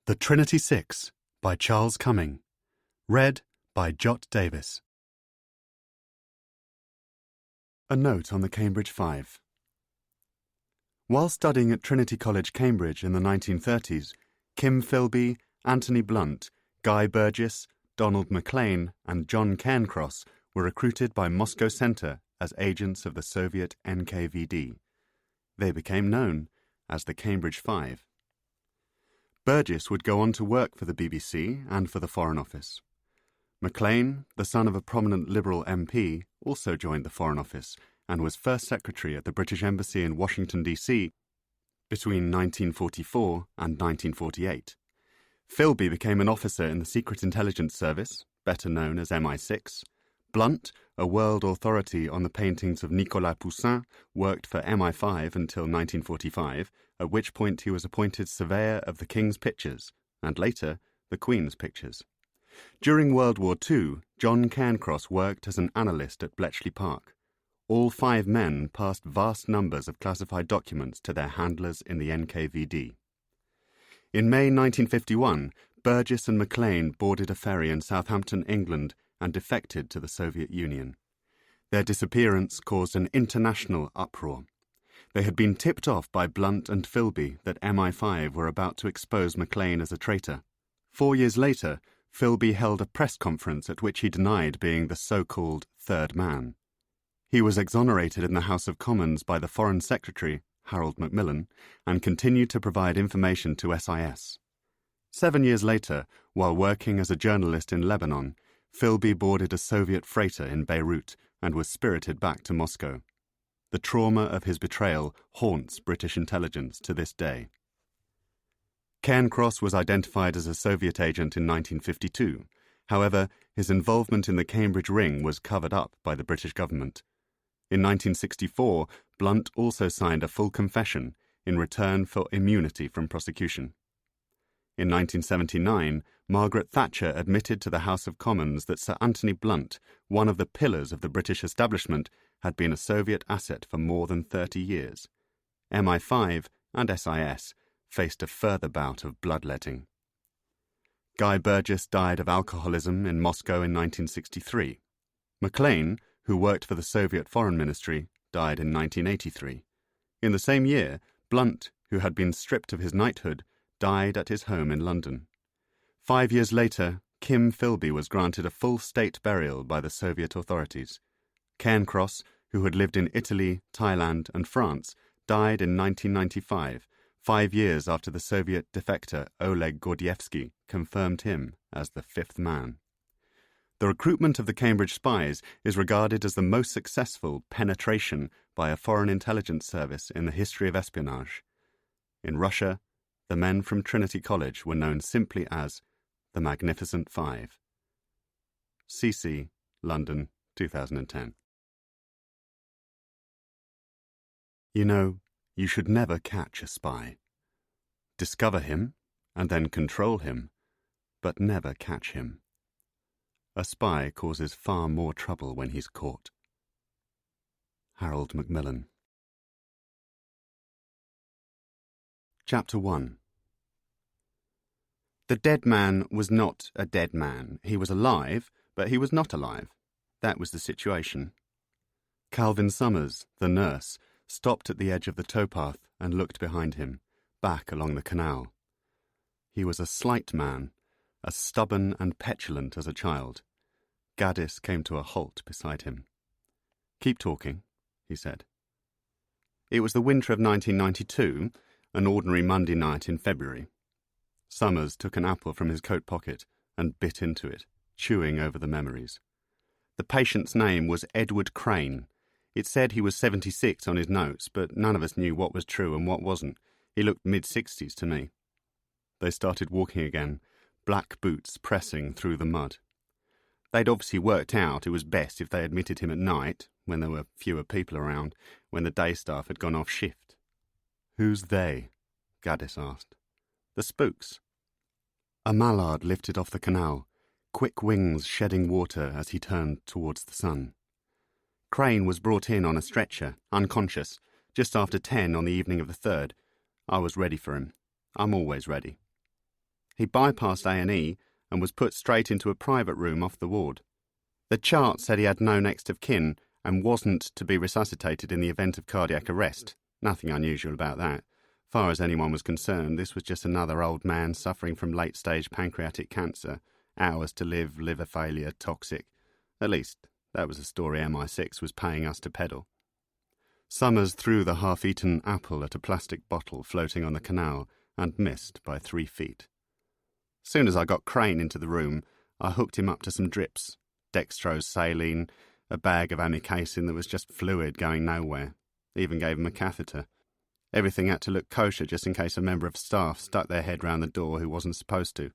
The Trinity 6 by Charles Cumming. Read by Jot Davis. A note on the Cambridge Five. While studying at Trinity College, Cambridge in the 1930s, Kim Philby, Anthony Blunt, Guy Burgess, Donald Maclean, and John Cairncross were recruited by Moscow Center as agents of the Soviet NKVD. They became known as the Cambridge Five. Burgess would go on to work for the BBC and for the Foreign Office. Maclean, the son of a prominent Liberal MP, also joined the Foreign Office and was first secretary at the British Embassy in Washington, D.C. between 1944 and 1948. Philby became an officer in the Secret Intelligence Service, better known as MI6. Blunt, a world authority on the paintings of Nicolas Poussin, worked for MI5 until 1945, at which point he was appointed surveyor of the King's Pictures, and later the Queen's Pictures. During World War II, John Cairncross worked as an analyst at Bletchley Park. All five men passed vast numbers of classified documents to their handlers in the NKVD. In May 1951, Burgess and Maclean boarded a ferry in Southampton, England, and defected to the Soviet Union. Their disappearance caused an international uproar. They had been tipped off by Blunt and Philby that MI5 were about to expose Maclean as a traitor. 4 years later, Philby held a press conference at which he denied being the so-called third man. He was exonerated in the House of Commons by the Foreign Secretary, Harold Macmillan, and continued to provide information to SIS. 7 years later, while working as a journalist in Lebanon, Philby boarded a Soviet freighter in Beirut and was spirited back to Moscow. The trauma of his betrayal haunts British intelligence to this day. Cairncross was identified as a Soviet agent in 1952. However, his involvement in the Cambridge Ring was covered up by the British government. In 1964, Blunt also signed a full confession in return for immunity from prosecution. In 1979, Margaret Thatcher admitted to the House of Commons that Sir Anthony Blunt, one of the pillars of the British establishment, had been a Soviet asset for more than 30 years. MI5 and SIS faced a further bout of bloodletting. Guy Burgess died of alcoholism in Moscow in 1963. Maclean, who worked for the Soviet Foreign Ministry, died in 1983. In the same year, Blunt, who had been stripped of his knighthood, died at his home in London. 5 years later, Kim Philby was granted a full state burial by the Soviet authorities. Cairncross, who had lived in Italy, Thailand, and France, died in 1995, 5 years after the Soviet defector Oleg Gordievsky confirmed him as the fifth man. The recruitment of the Cambridge spies is regarded as the most successful penetration by a foreign intelligence service in the history of espionage. In Russia, the men from Trinity College were known simply as the Magnificent Five. CC, London, 2010. You know, you should never catch a spy. Discover him, and then control him, but never catch him. A spy causes far more trouble when he's caught. Harold Macmillan. Chapter 1. The dead man was not a dead man. He was alive, but he was not alive. That was the situation. Calvin Summers, the nurse, stopped at the edge of the towpath and looked behind him, back along the canal. He was a slight man, as stubborn and petulant as a child. Gaddis came to a halt beside him. "Keep talking," he said. It was the winter of 1992, an ordinary Monday night in February. Summers took an apple from his coat pocket and bit into it, chewing over the memories. The patient's name was Edward Crane. It said he was 76 on his notes, but none of us knew what was true and what wasn't. He looked mid-60s to me. They started walking again, black boots pressing through the mud. They'd obviously worked out it was best if they admitted him at night, when there were fewer people around, when the day staff had gone off shift. "Who's they?" Gaddis asked. "The spooks." A mallard lifted off the canal, quick wings shedding water as he turned towards the sun. Crane was brought in on a stretcher, unconscious, just after 10 on the evening of the 3rd. I was ready for him. I'm always ready. He bypassed A&E and was put straight into a private room off the ward. The chart said he had no next of kin and wasn't to be resuscitated in the event of cardiac arrest. Nothing unusual about that. Far as anyone was concerned, this was just another old man suffering from late-stage pancreatic cancer, hours to live, liver failure, toxic. At least, that was the story MI6 was paying us to peddle. Summers threw the half-eaten apple at a plastic bottle floating on the canal and missed by 3 feet. Soon as I got Crane into the room, I hooked him up to some drips, dextrose saline, a bag of amikacin that was just fluid going nowhere. Even gave him a catheter. Everything had to look kosher just in case a member of staff stuck their head round the door who wasn't supposed to.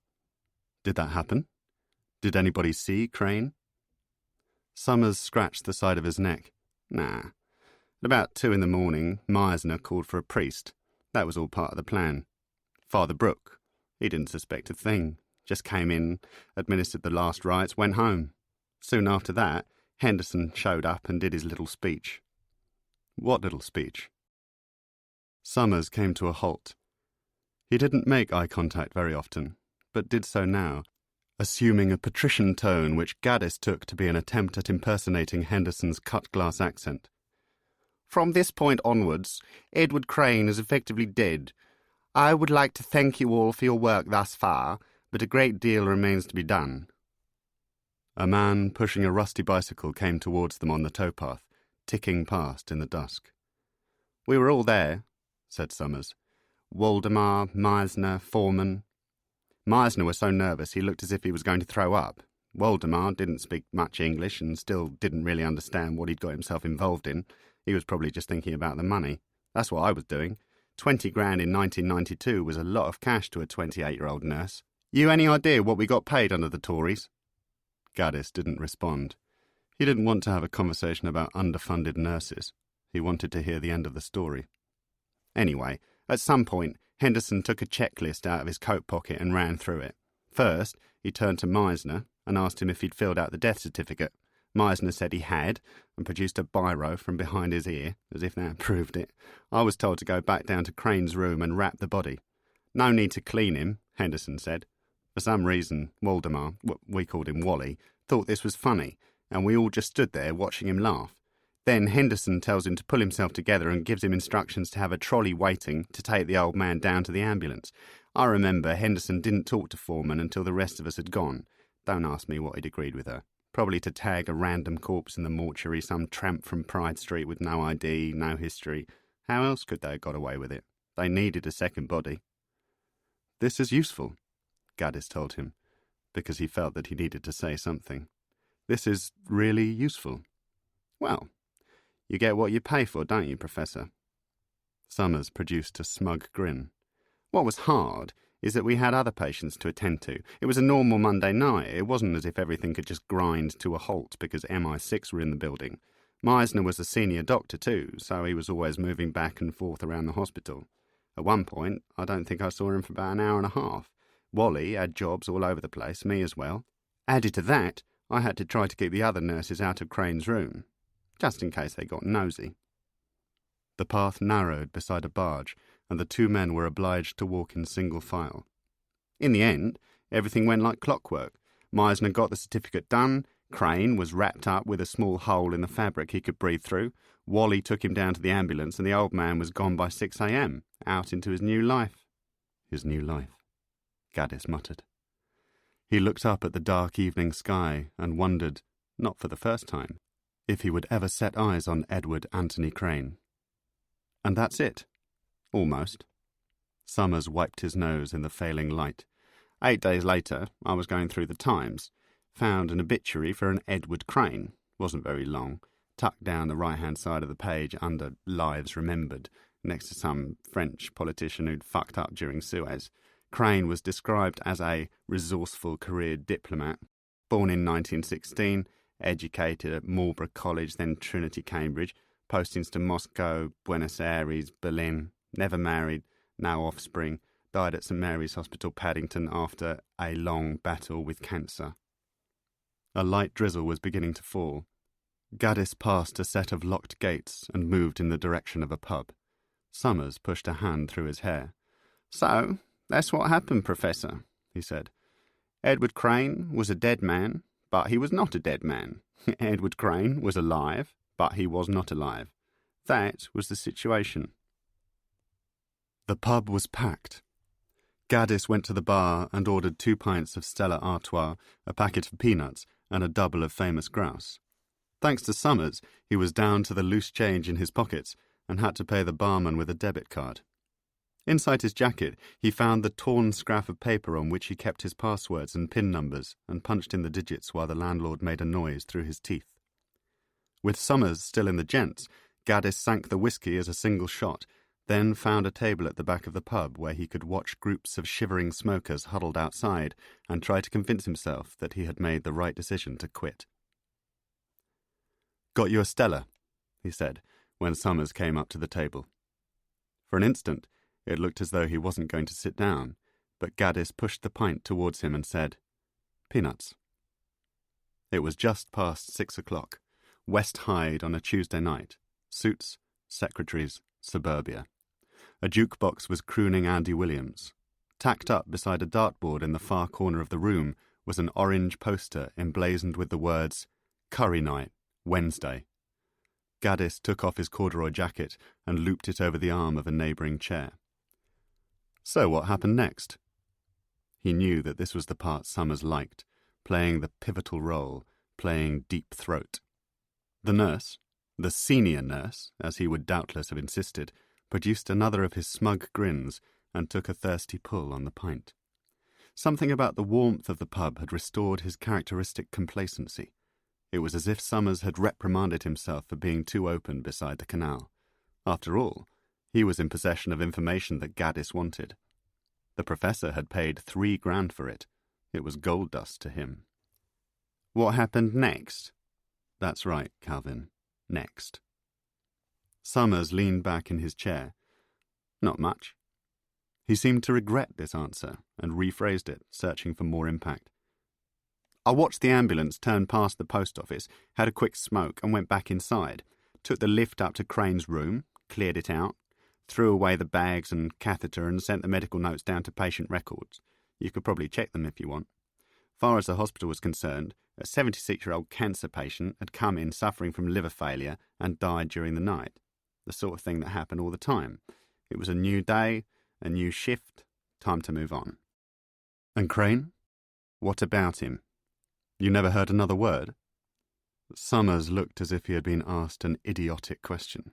Did that happen? Did anybody see Crane? Summers scratched the side of his neck. Nah. At about 2 in the morning, Meisner called for a priest. That was all part of the plan. Father Brooke. He didn't suspect a thing. Just came in, administered the last rites, went home. Soon after that, Henderson showed up and did his little speech. What little speech? Summers came to a halt. He didn't make eye contact very often, but did so now, assuming a patrician tone which Gaddis took to be an attempt at impersonating Henderson's cut-glass accent. From this point onwards, Edward Crane is effectively dead. I would like to thank you all for your work thus far, but a great deal remains to be done. A man pushing a rusty bicycle came towards them on the towpath, ticking past in the dusk. We were all there, said Summers. Waldemar, Meisner, Foreman. Meisner was so nervous he looked as if he was going to throw up. Waldemar didn't speak much English and still didn't really understand what he'd got himself involved in. He was probably just thinking about the money. That's what I was doing. 20 grand in 1992 was a lot of cash to a 28-year-old nurse. You any idea what we got paid under the Tories? Gaddis didn't respond. He didn't want to have a conversation about underfunded nurses. He wanted to hear the end of the story. Anyway, at some point, Henderson took a checklist out of his coat pocket and ran through it. First, he turned to Meisner and asked him if he'd filled out the death certificate. Meisner said he had, and produced a biro from behind his ear, as if that proved it. I was told to go back down to Crane's room and wrap the body. No need to clean him, Henderson said. For some reason, Waldemar, we called him Wally, thought this was funny, and we all just stood there watching him laugh. Then Henderson tells him to pull himself together and gives him instructions to have a trolley waiting to take the old man down to the ambulance. I remember Henderson didn't talk to Foreman until the rest of us had gone. Don't ask me what he'd agreed with her. Probably to tag a random corpse in the mortuary, some tramp from Pride Street with no ID, no history. How else could they have got away with it? They needed a second body. This is useful, Gaddis told him, because he felt that he needed to say something. This is really useful. Well, you get what you pay for, don't you, Professor? Summers produced a smug grin. What was hard is that we had other patients to attend to. It was a normal Monday night. It wasn't as if everything could just grind to a halt because MI6 were in the building. Meisner was a senior doctor too, so he was always moving back and forth around the hospital. At one point, I don't think I saw him for about an hour and a half. Wally had jobs all over the place, me as well. Added to that, I had to try to keep the other nurses out of Crane's room, just in case they got nosy. The path narrowed beside a barge, and the 2 men were obliged to walk in single file. In the end, everything went like clockwork. Meisner got the certificate done, Crane was wrapped up with a small hole in the fabric he could breathe through, Wally took him down to the ambulance, and the old man was gone by 6 a.m, out into his new life. His new life, Gaddis muttered. He looked up at the dark evening sky and wondered, not for the first time, if he would ever set eyes on Edward Anthony Crane. And that's it. Almost. Summers wiped his nose in the failing light. 8 days later, I was going through the Times. Found an obituary for an Edward Crane. Wasn't very long. Tucked down the right-hand side of the page under Lives Remembered, next to some French politician who'd fucked up during Suez. Crane was described as a resourceful career diplomat. Born in 1916, educated at Marlborough College, then Trinity, Cambridge, postings to Moscow, Buenos Aires, Berlin. Never married, no offspring, died at St Mary's Hospital, Paddington, after a long battle with cancer. A light drizzle was beginning to fall. Gaddis passed a set of locked gates and moved in the direction of a pub. Summers pushed a hand through his hair. So, that's what happened, Professor, he he said. "Edward Crane was a dead man, but he was not a dead man. Edward Crane was alive, but he was not alive. That was the situation." The pub was packed. Gaddis went to the bar and ordered 2 pints of Stella Artois, a packet of peanuts, and a double of famous grouse. Thanks to Summers, he was down to the loose change in his pockets and had to pay the barman with a debit card. Inside his jacket, he found the torn scrap of paper on which he kept his passwords and PIN numbers and punched in the digits while the landlord made a noise through his teeth. With Summers still in the gents, Gaddis sank the whiskey as a single shot, then found a table at the back of the pub where he could watch groups of shivering smokers huddled outside and try to convince himself that he had made the right decision to quit. "Got you a Stella," he said, when Summers came up to the table. For an instant, it looked as though he wasn't going to sit down, but Gaddis pushed the pint towards him and said, "Peanuts." It was just past 6 o'clock, West Hyde on a Tuesday night. Suits, secretaries, suburbia. A jukebox was crooning Andy Williams. Tacked up beside a dartboard in the far corner of the room was an orange poster emblazoned with the words, "Curry Night, Wednesday." Gaddis took off his corduroy jacket and looped it over the arm of a neighbouring chair. So what happened next? He knew that this was the part Summers liked, playing the pivotal role, playing deep throat. The nurse, the senior nurse, as he would doubtless have insisted, produced another of his smug grins and took a thirsty pull on the pint. Something about the warmth of the pub had restored his characteristic complacency. It was as if Summers had reprimanded himself for being too open beside the canal. After all, he was in possession of information that Gaddis wanted. The professor had paid $3 grand for it. It was gold dust to him. What happened next? That's right, Calvin. Next. Summers leaned back in his chair. Not much. He seemed to regret this answer and rephrased it, searching for more impact. I watched the ambulance turn past the post office, had a quick smoke and went back inside, took the lift up to Crane's room, cleared it out, threw away the bags and catheter and sent the medical notes down to patient records. You could probably check them if you want. Far as the hospital was concerned, a 76-year-old cancer patient had come in suffering from liver failure and died during the night. The sort of thing that happened all the time. It was a new day, a new shift, time to move on. And Crane? What about him? You never heard another word? Summers looked as if he had been asked an idiotic question.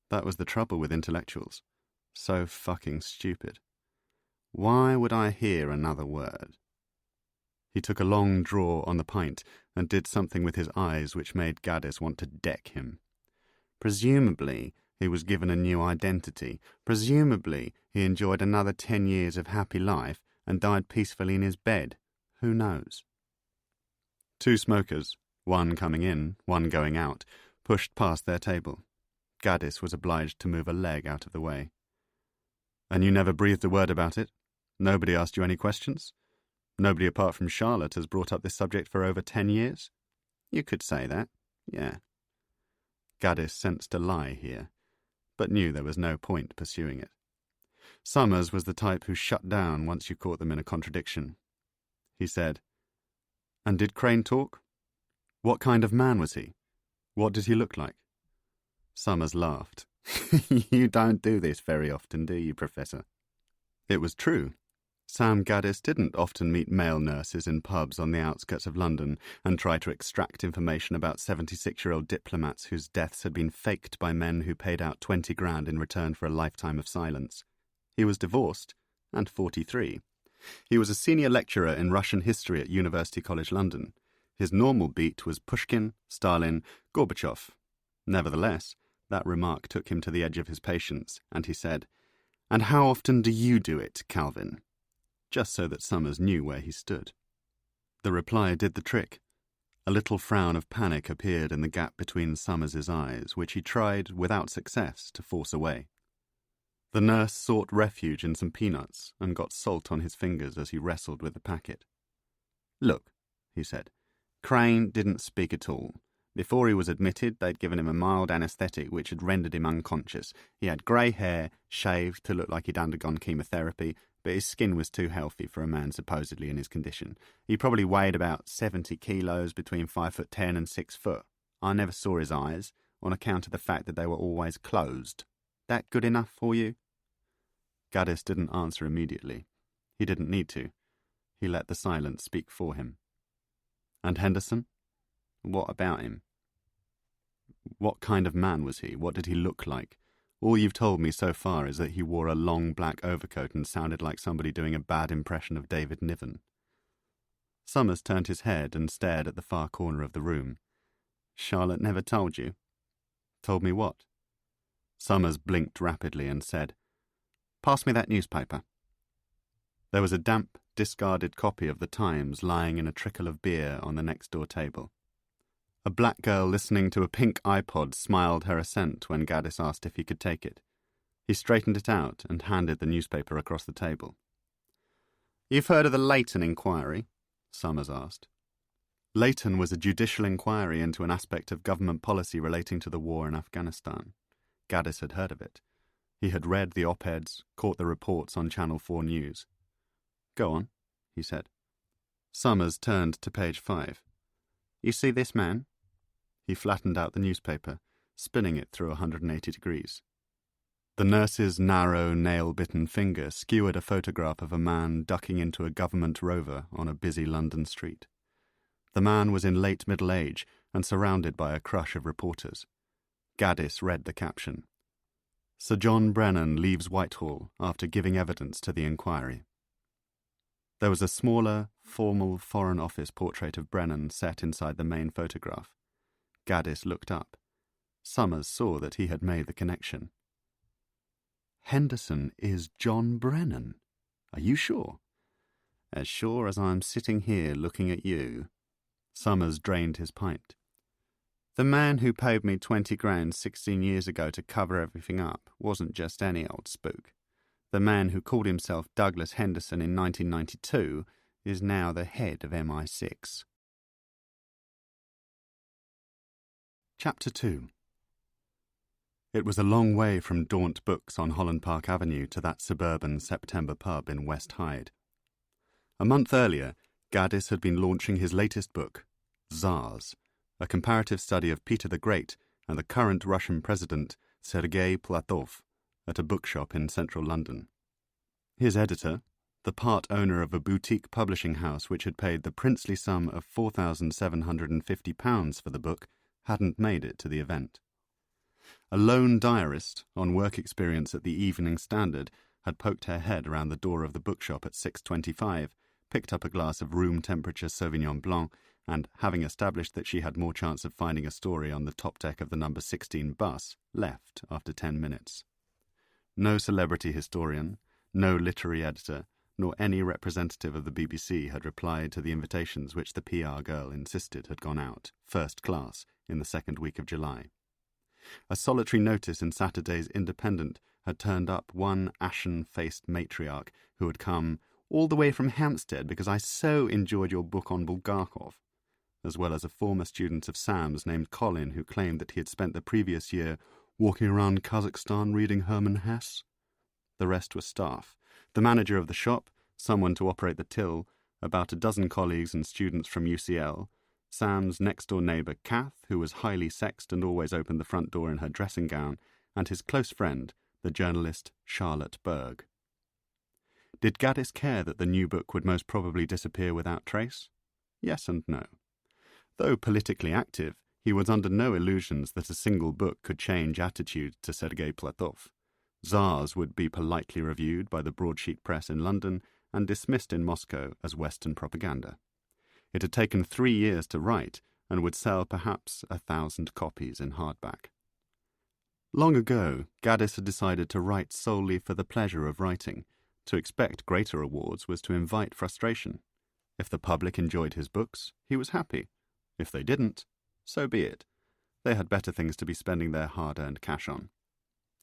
That was the trouble with intellectuals. So fucking stupid. Why would I hear another word? He took a long draw on the pint and did something with his eyes which made Gaddis want to deck him. Presumably, he was given a new identity. Presumably, he enjoyed another 10 years of happy life and died peacefully in his bed. Who knows? 2 smokers, one coming in, one going out, pushed past their table. Gaddis was obliged to move a leg out of the way. And you never breathed a word about it? Nobody asked you any questions? Nobody apart from Charlotte has brought up this subject for over 10 years? You could say that, yeah. Gaddis sensed a lie here, but knew there was no point pursuing it. Summers was the type who shut down once you caught them in a contradiction. He said, "And did Crane talk? What kind of man was he? What did he look like?" Summers laughed. "You don't do this very often, do you, Professor?" It was true. Sam Gaddis didn't often meet male nurses in pubs on the outskirts of London and try to extract information about 76-year-old diplomats whose deaths had been faked by men who paid out 20 grand in return for a lifetime of silence. He was divorced, and 43. He was a senior lecturer in Russian history at University College London. His normal beat was Pushkin, Stalin, Gorbachev. Nevertheless, that remark took him to the edge of his patience, and he said, "And how often do you do it, Calvin?" Just so that Summers knew where he stood. The reply did the trick. A little frown of panic appeared in the gap between Summers's eyes, which he tried, without success, to force away. The nurse sought refuge in some peanuts and got salt on his fingers as he wrestled with the packet. "Look," he said, "Crane didn't speak at all. Before he was admitted, they'd given him a mild anaesthetic which had rendered him unconscious. He had grey hair, shaved to look like he'd undergone chemotherapy, but his skin was too healthy for a man supposedly in his condition. He probably weighed about 70 kilos, between 5'10" and 6 foot. I never saw his eyes, on account of the fact that they were always closed. That good enough for you? Gaddis didn't answer immediately. He didn't need to. He let the silence speak for him. And Henderson? What about him? What kind of man was he? What did he look like? All you've told me so far is that he wore a long black overcoat and sounded like somebody doing a bad impression of David Niven. Summers turned his head and stared at the far corner of the room. Charlotte never told you? Told me what? Summers blinked rapidly and said, Pass me that newspaper. There was a damp, discarded copy of the Times lying in a trickle of beer on the next-door table. A black girl listening to a pink iPod smiled her assent when Gaddis asked if he could take it. He straightened it out and handed the newspaper across the table. You've heard of the Leighton inquiry? Summers asked. Leighton was a judicial inquiry into an aspect of government policy relating to the war in Afghanistan. Gaddis had heard of it. He had read the op-eds, caught the reports on Channel 4 News. Go on, he said. Summers turned to page 5. You see this man? He flattened out the newspaper, spinning it through 180 degrees. The nurse's narrow, nail-bitten finger skewered a photograph of a man ducking into a government rover on a busy London street. The man was in late middle age and surrounded by a crush of reporters. Gaddis read the caption. Sir John Brennan leaves Whitehall after giving evidence to the inquiry. There was a smaller, formal Foreign Office portrait of Brennan set inside the main photograph. Gaddis looked up. Summers saw that he had made the connection. Henderson is John Brennan. Are you sure? As sure as I'm sitting here looking at you. Summers drained his pint. The man who paid me 20 grand 16 years ago to cover everything up wasn't just any old spook. The man who called himself Douglas Henderson in 1992 is now the head of MI6. Chapter 2. It was a long way from Daunt Books on Holland Park Avenue to that suburban September pub in West Hyde. A month earlier, Gaddis had been launching his latest book, Tsars, a comparative study of Peter the Great and the current Russian president, Sergei Platov, at a bookshop in central London. His editor, the part owner of a boutique publishing house which had paid the princely sum of £4,750 for the book, hadn't made it to the event. A lone diarist, on work experience at the Evening Standard, had poked her head around the door of the bookshop at 6:25, picked up a glass of room-temperature Sauvignon Blanc, and, having established that she had more chance of finding a story on the top deck of the number 16 bus, left after 10 minutes. No celebrity historian, no literary editor, nor any representative of the BBC had replied to the invitations which the PR girl insisted had gone out, first class, in the second week of July. A solitary notice in Saturday's Independent had turned up one ashen-faced matriarch who had come all the way from Hampstead because I so enjoyed your book on Bulgakov, as well as a former student of Sam's named Colin who claimed that he had spent the previous year walking around Kazakhstan reading Hermann Hesse. The rest was staff, the manager of the shop, someone to operate the till, about a dozen colleagues and students from UCL, Sam's next-door neighbour Kath, who was highly sexed and always opened the front door in her dressing gown, and his close friend, the journalist Charlotte Berg. Did Gaddis care that the new book would most probably disappear without trace? Yes and no. Though politically active, he was under no illusions that a single book could change attitude to Sergei Platov. Tsars would be politely reviewed by the broadsheet press in London and dismissed in Moscow as Western propaganda. It had taken 3 years to write and would sell perhaps 1,000 copies in hardback. Long ago, Gaddis had decided to write solely for the pleasure of writing. To expect greater awards was to invite frustration. If the public enjoyed his books, he was happy. If they didn't, so be it. They had better things to be spending their hard-earned cash on.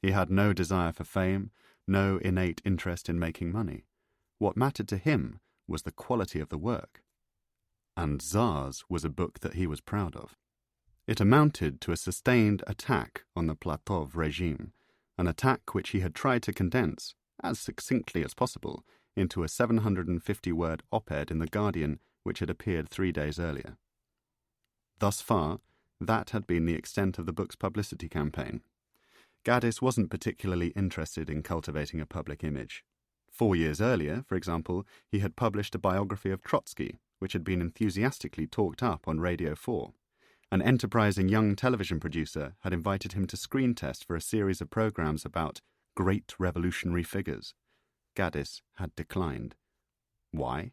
He had no desire for fame, no innate interest in making money. What mattered to him was the quality of the work. And Tsars was a book that he was proud of. It amounted to a sustained attack on the Platov regime, an attack which he had tried to condense, as succinctly as possible, into a 750-word op-ed in The Guardian which had appeared 3 days earlier. Thus far, that had been the extent of the book's publicity campaign. Gaddis wasn't particularly interested in cultivating a public image. 4 years earlier, for example, he had published a biography of Trotsky, which had been enthusiastically talked up on Radio 4. An enterprising young television producer had invited him to screen test for a series of programs about great revolutionary figures. Gaddis had declined. Why?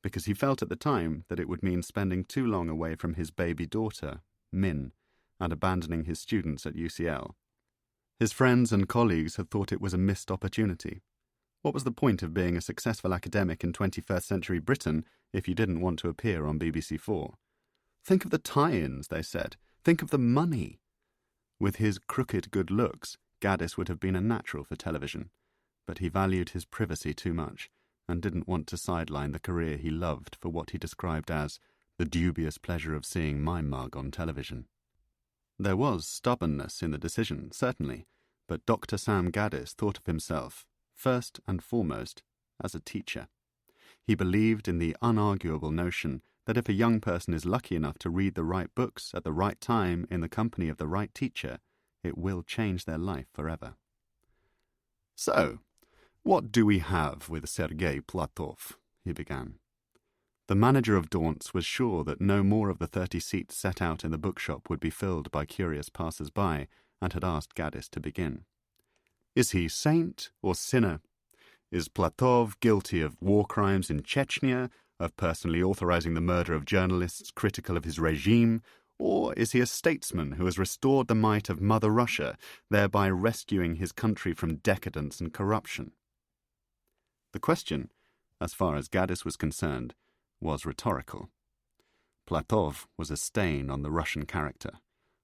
Because he felt at the time that it would mean spending too long away from his baby daughter, Min, and abandoning his students at UCL. His friends and colleagues had thought it was a missed opportunity. What was the point of being a successful academic in 21st century Britain if you didn't want to appear on BBC 4? Think of the tie-ins, they said. Think of the money. With his crooked good looks, Gaddis would have been a natural for television, but he valued his privacy too much and didn't want to sideline the career he loved for what he described as the dubious pleasure of seeing my mug on television. There was stubbornness in the decision, certainly, but Dr. Sam Gaddis thought of himself, first and foremost, as a teacher. He believed in the unarguable notion that if a young person is lucky enough to read the right books at the right time in the company of the right teacher, it will change their life forever. So, what do we have with Sergei Platov? He began. The manager of Daunt's was sure that no more of the 30 seats set out in the bookshop would be filled by curious passers-by, and had asked Gaddis to begin. Is he saint or sinner? Is Platov guilty of war crimes in Chechnya, of personally authorizing the murder of journalists critical of his regime, or is he a statesman who has restored the might of Mother Russia, thereby rescuing his country from decadence and corruption? The question, as far as Gaddis was concerned, was rhetorical. Platov was a stain on the Russian character,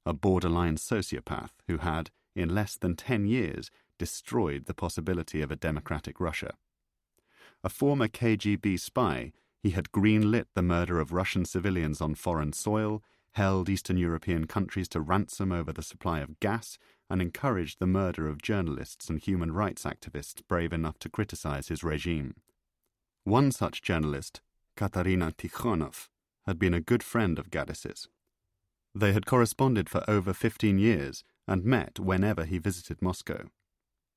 a borderline sociopath who had, in less than 10 years, destroyed the possibility of a democratic Russia. A former KGB spy, he had green-lit the murder of Russian civilians on foreign soil, held Eastern European countries to ransom over the supply of gas, and encouraged the murder of journalists and human rights activists brave enough to criticize his regime. One such journalist, Katarina Tikhonov, had been a good friend of Gaddis's. They had corresponded for over 15 years and met whenever he visited Moscow.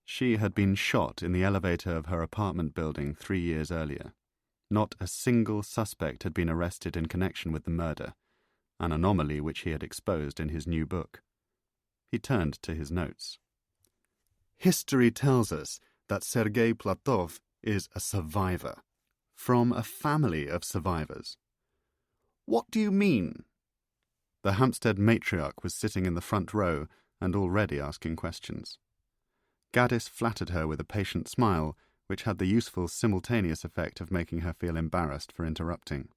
She had been shot in the elevator of her apartment building 3 years earlier. Not a single suspect had been arrested in connection with the murder, an anomaly which he had exposed in his new book. He turned to his notes. History tells us that Sergei Platov is a survivor, from a family of survivors. What do you mean? The Hampstead matriarch was sitting in the front row and already asking questions. Gaddis flattered her with a patient smile, which had the useful simultaneous effect of making her feel embarrassed for interrupting.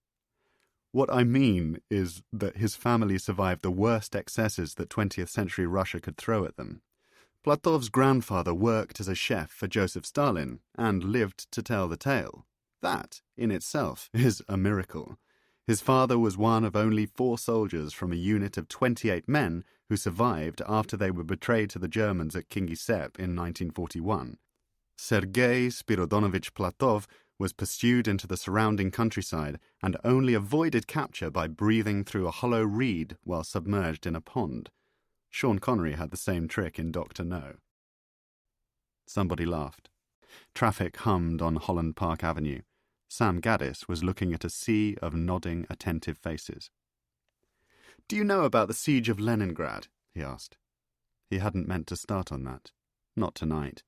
What I mean is that his family survived the worst excesses that 20th century Russia could throw at them. Platov's grandfather worked as a chef for Joseph Stalin and lived to tell the tale. That, in itself, is a miracle. His father was one of only 4 soldiers from a unit of 28 men who survived after they were betrayed to the Germans at Kingisepp in 1941. Sergei Spiridonovich Platov was pursued into the surrounding countryside and only avoided capture by breathing through a hollow reed while submerged in a pond. Sean Connery had the same trick in Dr. No. Somebody laughed. Traffic hummed on Holland Park Avenue. Sam Gaddis was looking at a sea of nodding, attentive faces. "Do you know about the siege of Leningrad?" he asked. He hadn't meant to start on that. Not tonight.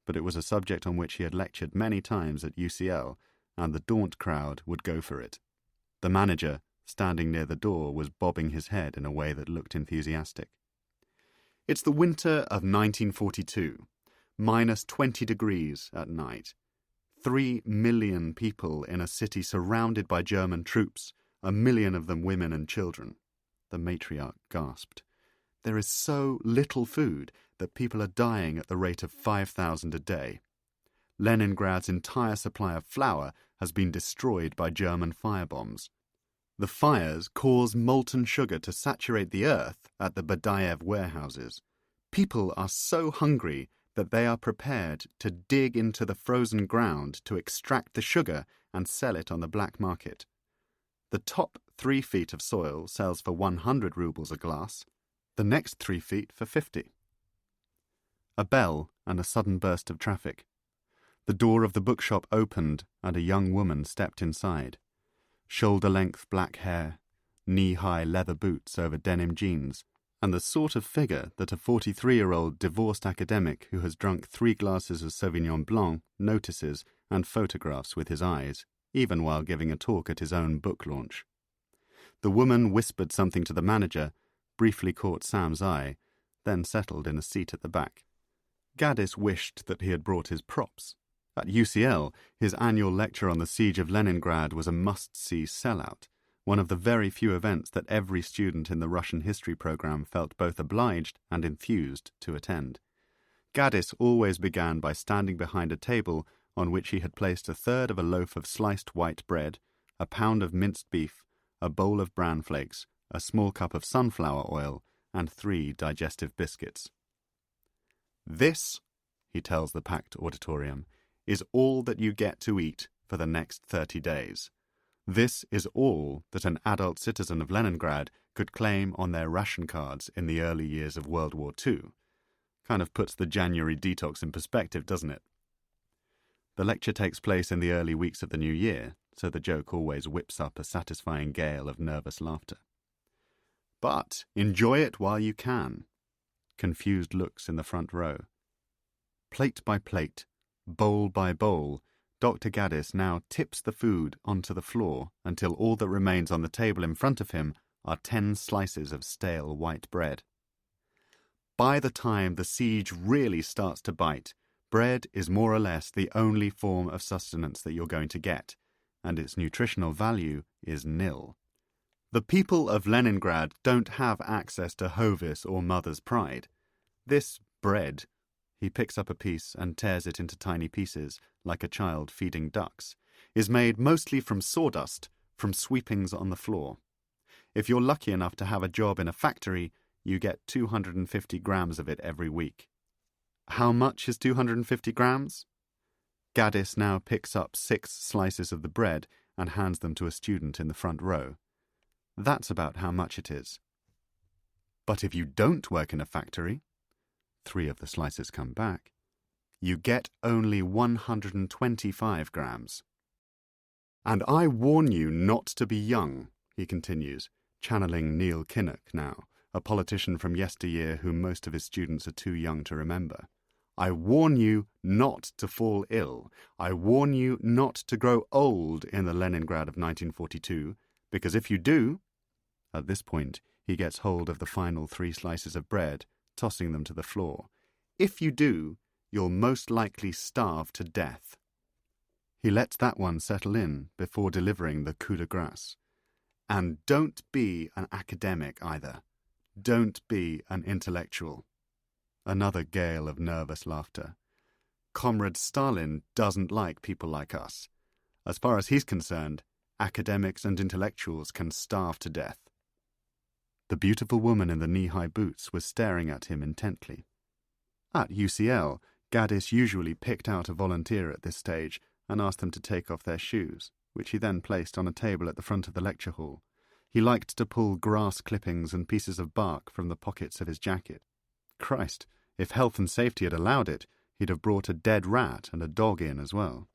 But it was a subject on which he had lectured many times at UCL, and the Daunt crowd would go for it. The manager, standing near the door, was bobbing his head in a way that looked enthusiastic. It's the winter of 1942, minus 20 degrees at night. 3 million people in a city surrounded by German troops, 1 million of them women and children. The matriarch gasped. There is so little food that people are dying at the rate of 5,000 a day. Leningrad's entire supply of flour has been destroyed by German firebombs. The fires cause molten sugar to saturate the earth at the Badaev warehouses. People are so hungry that they are prepared to dig into the frozen ground to extract the sugar and sell it on the black market. The top 3 feet of soil sells for 100 rubles a glass, the next 3 feet for 50. A bell and a sudden burst of traffic. The door of the bookshop opened and a young woman stepped inside. Shoulder-length black hair, knee-high leather boots over denim jeans, and the sort of figure that a 43-year-old divorced academic who has drunk 3 glasses of Sauvignon Blanc notices and photographs with his eyes, even while giving a talk at his own book launch. The woman whispered something to the manager, briefly caught Sam's eye, then settled in a seat at the back. Gaddis wished that he had brought his props. At UCL, his annual lecture on the siege of Leningrad was a must-see sellout, one of the very few events that every student in the Russian history program felt both obliged and enthused to attend. Gaddis always began by standing behind a table on which he had placed a third of a loaf of sliced white bread, a pound of minced beef, a bowl of bran flakes, a small cup of sunflower oil, and 3 digestive biscuits. "This," he tells the packed auditorium, "is all that you get to eat for the next 30 days. This is all that an adult citizen of Leningrad could claim on their ration cards in the early years of World War II. Kind of puts the January detox in perspective, doesn't it? The lecture takes place in the early weeks of the new year, so the joke always whips up a satisfying gale of nervous laughter. But enjoy it while you can. Confused looks in the front row. Plate by plate, bowl by bowl, Dr. Gaddis now tips the food onto the floor until all that remains on the table in front of him are 10 slices of stale white bread. By the time the siege really starts to bite, bread is more or less the only form of sustenance that you're going to get, and its nutritional value is nil. The people of Leningrad don't have access to Hovis or Mother's Pride. This bread, he picks up a piece and tears it into tiny pieces, like a child feeding ducks, is made mostly from sawdust, from sweepings on the floor. If you're lucky enough to have a job in a factory, you get 250 grams of it every week. How much is 250 grams? Gaddis now picks up 6 slices of the bread and hands them to a student in the front row. That's about how much it is. But if you don't work in a factory, 3 of the slices come back, you get only 125 grams. And I warn you not to be young, he continues, channeling Neil Kinnock now, a politician from yesteryear whom most of his students are too young to remember. I warn you not to fall ill. I warn you not to grow old in the Leningrad of 1942, because if you do... At this point, he gets hold of the final 3 slices of bread, tossing them to the floor. If you do, you'll most likely starve to death. He lets that one settle in before delivering the coup de grace. And don't be an academic either. Don't be an intellectual. Another gale of nervous laughter. Comrade Stalin doesn't like people like us. As far as he's concerned, academics and intellectuals can starve to death. The beautiful woman in the knee-high boots was staring at him intently. At UCL, Gaddis usually picked out a volunteer at this stage and asked them to take off their shoes, which he then placed on a table at the front of the lecture hall. He liked to pull grass clippings and pieces of bark from the pockets of his jacket. Christ, if health and safety had allowed it, he'd have brought a dead rat and a dog in as well.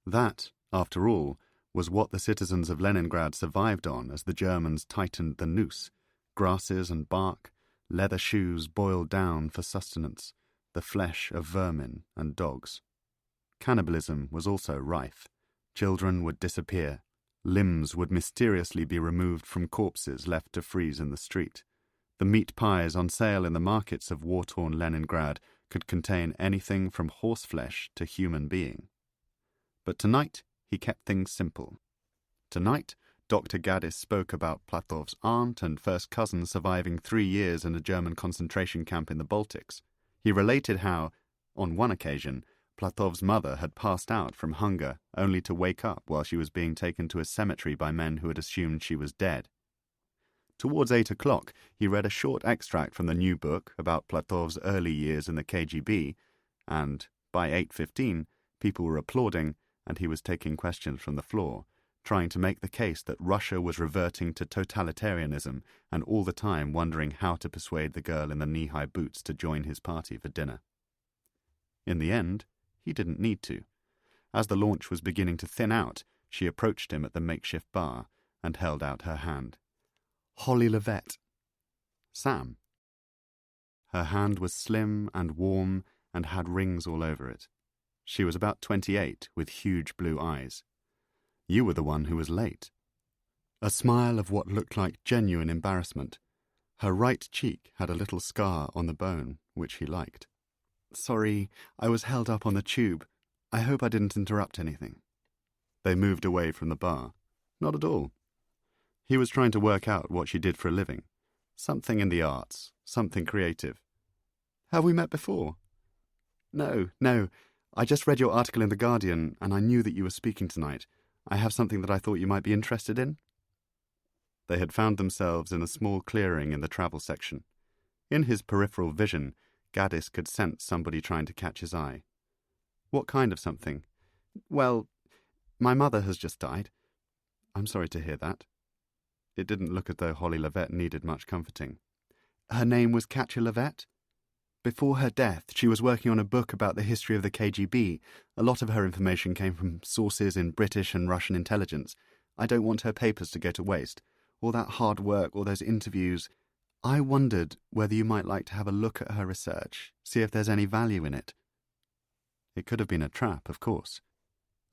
That, after all, was what the citizens of Leningrad survived on as the Germans tightened the noose. Grasses and bark, leather shoes boiled down for sustenance, the flesh of vermin and dogs. Cannibalism was also rife. Children would disappear. Limbs would mysteriously be removed from corpses left to freeze in the street. The meat pies on sale in the markets of war-torn Leningrad could contain anything from horseflesh to human being. But tonight he kept things simple. Tonight, Dr. Gaddis spoke about Platov's aunt and first cousin surviving 3 years in a German concentration camp in the Baltics. He related how, on one occasion, Platov's mother had passed out from hunger only to wake up while she was being taken to a cemetery by men who had assumed she was dead. Towards 8 o'clock, he read a short extract from the new book about Platov's early years in the KGB, and by 8:15 people were applauding and he was taking questions from the floor, trying to make the case that Russia was reverting to totalitarianism and all the time wondering how to persuade the girl in the knee-high boots to join his party for dinner. In the end, he didn't need to. As the launch was beginning to thin out, she approached him at the makeshift bar and held out her hand. "Holly Levett." "Sam." Her hand was slim and warm and had rings all over it. She was about 28, with huge blue eyes. "You were the one who was late." A smile of what looked like genuine embarrassment. Her right cheek had a little scar on the bone, which he liked. "Sorry, I was held up on the tube. I hope I didn't interrupt anything." They moved away from the bar. Not at all. He was trying to work out what she did for a living. Something in the arts, something creative. "Have we met before?" No. I just read your article in The Guardian, and I knew that you were speaking tonight. I have something that I thought you might be interested in." They had found themselves in a small clearing in the travel section. In his peripheral vision, Gaddis could sense somebody trying to catch his eye. "What kind of something?" "Well, my mother has just died." "I'm sorry to hear that." It didn't look as though Holly Levett needed much comforting. "Her name was Katja Levett. Before her death, she was working on a book about the history of the KGB. A lot of her information came from sources in British and Russian intelligence. I don't want her papers to go to waste. All that hard work, all those interviews. I wondered whether you might like to have a look at her research, see if there's any value in it." It could have been a trap, of course.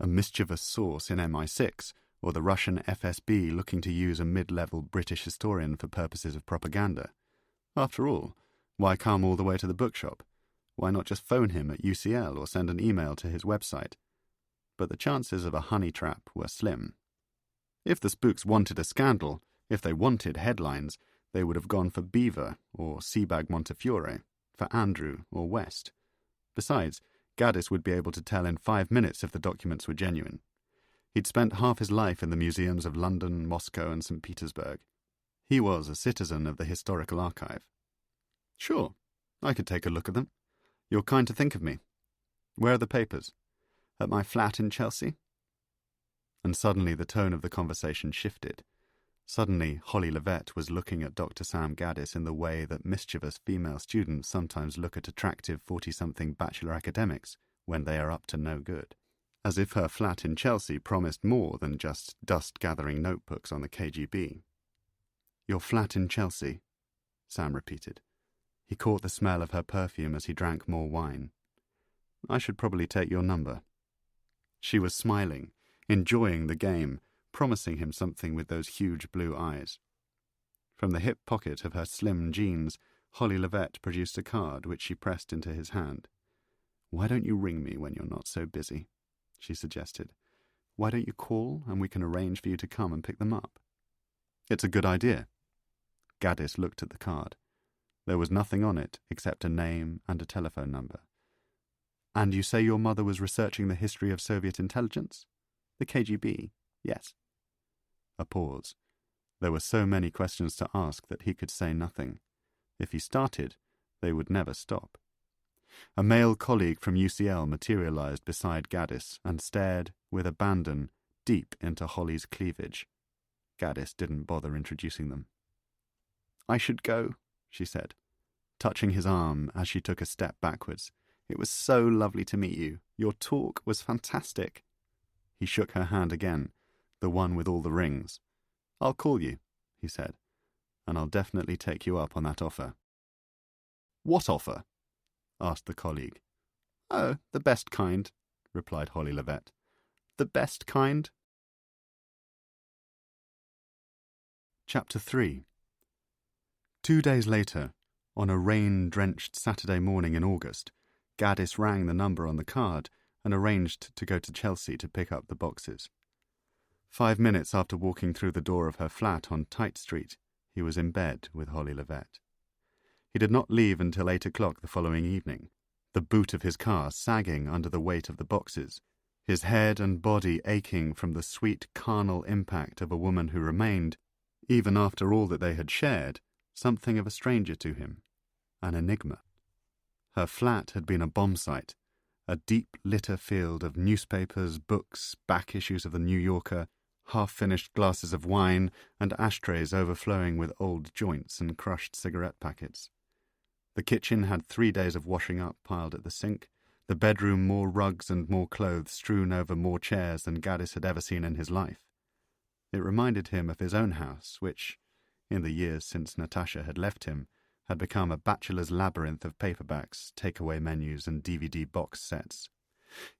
A mischievous source in MI6, or the Russian FSB looking to use a mid-level British historian for purposes of propaganda. After all, why come all the way to the bookshop? Why not just phone him at UCL or send an email to his website? But the chances of a honey trap were slim. If the spooks wanted a scandal, if they wanted headlines, they would have gone for Beaver or Sebag Montefiore, for Andrew or West. Besides, Gaddis would be able to tell in 5 minutes if the documents were genuine. He'd spent half his life in the museums of London, Moscow, and St. Petersburg. He was a citizen of the Historical Archive. "Sure, I could take a look at them. You're kind to think of me. Where are the papers? At my flat in Chelsea?" And suddenly the tone of the conversation shifted. Suddenly Holly Levett was looking at Dr. Sam Gaddis in the way that mischievous female students sometimes look at attractive 40-something bachelor academics when they are up to no good. As if her flat in Chelsea promised more than just dust-gathering notebooks on the KGB. "Your flat in Chelsea," Sam repeated. He caught the smell of her perfume as he drank more wine. "I should probably take your number." She was smiling, enjoying the game, promising him something with those huge blue eyes. From the hip pocket of her slim jeans, Holly Levett produced a card which she pressed into his hand. "Why don't you ring me when you're not so busy?" she suggested. "Why don't you call and we can arrange for you to come and pick them up?" "It's a good idea." Gaddis looked at the card. There was nothing on it except a name and a telephone number. "And you say your mother was researching the history of Soviet intelligence?" "The KGB, yes." A pause. There were so many questions to ask that he could say nothing. If he started, they would never stop. A male colleague from UCL materialized beside Gaddis and stared, with abandon, deep into Holly's cleavage. Gaddis didn't bother introducing them. "I should go," she said, touching his arm as she took a step backwards. "It was so lovely to meet you. Your talk was fantastic." He shook her hand again, the one with all the rings. "I'll call you," he said, "and I'll definitely take you up on that offer." "What offer?" asked the colleague. "Oh, the best kind," replied Holly Levett. "The best kind." Chapter 3. 2 days later, on a rain-drenched Saturday morning in August, Gaddis rang the number on the card and arranged to go to Chelsea to pick up the boxes. 5 minutes after walking through the door of her flat on Tite Street, he was in bed with Holly Levett. He did not leave until 8 o'clock the following evening, the boot of his car sagging under the weight of the boxes, his head and body aching from the sweet carnal impact of a woman who remained, even after all that they had shared, something of a stranger to him, an enigma. Her flat had been a bomb site, a deep litter field of newspapers, books, back issues of the New Yorker, half-finished glasses of wine, and ashtrays overflowing with old joints and crushed cigarette packets. The kitchen had 3 days of washing up piled at the sink, the bedroom more rugs and more clothes strewn over more chairs than Gaddis had ever seen in his life. It reminded him of his own house, which, in the years since Natasha had left him, had become a bachelor's labyrinth of paperbacks, takeaway menus, and DVD box sets.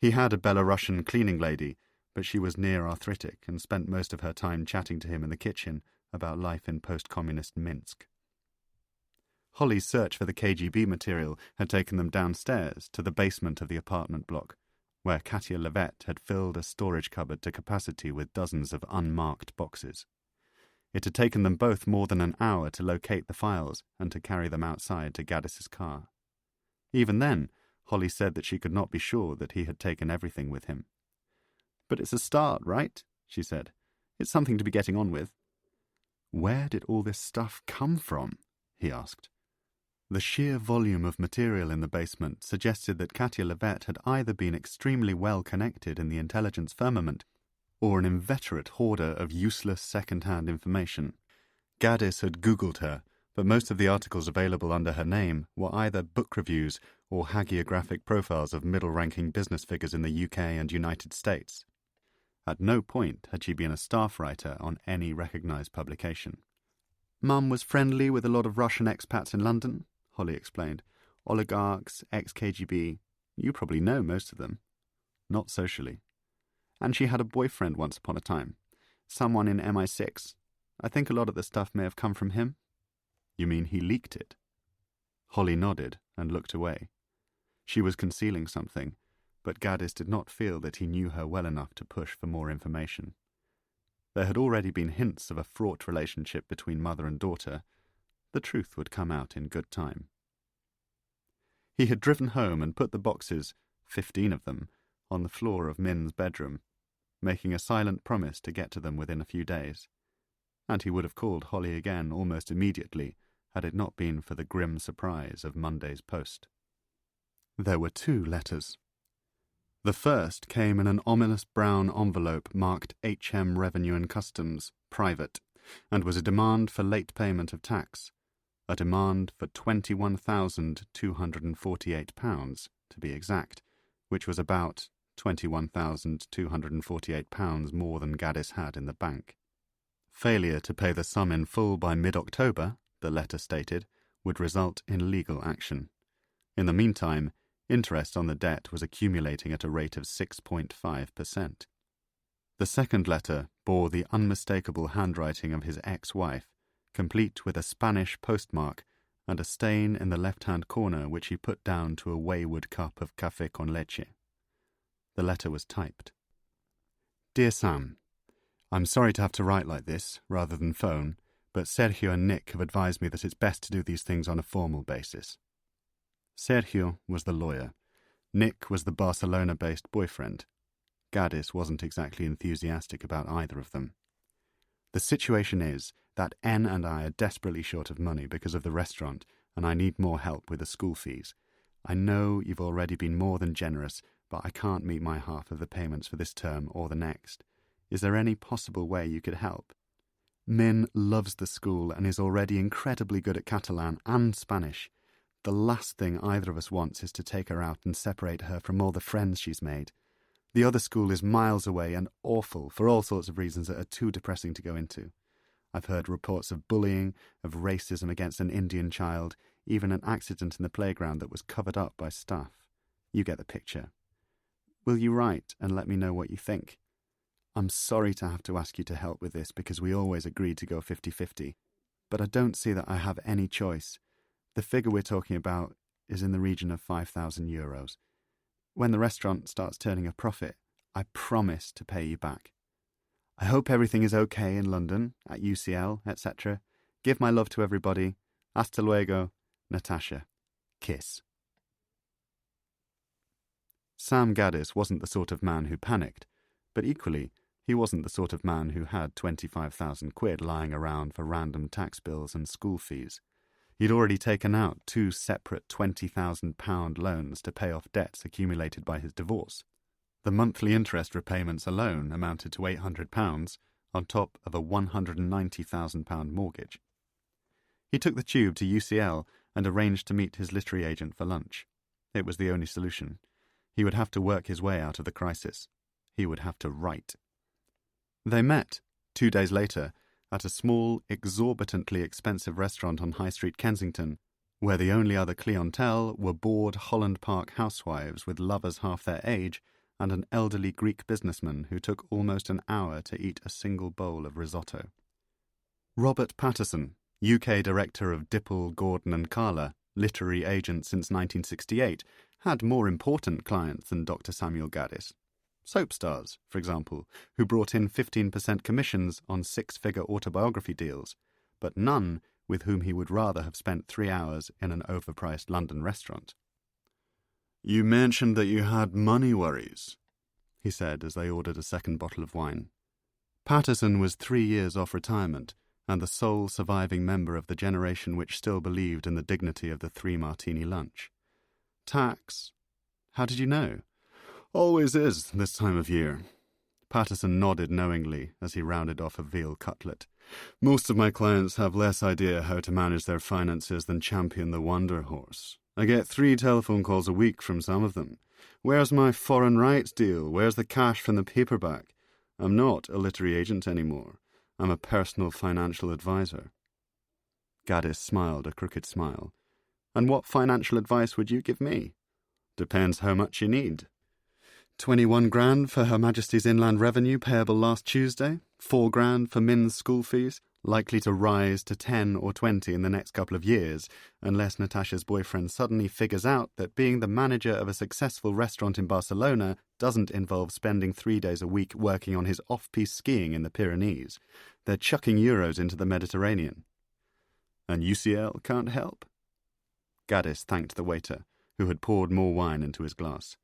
He had a Belarusian cleaning lady, but she was near arthritic and spent most of her time chatting to him in the kitchen about life in post-communist Minsk. Holly's search for the KGB material had taken them downstairs to the basement of the apartment block, where Katya Levet had filled a storage cupboard to capacity with dozens of unmarked boxes. It had taken them both more than an hour to locate the files and to carry them outside to Gaddis's car. Even then, Holly said that she could not be sure that he had taken everything with him. "But it's a start, right?" she said. "It's something to be getting on with." "Where did all this stuff come from?" he asked. The sheer volume of material in the basement suggested that Katya Levet had either been extremely well connected in the intelligence firmament or an inveterate hoarder of useless second-hand information. Gaddis had Googled her, but most of the articles available under her name were either book reviews or hagiographic profiles of middle-ranking business figures in the UK and United States. At no point had she been a staff writer on any recognised publication. "Mum was friendly with a lot of Russian expats in London," Holly explained. "Oligarchs, ex-KGB. You probably know most of them." "Not socially." "And she had a boyfriend once upon a time. Someone in MI6. I think a lot of the stuff may have come from him." "You mean he leaked it?" Holly nodded and looked away. She was concealing something, but Gaddis did not feel that he knew her well enough to push for more information. There had already been hints of a fraught relationship between mother and daughter. The truth would come out in good time. He had driven home and put the boxes, 15 of them, on the floor of Min's bedroom, making a silent promise to get to them within a few days. And he would have called Holly again almost immediately had it not been for the grim surprise of Monday's post. There were 2 letters. The first came in an ominous brown envelope marked HM Revenue and Customs, Private, and was a demand for late payment of tax, a demand for £21,248, to be exact, which was about £21,248 more than Gaddis had in the bank. Failure to pay the sum in full by mid-October, the letter stated, would result in legal action. In the meantime, interest on the debt was accumulating at a rate of 6.5%. The second letter bore the unmistakable handwriting of his ex-wife, complete with a Spanish postmark and a stain in the left-hand corner which he put down to a wayward cup of café con leche. The letter was typed. "Dear Sam, I'm sorry to have to write like this, rather than phone, but Sergio and Nick have advised me that it's best to do these things on a formal basis." Sergio was the lawyer. Nick was the Barcelona-based boyfriend. Gaddis wasn't exactly enthusiastic about either of them. "The situation is that N and I are desperately short of money because of the restaurant, and I need more help with the school fees. I know you've already been more than generous, but I can't meet my half of the payments for this term or the next. Is there any possible way you could help? Min loves the school and is already incredibly good at Catalan and Spanish. The last thing either of us wants is to take her out and separate her from all the friends she's made. The other school is miles away and awful for all sorts of reasons that are too depressing to go into. I've heard reports of bullying, of racism against an Indian child, even an accident in the playground that was covered up by staff. You get the picture. Will you write and let me know what you think? I'm sorry to have to ask you to help with this because we always agreed to go 50-50, but I don't see that I have any choice. The figure we're talking about is in the region of €5,000. When the restaurant starts turning a profit, I promise to pay you back. I hope everything is okay in London, at UCL, etc. Give my love to everybody. Hasta luego, Natasha. Kiss." Sam Gaddis wasn't the sort of man who panicked, but equally, he wasn't the sort of man who had 25,000 quid lying around for random tax bills and school fees. He'd already taken out 2 separate £20,000 loans to pay off debts accumulated by his divorce. The monthly interest repayments alone amounted to £800 on top of a £190,000 mortgage. He took the tube to UCL and arranged to meet his literary agent for lunch. It was the only solution. He would have to work his way out of the crisis. He would have to write. They met, 2 days later, at a small, exorbitantly expensive restaurant on High Street, Kensington, where the only other clientele were bored Holland Park housewives with lovers half their age and an elderly Greek businessman who took almost an hour to eat a single bowl of risotto. Robert Patterson, UK director of Dipple, Gordon and Carla, literary agent since 1968, had more important clients than Dr. Samuel Gaddis. Soap stars, for example, who brought in 15% commissions on 6-figure autobiography deals, but none with whom he would rather have spent 3 hours in an overpriced London restaurant. "You mentioned that you had money worries," he said as they ordered a second bottle of wine. Patterson was 3 years off retirement and the sole surviving member of the generation which still believed in the dignity of the 3-martini lunch. "Tax? How did you know?" "Always is this time of year." Patterson nodded knowingly as he rounded off a veal cutlet. "Most of my clients have less idea how to manage their finances than Champion the Wonder Horse. I get 3 telephone calls a week from some of them. Where's my foreign rights deal? Where's the cash from the paperback? I'm not a literary agent anymore. I'm a personal financial advisor." Gaddis smiled a crooked smile. "And what financial advice would you give me?" "Depends how much you need." 21 grand for Her Majesty's Inland Revenue payable last Tuesday, 4 grand for Min's school fees, likely to rise to 10 or 20 in the next couple of years, unless Natasha's boyfriend suddenly figures out that being the manager of a successful restaurant in Barcelona doesn't involve spending 3 days a week working on his off-piste skiing in the Pyrenees. They're chucking euros into the Mediterranean. "And UCL can't help?" Gaddis thanked the waiter, who had poured more wine into his glass.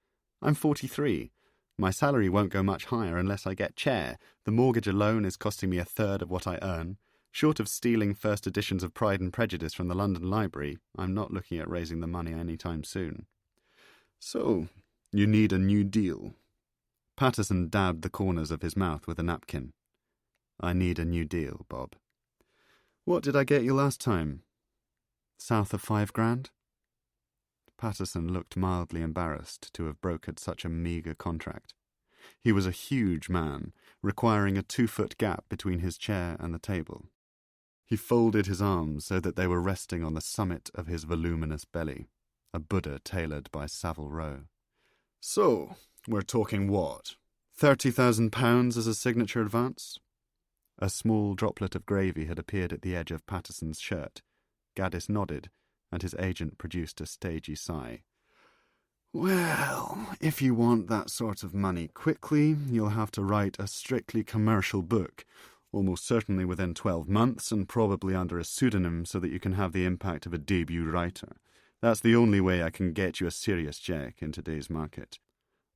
"I'm 43. My salary won't go much higher unless I get chair. The mortgage alone is costing me 1/3 of what I earn. Short of stealing first editions of Pride and Prejudice from the London Library, I'm not looking at raising the money any time soon." "So, you need a new deal." Patterson dabbed the corners of his mouth with a napkin. "I need a new deal, Bob." "What did I get you last time?" "South of 5 grand?" Patterson looked mildly embarrassed to have brokered such a meagre contract. He was a huge man, requiring a 2-foot gap between his chair and the table. He folded his arms so that they were resting on the summit of his voluminous belly, a Buddha tailored by Savile Row. "So, we're talking what? £30,000 as a signature advance?" A small droplet of gravy had appeared at the edge of Patterson's shirt. Gaddis nodded, and his agent produced a stagey sigh. "Well, if you want that sort of money quickly, you'll have to write a strictly commercial book, almost certainly within 12 months and probably under a pseudonym so that you can have the impact of a debut writer. That's the only way I can get you a serious check in today's market.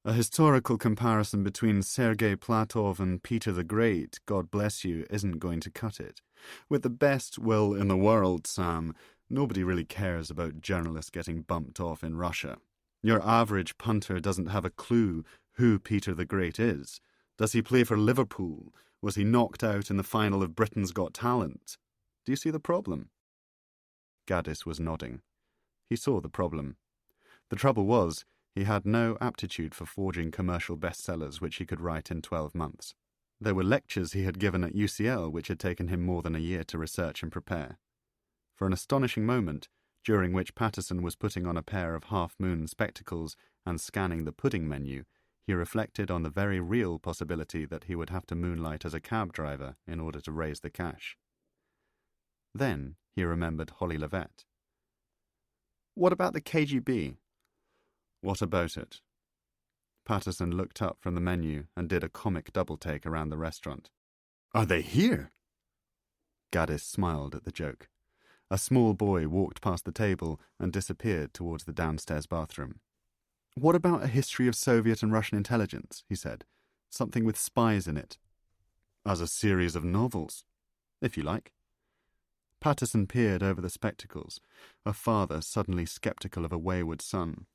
A historical comparison between Sergei Platov and Peter the Great, God bless you, isn't going to cut it. With the best will in the world, Sam, nobody really cares about journalists getting bumped off in Russia. Your average punter doesn't have a clue who Peter the Great is. Does he play for Liverpool? Was he knocked out in the final of Britain's Got Talent? Do you see the problem?" Gaddis was nodding. He saw the problem. The trouble was, he had no aptitude for forging commercial bestsellers which he could write in 12 months. There were lectures he had given at UCL which had taken him more than a year to research and prepare. For an astonishing moment, during which Patterson was putting on a pair of half-moon spectacles and scanning the pudding menu, he reflected on the very real possibility that he would have to moonlight as a cab driver in order to raise the cash. Then he remembered Holly Levett. "What about the KGB?" "What about it?" Patterson looked up from the menu and did a comic double-take around the restaurant. "Are they here?" Gaddis smiled at the joke. A small boy walked past the table and disappeared towards the downstairs bathroom. "What about a history of Soviet and Russian intelligence?" he said. "Something with spies in it." "As a series of novels?" "If you like." Patterson peered over the spectacles, a father suddenly sceptical of a wayward son.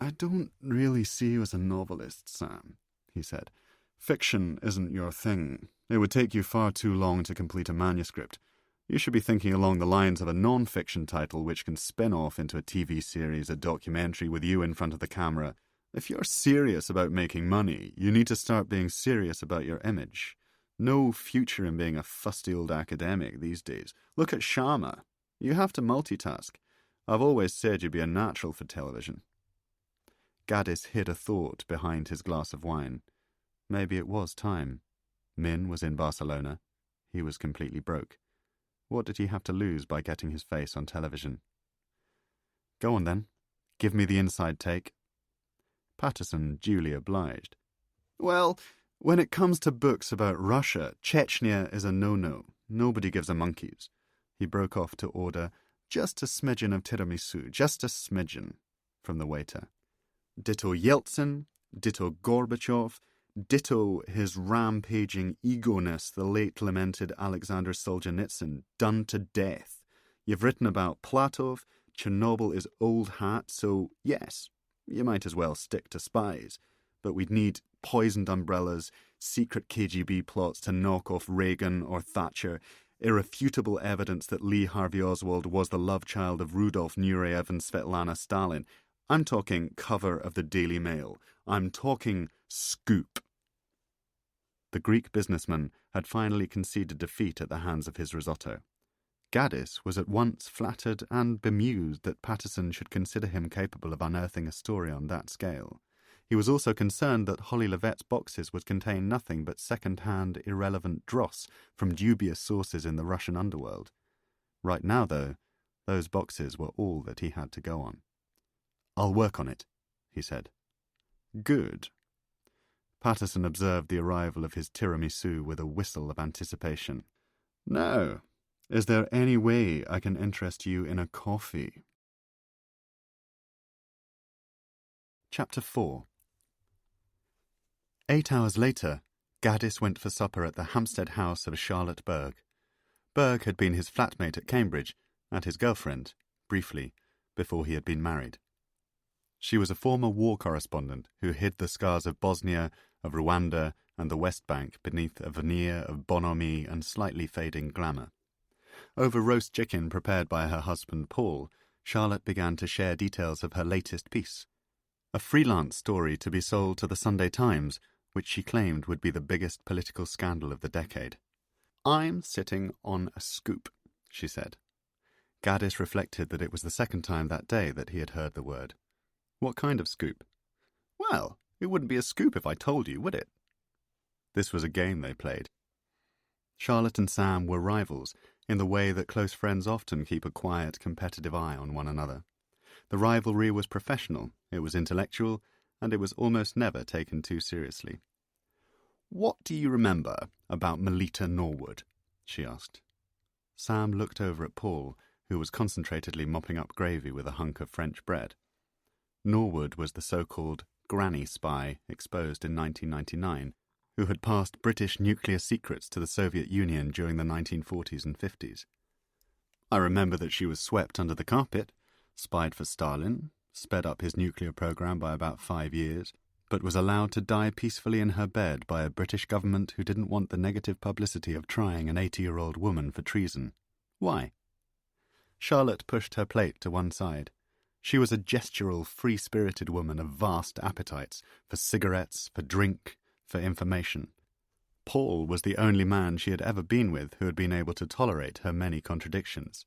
"I don't really see you as a novelist, Sam," he said. "Fiction isn't your thing. It would take you far too long to complete a manuscript. You should be thinking along the lines of a non-fiction title which can spin off into a TV series, a documentary with you in front of the camera. If you're serious about making money, you need to start being serious about your image. No future in being a fusty old academic these days. Look at Sharma. You have to multitask. I've always said you'd be a natural for television." Gaddis hid a thought behind his glass of wine. Maybe it was time. Min was in Barcelona. He was completely broke. What did he have to lose by getting his face on television? "Go on then. Give me the inside take." Patterson duly obliged. "Well, when it comes to books about Russia, Chechnya is a no-no. Nobody gives a monkeys." He broke off to order just a smidgen of tiramisu, just a smidgen, from the waiter. Ditto Yeltsin, ditto Gorbachev, ditto his rampaging ego-ness, the late lamented Alexander Solzhenitsyn, done to death. You've written about Platov, Chernobyl is old hat, so yes, you might as well stick to spies. But we'd need poisoned umbrellas, secret KGB plots to knock off Reagan or Thatcher, irrefutable evidence that Lee Harvey Oswald was the love child of Rudolf Nureyev and Svetlana Stalin. I'm talking cover of the Daily Mail. I'm talking scoop. The Greek businessman had finally conceded defeat at the hands of his risotto. Gaddis was at once flattered and bemused that Patterson should consider him capable of unearthing a story on that scale. He was also concerned that Holly Levette's boxes would contain nothing but second-hand, irrelevant dross from dubious sources in the Russian underworld. Right now, though, those boxes were all that he had to go on. "I'll work on it," he said. "Good." Patterson observed the arrival of his tiramisu with a whistle of anticipation. "Now, is there any way I can interest you in a coffee?" Chapter 4. 8 hours later, Gaddis went for supper at the Hampstead house of Charlotte Berg. Berg had been his flatmate at Cambridge, and his girlfriend, briefly, before he had been married. She was a former war correspondent who hid the scars of Bosnia, of Rwanda, and the West Bank beneath a veneer of bonhomie and slightly fading glamour. Over roast chicken prepared by her husband Paul, Charlotte began to share details of her latest piece, a freelance story to be sold to the Sunday Times, which she claimed would be the biggest political scandal of the decade. "I'm sitting on a scoop," she said. Gaddis reflected that it was the second time that day that he had heard the word. "What kind of scoop?" "Well, it wouldn't be a scoop if I told you, would it?" This was a game they played. Charlotte and Sam were rivals, in the way that close friends often keep a quiet, competitive eye on one another. The rivalry was professional, it was intellectual, and it was almost never taken too seriously. "What do you remember about Melita Norwood?" she asked. Sam looked over at Paul, who was concentratedly mopping up gravy with a hunk of French bread. Norwood was the so-called granny spy exposed in 1999, who had passed British nuclear secrets to the Soviet Union during the 1940s and 50s. "I remember that she was swept under the carpet, spied for Stalin, sped up his nuclear program by about 5 years, but was allowed to die peacefully in her bed by a British government who didn't want the negative publicity of trying an 80-year-old woman for treason. Why?" Charlotte pushed her plate to one side. She was a gestural, free-spirited woman of vast appetites, for cigarettes, for drink, for information. Paul was the only man she had ever been with who had been able to tolerate her many contradictions.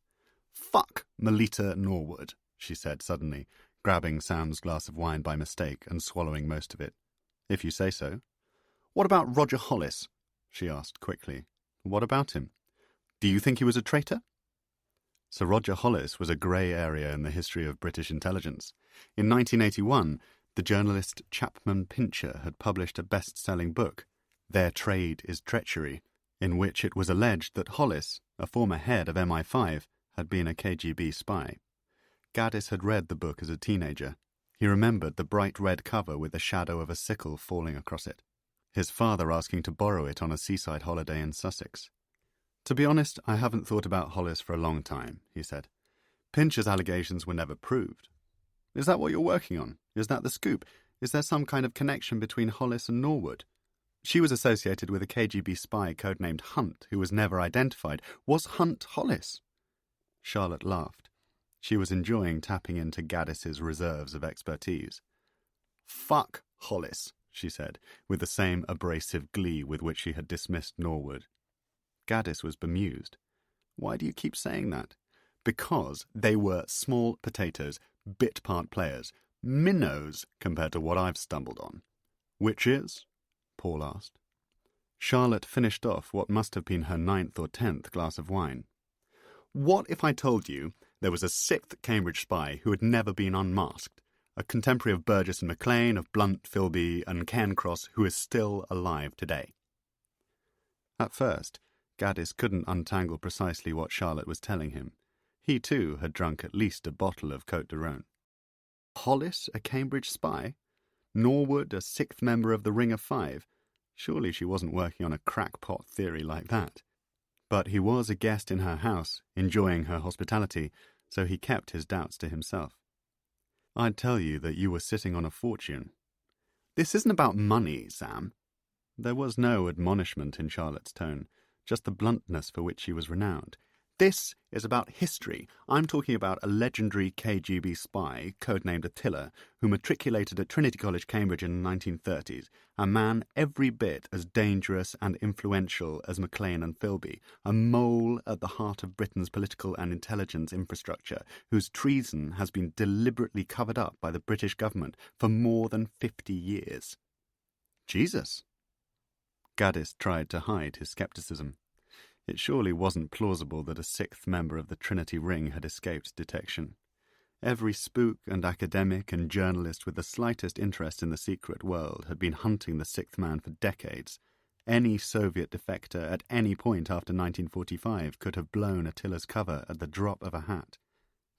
"Fuck Melita Norwood," she said suddenly, grabbing Sam's glass of wine by mistake and swallowing most of it. "If you say so." "What about Roger Hollis?" she asked quickly. "What about him? Do you think he was a traitor?" Sir Roger Hollis was a grey area in the history of British intelligence. In 1981, the journalist Chapman Pincher had published a best-selling book, Their Trade is Treachery, in which it was alleged that Hollis, a former head of MI5, had been a KGB spy. Gaddis had read the book as a teenager. He remembered the bright red cover with the shadow of a sickle falling across it, his father asking to borrow it on a seaside holiday in Sussex. To be honest, I haven't thought about Hollis for a long time, he said. Pincher's allegations were never proved. Is that what you're working on? Is that the scoop? Is there some kind of connection between Hollis and Norwood? She was associated with a KGB spy codenamed Hunt, who was never identified. Was Hunt Hollis? Charlotte laughed. She was enjoying tapping into Gaddis's reserves of expertise. Fuck Hollis, she said, with the same abrasive glee with which she had dismissed Norwood. Gaddis was bemused. Why do you keep saying that? Because they were small potatoes, bit-part players, minnows compared to what I've stumbled on. Which is? Paul asked. Charlotte finished off what must have been her 9th or 10th glass of wine. What if I told you there was a 6th Cambridge spy who had never been unmasked, a contemporary of Burgess and Maclean, of Blunt, Philby, and Cairncross, who is still alive today? At first, Gaddis couldn't untangle precisely what Charlotte was telling him. He, too, had drunk at least a bottle of Côte d'Rhône. Hollis, a Cambridge spy? Norwood, a 6th member of the Ring of Five? Surely she wasn't working on a crackpot theory like that. But he was a guest in her house, enjoying her hospitality, so he kept his doubts to himself. I'd tell you that you were sitting on a fortune. This isn't about money, Sam. There was no admonishment in Charlotte's tone, just the bluntness for which she was renowned. This is about history. I'm talking about a legendary KGB spy, codenamed Attila, who matriculated at Trinity College, Cambridge in the 1930s, a man every bit as dangerous and influential as Maclean and Philby, a mole at the heart of Britain's political and intelligence infrastructure, whose treason has been deliberately covered up by the British government for more than 50 years. Jesus! Gaddis tried to hide his scepticism. It surely wasn't plausible that a 6th member of the Trinity Ring had escaped detection. Every spook and academic and journalist with the slightest interest in the secret world had been hunting the 6th man for decades. Any Soviet defector at any point after 1945 could have blown Attila's cover at the drop of a hat.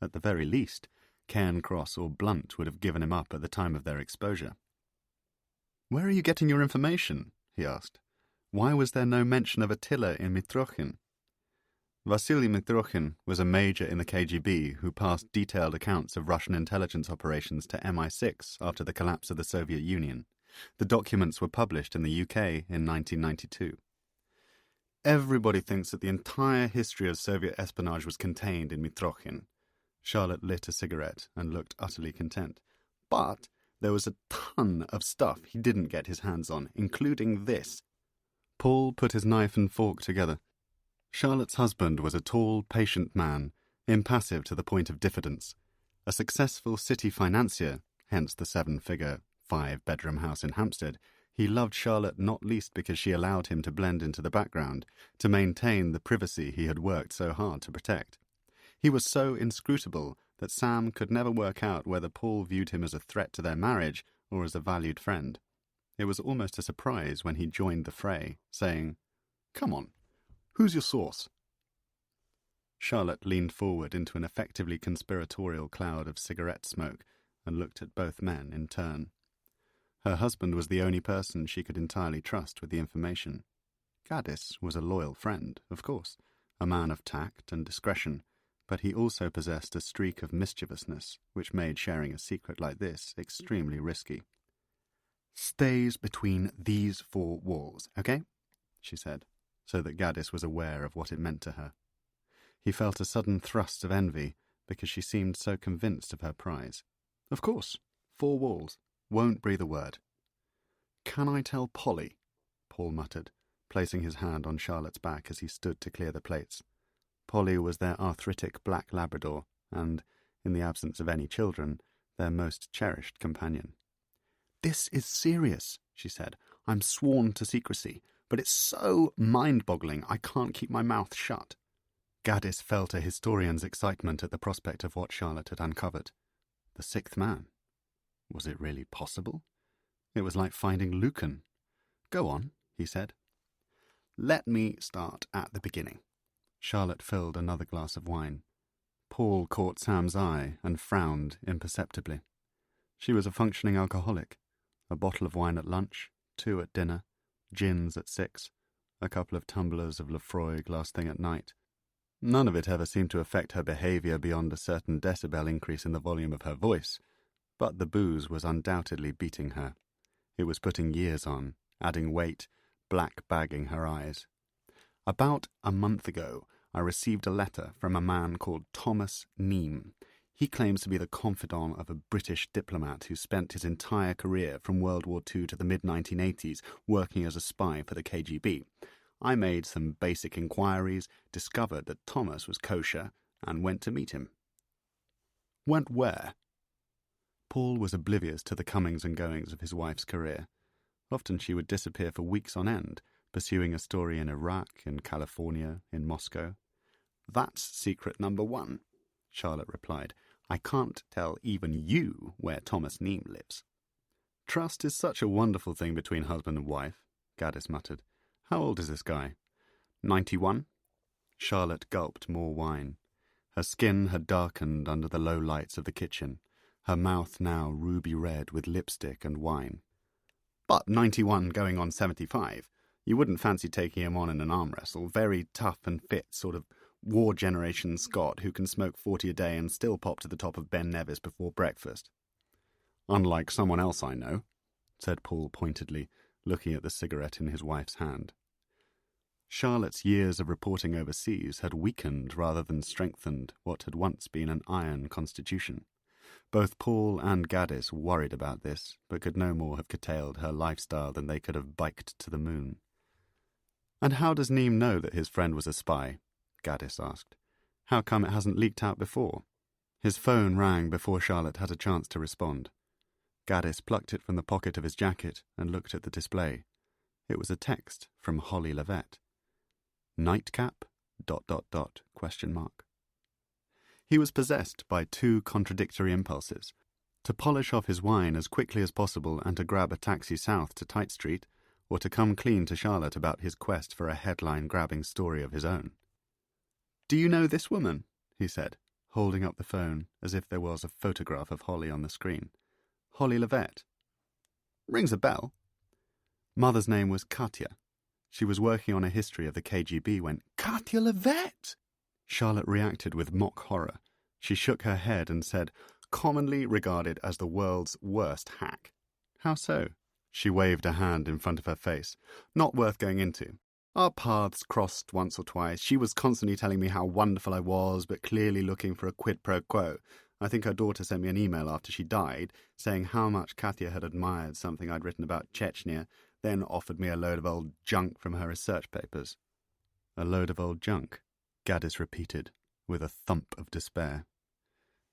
At the very least, Cairncross or Blunt would have given him up at the time of their exposure. "Where are you getting your information?" he asked. Why was there no mention of Attila in Mitrokhin? Vasily Mitrokhin was a major in the KGB who passed detailed accounts of Russian intelligence operations to MI6 after the collapse of the Soviet Union. The documents were published in the UK in 1992. Everybody thinks that the entire history of Soviet espionage was contained in Mitrokhin. Charlotte lit a cigarette and looked utterly content. But there was a ton of stuff he didn't get his hands on, including this. Paul put his knife and fork together. Charlotte's husband was a tall, patient man, impassive to the point of diffidence. A successful city financier, hence the 7-figure, 5-bedroom house in Hampstead, he loved Charlotte not least because she allowed him to blend into the background, to maintain the privacy he had worked so hard to protect. He was so inscrutable that Sam could never work out whether Paul viewed him as a threat to their marriage or as a valued friend. It was almost a surprise when he joined the fray, saying, "Come on, who's your source?" Charlotte leaned forward into an effectively conspiratorial cloud of cigarette smoke and looked at both men in turn. Her husband was the only person she could entirely trust with the information. Gaddis was a loyal friend, of course, a man of tact and discretion, but he also possessed a streak of mischievousness which made sharing a secret like this extremely risky. "Stays between these 4 walls, okay?" she said, so that Gaddis was aware of what it meant to her. He felt a sudden thrust of envy because she seemed so convinced of her prize. "Of course, 4 walls. Won't breathe a word." "Can I tell Polly?" Paul muttered, placing his hand on Charlotte's back as he stood to clear the plates. Polly was their arthritic black Labrador and, in the absence of any children, their most cherished companion. "This is serious," she said. "I'm sworn to secrecy, but it's so mind-boggling I can't keep my mouth shut." Gaddis felt a historian's excitement at the prospect of what Charlotte had uncovered. The 6th man. Was it really possible? It was like finding Lucan. "Go on," he said. "Let me start at the beginning." Charlotte filled another glass of wine. Paul caught Sam's eye and frowned imperceptibly. She was a functioning alcoholic. A bottle of wine at lunch, 2 at dinner, gins at 6. a couple of tumblers of Lefroy last thing at night. None of it ever seemed to affect her behaviour beyond a certain decibel increase in the volume of her voice, but the booze was undoubtedly beating her. It was putting years on, adding weight, black-bagging her eyes. About a month ago, I received a letter from a man called Thomas Neame. He claims to be the confidant of a British diplomat who spent his entire career from World War II to the mid-1980s working as a spy for the KGB. I made some basic inquiries, discovered that Thomas was kosher, and went to meet him. Went where? Paul was oblivious to the comings and goings of his wife's career. Often she would disappear for weeks on end, pursuing a story in Iraq, in California, in Moscow. "That's secret number one," Charlotte replied. "I can't tell even you where Thomas Neame lives." "Trust is such a wonderful thing between husband and wife," Gaddis muttered. "How old is this guy?" 91. Charlotte gulped more wine. Her skin had darkened under the low lights of the kitchen, her mouth now ruby red with lipstick and wine. "But 91 going on 75. You wouldn't fancy taking him on in an arm wrestle. Very tough and fit, sort of war generation Scot who can smoke 40 a day and still pop to the top of Ben Nevis before breakfast." "Unlike someone else I know," said Paul pointedly, looking at the cigarette in his wife's hand. Charlotte's years of reporting overseas had weakened rather than strengthened what had once been an iron constitution. Both Paul and Gaddis worried about this, but could no more have curtailed her lifestyle than they could have biked to the moon. "And how does Neame know that his friend was a spy?" Gaddis asked. "How come it hasn't leaked out before?" His phone rang before Charlotte had a chance to respond. Gaddis plucked it from the pocket of his jacket and looked at the display. It was a text from Holly Levett. "Nightcap, ... He was possessed by two contradictory impulses: to polish off his wine as quickly as possible and to grab a taxi south to Tite Street, or to come clean to Charlotte about his quest for a headline-grabbing story of his own. "Do you know this woman?" he said, holding up the phone as if there was a photograph of Holly on the screen. "Holly Levett." "Rings a bell." Mother's name was Katya. She was working on a history of the KGB when... "Katya Levett!" Charlotte reacted with mock horror. She shook her head and said, "Commonly regarded as the world's worst hack." "How so?" She waved a hand in front of her face. "Not worth going into. Our paths crossed once or twice. She was constantly telling me how wonderful I was, but clearly looking for a quid pro quo. I think her daughter sent me an email after she died, saying how much Katya had admired something I'd written about Chechnya, then offered me a load of old junk from her research papers." "A load of old junk," Gaddis repeated, with a thump of despair.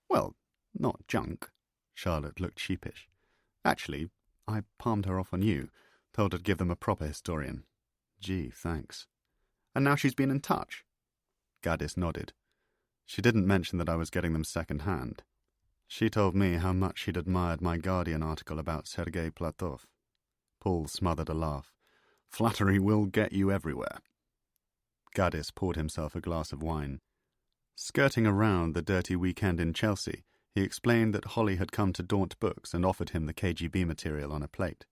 "Well, not junk." Charlotte looked sheepish. "Actually, I palmed her off on you, told her to give them a proper historian." "Gee, thanks." "And now she's been in touch?" Gaddis nodded. "She didn't mention that I was getting them second-hand. She told me how much she'd admired my Guardian article about Sergei Platov." Paul smothered a laugh. "Flattery will get you everywhere." Gaddis poured himself a glass of wine. Skirting around the dirty weekend in Chelsea, he explained that Holly had come to Daunt Books and offered him the KGB material on a plate.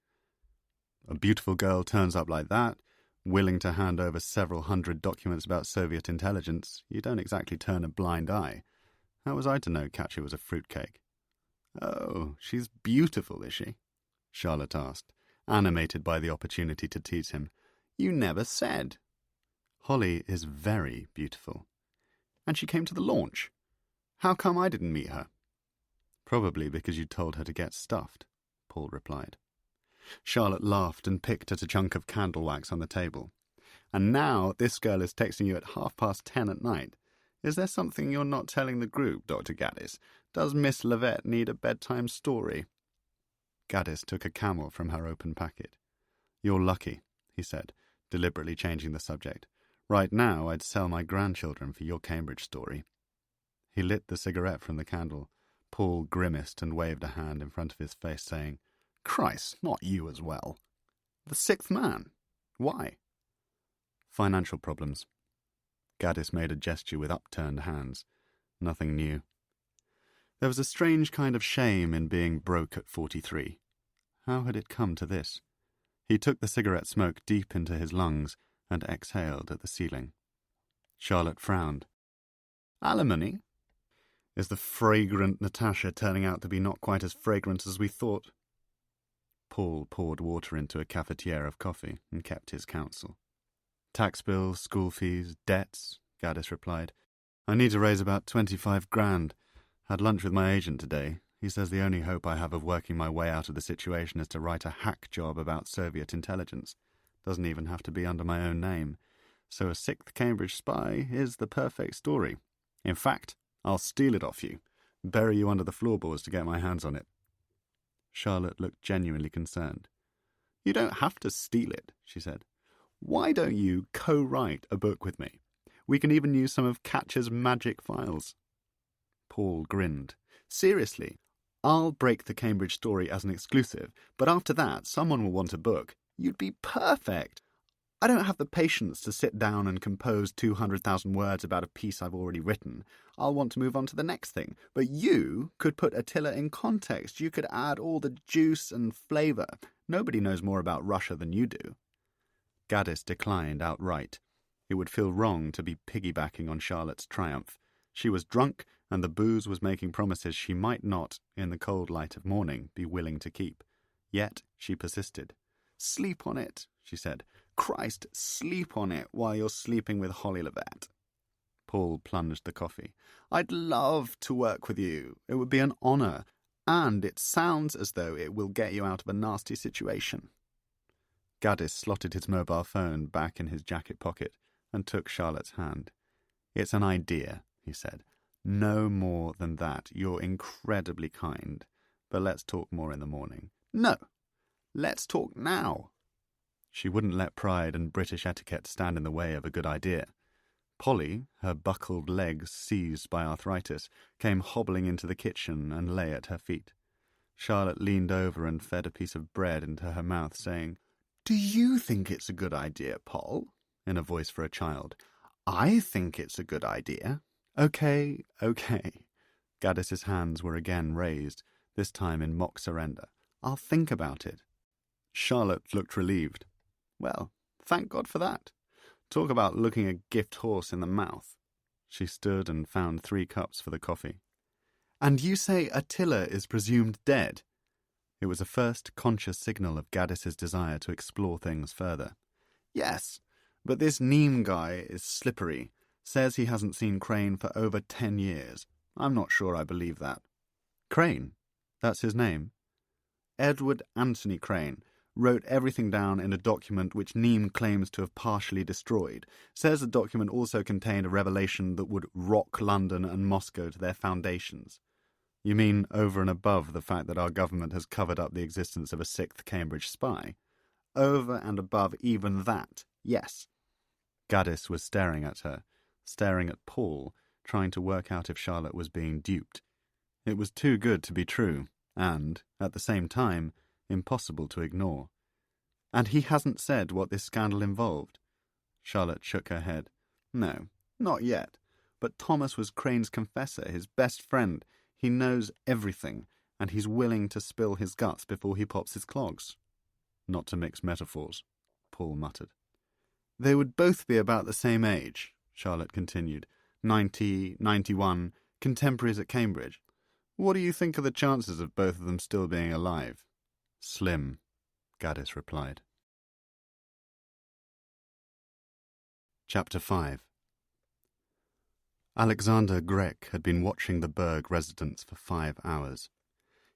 "A beautiful girl turns up like that, willing to hand over several hundred documents about Soviet intelligence. You don't exactly turn a blind eye. How was I to know Katya was a fruitcake?" "Oh, she's beautiful, is she?" Charlotte asked, animated by the opportunity to tease him. "You never said." "Holly is very beautiful." "And she came to the launch. How come I didn't meet her?" "Probably because you told her to get stuffed," Paul replied. Charlotte laughed and picked at a chunk of candle wax on the table. "And now this girl is texting you at 10:30 at night. Is there something you're not telling the group, Dr. Gaddis? Does Miss Levett need a bedtime story?" Gaddis took a Camel from her open packet. "You're lucky," he said, deliberately changing the subject. "Right now I'd sell my grandchildren for your Cambridge story." He lit the cigarette from the candle. Paul grimaced and waved a hand in front of his face, saying, "Christ, not you as well." "The sixth man? Why?" "Financial problems." Gaddis made a gesture with upturned hands. "Nothing new. There was a strange kind of shame in being broke at 43. How had it come to this? He took the cigarette smoke deep into his lungs and exhaled at the ceiling. Charlotte frowned. Alimony? Is the fragrant Natasha turning out to be not quite as fragrant as we thought? Paul poured water into a cafetiere of coffee and kept his counsel. Tax bills, school fees, debts, Gaddis replied. I need to raise about 25 grand. Had lunch with my agent today. He says the only hope I have of working my way out of the situation is to write a hack job about Soviet intelligence. Doesn't even have to be under my own name. So a sixth Cambridge spy is the perfect story. In fact, I'll steal it off you, bury you under the floorboards to get my hands on it. Charlotte looked genuinely concerned. You don't have to steal it, she said. Why don't you co-write a book with me? We can even use some of Catcher's magic files. Paul grinned. Seriously, I'll break the Cambridge story as an exclusive, but after that someone will want a book. You'd be perfect. I don't have the patience to sit down and compose 200,000 words about a piece I've already written. I'll want to move on to the next thing. But you could put Attila in context. You could add all the juice and flavour. Nobody knows more about Russia than you do. Gaddis declined outright. It would feel wrong to be piggybacking on Charlotte's triumph. She was drunk, and the booze was making promises she might not, in the cold light of morning, be willing to keep. Yet she persisted. Sleep on it, she said. Christ, sleep on it while you're sleeping with Holly Levet. Paul plunged the coffee. I'd love to work with you. It would be an honour. And it sounds as though it will get you out of a nasty situation. Gaddis slotted his mobile phone back in his jacket pocket and took Charlotte's hand. It's an idea, he said. No more than that. You're incredibly kind. But let's talk more in the morning. No. Let's talk now. She wouldn't let pride and British etiquette stand in the way of a good idea. Polly, her buckled legs seized by arthritis, came hobbling into the kitchen and lay at her feet. Charlotte leaned over and fed a piece of bread into her mouth, saying, Do you think it's a good idea, Poll? In a voice for a child. I think it's a good idea. Okay. Gaddis's hands were again raised, this time in mock surrender. I'll think about it. Charlotte looked relieved. Well, thank God for that. Talk about looking a gift horse in the mouth. She stood and found 3 cups for the coffee. And you say Attila is presumed dead? It was a first conscious signal of Gaddis's desire to explore things further. Yes, but this Neem guy is slippery. Says he hasn't seen Crane for over 10 years. I'm not sure I believe that. Crane? That's his name? Edward Anthony Crane. Wrote everything down in a document which Neem claims to have partially destroyed. Says the document also contained a revelation that would rock London and Moscow to their foundations. You mean over and above the fact that our government has covered up the existence of a 6th Cambridge spy? Over and above even that, yes. Gaddis was staring at her, staring at Paul, trying to work out if Charlotte was being duped. It was too good to be true, and, at the same time, impossible to ignore. And he hasn't said what this scandal involved? Charlotte shook her head. No, not yet. But Thomas was Crane's confessor, his best friend. He knows everything, and he's willing to spill his guts before he pops his clogs. Not to mix metaphors, Paul muttered. They would both be about the same age, Charlotte continued. 90, 91, contemporaries at Cambridge. What do you think are the chances of both of them still being alive? Slim, Gaddis replied. Chapter 5. Alexander Grech had been watching the Berg residence for 5 hours.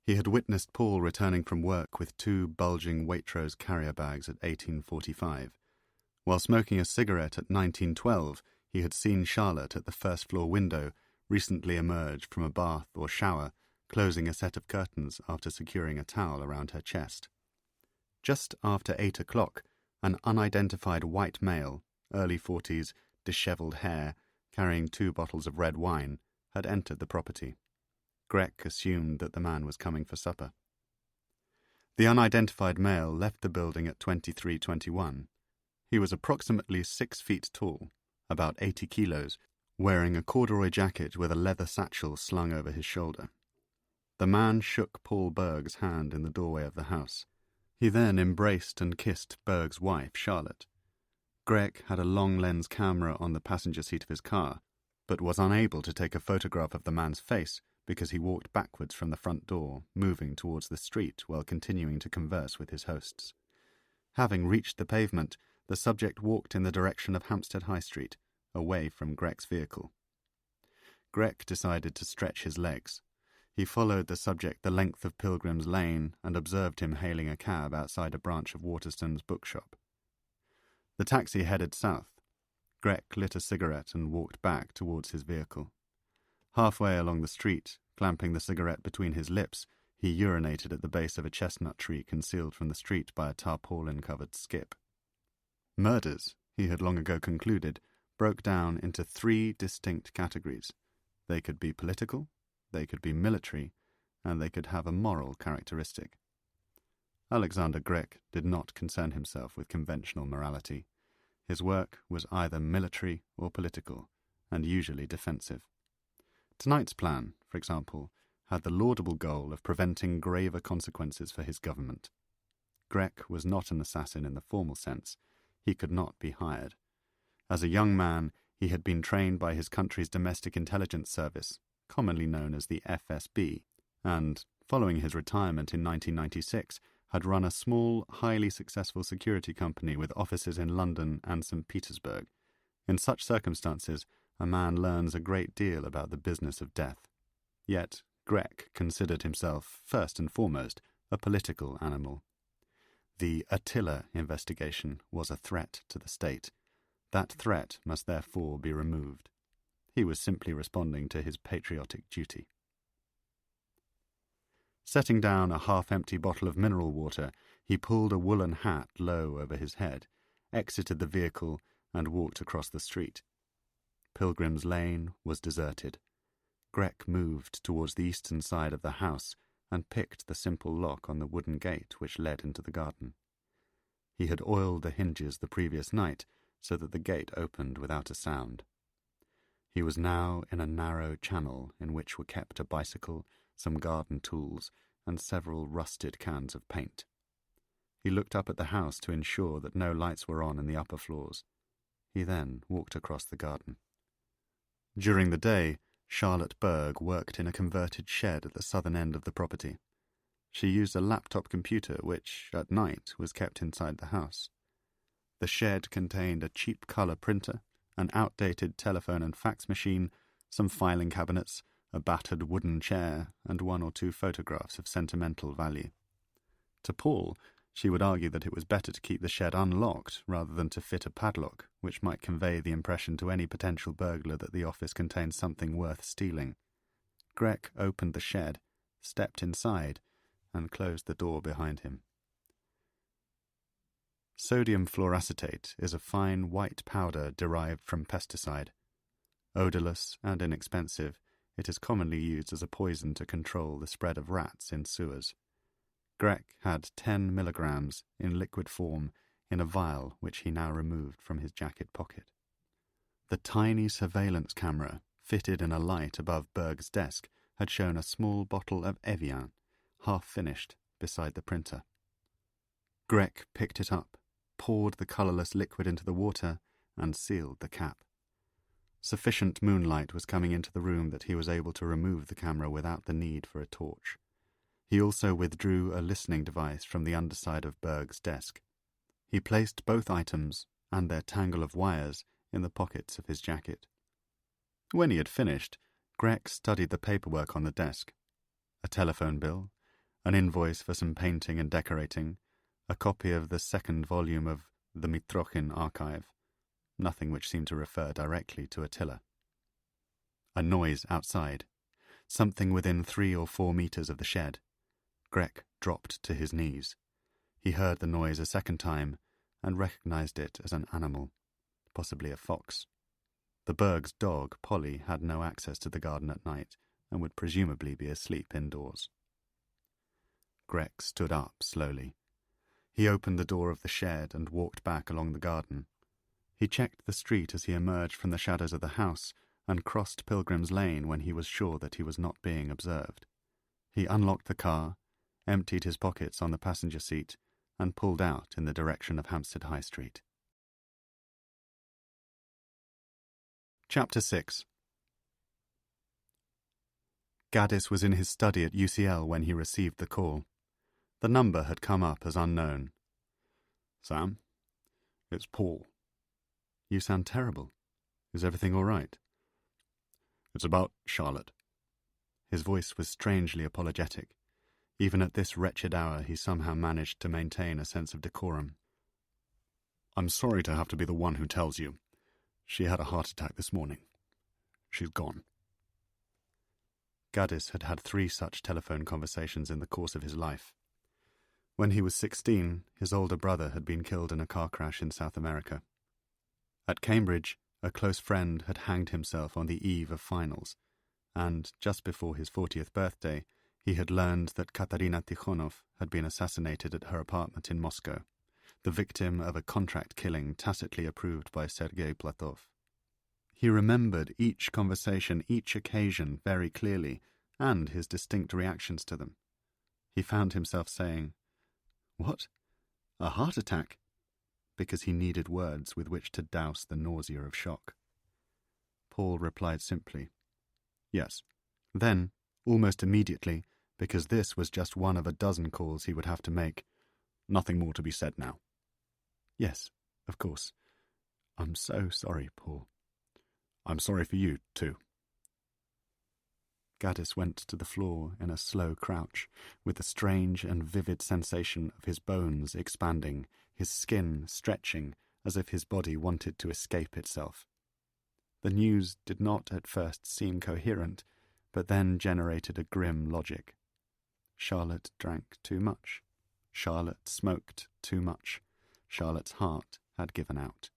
He had witnessed Paul returning from work with 2 bulging Waitrose carrier bags at 1845. While smoking a cigarette at 1912, he had seen Charlotte at the first-floor window, recently emerged from a bath or shower, closing a set of curtains after securing a towel around her chest. Just after 8 o'clock, an unidentified white male, early 40s, dishevelled hair, carrying 2 bottles of red wine, had entered the property. Grech assumed that the man was coming for supper. The unidentified male left the building at 23:21. He was approximately 6 feet tall, about 80 kilos, wearing a corduroy jacket with a leather satchel slung over his shoulder. The man shook Paul Berg's hand in the doorway of the house. He then embraced and kissed Berg's wife, Charlotte. Greg had a long-lens camera on the passenger seat of his car, but was unable to take a photograph of the man's face because he walked backwards from the front door, moving towards the street while continuing to converse with his hosts. Having reached the pavement, the subject walked in the direction of Hampstead High Street, away from Greg's vehicle. Greg decided to stretch his legs. He followed the subject the length of Pilgrim's Lane and observed him hailing a cab outside a branch of Waterston's bookshop. The taxi headed south. Greg lit a cigarette and walked back towards his vehicle. Halfway along the street, clamping the cigarette between his lips, he urinated at the base of a chestnut tree concealed from the street by a tarpaulin-covered skip. Murders, he had long ago concluded, broke down into 3 distinct categories. They could be political, they could be military, and they could have a moral characteristic. Alexander Grech did not concern himself with conventional morality. His work was either military or political, and usually defensive. Tonight's plan, for example, had the laudable goal of preventing graver consequences for his government. Grech was not an assassin in the formal sense. He could not be hired. As a young man, he had been trained by his country's domestic intelligence service, commonly known as the FSB, and, following his retirement in 1996, had run a small, highly successful security company with offices in London and St. Petersburg. In such circumstances, a man learns a great deal about the business of death. Yet, Grech considered himself, first and foremost, a political animal. The Attila investigation was a threat to the state. That threat must therefore be removed. He was simply responding to his patriotic duty. Setting down a half-empty bottle of mineral water, he pulled a woolen hat low over his head, exited the vehicle, and walked across the street. Pilgrim's Lane was deserted. Grech moved towards the eastern side of the house and picked the simple lock on the wooden gate which led into the garden. He had oiled the hinges the previous night so that the gate opened without a sound. He was now in a narrow channel in which were kept a bicycle, some garden tools, and several rusted cans of paint. He looked up at the house to ensure that no lights were on in the upper floors. He then walked across the garden. During the day, Charlotte Berg worked in a converted shed at the southern end of the property. She used a laptop computer which, at night, was kept inside the house. The shed contained a cheap colour printer, an outdated telephone and fax machine, some filing cabinets, a battered wooden chair, and 1 or 2 photographs of sentimental value. To Paul, she would argue that it was better to keep the shed unlocked rather than to fit a padlock, which might convey the impression to any potential burglar that the office contained something worth stealing. Grech opened the shed, stepped inside, and closed the door behind him. Sodium fluoracetate is a fine white powder derived from pesticide. Odorless and inexpensive, it is commonly used as a poison to control the spread of rats in sewers. Grech had 10 milligrams in liquid form in a vial which he now removed from his jacket pocket. The tiny surveillance camera, fitted in a light above Berg's desk, had shown a small bottle of Evian, half-finished, beside the printer. Grech picked it up, poured the colourless liquid into the water, and sealed the cap. Sufficient moonlight was coming into the room that he was able to remove the camera without the need for a torch. He also withdrew a listening device from the underside of Berg's desk. He placed both items, and their tangle of wires, in the pockets of his jacket. When he had finished, Grech studied the paperwork on the desk. A telephone bill, an invoice for some painting and decorating, a copy of the 2nd volume of the Mitrochin archive, nothing which seemed to refer directly to Attila. A noise outside, something within 3 or 4 meters of the shed. Grech dropped to his knees. He heard the noise a second time and recognized it as an animal, possibly a fox. The Berg's dog, Polly, had no access to the garden at night and would presumably be asleep indoors. Grech stood up slowly. He opened the door of the shed and walked back along the garden. He checked the street as he emerged from the shadows of the house and crossed Pilgrim's Lane when he was sure that he was not being observed. He unlocked the car, emptied his pockets on the passenger seat, and pulled out in the direction of Hampstead High Street. Chapter 6. Gaddis was in his study at UCL when he received the call. The number had come up as unknown. Sam, it's Paul. You sound terrible. Is everything all right? It's about Charlotte. His voice was strangely apologetic. Even at this wretched hour he somehow managed to maintain a sense of decorum. I'm sorry to have to be the one who tells you. She had a heart attack this morning. She's gone. Gaddis had had 3 such telephone conversations in the course of his life. When he was 16, his older brother had been killed in a car crash in South America. At Cambridge, a close friend had hanged himself on the eve of finals, and just before his 40th birthday, he had learned that Katarina Tikhonov had been assassinated at her apartment in Moscow, the victim of a contract killing tacitly approved by Sergei Platov. He remembered each conversation, each occasion very clearly, and his distinct reactions to them. He found himself saying, "What? A heart attack?" because he needed words with which to douse the nausea of shock. Paul replied simply, "Yes." Then, almost immediately, because this was just one of a dozen calls he would have to make, "Nothing more to be said now." "Yes, of course. I'm so sorry, Paul." "I'm sorry for you, too." Gaddis went to the floor in a slow crouch, with the strange and vivid sensation of his bones expanding, his skin stretching, as if his body wanted to escape itself. The news did not at first seem coherent, but then generated a grim logic. Charlotte drank too much. Charlotte smoked too much. Charlotte's heart had given out.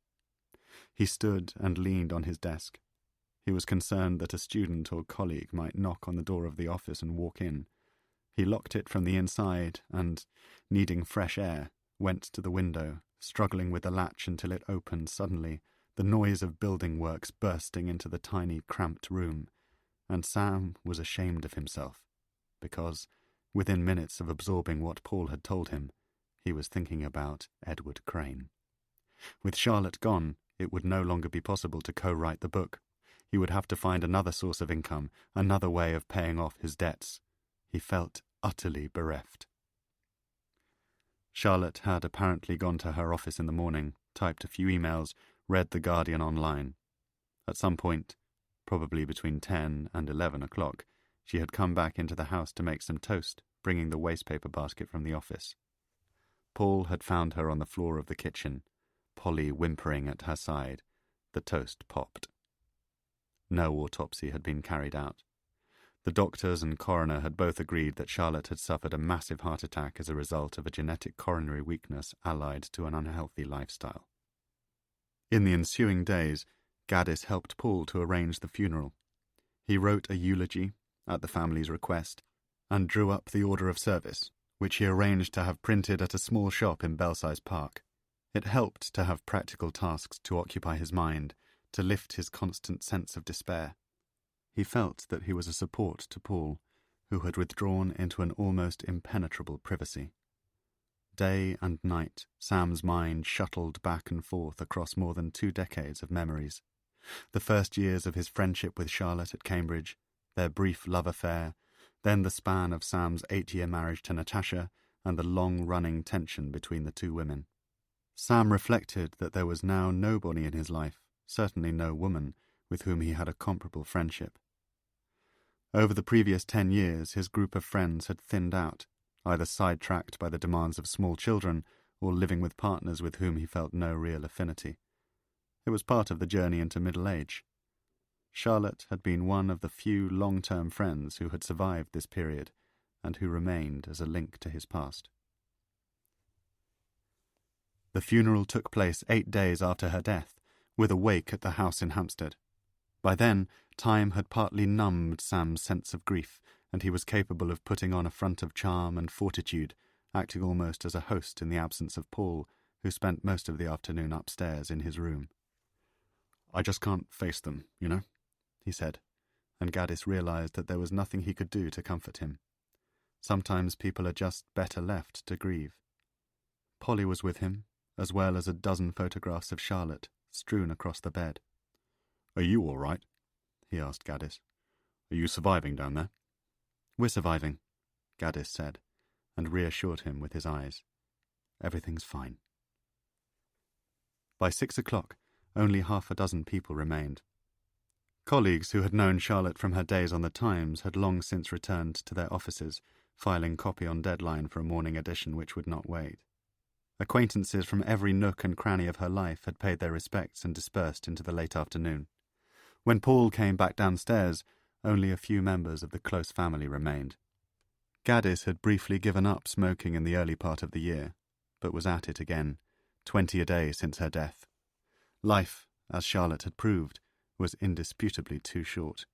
He stood and leaned on his desk. He was concerned that a student or colleague might knock on the door of the office and walk in. He locked it from the inside and, needing fresh air, went to the window, struggling with the latch until it opened suddenly, the noise of building works bursting into the tiny, cramped room, and Sam was ashamed of himself, because, within minutes of absorbing what Paul had told him, he was thinking about Edward Crane. With Charlotte gone, it would no longer be possible to co-write the book. He would have to find another source of income, another way of paying off his debts. He felt utterly bereft. Charlotte had apparently gone to her office in the morning, typed a few emails, read The Guardian online. At some point, probably between 10 and 11 o'clock, she had come back into the house to make some toast, bringing the wastepaper basket from the office. Paul had found her on the floor of the kitchen, Polly whimpering at her side. The toast popped. No autopsy had been carried out. The doctors and coroner had both agreed that Charlotte had suffered a massive heart attack as a result of a genetic coronary weakness allied to an unhealthy lifestyle. In the ensuing days, Gaddis helped Paul to arrange the funeral. He wrote a eulogy, at the family's request, and drew up the order of service, which he arranged to have printed at a small shop in Belsize Park. It helped to have practical tasks to occupy his mind, to lift his constant sense of despair. He felt that he was a support to Paul, who had withdrawn into an almost impenetrable privacy. Day and night, Sam's mind shuttled back and forth across more than 2 decades of memories. The first years of his friendship with Charlotte at Cambridge, their brief love affair, then the span of Sam's 8-year marriage to Natasha, and the long-running tension between the 2 women. Sam reflected that there was now nobody in his life, certainly no woman, with whom he had a comparable friendship. Over the previous 10 years, his group of friends had thinned out, either sidetracked by the demands of small children or living with partners with whom he felt no real affinity. It was part of the journey into middle age. Charlotte had been one of the few long-term friends who had survived this period and who remained as a link to his past. The funeral took place 8 days after her death, with a wake at the house in Hampstead. By then, time had partly numbed Sam's sense of grief, and he was capable of putting on a front of charm and fortitude, acting almost as a host in the absence of Paul, who spent most of the afternoon upstairs in his room. "I just can't face them, you know," he said, and Gaddis realized that there was nothing he could do to comfort him. Sometimes people are just better left to grieve. Polly was with him, as well as a dozen photographs of Charlotte, strewn across the bed. "Are you all right?" he asked Gaddis. "Are you surviving down there?" "We're surviving," Gaddis said, and reassured him with his eyes. "Everything's fine." By 6 o'clock, only half a dozen people remained. Colleagues who had known Charlotte from her days on the Times had long since returned to their offices, filing copy on deadline for a morning edition which would not wait. Acquaintances from every nook and cranny of her life had paid their respects and dispersed into the late afternoon. When Paul came back downstairs, only a few members of the close family remained. Gaddis had briefly given up smoking in the early part of the year, but was at it again, 20 a day since her death. Life, as Charlotte had proved, was indisputably too short.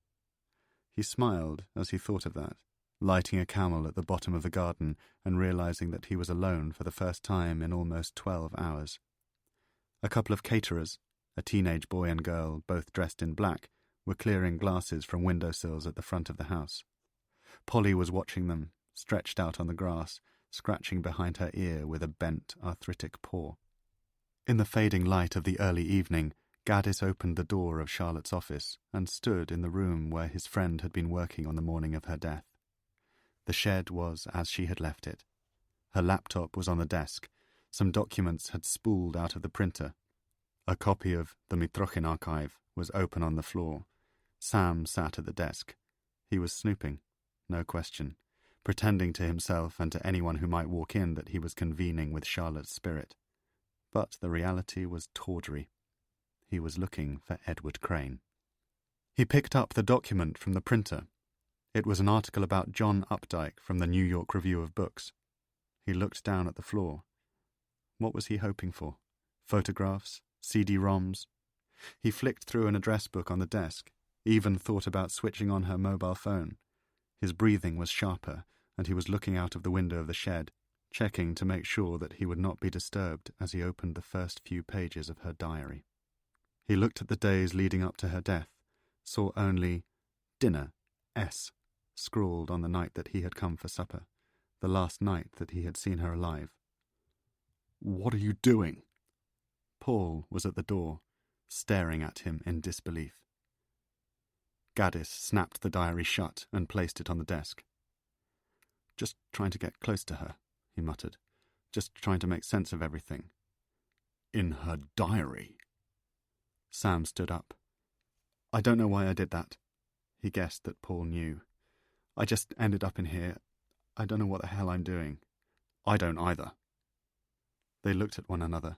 He smiled as he thought of that, lighting a Camel at the bottom of the garden and realizing that he was alone for the first time in almost 12 hours. A couple of caterers, a teenage boy and girl, both dressed in black, were clearing glasses from windowsills at the front of the house. Polly was watching them, stretched out on the grass, scratching behind her ear with a bent, arthritic paw. In the fading light of the early evening, Gaddis opened the door of Charlotte's office and stood in the room where his friend had been working on the morning of her death. The shed was as she had left it. Her laptop was on the desk. Some documents had spooled out of the printer. A copy of the Mitrochin archive was open on the floor. Sam sat at the desk. He was snooping, no question, pretending to himself and to anyone who might walk in that he was convening with Charlotte's spirit. But the reality was tawdry. He was looking for Edward Crane. He picked up the document from the printer. It was an article about John Updike from the New York Review of Books. He looked down at the floor. What was he hoping for? Photographs? CD-ROMs? He flicked through an address book on the desk, even thought about switching on her mobile phone. His breathing was sharper, and he was looking out of the window of the shed, checking to make sure that he would not be disturbed as he opened the first few pages of her diary. He looked at the days leading up to her death, saw only "Dinner, S," scrawled on the night that he had come for supper, the last night that he had seen her alive. "What are you doing?" Paul was at the door, staring at him in disbelief. Gaddis snapped the diary shut and placed it on the desk. "Just trying to get close to her," he muttered. "Just trying to make sense of everything." "In her diary?" Sam stood up. "I don't know why I did that." He guessed that Paul knew. "I just ended up in here. I don't know what the hell I'm doing." "I don't either." They looked at one another.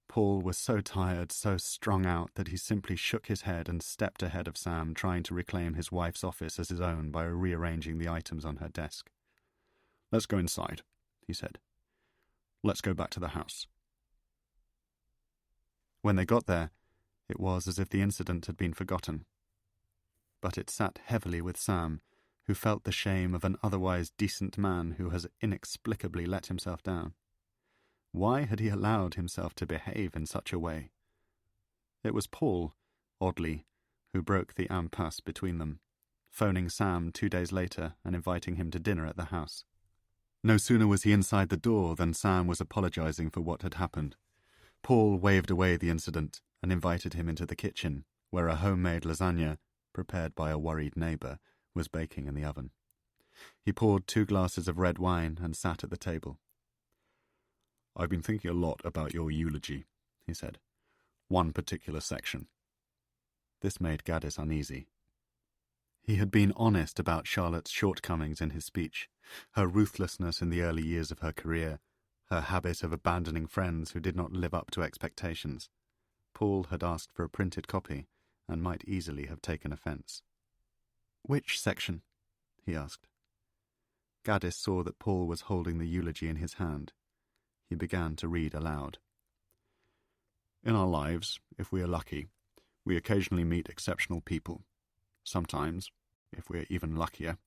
Paul was so tired, so strung out, that he simply shook his head and stepped ahead of Sam, trying to reclaim his wife's office as his own by rearranging the items on her desk. "Let's go inside," he said. "Let's go back to the house." When they got there, it was as if the incident had been forgotten. But it sat heavily with Sam, who felt the shame of an otherwise decent man who has inexplicably let himself down. Why had he allowed himself to behave in such a way? It was Paul, oddly, who broke the impasse between them, phoning Sam 2 days later and inviting him to dinner at the house. No sooner was he inside the door than Sam was apologizing for what had happened. Paul waved away the incident and invited him into the kitchen, where a homemade lasagna, prepared by a worried neighbour, was baking in the oven. He poured 2 glasses of red wine and sat at the table. "I've been thinking a lot about your eulogy," he said. "One particular section." This made Gaddis uneasy. He had been honest about Charlotte's shortcomings in his speech, her ruthlessness in the early years of her career, her habit of abandoning friends who did not live up to expectations. Paul had asked for a printed copy and might easily have taken offence. "Which section?" he asked. Gaddis saw that Paul was holding the eulogy in his hand. He began to read aloud. "In our lives, if we are lucky, we occasionally meet exceptional people. Sometimes, if we are even luckier,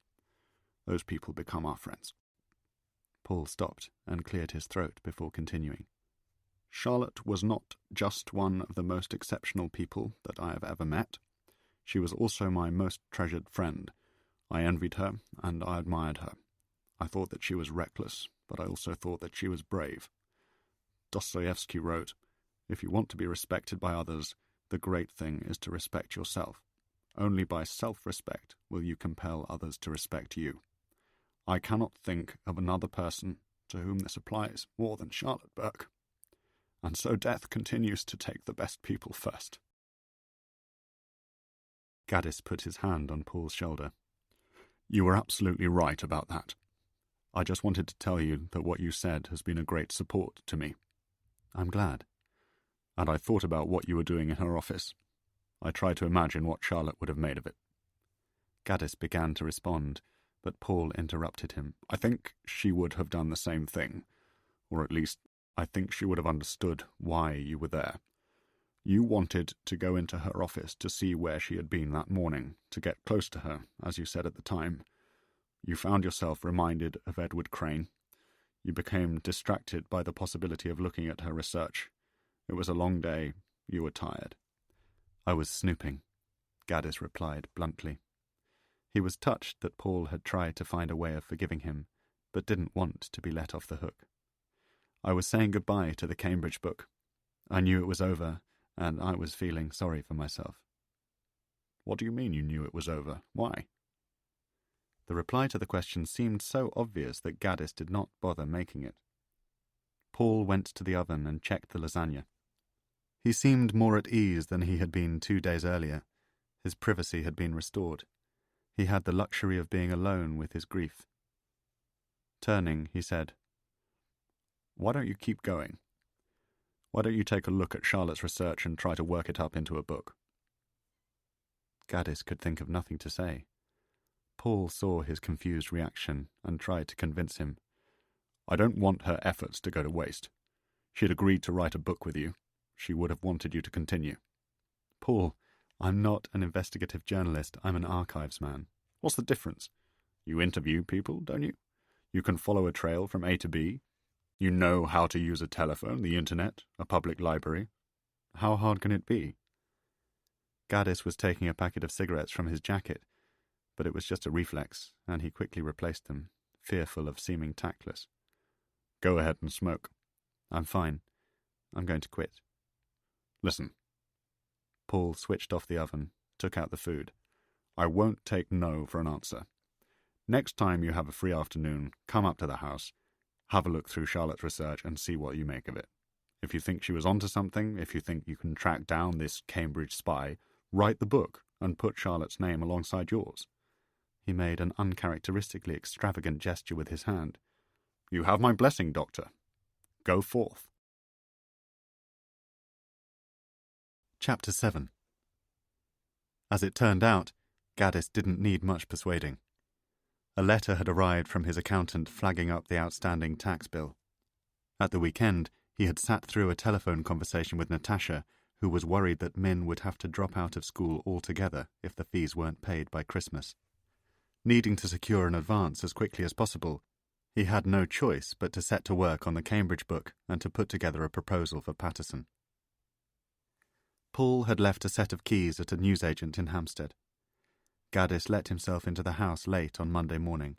those people become our friends." Paul stopped and cleared his throat before continuing. "Charlotte was not just one of the most exceptional people that I have ever met. She was also my most treasured friend. I envied her and I admired her. I thought that she was reckless, but I also thought that she was brave. Dostoevsky wrote, 'If you want to be respected by others, The great thing is to respect yourself. Only by self-respect will you compel others to respect you. I cannot think of another person to whom this applies more than Charlotte Burke. And so death continues to take the best people first. Gaddis put his hand on Paul's shoulder. You were absolutely right about that. I just wanted to tell you that what you said has been a great support to me. I'm glad. And I thought about what you were doing in her office. I tried to imagine what Charlotte would have made of it. Gaddis began to respond, but Paul interrupted him. I think she would have done the same thing, or at least I think she would have understood why you were there. You wanted to go into her office to see where she had been that morning, to get close to her, as you said at the time. You found yourself reminded of Edward Crane. You became distracted by the possibility of looking at her research. It was a long day. You were tired. I was snooping, Gaddis replied bluntly. He was touched that Paul had tried to find a way of forgiving him, but didn't want to be let off the hook. I was saying goodbye to the Cambridge book. I knew it was over, and I was feeling sorry for myself. What do you mean you knew it was over? Why? The reply to the question seemed so obvious that Gaddis did not bother making it. Paul went to the oven and checked the lasagna. He seemed more at ease than he had been 2 days earlier. His privacy had been restored. He had the luxury of being alone with his grief. Turning, he said, "Why don't you keep going? Why don't you take a look at Charlotte's research and try to work it up into a book?" Gaddis could think of nothing to say. Paul saw his confused reaction and tried to convince him. I don't want her efforts to go to waste. She'd agreed to write a book with you. She would have wanted you to continue. Paul, I'm not an investigative journalist. I'm an archives man. What's the difference? You interview people, don't you? You can follow a trail from A to B. You know how to use a telephone, the internet, a public library. How hard can it be? Gaddis was taking a packet of cigarettes from his jacket, but it was just a reflex, and he quickly replaced them, fearful of seeming tactless. Go ahead and smoke. I'm fine. I'm going to quit. Listen. Paul switched off the oven, took out the food. I won't take no for an answer. Next time you have a free afternoon, come up to the house, have a look through Charlotte's research and see what you make of it. If you think she was onto something, if you think you can track down this Cambridge spy, write the book and put Charlotte's name alongside yours. He made an uncharacteristically extravagant gesture with his hand. You have my blessing, Doctor. Go forth. Chapter 7. As it turned out, Gaddis didn't need much persuading. A letter had arrived from his accountant flagging up the outstanding tax bill. At the weekend, he had sat through a telephone conversation with Natasha, who was worried that Min would have to drop out of school altogether if the fees weren't paid by Christmas. Needing to secure an advance as quickly as possible, he had no choice but to set to work on the Cambridge book and to put together a proposal for Patterson. Paul had left a set of keys at a newsagent in Hampstead. Gaddis let himself into the house late on Monday morning.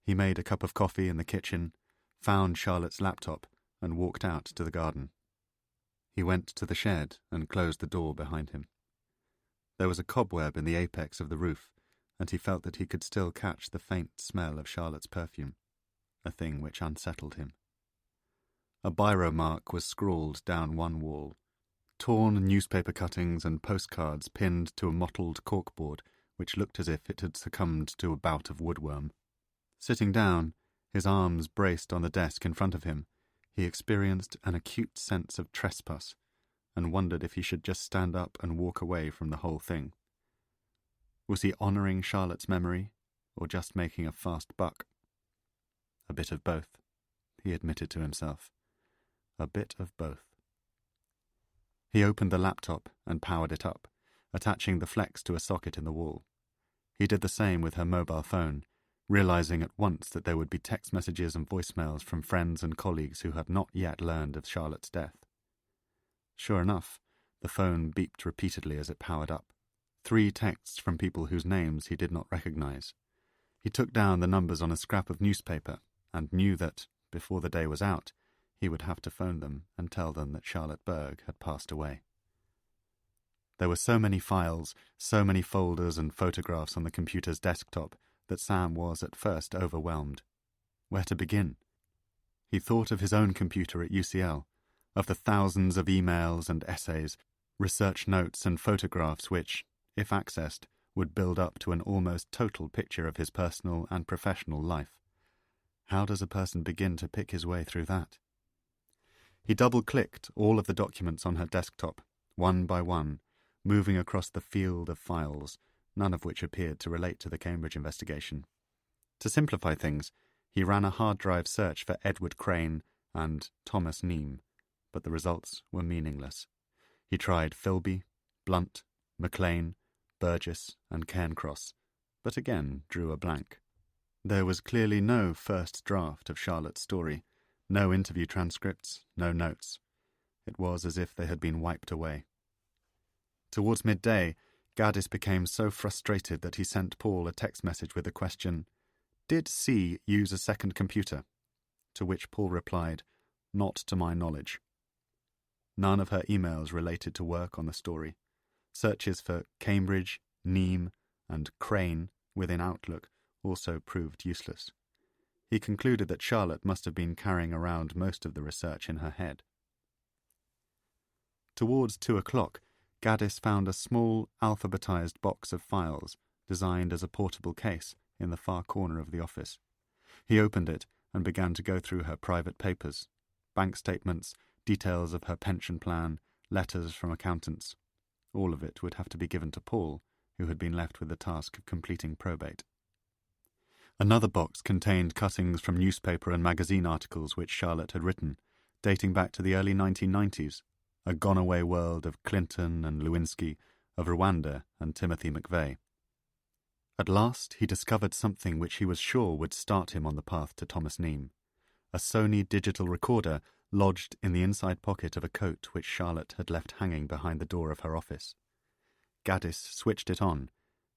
He made a cup of coffee in the kitchen, found Charlotte's laptop, and walked out to the garden. He went to the shed and closed the door behind him. There was a cobweb in the apex of the roof, and he felt that he could still catch the faint smell of Charlotte's perfume, a thing which unsettled him. A biro mark was scrawled down one wall. Torn newspaper cuttings and postcards pinned to a mottled corkboard which looked as if it had succumbed to a bout of woodworm. Sitting down, his arms braced on the desk in front of him, he experienced an acute sense of trespass and wondered if he should just stand up and walk away from the whole thing. Was he honouring Charlotte's memory, or just making a fast buck? A bit of both, he admitted to himself. A bit of both. He opened the laptop and powered it up, attaching the flex to a socket in the wall. He did the same with her mobile phone, realizing at once that there would be text messages and voicemails from friends and colleagues who had not yet learned of Charlotte's death. Sure enough, the phone beeped repeatedly as it powered up. 3 texts from people whose names he did not recognize. He took down the numbers on a scrap of newspaper and knew that, before the day was out, he would have to phone them and tell them that Charlotte Berg had passed away. There were so many files, so many folders and photographs on the computer's desktop that Sam was at first overwhelmed. Where to begin? He thought of his own computer at UCL, of the thousands of emails and essays, research notes and photographs which, if accessed, would build up to an almost total picture of his personal and professional life. How does a person begin to pick his way through that? He double-clicked all of the documents on her desktop, one by one, moving across the field of files, none of which appeared to relate to the Cambridge investigation. To simplify things, he ran a hard drive search for Edward Crane and Thomas Neame, but the results were meaningless. He tried Philby, Blunt, McLean, Burgess, and Cairncross, but again drew a blank. There was clearly no first draft of Charlotte's story, no interview transcripts, no notes. It was as if they had been wiped away. Towards midday, Gaddis became so frustrated that he sent Paul a text message with the question, "Did C use a second computer?" To which Paul replied, "Not to my knowledge." None of her emails related to work on the story. Searches for Cambridge, Neame, and Crane within Outlook also proved useless. He concluded that Charlotte must have been carrying around most of the research in her head. Towards 2:00, Gaddis found a small, alphabetized box of files designed as a portable case in the far corner of the office. He opened it and began to go through her private papers, bank statements, details of her pension plan, letters from accountants. All of it would have to be given to Paul, who had been left with the task of completing probate. Another box contained cuttings from newspaper and magazine articles which Charlotte had written, dating back to the early 1990s, a gone-away world of Clinton and Lewinsky, of Rwanda and Timothy McVeigh. At last he discovered something which he was sure would start him on the path to Thomas Neame, a Sony digital recorder lodged in the inside pocket of a coat which Charlotte had left hanging behind the door of her office. Gaddis switched it on,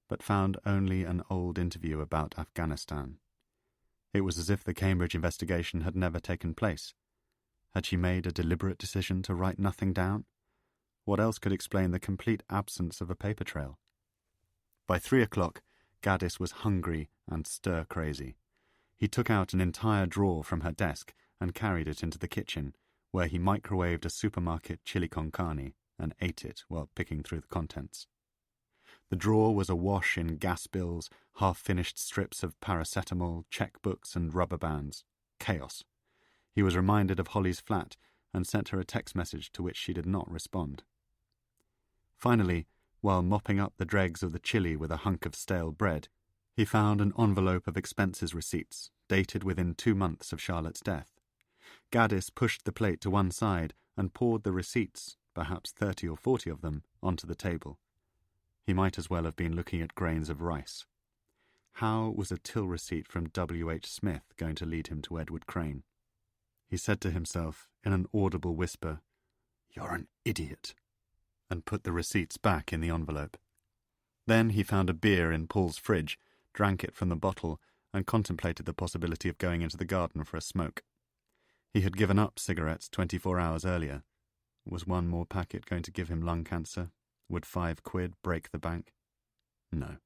but found only an old interview about Afghanistan. It was as if the Cambridge investigation had never taken place. Had she made a deliberate decision to write nothing down? What else could explain the complete absence of a paper trail? By 3:00, Gaddis was hungry and stir-crazy. He took out an entire drawer from her desk and carried it into the kitchen, where he microwaved a supermarket chili con carne and ate it while picking through the contents. The drawer was awash in gas bills, half-finished strips of paracetamol, checkbooks, and rubber bands. Chaos. He was reminded of Holly's flat and sent her a text message to which she did not respond. Finally, while mopping up the dregs of the chili with a hunk of stale bread, he found an envelope of expenses receipts, dated within 2 months of Charlotte's death. Gaddis pushed the plate to one side and poured the receipts, perhaps 30 or 40 of them, onto the table. He might as well have been looking at grains of rice. How was a till receipt from W.H. Smith going to lead him to Edward Crane? He said to himself, in an audible whisper, "You're an idiot," and put the receipts back in the envelope. Then he found a beer in Paul's fridge, drank it from the bottle, and contemplated the possibility of going into the garden for a smoke. He had given up cigarettes 24 hours earlier. Was one more packet going to give him lung cancer? Would £5 break the bank? No.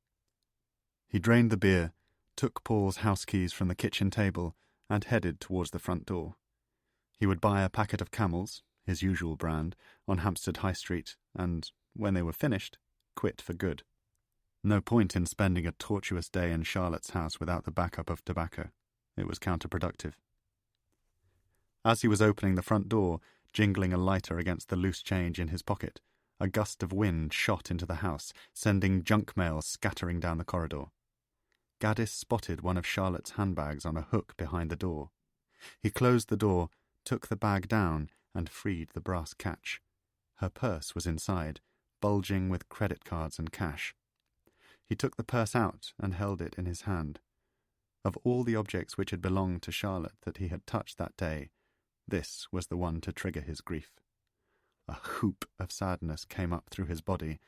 He drained the beer, took Paul's house keys from the kitchen table, and headed towards the front door. He would buy a packet of Camels, his usual brand, on Hampstead High Street, and, when they were finished, quit for good. No point in spending a tortuous day in Charlotte's house without the backup of tobacco. It was counterproductive. As he was opening the front door, jingling a lighter against the loose change in his pocket, a gust of wind shot into the house, sending junk mail scattering down the corridor. Gaddis spotted one of Charlotte's handbags on a hook behind the door. He closed the door, took the bag down, and freed the brass catch. Her purse was inside, bulging with credit cards and cash. He took the purse out and held it in his hand. Of all the objects which had belonged to Charlotte that he had touched that day, this was the one to trigger his grief. A whoop of sadness came up through his body,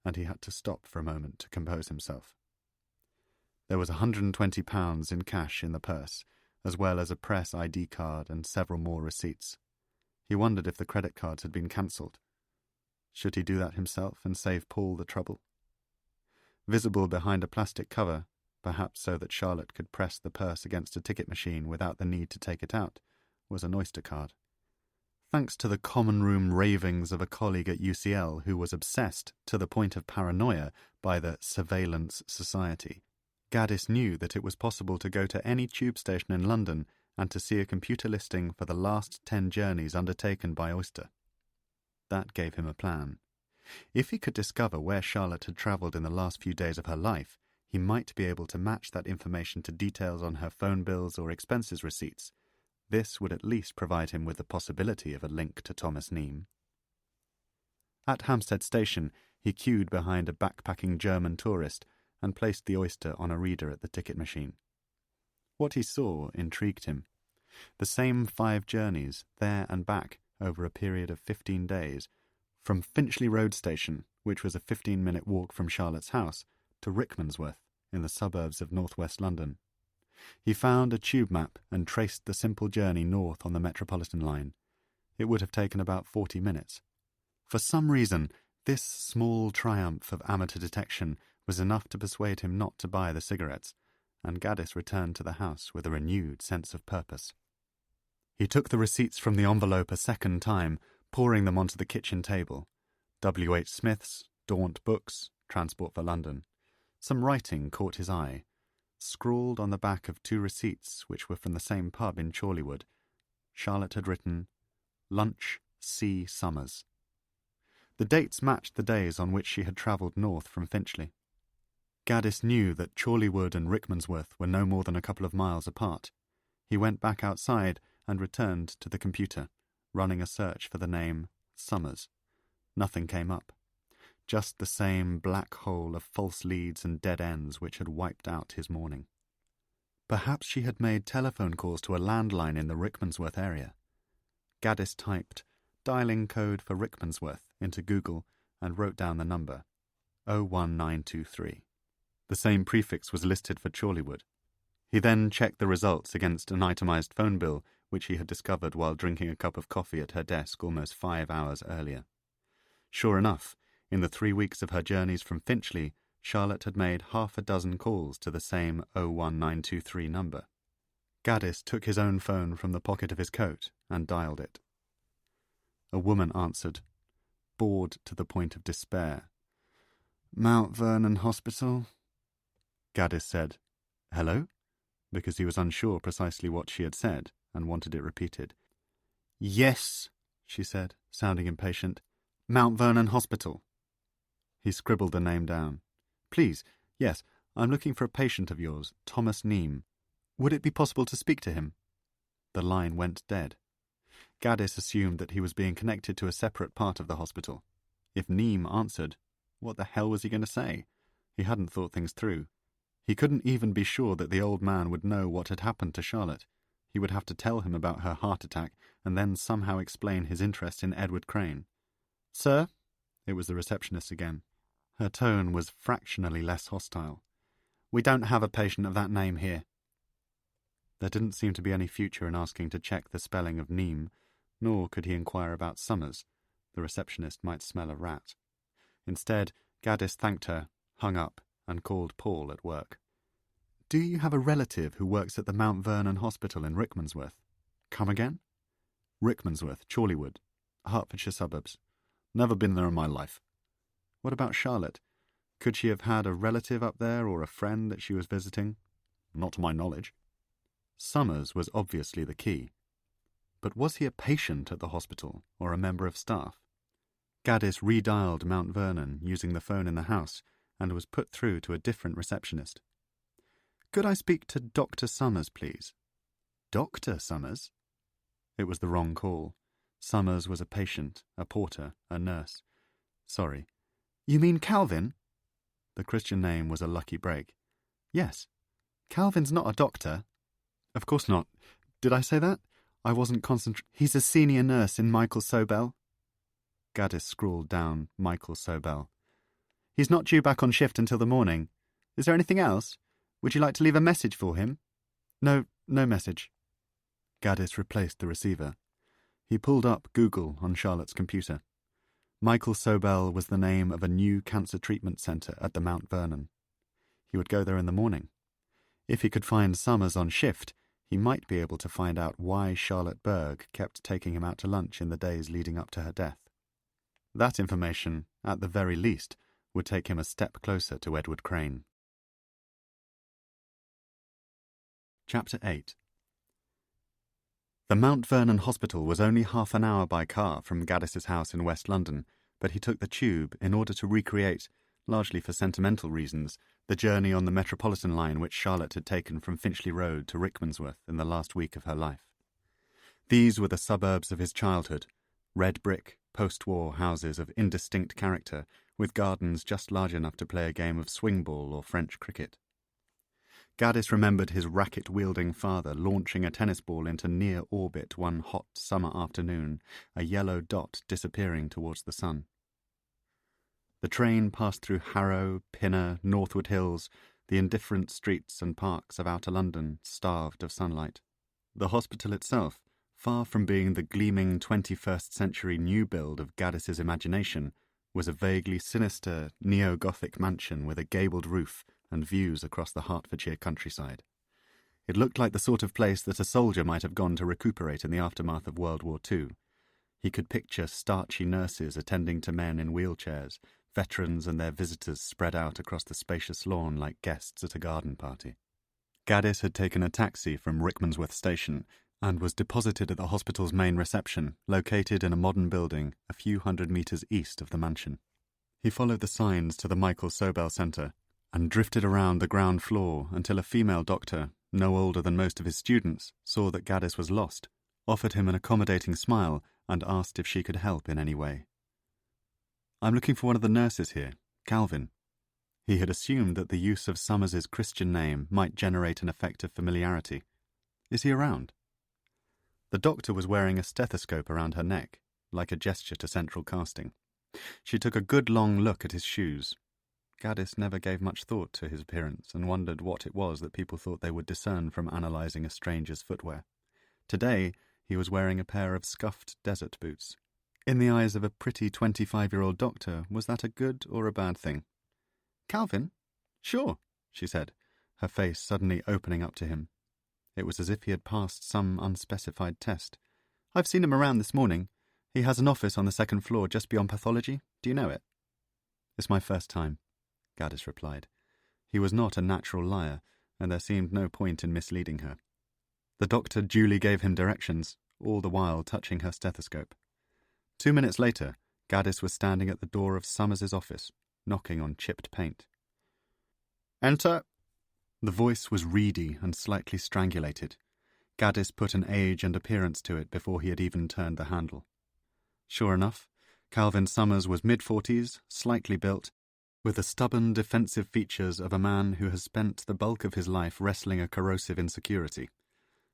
and he had to stop for a moment to compose himself. There was £120 in cash in the purse, as well as a press ID card and several more receipts. He wondered if the credit cards had been cancelled. Should he do that himself and save Paul the trouble? Visible behind a plastic cover, perhaps so that Charlotte could press the purse against a ticket machine without the need to take it out, was an Oyster card. Thanks to the common room ravings of a colleague at UCL who was obsessed to the point of paranoia by the surveillance society, Gaddis knew that it was possible to go to any tube station in London and to see a computer listing for the last 10 journeys undertaken by Oyster. That gave him a plan. If he could discover where Charlotte had travelled in the last few days of her life, he might be able to match that information to details on her phone bills or expenses receipts. This would at least provide him with the possibility of a link to Thomas Neame. At Hampstead Station, he queued behind a backpacking German tourist and placed the Oyster on a reader at the ticket machine. What he saw intrigued him. The same 5 journeys, there and back, over a period of 15 days, from Finchley Road Station, which was a 15-minute walk from Charlotte's house, to Rickmansworth, in the suburbs of northwest London. He found a tube map and traced the simple journey north on the Metropolitan line. It would have taken about 40 minutes. For some reason, this small triumph of amateur detection was enough to persuade him not to buy the cigarettes, and Gaddis returned to the house with a renewed sense of purpose. He took the receipts from the envelope a second time, pouring them onto the kitchen table. W. H. Smith's, Daunt Books, Transport for London. Some writing caught his eye. Scrawled on the back of 2 receipts, which were from the same pub in Chorleywood, Charlotte had written, Lunch C. Summers. The dates matched the days on which she had travelled north from Finchley. Gaddis knew that Chorleywood and Rickmansworth were no more than a couple of miles apart. He went back outside and returned to the computer, running a search for the name Summers. Nothing came up. Just the same black hole of false leads and dead ends which had wiped out his morning. Perhaps she had made telephone calls to a landline in the Rickmansworth area. Gaddis typed dialing code for Rickmansworth into Google and wrote down the number, 01923. The same prefix was listed for Chorleywood. He then checked the results against an itemized phone bill which he had discovered while drinking a cup of coffee at her desk almost 5 hours earlier. Sure enough, in the 3 weeks of her journeys from Finchley, Charlotte had made 6 calls to the same 01923 number. Gaddis took his own phone from the pocket of his coat and dialed it. A woman answered, bored to the point of despair. Mount Vernon Hospital? Gaddis said, hello? Because he was unsure precisely what she had said and wanted it repeated. Yes, she said, sounding impatient. Mount Vernon Hospital. He scribbled the name down. Please, yes, I'm looking for a patient of yours, Thomas Neame. Would it be possible to speak to him? The line went dead. Gaddis assumed that he was being connected to a separate part of the hospital. If Neame answered, what the hell was he going to say? He hadn't thought things through. He couldn't even be sure that the old man would know what had happened to Charlotte. He would have to tell him about her heart attack and then somehow explain his interest in Edward Crane. Sir? It was the receptionist again. Her tone was fractionally less hostile. We don't have a patient of that name here. There didn't seem to be any future in asking to check the spelling of Neame, nor could he inquire about Summers. The receptionist might smell a rat. Instead, Gaddis thanked her, hung up, and called Paul at work. Do you have a relative who works at the Mount Vernon Hospital in Rickmansworth? Come again? Rickmansworth, Chorleywood, Hertfordshire suburbs. Never been there in my life. What about Charlotte? Could she have had a relative up there or a friend that she was visiting? Not to my knowledge. Summers was obviously the key. But was he a patient at the hospital or a member of staff? Gaddis redialed Mount Vernon using the phone in the house and was put through to a different receptionist. Could I speak to Dr. Summers, please? Dr. Summers? It was the wrong call. Summers was a patient, a porter, a nurse. Sorry. You mean Calvin? The Christian name was a lucky break. Yes. Calvin's not a doctor. Of course not. Did I say that? I wasn't concentrating. He's a senior nurse in Michael Sobel. Gaddis scrawled down Michael Sobel. He's not due back on shift until the morning. Is there anything else? Would you like to leave a message for him? No message. Gaddis replaced the receiver. He pulled up Google on Charlotte's computer. Michael Sobel was the name of a new cancer treatment centre at the Mount Vernon. He would go there in the morning. If he could find Summers on shift, he might be able to find out why Charlotte Berg kept taking him out to lunch in the days leading up to her death. That information, at the very least, would take him a step closer to Edward Crane. Chapter 8. The Mount Vernon Hospital was only half an hour by car from Gaddis's house in West London, but he took the tube in order to recreate, largely for sentimental reasons, the journey on the Metropolitan line which Charlotte had taken from Finchley Road to Rickmansworth in the last week of her life. These were the suburbs of his childhood, red brick, post-war houses of indistinct character, with gardens just large enough to play a game of swing ball or French cricket. Gaddis remembered his racket-wielding father launching a tennis ball into near orbit one hot summer afternoon, a yellow dot disappearing towards the sun. The train passed through Harrow, Pinner, Northwood Hills, the indifferent streets and parks of outer London, starved of sunlight. The hospital itself, far from being the gleaming 21st-century new build of Gaddis's imagination, was a vaguely sinister, neo-Gothic mansion with a gabled roof and views across the Hertfordshire countryside. It looked like the sort of place that a soldier might have gone to recuperate in the aftermath of World War II. He could picture starchy nurses attending to men in wheelchairs, veterans and their visitors spread out across the spacious lawn like guests at a garden party. Gaddis had taken a taxi from Rickmansworth Station and was deposited at the hospital's main reception, located in a modern building a few hundred metres east of the mansion. He followed the signs to the Michael Sobel Centre and drifted around the ground floor until a female doctor, no older than most of his students, saw that Gaddis was lost, offered him an accommodating smile, and asked if she could help in any way. "I'm looking for one of the nurses here, Calvin." He had assumed that the use of Summers's Christian name might generate an effect of familiarity. "Is he around?" The doctor was wearing a stethoscope around her neck, like a gesture to central casting. She took a good long look at his shoes. Gaddis never gave much thought to his appearance and wondered what it was that people thought they would discern from analysing a stranger's footwear. Today, he was wearing a pair of scuffed desert boots. In the eyes of a pretty 25-year-old doctor, was that a good or a bad thing? "Calvin? Sure," she said, her face suddenly opening up to him. It was as if he had passed some unspecified test. "I've seen him around this morning. He has an office on the second floor just beyond pathology. Do you know it?" "It's my first time," Gaddis replied. He was not a natural liar, and there seemed no point in misleading her. The doctor duly gave him directions, all the while touching her stethoscope. 2 minutes later, Gaddis was standing at the door of Summers's office, knocking on chipped paint. "Enter." The voice was reedy and slightly strangulated. Gaddis put an age and appearance to it before he had even turned the handle. Sure enough, Calvin Summers was mid-40s, slightly built, with the stubborn defensive features of a man who has spent the bulk of his life wrestling a corrosive insecurity.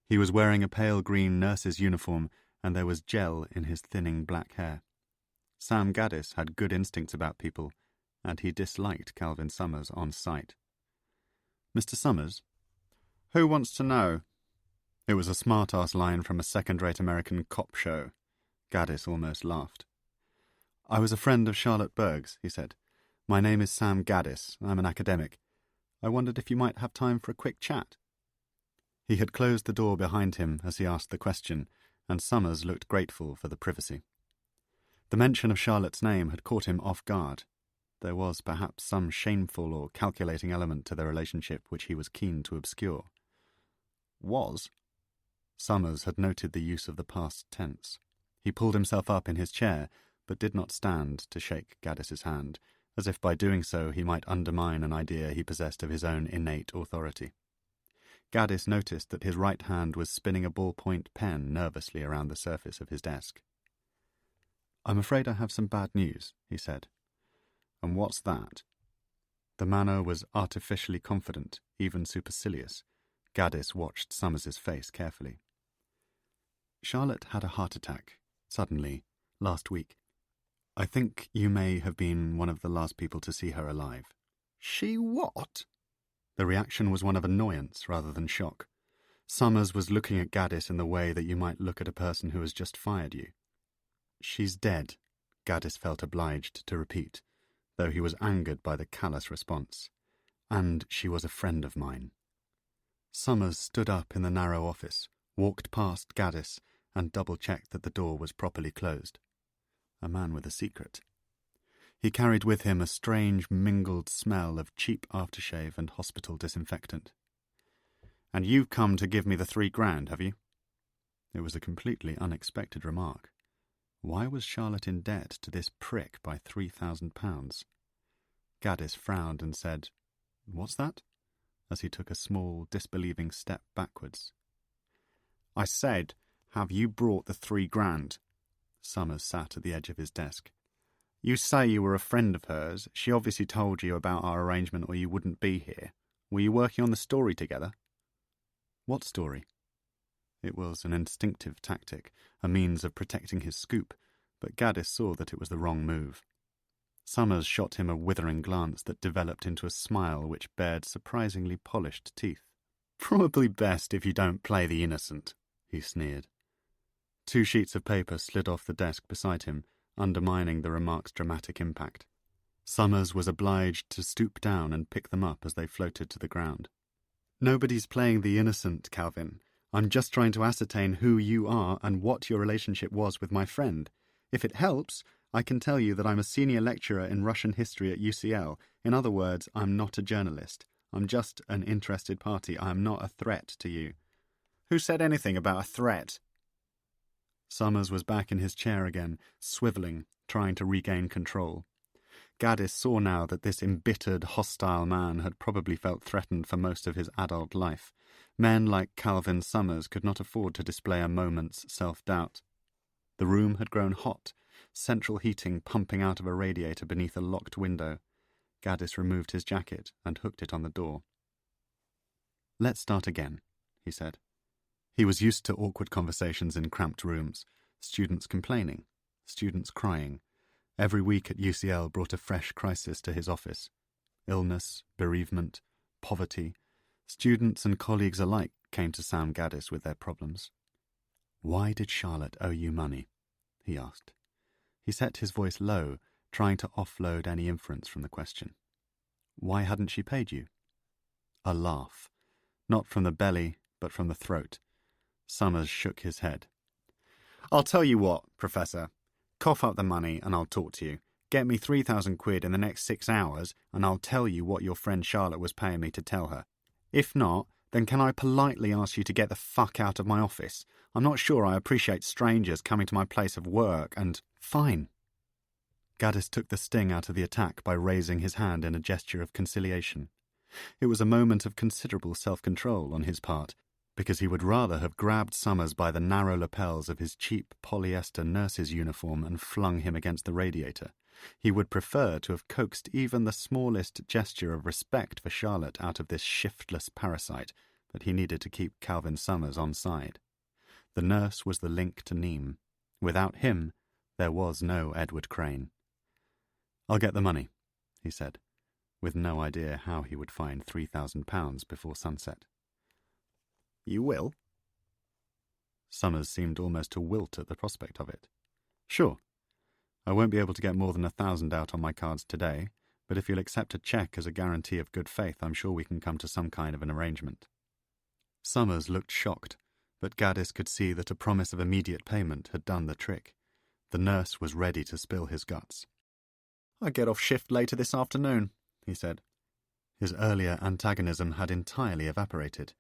He was wearing a pale green nurse's uniform, and there was gel in his thinning black hair. Sam Gaddis had good instincts about people, and he disliked Calvin Summers on sight. "Mr. Summers?" "Who wants to know?" It was a smart-ass line from a second-rate American cop show. Gaddis almost laughed. "I was a friend of Charlotte Berg's," he said. "My name is Sam Gaddis. I'm an academic. I wondered if you might have time for a quick chat." He had closed the door behind him as he asked the question, and Summers looked grateful for the privacy. The mention of Charlotte's name had caught him off guard. There was perhaps some shameful or calculating element to their relationship which he was keen to obscure. "Was?" Summers had noted the use of the past tense. He pulled himself up in his chair, but did not stand to shake Gaddis's hand, as if by doing so he might undermine an idea he possessed of his own innate authority. Gaddis noticed that his right hand was spinning a ballpoint pen nervously around the surface of his desk. "I'm afraid I have some bad news," he said. "And what's that?" The manner was artificially confident, even supercilious. Gaddis watched Summers's face carefully. "Charlotte had a heart attack, suddenly, last week. I think you may have been one of the last people to see her alive." "She what?" The reaction was one of annoyance rather than shock. Summers was looking at Gaddis in the way that you might look at a person who has just fired you. "She's dead," Gaddis felt obliged to repeat, though he was angered by the callous response. And she was a friend of mine. Summers stood up in the narrow office, walked past Gaddis, and double-checked that the door was properly closed. A man with a secret. He carried with him a strange mingled smell of cheap aftershave and hospital disinfectant. "And you've come to give me the $3,000, have you?" It was a completely unexpected remark. Why was Charlotte in debt to this prick by £3,000? Gaddis frowned and said, "What's that?" as he took a small, disbelieving step backwards. "I said, have you brought the $3,000? Summers sat at the edge of his desk. "You say you were a friend of hers. She obviously told you about our arrangement or you wouldn't be here. Were you working on the story together?" "What story?" It was an instinctive tactic, a means of protecting his scoop, but Gaddis saw that it was the wrong move. Summers shot him a withering glance that developed into a smile which bared surprisingly polished teeth. "Probably best if you don't play the innocent," he sneered. 2 sheets of paper slid off the desk beside him, undermining the remark's dramatic impact. Summers was obliged to stoop down and pick them up as they floated to the ground. "Nobody's playing the innocent, Calvin. I'm just trying to ascertain who you are and what your relationship was with my friend. If it helps, I can tell you that I'm a senior lecturer in Russian history at UCL. In other words, I'm not a journalist. I'm just an interested party. I am not a threat to you." "Who said anything about a threat?" Summers was back in his chair again, swivelling, trying to regain control. Gaddis saw now that this embittered, hostile man had probably felt threatened for most of his adult life. Men like Calvin Summers could not afford to display a moment's self-doubt. The room had grown hot, central heating pumping out of a radiator beneath a locked window. Gaddis removed his jacket and hooked it on the door. "Let's start again," he said. He was used to awkward conversations in cramped rooms, students complaining, students crying. Every week at UCL brought a fresh crisis to his office. Illness, bereavement, poverty. Students and colleagues alike came to Sam Gaddis with their problems. "Why did Charlotte owe you money?" he asked. He set his voice low, trying to offload any inference from the question. "Why hadn't she paid you?" A laugh. Not from the belly, but from the throat. Summers shook his head. "I'll tell you what, Professor. Cough up the money and I'll talk to you. Get me 3,000 quid in the next 6 hours and I'll tell you what your friend Charlotte was paying me to tell her. If not, then can I politely ask you to get the fuck out of my office? I'm not sure I appreciate strangers coming to my place of work and—" "Fine." Gaddis took the sting out of the attack by raising his hand in a gesture of conciliation. It was a moment of considerable self-control on his part, because he would rather have grabbed Summers by the narrow lapels of his cheap polyester nurse's uniform and flung him against the radiator. He would prefer to have coaxed even the smallest gesture of respect for Charlotte out of this shiftless parasite, but he needed to keep Calvin Summers on side. The nurse was the link to Nîmes. Without him, there was no Edward Crane. "I'll get the money," he said, with no idea how he would find £3,000 before sunset. "You will?" Summers seemed almost to wilt at the prospect of it. "Sure. I won't be able to get more than 1,000 out on my cards today, but if you'll accept a cheque as a guarantee of good faith, I'm sure we can come to some kind of an arrangement." Summers looked shocked, but Gaddis could see that a promise of immediate payment had done the trick. The nurse was ready to spill his guts. "I get off shift later this afternoon," he said. His earlier antagonism had entirely evaporated.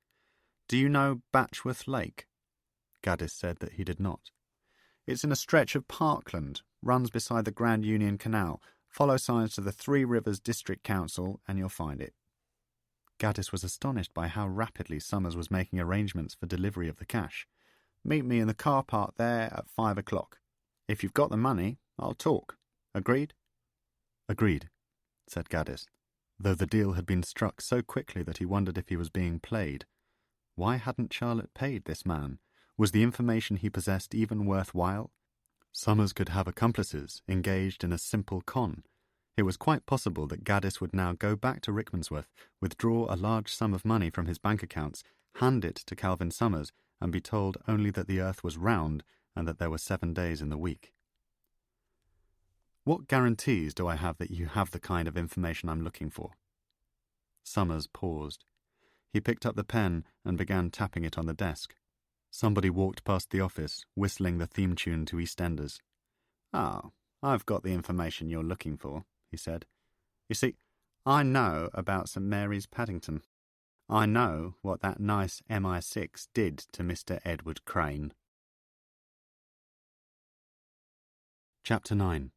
"Do you know Batchworth Lake?" Gaddis said that he did not. "It's in a stretch of parkland, runs beside the Grand Union Canal. Follow signs to the Three Rivers District Council and you'll find it." Gaddis was astonished by how rapidly Summers was making arrangements for delivery of the cash. "Meet me in the car park there at 5 o'clock. If you've got the money, I'll talk. Agreed?" "Agreed," said Gaddis, though the deal had been struck so quickly that he wondered if he was being played. Why hadn't Charlotte paid this man? Was the information he possessed even worthwhile? Summers could have accomplices engaged in a simple con. It was quite possible that Gaddis would now go back to Rickmansworth, withdraw a large sum of money from his bank accounts, hand it to Calvin Summers, and be told only that the earth was round and that there were 7 days in the week. What guarantees do I have that you have the kind of information I'm looking for? Summers paused. He picked up the pen and began tapping it on the desk. Somebody walked past the office, whistling the theme tune to EastEnders. "Oh, I've got the information you're looking for," he said. "You see, I know about St Mary's Paddington. I know what that nice MI6 did to Mr Edward Crane." Chapter 9.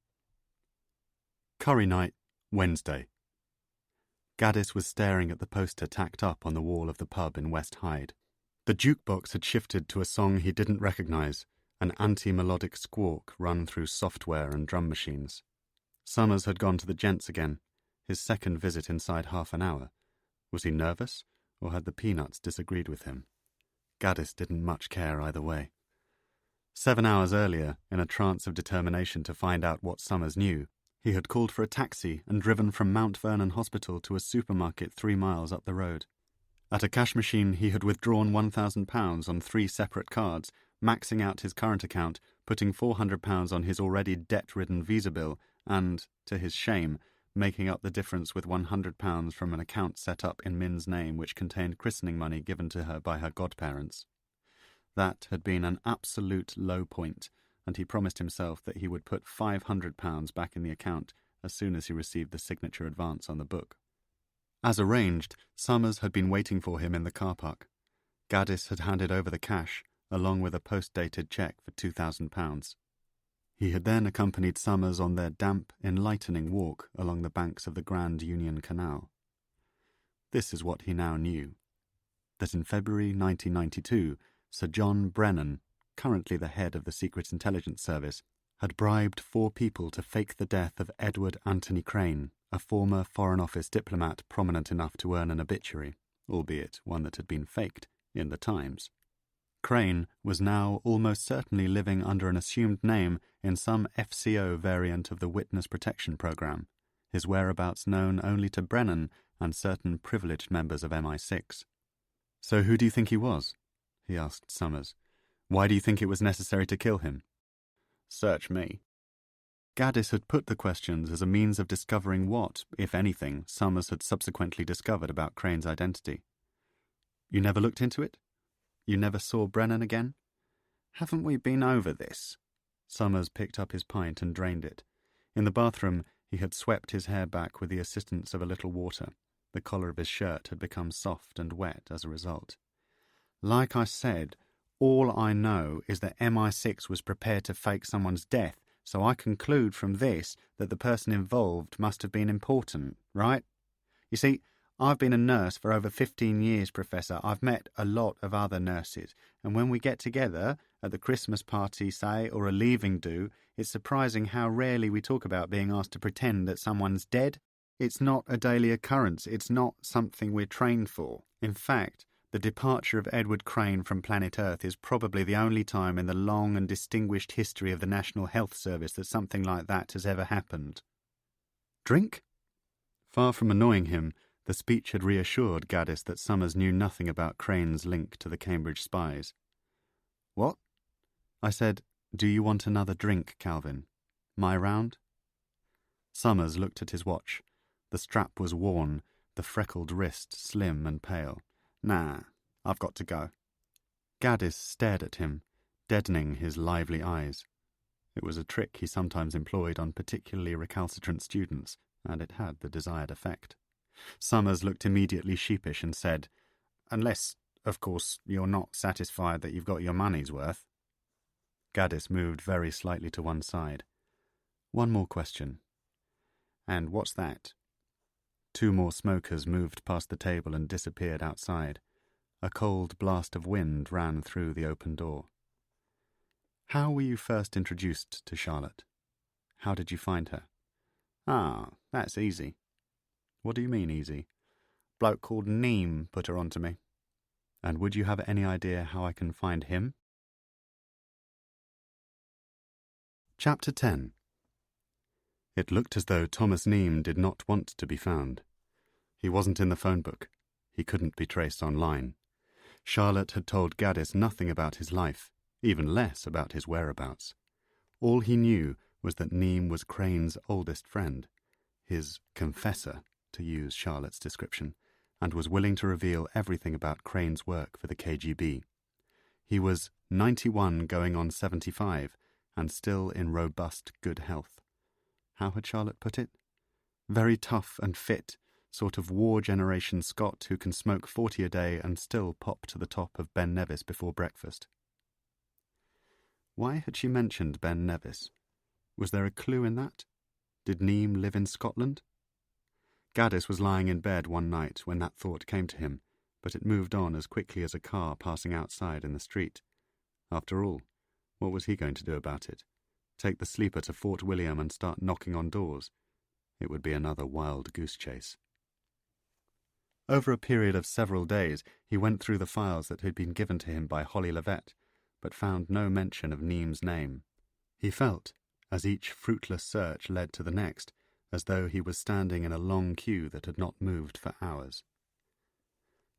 Curry night, Wednesday. Gaddis was staring at the poster tacked up on the wall of the pub in West Hyde. The jukebox had shifted to a song he didn't recognise, an anti-melodic squawk run through software and drum machines. Summers had gone to the gents again, his second visit inside half an hour. Was he nervous, or had the peanuts disagreed with him? Gaddis didn't much care either way. 7 hours earlier, in a trance of determination to find out what Summers knew, he had called for a taxi and driven from Mount Vernon Hospital to a supermarket 3 miles up the road. At a cash machine he had withdrawn £1,000 on 3 separate cards, maxing out his current account, putting £400 on his already debt-ridden Visa bill, and, to his shame, making up the difference with £100 from an account set up in Min's name which contained christening money given to her by her godparents. That had been an absolute low point, and he promised himself that he would put £500 back in the account as soon as he received the signature advance on the book. As arranged, Summers had been waiting for him in the car park. Gaddis had handed over the cash, along with a post-dated cheque for £2,000. He had then accompanied Summers on their damp, enlightening walk along the banks of the Grand Union Canal. This is what he now knew: that in February 1992, Sir John Brennan, currently the head of the Secret Intelligence Service, had bribed 4 people to fake the death of Edward Anthony Crane, a former Foreign Office diplomat prominent enough to earn an obituary, albeit one that had been faked, in the Times. Crane was now almost certainly living under an assumed name in some FCO variant of the Witness Protection Programme, his whereabouts known only to Brennan and certain privileged members of MI6. "So who do you think he was?" he asked Summers. "Why do you think it was necessary to kill him?" "Search me." Gaddis had put the questions as a means of discovering what, if anything, Summers had subsequently discovered about Crane's identity. "You never looked into it? You never saw Brennan again?" "Haven't we been over this?" Summers picked up his pint and drained it. In the bathroom, he had swept his hair back with the assistance of a little water. The collar of his shirt had become soft and wet as a result. "Like I said, all I know is that MI6 was prepared to fake someone's death, so I conclude from this that the person involved must have been important, right? You see, I've been a nurse for over 15 years, Professor. I've met a lot of other nurses, and when we get together, at the Christmas party, say, or a leaving do, it's surprising how rarely we talk about being asked to pretend that someone's dead. It's not a daily occurrence. It's not something we're trained for. In fact, the departure of Edward Crane from planet Earth is probably the only time in the long and distinguished history of the National Health Service that something like that has ever happened." "Drink?" Far from annoying him, the speech had reassured Gaddis that Summers knew nothing about Crane's link to the Cambridge spies. "What?" "I said, do you want another drink, Calvin? My round?" Summers looked at his watch. The strap was worn, the freckled wrist slim and pale. "Nah, I've got to go." Gaddis stared at him, deadening his lively eyes. It was a trick he sometimes employed on particularly recalcitrant students, and it had the desired effect. Summers looked immediately sheepish and said, "Unless, of course, you're not satisfied that you've got your money's worth." Gaddis moved very slightly to one side. "One more question." "And what's that?" 2 more smokers moved past the table and disappeared outside. A cold blast of wind ran through the open door. "How were you first introduced to Charlotte? How did you find her?" "Ah, that's easy." "What do you mean, easy?" "Bloke called Neem put her onto me." "And would you have any idea how I can find him?" Chapter 10. It looked as though Thomas Neem did not want to be found. He wasn't in the phone book. He couldn't be traced online. Charlotte had told Gaddis nothing about his life, even less about his whereabouts. All he knew was that Neame was Crane's oldest friend, his confessor, to use Charlotte's description, and was willing to reveal everything about Crane's work for the KGB. He was 91 going on 75, and still in robust good health. How had Charlotte put it? Very tough and fit, sort of war-generation Scot who can smoke 40 a day and still pop to the top of Ben Nevis before breakfast. Why had she mentioned Ben Nevis? Was there a clue in that? Did Neame live in Scotland? Gaddis was lying in bed one night when that thought came to him, but it moved on as quickly as a car passing outside in the street. After all, what was he going to do about it? Take the sleeper to Fort William and start knocking on doors? It would be another wild goose chase. Over a period of several days, he went through the files that had been given to him by Holly Levett, but found no mention of Neame's name. He felt, as each fruitless search led to the next, as though he was standing in a long queue that had not moved for hours.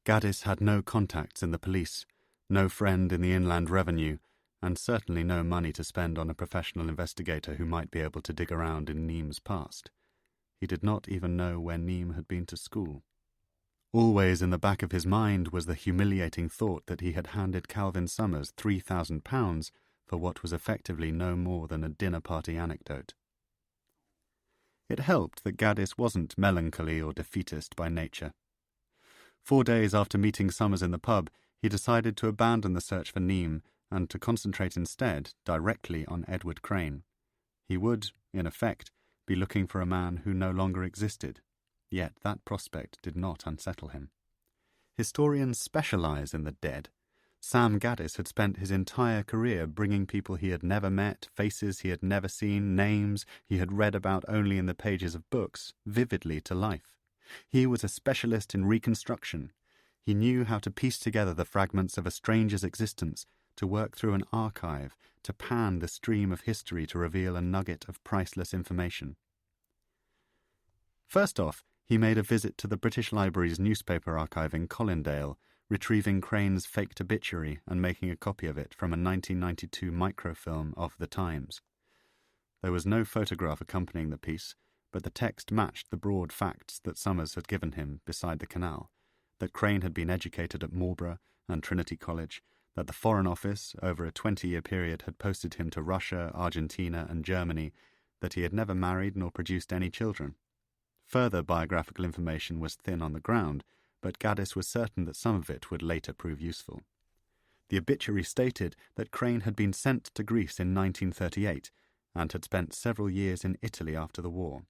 Gaddis had no contacts in the police, no friend in the Inland Revenue, and certainly no money to spend on a professional investigator who might be able to dig around in Neame's past. He did not even know where Neame had been to school. Always in the back of his mind was the humiliating thought that he had handed Calvin Summers £3,000 for what was effectively no more than a dinner-party anecdote. It helped that Gaddis wasn't melancholy or defeatist by nature. 4 days after meeting Summers in the pub, he decided to abandon the search for Neame and to concentrate instead directly on Edward Crane. He would, in effect, be looking for a man who no longer existed, yet that prospect did not unsettle him. Historians specialize in the dead. Sam Gaddis had spent his entire career bringing people he had never met, faces he had never seen, names he had read about only in the pages of books, vividly to life. He was a specialist in reconstruction. He knew how to piece together the fragments of a stranger's existence, to work through an archive, to pan the stream of history to reveal a nugget of priceless information. First off, he made a visit to the British Library's newspaper archive in Colindale, retrieving Crane's faked obituary and making a copy of it from a 1992 microfilm of The Times. There was no photograph accompanying the piece, but the text matched the broad facts that Summers had given him beside the canal, that Crane had been educated at Marlborough and Trinity College, that the Foreign Office, over a 20-year period, had posted him to Russia, Argentina, and Germany, that he had never married nor produced any children. Further biographical information was thin on the ground, but Gaddis was certain that some of it would later prove useful. The obituary stated that Crane had been sent to Greece in 1938 and had spent several years in Italy after the war.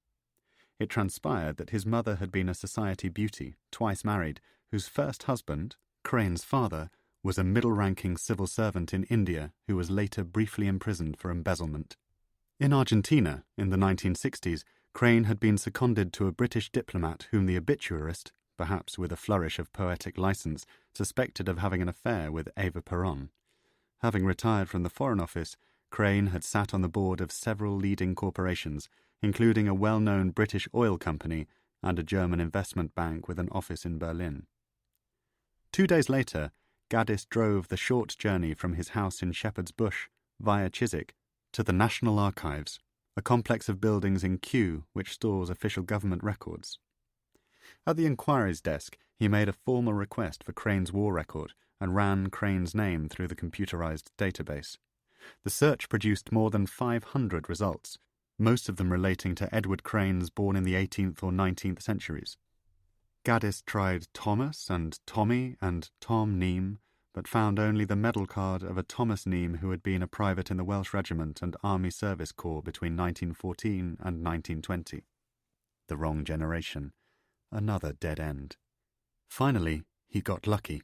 It transpired that his mother had been a society beauty, twice married, whose first husband, Crane's father, was a middle-ranking civil servant in India who was later briefly imprisoned for embezzlement. In Argentina, in the 1960s, Crane had been seconded to a British diplomat whom the obituarist, perhaps with a flourish of poetic license, suspected of having an affair with Eva Peron. Having retired from the Foreign Office, Crane had sat on the board of several leading corporations, including a well-known British oil company and a German investment bank with an office in Berlin. 2 days later, Gaddis drove the short journey from his house in Shepherd's Bush, via Chiswick, to the National Archives, a complex of buildings in Kew which stores official government records. At the inquiries desk, he made a formal request for Crane's war record and ran Crane's name through the computerized database. The search produced more than 500 results, most of them relating to Edward Cranes born in the 18th or 19th centuries. Gaddis tried Thomas and Tommy and Tom Neame, but found only the medal card of a Thomas Neame who had been a private in the Welsh Regiment and Army Service Corps between 1914 and 1920. The wrong generation. Another dead end. Finally, he got lucky.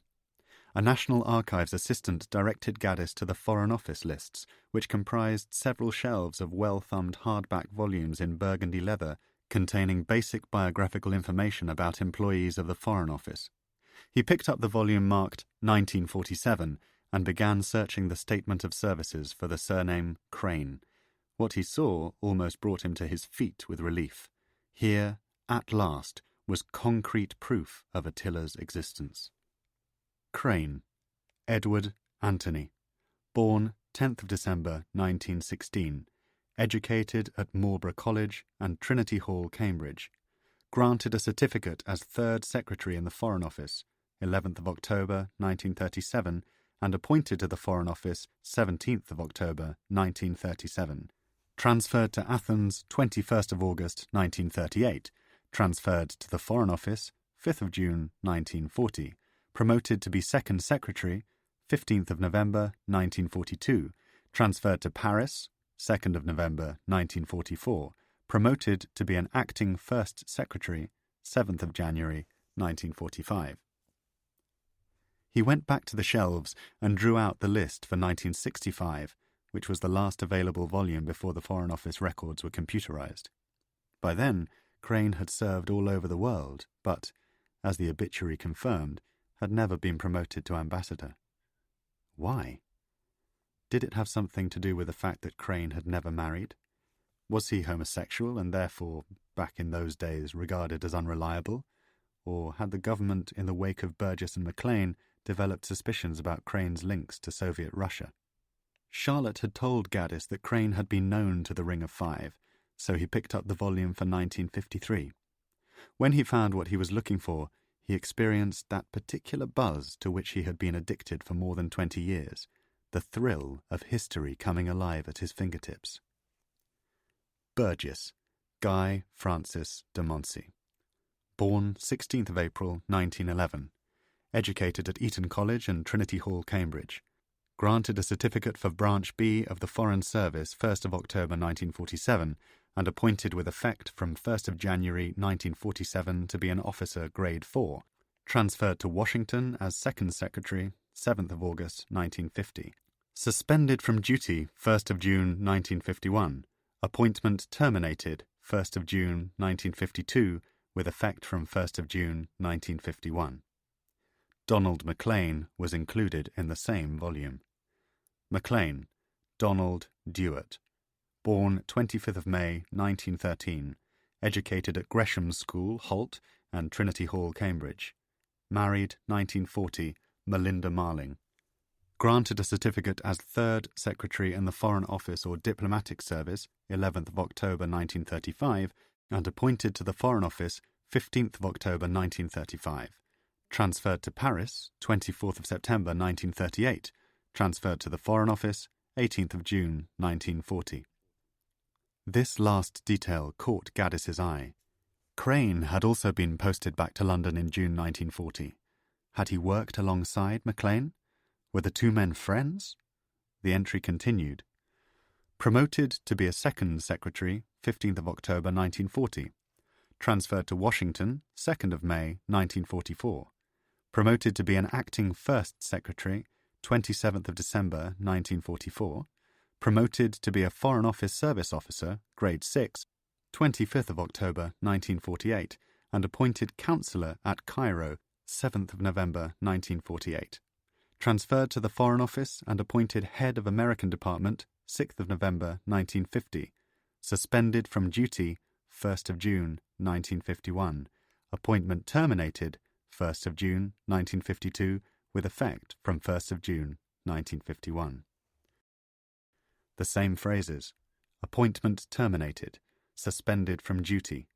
A National Archives assistant directed Gaddis to the Foreign Office lists, which comprised several shelves of well-thumbed hardback volumes in burgundy leather containing basic biographical information about employees of the Foreign Office. He picked up the volume marked 1947 and began searching the Statement of Services for the surname Crane. What he saw almost brought him to his feet with relief. Here, at last, was concrete proof of Attila's existence. Crane, Edward Anthony, born 10th of December 1916, educated at Marlborough College and Trinity Hall, Cambridge. Granted a certificate as Third Secretary in the Foreign Office, 11th of October 1937, and appointed to the Foreign Office 17th of October 1937. Transferred to Athens 21st of August 1938. Transferred to the Foreign Office 5th of June 1940. Promoted to be Second Secretary 15th of November 1942. Transferred to Paris 2nd of November 1944. Promoted to be an Acting First Secretary 7th of January 1945. He went back to the shelves and drew out the list for 1965, which was the last available volume before the Foreign Office records were computerized. By then, Crane had served all over the world, but, as the obituary confirmed, had never been promoted to ambassador. Why? Did it have something to do with the fact that Crane had never married? Was he homosexual and therefore, back in those days, regarded as unreliable? Or had the government, in the wake of Burgess and Maclean, developed suspicions about Crane's links to Soviet Russia? Charlotte had told Gaddis that Crane had been known to the Ring of Five, so he picked up the volume for 1953. When he found what he was looking for, he experienced that particular buzz to which he had been addicted for more than 20 years, the thrill of history coming alive at his fingertips. Burgess, Guy Francis de Moncey. Born 16th of April 1911. Educated at Eton College and Trinity Hall, Cambridge. Granted a certificate for Branch B of the Foreign Service 1st of October 1947 and appointed with effect from 1st of January 1947 to be an officer grade 4. Transferred to Washington as Second Secretary 7th of August 1950. Suspended from duty 1st of June 1951. Appointment terminated 1st of June 1952 with effect from 1st of June 1951. Donald Maclean was included in the same volume. Maclean, Donald Dewart. Born 25th of May 1913. Educated at Gresham's School, Holt, and Trinity Hall, Cambridge. Married 1940, Melinda Marling. Granted a certificate as Third Secretary in the Foreign Office or Diplomatic Service 11th of October 1935 and appointed to the Foreign Office 15th of October 1935. Transferred to Paris 24th of September 1938. Transferred to the Foreign Office 18th of June 1940. This last detail caught Gaddis's eye. Crane had also been posted back to London in June 1940. Had he worked alongside Maclean? Were the two men friends? The entry continued. Promoted to be a Second Secretary 15th of October 1940. Transferred to Washington 2nd of May 1944. Promoted to be an Acting First Secretary 27th of December 1944. Promoted to be a Foreign Office Service Officer, Grade 6, 25th of October 1948, and appointed Councillor at Cairo 7th of November 1948. Transferred to the Foreign Office and appointed Head of American Department 6th of November 1950. Suspended from duty 1st of June 1951. Appointment terminated 1st of June 1952 with effect from 1st of June 1951. The same phrases. Appointment terminated. Suspended from duty.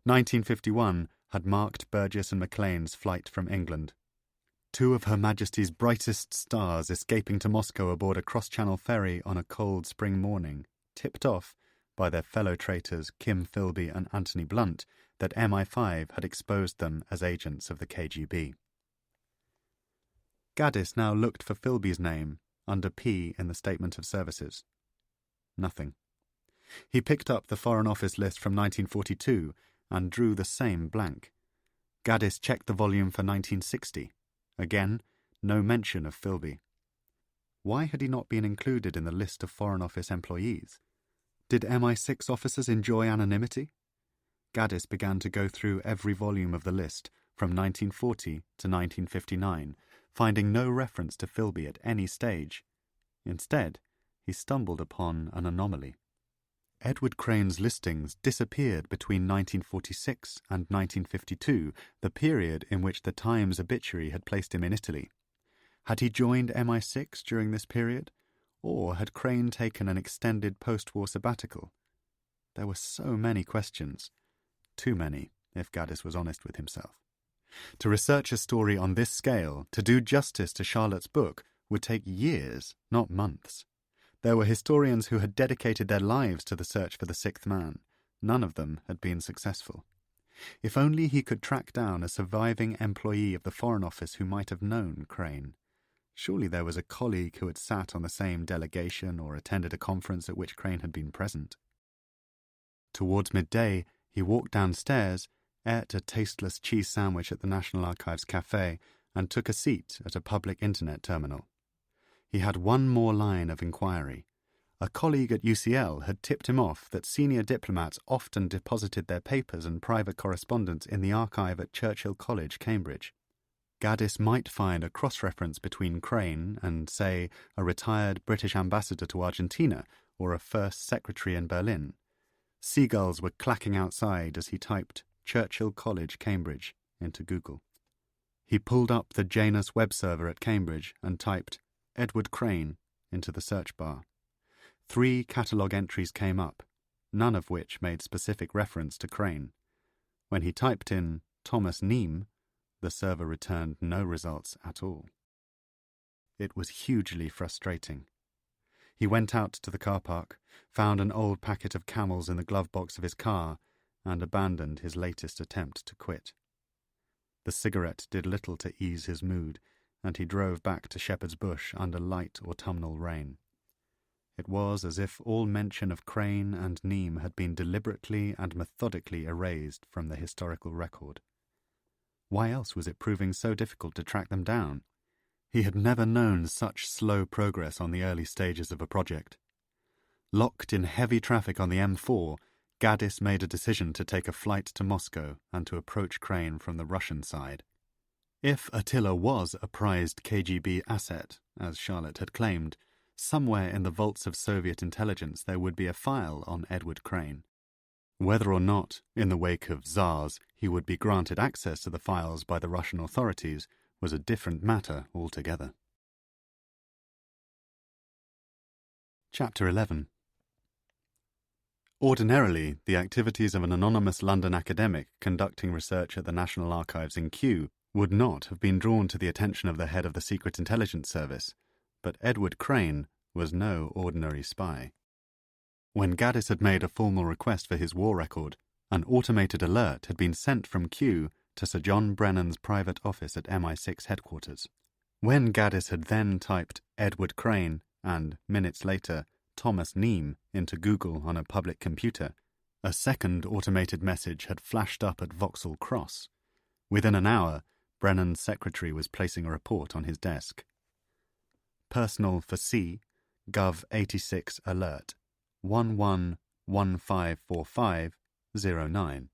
1951 had marked Burgess and Maclean's flight from England. Two of Her Majesty's brightest stars escaping to Moscow aboard a cross-channel ferry on a cold spring morning, tipped off by their fellow traitors Kim Philby and Anthony Blunt that MI5 had exposed them as agents of the KGB. Gaddis now looked for Philby's name under P in the Statement of Services. Nothing. He picked up the Foreign Office list from 1942 and drew the same blank. Gaddis checked the volume for 1960. Again, no mention of Philby. Why had he not been included in the list of Foreign Office employees? Did MI6 officers enjoy anonymity? Gaddis began to go through every volume of the list from 1940 to 1959, finding no reference to Philby at any stage. Instead, he stumbled upon an anomaly. Edward Crane's listings disappeared between 1946 and 1952, the period in which the Times obituary had placed him in Italy. Had he joined MI6 during this period, Or had Crane taken an extended post-war sabbatical? There were so many questions. Too many, if Gaddis was honest with himself. To research a story on this scale, to do justice to Charlotte's book, would take years, not months. There were historians who had dedicated their lives to the search for the sixth man. None of them had been successful. If only he could track down a surviving employee of the Foreign Office who might have known Crane. Surely there was a colleague who had sat on the same delegation or attended a conference at which Crane had been present. Towards midday, he walked downstairs, ate a tasteless cheese sandwich at the National Archives Café, and took a seat at a public internet terminal. He had one more line of inquiry. A colleague at UCL had tipped him off that senior diplomats often deposited their papers and private correspondence in the archive at Churchill College, Cambridge. Gaddis might find a cross-reference between Crane and, say, a retired British ambassador to Argentina or a first secretary in Berlin. Seagulls were clacking outside as he typed Churchill College, Cambridge into Google. He pulled up the Janus web server at Cambridge and typed Edward Crane into the search bar. 3 catalogue entries came up, none of which made specific reference to Crane. When he typed in Thomas Neame, the server returned no results at all. It was hugely frustrating. He went out to the car park, found an old packet of Camels in the glove box of his car, and abandoned his latest attempt to quit. The cigarette did little to ease his mood, and he drove back to Shepherd's Bush under light autumnal rain. It was as if all mention of Crane and Neame had been deliberately and methodically erased from the historical record. Why else was it proving so difficult to track them down? He had never known such slow progress on the early stages of a project. Locked in heavy traffic on the M4, Gaddis made a decision to take a flight to Moscow and to approach Crane from the Russian side. If Attila was a prized KGB asset, as Charlotte had claimed, somewhere in the vaults of Soviet intelligence there would be a file on Edward Crane. Whether or not, in the wake of Tsars, he would be granted access to the files by the Russian authorities was a different matter altogether. Chapter 11. Ordinarily, the activities of an anonymous London academic conducting research at the National Archives in Kew would not have been drawn to the attention of the head of the Secret Intelligence Service, but Edward Crane was no ordinary spy. When Gaddis had made a formal request for his war record, an automated alert had been sent from Kew to Sir John Brennan's private office at MI6 headquarters. When Gaddis had then typed Edward Crane and, minutes later, Thomas Neame into Google on a public computer, a second automated message had flashed up at Vauxhall Cross. Within an hour, Brennan's secretary was placing a report on his desk. Personal for C, Gov 86 alert, 11154509.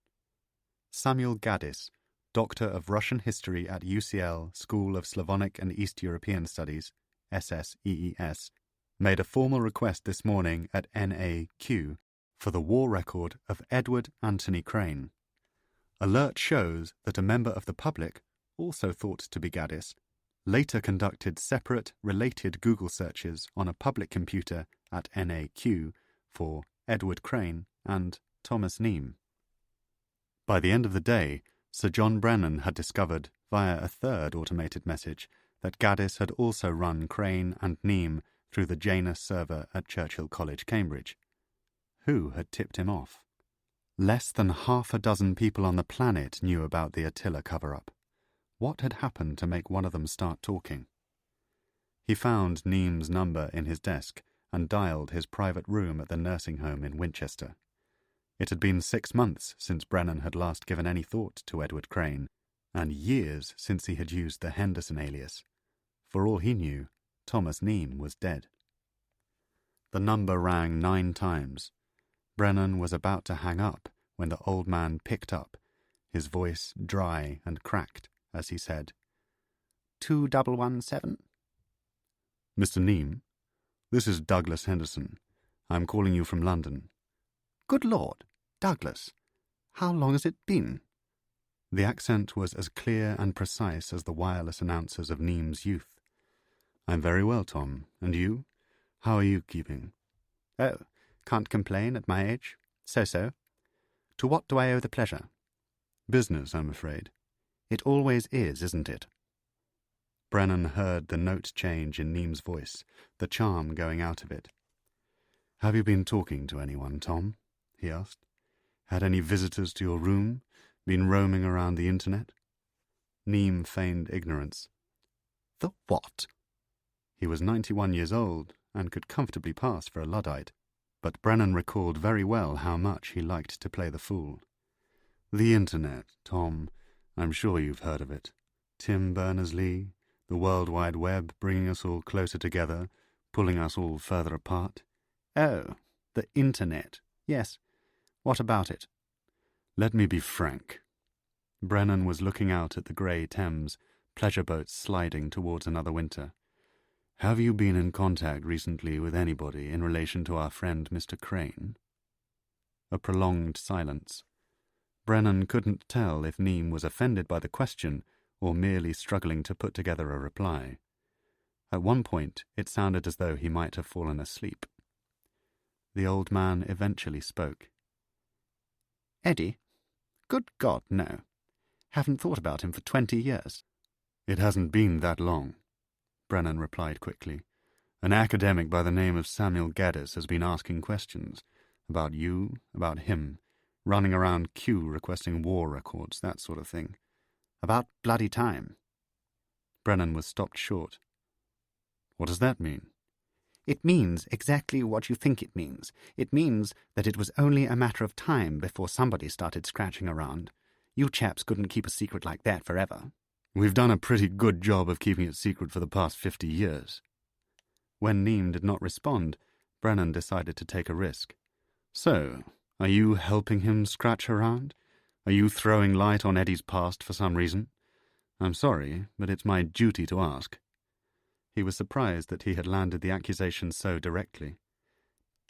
Samuel Gaddis, Doctor of Russian History at UCL School of Slavonic and East European Studies, SSEES, made a formal request this morning at NAQ for the war record of Edward Anthony Crane. Alert shows that a member of the public, also thought to be Gaddis, later conducted separate, related Google searches on a public computer at NAQ for Edward Crane and Thomas Neame. By the end of the day, Sir John Brennan had discovered, via a third automated message, that Gaddis had also run Crane and Neame through the Janus server at Churchill College, Cambridge. Who had tipped him off? Less than 6 people on the planet knew about the Attila cover-up. What had happened to make one of them start talking? He found Neame's number in his desk and dialed his private room at the nursing home in Winchester. It had been 6 months since Brennan had last given any thought to Edward Crane, and years since he had used the Henderson alias. For all he knew, Thomas Neame was dead. The number rang 9 times. Brennan was about to hang up when the old man picked up, his voice dry and cracked, as he said, 2117. Mr. Neame, this is Douglas Henderson. I'm calling you from London. Good Lord, Douglas, how long has it been? The accent was as clear and precise as the wireless announcers of Neame's youth. I'm very well, Tom. And you? How are you keeping? Oh, can't complain at my age. So-so. To what do I owe the pleasure? Business, I'm afraid. It always is, isn't it? Brennan heard the note change in Neam's voice, the charm going out of it. Have you been talking to anyone, Tom? He asked. Had any visitors to your room? Been roaming around the internet? Neam feigned ignorance. The what? He was 91 years old and could comfortably pass for a Luddite, but Brennan recalled very well how much he liked to play the fool. The internet, Tom. I'm sure you've heard of it. Tim Berners-Lee, the World Wide Web bringing us all closer together, pulling us all further apart. Oh, the internet. Yes. What about it? Let me be frank. Brennan was looking out at the grey Thames, pleasure boats sliding towards another winter. Have you been in contact recently with anybody in relation to our friend Mr. Crane? A prolonged silence. Brennan couldn't tell if Neam was offended by the question or merely struggling to put together a reply. At one point it sounded as though he might have fallen asleep. The old man eventually spoke. Eddie? Good God, no. Haven't thought about him for 20 years. It hasn't been that long, Brennan replied quickly. An academic by the name of Samuel Gaddis has been asking questions about you, about him, running around Kew requesting war records, that sort of thing. About bloody time. Brennan was stopped short. What does that mean? It means exactly what you think it means. It means that it was only a matter of time before somebody started scratching around. You chaps couldn't keep a secret like that forever. We've done a pretty good job of keeping it secret for the past 50 years. When Neam did not respond, Brennan decided to take a risk. So, are you helping him scratch around? Are you throwing light on Eddie's past for some reason? I'm sorry, but it's my duty to ask. He was surprised that he had landed the accusation so directly.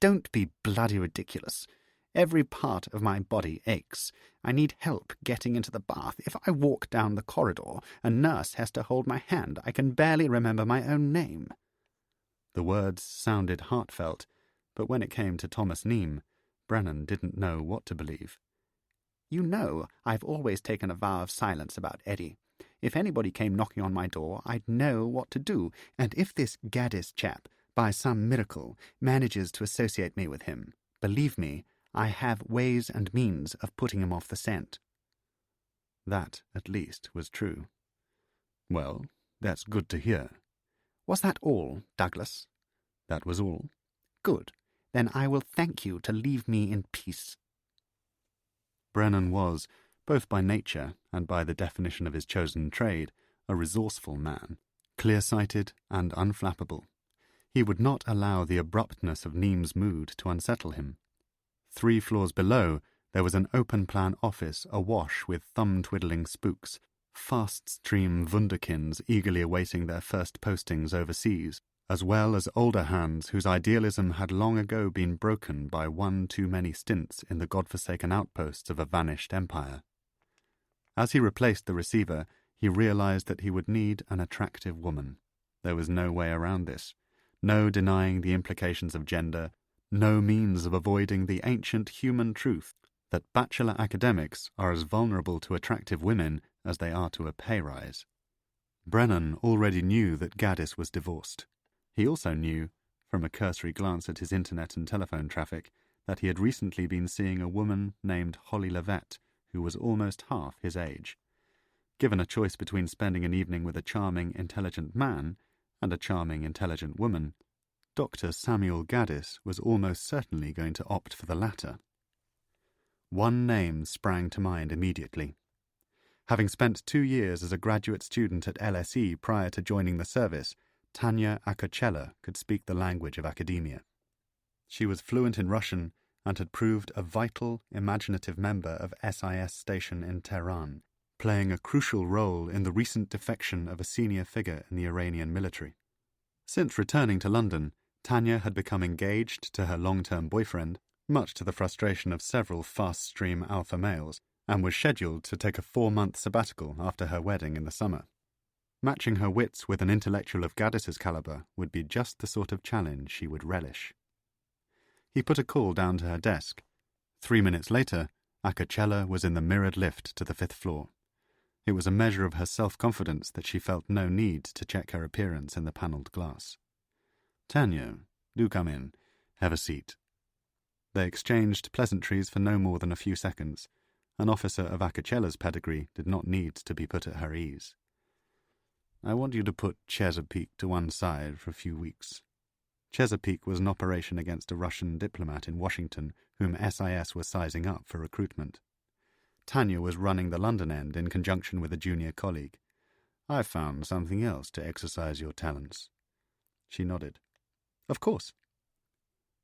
Don't be bloody ridiculous. Every part of my body aches. I need help getting into the bath. If I walk down the corridor, a nurse has to hold my hand. I can barely remember my own name. The words sounded heartfelt, but when it came to Thomas Neam, Brennan didn't know what to believe. You know, I've always taken a vow of silence about Eddie. If anybody came knocking on my door, I'd know what to do, and if this Gaddis chap, by some miracle, manages to associate me with him, believe me, I have ways and means of putting him off the scent. That, at least, was true. Well, that's good to hear. Was that all, Douglas? That was all. Good. Then I will thank you to leave me in peace. Brennan was, both by nature and by the definition of his chosen trade, a resourceful man, clear-sighted and unflappable. He would not allow the abruptness of Neam's mood to unsettle him. 3 floors below, there was an open-plan office awash with thumb-twiddling spooks, fast-stream wunderkinds eagerly awaiting their first postings overseas, as well as older hands whose idealism had long ago been broken by one too many stints in the godforsaken outposts of a vanished empire. As he replaced the receiver, he realized that he would need an attractive woman. There was no way around this. No denying the implications of gender, no means of avoiding the ancient human truth that bachelor academics are as vulnerable to attractive women as they are to a pay rise. Brennan already knew that Gaddis was divorced. He also knew, from a cursory glance at his internet and telephone traffic, that he had recently been seeing a woman named Holly Levett, who was almost half his age. Given a choice between spending an evening with a charming, intelligent man and a charming, intelligent woman, Dr. Samuel Gaddis was almost certainly going to opt for the latter. One name sprang to mind immediately. Having spent 2 years as a graduate student at LSE prior to joining the service, Tanya Akocella could speak the language of academia. She was fluent in Russian and had proved a vital, imaginative member of SIS station in Tehran, playing a crucial role in the recent defection of a senior figure in the Iranian military. Since returning to London, Tanya had become engaged to her long-term boyfriend, much to the frustration of several fast-stream alpha males, and was scheduled to take a 4-month sabbatical after her wedding in the summer. Matching her wits with an intellectual of Gaddis's caliber would be just the sort of challenge she would relish. He put a call down to her desk. 3 minutes later, Acacella was in the mirrored lift to the 5th floor. It was a measure of her self-confidence that she felt no need to check her appearance in the panelled glass. "Tanya, do come in. Have a seat." They exchanged pleasantries for no more than a few seconds. An officer of Acacella's pedigree did not need to be put at her ease. "I want you to put Chesapeake to one side for a few weeks." Chesapeake was an operation against a Russian diplomat in Washington whom SIS was sizing up for recruitment. Tanya was running the London end in conjunction with a junior colleague. "I've found something else to exercise your talents." She nodded. "Of course."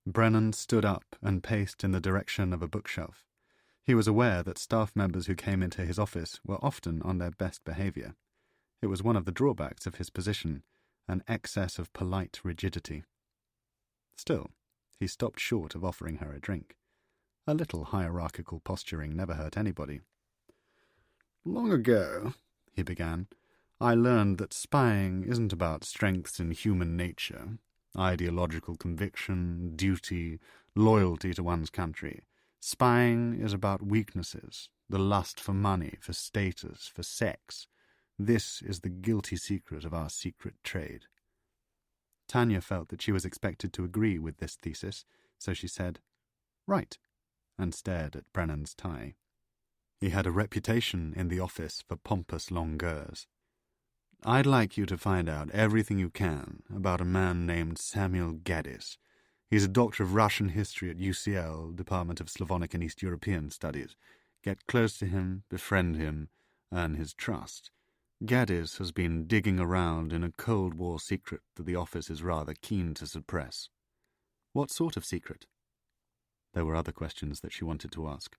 Brennan stood up and paced in the direction of a bookshelf. He was aware that staff members who came into his office were often on their best behaviour. It was one of the drawbacks of his position, an excess of polite rigidity. Still, he stopped short of offering her a drink. A little hierarchical posturing never hurt anybody. "Long ago," he began, "I learned that spying isn't about strengths in human nature, ideological conviction, duty, loyalty to one's country. Spying is about weaknesses, the lust for money, for status, for sex. This is the guilty secret of our secret trade." Tanya felt that she was expected to agree with this thesis, so she said, "Right," and stared at Brennan's tie. He had a reputation in the office for pompous longueurs. "I'd like you to find out everything you can about a man named Samuel Gaddis. He's a doctor of Russian history at UCL, Department of Slavonic and East European Studies. Get close to him, befriend him, earn his trust. Gaddis has been digging around in a Cold War secret that the office is rather keen to suppress." "What sort of secret?" There were other questions that she wanted to ask.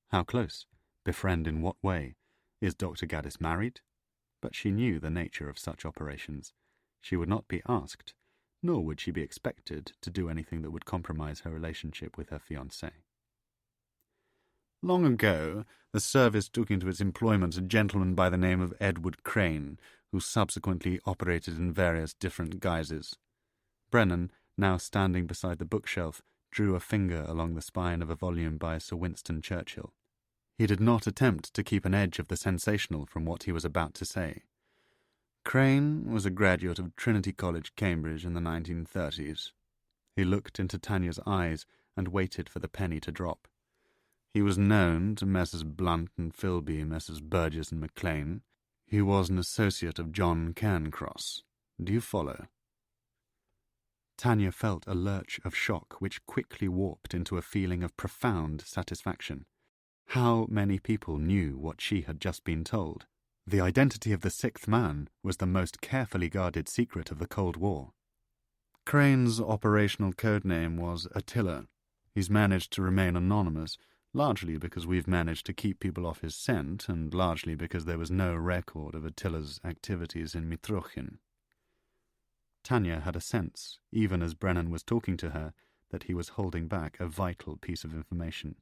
How close? Befriend in what way? Is Dr. Gaddis married? But she knew the nature of such operations. She would not be asked, nor would she be expected to do anything that would compromise her relationship with her fiancé. "Long ago, the service took into its employment a gentleman by the name of Edward Crane, who subsequently operated in various different guises." Brennan, now standing beside the bookshelf, drew a finger along the spine of a volume by Sir Winston Churchill. He did not attempt to keep an edge of the sensational from what he was about to say. "Crane was a graduate of Trinity College, Cambridge, in the 1930s. He looked into Tanya's eyes and waited for the penny to drop. "He was known to Messrs. Blunt and Philby, Messrs. Burgess and Maclean. He was an associate of John Cairncross. Do you follow?" Tanya felt a lurch of shock which quickly warped into a feeling of profound satisfaction. How many people knew what she had just been told? The identity of the sixth man was the most carefully guarded secret of the Cold War. "Crane's operational codename was Attila. He's managed to remain anonymous, largely because we've managed to keep people off his scent, and largely because there was no record of Attila's activities in Mitrokhin." Tanya had a sense, even as Brennan was talking to her, that he was holding back a vital piece of information.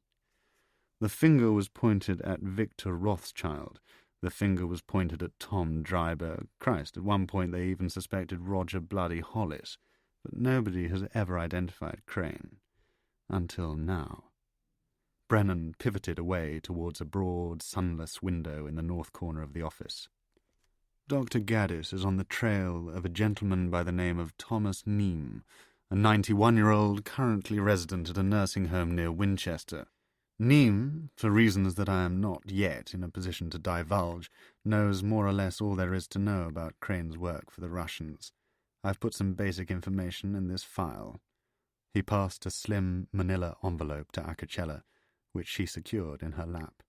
"The finger was pointed at Victor Rothschild. The finger was pointed at Tom Dryberg. Christ, at one point they even suspected Roger Bloody Hollis, but nobody has ever identified Crane. Until now." Brennan pivoted away towards a broad, sunless window in the north corner of the office. "Dr. Gaddis is on the trail of a gentleman by the name of Thomas Neame, a 91-year-old currently resident at a nursing home near Winchester. Neame, for reasons that I am not yet in a position to divulge, knows more or less all there is to know about Crane's work for the Russians. I've put some basic information in this file." He passed a slim manila envelope to Acacella, which she secured in her lap.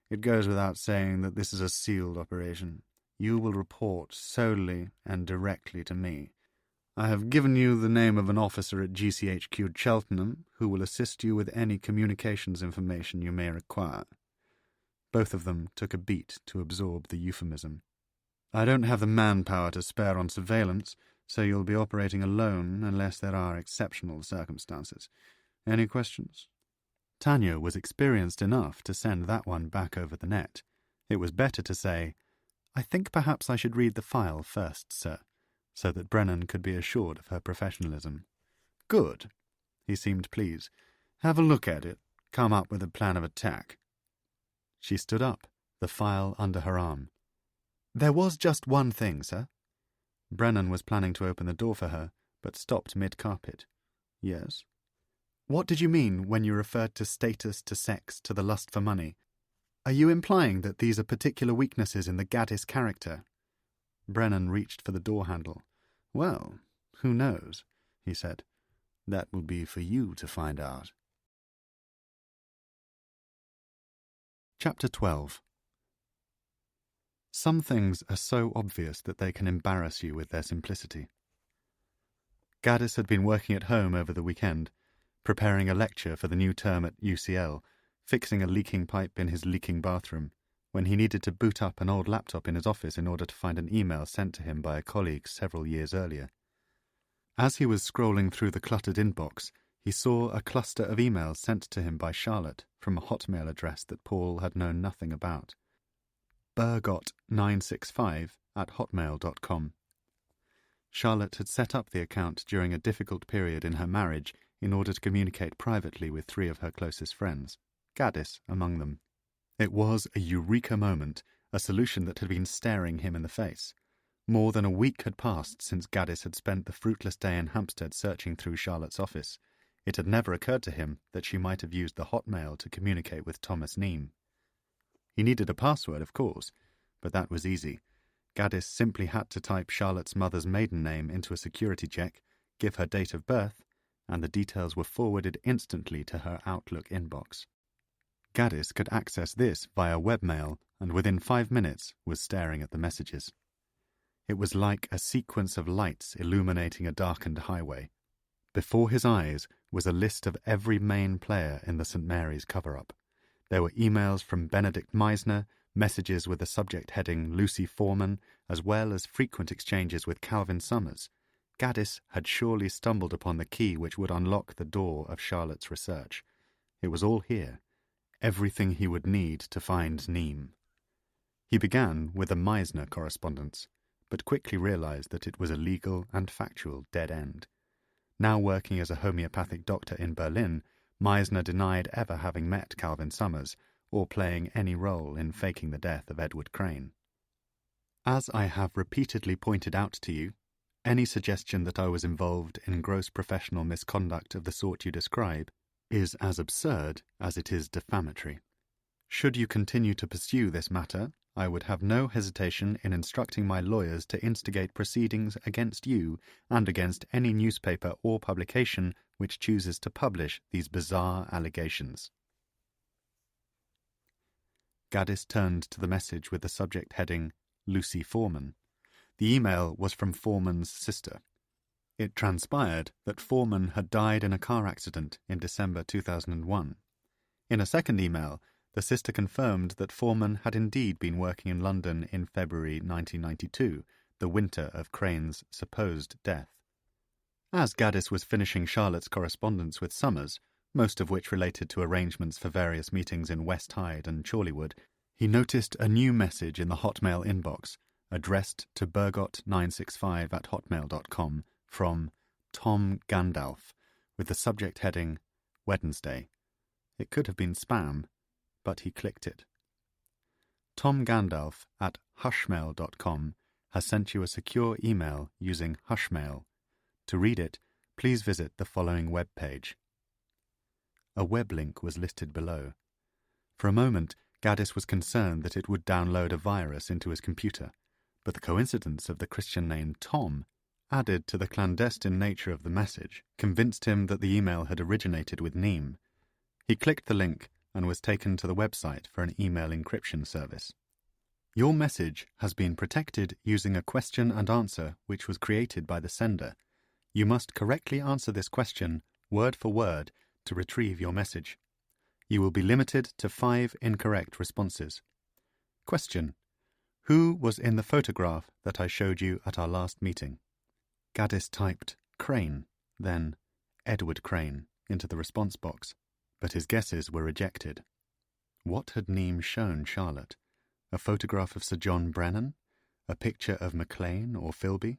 "It goes without saying that this is a sealed operation. You will report solely and directly to me. I have given you the name of an officer at GCHQ Cheltenham who will assist you with any communications information you may require." Both of them took a beat to absorb the euphemism. "I don't have the manpower to spare on surveillance, so you'll be operating alone unless there are exceptional circumstances. Any questions?" Tanya was experienced enough to send that one back over the net. It was better to say, I think perhaps I should read the file first, sir, so that Brennan could be assured of her professionalism. Good. He seemed pleased. Have a look at it. Come up with a plan of attack. She stood up, the file under her arm. There was just one thing, sir. Brennan was planning to open the door for her, but stopped mid-carpet. Yes? What did you mean when you referred to status, to sex, to the lust for money? Are you implying that these are particular weaknesses in the Gaddis character? Brennan reached for the door handle. Well, who knows, he said. That will be for you to find out. Chapter 12. Some things are so obvious that they can embarrass you with their simplicity. Gaddis had been working at home over the weekend, preparing a lecture for the new term at UCL, fixing a leaking pipe in his leaking bathroom, when he needed to boot up an old laptop in his office in order to find an email sent to him by a colleague several years earlier. As he was scrolling through the cluttered inbox, he saw a cluster of emails sent to him by Charlotte from a Hotmail address that Paul had known nothing about. burgot965@hotmail.com. Charlotte had set up the account during a difficult period in her marriage in order to communicate privately with 3 of her closest friends, Gaddis among them. It was a eureka moment, a solution that had been staring him in the face. More than a week had passed since Gaddis had spent the fruitless day in Hampstead searching through Charlotte's office. It had never occurred to him that she might have used the Hotmail to communicate with Thomas Neame. He needed a password, of course, but that was easy. Gaddis simply had to type Charlotte's mother's maiden name into a security check, give her date of birth, and the details were forwarded instantly to her Outlook inbox. Gaddis could access this via webmail and within 5 minutes was staring at the messages. It was like a sequence of lights illuminating a darkened highway. Before his eyes was a list of every main player in the St. Mary's cover-up. There were emails from Benedict Meisner, messages with the subject heading Lucy Foreman, as well as frequent exchanges with Calvin Summers. Gaddis had surely stumbled upon the key which would unlock the door of Charlotte's research. It was all here, everything he would need to find Neame. He began with the Meisner correspondence, but quickly realized that it was a legal and factual dead end. Now working as a homeopathic doctor in Berlin, Meisner denied ever having met Calvin Summers or playing any role in faking the death of Edward Crane. As I have repeatedly pointed out to you, any suggestion that I was involved in gross professional misconduct of the sort you describe is as absurd as it is defamatory. Should you continue to pursue this matter, I would have no hesitation in instructing my lawyers to instigate proceedings against you and against any newspaper or publication which chooses to publish these bizarre allegations. Gaddis turned to the message with the subject heading Lucy Foreman. The email was from Foreman's sister. It transpired that Foreman had died in a car accident in December 2001. In a second email, the sister confirmed that Foreman had indeed been working in London in February 1992, the winter of Crane's supposed death. As Gaddis was finishing Charlotte's correspondence with Summers, most of which related to arrangements for various meetings in West Hyde and Chorleywood, he noticed a new message in the Hotmail inbox, addressed to burgot965@hotmail.com, from Tom Gandalf, with the subject heading Wednesday. It could have been spam, but he clicked it. Tom Gandalf at hushmail.com has sent you a secure email using Hushmail. To read it, please visit the following web page. A web link was listed below. For a moment, Gaddis was concerned that it would download a virus into his computer, but the coincidence of the Christian name Tom, added to the clandestine nature of the message, convinced him that the email had originated with Neame. He clicked the link and was taken to the website for an email encryption service. Your message has been protected using a question and answer which was created by the sender. You must correctly answer this question, word for word, to retrieve your message. You will be limited to 5 incorrect responses. Question: who was in the photograph that I showed you at our last meeting? Gaddis typed Crane, then Edward Crane, into the response box, but his guesses were rejected. What had Neame shown Charlotte? A photograph of Sir John Brennan? A picture of Maclean or Philby?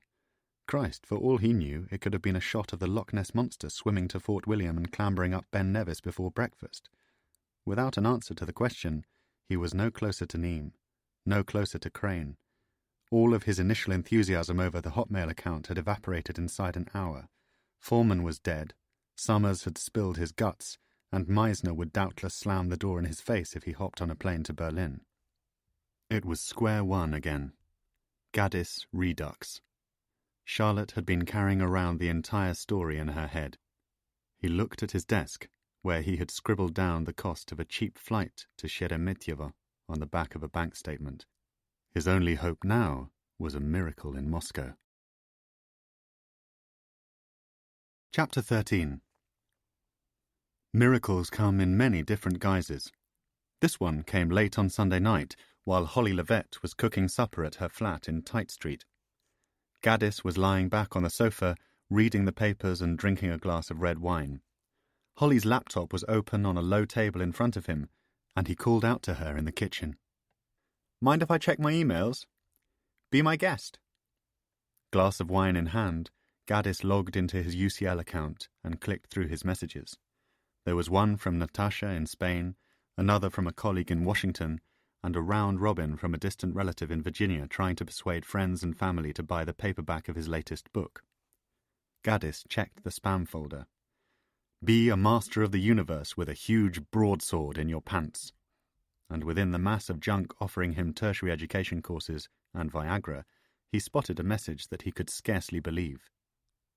Christ, for all he knew, it could have been a shot of the Loch Ness Monster swimming to Fort William and clambering up Ben Nevis before breakfast. Without an answer to the question, he was no closer to Neame, no closer to Crane. All of his initial enthusiasm over the Hotmail account had evaporated inside an hour. Foreman was dead, Summers had spilled his guts, and Meisner would doubtless slam the door in his face if he hopped on a plane to Berlin. It was square one again. Gaddis Redux. Charlotte had been carrying around the entire story in her head. He looked at his desk, where he had scribbled down the cost of a cheap flight to Sheremetyevo on the back of a bank statement. His only hope now was a miracle in Moscow. Chapter 13. Miracles come in many different guises. This one came late on Sunday night, while Holly Levett was cooking supper at her flat in Tite Street. Gaddis was lying back on the sofa, reading the papers and drinking a glass of red wine. Holly's laptop was open on a low table in front of him, and he called out to her in the kitchen. "Mind if I check my emails? Be my guest." Glass of wine in hand, Gaddis logged into his UCL account and clicked through his messages. There was one from Natasha in Spain, another from a colleague in Washington, and a round robin from a distant relative in Virginia trying to persuade friends and family to buy the paperback of his latest book. Gaddis checked the spam folder. Be a master of the universe with a huge broadsword in your pants. And within the mass of junk offering him tertiary education courses and Viagra, he spotted a message that he could scarcely believe.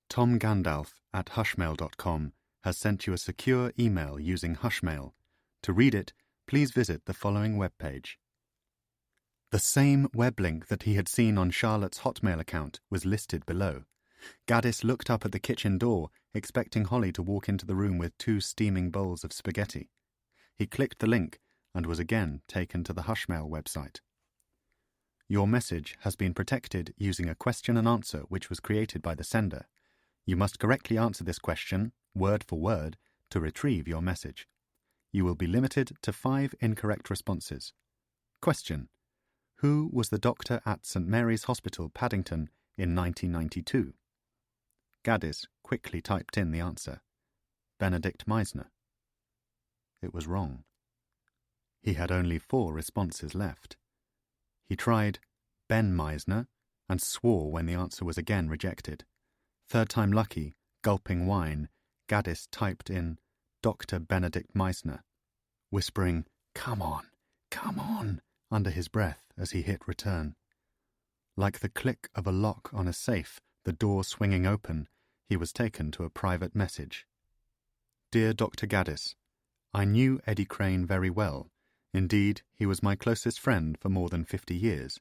Tom Gandalf at hushmail.com has sent you a secure email using Hushmail. To read it, please visit the following webpage. The same web link that he had seen on Charlotte's Hotmail account was listed below. Gaddis looked up at the kitchen door, expecting Holly to walk into the room with 2 steaming bowls of spaghetti. He clicked the link and was again taken to the Hushmail website. Your message has been protected using a question and answer which was created by the sender. You must correctly answer this question, word for word, to retrieve your message. You will be limited to 5 incorrect responses. Question: who was the doctor at St. Mary's Hospital, Paddington, in 1992? Gaddis quickly typed in the answer. Benedict Meisner. It was wrong. He had only 4 responses left. He tried Ben Meisner and swore when the answer was again rejected. Third time lucky, gulping wine, Gaddis typed in Dr. Benedict Meisner, whispering, come on, under his breath as he hit return. Like the click of a lock on a safe, the door swinging open, he was taken to a private message. Dear Dr. Gaddis, I knew Eddie Crane very well. Indeed, he was my closest friend for more than 50 years.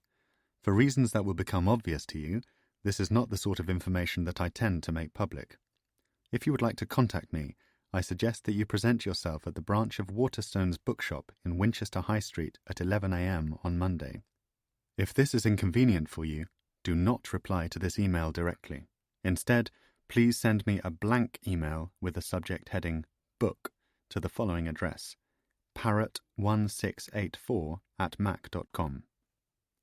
For reasons that will become obvious to you, this is not the sort of information that I tend to make public. If you would like to contact me, I suggest that you present yourself at the branch of Waterstone's bookshop in Winchester High Street at 11 a.m. on Monday. If this is inconvenient for you, do not reply to this email directly. Instead, please send me a blank email with the subject heading Book to the following address: parrot1684@mac.com.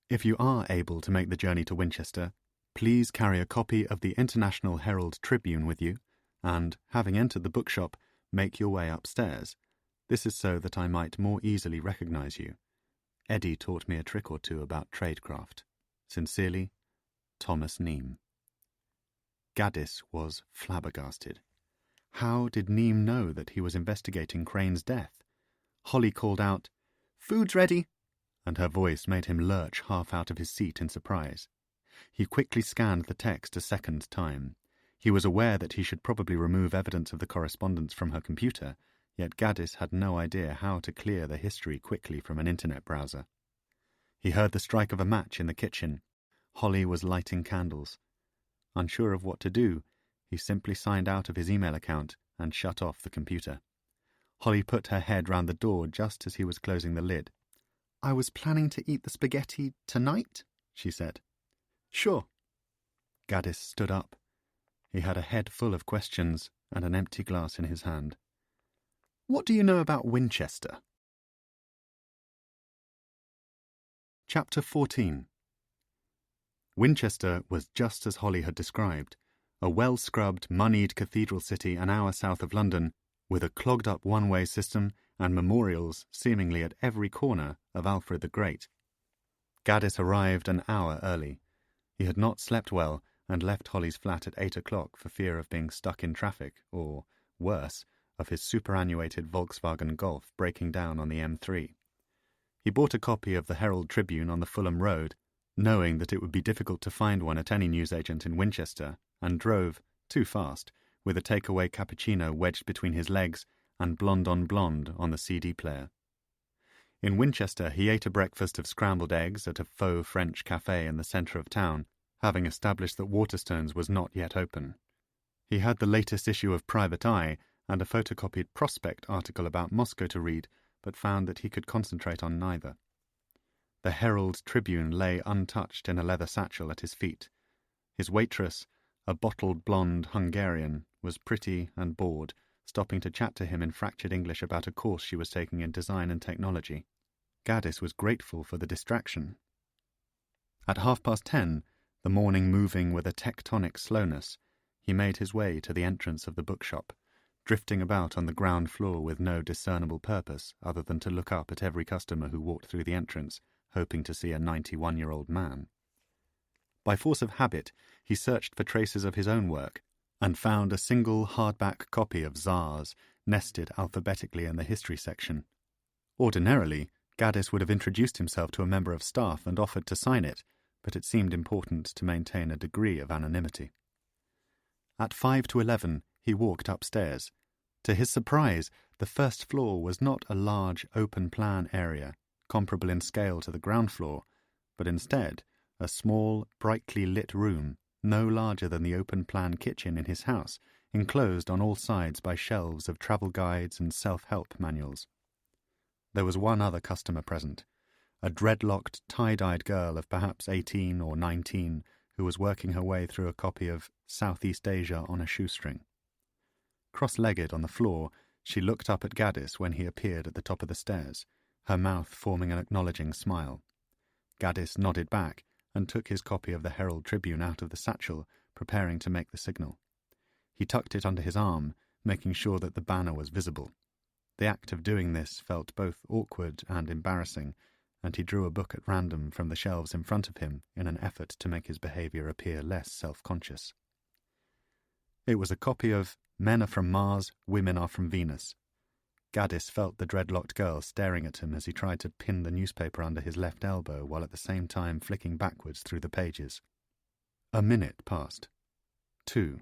If you are able to make the journey to Winchester, please carry a copy of the International Herald Tribune with you, and, having entered the bookshop, make your way upstairs. This is so that I might more easily recognize you. Eddie taught me a trick or 2 about tradecraft. Sincerely, Thomas Neame. Gaddis was flabbergasted. How did Neame know that he was investigating Crane's death? Holly called out, "Food's ready," and her voice made him lurch half out of his seat in surprise. He quickly scanned the text a second time. He was aware that he should probably remove evidence of the correspondence from her computer, yet Gaddis had no idea how to clear the history quickly from an internet browser. He heard the strike of a match in the kitchen. Holly was lighting candles. Unsure of what to do, he simply signed out of his email account and shut off the computer. Holly put her head round the door just as he was closing the lid. "I was planning to eat the spaghetti tonight," she said. "Sure." Gaddis stood up. He had a head full of questions and an empty glass in his hand. "What do you know about Winchester?" Chapter 14. Winchester was just as Holly had described, a well-scrubbed, moneyed cathedral city an hour south of London, with a clogged-up one-way system and memorials seemingly at every corner of Alfred the Great. Gaddis arrived an hour early. He had not slept well and left Holly's flat at 8 o'clock for fear of being stuck in traffic, or, worse, of his superannuated Volkswagen Golf breaking down on the M3. He bought a copy of the Herald Tribune on the Fulham Road, knowing that it would be difficult to find one at any newsagent in Winchester, and drove, too fast, with a takeaway cappuccino wedged between his legs and Blonde on Blonde on the CD player. In Winchester he ate a breakfast of scrambled eggs at a faux French café in the centre of town, having established that Waterstones was not yet open. He had the latest issue of Private Eye and a photocopied Prospect article about Moscow to read, but found that he could concentrate on neither. The Herald Tribune lay untouched in a leather satchel at his feet. His waitress, a bottled blonde Hungarian, was pretty and bored, stopping to chat to him in fractured English about a course she was taking in design and technology. Gaddis was grateful for the distraction. At 10:30, the morning moving with a tectonic slowness, he made his way to the entrance of the bookshop, drifting about on the ground floor with no discernible purpose other than to look up at every customer who walked through the entrance, hoping to see a 91-year-old man. By force of habit, he searched for traces of his own work, and found a single hardback copy of Czars nested alphabetically in the history section. Ordinarily, Gaddis would have introduced himself to a member of staff and offered to sign it, but it seemed important to maintain a degree of anonymity. At 11:05, he walked upstairs. To his surprise, the first floor was not a large, open-plan area, comparable in scale to the ground floor, but instead a small, brightly lit room, no larger than the open-plan kitchen in his house, enclosed on all sides by shelves of travel guides and self-help manuals. There was one other customer present, a dreadlocked, tie-dyed girl of perhaps 18 or 19, who was working her way through a copy of Southeast Asia on a shoestring. Cross-legged on the floor, she looked up at Gaddis when he appeared at the top of the stairs, her mouth forming an acknowledging smile. Gaddis nodded back and took his copy of the Herald Tribune out of the satchel, preparing to make the signal. He tucked it under his arm, making sure that the banner was visible. The act of doing this felt both awkward and embarrassing, and he drew a book at random from the shelves in front of him in an effort to make his behaviour appear less self-conscious. It was a copy of Men Are From Mars, Women Are From Venus. Gaddis felt the dreadlocked girl staring at him as he tried to pin the newspaper under his left elbow while at the same time flicking backwards through the pages. A minute passed. 2.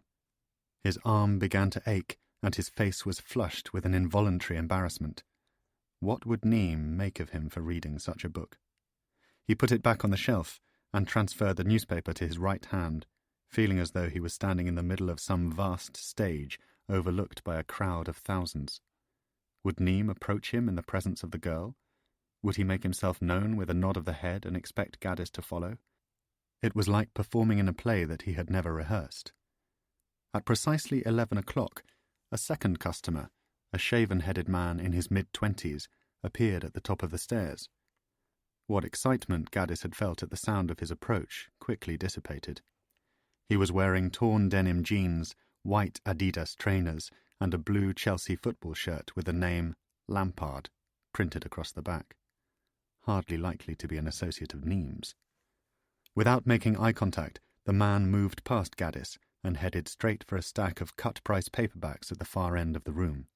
His arm began to ache, and his face was flushed with an involuntary embarrassment. What would Neame make of him for reading such a book? He put it back on the shelf and transferred the newspaper to his right hand, feeling as though he was standing in the middle of some vast stage overlooked by a crowd of thousands. Would Neame approach him in the presence of the girl? Would he make himself known with a nod of the head and expect Gaddis to follow? It was like performing in a play that he had never rehearsed. At precisely 11 o'clock, a second customer, a shaven-headed man in his mid-20s, appeared at the top of the stairs. What excitement Gaddis had felt at the sound of his approach quickly dissipated. He was wearing torn denim jeans, white Adidas trainers, and a blue Chelsea football shirt with the name Lampard printed across the back. Hardly likely to be an associate of Neame's. Without making eye contact, the man moved past Gaddis and headed straight for a stack of cut-price paperbacks at the far end of the room.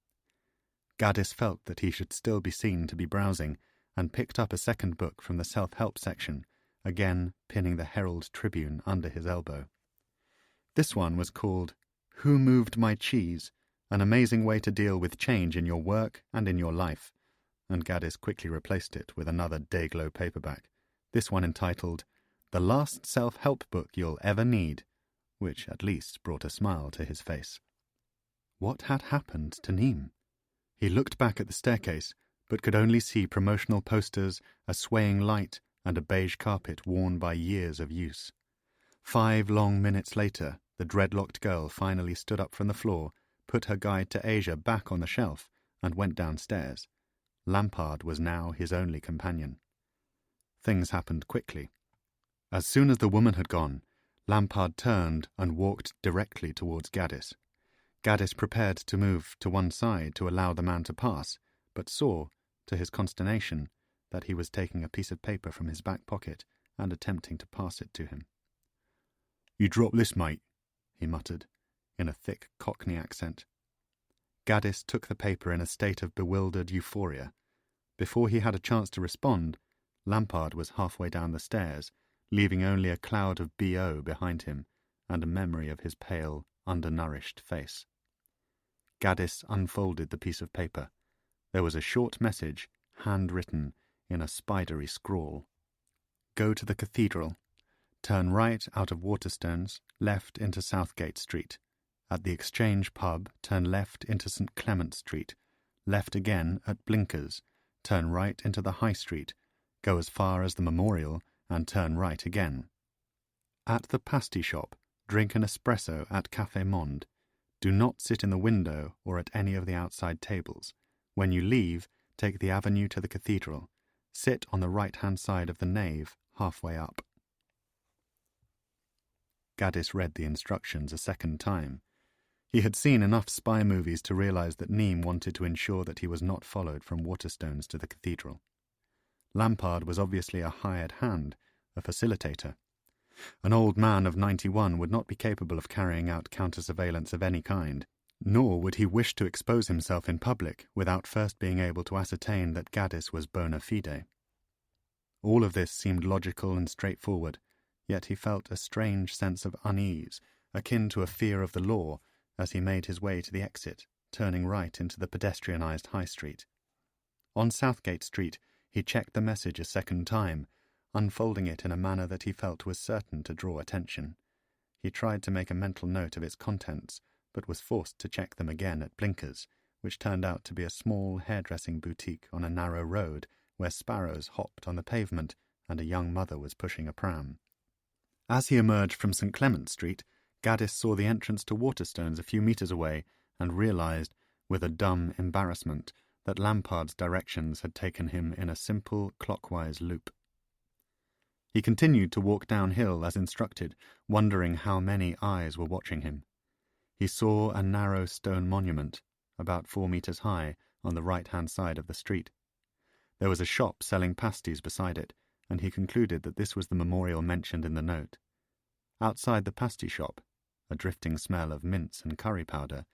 Gaddis felt that he should still be seen to be browsing, and picked up a second book from the self-help section, again pinning the Herald Tribune under his elbow. This one was called Who Moved My Cheese? An Amazing Way to Deal with Change in Your Work and in Your Life, and Gaddis quickly replaced it with another Dayglow paperback, this one entitled The Last Self-Help Book You'll Ever Need, which at least brought a smile to his face. What had happened to Neame? He looked back at the staircase, but could only see promotional posters, a swaying light, and a beige carpet worn by years of use. 5 long minutes later, the dreadlocked girl finally stood up from the floor, put her guide to Asia back on the shelf, and went downstairs. Lampard was now his only companion. Things happened quickly. As soon as the woman had gone, Lampard turned and walked directly towards Gaddis. Gaddis prepared to move to one side to allow the man to pass, but saw, to his consternation, that he was taking a piece of paper from his back pocket and attempting to pass it to him. "You drop this, mate," he muttered, in a thick Cockney accent. Gaddis took the paper in a state of bewildered euphoria. Before he had a chance to respond, Lampard was halfway down the stairs, leaving only a cloud of BO behind him and a memory of his pale, undernourished face. Gaddis unfolded the piece of paper. There was a short message, handwritten in a spidery scrawl. "Go to the cathedral. Turn right out of Waterstones, left into Southgate Street. At the Exchange pub, turn left into St. Clement Street. Left again at Blinkers. Turn right into the High Street. Go as far as the Memorial and turn right again. At the pasty shop, drink an espresso at Café Monde. Do not sit in the window or at any of the outside tables. When you leave, take the avenue to the cathedral. Sit on the right-hand side of the nave, halfway up." Gaddis read the instructions a second time. He had seen enough spy movies to realize that Neame wanted to ensure that he was not followed from Waterstones to the cathedral. Lampard was obviously a hired hand, a facilitator. An old man of 91 would not be capable of carrying out counter-surveillance of any kind, nor would he wish to expose himself in public without first being able to ascertain that Gaddis was bona fide. All of this seemed logical and straightforward, yet he felt a strange sense of unease, akin to a fear of the law, as he made his way to the exit, turning right into the pedestrianised High Street. On Southgate Street, he checked the message a second time, unfolding it in a manner that he felt was certain to draw attention. He tried to make a mental note of its contents, but was forced to check them again at Blinkers, which turned out to be a small hairdressing boutique on a narrow road where sparrows hopped on the pavement and a young mother was pushing a pram. As he emerged from St. Clement Street, Gaddis saw the entrance to Waterstones a few metres away and realised, with a dumb embarrassment, that Lampard's directions had taken him in a simple clockwise loop. He continued to walk downhill as instructed, wondering how many eyes were watching him. He saw a narrow stone monument, about 4 metres high, on the right-hand side of the street. There was a shop selling pasties beside it, and he concluded that this was the memorial mentioned in the note. Outside the pasty shop, a drifting smell of mince and curry powder,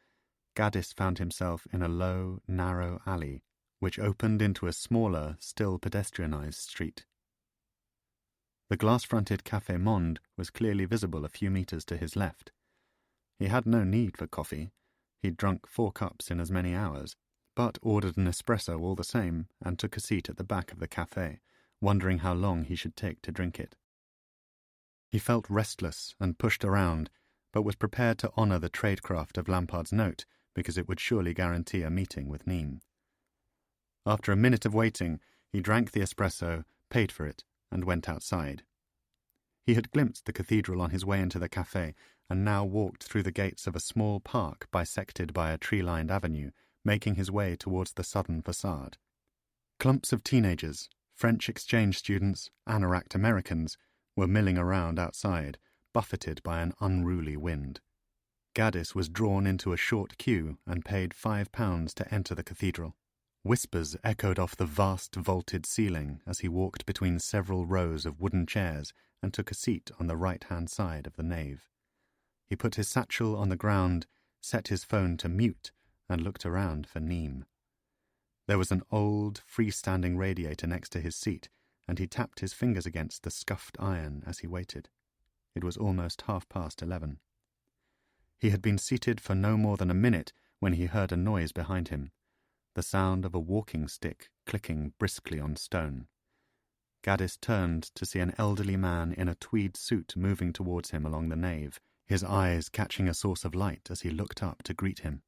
Gaddis found himself in a low, narrow alley, which opened into a smaller, still pedestrianised street. The glass-fronted Café Monde was clearly visible a few metres to his left. He had no need for coffee. He'd drunk 4 cups in as many hours, but ordered an espresso all the same and took a seat at the back of the café, wondering how long he should take to drink it. He felt restless and pushed around, but was prepared to honour the tradecraft of Lampard's note, because it would surely guarantee a meeting with Neame. After a minute of waiting, he drank the espresso, paid for it, and went outside. He had glimpsed the cathedral on his way into the café, and now walked through the gates of a small park bisected by a tree-lined avenue, making his way towards the southern façade. Clumps of teenagers, French exchange students, anoraked Americans, were milling around outside, buffeted by an unruly wind. Gaddis was drawn into a short queue and paid £5 to enter the cathedral. Whispers echoed off the vast vaulted ceiling as he walked between several rows of wooden chairs and took a seat on the right-hand side of the nave. He put his satchel on the ground, set his phone to mute, and looked around for Neame. There was an old, freestanding radiator next to his seat, and he tapped his fingers against the scuffed iron as he waited. It was almost 11:30. He had been seated for no more than a minute when he heard a noise behind him, the sound of a walking stick clicking briskly on stone. Gaddis turned to see an elderly man in a tweed suit moving towards him along the nave, his eyes catching a source of light as he looked up to greet him.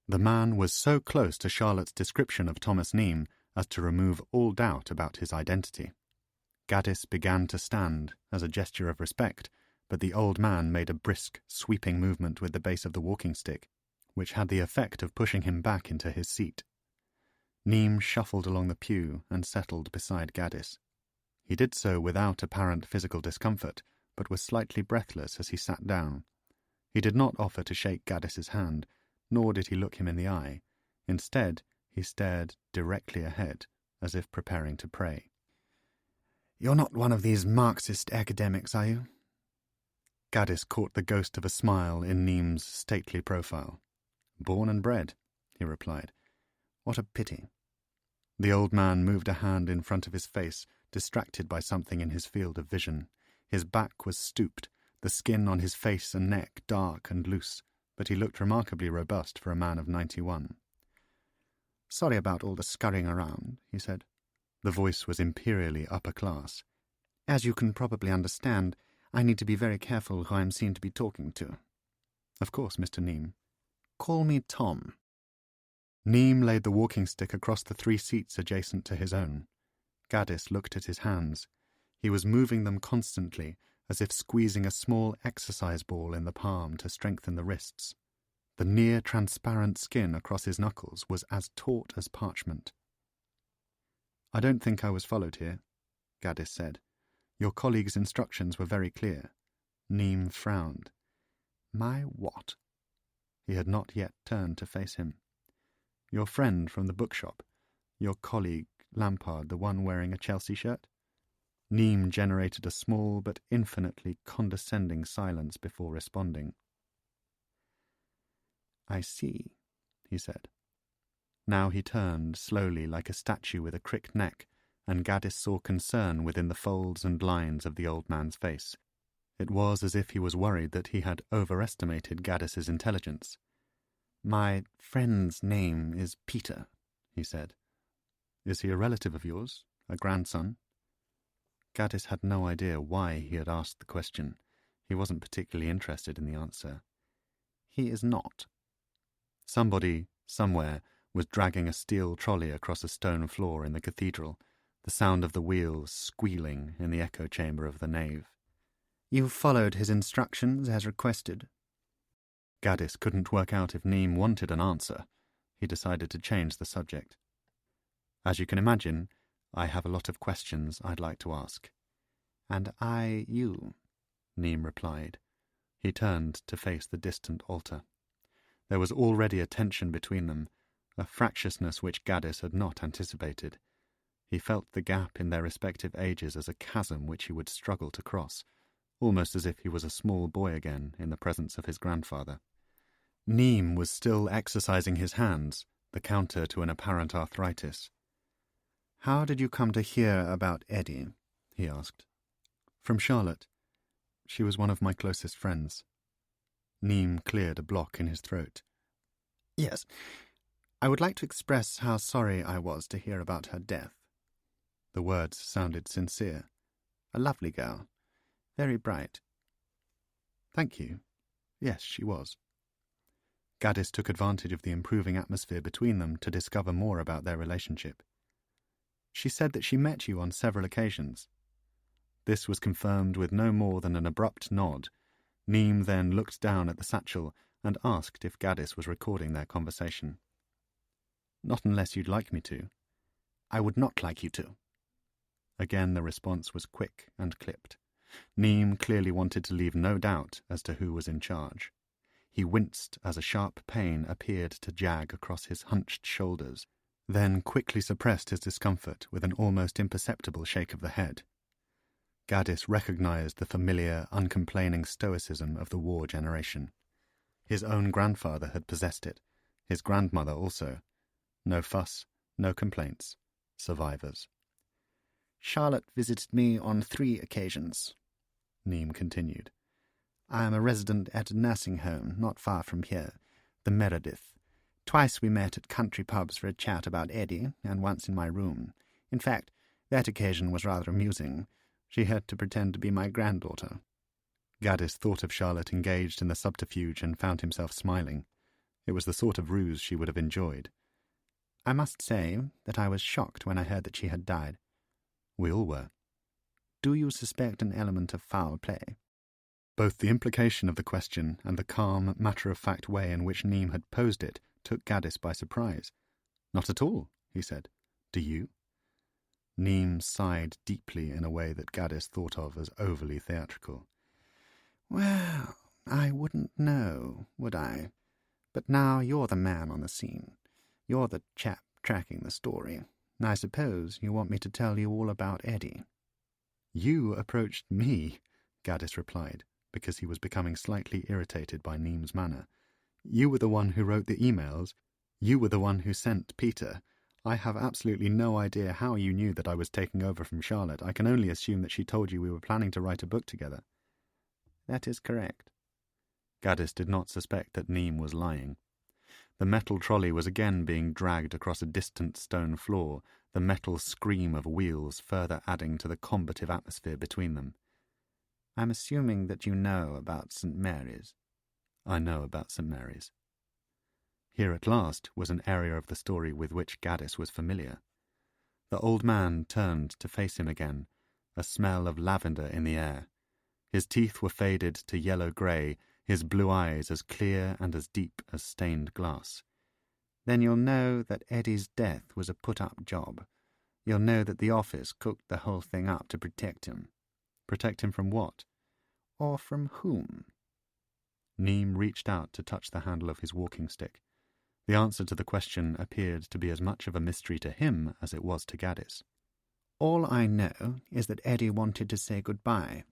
The man was so close to Charlotte's description of Thomas Neame as to remove all doubt about his identity. Gaddis began to stand as a gesture of respect, but the old man made a brisk, sweeping movement with the base of the walking stick, which had the effect of pushing him back into his seat. Neame shuffled along the pew and settled beside Gaddis. He did so without apparent physical discomfort, but was slightly breathless as he sat down. He did not offer to shake Gaddis's hand, nor did he look him in the eye. Instead, he stared directly ahead, as if preparing to pray. "You're not one of these Marxist academics, are you?" Gaddis caught the ghost of a smile in Neam's stately profile. "Born and bred," he replied. "What a pity." The old man moved a hand in front of his face, distracted by something in his field of vision. His back was stooped, the skin on his face and neck dark and loose, but he looked remarkably robust for a man of 91. "Sorry about all the scurrying around," he said. The voice was imperially upper class. "As you can probably understand, I need to be very careful who I am seen to be talking to." "Of course, Mr. Neam." "Call me Tom." Neam laid the walking stick across the 3 seats adjacent to his own. Gaddis looked at his hands. He was moving them constantly, as if squeezing a small exercise ball in the palm to strengthen the wrists. The near-transparent skin across his knuckles was as taut as parchment. "I don't think I was followed here," Gaddis said. "Your colleague's instructions were very clear." Neam frowned. "My what?" He had not yet turned to face him. "Your friend from the bookshop. Your colleague, Lampard, the one wearing a Chelsea shirt?" Neam generated a small but infinitely condescending silence before responding. "I see," he said. Now he turned, slowly, like a statue with a cricked neck, and Gaddis saw concern within the folds and lines of the old man's face. It was as if he was worried that he had overestimated Gaddis's intelligence. "My friend's name is Peter," he said. "Is he a relative of yours? A grandson?" Gaddis had no idea why he had asked the question. He wasn't particularly interested in the answer. "He is not." Somebody, somewhere, was dragging a steel trolley across a stone floor in the cathedral, the sound of the wheels squealing in the echo chamber of the nave. "You followed his instructions as requested." Gaddis couldn't work out if Neam wanted an answer. He decided to change the subject. "As you can imagine, I have a lot of questions I'd like to ask." "And I you," Neam replied. He turned to face the distant altar. There was already a tension between them, a fractiousness which Gaddis had not anticipated. He felt the gap in their respective ages as a chasm which he would struggle to cross, almost as if he was a small boy again in the presence of his grandfather. Neam was still exercising his hands, the counter to an apparent arthritis. "How did you come to hear about Eddie?" he asked. "From Charlotte. She was one of my closest friends." Neam cleared a block in his throat. "Yes, I would like to express how sorry I was to hear about her death." The words sounded sincere. "A lovely girl. Very bright." "Thank you. Yes, she was." Gaddis took advantage of the improving atmosphere between them to discover more about their relationship. "She said that she met you on several occasions." This was confirmed with no more than an abrupt nod. Neam then looked down at the satchel and asked if Gaddis was recording their conversation. "Not unless you'd like me to." "I would not like you to." Again the response was quick and clipped. Neam clearly wanted to leave no doubt as to who was in charge. He winced as a sharp pain appeared to jag across his hunched shoulders, then quickly suppressed his discomfort with an almost imperceptible shake of the head. Gaddis recognized the familiar, uncomplaining stoicism of the war generation. His own grandfather had possessed it, his grandmother also. No fuss, no complaints. Survivors. "Charlotte visited me on 3 occasions," Neam continued. "I am a resident at a nursing home not far from here, the Meredith. Twice we met at country pubs for a chat about Eddie, and once in my room. In fact, that occasion was rather amusing. She had to pretend to be my granddaughter." Gaddis thought of Charlotte engaged in the subterfuge and found himself smiling. It was the sort of ruse she would have enjoyed. "I must say that I was shocked when I heard that she had died." "We all were." "Do you suspect an element of foul play?" Both the implication of the question and the calm, matter-of-fact way in which Neam had posed it took Gaddis by surprise. "Not at all," he said. "Do you?" Neem sighed deeply in a way that Gaddis thought of as overly theatrical. Well, I wouldn't know, would I? But now you're the man on the scene. You're the chap tracking the story. I suppose you want me to tell you all about Eddie. You approached me, Gaddis replied, because he was becoming slightly irritated by Neem's manner. You were the one who wrote the emails. You were the one who sent Peter. I have absolutely no idea how you knew that I was taking over from Charlotte. I can only assume that she told you we were planning to write a book together. That is correct. Gaddis did not suspect that Neem was lying. The metal trolley was again being dragged across a distant stone floor, the metal scream of wheels further adding to the combative atmosphere between them. I'm assuming that you know about St. Mary's. I know about St. Mary's. Here at last was an area of the story with which Gaddis was familiar. The old man turned to face him again, a smell of lavender in the air. His teeth were faded to yellow-grey, his blue eyes as clear and as deep as stained glass. Then you'll know that Eddie's death was a put-up job. You'll know that the office cooked the whole thing up to protect him. Protect him from what? Or from whom? Neem reached out to touch the handle of his walking stick. The answer to the question appeared to be as much of a mystery to him as it was to Gaddis. All I know is that Eddie wanted to say goodbye.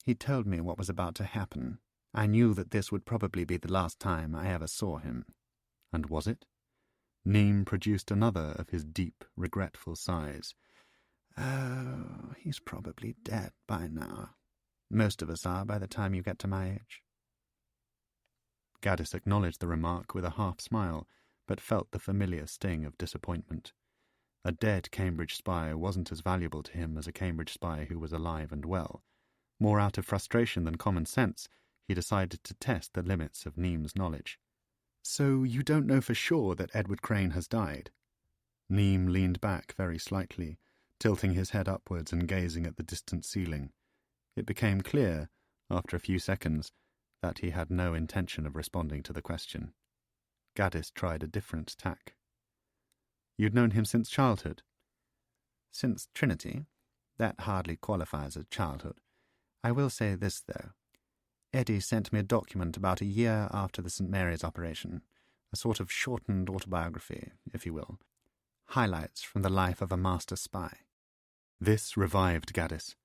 He told me what was about to happen. I knew that this would probably be the last time I ever saw him. And was it? Neem produced another of his deep, regretful sighs. Oh, he's probably dead by now. Most of us are by the time you get to my age. Gaddis acknowledged the remark with a half-smile, but felt the familiar sting of disappointment. A dead Cambridge spy wasn't as valuable to him as a Cambridge spy who was alive and well. More out of frustration than common sense, he decided to test the limits of Neem's knowledge. So you don't know for sure that Edward Crane has died? Neem leaned back very slightly, tilting his head upwards and gazing at the distant ceiling. It became clear, after a few seconds, that he had no intention of responding to the question. Gaddis tried a different tack. You'd known him since childhood? Since Trinity. That hardly qualifies as childhood. I will say this, though. Eddie sent me a document about a year after the St. Mary's operation, a sort of shortened autobiography, if you will. Highlights from the life of a master spy. This revived Gaddis.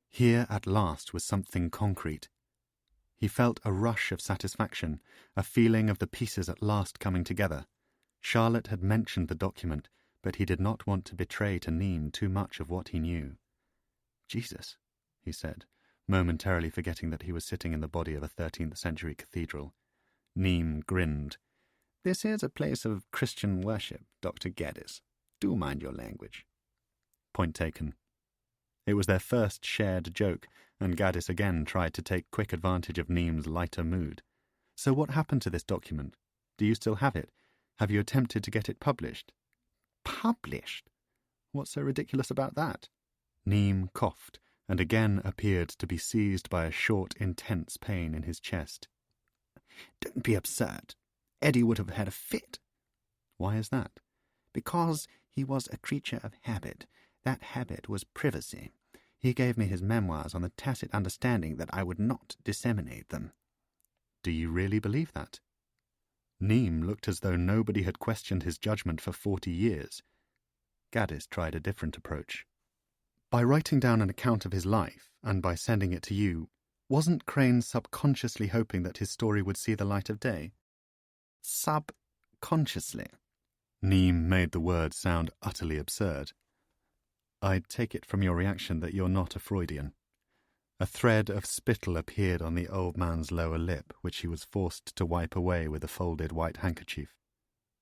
Here at last was something concrete. He felt a rush of satisfaction, a feeling of the pieces at last coming together. Charlotte had mentioned the document, but he did not want to betray to Neem too much of what he knew. Jesus, he said, momentarily forgetting that he was sitting in the body of a 13th-century cathedral. Neem grinned. This is a place of Christian worship, Dr. Gaddis. Do mind your language. Point taken. It was their first shared joke, and Gaddis again tried to take quick advantage of Neem's lighter mood. So what happened to this document? Do you still have it? Have you attempted to get it published? Published? What's so ridiculous about that? Neem coughed, and again appeared to be seized by a short, intense pain in his chest. Don't be absurd. Eddie would have had a fit. Why is that? Because he was a creature of habit. That habit was privacy. He gave me his memoirs on the tacit understanding that I would not disseminate them. Do you really believe that? Neem looked as though nobody had questioned his judgment for 40 years. Gaddis tried a different approach. By writing down an account of his life, and by sending it to you, wasn't Crane subconsciously hoping that his story would see the light of day? Subconsciously? Neem made the word sound utterly absurd. I take it from your reaction that you're not a Freudian. A thread of spittle appeared on the old man's lower lip, which he was forced to wipe away with a folded white handkerchief.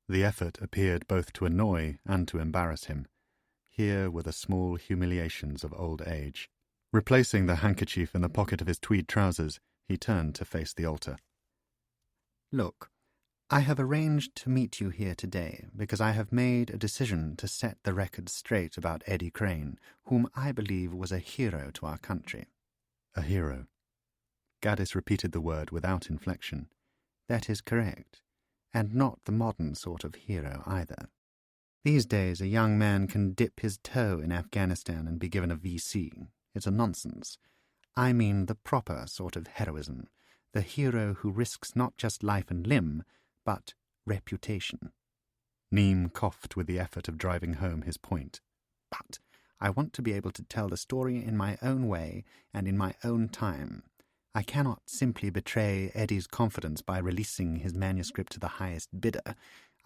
The effort appeared both to annoy and to embarrass him. Here were the small humiliations of old age. Replacing the handkerchief in the pocket of his tweed trousers, he turned to face the altar. Look, I have arranged to meet you here today because I have made a decision to set the record straight about Eddie Crane, whom I believe was a hero to our country. A hero. Gaddis repeated the word without inflection. That is correct, and not the modern sort of hero either. These days a young man can dip his toe in Afghanistan and be given a VC. It's a nonsense. I mean the proper sort of heroism, the hero who risks not just life and limb, but reputation. Neem coughed with the effort of driving home his point. But I want to be able to tell the story in my own way and in my own time. I cannot simply betray Eddie's confidence by releasing his manuscript to the highest bidder.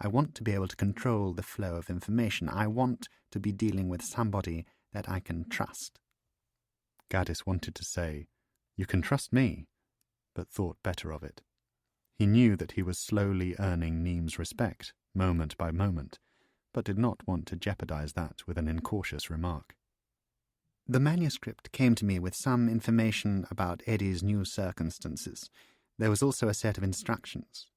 I want to be able to control the flow of information. I want to be dealing with somebody that I can trust. Gaddis wanted to say, "You can trust me," but thought better of it. He knew that he was slowly earning Neem's respect, moment by moment, but did not want to jeopardize that with an incautious remark. The manuscript came to me with some information about Eddie's new circumstances. There was also a set of instructions.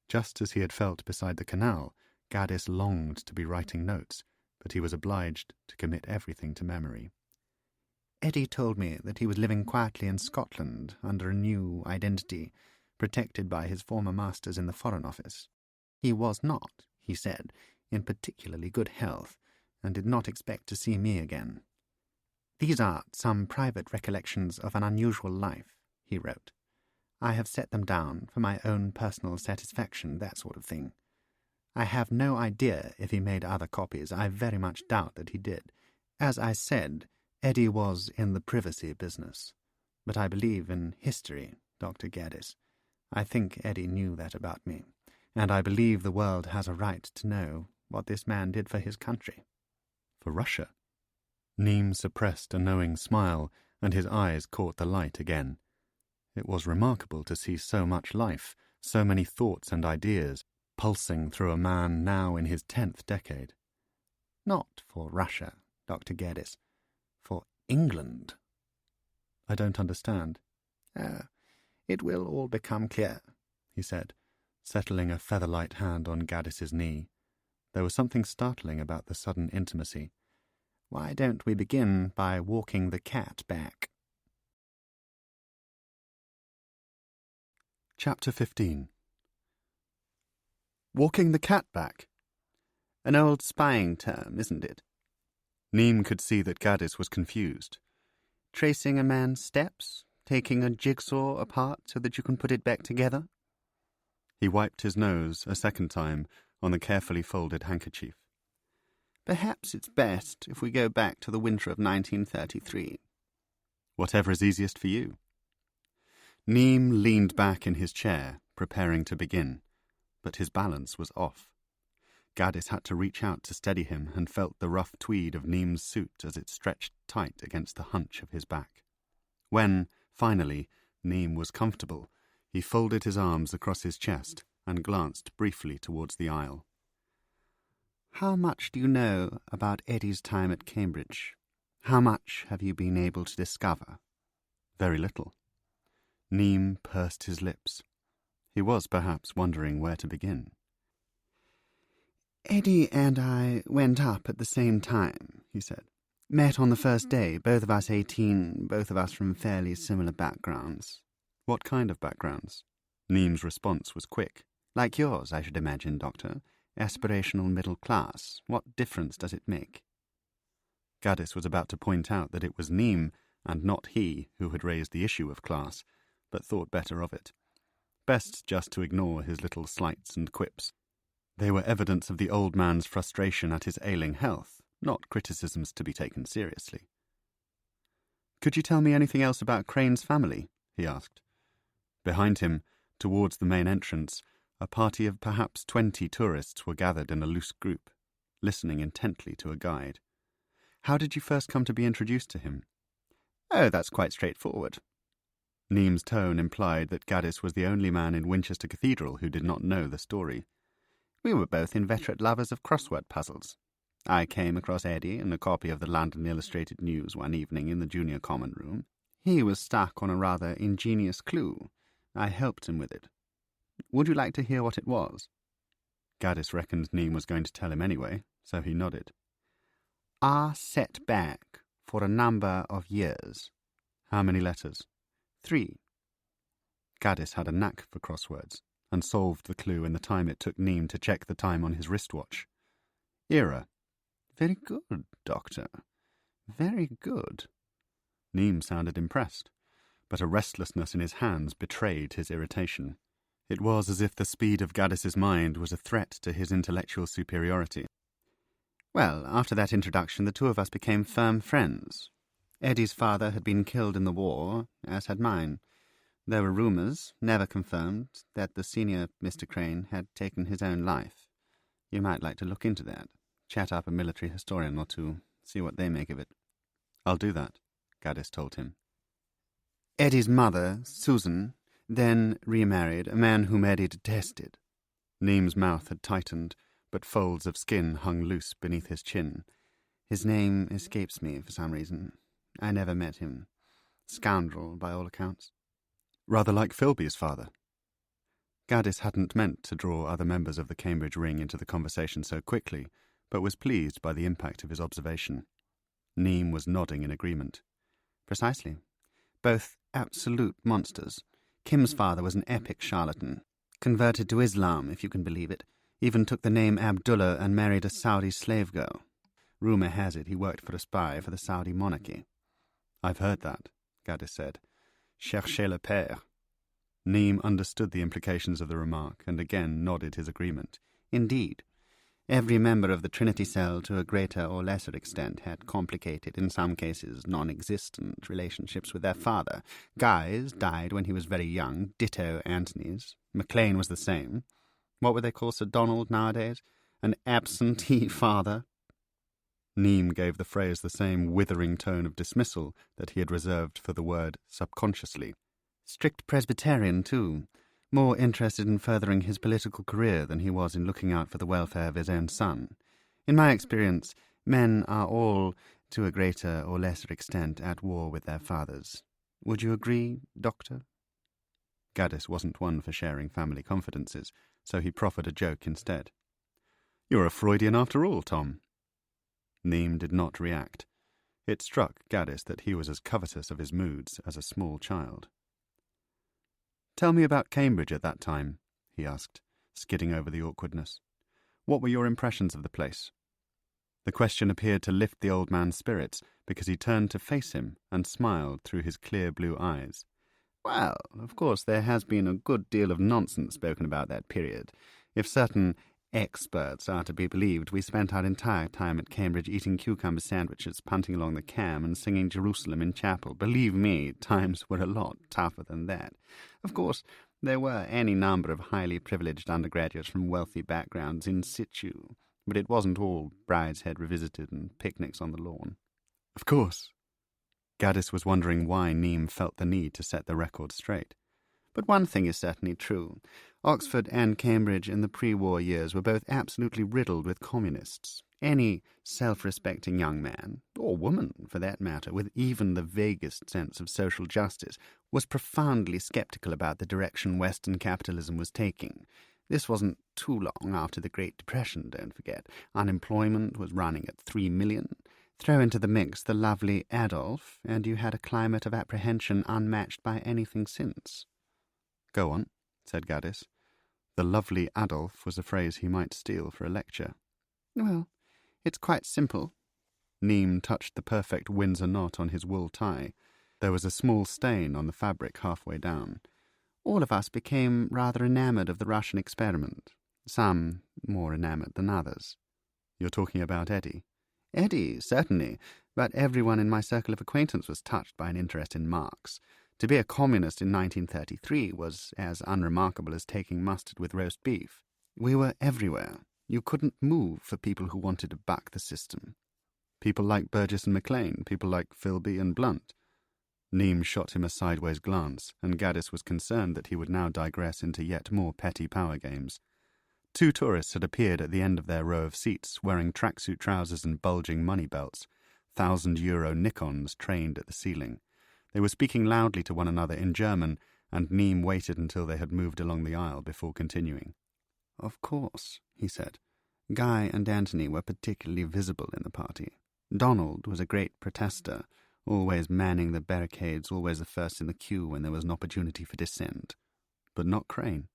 Just as he had felt beside the canal, Gaddis longed to be writing notes, but he was obliged to commit everything to memory. Eddie told me that he was living quietly in Scotland under a new identity, protected by his former masters in the Foreign Office. He was not, he said, in particularly good health, and did not expect to see me again. These are some private recollections of an unusual life, he wrote. I have set them down for my own personal satisfaction, that sort of thing. I have no idea if he made other copies. I very much doubt that he did. As I said, Eddie was in the privacy business. But I believe in history, Dr. Gaddis. I think Eddie knew that about me, and I believe the world has a right to know what this man did for his country. For Russia? Neem suppressed a knowing smile, and his eyes caught the light again. It was remarkable to see so much life, so many thoughts and ideas, pulsing through a man now in his 10th decade. Not for Russia, Dr. Gaddis. For England. I don't understand. It will all become clear, he said, settling a feather-light hand on Gaddis's knee. There was something startling about the sudden intimacy. Why don't we begin by walking the cat back? Chapter 15. Walking the cat back? An old spying term, isn't it? Neem could see that Gaddis was confused. Tracing a man's steps? Taking a jigsaw apart so that you can put it back together? He wiped his nose a second time on the carefully folded handkerchief. Perhaps it's best if we go back to the winter of 1933. Whatever is easiest for you. Neem leaned back in his chair, preparing to begin, but his balance was off. Gaddis had to reach out to steady him and felt the rough tweed of Neem's suit as it stretched tight against the hunch of his back. When, finally, Neem was comfortable, he folded his arms across his chest and glanced briefly towards the aisle. How much do you know about Eddie's time at Cambridge? How much have you been able to discover? Very little. Neem pursed his lips. He was perhaps wondering where to begin. Eddie and I went up at the same time, he said. Met on the first day, both of us 18, both of us from fairly similar backgrounds. What kind of backgrounds? Neem's response was quick. Like yours, I should imagine, Doctor. Aspirational middle class. What difference does it make? Gaddis was about to point out that it was Neem, and not he, who had raised the issue of class, but thought better of it. Best just to ignore his little slights and quips. They were evidence of the old man's frustration at his ailing health, not criticisms to be taken seriously. "Could you tell me anything else about Crane's family?" he asked. Behind him, towards the main entrance, a party of perhaps 20 tourists were gathered in a loose group, listening intently to a guide. "How did you first come to be introduced to him?" "Oh, that's quite straightforward." Neem's tone implied that Gaddis was the only man in Winchester Cathedral who did not know the story. We were both inveterate lovers of crossword puzzles. I came across Eddie in a copy of the London Illustrated News one evening in the junior common room. He was stuck on a rather ingenious clue. I helped him with it. Would you like to hear what it was? Gaddis reckoned Neem was going to tell him anyway, so he nodded. "Are set back for a number of years." "How many letters?" 3. Gaddis had a knack for crosswords, and solved the clue in the time it took Neem to check the time on his wristwatch. Era. Very good, Doctor. Very good. Neem sounded impressed, but a restlessness in his hands betrayed his irritation. It was as if the speed of Gaddis's mind was a threat to his intellectual superiority. Well, after that introduction, the two of us became firm friends. Eddie's father had been killed in the war, as had mine. There were rumours, never confirmed, that the senior Mr. Crane had taken his own life. You might like to look into that. Chat up a military historian or two, see what they make of it. I'll do that, Gaddis told him. Eddie's mother, Susan, then remarried a man whom Eddie detested. Neem's mouth had tightened, but folds of skin hung loose beneath his chin. His name escapes me for some reason. I never met him. Scoundrel, by all accounts. Rather like Philby's father. Gaddis hadn't meant to draw other members of the Cambridge ring into the conversation so quickly, but was pleased by the impact of his observation. Neem was nodding in agreement. Precisely. Both absolute monsters. Kim's father was an epic charlatan. Converted to Islam, if you can believe it. Even took the name Abdullah and married a Saudi slave girl. Rumour has it he worked for a spy for the Saudi monarchy. I've heard that, Gaddis said. Cherchez le père. Neem understood the implications of the remark and again nodded his agreement. Indeed. Every member of the Trinity cell, to a greater or lesser extent, had complicated, in some cases non-existent, relationships with their father. Guy's died when he was very young, ditto Anthony's. McLean was the same. What would they call Sir Donald nowadays? An absentee father? Neem gave the phrase the same withering tone of dismissal that he had reserved for the word subconsciously. Strict Presbyterian, too. More interested in furthering his political career than he was in looking out for the welfare of his own son. In my experience, men are all, to a greater or lesser extent, at war with their fathers. Would you agree, Doctor? Gaddis wasn't one for sharing family confidences, so he proffered a joke instead. You're a Freudian after all, Tom. Neem did not react. It struck Gaddis that he was as covetous of his moods as a small child. Tell me about Cambridge at that time, he asked, skidding over the awkwardness. What were your impressions of the place? The question appeared to lift the old man's spirits, because he turned to face him and smiled through his clear blue eyes. Well, of course there has been a good deal of nonsense spoken about that period. If certain experts are to be believed, we spent our entire time at Cambridge eating cucumber sandwiches, punting along the Cam, and singing Jerusalem in chapel. Believe me, times were a lot tougher than that. Of course, there were any number of highly privileged undergraduates from wealthy backgrounds in situ, but it wasn't all Brideshead Revisited and picnics on the lawn. Of course. Gaddis was wondering why Neem felt the need to set the record straight. But one thing is certainly true. Oxford and Cambridge in the pre-war years were both absolutely riddled with communists. Any self-respecting young man, or woman for that matter, with even the vaguest sense of social justice, was profoundly sceptical about the direction Western capitalism was taking. This wasn't too long after the Great Depression, don't forget. Unemployment was running at 3 million. Throw into the mix the lovely Adolf, and you had a climate of apprehension unmatched by anything since. Go on, said Gaddis. The lovely Adolf was a phrase he might steal for a lecture. Well, it's quite simple. Neem touched the perfect Windsor knot on his wool tie. There was a small stain on the fabric halfway down. All of us became rather enamoured of the Russian experiment. Some more enamoured than others. You're talking about Eddie? Eddie, certainly, but everyone in my circle of acquaintance was touched by an interest in Marx. To be a communist in 1933 was as unremarkable as taking mustard with roast beef. We were everywhere. You couldn't move for people who wanted to buck the system. People like Burgess and McLean, people like Philby and Blunt. Neem shot him a sideways glance, and Gaddis was concerned that he would now digress into yet more petty power games. 2 tourists had appeared at the end of their row of seats, wearing tracksuit trousers and bulging money belts, €1,000 Nikons trained at the ceiling. They were speaking loudly to one another in German, and Neem waited until they had moved along the aisle before continuing. Of course, he said. Guy and Anthony were particularly visible in the party. Donald was a great protester, always manning the barricades, always the first in the queue when there was an opportunity for dissent. But not Crane.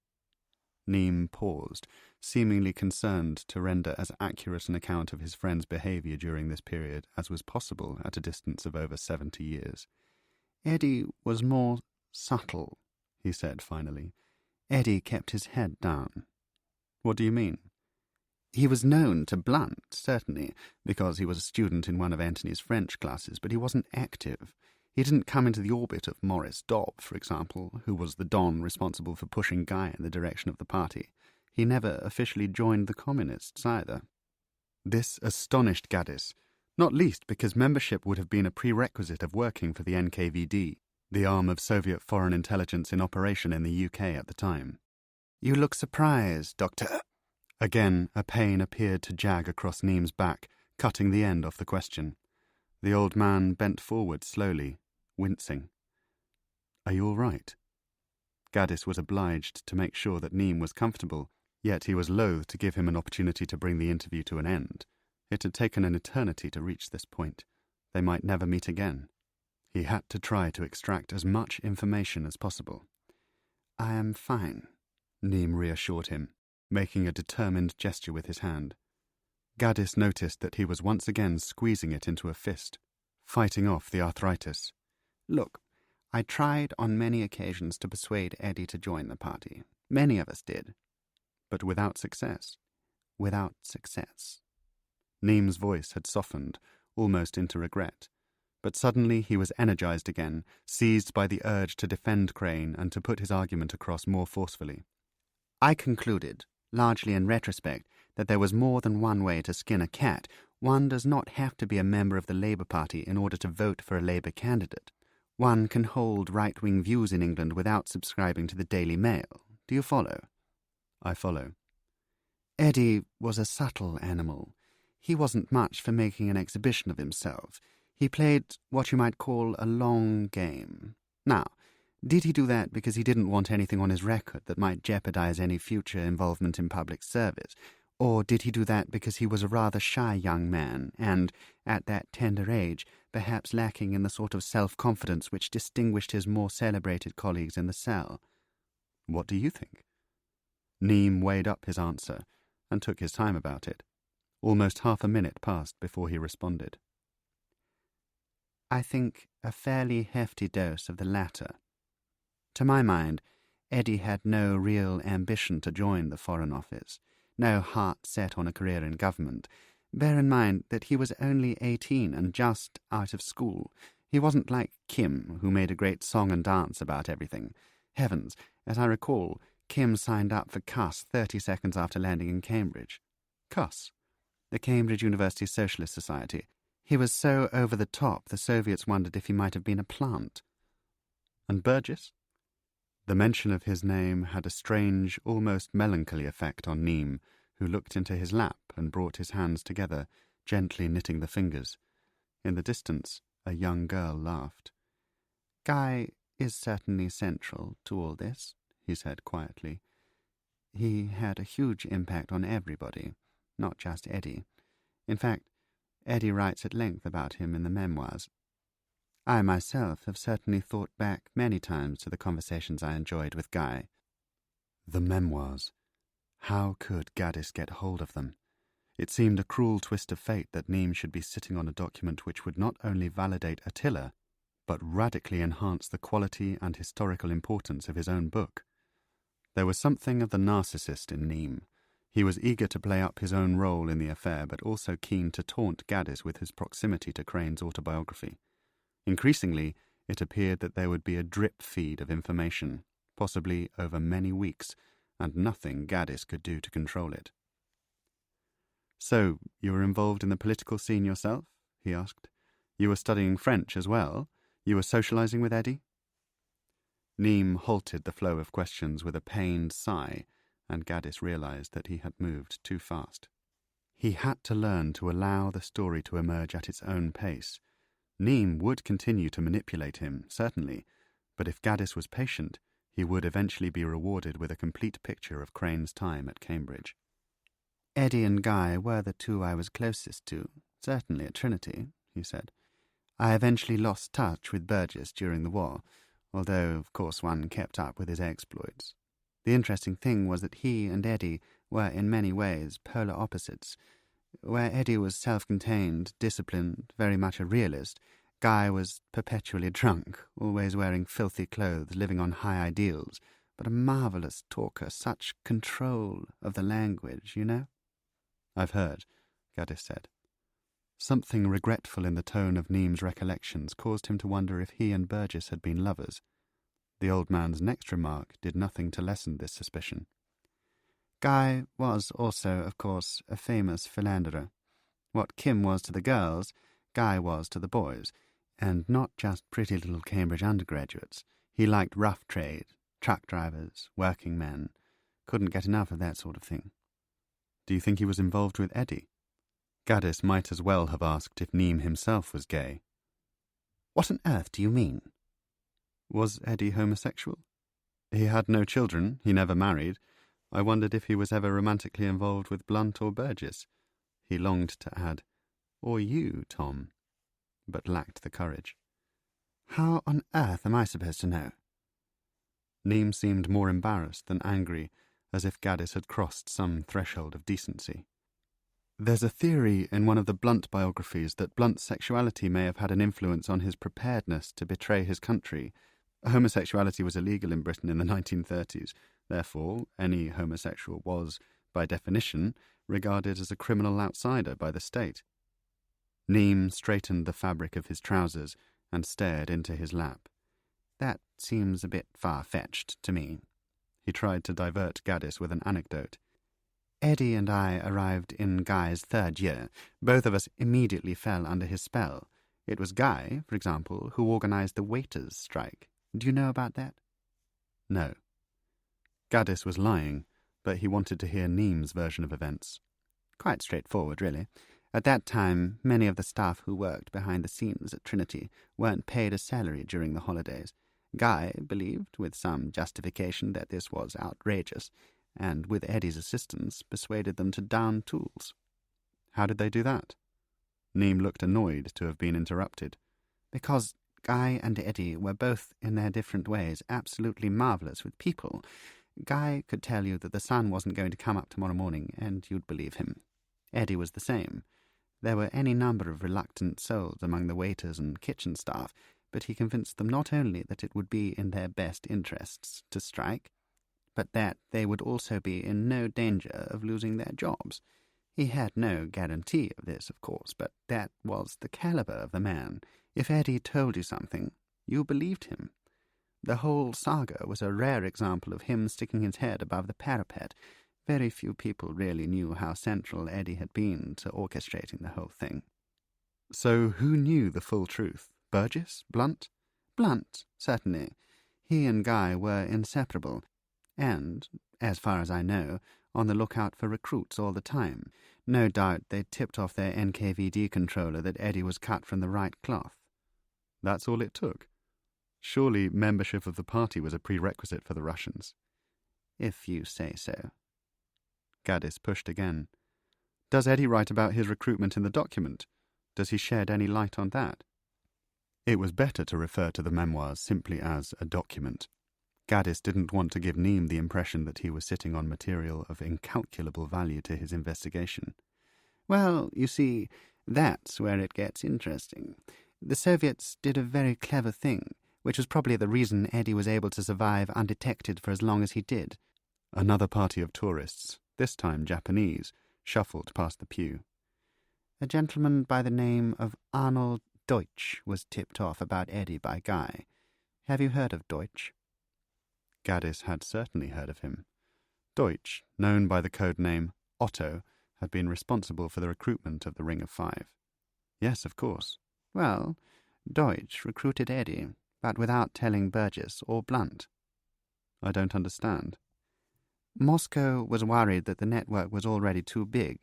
Neame paused, seemingly concerned to render as accurate an account of his friend's behaviour during this period as was possible at a distance of over 70 years. Eddie was more subtle, he said finally. Eddie kept his head down. What do you mean? He was known to Blunt, certainly, because he was a student in one of Antony's French classes, but he wasn't active. He didn't come into the orbit of Maurice Dobb, for example, who was the don responsible for pushing Guy in the direction of the party. He never officially joined the Communists either. This astonished Gaddis, not least because membership would have been a prerequisite of working for the NKVD, the arm of Soviet foreign intelligence in operation in the UK at the time. "You look surprised, Doctor." Again, a pain appeared to jag across Neame's back, cutting the end off the question. The old man bent forward slowly, wincing. "Are you all right?" Gaddis was obliged to make sure that Neame was comfortable, yet he was loath to give him an opportunity to bring the interview to an end. It had taken an eternity to reach this point. They might never meet again. He had to try to extract as much information as possible. "I am fine," Neame reassured him, making a determined gesture with his hand. Gaddis noticed that he was once again squeezing it into a fist, fighting off the arthritis. "Look, I tried on many occasions to persuade Eddie to join the party. Many of us did." But without success. "Without success." Neame's voice had softened, almost into regret. But suddenly he was energized again, seized by the urge to defend Crane and to put his argument across more forcefully. "I concluded, largely in retrospect, that there was more than one way to skin a cat. One does not have to be a member of the Labour Party in order to vote for a Labour candidate. One can hold right-wing views in England without subscribing to the Daily Mail. Do you follow?" "I follow." Eddie was a subtle animal. He wasn't much for making an exhibition of himself. He played what you might call a long game. Now, did he do that because he didn't want anything on his record that might jeopardize any future involvement in public service? Or did he do that because he was a rather shy young man and, at that tender age, perhaps lacking in the sort of self-confidence which distinguished his more celebrated colleagues in the cell? "What do you think?" Neame weighed up his answer and took his time about it. Almost half a minute passed before he responded. "I think a fairly hefty dose of the latter. To my mind, Eddie had no real ambition to join the Foreign Office, no heart set on a career in government. Bear in mind that he was only 18 and just out of school. He wasn't like Kim, who made a great song and dance about everything. Heavens, as I recall, Kim signed up for CUS 30 seconds after landing in Cambridge. "CUS?" The Cambridge University Socialist Society. He was so over the top the Soviets wondered if he might have been a plant. "And Burgess?" The mention of his name had a strange, almost melancholy effect on Neame, who looked into his lap and brought his hands together, gently knitting the fingers. In the distance, a young girl laughed. "Guy is certainly central to all this," he said quietly. "He had a huge impact on everybody, not just Eddie. In fact, Eddie writes at length about him in the memoirs. I myself have certainly thought back many times to the conversations I enjoyed with Guy." The memoirs. How could Gaddis get hold of them? It seemed a cruel twist of fate that Neame should be sitting on a document which would not only validate Attila, but radically enhance the quality and historical importance of his own book. There was something of the narcissist in Neame. He was eager to play up his own role in the affair, but also keen to taunt Gaddis with his proximity to Crane's autobiography. Increasingly, it appeared that there would be a drip feed of information, possibly over many weeks, and nothing Gaddis could do to control it. "So, you were involved in the political scene yourself?" he asked. "You were studying French as well? You were socializing with Eddie?" Neame halted the flow of questions with a pained sigh, and Gaddis realized that he had moved too fast. He had to learn to allow the story to emerge at its own pace. Neame would continue to manipulate him, certainly, but if Gaddis was patient, he would eventually be rewarded with a complete picture of Crane's time at Cambridge. "Eddie and Guy were the two I was closest to, certainly at Trinity," he said. "I eventually lost touch with Burgess during the war, although, of course, one kept up with his exploits. The interesting thing was that he and Eddie were in many ways polar opposites. Where Eddie was self-contained, disciplined, very much a realist, Guy was perpetually drunk, always wearing filthy clothes, living on high ideals, but a marvellous talker, such control of the language, you know? I've heard, Gaddis said. Something regretful in the tone of Neam's recollections caused him to wonder if he and Burgess had been lovers. The old man's next remark did nothing to lessen this suspicion. Guy was also, of course, a famous philanderer. What Kim was to the girls, Guy was to the boys, and not just pretty little Cambridge undergraduates. He liked rough trade, truck drivers, working men. Couldn't get enough of that sort of thing. Do you think he was involved with Eddie? Gaddis might as well have asked if Neam himself was gay. What on earth do you mean? Was Eddie homosexual? He had no children, he never married. I wondered if he was ever romantically involved with Blunt or Burgess. He longed to add, or you, Tom, but lacked the courage. How on earth am I supposed to know? Neam seemed more embarrassed than angry, as if Gaddis had crossed some threshold of decency. There's a theory in one of the Blunt biographies that Blunt's sexuality may have had an influence on his preparedness to betray his country. Homosexuality was illegal in Britain in the 1930s. Therefore, any homosexual was, by definition, regarded as a criminal outsider by the state. Neam straightened the fabric of his trousers and stared into his lap. That seems a bit far-fetched to me. He tried to divert Gaddis with an anecdote. Eddie and I arrived in Guy's third year. Both of us immediately fell under his spell. It was Guy, for example, who organised the waiters' strike. Do you know about that? No. Gaddis was lying, but he wanted to hear Neam's version of events. Quite straightforward, really. At that time, many of the staff who worked behind the scenes at Trinity weren't paid a salary during the holidays. Guy believed, with some justification, that this was outrageous, and with Eddie's assistance persuaded them to down tools. How did they do that? Neam looked annoyed to have been interrupted. Because Guy and Eddie were both, in their different ways, absolutely marvellous with people. Guy could tell you that the sun wasn't going to come up tomorrow morning, and you'd believe him. Eddie was the same. There were any number of reluctant souls among the waiters and kitchen staff, but he convinced them not only that it would be in their best interests to strike, but that they would also be in no danger of losing their jobs. He had no guarantee of this, of course, but that was the calibre of the man. If Eddie told you something, you believed him. The whole saga was a rare example of him sticking his head above the parapet. Very few people really knew how central Eddie had been to orchestrating the whole thing. So who knew the full truth? Burgess? Blunt? Blunt, certainly. He and Guy were inseparable, and, as far as I know, on the lookout for recruits all the time. No doubt they tipped off their NKVD controller that Eddie was cut from the right cloth. That's all it took. Surely membership of the party was a prerequisite for the Russians. If you say so. Gaddis pushed again. Does Eddie write about his recruitment in the document? Does he shed any light on that? It was better to refer to the memoirs simply as a document. Gaddis didn't want to give Neam the impression that he was sitting on material of incalculable value to his investigation. Well, you see, that's where it gets interesting. The Soviets did a very clever thing, which was probably the reason Eddie was able to survive undetected for as long as he did. Another party of tourists, this time Japanese, shuffled past the pew. A gentleman by the name of Arnold Deutsch was tipped off about Eddie by Guy. Have you heard of Deutsch? Gaddis had certainly heard of him. Deutsch, known by the code name Otto, had been responsible for the recruitment of the Ring of Five. Yes, of course. Well, Deutsch recruited Eddie, but without telling Burgess or Blunt. I don't understand. Moscow was worried that the network was already too big.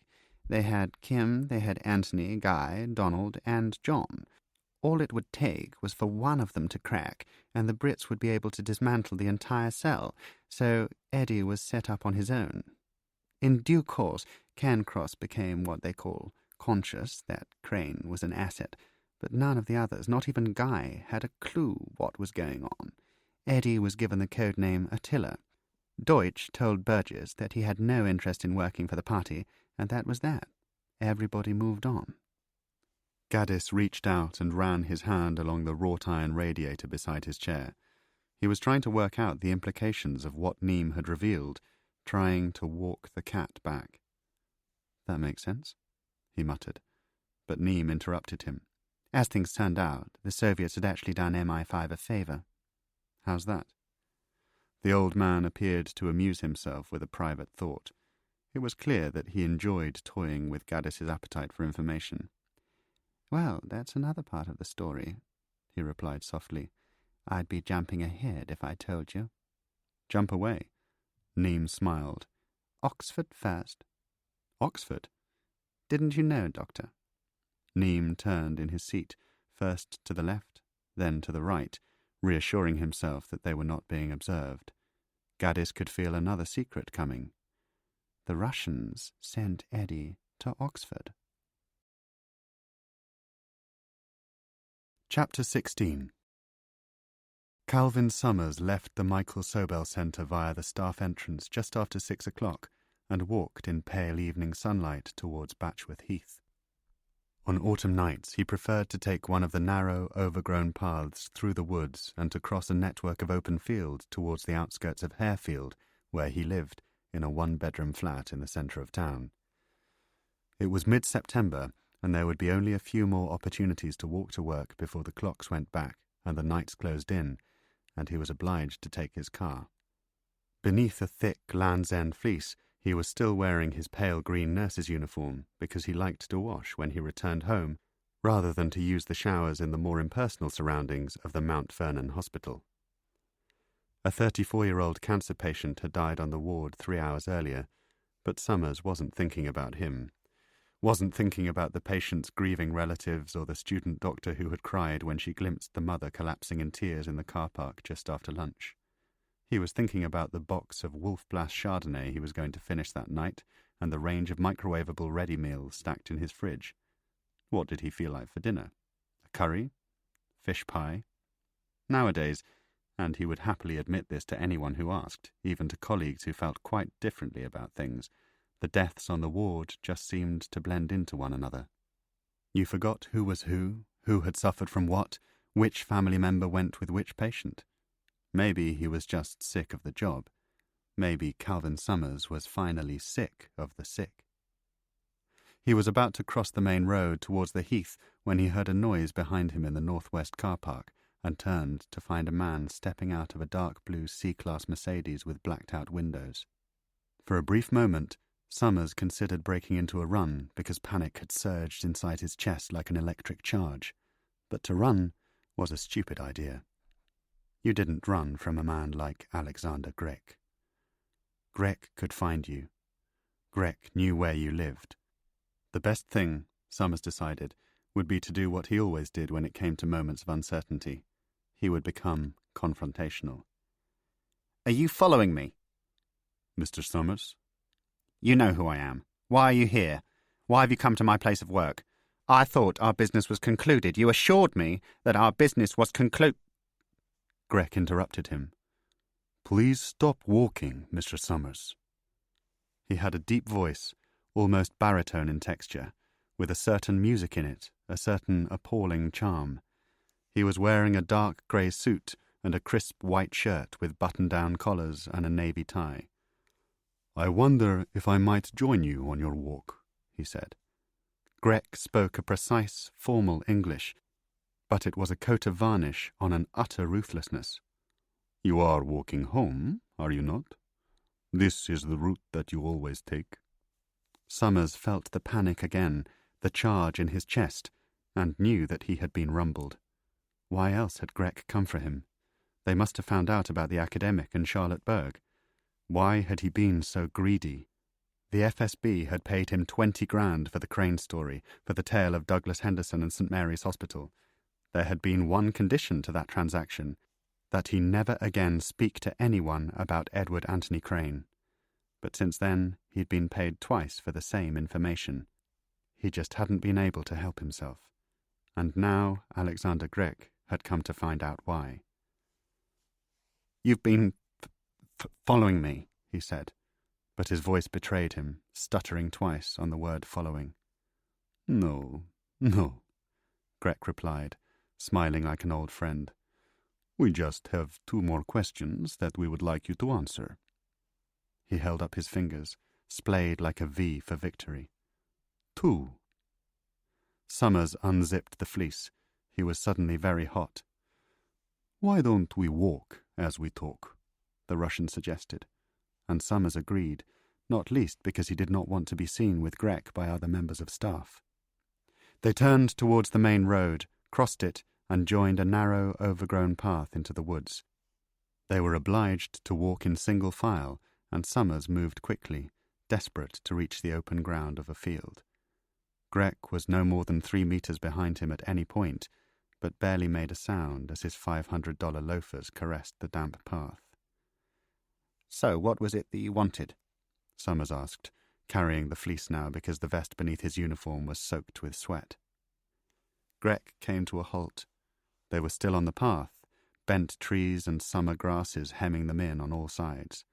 They had Kim, they had Anthony, Guy, Donald, and John. All it would take was for one of them to crack, and the Brits would be able to dismantle the entire cell, so Eddie was set up on his own. In due course, Cancross became what they call conscious that Crane was an asset, but none of the others, not even Guy, had a clue what was going on. Eddie was given the code name Attila. Deutsch told Burgess that he had no interest in working for the party, and that was that. Everybody moved on. Gaddis reached out and ran his hand along the wrought-iron radiator beside his chair. He was trying to work out the implications of what Neem had revealed, trying to walk the cat back. "That makes sense," he muttered, but Neem interrupted him. As things turned out, the Soviets had actually done MI5 a favour. "How's that?" The old man appeared to amuse himself with a private thought. It was clear that he enjoyed toying with Gaddis's appetite for information. "Well, that's another part of the story," he replied softly. "I'd be jumping ahead if I told you." "Jump away." Neem smiled. "Oxford first." "Oxford?" "Didn't you know, Doctor?" Neem turned in his seat, first to the left, then to the right, reassuring himself that they were not being observed. Gaddis could feel another secret coming. The Russians sent Eddie to Oxford. Chapter 16. Calvin Summers left the Michael Sobel Centre via the staff entrance just after 6 o'clock and walked in pale evening sunlight towards Batchworth Heath. On autumn nights he preferred to take one of the narrow, overgrown paths through the woods and to cross a network of open field towards the outskirts of Harefield, where he lived, in a one-bedroom flat in the centre of town. It was mid-September, and there would be only a few more opportunities to walk to work before the clocks went back and the nights closed in, and he was obliged to take his car. Beneath a thick Land's End fleece, he was still wearing his pale green nurse's uniform because he liked to wash when he returned home, rather than to use the showers in the more impersonal surroundings of the Mount Vernon Hospital. A 34-year-old cancer patient had died on the ward 3 hours earlier, but Summers wasn't thinking about him. Wasn't thinking about the patient's grieving relatives or the student doctor who had cried when she glimpsed the mother collapsing in tears in the car park just after lunch. He was thinking about the box of Wolf Blass Chardonnay he was going to finish that night and the range of microwavable ready meals stacked in his fridge. What did he feel like for dinner? A curry? Fish pie? Nowadays, and he would happily admit this to anyone who asked, even to colleagues who felt quite differently about things, the deaths on the ward just seemed to blend into one another. You forgot who was who had suffered from what, which family member went with which patient. Maybe he was just sick of the job. Maybe Calvin Summers was finally sick of the sick. He was about to cross the main road towards the heath when he heard a noise behind him in the northwest car park and turned to find a man stepping out of a dark blue C-Class Mercedes with blacked-out windows. For a brief moment, Summers considered breaking into a run because panic had surged inside his chest like an electric charge. But to run was a stupid idea. You didn't run from a man like Alexander Grech. Grech could find you. Grech knew where you lived. The best thing, Summers decided, would be to do what he always did when it came to moments of uncertainty. He would become confrontational. "Are you following me?" "Mr. Summers?" "You know who I am. Why are you here? Why have you come to my place of work? I thought our business was concluded. You assured me that our business was Grech interrupted him. "Please stop walking, Mr. Summers." He had a deep voice, almost baritone in texture, with a certain music in it, a certain appalling charm. He was wearing a dark grey suit and a crisp white shirt with button-down collars and a navy tie. "I wonder if I might join you on your walk," he said. Grech spoke a precise, formal English, but it was a coat of varnish on an utter ruthlessness. "You are walking home, are you not? This is the route that you always take." Summers felt the panic again, the charge in his chest, and knew that he had been rumbled. Why else had Grech come for him? They must have found out about the academic and Charlotte Berg. Why had he been so greedy? The FSB had paid him 20 grand for the Crane story, for the tale of Douglas Henderson and St. Mary's Hospital. There had been one condition to that transaction, that he never again speak to anyone about Edward Anthony Crane. But since then, he'd been paid twice for the same information. He just hadn't been able to help himself. And now Alexander Grech had come to find out why. "You've been following me," he said, but his voice betrayed him, stuttering twice on the word following. No, no, Grek replied, smiling like an old friend. We just have 2 more questions that we would like you to answer. He held up his fingers, splayed like a V for victory. 2. Summers unzipped the fleece. He was suddenly very hot. Why don't we walk as we talk? The Russian suggested, and Summers agreed, not least because he did not want to be seen with Grek by other members of staff. They turned towards the main road, crossed it, and joined a narrow, overgrown path into the woods. They were obliged to walk in single file, and Summers moved quickly, desperate to reach the open ground of a field. Grek was no more than 3 meters behind him at any point, but barely made a sound as his $500 loafers caressed the damp path. So what was it that you wanted? Summers asked, carrying the fleece now because the vest beneath his uniform was soaked with sweat. Grek came to a halt. They were still on the path, bent trees and summer grasses hemming them in on all sides.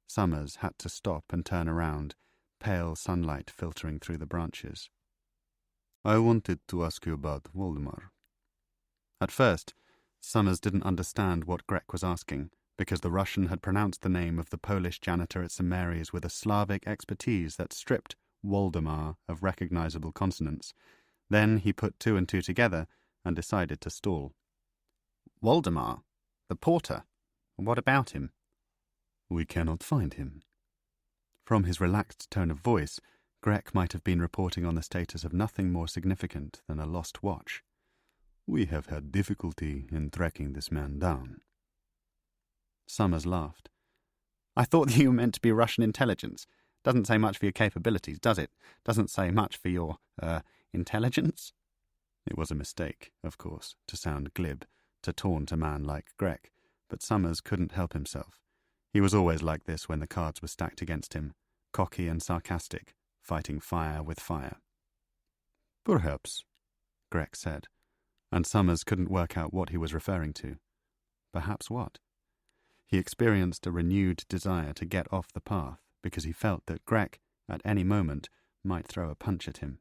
Summers had to stop and turn around, pale sunlight filtering through the branches. I wanted to ask you about Waldemar. At first, Summers didn't understand what Grek was asking, because the Russian had pronounced the name of the Polish janitor at St. Mary's with a Slavic expertise that stripped Waldemar of recognizable consonants. Then he put 2 and 2 together and decided to stall. Waldemar? The porter? What about him? We cannot find him. From his relaxed tone of voice, Grek might have been reporting on the status of nothing more significant than a lost watch. We have had difficulty in tracking this man down. Summers laughed. I thought that you meant to be Russian intelligence. Doesn't say much for your capabilities, does it? Doesn't say much for your, intelligence? It was a mistake, of course, to sound glib, to taunt a man like Grek, but Summers couldn't help himself. He was always like this when the cards were stacked against him, cocky and sarcastic, fighting fire with fire. Perhaps, Grek said, and Summers couldn't work out what he was referring to. Perhaps what? He experienced a renewed desire to get off the path because he felt that Grek, at any moment, might throw a punch at him.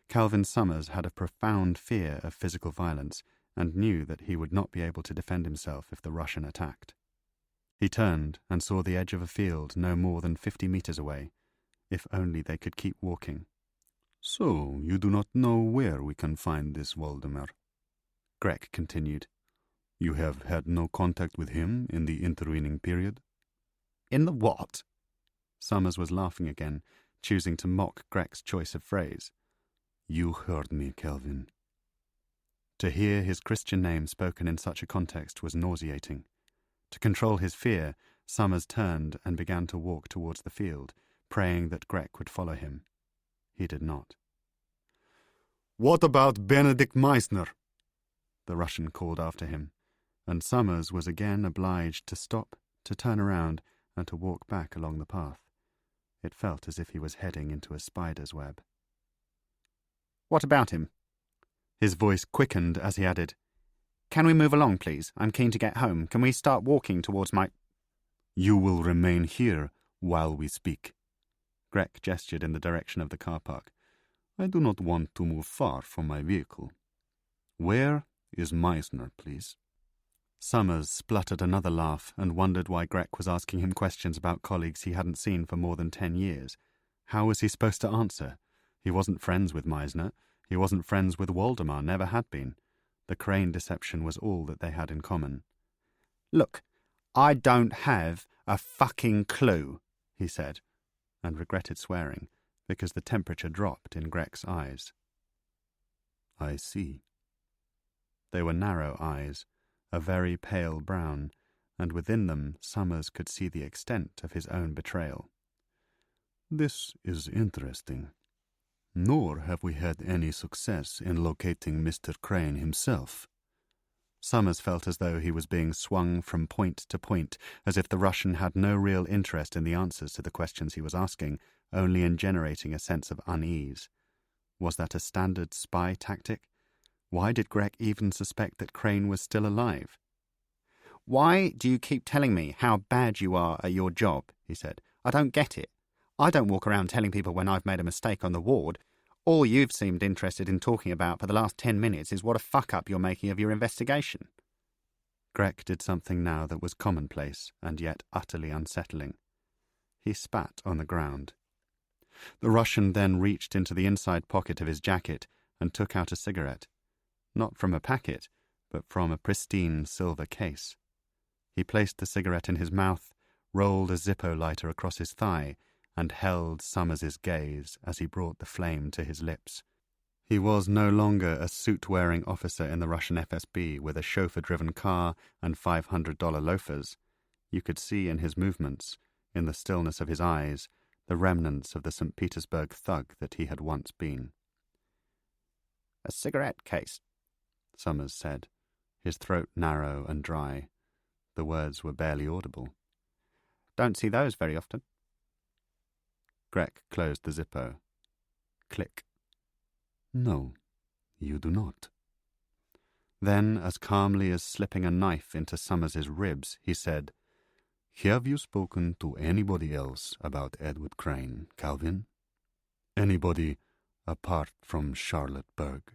Calvin Summers had a profound fear of physical violence and knew that he would not be able to defend himself if the Russian attacked. He turned and saw the edge of a field no more than 50 meters away. If only they could keep walking. So, you do not know where we can find this Waldemar? Grek continued. You have had no contact with him in the intervening period? In the what? Summers was laughing again, choosing to mock Grek's choice of phrase. You heard me, Calvin. To hear his Christian name spoken in such a context was nauseating. To control his fear, Summers turned and began to walk towards the field, praying that Grek would follow him. He did not. What about Benedict Meissner? The Russian called after him, and Summers was again obliged to stop, to turn around, and to walk back along the path. It felt as if he was heading into a spider's web. What about him? His voice quickened as he added, Can we move along, please? I'm keen to get home. Can we start walking towards my... You will remain here while we speak. Grek gestured in the direction of the car park. I do not want to move far from my vehicle. Where is Meissner, please? Summers spluttered another laugh and wondered why Grek was asking him questions about colleagues he hadn't seen for more than 10 years. How was he supposed to answer? He wasn't friends with Meissner. He wasn't friends with Waldemar, never had been. The crane deception was all that they had in common. Look, I don't have a fucking clue, he said, and regretted swearing, because the temperature dropped in Grek's eyes. I see. They were narrow eyes, a very pale brown, and within them Summers could see the extent of his own betrayal. This is interesting. Nor have we had any success in locating Mr. Crane himself. Summers felt as though he was being swung from point to point, as if the Russian had no real interest in the answers to the questions he was asking, only in generating a sense of unease. Was that a standard spy tactic? Why did Grek even suspect that Crane was still alive? Why do you keep telling me how bad you are at your job? he said. "I don't get it. I don't walk around telling people when I've made a mistake on the ward. All you've seemed interested in talking about for the last 10 minutes is what a fuck-up you're making of your investigation." Grek did something now that was commonplace and yet utterly unsettling. He spat on the ground. The Russian then reached into the inside pocket of his jacket and took out a cigarette, not from a packet, but from a pristine silver case. He placed the cigarette in his mouth, rolled a Zippo lighter across his thigh, and held Summers's gaze as he brought the flame to his lips. He was no longer a suit-wearing officer in the Russian FSB with a chauffeur-driven car and $500 loafers. You could see in his movements, in the stillness of his eyes, the remnants of the St. Petersburg thug that he had once been. "A cigarette case," Summers said, his throat narrow and dry. The words were barely audible. "Don't see those very often." Grek closed the Zippo. Click. "No, you do not." Then, as calmly as slipping a knife into Summers's ribs, he said, "Have you spoken to anybody else about Edward Crane, Calvin? Anybody apart from Charlotte Berg?"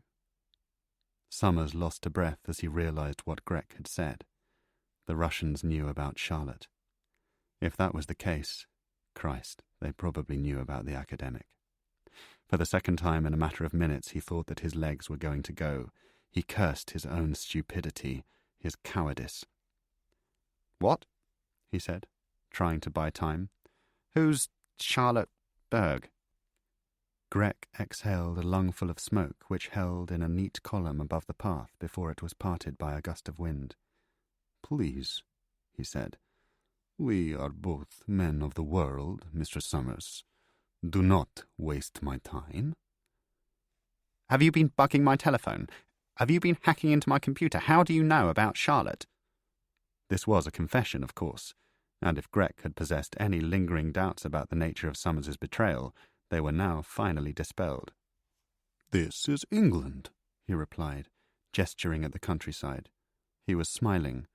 Summers lost a breath as he realized what Grek had said. The Russians knew about Charlotte. If that was the case, Christ, they probably knew about the academic. For the second time in a matter of minutes, he thought that his legs were going to go. He cursed his own stupidity, his cowardice. "What?" he said, trying to buy time. "Who's Charlotte Berg?" Grek exhaled a lungful of smoke which held in a neat column above the path before it was parted by a gust of wind. "Please," he said, "we are both men of the world, Mr. Summers. Do not waste my time." "Have you been bugging my telephone? Have you been hacking into my computer? How do you know about Charlotte?" This was a confession, of course, and if Grek had possessed any lingering doubts about the nature of Summers's betrayal, they were now finally dispelled. "This is England," he replied, gesturing at the countryside. He was smiling.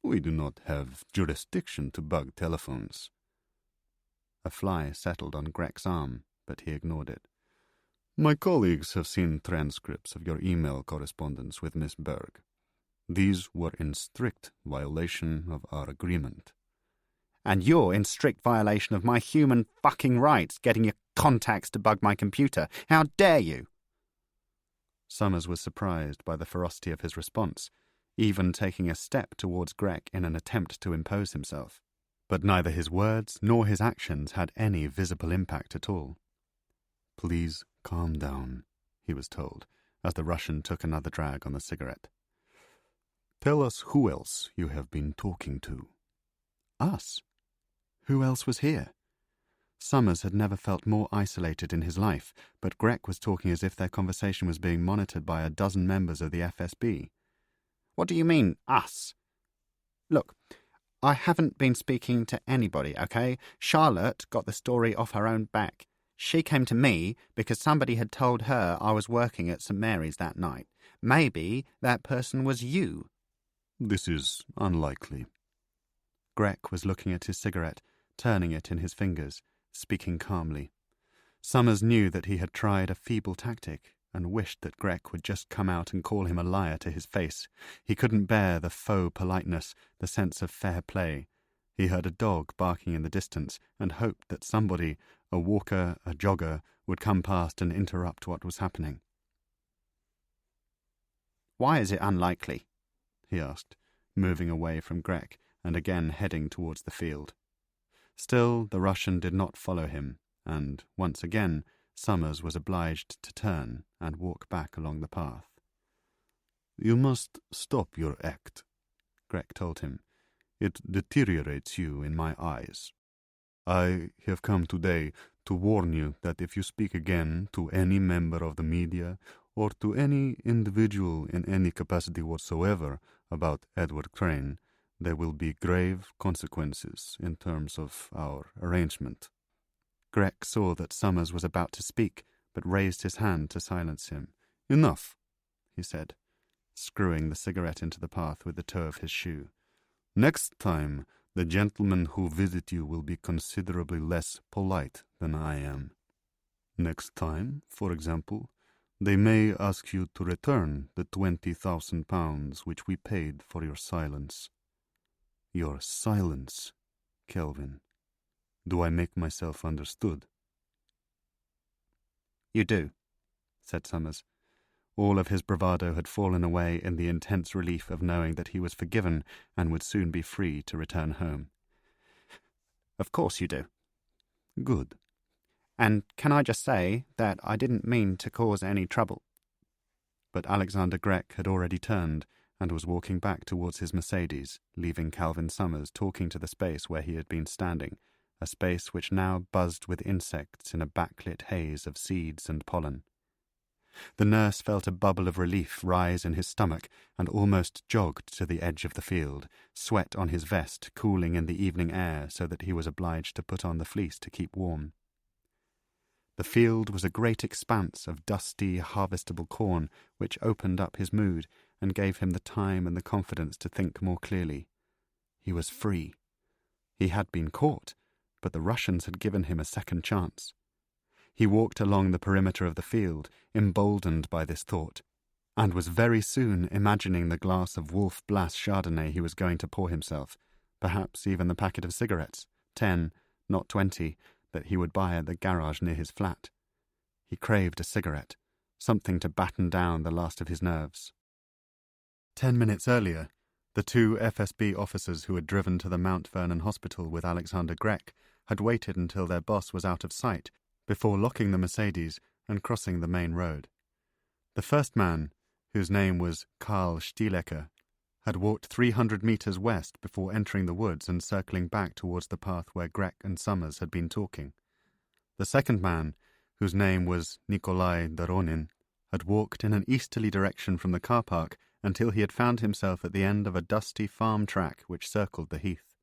"We do not have jurisdiction to bug telephones." A fly settled on Grek's arm, but he ignored it. "My colleagues have seen transcripts of your email correspondence with Miss Berg. These were in strict violation of our agreement." "And you're in strict violation of my human fucking rights, getting your contacts to bug my computer. How dare you?" Summers was surprised by the ferocity of his response, even taking a step towards Grek in an attempt to impose himself. But neither his words nor his actions had any visible impact at all. "Please calm down," he was told, as the Russian took another drag on the cigarette. "Tell us who else you have been talking to." Us? Who else was here? Summers had never felt more isolated in his life, but Grek was talking as if their conversation was being monitored by a dozen members of the FSB. "What do you mean, us?" "Look, I haven't been speaking to anybody, okay? Charlotte got the story off her own back. She came to me because somebody had told her I was working at St. Mary's that night. Maybe that person was you." "This is unlikely." Grek was looking at his cigarette, turning it in his fingers, speaking calmly. Summers knew that he had tried a feeble tactic and wished that Grek would just come out and call him a liar to his face. He couldn't bear the faux politeness, the sense of fair play. He heard a dog barking in the distance and hoped that somebody, a walker, a jogger, would come past and interrupt what was happening. "Why is it unlikely?" he asked, moving away from Grek and again heading towards the field. Still, the Russian did not follow him, and, once again, Summers was obliged to turn and walk back along the path. "You must stop your act," Grek told him. "It deteriorates you in my eyes. I have come today to warn you that if you speak again to any member of the media or to any individual in any capacity whatsoever about Edward Crane, there will be grave consequences in terms of our arrangement." Grek saw that Summers was about to speak, but raised his hand to silence him. "Enough," he said, screwing the cigarette into the path with the toe of his shoe. "Next time, The gentlemen who visit you will be considerably less polite than I am. Next time, for example, they may ask you to return the £20,000 which we paid for your silence. Your silence, Kelvin. Do I make myself understood? You do, said Summers. All of his bravado had fallen away in the intense relief of knowing that he was forgiven and would soon be free to return home. Of course you do. Good. And can I just say that I didn't mean to cause any trouble? But Alexander Grech had already turned and was walking back towards his Mercedes, leaving Calvin Summers talking to the space where he had been standing, a space which now buzzed with insects in a backlit haze of seeds and pollen. The nurse felt a bubble of relief rise in his stomach and almost jogged to the edge of the field, sweat on his vest cooling in the evening air so that he was obliged to put on the fleece to keep warm. The field was a great expanse of dusty, harvestable corn which opened up his mood and gave him the time and the confidence to think more clearly. He was free. He had been caught, but the Russians had given him a second chance. He walked along the perimeter of the field, emboldened by this thought, and was very soon imagining the glass of Wolf Blass Chardonnay he was going to pour himself, perhaps even the packet of cigarettes, 10, not 20, that he would buy at the garage near his flat. He craved a cigarette, something to batten down the last of his nerves. 10 minutes earlier, the two FSB officers who had driven to the Mount Vernon hospital with Alexander Grech had waited until their boss was out of sight before locking the Mercedes and crossing the main road. The first man, whose name was Karl Stielecker, had walked 300 metres west before entering the woods and circling back towards the path where Grech and Summers had been talking. The second man, whose name was Nikolai Doronin, had walked in an easterly direction from the car park until he had found himself at the end of a dusty farm track which circled the heath.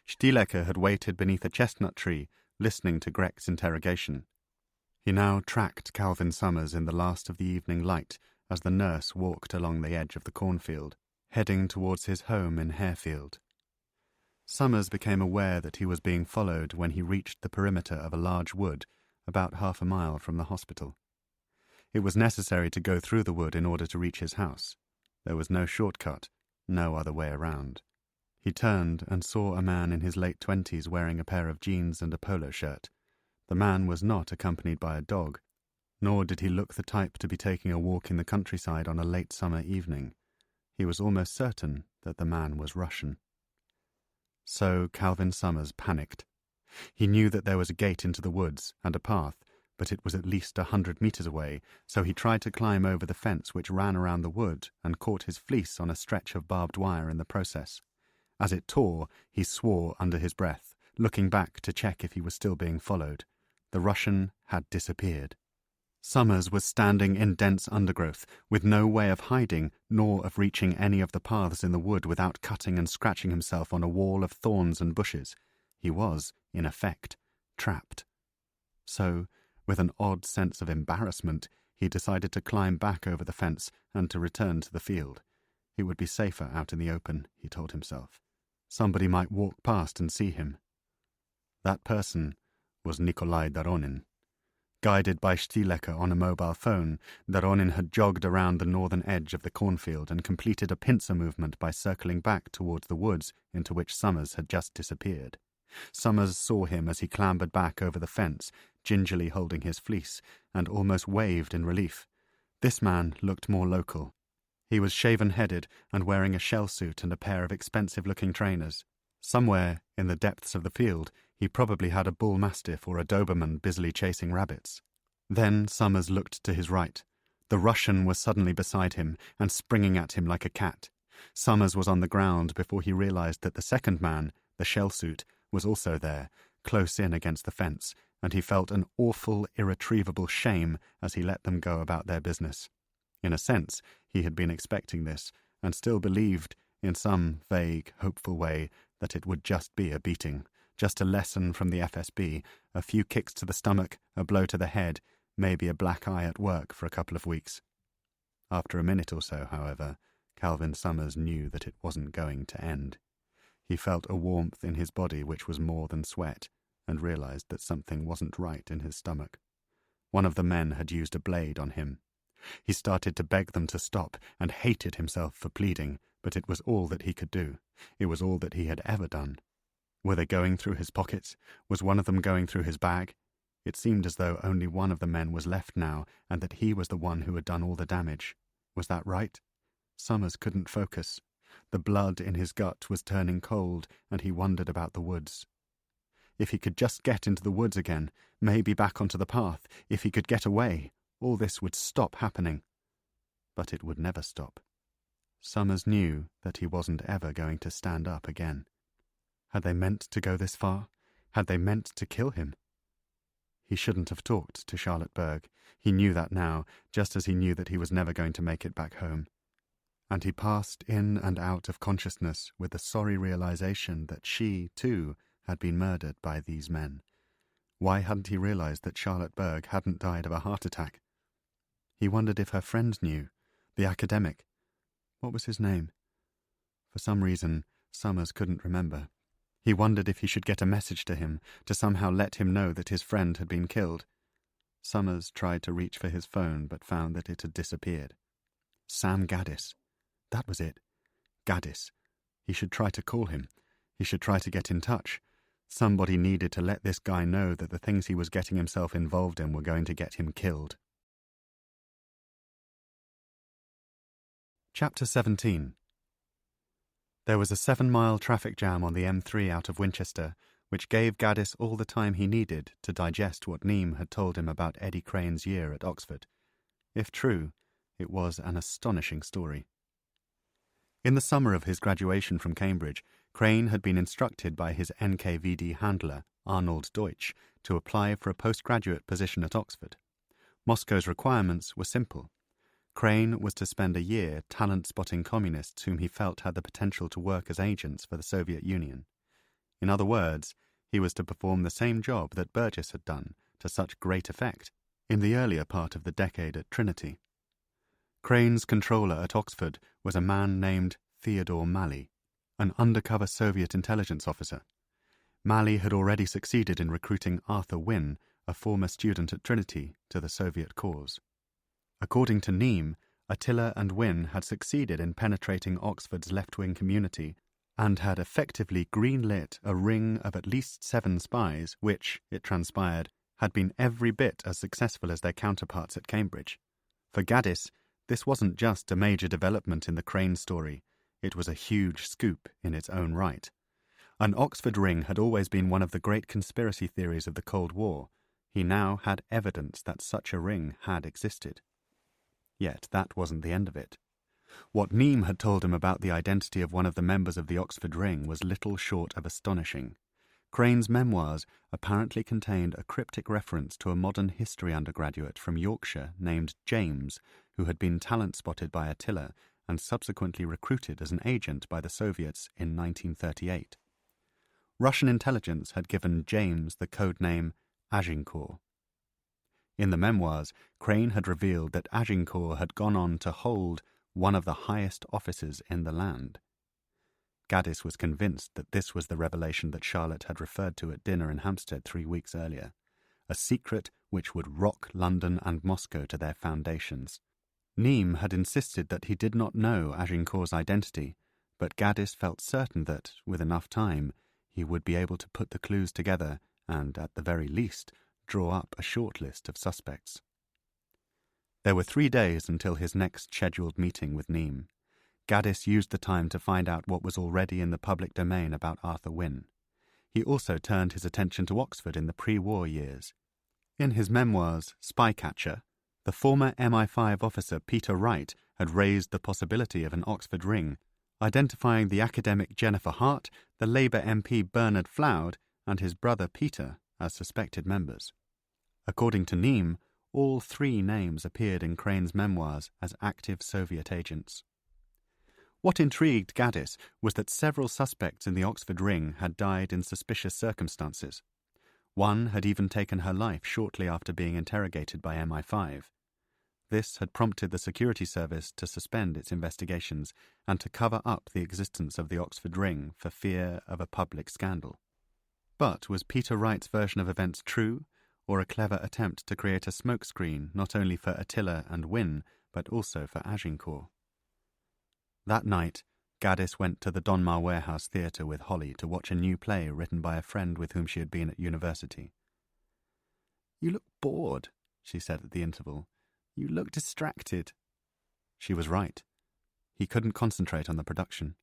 Stielecker had waited beneath a chestnut tree, listening to Grech's interrogation. He now tracked Calvin Summers in the last of the evening light as the nurse walked along the edge of the cornfield, heading towards his home in Harefield. Summers became aware that he was being followed when he reached the perimeter of a large wood, about half a mile from the hospital. It was necessary to go through the wood in order to reach his house. There was no shortcut, no other way around. He turned and saw a man in his late 20s wearing a pair of jeans and a polo shirt. The man was not accompanied by a dog, nor did he look the type to be taking a walk in the countryside on a late summer evening. He was almost certain that the man was Russian. So Calvin Summers panicked. He knew that there was a gate into the woods and a path, but it was at least 100 metres away, so he tried to climb over the fence which ran around the wood and caught his fleece on a stretch of barbed wire in the process. As it tore, he swore under his breath, looking back to check if he was still being followed. The Russian had disappeared. Summers was standing in dense undergrowth, with no way of hiding nor of reaching any of the paths in the wood without cutting and scratching himself on a wall of thorns and bushes. He was, in effect, trapped. So, with an odd sense of embarrassment, he decided to climb back over the fence and to return to the field. It would be safer out in the open, he told himself. Somebody might walk past and see him. That person was Nikolai Doronin. Guided by Stielecker on a mobile phone, Doronin had jogged around the northern edge of the cornfield and completed a pincer movement by circling back towards the woods into which Summers had just disappeared. Summers saw him as he clambered back over the fence, gingerly holding his fleece, and almost waved in relief. This man looked more local. He was shaven-headed and wearing a shell suit and a pair of expensive-looking trainers. Somewhere, in the depths of the field, he probably had a bull mastiff or a Doberman busily chasing rabbits. Then Summers looked to his right. The Russian was suddenly beside him and springing at him like a cat. Summers was on the ground before he realized that the second man, the shell suit, was also there, close in against the fence, and he felt an awful, irretrievable shame as he let them go about their business. In a sense, he had been expecting this, and still believed, in some vague, hopeful way, that it would just be a beating, just a lesson from the FSB, a few kicks to the stomach, a blow to the head, maybe a black eye at work for a couple of weeks. After a minute or so, however, Calvin Summers knew that it wasn't going to end. He felt a warmth in his body which was more than sweat, and realized that something wasn't right in his stomach. One of the men had used a blade on him. He started to beg them to stop, and hated himself for pleading, but it was all that he could do. It was all that he had ever done. Were they going through his pockets? Was one of them going through his bag? It seemed as though only one of the men was left now, and that he was the one who had done all the damage. Was that right? Summers couldn't focus. The blood in his gut was turning cold, and he wondered about the woods. If he could just get into the woods again, maybe back onto the path, if he could get away, all this would stop happening. But it would never stop. Summers knew that he wasn't ever going to stand up again. Had they meant to go this far? Had they meant to kill him? He shouldn't have talked to Charlotte Berg. He knew that now, just as he knew that he was never going to make it back home. And he passed in and out of consciousness with the sorry realization that she, too, had been murdered by these men. Why hadn't he realized that Charlotte Berg hadn't died of a heart attack? He wondered if her friend knew, the academic. What was his name? For some reason, Summers couldn't remember. He wondered if he should get a message to him, to somehow let him know that his friend had been killed. Summers tried to reach for his phone, but found that it had disappeared. Sam Gaddis. That was it. Gaddis. He should try to call him. He should try to get in touch. Somebody needed to let this guy know that the things he was getting himself involved in were going to get him killed. Chapter 17. There was a 7-mile traffic jam on the M3 out of Winchester, which gave Gaddis all the time he needed to digest what Neame had told him about Eddie Crane's year at Oxford. If true, it was an astonishing story. In the summer of his graduation from Cambridge, Crane had been instructed by his NKVD handler, Arnold Deutsch, to apply for a postgraduate position at Oxford. Moscow's requirements were simple. Crane was to spend a year talent-spotting communists whom he felt had the potential to work as agents for the Soviet Union. In other words, he was to perform the same job that Burgess had done, to such great effect, in the earlier part of the decade at Trinity. Crane's controller at Oxford was a man named Theodore Malley, an undercover Soviet intelligence officer. Malley had already succeeded in recruiting Arthur Wynne, a former student at Trinity, to the Soviet cause. According to Neame, Attila and Wynne had succeeded in penetrating Oxford's left-wing community and had effectively greenlit a ring of at least 7 spies which, it transpired, had been every bit as successful as their counterparts at Cambridge. For Gaddis, this wasn't just a major development in the Crane story, it was a huge scoop in its own right. An Oxford ring had always been one of the great conspiracy theories of the Cold War. He now had evidence that such a ring had existed. Yet that wasn't the end of it. What Neame had told him about the identity of one of the members of the Oxford ring was little short of astonishing. Crane's memoirs apparently contained a cryptic reference to a modern history undergraduate from Yorkshire named James, who had been talent-spotted by Attila and subsequently recruited as an agent by the Soviets in 1938. Russian intelligence had given James the code name Agincourt. In the memoirs, Crane had revealed that Agincourt had gone on to hold one of the highest offices in the land. Gaddis was convinced that this was the revelation that Charlotte had referred to at dinner in Hampstead 3 weeks earlier, a secret which would rock London and Moscow to their foundations. Neame had insisted that he did not know Agincourt's identity, but Gaddis felt certain that, with enough time, he would be able to put the clues together and, at the very least, draw up a short list of suspects. There were 3 days until his next scheduled meeting with Neame. Gaddis used the time to find out what was already in the public domain about Arthur Wynne. He also turned his attention to Oxford in the pre-war years. In his memoirs, Spycatcher, the former MI5 officer Peter Wright had raised the possibility of an Oxford ring, identifying the academic Jennifer Hart, the Labour MP Bernard Floud, and his brother Peter as suspected members. According to Neame, all 3 names appeared in Crane's memoirs as active Soviet agents. What intrigued Gaddis was that several suspects in the Oxford ring had died in suspicious circumstances. One had even taken her life shortly after being interrogated by MI5. This had prompted the security service to suspend its investigations and to cover up the existence of the Oxford ring for fear of a public scandal. But was Peter Wright's version of events true, or a clever attempt to create a smokescreen not only for Attila and Wynne, but also for Agincourt? That night, Gaddis went to the Donmar Warehouse Theatre with Holly to watch a new play written by a friend with whom she had been at university. "You look bored," she said at the interval. "You look distracted." She was right. He couldn't concentrate on the production.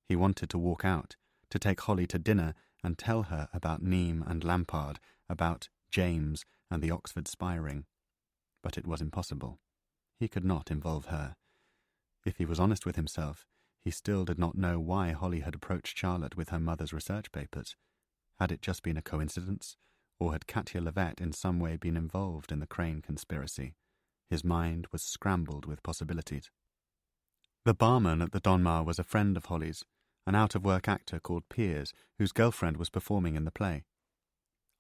He wanted to walk out, to take Holly to dinner and tell her about Neame and Lampard, about James and the Oxford spy ring. But it was impossible. He could not involve her. If he was honest with himself, he still did not know why Holly had approached Charlotte with her mother's research papers. Had it just been a coincidence, or had Katya Levett in some way been involved in the Crane conspiracy? His mind was scrambled with possibilities. The barman at the Donmar was a friend of Holly's, an out-of-work actor called Piers, whose girlfriend was performing in the play.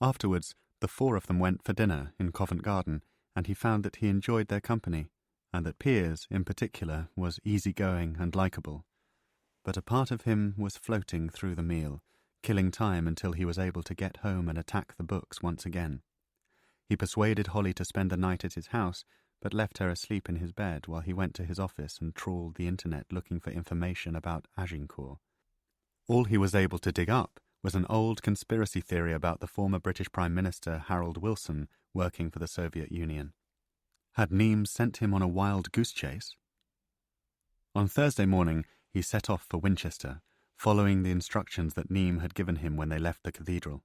Afterwards, the four of them went for dinner in Covent Garden, and he found that he enjoyed their company, and that Piers, in particular, was easygoing and likeable. But a part of him was floating through the meal, killing time until he was able to get home and attack the books once again. He persuaded Holly to spend the night at his house, but left her asleep in his bed while he went to his office and trawled the internet looking for information about Agincourt. All he was able to dig up was an old conspiracy theory about the former British Prime Minister Harold Wilson working for the Soviet Union. Had Neame sent him on a wild goose chase? On Thursday morning, he set off for Winchester, following the instructions that Neame had given him when they left the cathedral.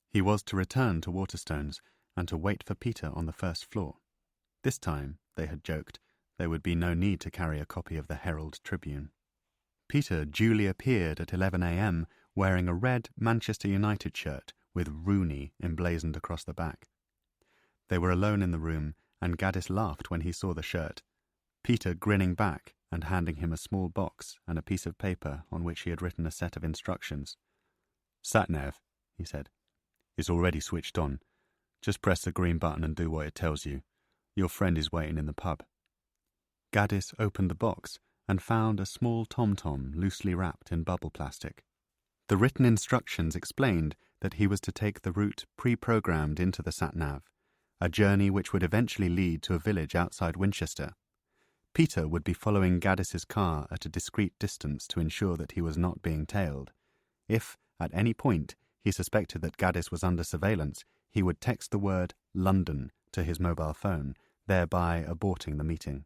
He was to return to Waterstones and to wait for Peter on the first floor. This time, they had joked, there would be no need to carry a copy of the Herald Tribune. Peter duly appeared at 11 a.m. wearing a red Manchester United shirt with Rooney emblazoned across the back. They were alone in the room, and Gaddis laughed when he saw the shirt, Peter grinning back and handing him a small box and a piece of paper on which he had written a set of instructions. "Sat-nav," he said. "It's already switched on. Just press the green button and do what it tells you. Your friend is waiting in the pub." Gaddis opened the box and found a small tom-tom loosely wrapped in bubble plastic. The written instructions explained that he was to take the route pre-programmed into the sat-nav, a journey which would eventually lead to a village outside Winchester. Peter would be following Gaddis's car at a discreet distance to ensure that he was not being tailed. If, at any point, he suspected that Gaddis was under surveillance, he would text the word London to his mobile phone, thereby aborting the meeting.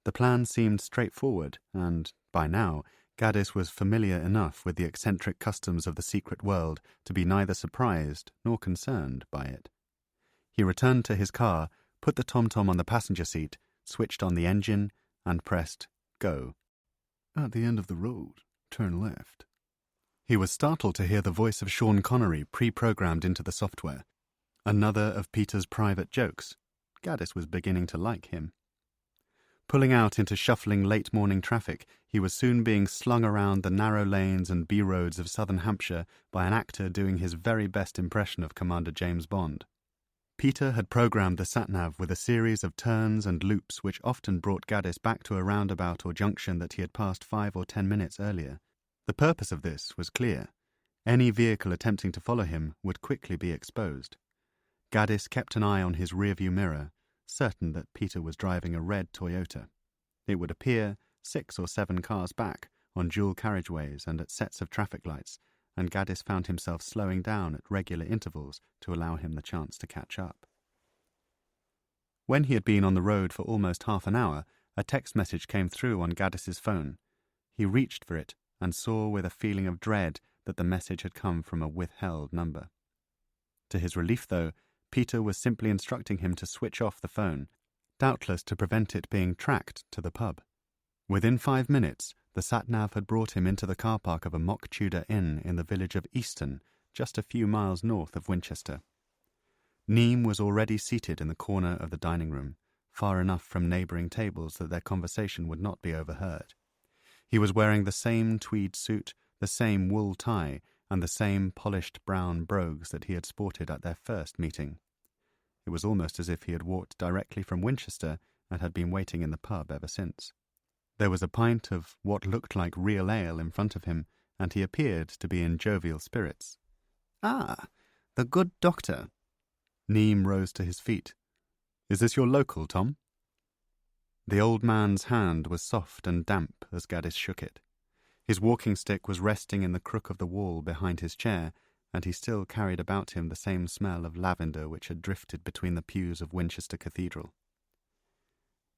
The plan seemed straightforward, and, by now, Gaddis was familiar enough with the eccentric customs of the secret world to be neither surprised nor concerned by it. He returned to his car, put the tom-tom on the passenger seat, switched on the engine, and pressed go. "At the end of the road, turn left." He was startled to hear the voice of Sean Connery pre-programmed into the software. Another of Peter's private jokes. Gaddis was beginning to like him. Pulling out into shuffling late-morning traffic, he was soon being slung around the narrow lanes and B-roads of southern Hampshire by an actor doing his very best impression of Commander James Bond. Peter had programmed the sat-nav with a series of turns and loops which often brought Gaddis back to a roundabout or junction that he had passed 5 or 10 minutes earlier. The purpose of this was clear. Any vehicle attempting to follow him would quickly be exposed. Gaddis kept an eye on his rearview mirror, certain that Peter was driving a red Toyota. It would appear 6 or 7 cars back, on dual carriageways and at sets of traffic lights, and Gaddis found himself slowing down at regular intervals to allow him the chance to catch up. When he had been on the road for almost half an hour, a text message came through on Gaddis's phone. He reached for it and saw with a feeling of dread that the message had come from a withheld number. To his relief, though, Peter was simply instructing him to switch off the phone, doubtless to prevent it being tracked to the pub. Within 5 minutes, the sat-nav had brought him into the car park of a mock Tudor inn in the village of Easton, just a few miles north of Winchester. Neame was already seated in the corner of the dining room, far enough from neighbouring tables that their conversation would not be overheard. He was wearing the same tweed suit, the same wool tie, and the same polished brown brogues that he had sported at their first meeting. It was almost as if he had walked directly from Winchester and had been waiting in the pub ever since. There was a pint of what looked like real ale in front of him, and he appeared to be in jovial spirits. "Ah, the good doctor." Neame rose to his feet. "Is this your local, Tom?" The old man's hand was soft and damp as Gaddis shook it. His walking stick was resting in the crook of the wall behind his chair, and he still carried about him the same smell of lavender which had drifted between the pews of Winchester Cathedral.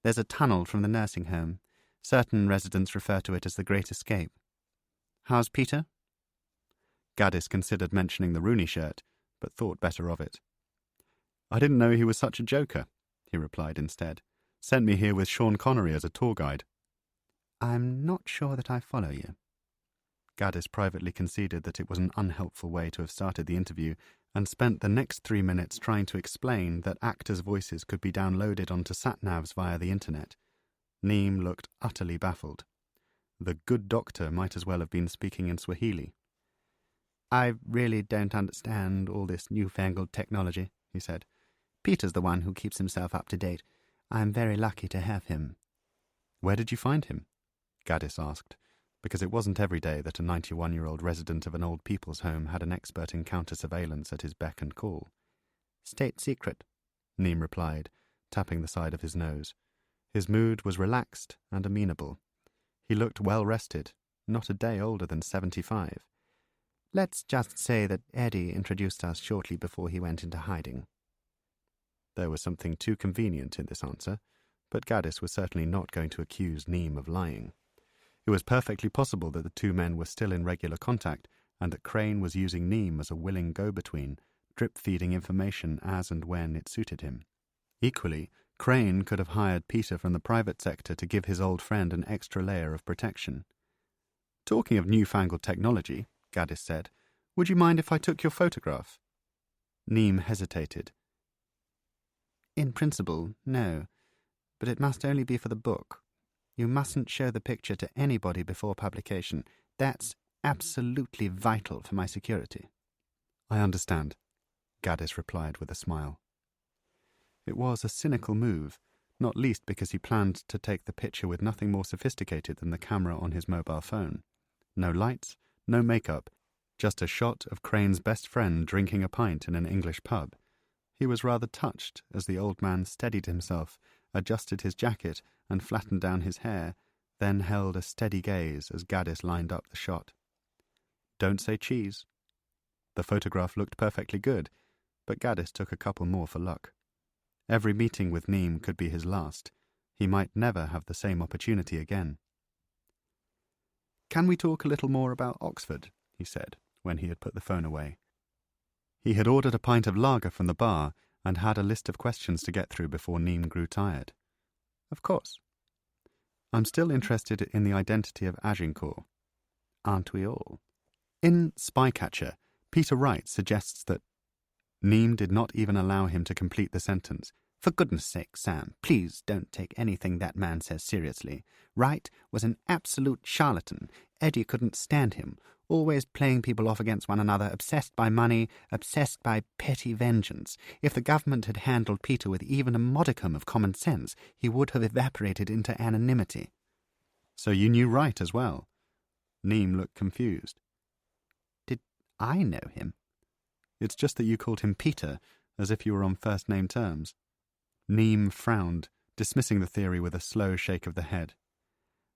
"There's a tunnel from the nursing home. Certain residents refer to it as the Great Escape. How's Peter?" Gaddis considered mentioning the Rooney shirt, but thought better of it. "I didn't know he was such a joker," he replied instead. "Sent me here with Sean Connery as a tour guide." "I'm not sure that I follow you." Gaddis privately conceded that it was an unhelpful way to have started the interview, and spent the next 3 minutes trying to explain that actors' voices could be downloaded onto sat-navs via the internet. Neame looked utterly baffled. The good doctor might as well have been speaking in Swahili. "I really don't understand all this newfangled technology," he said. "Peter's the one who keeps himself up to date. I'm very lucky to have him." "Where did you find him?" Gaddis asked, because it wasn't every day that a 91-year-old resident of an old people's home had an expert in counter-surveillance at his beck and call. "State secret," Neame replied, tapping the side of his nose. His mood was relaxed and amenable. He looked well-rested, not a day older than 75. "Let's just say that Eddie introduced us shortly before he went into hiding." There was something too convenient in this answer, but Gaddis was certainly not going to accuse Neame of lying. It was perfectly possible that the two men were still in regular contact, and that Crane was using Neame as a willing go-between, drip-feeding information as and when it suited him. Equally, Crane could have hired Peter from the private sector to give his old friend an extra layer of protection. "Talking of newfangled technology," Gaddis said, "would you mind if I took your photograph?" Neame hesitated. "In principle, no. But it must only be for the book. You mustn't show the picture to anybody before publication. That's absolutely vital for my security." "I understand," Gaddis replied with a smile. It was a cynical move, not least because he planned to take the picture with nothing more sophisticated than the camera on his mobile phone. No lights, no makeup, just a shot of Crane's best friend drinking a pint in an English pub. He was rather touched as the old man steadied himself, adjusted his jacket and flattened down his hair, then held a steady gaze as Gaddis lined up the shot. "Don't say cheese." The photograph looked perfectly good, but Gaddis took a couple more for luck. Every meeting with Neame could be his last. He might never have the same opportunity again. "Can we talk a little more about Oxford?" he said, when he had put the phone away. He had ordered a pint of lager from the bar and had a list of questions to get through before Neame grew tired. "Of course." "I'm still interested in the identity of Agincourt." "Aren't we all?" In Spycatcher, Peter Wright suggests that... Neame did not even allow him to complete the sentence. "For goodness sake, Sam, please don't take anything that man says seriously. Wright was an absolute charlatan. Eddie couldn't stand him, always playing people off against one another, obsessed by money, obsessed by petty vengeance. If the government had handled Peter with even a modicum of common sense, he would have evaporated into anonymity." "So you knew Wright as well?" Neame looked confused. "Did I know him?" "It's just that you called him Peter, as if you were on first-name terms." Neame frowned, dismissing the theory with a slow shake of the head.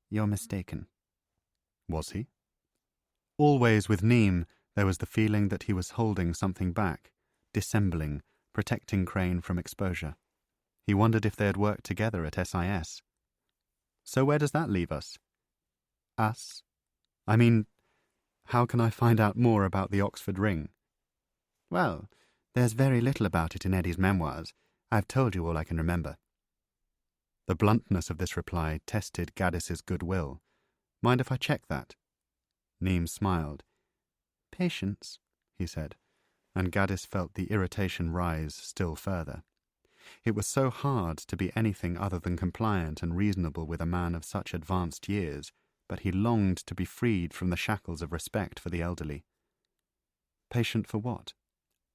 "You're mistaken." Was he? Always with Neame there was the feeling that he was holding something back, dissembling, protecting Crane from exposure. He wondered if they had worked together at SIS. "So where does that leave us?" "Us?" "I mean, how can I find out more about the Oxford ring?" "Well, there's very little about it in Eddie's memoirs. I've told you all I can remember." The bluntness of this reply tested Gaddis's goodwill. "Mind if I check that?" Neame smiled. "Patience," he said, and Gaddis felt the irritation rise still further. It was so hard to be anything other than compliant and reasonable with a man of such advanced years, but he longed to be freed from the shackles of respect for the elderly. Patient for what?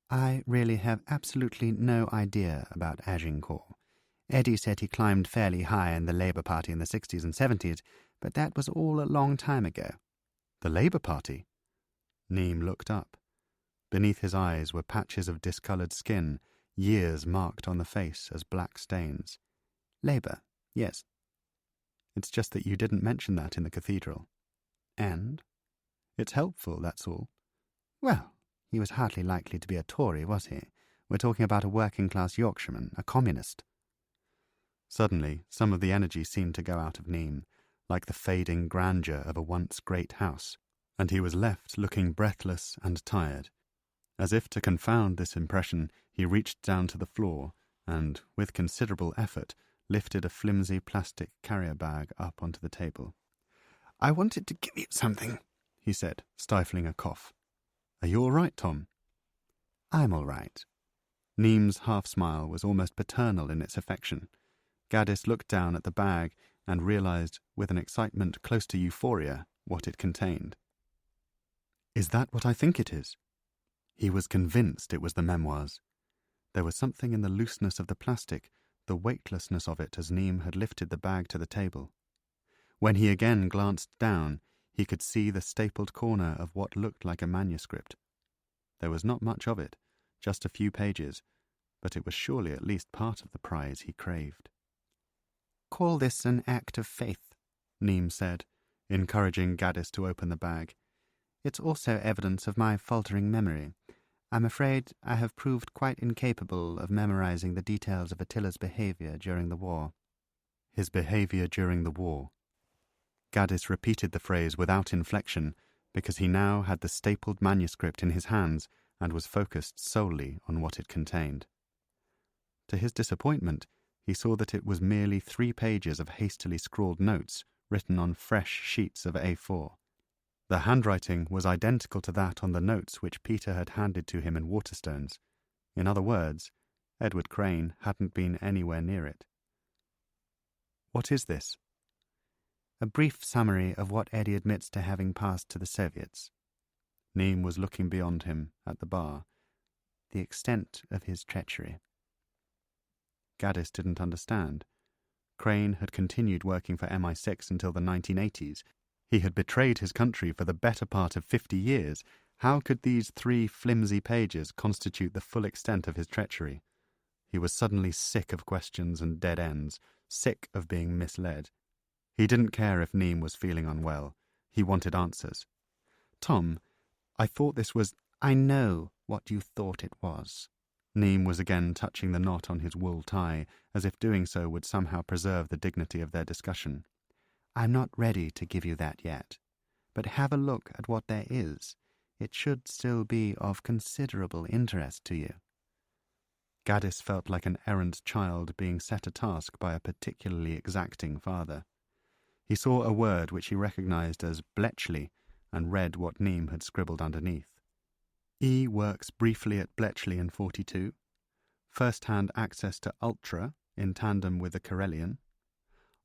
"I really have absolutely no idea about Agincourt. Eddie said he climbed fairly high in the Labour Party in the 60s and 70s, but that was all a long time ago. The Labour Party? Neem looked up. Beneath his eyes were patches of discoloured skin, years marked on the face as black stains. Labour, yes. It's just that you didn't mention that in the cathedral. And? It's helpful, that's all. Well, he was hardly likely to be a Tory, was he? We're talking about a working-class Yorkshireman, a communist. Suddenly, some of the energy seemed to go out of Neem, like the fading grandeur of a once great house, and he was left looking breathless and tired. As if to confound this impression, he reached down to the floor and, with considerable effort, lifted a flimsy plastic carrier bag up onto the table. "I wanted to give you something," he said, stifling a cough. "Are you all right, Tom?" "I'm all right." Neem's half-smile was almost paternal in its affection. Gaddis looked down at the bag and realized, with an excitement close to euphoria, what it contained. "Is that what I think it is?" He was convinced it was the memoirs. There was something in the looseness of the plastic, the weightlessness of it as Neem had lifted the bag to the table. When he again glanced down, he could see the stapled corner of what looked like a manuscript. There was not much of it, just a few pages, but it was surely at least part of the prize he craved. "Call this an act of faith," Neem said, encouraging Gaddis to open the bag. "It's also evidence of my faltering memory. I'm afraid I have proved quite incapable of memorizing the details of Attila's behavior during the war." His behavior during the war. Gaddis repeated the phrase without inflection, because he now had the stapled manuscript in his hands and was focused solely on what it contained. To his disappointment, he saw that it was merely 3 pages of hastily scrawled notes written on fresh sheets of A4. The handwriting was identical to that on the notes which Peter had handed to him in Waterstones. In other words, Edward Crane hadn't been anywhere near it. "What is this?" "A brief summary of what Eddie admits to having passed to the Soviets." Neem was looking beyond him at the bar. "The extent of his treachery." Gaddis didn't understand. Crane had continued working for MI6 until the 1980s. He had betrayed his country for the better part of 50 years. How could these 3 flimsy pages constitute the full extent of his treachery? He was suddenly sick of questions and dead ends, sick of being misled. He didn't care if Neem was feeling unwell. He wanted answers. "Tom, I thought this was—" "I know what you thought it was." Neem was again touching the knot on his wool tie, as if doing so would somehow preserve the dignity of their discussion. "I'm not ready to give you that yet. But have a look at what there is. It should still be of considerable interest to you." Gaddis felt like an errant child being set a task by a particularly exacting father. He saw a word which he recognized as Bletchley and read what Neem had scribbled underneath. E works briefly at Bletchley in 42. First-hand access to Ultra in tandem with the Karelian.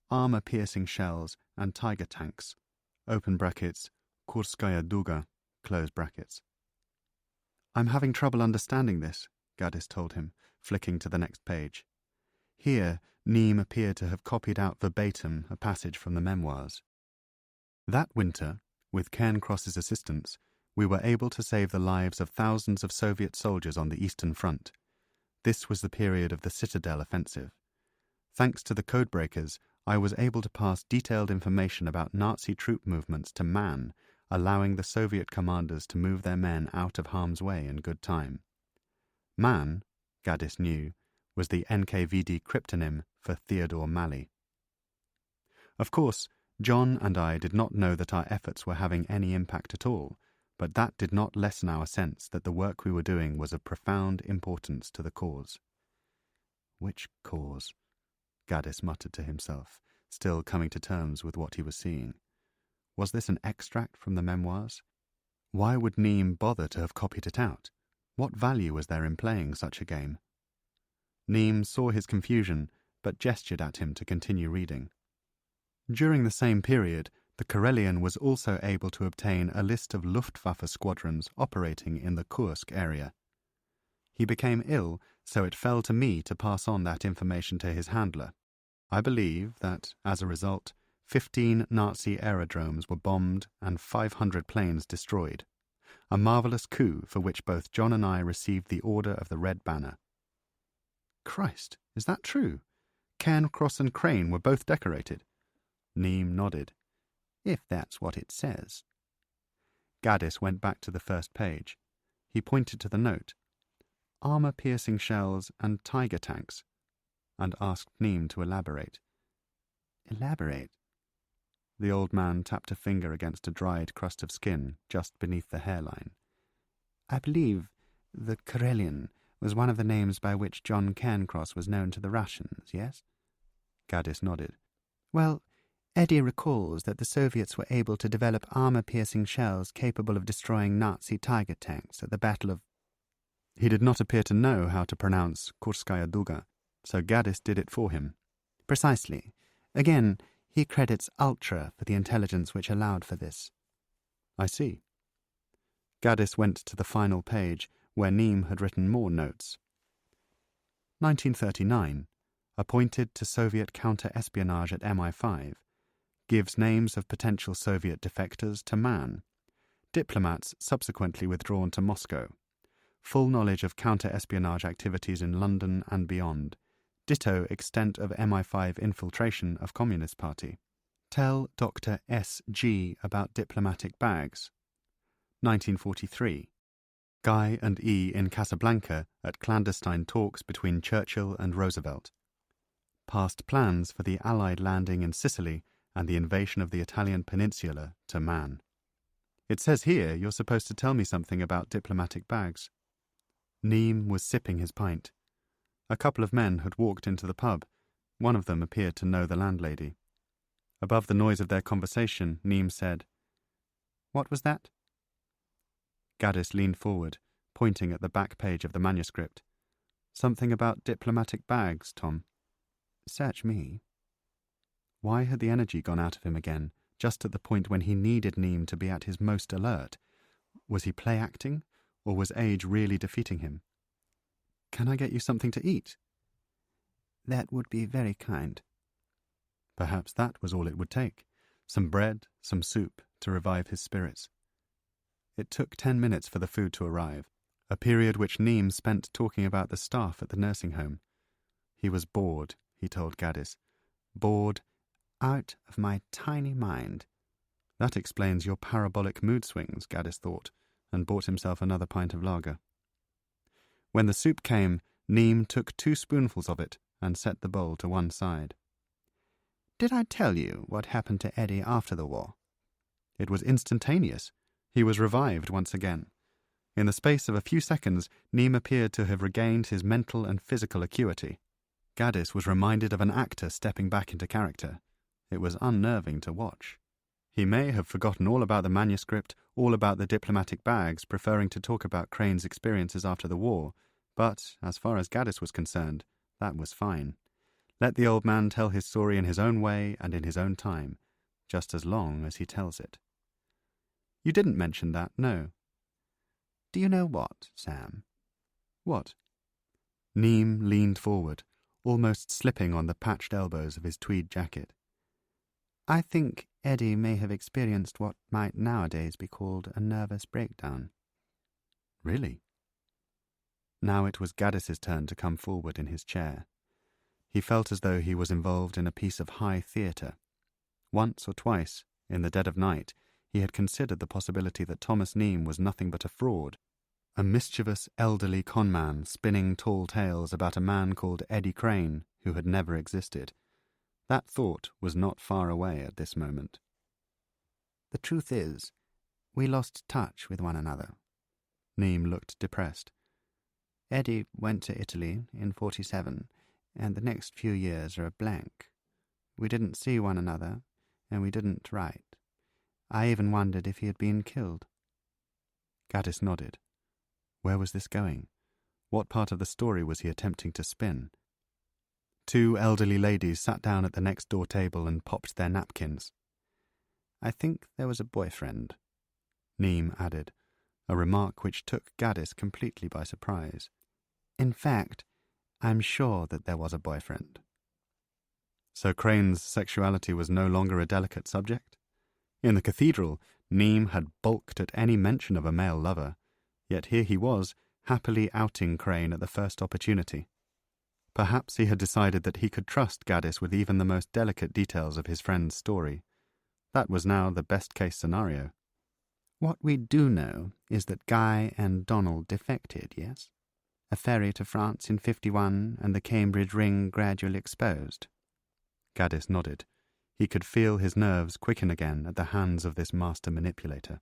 Armor-piercing shells and tiger tanks. Open brackets, Kurskaya Duga, close brackets. "I'm having trouble understanding this," Gaddis told him, flicking to the next page. Here, Neem appeared to have copied out verbatim a passage from the memoirs. "That winter, with Cairncross's assistance, we were able to save the lives of thousands of Soviet soldiers on the Eastern Front. This was the period of the Citadel Offensive. Thanks to the codebreakers, I was able to pass detailed information about Nazi troop movements to Man, allowing the Soviet commanders to move their men out of harm's way in good time. Man, Gaddis knew, was the NKVD cryptonym for Theodore Malley. Of course, John and I did not know that our efforts were having any impact at all, but that did not lessen our sense that the work we were doing was of profound importance to the cause." "Which cause?" Gaddis muttered to himself, still coming to terms with what he was seeing. Was this an extract from the memoirs? Why would Neem bother to have copied it out? What value was there in playing such a game? Neem saw his confusion, but gestured at him to continue reading. During the same period, the Karelian was also able to obtain a list of Luftwaffe squadrons operating in the Kursk area. He became ill so it fell to me to pass on that information to his handler. I believe that, as a result, 15 Nazi aerodromes were bombed and 500 planes destroyed. A marvellous coup for which both John and I received the Order of the Red Banner." "Christ, is that true? Cairncross and Crane were both decorated?" Neame nodded. "If that's what it says." Gaddis went back to the first page. He pointed to the note, "Armour-piercing shells and tiger tanks," and asked Neame to elaborate. "Elaborate?" The old man tapped a finger against a dried crust of skin just beneath the hairline. "I believe the Karelian was one of the names by which John Cairncross was known to the Russians, yes?" Gaddis nodded. "Well, Eddie recalls that the Soviets were able to develop armour-piercing shells capable of destroying Nazi tiger tanks at the Battle of—" He did not appear to know how to pronounce Kurskaya Duga, so Gaddis did it for him. "Precisely. Again, he credits Ultra for the intelligence which allowed for this." "I see." Gaddis went to the final page, where Neame had written more notes. 1939. Appointed to Soviet counter-espionage at MI5. Gives names of potential Soviet defectors to Man. Diplomats subsequently withdrawn to Moscow. Full knowledge of counter-espionage activities in London and beyond. Ditto extent of MI5 infiltration of Communist Party. Tell Dr. S.G. about diplomatic bags. 1943. Guy and E. in Casablanca at clandestine talks between Churchill and Roosevelt. Past plans for the Allied landing in Sicily and the invasion of the Italian peninsula to Man. It says here you're supposed to tell me something about diplomatic bags. Neame was sipping his pint. A couple of men had walked into the pub. One of them appeared to know the landlady. Above the noise of their conversation, Neame said, "What was that?" Gaddis leaned forward, pointing at the back page of the manuscript. "Something about diplomatic bags, Tom." "Search me." Why had the energy gone out of him again, just at the point when he needed Neame to be at his most alert? Was he play-acting, or was age really defeating him? "Can I get you something to eat?" "That would be very kind." Perhaps that was all it would take. Some bread, some soup, to revive his spirits. It took 10 minutes for the food to arrive, a period which Neame spent talking about the staff at the nursing home. He was bored, he told Gaddis. Bored out of my tiny mind. That explains your parabolic mood swings, Gaddis thought, and bought himself another pint of lager. When the soup came, Neame took 2 spoonfuls of it and set the bowl to one side. "Did I tell you what happened to Eddie after the war?" It was instantaneous. He was revived once again. In the space of a few seconds, Neame appeared to have regained his mental and physical acuity. Gaddis was reminded of an actor stepping back into character. It was unnerving to watch. He may have forgotten all about the manuscript, all about the diplomatic bags, preferring to talk about Crane's experiences after the war, but, as far as Gaddis was concerned, that was fine. Let the old man tell his story in his own way and in his own time, just as long as he tells it. "You didn't mention that, no." "Do you know what, Sam?" "What?" Neame leaned forward, almost slipping on the patched elbows of his tweed jacket. "I think Eddie may have experienced what might nowadays be called a nervous breakdown." "Really?" Now it was Gaddis's turn to come forward in his chair. He felt as though he was involved in a piece of high theatre. Once or twice, in the dead of night, he had considered the possibility that Thomas Neame was nothing but a fraud, a mischievous elderly conman spinning tall tales about a man called Eddie Crane who had never existed. That thought was not far away at this moment. "The truth is, we lost touch with one another." Neame looked depressed. "Eddie went to Italy in 47, and the next few years are a blank. We didn't see one another, and we didn't write. I even wondered if he had been killed." Gaddis nodded. Where was this going? What part of the story was he attempting to spin? 2 elderly ladies sat down at the next-door table and popped their napkins. "I think there was a boyfriend," Neame added, a remark which took Gaddis completely by surprise. "In fact, I'm sure that there was a boyfriend. So Crane's sexuality was no longer a delicate subject? In the cathedral, Neame had balked at any mention of a male lover, yet here he was, happily outing Crane at the first opportunity. Perhaps he had decided that he could trust Gaddis with even the most delicate details of his friend's story. That was now the best-case scenario. What we do know is that Guy and Donald defected, yes? A ferry to France in 51 and the Cambridge ring gradually exposed. Gaddis nodded. He could feel his nerves quicken again at the hands of this master manipulator.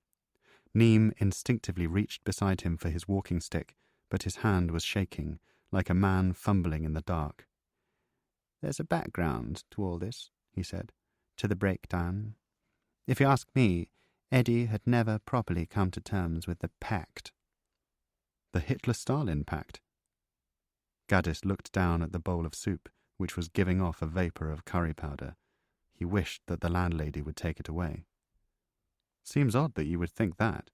Neame instinctively reached beside him for his walking stick, but his hand was shaking, like a man fumbling in the dark. There's a background to all this, he said, to the breakdown. If you ask me, Eddie had never properly come to terms with the pact. The Hitler-Stalin pact. Gaddis looked down at the bowl of soup, which was giving off a vapour of curry powder. He wished that the landlady would take it away. Seems odd that you would think that.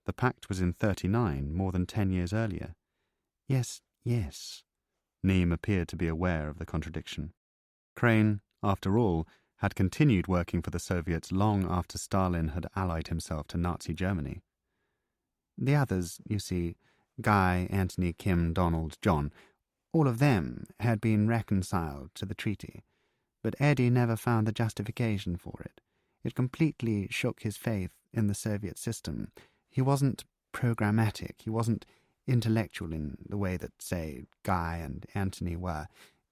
The pact was in 39, more than 10 years earlier. Yes. Neame appeared to be aware of the contradiction. Crane, after all, had continued working for the Soviets long after Stalin had allied himself to Nazi Germany. The others, you see, Guy, Anthony, Kim, Donald, John, all of them had been reconciled to the treaty, but Eddie never found the justification for it. It completely shook his faith in the Soviet system. He wasn't programmatic, he wasn't intellectual in the way that, say, Guy and Anthony were.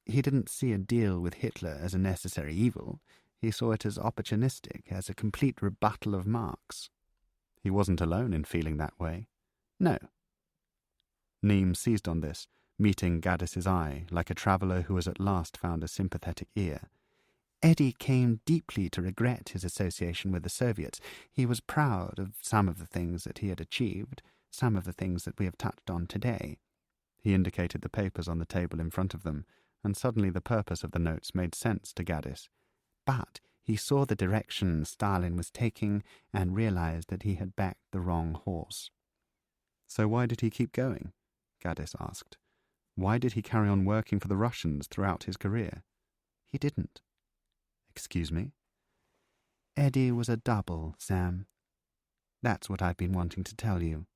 He didn't see a deal with Hitler as a necessary evil. He saw it as opportunistic, as a complete rebuttal of Marx. He wasn't alone in feeling that way. No. Neame seized on this, meeting Gaddis's eye like a traveller who has at last found a sympathetic ear. Eddie came deeply to regret his association with the Soviets. He was proud of some of the things that he had achieved, some of the things that we have touched on today. He indicated the papers on the table in front of them, and suddenly the purpose of the notes made sense to Gaddis. But he saw the direction Stalin was taking and realized that he had backed the wrong horse. So why did he keep going? Gaddis asked. Why did he carry on working for the Russians throughout his career? He didn't. Excuse me? Eddie was a double, Sam. That's what I've been wanting to tell you.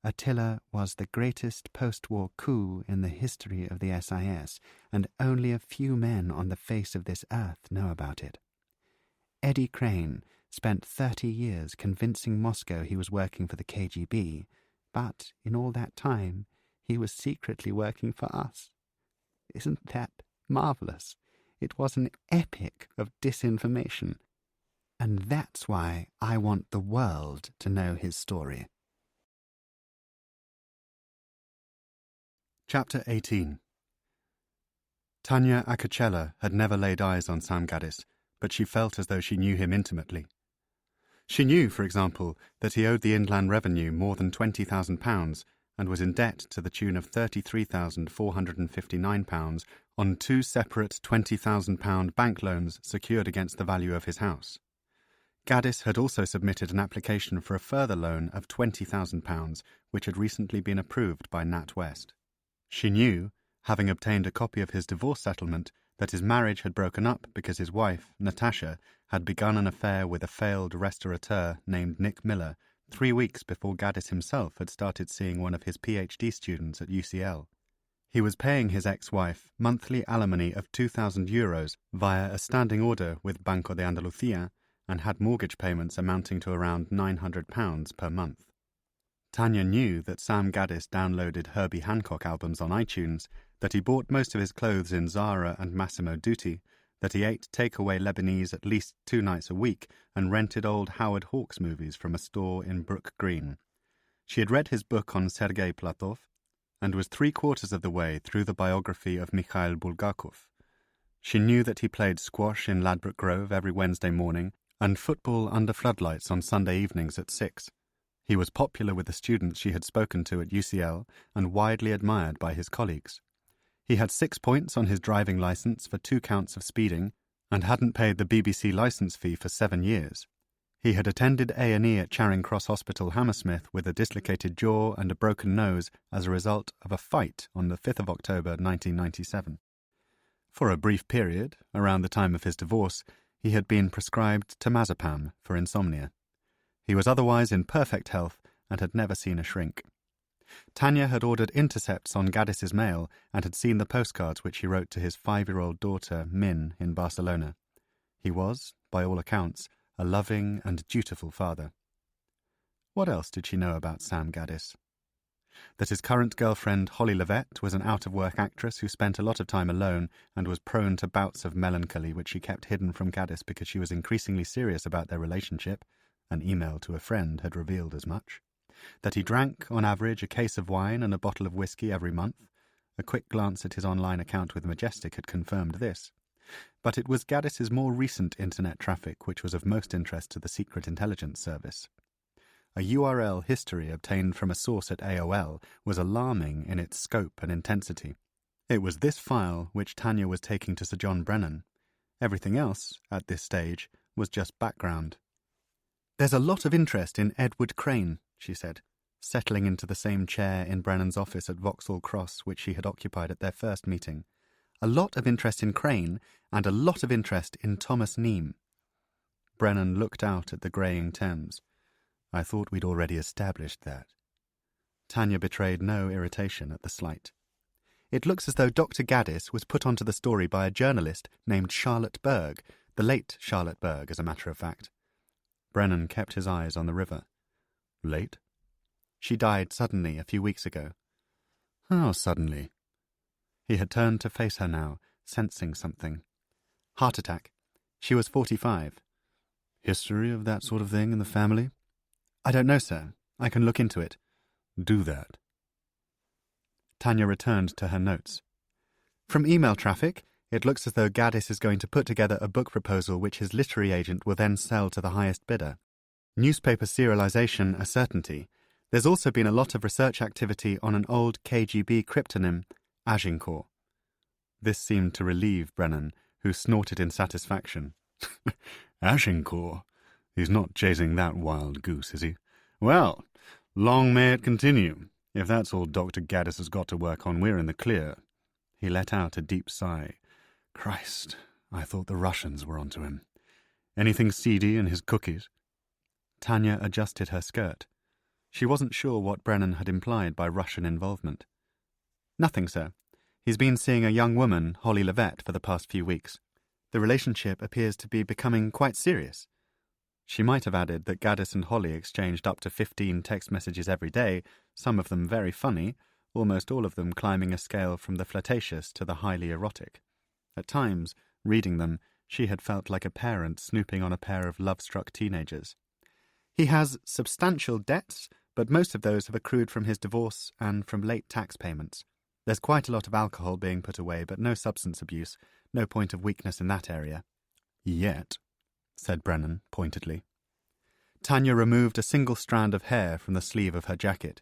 Attila was the greatest post-war coup in the history of the SIS, and only a few men on the face of this earth know about it. Eddie Crane spent 30 years convincing Moscow he was working for the KGB, but in all that time he was secretly working for us. Isn't that marvellous? It was an epic of disinformation. And that's why I want the world to know his story. Chapter 18. Tanya Akachela had never laid eyes on Sam Gaddis, but she felt as though she knew him intimately. She knew, for example, that he owed the Inland Revenue more than £20,000 and was in debt to the tune of £33,459 on 2 separate £20,000 bank loans secured against the value of his house. Gaddis had also submitted an application for a further loan of £20,000, which had recently been approved by NatWest. She knew, having obtained a copy of his divorce settlement, that his marriage had broken up because his wife, Natasha, had begun an affair with a failed restaurateur named Nick Miller 3 weeks before Gaddis himself had started seeing one of his PhD students at UCL. He was paying his ex-wife monthly alimony of €2,000 via a standing order with Banco de Andalucía and had mortgage payments amounting to around £900 per month. Tanya knew that Sam Gaddis downloaded Herbie Hancock albums on iTunes, that he bought most of his clothes in Zara and Massimo Dutti, that he ate takeaway Lebanese at least 2 nights a week and rented old Howard Hawks movies from a store in Brook Green. She had read his book on Sergei Platov and was 3/4 of the way through the biography of Mikhail Bulgakov. She knew that he played squash in Ladbroke Grove every Wednesday morning and football under floodlights on Sunday evenings at 6. He was popular with the students she had spoken to at UCL and widely admired by his colleagues. He had 6 points on his driving licence for 2 counts of speeding and hadn't paid the BBC licence fee for 7 years. He had attended A&E at Charing Cross Hospital, Hammersmith, with a dislocated jaw and a broken nose as a result of a fight on the 5th of October 1997. For a brief period, around the time of his divorce, he had been prescribed temazepam for insomnia. He was otherwise in perfect health and had never seen a shrink. Tanya had ordered intercepts on Gaddis's mail and had seen the postcards which he wrote to his 5-year-old daughter, Min, in Barcelona. He was, by all accounts, a loving and dutiful father. What else did she know about Sam Gaddis? That his current girlfriend, Holly Levett, was an out-of-work actress who spent a lot of time alone and was prone to bouts of melancholy which she kept hidden from Gaddis because she was increasingly serious about their relationship. An email to a friend had revealed as much. That he drank, on average, a case of wine and a bottle of whiskey every month. A quick glance at his online account with Majestic had confirmed this. But it was Gaddis's more recent internet traffic which was of most interest to the Secret Intelligence Service. A URL history obtained from a source at AOL was alarming in its scope and intensity. It was this file which Tanya was taking to Sir John Brennan. Everything else, at this stage, was just background. "There's a lot of interest in Edward Crane," she said, settling into the same chair in Brennan's office at Vauxhall Cross which she had occupied at their first meeting. "A lot of interest in Crane, and a lot of interest in Thomas Neame." Brennan looked out at the greying Thames. "I thought we'd already established that." Tanya betrayed no irritation at the slight. "It looks as though Dr. Gaddis was put onto the story by a journalist named Charlotte Berg, the late Charlotte Berg, as a matter of fact." Brennan kept his eyes on the river. "Late?" "She died suddenly a few weeks ago." "How suddenly?" He had turned to face her now, sensing something. "Heart attack. She was 45. "History of that sort of thing in the family?" "I don't know, sir. I can look into it." "Do that." Tanya returned to her notes. "From email traffic, it looks as though Gaddis is going to put together a book proposal which his literary agent will then sell to the highest bidder. Newspaper serialization a certainty. There's also been a lot of research activity on an old KGB cryptonym, Agincourt." This seemed to relieve Brennan, who snorted in satisfaction. "Agincourt? He's not chasing that wild goose, is he? Well, long may it continue. If that's all Dr. Gaddis has got to work on, we're in the clear." He let out a deep sigh. "Christ, I thought the Russians were onto him. Anything seedy in his cookies?" Tanya adjusted her skirt. She wasn't sure what Brennan had implied by Russian involvement. "Nothing, sir. He's been seeing a young woman, Holly Levett, for the past few weeks. The relationship appears to be becoming quite serious." She might have added that Gaddis and Holly exchanged up to 15 text messages every day, some of them very funny, almost all of them climbing a scale from the flirtatious to the highly erotic. At times, reading them, she had felt like a parent snooping on a pair of love-struck teenagers. "He has substantial debts, but most of those have accrued from his divorce and from late tax payments. There's quite a lot of alcohol being put away, but no substance abuse, no point of weakness in that area." "Yet," said Brennan pointedly. Tanya removed a single strand of hair from the sleeve of her jacket.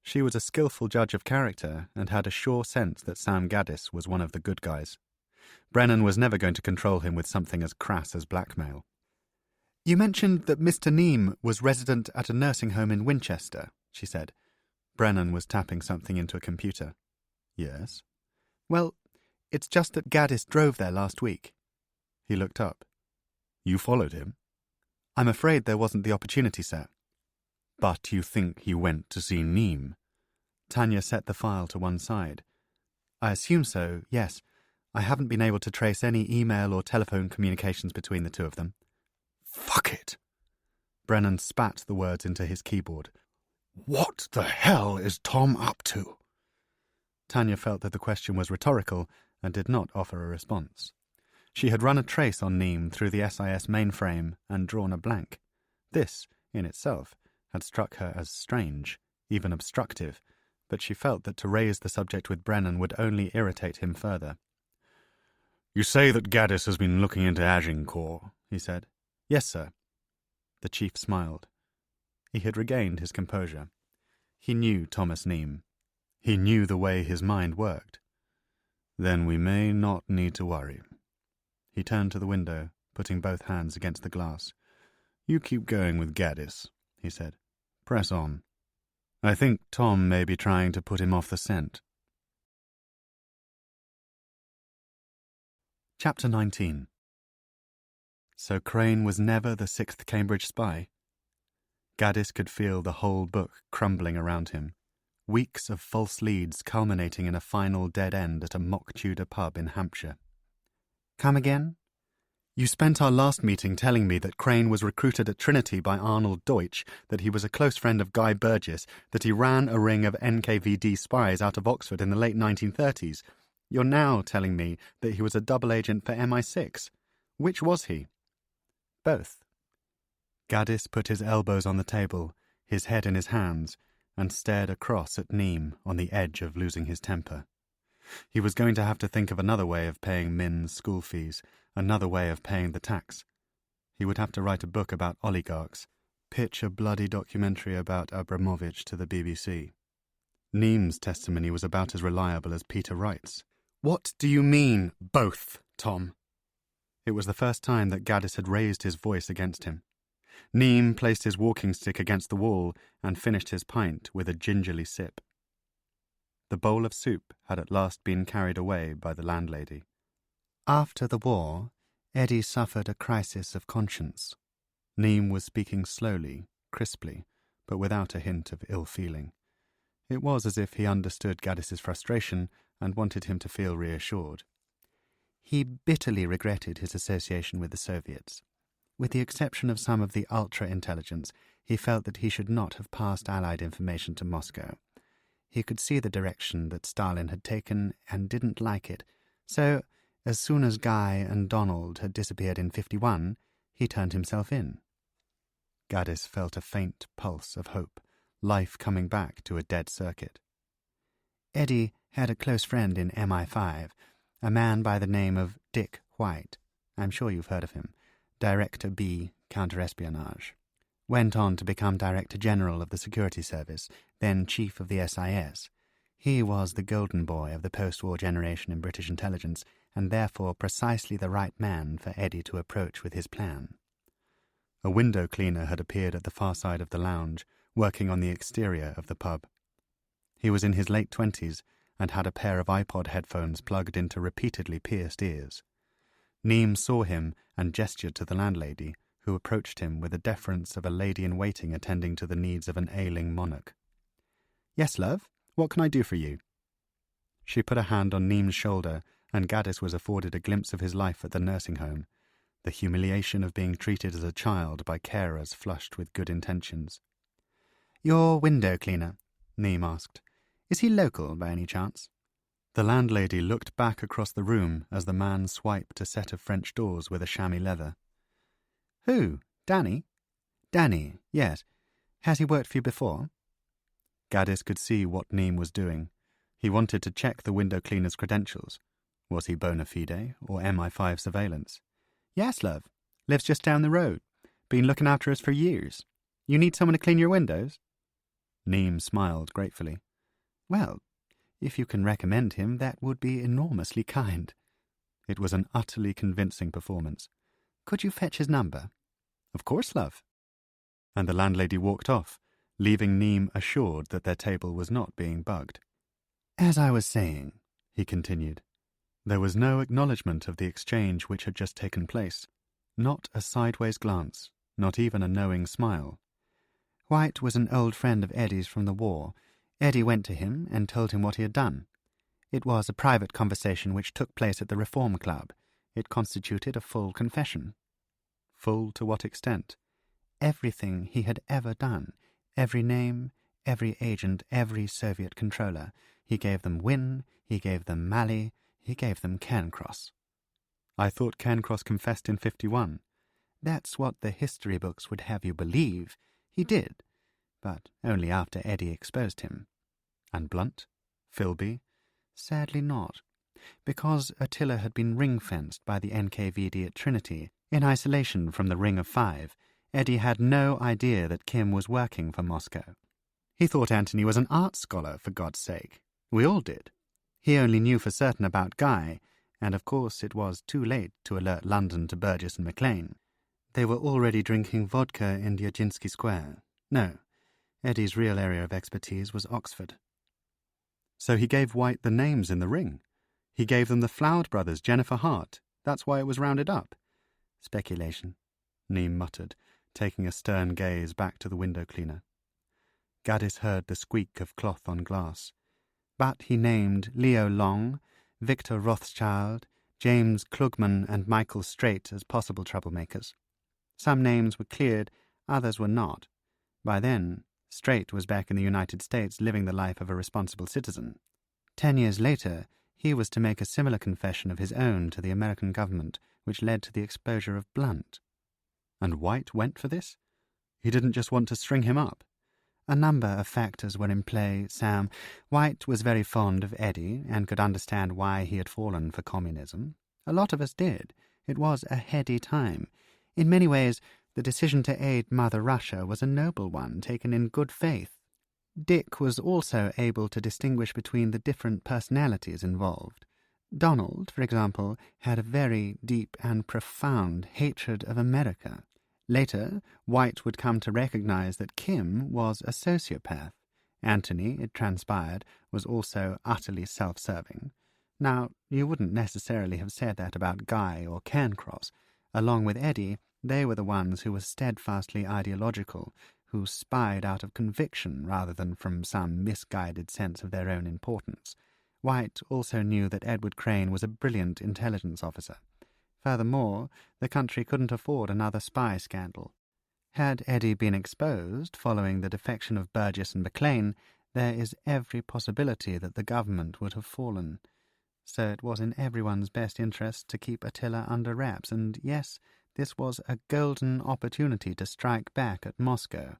She was a skillful judge of character and had a sure sense that Sam Gaddis was one of the good guys. Brennan was never going to control him with something as crass as blackmail. "You mentioned that Mr. Neame was resident at a nursing home in Winchester," she said. Brennan was tapping something into a computer. "Yes?" "Well, it's just that Gaddis drove there last week." He looked up. "You followed him?" "I'm afraid there wasn't the opportunity, sir." "But you think he went to see Neame?" Tanya set the file to one side. "I assume so, yes. I haven't been able to trace any email or telephone communications between the two of them." "Fuck it!" Brennan spat the words into his keyboard. "What the hell is Tom up to?" Tanya felt that the question was rhetorical and did not offer a response. She had run a trace on Neame through the SIS mainframe and drawn a blank. This, in itself, had struck her as strange, even obstructive, but she felt that to raise the subject with Brennan would only irritate him further. "You say that Gaddis has been looking into Agincourt," he said. "Yes, sir." The chief smiled. He had regained his composure. He knew Thomas Neame. He knew the way his mind worked. "Then we may not need to worry." He turned to the window, putting both hands against the glass. "You keep going with Gaddis," he said. "Press on. I think Tom may be trying to put him off the scent." Chapter 19. So Crane was never the sixth Cambridge spy? Gaddis could feel the whole book crumbling around him. Weeks of false leads culminating in a final dead end at a mock Tudor pub in Hampshire. "Come again? You spent our last meeting telling me that Crane was recruited at Trinity by Arnold Deutsch, that he was a close friend of Guy Burgess, that he ran a ring of NKVD spies out of Oxford in the late 1930s. You're now telling me that he was a double agent for MI6. Which was he?" "Both." Gaddis put his elbows on the table, his head in his hands, and stared across at Neame on the edge of losing his temper. He was going to have to think of another way of paying Min's school fees, another way of paying the tax. He would have to write a book about oligarchs, pitch a bloody documentary about Abramovich to the BBC. Neame's testimony was about as reliable as Peter Wright's. "What do you mean, both, Tom?" It was the first time that Gaddis had raised his voice against him. Neame placed his walking stick against the wall and finished his pint with a gingerly sip. The bowl of soup had at last been carried away by the landlady. "After the war, Eddie suffered a crisis of conscience." Neame was speaking slowly, crisply, but without a hint of ill feeling. It was as if he understood Gaddis's frustration and wanted him to feel reassured. "He bitterly regretted his association with the Soviets. With the exception of some of the ultra-intelligence, he felt that he should not have passed Allied information to Moscow. He could see the direction that Stalin had taken and didn't like it, so as soon as Guy and Donald had disappeared in 1951, he turned himself in." Gaddis felt a faint pulse of hope, life coming back to a dead circuit. "Eddie had a close friend in MI5, a man by the name of Dick White. I'm sure you've heard of him. Director B, Counter-Espionage. Went on to become Director General of the Security Service, then Chief of the SIS. He was the golden boy of the post-war generation in British intelligence, and therefore precisely the right man for Eddie to approach with his plan." A window cleaner had appeared at the far side of the lounge, working on the exterior of the pub. He was in his late 20s and had a pair of iPod headphones plugged into repeatedly pierced ears. Neame saw him and gestured to the landlady, who approached him with the deference of a lady-in-waiting attending to the needs of an ailing monarch. "Yes, love? What can I do for you?" She put a hand on Neame's shoulder, and Gaddis was afforded a glimpse of his life at the nursing home, the humiliation of being treated as a child by carers flushed with good intentions. "Your window cleaner?" Neame asked. "Is he local, by any chance?" The landlady looked back across the room as the man swiped a set of French doors with a chamois leather. "Who? Danny?" "Danny, yes. Has he worked for you before?" Gaddis could see what Neame was doing. He wanted to check the window cleaner's credentials. Was he bona fide or MI5 surveillance? "Yes, love. Lives just down the road. Been looking after us for years. You need someone to clean your windows?" Neame smiled gratefully. "Well, if you can recommend him, that would be enormously kind." It was an utterly convincing performance. "Could you fetch his number?" "Of course, love." And the landlady walked off, leaving Neame assured that their table was not being bugged. "As I was saying," he continued, there was no acknowledgement of the exchange which had just taken place. Not a sideways glance, not even a knowing smile. White was an old friend of Eddie's from the war. Eddie went to him and told him what he had done. It was a private conversation which took place at the Reform Club. It constituted a full confession. Full to what extent? Everything he had ever done, every name, every agent, every Soviet controller. He gave them Wynne, he gave them Malley, he gave them Cairncross. "I thought Cairncross confessed in 1951. "That's what the history books would have you believe. He did, but only after Eddie exposed him." "And Blunt? Philby?" "Sadly not, because Attila had been ring-fenced by the NKVD at Trinity, in isolation from the Ring of Five. Eddie had no idea that Kim was working for Moscow. He thought Antony was an art scholar, for God's sake. We all did. He only knew for certain about Guy, and of course it was too late to alert London to Burgess and Maclean. They were already drinking vodka in Dioginski Square. No, Eddie's real area of expertise was Oxford. So he gave White the names in the ring. He gave them the Floud brothers, Jennifer Hart. That's why it was rounded up. Speculation, Neame muttered, taking a stern gaze back to the window cleaner. Gaddis heard the squeak of cloth on glass. But he named Leo Long, Victor Rothschild, James Klugman and Michael Straight as possible troublemakers. Some names were cleared, others were not. By then, Straight was back in the United States living the life of a responsible citizen. 10 years later, he was to make a similar confession of his own to the American government, which led to the exposure of Blunt. And White went for this? He didn't just want to string him up. A number of factors were in play, Sam. White was very fond of Eddie and could understand why he had fallen for communism. A lot of us did. It was a heady time. In many ways, the decision to aid Mother Russia was a noble one, taken in good faith. Dick was also able to distinguish between the different personalities involved. Donald, for example, had a very deep and profound hatred of America. Later, White would come to recognize that Kim was a sociopath. Anthony, it transpired, was also utterly self-serving. Now, you wouldn't necessarily have said that about Guy or Cairncross. Along with Eddie, they were the ones who were steadfastly ideological, who spied out of conviction rather than from some misguided sense of their own importance. White also knew that Edward Crane was a brilliant intelligence officer. Furthermore, the country couldn't afford another spy scandal. Had Eddie been exposed following the defection of Burgess and Maclean, there is every possibility that the government would have fallen. So it was in everyone's best interest to keep Attila under wraps, and yes, this was a golden opportunity to strike back at Moscow.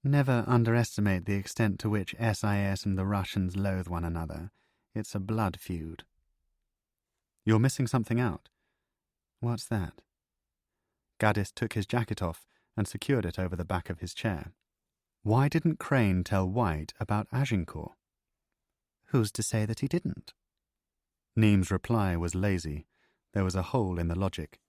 Never underestimate the extent to which SIS and the Russians loathe one another. It's a blood feud. You're missing something out. What's that? Gaddis took his jacket off and secured it over the back of his chair. Why didn't Crane tell White about Agincourt? Who's to say that he didn't? Neame's reply was lazy. There was a hole in the logic.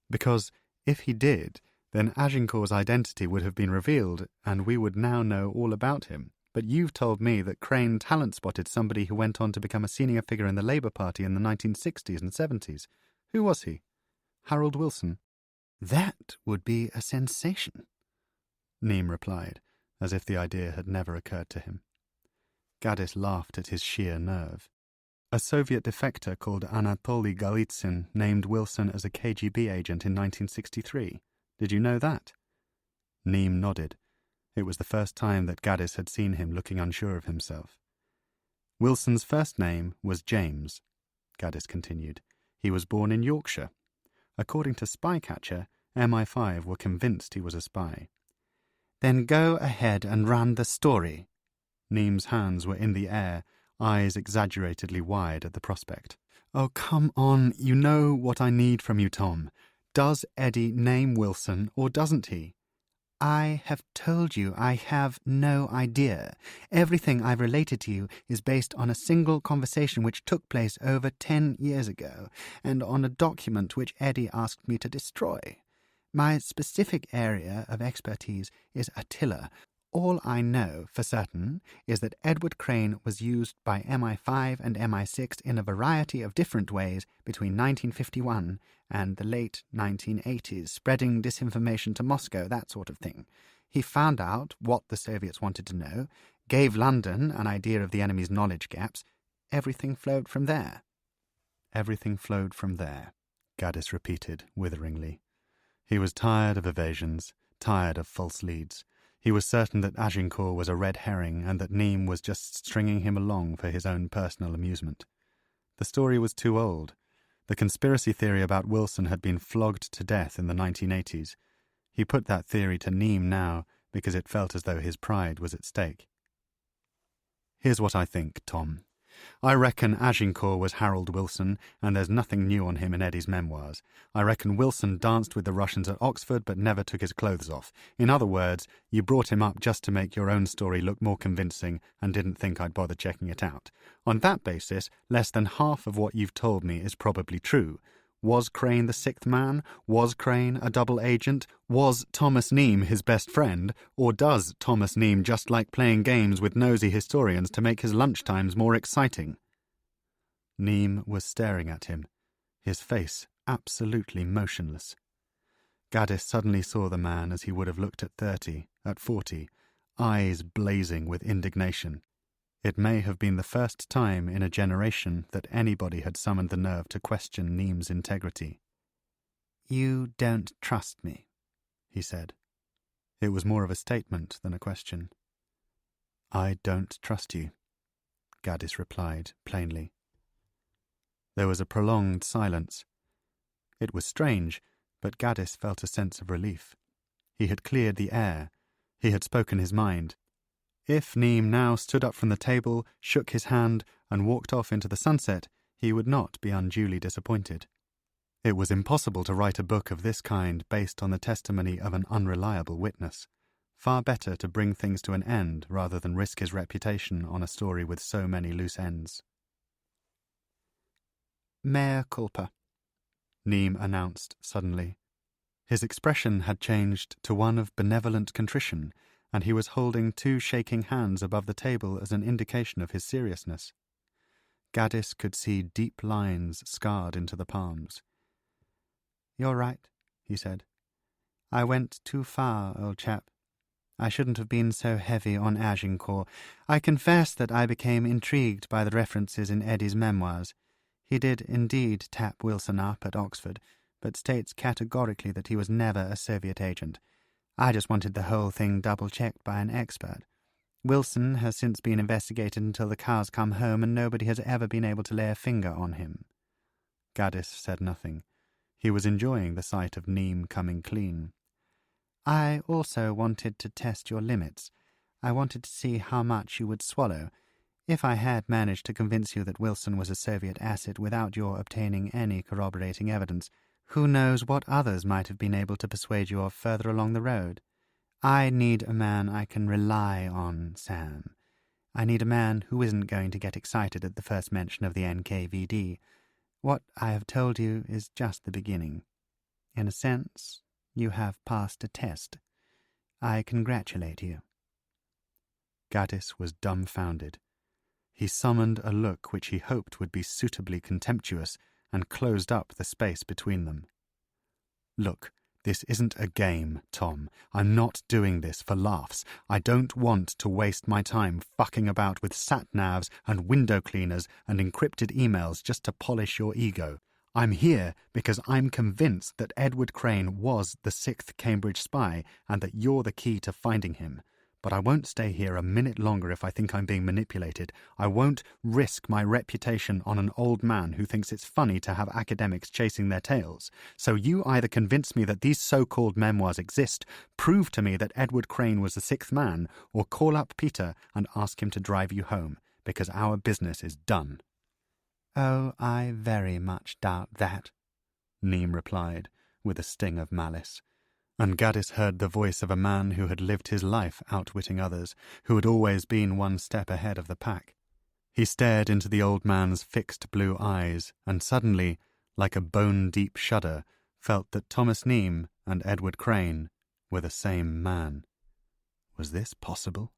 Because if he did, then Agincourt's identity would have been revealed, and we would now know all about him. But you've told me that Crane talent-spotted somebody who went on to become a senior figure in the Labour Party in the 1960s and 70s. Who was he? Harold Wilson. That would be a sensation, Neame replied, as if the idea had never occurred to him. Gaddis laughed at his sheer nerve. A Soviet defector called Anatoly Golitsyn named Wilson as a KGB agent in 1963. Did you know that? Neame nodded. It was the first time that Gaddis had seen him looking unsure of himself. Wilson's first name was James, Gaddis continued. He was born in Yorkshire. According to Spycatcher, MI5 were convinced he was a spy. Then go ahead and run the story. Neame's hands were in the air, eyes exaggeratedly wide at the prospect. Oh, come on, you know what I need from you, Tom. Does Eddie name Wilson, or doesn't he? I have told you I have no idea. Everything I've related to you is based on a single conversation which took place over 10 years ago, and on a document which Eddie asked me to destroy. My specific area of expertise is Attila. All I know for certain is that Edward Crane was used by MI5 and MI6 in a variety of different ways between 1951 and the late 1980s, spreading disinformation to Moscow, that sort of thing. He found out what the Soviets wanted to know, gave London an idea of the enemy's knowledge gaps. Everything flowed from there. Everything flowed from there, Gaddis repeated witheringly. He was tired of evasions, tired of false leads. He was certain that Agincourt was a red herring and that Neame was just stringing him along for his own personal amusement. The story was too old. The conspiracy theory about Wilson had been flogged to death in the 1980s. He put that theory to Neame now because it felt as though his pride was at stake. Here's what I think, Tom. I reckon Agincourt was Harold Wilson, and there's nothing new on him in Eddie's memoirs. I reckon Wilson danced with the Russians at Oxford but never took his clothes off. In other words, you brought him up just to make your own story look more convincing and didn't think I'd bother checking it out. On that basis, less than half of what you've told me is probably true. Was Crane the sixth man? Was Crane a double agent? Was Thomas Neame his best friend? Or does Thomas Neame just like playing games with nosy historians to make his lunchtimes more exciting? Neame was staring at him, his face absolutely motionless. Gaddis suddenly saw the man as he would have looked at 30, at 40, eyes blazing with indignation. It may have been the first time in a generation that anybody had summoned the nerve to question Neame's integrity. "You don't trust me," he said. It was more of a statement than a question. "I don't trust you," Gaddis replied plainly. There was a prolonged silence. It was strange, but Gaddis felt a sense of relief. He had cleared the air. He had spoken his mind. If Neame now stood up from the table, shook his hand, and walked off into the sunset, he would not be unduly disappointed. It was impossible to write a book of this kind based on the testimony of an unreliable witness. Far better to bring things to an end rather than risk his reputation on a story with so many loose ends. "Mea culpa," Neame announced suddenly. His expression had changed to one of benevolent contrition, and he was holding two shaking hands above the table as an indication of his seriousness. Gaddis could see deep lines scarred into the palms. "You're right," he said. "I went too far, old chap. I shouldn't have been so heavy on Agincourt. I confess that I became intrigued by the references in Eddie's memoirs. He did indeed tap Wilson up at Oxford, but states categorically that he was never a Soviet agent. I just wanted the whole thing double-checked by an expert. Wilson has since been investigated until the cows come home, and nobody has ever been able to lay a finger on him." Gaddis said nothing. He was enjoying the sight of Neame coming clean. "I also wanted to test your limits. I wanted to see how much you would swallow. If I had managed to convince you that Wilson was a Soviet asset without your obtaining any corroborating evidence, who knows what others might have been able to persuade you of further along the road? I need a man I can rely on, Sam. I need a man who isn't going to get excited at the first mention of the NKVD. What I have told you is just the beginning. In a sense, you have passed a test. I congratulate you." Gaddis was dumbfounded. He summoned a look which he hoped would be suitably contemptuous, and closed up the space between them. "Look, this isn't a game, Tom. I'm not doing this for laughs. I don't want to waste my time fucking about with sat-navs and window cleaners and encrypted emails just to polish your ego. I'm here because I'm convinced that Edward Crane was the sixth Cambridge spy and that you're the key to finding him. But I won't stay here a minute longer if I think I'm being manipulated. I won't risk my reputation on an old man who thinks it's funny to have academics chasing their tails. So you either convince me that these so-called memoirs exist, prove to me that Edward Crane was the sixth man, or call up Peter and ask him to drive you home, because our business is done." "Oh, I very much doubt that," Neame replied, with a sting of malice. And Gaddis heard the voice of a man who had lived his life outwitting others, who had always been one step ahead of the pack. He stared into the old man's fixed blue eyes, and suddenly, like a bone-deep shudder, felt that Thomas Neame and Edward Crane were the same man. Was this possible?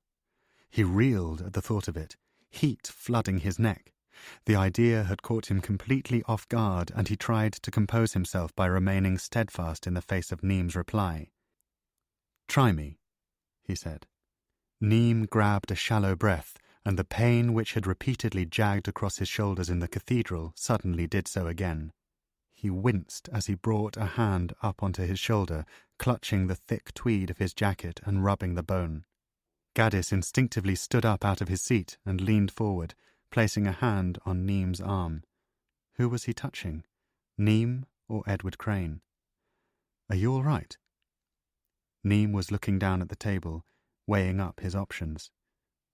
He reeled at the thought of it, heat flooding his neck. The idea had caught him completely off guard, and he tried to compose himself by remaining steadfast in the face of Neame's reply. "Try me," he said. Neame grabbed a shallow breath, and the pain which had repeatedly jagged across his shoulders in the cathedral suddenly did so again. He winced as he brought a hand up onto his shoulder, clutching the thick tweed of his jacket and rubbing the bone. Gaddis instinctively stood up out of his seat and leaned forward, placing a hand on Neame's arm. Who was he touching? Neame or Edward Crane? "Are you all right?" Neame was looking down at the table, weighing up his options.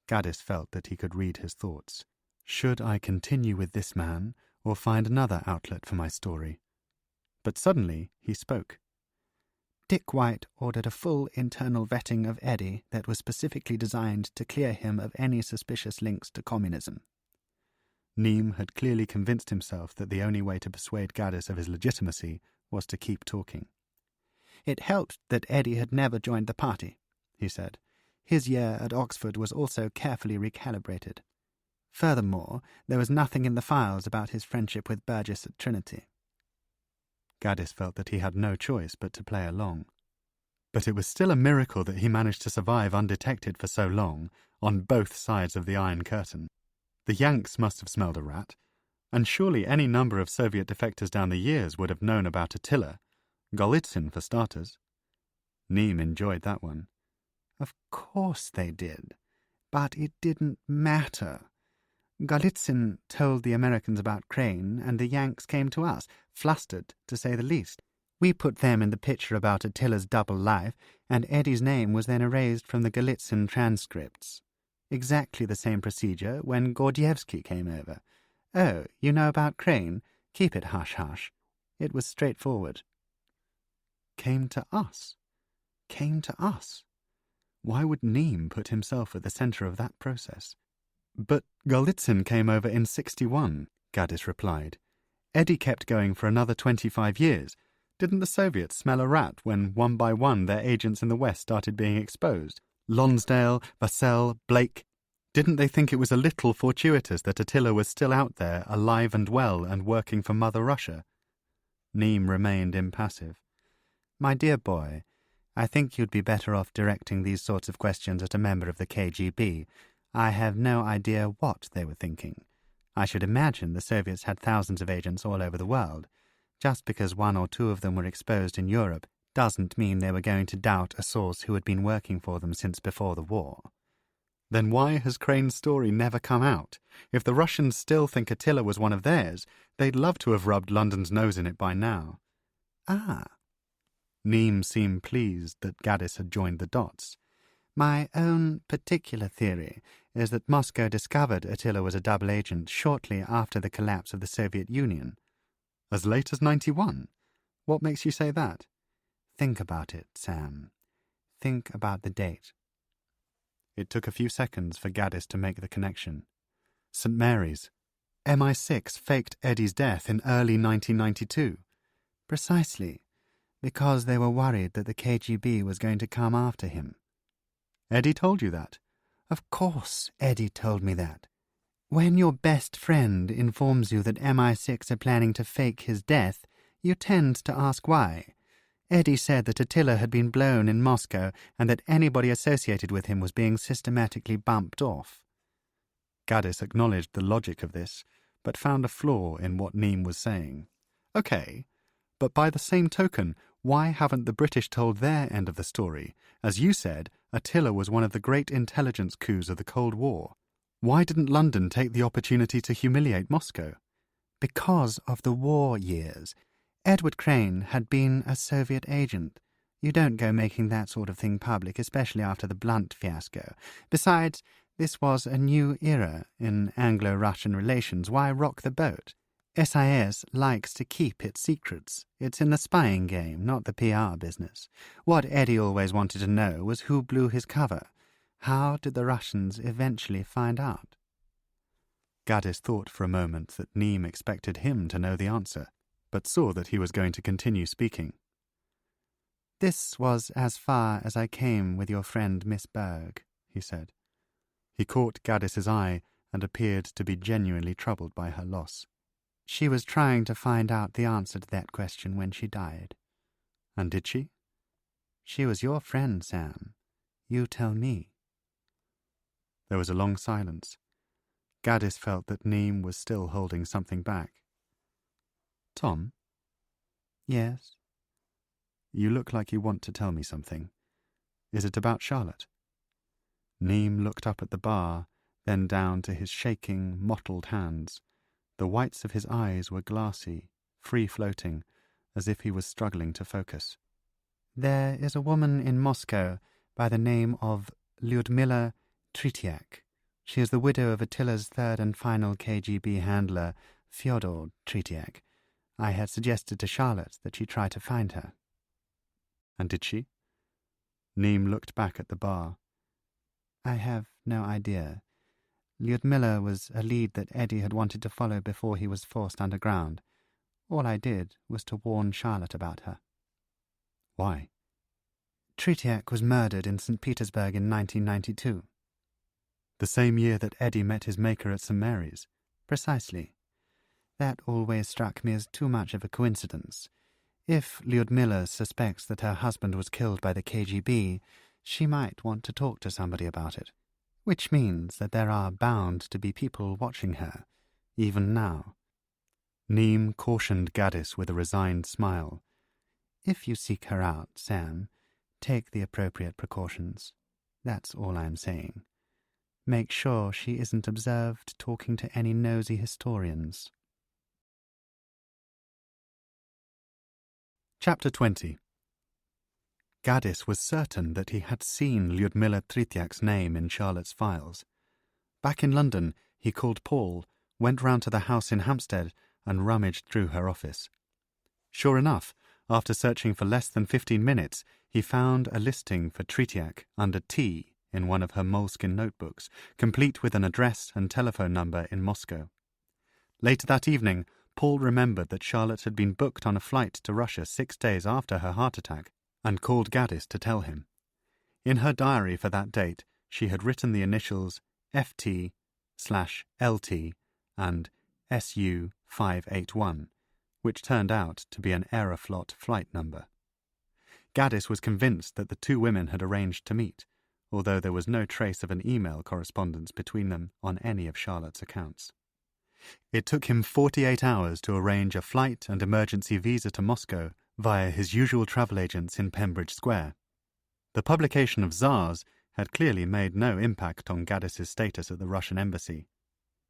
Gaddis felt that he could read his thoughts. Should I continue with this man, or find another outlet for my story? But suddenly he spoke. "Dick White ordered a full internal vetting of Eddie that was specifically designed to clear him of any suspicious links to communism." Neem had clearly convinced himself that the only way to persuade Gaddis of his legitimacy was to keep talking. "It helped that Eddie had never joined the party," he said. "His year at Oxford was also carefully recalibrated. Furthermore, there was nothing in the files about his friendship with Burgess at Trinity." Gaddis felt that he had no choice but to play along. But it was still a miracle that he managed to survive undetected for so long, on both sides of the Iron Curtain. The Yanks must have smelled a rat, and surely any number of Soviet defectors down the years would have known about Attila. Golitsyn, for starters. Neem enjoyed that one. "Of course they did. But it didn't matter. Golitsyn told the Americans about Crane, and the Yanks came to us, flustered, to say the least. We put them in the picture about Attila's double life, and Eddie's name was then erased from the Golitsyn transcripts. Exactly the same procedure when Gordievsky came over. Oh, you know about Crane? Keep it hush-hush. It was straightforward." Came to us. Came to us. Why would Neem put himself at the centre of that process? "But Golitsyn came over in 61, Gaddis replied. "Eddie kept going for another 25 years. Didn't the Soviets smell a rat when one by one their agents in the West started being exposed? Lonsdale, Vassell, Blake. Didn't they think it was a little fortuitous that Attila was still out there, alive and well, and working for Mother Russia?" Neem remained impassive. "My dear boy, I think you'd be better off directing these sorts of questions at a member of the KGB. I have no idea what they were thinking. I should imagine the Soviets had thousands of agents all over the world. Just because one or two of them were exposed in Europe doesn't mean they were going to doubt a source who had been working for them since before the war." Then why has Crane's story never come out? If the Russians still think Attila was one of theirs, they'd love to have rubbed London's nose in it by now. "Ah." Neem seemed pleased that Gaddis had joined the dots. "My own particular theory is that Moscow discovered Attila was a double agent shortly after the collapse of the Soviet Union." As late as 91? What makes you say that? Think about it, Sam. Think about the date. It took a few seconds for Gaddis to make the connection. St. Mary's. MI6 faked Eddie's death in early 1992. Precisely, because they were worried that the KGB was going to come after him. Eddie told you that? Of course Eddie told me that. When your best friend informs you that MI6 are planning to fake his death, you tend to ask why. Eddie said that Attila had been blown in Moscow and that anybody associated with him was being systematically bumped off. Gaddis acknowledged the logic of this, but found a flaw in what Neem was saying. Okay, but by the same token, why haven't the British told their end of the story? As you said, Attila was one of the great intelligence coups of the Cold War. Why didn't London take the opportunity to humiliate Moscow? Because of the war years. Edward Crane had been a Soviet agent. You don't go making that sort of thing public, especially after the Blunt fiasco. Besides, this was a new era in Anglo-Russian relations. Why rock the boat? SIS likes to keep its secrets. It's in the spying game, not the PR business. What Eddie always wanted to know was who blew his cover. How did the Russians eventually find out? Gaddis thought for a moment that Neem expected him to know the answer, but saw that he was going to continue speaking. "This was as far as I came with your friend Miss Berg," he said. He caught Gaddis's eye and appeared to be genuinely troubled by her loss. "She was trying to find out the answer to that question when she died." "And did she?" "She was your friend, Sam. You tell me." There was a long silence. Gaddis felt that Neem was still holding something back. "Tom?" "Yes?" "You look like you want to tell me something. Is it about Charlotte?" Neem looked up at the bar, then down to his shaking, mottled hands. The whites of his eyes were glassy, free-floating, as if he was struggling to focus. "There is a woman in Moscow by the name of Lyudmila Tretiak. She is the widow of Attila's third and final KGB handler, Fyodor Tretiak. I had suggested to Charlotte that she try to find her." "And did she?" Neem looked back at the bar. "I have no idea. Ludmilla was a lead that Eddie had wanted to follow before he was forced underground. All I did was to warn Charlotte about her. Why? Tritiak was murdered in St. Petersburg in 1992. The same year that Eddie met his maker at St. Mary's. Precisely. That always struck me as too much of a coincidence. If Lyudmila suspects that her husband was killed by the KGB, she might want to talk to somebody about it, which means that there are bound to be people watching her, even now. Neem cautioned Gaddis with a resigned smile. If you seek her out, Sam, take the appropriate precautions. That's all I'm saying. Make sure she isn't observed talking to any nosy historians. Chapter 20. Gaddis was certain that he had seen Lyudmila Tritiak's name in Charlotte's files. Back in London, he called Paul, went round to the house in Hampstead, and rummaged through her office. Sure enough, after searching for less than 15 minutes, he found a listing for Tritiak under T in one of her moleskin notebooks, complete with an address and telephone number in Moscow. Later that evening, Paul remembered that Charlotte had been booked on a flight to Russia 6 days after her heart attack, and called Gaddis to tell him. In her diary for that date, she had written the initials FT/LT and SU-581, which turned out to be an Aeroflot flight number. Gaddis was convinced that the two women had arranged to meet, although there was no trace of an email correspondence between them on any of Charlotte's accounts. It took him 48 hours to arrange a flight and emergency visa to Moscow via his usual travel agents in Pembridge Square. The publication of Tsars had clearly made no impact on Gaddis's status at the Russian embassy.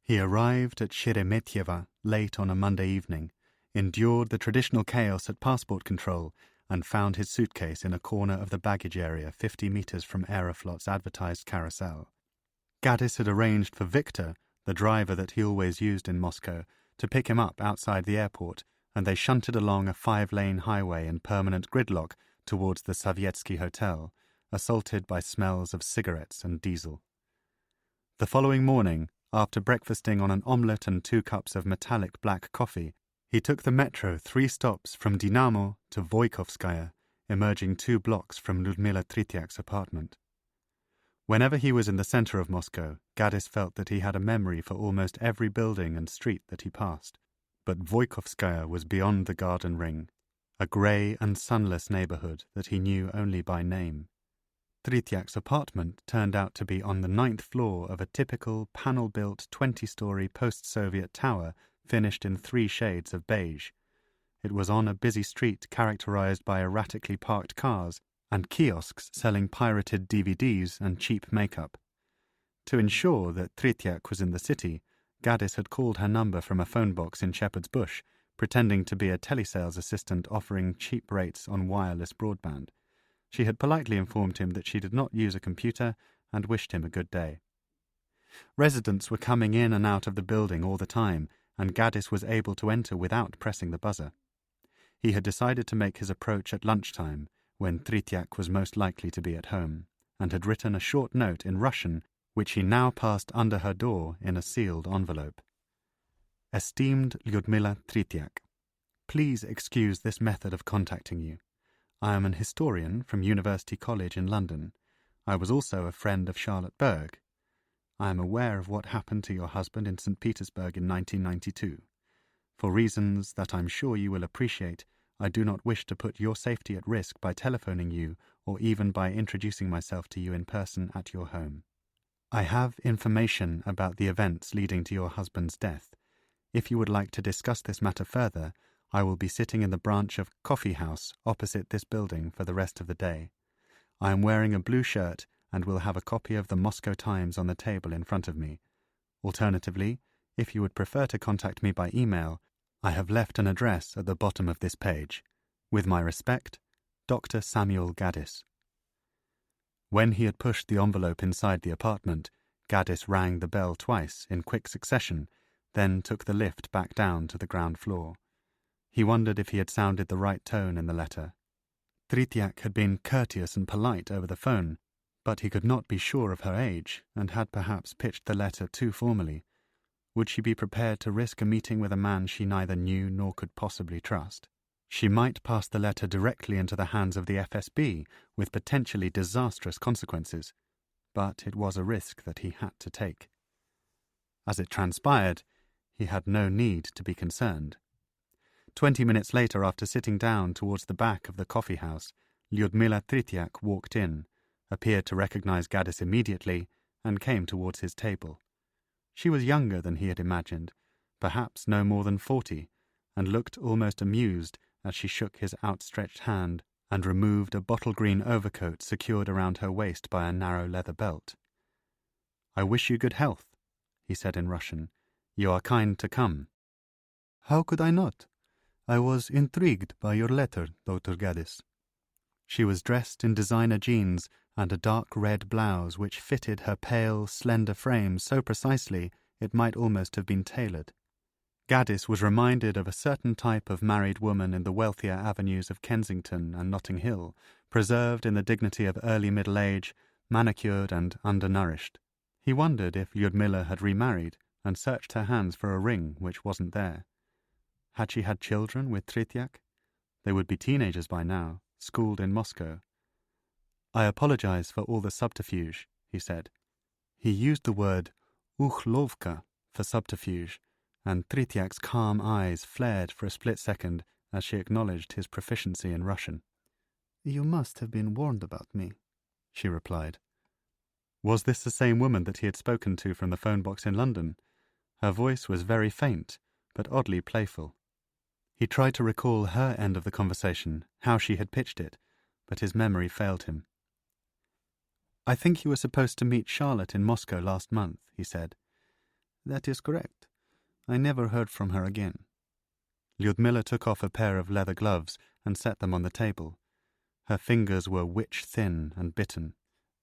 He arrived at Sheremetyevo late on a Monday evening, endured the traditional chaos at passport control, and found his suitcase in a corner of the baggage area 50 meters from Aeroflot's advertised carousel. Gaddis had arranged for Victor, the driver that he always used in Moscow, to pick him up outside the airport, and they shunted along a 5-lane highway in permanent gridlock towards the Sovietsky Hotel, assaulted by smells of cigarettes and diesel. The following morning, after breakfasting on an omelette and 2 cups of metallic black coffee, he took the metro 3 stops from Dinamo to Voikovskaya, emerging 2 blocks from Lyudmila Tritiak's apartment. Whenever he was in the center of Moscow, Gaddis felt that he had a memory for almost every building and street that he passed. But Voikovskaya was beyond the garden ring, a grey and sunless neighborhood that he knew only by name. Tritiak's apartment turned out to be on the 9th floor of a typical panel-built 20-story post-Soviet tower finished in 3 shades of beige. It was on a busy street characterized by erratically parked cars and kiosks selling pirated DVDs and cheap makeup. To ensure that Tritiak was in the city, Gaddis had called her number from a phone box in Shepherd's Bush, pretending to be a telesales assistant offering cheap rates on wireless broadband. She had politely informed him that she did not use a computer and wished him a good day. Residents were coming in and out of the building all the time, and Gaddis was able to enter without pressing the buzzer. He had decided to make his approach at lunchtime, when Tritiak was most likely to be at home, and had written a short note in Russian, which he now passed under her door in a sealed envelope. Esteemed Lyudmila Tritiak, please excuse this method of contacting you. I am an historian from University College in London. I was also a friend of Charlotte Berg. I am aware of what happened to your husband in St. Petersburg in 1992. For reasons that I'm sure you will appreciate, I do not wish to put your safety at risk by telephoning you or even by introducing myself to you in person at your home. I have information about the events leading to your husband's death. If you would like to discuss this matter further, I will be sitting in the branch of Coffee House opposite this building for the rest of the day. I am wearing a blue shirt and will have a copy of the Moscow Times on the table in front of me. Alternatively, if you would prefer to contact me by email, I have left an address at the bottom of this page. With my respect, Dr. Samuel Gaddis. When he had pushed the envelope inside the apartment, Gaddis rang the bell twice in quick succession, then took the lift back down to the ground floor. He wondered if he had sounded the right tone in the letter. Tritiak had been courteous and polite over the phone, But he could not be sure of her age, and had perhaps pitched the letter too formally. Would she be prepared to risk a meeting with a man she neither knew nor could possibly trust? She might pass the letter directly into the hands of the FSB, with potentially disastrous consequences, but it was a risk that he had to take. As it transpired, he had no need to be concerned. 20 minutes later, after sitting down towards the back of the coffee house, Lyudmila Tritiak walked in, appeared to recognize Gaddis immediately, and came towards his table. She was younger than he had imagined, perhaps no more than 40, and looked almost amused as she shook his outstretched hand and removed a bottle-green overcoat secured around her waist by a narrow leather belt. "I wish you good health," he said in Russian. "You are kind to come." "How could I not? I was intrigued by your letter, Dr. Gaddis." She was dressed in designer jeans and a dark red blouse which fitted her pale, slender frame so precisely it might almost have been tailored. Gaddis was reminded of a certain type of married woman in the wealthier avenues of Kensington and Notting Hill, preserved in the dignity of early middle age, manicured and undernourished. He wondered if Lyudmila had remarried and searched her hands for a ring which wasn't there. Had she had children with Tritiak? They would be teenagers by now, schooled in Moscow. "I apologize for all the subterfuge," he said. He used the word uchlovka for subterfuge, and Tritiak's calm eyes flared for a split second as she acknowledged his proficiency in Russian. "You must have been warned about me," she replied. Was this the same woman that he had spoken to from the phone box in London? Her voice was very faint, but oddly playful. He tried to recall her end of the conversation, how she had pitched it, but his memory failed him. "I think you were supposed to meet Charlotte in Moscow last month," he said. "That is correct. I never heard from her again." Lyudmila took off a pair of leather gloves and set them on the table. Her fingers were witch-thin and bitten.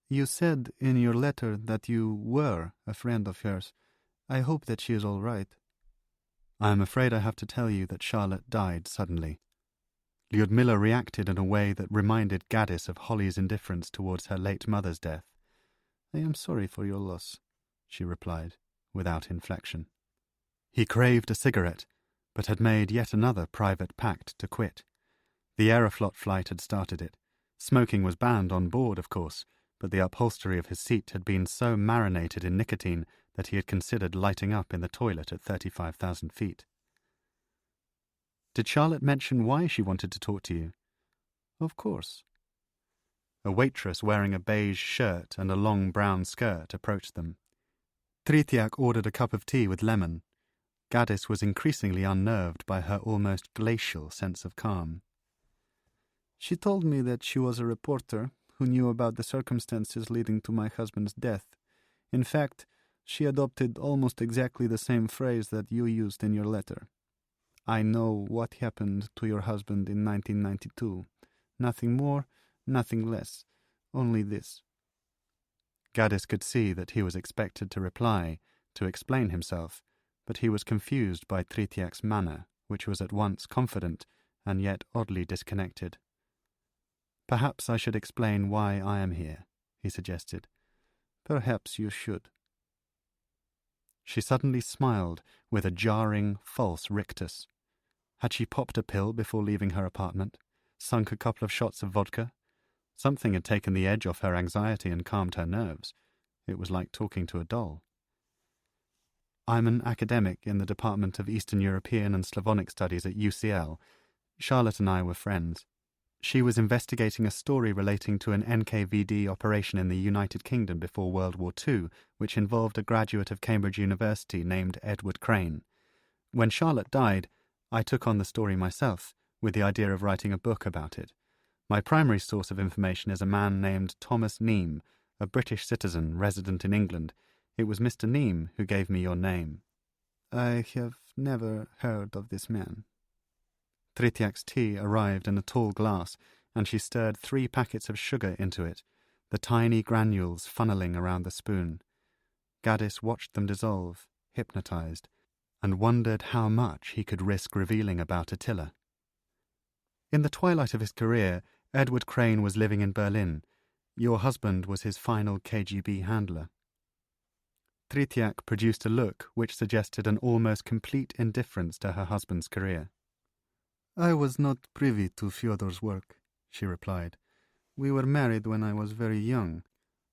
"You said in your letter that you were a friend of hers. I hope that she is all right." "I am afraid I have to tell you that Charlotte died suddenly." Lyudmila reacted in a way that reminded Gaddis of Holly's indifference towards her late mother's death. "I am sorry for your loss," she replied, without inflection. He craved a cigarette, but had made yet another private pact to quit. The Aeroflot flight had started it. Smoking was banned on board, of course, but the upholstery of his seat had been so marinated in nicotine that he had considered lighting up in the toilet at 35,000 feet. "Did Charlotte mention why she wanted to talk to you?" "Of course." A waitress wearing a beige shirt and a long brown skirt approached them. Tritiak ordered a cup of tea with lemon. Gaddis was increasingly unnerved by her almost glacial sense of calm. "She told me that she was a reporter who knew about the circumstances leading to my husband's death. In fact, she adopted almost exactly the same phrase that you used in your letter. 'I know what happened to your husband in 1992. Nothing more, nothing less. Only this.'" Gaddis could see that he was expected to reply, to explain himself, but he was confused by Tritiak's manner, which was at once confident and yet oddly disconnected. "Perhaps I should explain why I am here," he suggested. "Perhaps you should." She suddenly smiled with a jarring, false rictus. Had she popped a pill before leaving her apartment? Sunk a couple of shots of vodka? Something had taken the edge off her anxiety and calmed her nerves. It was like talking to a doll. "I'm an academic in the Department of Eastern European and Slavonic Studies at UCL. Charlotte and I were friends. She was investigating a story relating to an NKVD operation in the United Kingdom before World War II, which involved a graduate of Cambridge University named Edward Crane. When Charlotte died, I took on the story myself, with the idea of writing a book about it. My primary source of information is a man named Thomas Neame, a British citizen resident in England. It was Mr. Neame who gave me your name." "I have never heard of this man." Tritiak's tea arrived in a tall glass, and she stirred 3 packets of sugar into it, the tiny granules funneling around the spoon. Gaddis watched them dissolve, hypnotized, and wondered how much he could risk revealing about Attila. In the twilight of his career, Edward Crane was living in Berlin. Your husband was his final KGB handler. Tritiak produced a look which suggested an almost complete indifference to her husband's career. I was not privy to Fyodor's work, she replied. We were married when I was very young.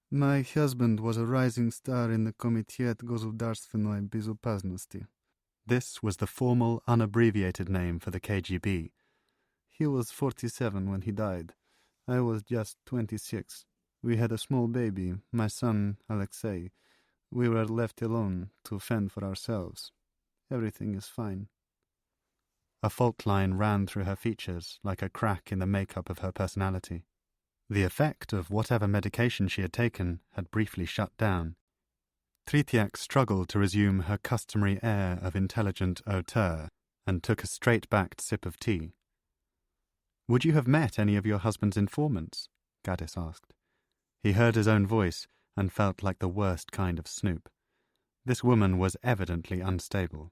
My husband was a rising star in the Komitet Gosударственной Безопасности. This was the formal, unabbreviated name for the KGB. He was 47 when he died. I was just 26. We had a small baby, my son, Alexei. We were left alone to fend for ourselves. Everything is fine. A fault line ran through her features like a crack in the makeup of her personality. The effect of whatever medication she had taken had briefly shut down. Tritiak struggled to resume her customary air of intelligent hauteur and took a straight-backed sip of tea. Would you have met any of your husband's informants? Gaddis asked. He heard his own voice and felt like the worst kind of snoop. This woman was evidently unstable.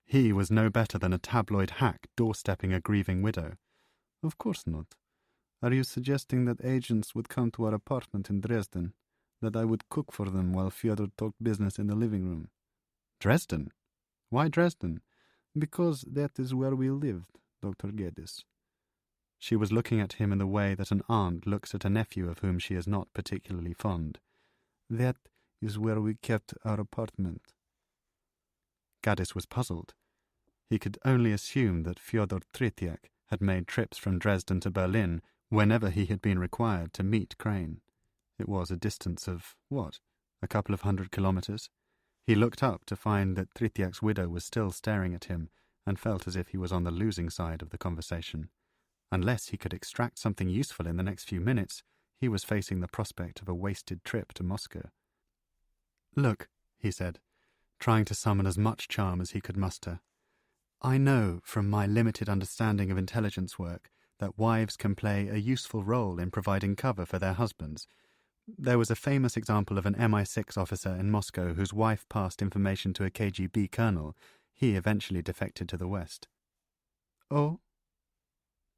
He was no better than a tabloid hack doorstepping a grieving widow. Of course not. Are you suggesting that agents would come to our apartment in Dresden, that I would cook for them while Fyodor talked business in the living room? Dresden? Why Dresden? Because that is where we lived, Dr. Geddes. She was looking at him in the way that an aunt looks at a nephew of whom she is not particularly fond. That is where we kept our apartment. Gaddis was puzzled. He could only assume that Fyodor Tritiak had made trips from Dresden to Berlin whenever he had been required to meet Crane. It was a distance of, a couple of 100 kilometers? He looked up to find that Tritiak's widow was still staring at him and felt as if he was on the losing side of the conversation. Unless he could extract something useful in the next few minutes, he was facing the prospect of a wasted trip to Moscow. Look, he said, trying to summon as much charm as he could muster. I know, from my limited understanding of intelligence work, that wives can play a useful role in providing cover for their husbands. There was a famous example of an MI6 officer in Moscow whose wife passed information to a KGB colonel. He eventually defected to the West. Oh?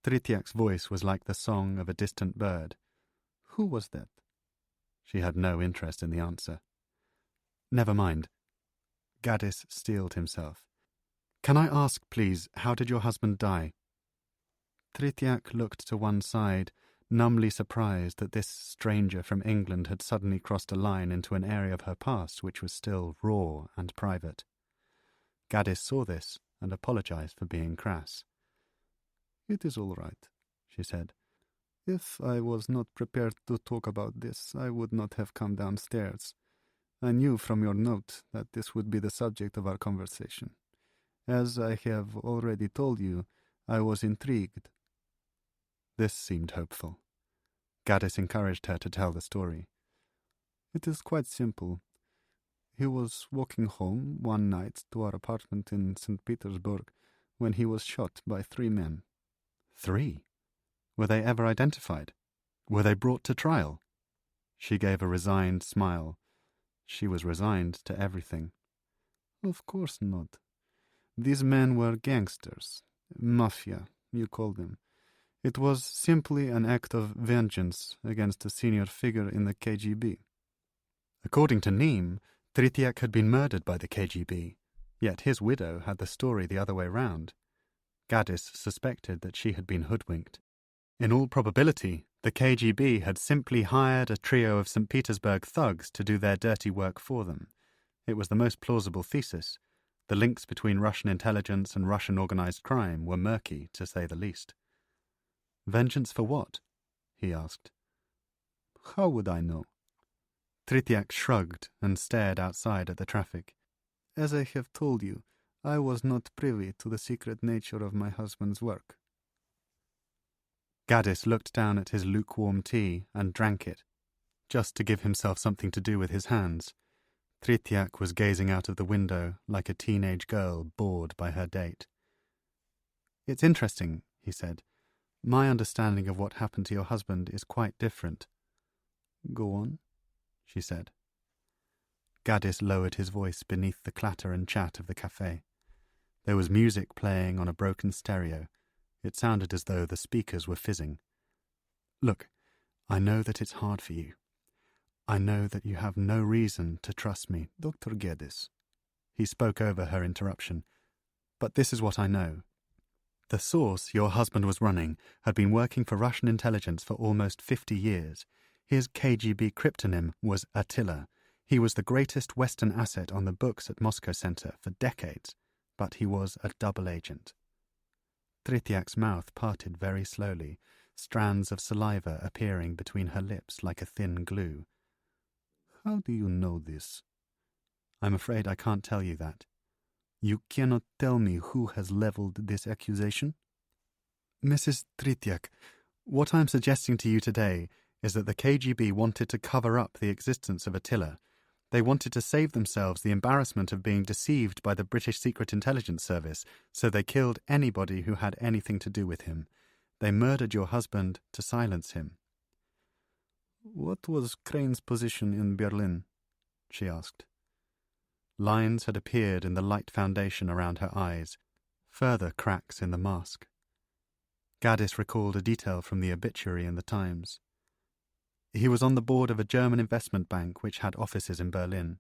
Tritiak's voice was like the song of a distant bird. Who was that? She had no interest in the answer. Never mind. Gaddis steeled himself. Can I ask, please, how did your husband die? Tritiak looked to one side, numbly surprised that this stranger from England had suddenly crossed a line into an area of her past which was still raw and private. Gaddis saw this and apologized for being crass. It is all right, she said. If I was not prepared to talk about this, I would not have come downstairs. I knew from your note that this would be the subject of our conversation. As I have already told you, I was intrigued. This seemed hopeful. Gaddis encouraged her to tell the story. It is quite simple. He was walking home one night to our apartment in St. Petersburg when he was shot by 3 men. 3? Were they ever identified? Were they brought to trial? She gave a resigned smile. She was resigned to everything. Of course not. These men were gangsters. Mafia, you call them. It was simply an act of vengeance against a senior figure in the KGB. According to Neem, Tritiak had been murdered by the KGB, yet his widow had the story the other way round. Gaddis suspected that she had been hoodwinked. In all probability, the KGB had simply hired a trio of St. Petersburg thugs to do their dirty work for them. It was the most plausible thesis. The links between Russian intelligence and Russian organized crime were murky, to say the least. Vengeance for what? He asked. How would I know? Tritiak shrugged and stared outside at the traffic. As I have told you, I was not privy to the secret nature of my husband's work. Gaddis looked down at his lukewarm tea and drank it, just to give himself something to do with his hands. Tritiak was gazing out of the window like a teenage girl bored by her date. It's interesting, he said. My understanding of what happened to your husband is quite different. Go on, she said. Gaddis lowered his voice beneath the clatter and chat of the cafe. There was music playing on a broken stereo. It sounded as though the speakers were fizzing. Look, I know that it's hard for you. I know that you have no reason to trust me, Dr. Geddes. He spoke over her interruption. But this is what I know. The source your husband was running had been working for Russian intelligence for almost 50 years. His KGB cryptonym was Attila. He was the greatest Western asset on the books at Moscow Center for decades, but he was a double agent. Tretiak's mouth parted very slowly, strands of saliva appearing between her lips like a thin glue. How do you know this? I'm afraid I can't tell you that. You cannot tell me who has leveled this accusation? Mrs. Tretiak, what I'm suggesting to you today is that the KGB wanted to cover up the existence of Attila. They wanted to save themselves the embarrassment of being deceived by the British Secret Intelligence Service, so they killed anybody who had anything to do with him. They murdered your husband to silence him. What was Crane's position in Berlin? She asked. Lines had appeared in the light foundation around her eyes, further cracks in the mask. Gaddis recalled a detail from the obituary in the Times. He was on the board of a German investment bank which had offices in Berlin.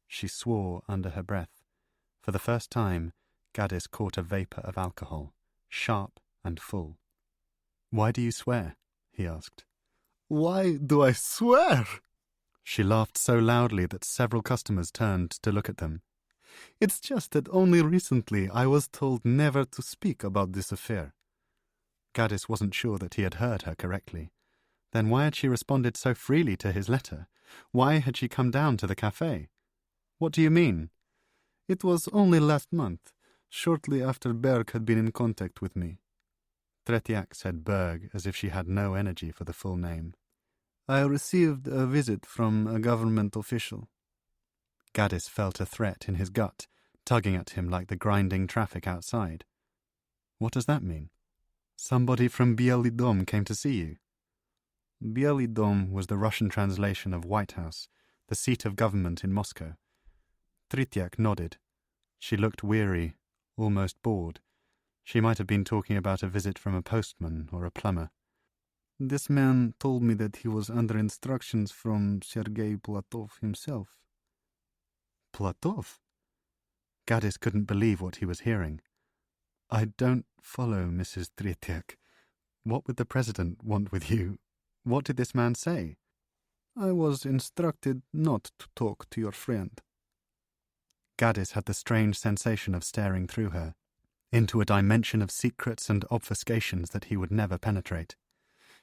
She swore under her breath. For the first time, Gaddis caught a vapour of alcohol, sharp and full. Why do you swear? He asked. Why do I swear? She laughed so loudly that several customers turned to look at them. It's just that only recently I was told never to speak about this affair. Gaddis wasn't sure that he had heard her correctly. Then why had she responded so freely to his letter? Why had she come down to the cafe? What do you mean? It was only last month, shortly after Berg had been in contact with me. Tretiak said Berg as if she had no energy for the full name. I received a visit from a government official. Gaddis felt a threat in his gut, tugging at him like the grinding traffic outside. What does that mean? Somebody from Bielý dom came to see you. Bielý dom was the Russian translation of White House, the seat of government in Moscow. Tretiak nodded. She looked weary, almost bored. She might have been talking about a visit from a postman or a plumber. This man told me that he was under instructions from Sergei Platov himself. Platov? Gaddis couldn't believe what he was hearing. I don't follow, Mrs. Tretiak. What would the president want with you? What did this man say? I was instructed not to talk to your friend. Gaddis had the strange sensation of staring through her, into a dimension of secrets and obfuscations that he would never penetrate.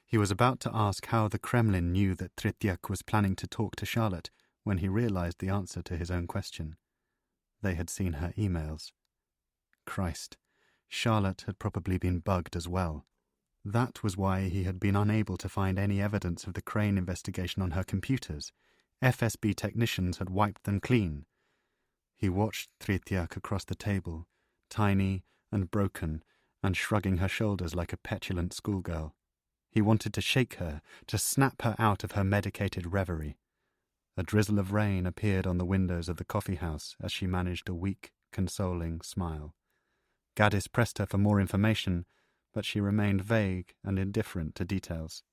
He was about to ask how the Kremlin knew that Tretiak was planning to talk to Charlotte when he realized the answer to his own question. They had seen her emails. Christ, Charlotte had probably been bugged as well. That was why he had been unable to find any evidence of the Crane investigation on her computers. FSB technicians had wiped them clean. He watched Tretiak across the table, tiny and broken, and shrugging her shoulders like a petulant schoolgirl. He wanted to shake her, to snap her out of her medicated reverie. A drizzle of rain appeared on the windows of the coffee house as she managed a weak, consoling smile. Gaddis pressed her for more information, but she remained vague and indifferent to details.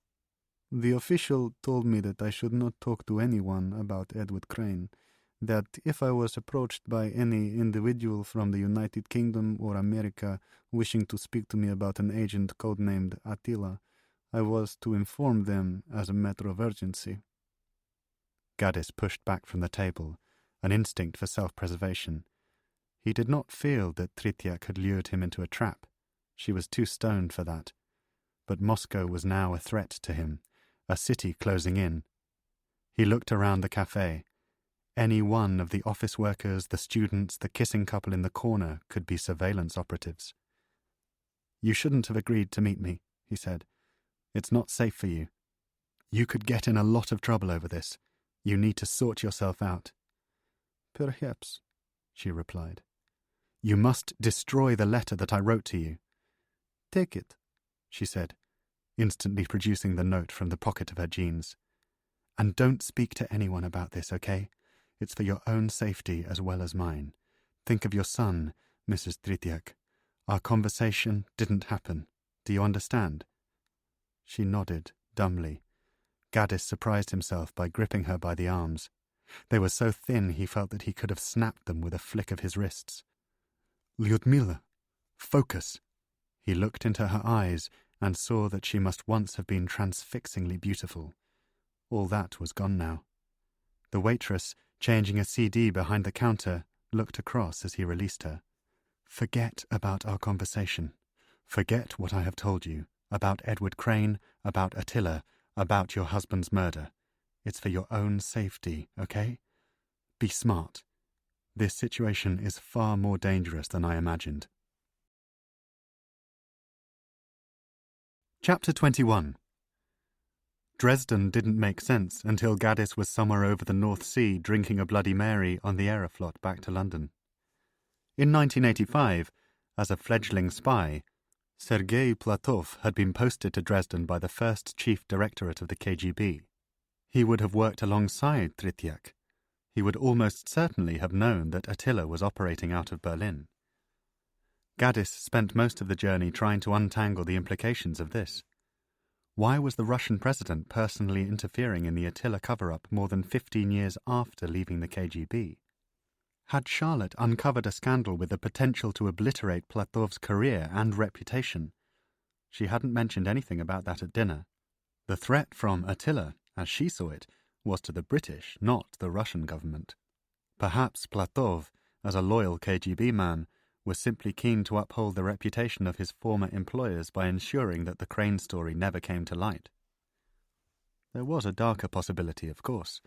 The official told me that I should not talk to anyone about Edward Crane, that if I was approached by any individual from the United Kingdom or America wishing to speak to me about an agent codenamed Attila, I was to inform them as a matter of urgency. Gaddis pushed back from the table, an instinct for self-preservation. He did not feel that Tretiak had lured him into a trap. She was too stoned for that. But Moscow was now a threat to him, a city closing in. He looked around the cafe. Any one of the office workers, the students, the kissing couple in the corner could be surveillance operatives. You shouldn't have agreed to meet me, he said. It's not safe for you. You could get in a lot of trouble over this. You need to sort yourself out. Perhaps, she replied. You must destroy the letter that I wrote to you. Take it, she said, instantly producing the note from the pocket of her jeans. And don't speak to anyone about this, okay? It's for your own safety as well as mine. Think of your son, Mrs. Tretiak. Our conversation didn't happen. Do you understand? She nodded, dumbly, Gaddis surprised himself by gripping her by the arms. They were so thin he felt that he could have snapped them with a flick of his wrists. "Lyudmila, focus!" He looked into her eyes and saw that she must once have been transfixingly beautiful. All that was gone now. The waitress, changing a CD behind the counter, looked across as he released her. "Forget about our conversation. Forget what I have told you, about Edward Crane, about Attila, about your husband's murder. It's for your own safety, okay? Be smart. This situation is far more dangerous than I imagined." Chapter 21. Dresden didn't make sense until Gaddis was somewhere over the North Sea drinking a Bloody Mary on the Aeroflot back to London. In 1985, as a fledgling spy, Sergei Platov had been posted to Dresden by the first Chief Directorate of the KGB. He would have worked alongside Tretiak. He would almost certainly have known that Attila was operating out of Berlin. Gaddis spent most of the journey trying to untangle the implications of this. Why was the Russian president personally interfering in the Attila cover-up more than 15 years after leaving the KGB? Had Charlotte uncovered a scandal with the potential to obliterate Platov's career and reputation? She hadn't mentioned anything about that at dinner. The threat from Attila, as she saw it, was to the British, not the Russian government. Perhaps Platov, as a loyal KGB man, was simply keen to uphold the reputation of his former employers by ensuring that the Crane story never came to light. There was a darker possibility, of course,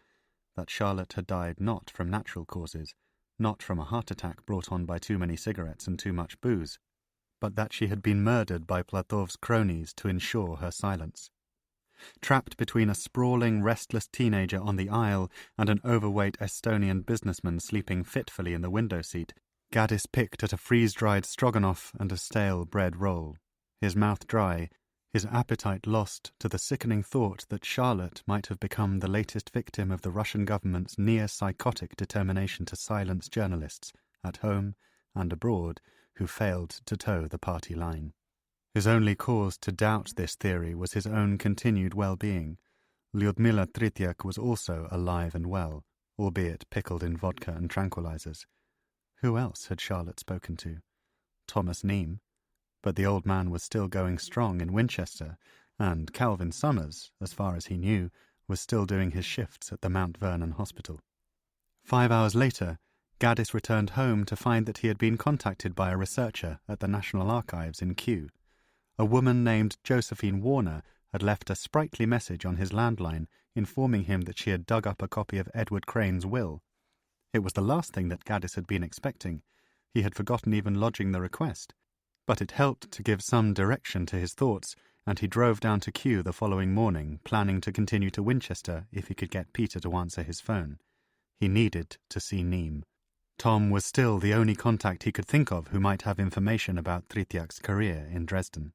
that Charlotte had died not from natural causes, not from a heart attack brought on by too many cigarettes and too much booze, but that she had been murdered by Platov's cronies to ensure her silence. Trapped between a sprawling, restless teenager on the aisle and an overweight Estonian businessman sleeping fitfully in the window seat, Gaddis picked at a freeze-dried stroganoff and a stale bread roll, his mouth dry, his appetite lost to the sickening thought that Charlotte might have become the latest victim of the Russian government's near-psychotic determination to silence journalists, at home and abroad, who failed to toe the party line. His only cause to doubt this theory was his own continued well-being. Lyudmila Tretiak was also alive and well, albeit pickled in vodka and tranquilizers. Who else had Charlotte spoken to? Thomas Neame. But the old man was still going strong in Winchester, and Calvin Summers, as far as he knew, was still doing his shifts at the Mount Vernon Hospital. 5 hours later, Gaddis returned home to find that he had been contacted by a researcher at the National Archives in Kew. A woman named Josephine Warner had left a sprightly message on his landline informing him that she had dug up a copy of Edward Crane's will. It was the last thing that Gaddis had been expecting. He had forgotten even lodging the request. But it helped to give some direction to his thoughts, and he drove down to Kew the following morning, planning to continue to Winchester if he could get Peter to answer his phone. He needed to see Neame. Tom was still the only contact he could think of who might have information about Tretiak's career in Dresden.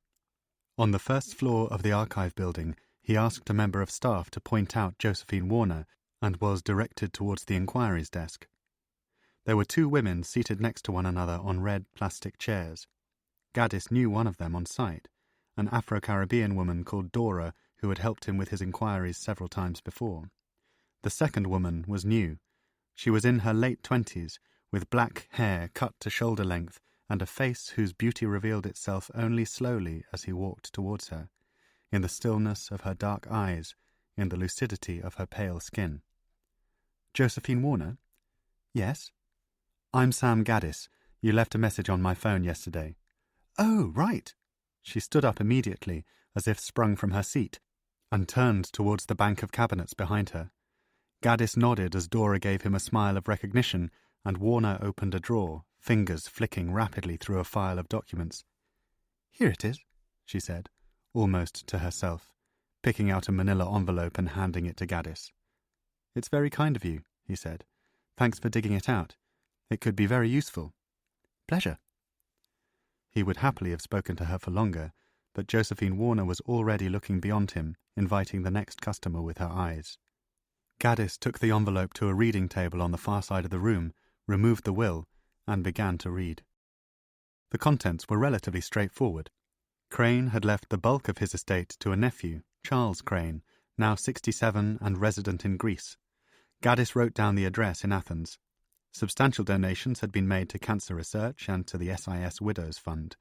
On the first floor of the archive building, he asked a member of staff to point out Josephine Warner, and was directed towards the inquiries desk. There were 2 women seated next to one another on red plastic chairs. Gaddis knew one of them on sight, an Afro-Caribbean woman called Dora who had helped him with his inquiries several times before. The second woman was new. She was in her late 20s, with black hair cut to shoulder length and a face whose beauty revealed itself only slowly as he walked towards her, in the stillness of her dark eyes, in the lucidity of her pale skin. "Josephine Warner?" "Yes." "I'm Sam Gaddis. You left a message on my phone yesterday." "Oh, right." She stood up immediately, as if sprung from her seat, and turned towards the bank of cabinets behind her. Gaddis nodded as Dora gave him a smile of recognition, and Warner opened a drawer, fingers flicking rapidly through a file of documents. "Here it is," she said, almost to herself, picking out a manila envelope and handing it to Gaddis. "It's very kind of you," he said. "Thanks for digging it out. It could be very useful." "Pleasure." He would happily have spoken to her for longer, but Josephine Warner was already looking beyond him, inviting the next customer with her eyes. Gaddis took the envelope to a reading table on the far side of the room, removed the will, and began to read. The contents were relatively straightforward. Crane had left the bulk of his estate to a nephew, Charles Crane, now 67 and resident in Greece. Gaddis wrote down the address in Athens. Substantial donations had been made to cancer research and to the SIS Widows Fund.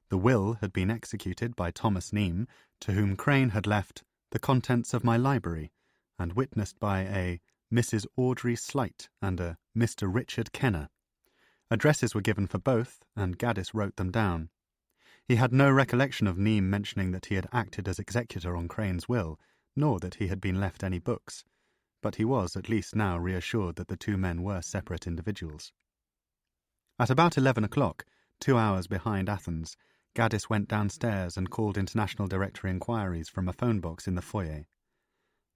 The will had been executed by Thomas Neame, to whom Crane had left the contents of my library, and witnessed by a Mrs. Audrey Slight and a Mr. Richard Kenner. Addresses were given for both, and Gaddis wrote them down. He had no recollection of Neame mentioning that he had acted as executor on Crane's will, nor that he had been left any books, but he was at least now reassured that the two men were separate individuals. At about 11 o'clock, 2 hours behind Athens, Gaddis went downstairs and called International Directory inquiries from a phone box in the foyer.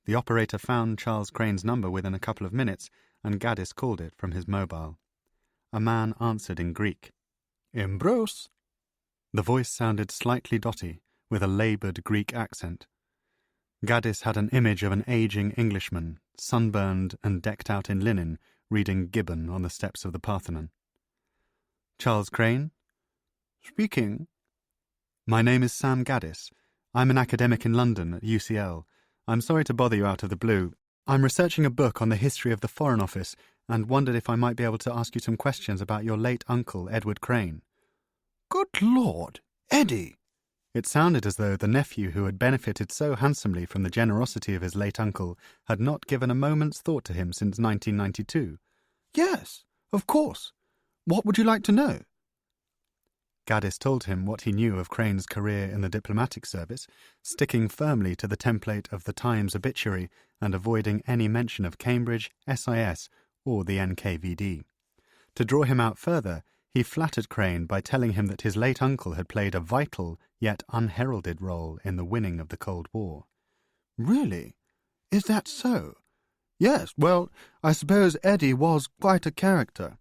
The operator found Charles Crane's number within a couple of minutes, and Gaddis called it from his mobile. A man answered in Greek. "Embros." The voice sounded slightly dotty, with a laboured Greek accent. Gaddis had an image of an ageing Englishman, sunburned and decked out in linen, reading Gibbon on the steps of the Parthenon. "Charles Crane?" "Speaking." "My name is Sam Gaddis. I'm an academic in London at UCL. I'm sorry to bother you out of the blue. I'm researching a book on the history of the Foreign Office and wondered if I might be able to ask you some questions about your late uncle, Edward Crane." "Good Lord, Eddie!" It sounded as though the nephew who had benefited so handsomely from the generosity of his late uncle had not given a moment's thought to him since 1992. "Yes, of course. What would you like to know?" Gaddis told him what he knew of Crane's career in the diplomatic service, sticking firmly to the template of the Times obituary and avoiding any mention of Cambridge, SIS, or the NKVD. To draw him out further, he flattered Crane by telling him that his late uncle had played a vital yet unheralded role in the winning of the Cold War. "Really? Is that so? Yes, well, I suppose Eddie was quite a character."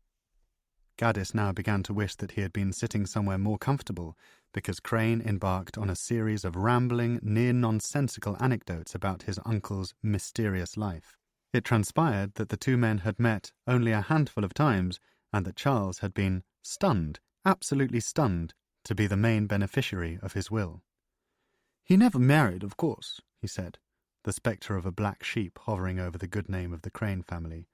Gaddis now began to wish that he had been sitting somewhere more comfortable, because Crane embarked on a series of rambling, near-nonsensical anecdotes about his uncle's mysterious life. It transpired that the two men had met only a handful of times, and that Charles had been stunned, absolutely stunned, to be the main beneficiary of his will. "He never married, of course," he said, the spectre of a black sheep hovering over the good name of the Crane family.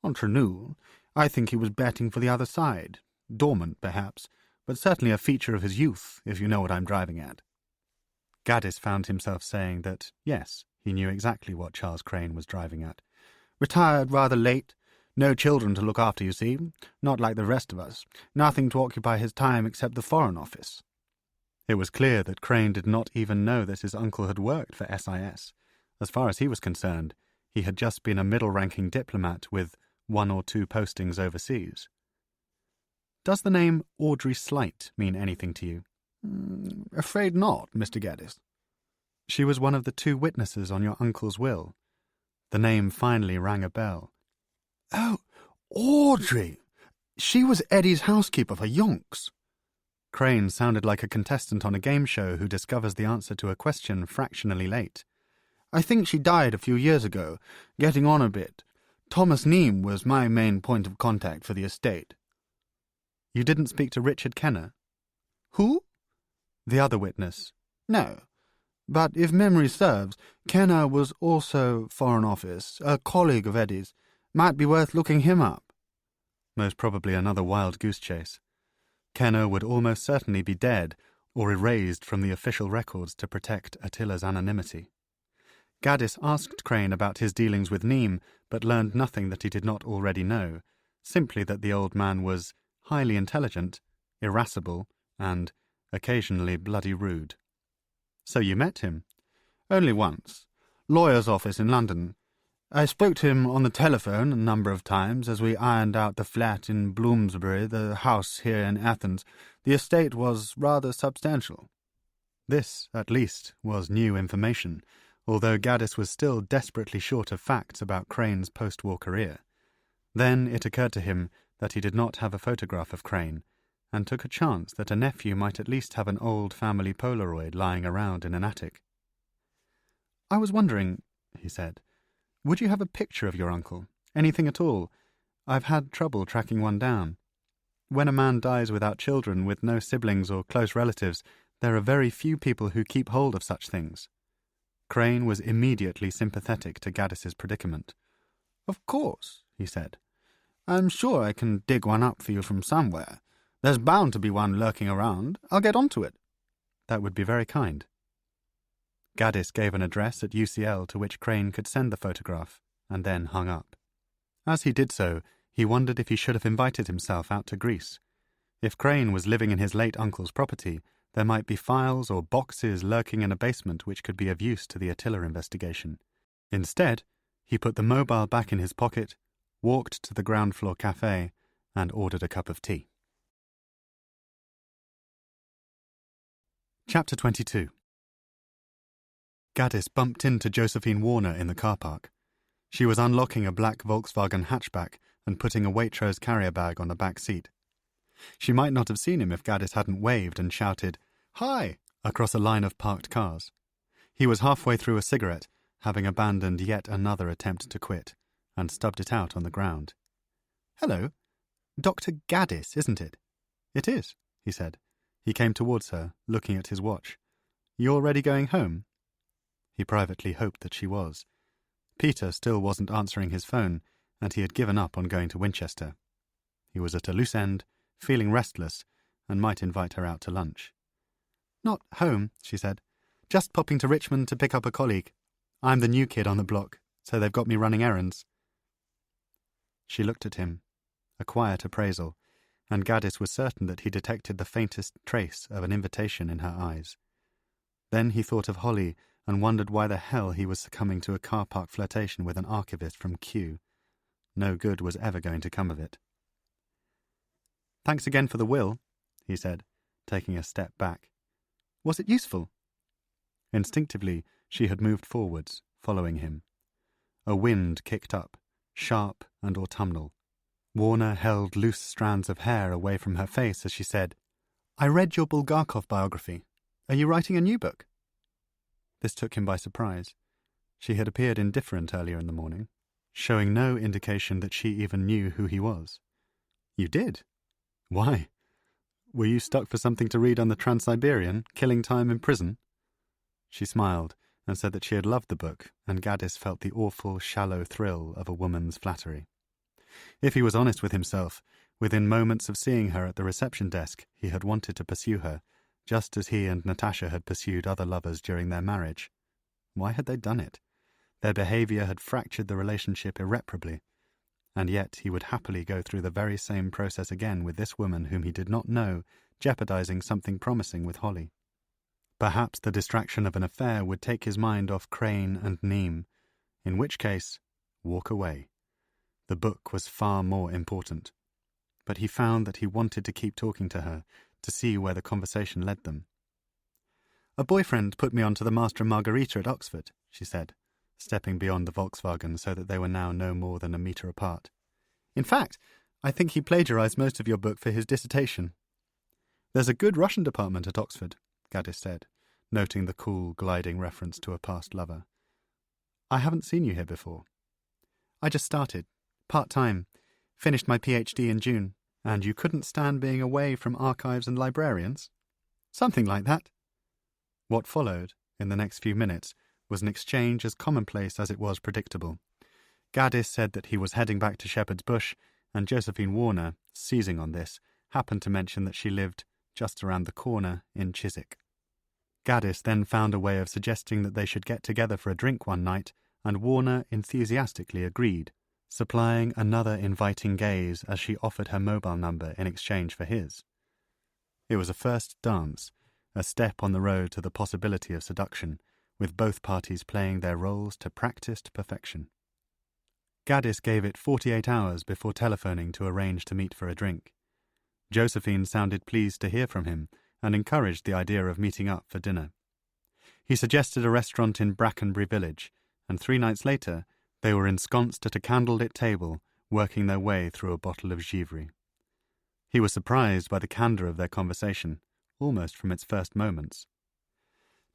"Entre nous, I think he was betting for the other side. Dormant, perhaps, but certainly a feature of his youth, if you know what I'm driving at." Gaddis found himself saying that, yes, he knew exactly what Charles Crane was driving at. "Retired rather late. No children to look after, you see. Not like the rest of us. Nothing to occupy his time except the Foreign Office." It was clear that Crane did not even know that his uncle had worked for SIS. As far as he was concerned, he had just been a middle-ranking diplomat with 1 or 2 postings overseas. "Does the name Audrey Slight mean anything to you?" "Afraid not, Mr. Gaddis." "She was one of the 2 witnesses on your uncle's will." The name finally rang a bell. "Oh, Audrey! She was Eddie's housekeeper for yonks." Crane sounded like a contestant on a game show who discovers the answer to a question fractionally late. "I think she died a few years ago, getting on a bit. Thomas Neame was my main point of contact for the estate." "You didn't speak to Richard Kenner?" "Who?" "The other witness." "No. But if memory serves, Kenner was also Foreign Office, a colleague of Eddie's. Might be worth looking him up." Most probably another wild goose chase. Kenner would almost certainly be dead or erased from the official records to protect Attila's anonymity. Gaddis asked Crane about his dealings with Neame, but learned nothing that he did not already know, simply that the old man was highly intelligent, irascible, and occasionally bloody rude. "So you met him?" "Only once. Lawyer's office in London. I spoke to him on the telephone a number of times as we ironed out the flat in Bloomsbury, the house here in Athens. The estate was rather substantial." This, at least, was new information, although Gaddis was still desperately short of facts about Crane's post-war career. Then it occurred to him that he did not have a photograph of Crane, and took a chance that a nephew might at least have an old family Polaroid lying around in an attic. "I was wondering," he said, "would you have a picture of your uncle? Anything at all? I've had trouble tracking one down. When a man dies without children, with no siblings or close relatives, there are very few people who keep hold of such things." Crane was immediately sympathetic to Gaddis's predicament. "Of course," he said. "I'm sure I can dig one up for you from somewhere. There's bound to be one lurking around. I'll get onto it." "That would be very kind." Gaddis gave an address at UCL to which Crane could send the photograph, and then hung up. As he did so, he wondered if he should have invited himself out to Greece. If Crane was living in his late uncle's property, there might be files or boxes lurking in a basement which could be of use to the Attila investigation. Instead, he put the mobile back in his pocket, walked to the ground-floor cafe, and ordered a cup of tea. Chapter 22. Gaddis bumped into Josephine Warner in the car park. She was unlocking a black Volkswagen hatchback and putting a Waitrose carrier bag on the back seat. She might not have seen him if Gaddis hadn't waved and shouted, "Hi!" across a line of parked cars. He was halfway through a cigarette, having abandoned yet another attempt to quit, and stubbed it out on the ground. "Hello. Dr. Gaddis, isn't it?" "It is," he said. He came towards her, looking at his watch. "You already going home?" He privately hoped that she was. Peter still wasn't answering his phone, and he had given up on going to Winchester. He was at a loose end, feeling restless, and might invite her out to lunch. "Not home," she said. "Just popping to Richmond to pick up a colleague. I'm the new kid on the block, so they've got me running errands." She looked at him, a quiet appraisal, and Gaddis was certain that he detected the faintest trace of an invitation in her eyes. Then he thought of Holly and wondered why the hell he was succumbing to a car park flirtation with an archivist from Kew. No good was ever going to come of it. "Thanks again for the will," he said, taking a step back. "Was it useful?" Instinctively, she had moved forwards, following him. A wind kicked up, sharp and autumnal. Warner held loose strands of hair away from her face as she said, "I read your Bulgakov biography. Are you writing a new book?" This took him by surprise. She had appeared indifferent earlier in the morning, showing no indication that she even knew who he was. "You did? Why? Were you stuck for something to read on the Trans-Siberian, killing time in prison?" She smiled and said that she had loved the book, and Gaddis felt the awful, shallow thrill of a woman's flattery. If he was honest with himself, within moments of seeing her at the reception desk, he had wanted to pursue her, just as he and Natasha had pursued other lovers during their marriage. Why had they done it? Their behaviour had fractured the relationship irreparably, and yet he would happily go through the very same process again with this woman whom he did not know, jeopardizing something promising with Holly. Perhaps the distraction of an affair would take his mind off Crane and Neem, in which case, walk away. The book was far more important. But he found that he wanted to keep talking to her, to see where the conversation led them. "A boyfriend put me onto the Master and Margarita at Oxford," she said, stepping beyond the Volkswagen so that they were now no more than a metre apart. "In fact, I think he plagiarized most of your book for his dissertation." "There's a good Russian department at Oxford," Gaddis said, noting the cool, gliding reference to a past lover. "I haven't seen you here before." "I just started. Part-time. Finished my PhD in June. And you couldn't stand being away from archives and librarians?" "Something like that." What followed, in the next few minutes, was an exchange as commonplace as it was predictable. Gaddis said that he was heading back to Shepherd's Bush, and Josephine Warner, seizing on this, happened to mention that she lived just around the corner in Chiswick. Gaddis then found a way of suggesting that they should get together for a drink one night, and Warner enthusiastically agreed, supplying another inviting gaze as she offered her mobile number in exchange for his. It was a first dance, a step on the road to the possibility of seduction, with both parties playing their roles to practiced perfection. Gaddis gave it 48 hours before telephoning to arrange to meet for a drink. Josephine sounded pleased to hear from him and encouraged the idea of meeting up for dinner. He suggested a restaurant in Brackenbury Village, and 3 nights later they were ensconced at a candlelit table, working their way through a bottle of Givry. He was surprised by the candour of their conversation, almost from its first moments.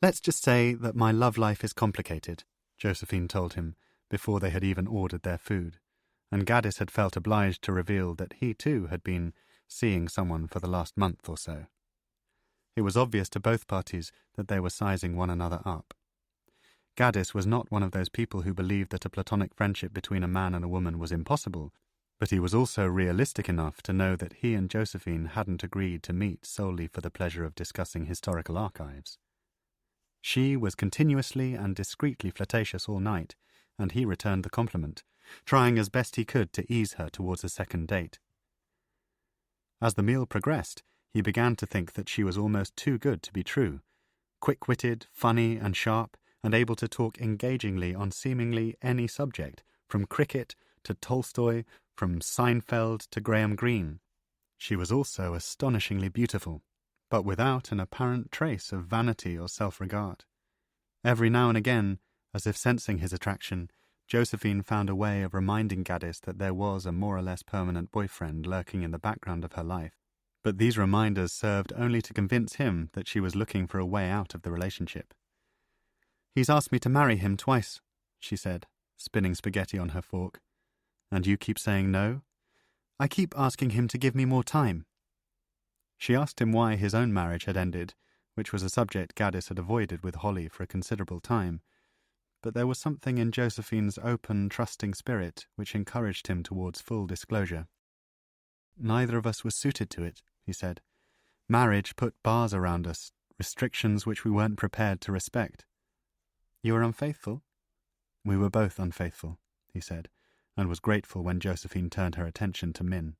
"Let's just say that my love life is complicated," Josephine told him, before they had even ordered their food, and Gaddis had felt obliged to reveal that he too had been seeing someone for the last month or so. It was obvious to both parties that they were sizing one another up. Gaddis was not one of those people who believed that a platonic friendship between a man and a woman was impossible, but he was also realistic enough to know that he and Josephine hadn't agreed to meet solely for the pleasure of discussing historical archives. She was continuously and discreetly flirtatious all night, and he returned the compliment, trying as best he could to ease her towards a second date. As the meal progressed, he began to think that she was almost too good to be true, quick-witted, funny and sharp, and able to talk engagingly on seemingly any subject, from cricket to Tolstoy, from Seinfeld to Graham Greene. She was also astonishingly beautiful, but without an apparent trace of vanity or self-regard. Every now and again, as if sensing his attraction, Josephine found a way of reminding Gaddis that there was a more or less permanent boyfriend lurking in the background of her life, but these reminders served only to convince him that she was looking for a way out of the relationship. "He's asked me to marry him twice," she said, spinning spaghetti on her fork. "And you keep saying no?" "I keep asking him to give me more time." She asked him why his own marriage had ended, which was a subject Gaddis had avoided with Holly for a considerable time, but there was something in Josephine's open, trusting spirit which encouraged him towards full disclosure. "Neither of us was suited to it," he said. "Marriage put bars around us, restrictions which we weren't prepared to respect." "You were unfaithful?" "We were both unfaithful," he said, and was grateful when Josephine turned her attention to Min.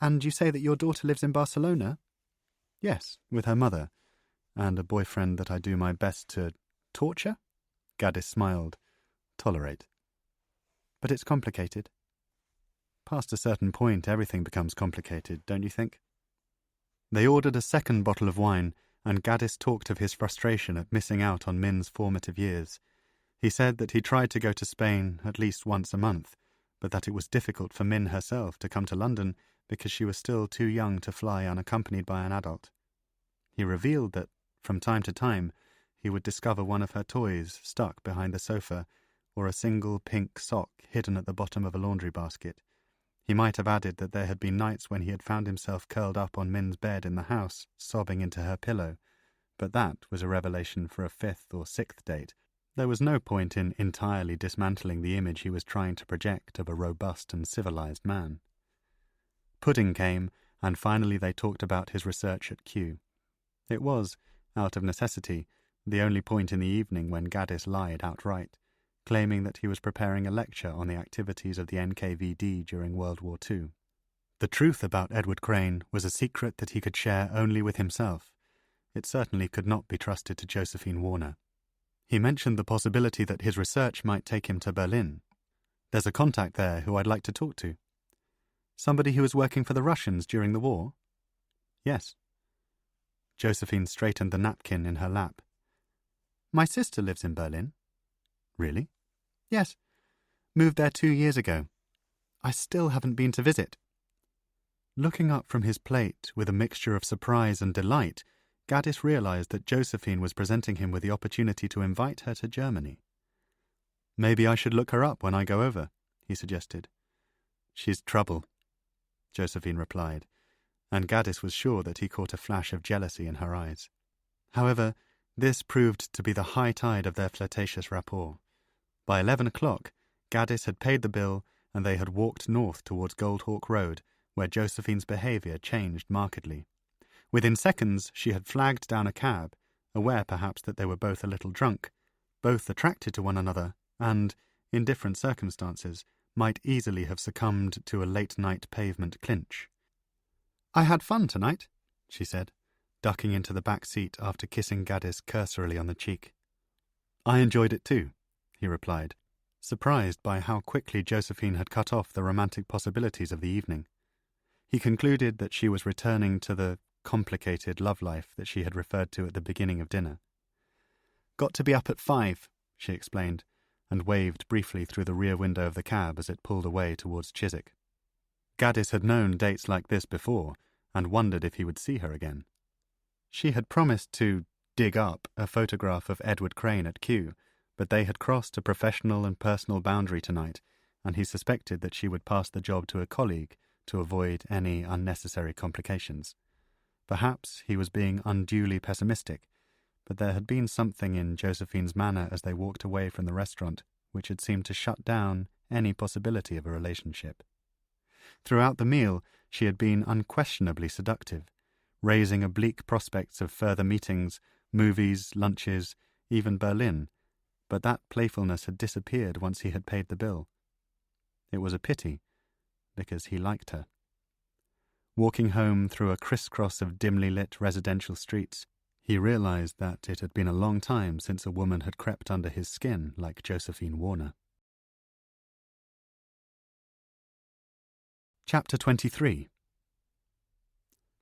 "And you say that your daughter lives in Barcelona?" "Yes, with her mother, and a boyfriend that I do my best to torture?" Gaddis smiled. "Tolerate." "But it's complicated." "Past a certain point, everything becomes complicated, don't you think?" They ordered a second bottle of wine, and Gaddis talked of his frustration at missing out on Min's formative years. He said that he tried to go to Spain at least once a month, but that it was difficult for Min herself to come to London because she was still too young to fly unaccompanied by an adult. He revealed that, from time to time, he would discover one of her toys stuck behind the sofa, or a single pink sock hidden at the bottom of a laundry basket. He might have added that there had been nights when he had found himself curled up on Min's bed in the house, sobbing into her pillow, but that was a revelation for a fifth or sixth date. There was no point in entirely dismantling the image he was trying to project of a robust and civilized man. Pudding came, and finally they talked about his research at Kew. It was, out of necessity, the only point in the evening when Gaddis lied outright, claiming that he was preparing a lecture on the activities of the NKVD during World War II. The truth about Edward Crane was a secret that he could share only with himself. It certainly could not be trusted to Josephine Warner. He mentioned the possibility that his research might take him to Berlin. "There's a contact there who I'd like to talk to." "Somebody who was working for the Russians during the war?" "Yes." Josephine straightened the napkin in her lap. "My sister lives in Berlin." "Really?" "Yes. Moved there 2 years ago. I still haven't been to visit." Looking up from his plate with a mixture of surprise and delight, Gaddis realized that Josephine was presenting him with the opportunity to invite her to Germany. "Maybe I should look her up when I go over," he suggested. "She's trouble," Josephine replied, and Gaddis was sure that he caught a flash of jealousy in her eyes. However, this proved to be the high tide of their flirtatious rapport. By 11 o'clock, Gaddis had paid the bill, and they had walked north towards Goldhawk Road, where Josephine's behaviour changed markedly. Within seconds, she had flagged down a cab, aware perhaps that they were both a little drunk, both attracted to one another, and, in different circumstances, might easily have succumbed to a late-night pavement clinch. "I had fun tonight," she said, ducking into the back seat after kissing Gaddis cursorily on the cheek. "I enjoyed it too," he replied, surprised by how quickly Josephine had cut off the romantic possibilities of the evening. He concluded that she was returning to the complicated love life that she had referred to at the beginning of dinner. "Got to be up at 5, she explained, and waved briefly through the rear window of the cab as it pulled away towards Chiswick. Gaddis had known dates like this before, and wondered if he would see her again. She had promised to dig up a photograph of Edward Crane at Kew, but they had crossed a professional and personal boundary tonight, and he suspected that she would pass the job to a colleague to avoid any unnecessary complications. Perhaps he was being unduly pessimistic, but there had been something in Josephine's manner as they walked away from the restaurant which had seemed to shut down any possibility of a relationship. Throughout the meal, she had been unquestionably seductive, raising oblique prospects of further meetings, movies, lunches, even Berlin, but that playfulness had disappeared once he had paid the bill. It was a pity, because he liked her. Walking home through a crisscross of dimly lit residential streets, he realized that it had been a long time since a woman had crept under his skin like Josephine Warner. Chapter 23.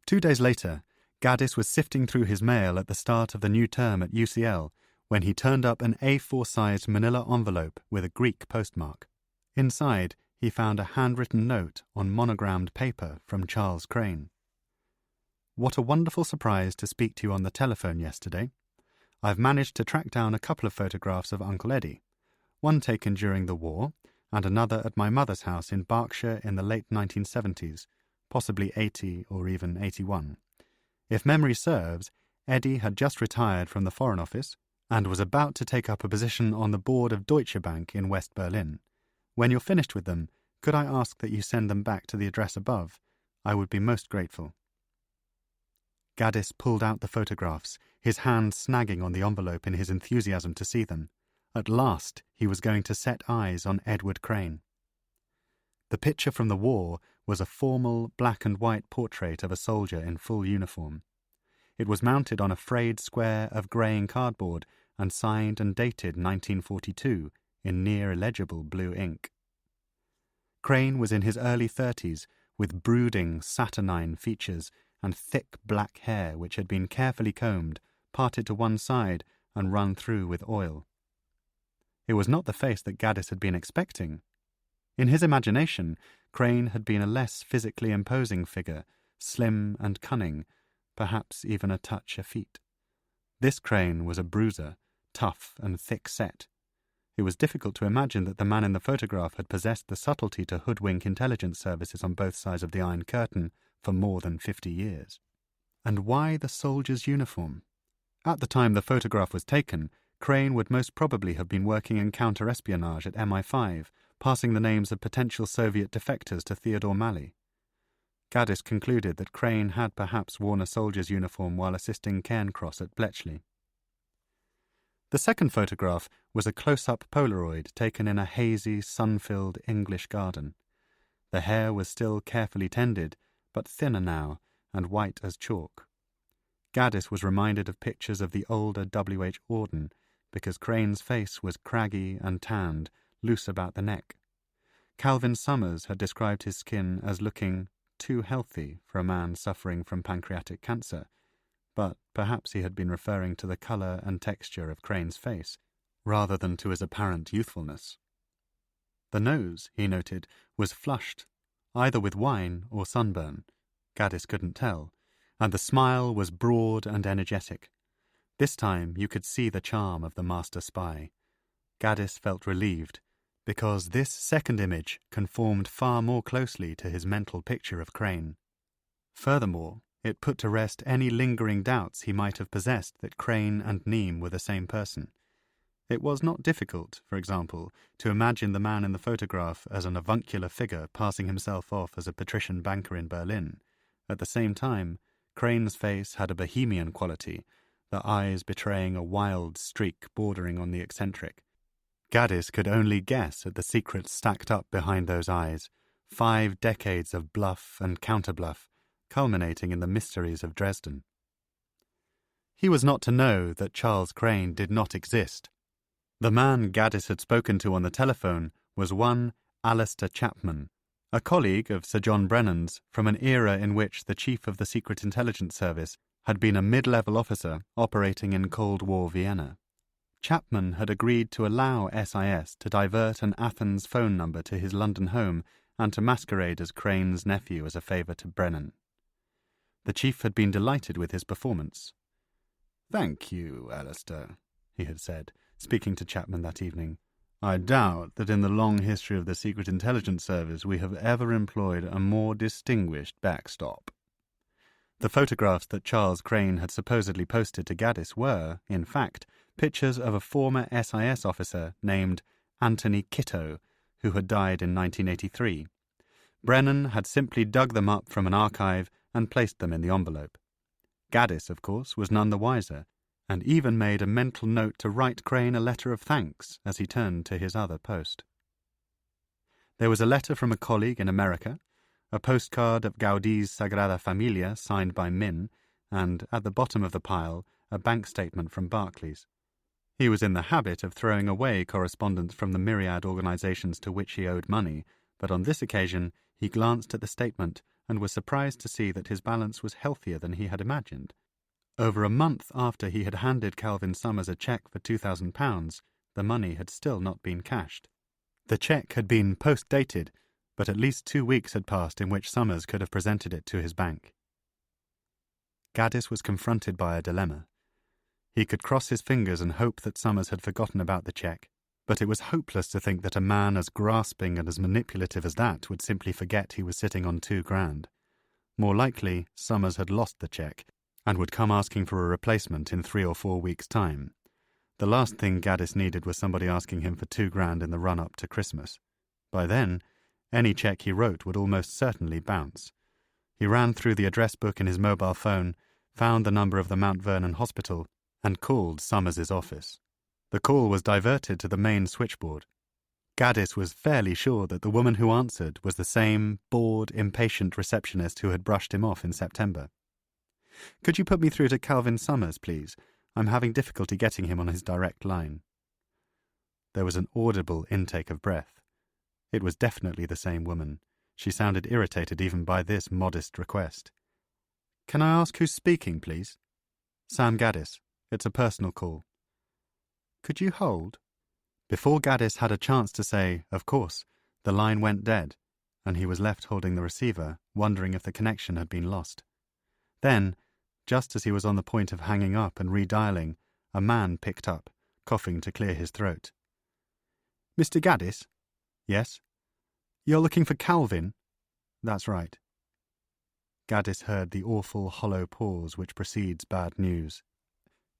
2 days later, Gaddis was sifting through his mail at the start of the new term at UCL when he turned up an A4-sized manila envelope with a Greek postmark. Inside, he found a handwritten note on monogrammed paper from Charles Crane. "What a wonderful surprise to speak to you on the telephone yesterday. I've managed to track down a couple of photographs of Uncle Eddie, one taken during the war and another at my mother's house in Berkshire in the late 1970s, possibly 80 or even 81. If memory serves, Eddie had just retired from the Foreign Office and was about to take up a position on the board of Deutsche Bank in West Berlin. When you're finished with them, could I ask that you send them back to the address above? I would be most grateful." Gaddis pulled out the photographs, his hand snagging on the envelope in his enthusiasm to see them. At last he was going to set eyes on Edward Crane. The picture from the war was a formal black and white portrait of a soldier in full uniform. It was mounted on a frayed square of greying cardboard and signed and dated 1942 in near illegible blue ink. Crane was in his early 30s, with brooding, saturnine features and thick black hair which had been carefully combed, parted to one side and run through with oil. It was not the face that Gaddis had been expecting. In his imagination, Crane had been a less physically imposing figure, slim and cunning, perhaps even a touch effete. This Crane was a bruiser, tough and thick-set. It was difficult to imagine that the man in the photograph had possessed the subtlety to hoodwink intelligence services on both sides of the Iron Curtain for more than 50 years. And why the soldier's uniform? At the time the photograph was taken, Crane would most probably have been working in counter-espionage at MI5, passing the names of potential Soviet defectors to Theodore Malley. Gaddis concluded that Crane had perhaps worn a soldier's uniform while assisting Cairncross at Bletchley. The second photograph was a close-up Polaroid taken in a hazy, sun-filled English garden. The hair was still carefully tended, but thinner now, and white as chalk. Gaddis was reminded of pictures of the older W.H. Auden, because Crane's face was craggy and tanned, loose about the neck. Calvin Summers had described his skin as looking too healthy for a man suffering from pancreatic cancer, but perhaps he had been referring to the colour and texture of Crane's face, rather than to his apparent youthfulness. The nose, he noted, was flushed, either with wine or sunburn. Gaddis couldn't tell, and the smile was broad and energetic. This time you could see the charm of the master spy. Gaddis felt relieved, because this second image conformed far more closely to his mental picture of Crane. Furthermore, it put to rest any lingering doubts he might have possessed that Crane and Neame were the same person. It was not difficult, for example, to imagine the man in the photograph as an avuncular figure passing himself off as a patrician banker in Berlin. At the same time, Crane's face had a bohemian quality, the eyes betraying a wild streak bordering on the eccentric. Gaddis could only guess at the secrets stacked up behind those eyes, 5 decades of bluff and counterbluff, culminating in the mysteries of Dresden. He was not to know that Charles Crane did not exist. The man Gaddis had spoken to on the telephone was one Alistair Chapman, a colleague of Sir John Brennan's from an era in which the chief of the Secret Intelligence Service had been a mid-level officer operating in Cold War Vienna. Chapman had agreed to allow SIS to divert an Athens phone number to his London home and to masquerade as Crane's nephew as a favour to Brennan. The chief had been delighted with his performance. "Thank you, Alistair," he had said, speaking to Chapman that evening. "I doubt that in the long history of the Secret Intelligence Service we have ever employed a more distinguished backstop." The photographs that Charles Crane had supposedly posted to Gaddis were, in fact, pictures of a former SIS officer named Anthony Kitto, who had died in 1983. Brennan had simply dug them up from an archive and placed them in the envelope. Gaddis, of course, was none the wiser, and even made a mental note to write Crane a letter of thanks as he turned to his other post. There was a letter from a colleague in America, a postcard of Gaudi's Sagrada Familia signed by Min, and, at the bottom of the pile, a bank statement from Barclays. He was in the habit of throwing away correspondence from the myriad organizations to which he owed money, but on this occasion he glanced at the statement and was surprised to see that his balance was healthier than he had imagined. Over a month after he had handed Calvin Summers a cheque for £2,000, the money had still not been cashed. The cheque had been post-dated, but at least 2 weeks had passed in which Summers could have presented it to his bank. Gaddis was confronted by a dilemma. He could cross his fingers and hope that Summers had forgotten about the cheque, but it was hopeless to think that a man as grasping and as manipulative as that would simply forget he was sitting on £2,000. More likely, Summers had lost the cheque and would come asking for a replacement in 3 or 4 weeks' time. The last thing Gaddis needed was somebody asking him for £2,000 in the run-up to Christmas. By then, any cheque he wrote would almost certainly bounce. He ran through the address book in his mobile phone, found the number of the Mount Vernon Hospital, and called Summers's office. The call was diverted to the main switchboard. Gaddis was fairly sure that the woman who answered was the same bored, impatient receptionist who had brushed him off in September. "Could you put me through to Calvin Summers, please? I'm having difficulty getting him on his direct line." There was an audible intake of breath. It was definitely the same woman. She sounded irritated even by this modest request. "Can I ask who's speaking, please?" "Sam Gaddis. It's a personal call." "Could you hold?" Before Gaddis had a chance to say, "Of course," the line went dead, and he was left holding the receiver, wondering if the connection had been lost. Then, just as he was on the point of hanging up and redialing, a man picked up, coughing to clear his throat. "Mr. Gaddis?" "Yes." "You're looking for Calvin?" "That's right." Gaddis heard the awful hollow pause which precedes bad news.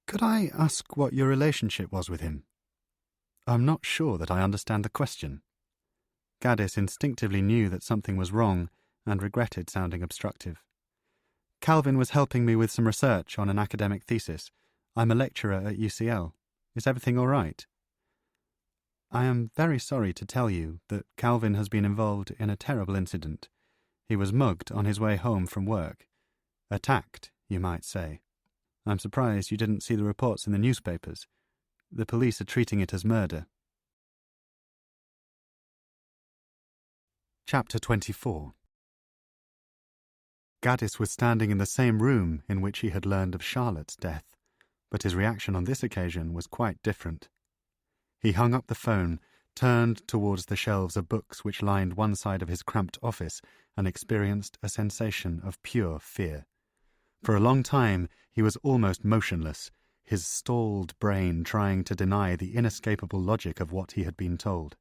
"Could I ask what your relationship was with him?" "I'm not sure that I understand the question." Gaddis instinctively knew that something was wrong and regretted sounding obstructive. "Calvin was helping me with some research on an academic thesis. I'm a lecturer at UCL. Is everything all right?" "I am very sorry to tell you that Calvin has been involved in a terrible incident. He was mugged on his way home from work. Attacked, you might say. I'm surprised you didn't see the reports in the newspapers. The police are treating it as murder." Chapter 24. Gaddis was standing in the same room in which he had learned of Charlotte's death, but his reaction on this occasion was quite different. He hung up the phone, turned towards the shelves of books which lined one side of his cramped office, and experienced a sensation of pure fear. For a long time he was almost motionless, his stalled brain trying to deny the inescapable logic of what he had been told.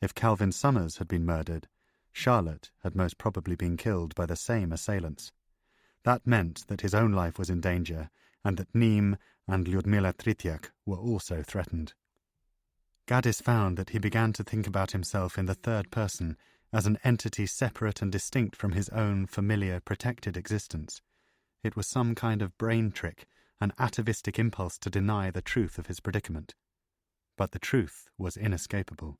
If Calvin Summers had been murdered, Charlotte had most probably been killed by the same assailants. That meant that his own life was in danger, and that Nim and Lyudmila Tritiak were also threatened. Gaddis found that he began to think about himself in the third person, as an entity separate and distinct from his own familiar, protected existence. It was some kind of brain trick, an atavistic impulse to deny the truth of his predicament. But the truth was inescapable.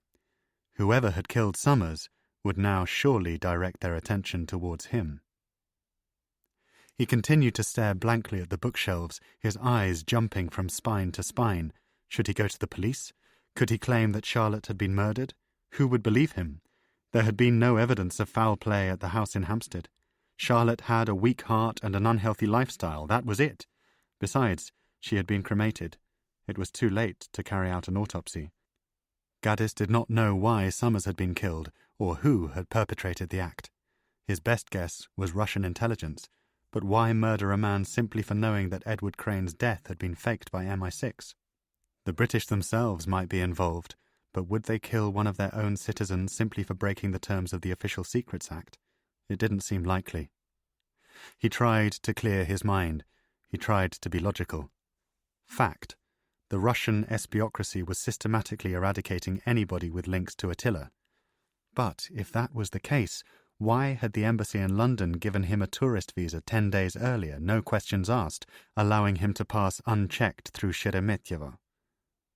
Whoever had killed Summers would now surely direct their attention towards him. He continued to stare blankly at the bookshelves, his eyes jumping from spine to spine. Should he go to the police? Could he claim that Charlotte had been murdered? Who would believe him? There had been no evidence of foul play at the house in Hampstead. Charlotte had a weak heart and an unhealthy lifestyle, that was it. Besides, she had been cremated. It was too late to carry out an autopsy. Gaddis did not know why Summers had been killed, or who had perpetrated the act. His best guess was Russian intelligence, but why murder a man simply for knowing that Edward Crane's death had been faked by MI6? The British themselves might be involved, but would they kill one of their own citizens simply for breaking the terms of the Official Secrets Act? It didn't seem likely. He tried to clear his mind. He tried to be logical. Fact. The Russian espiocracy was systematically eradicating anybody with links to Attila. But if that was the case, why had the embassy in London given him a tourist visa 10 days earlier, no questions asked, allowing him to pass unchecked through Sheremetyevo?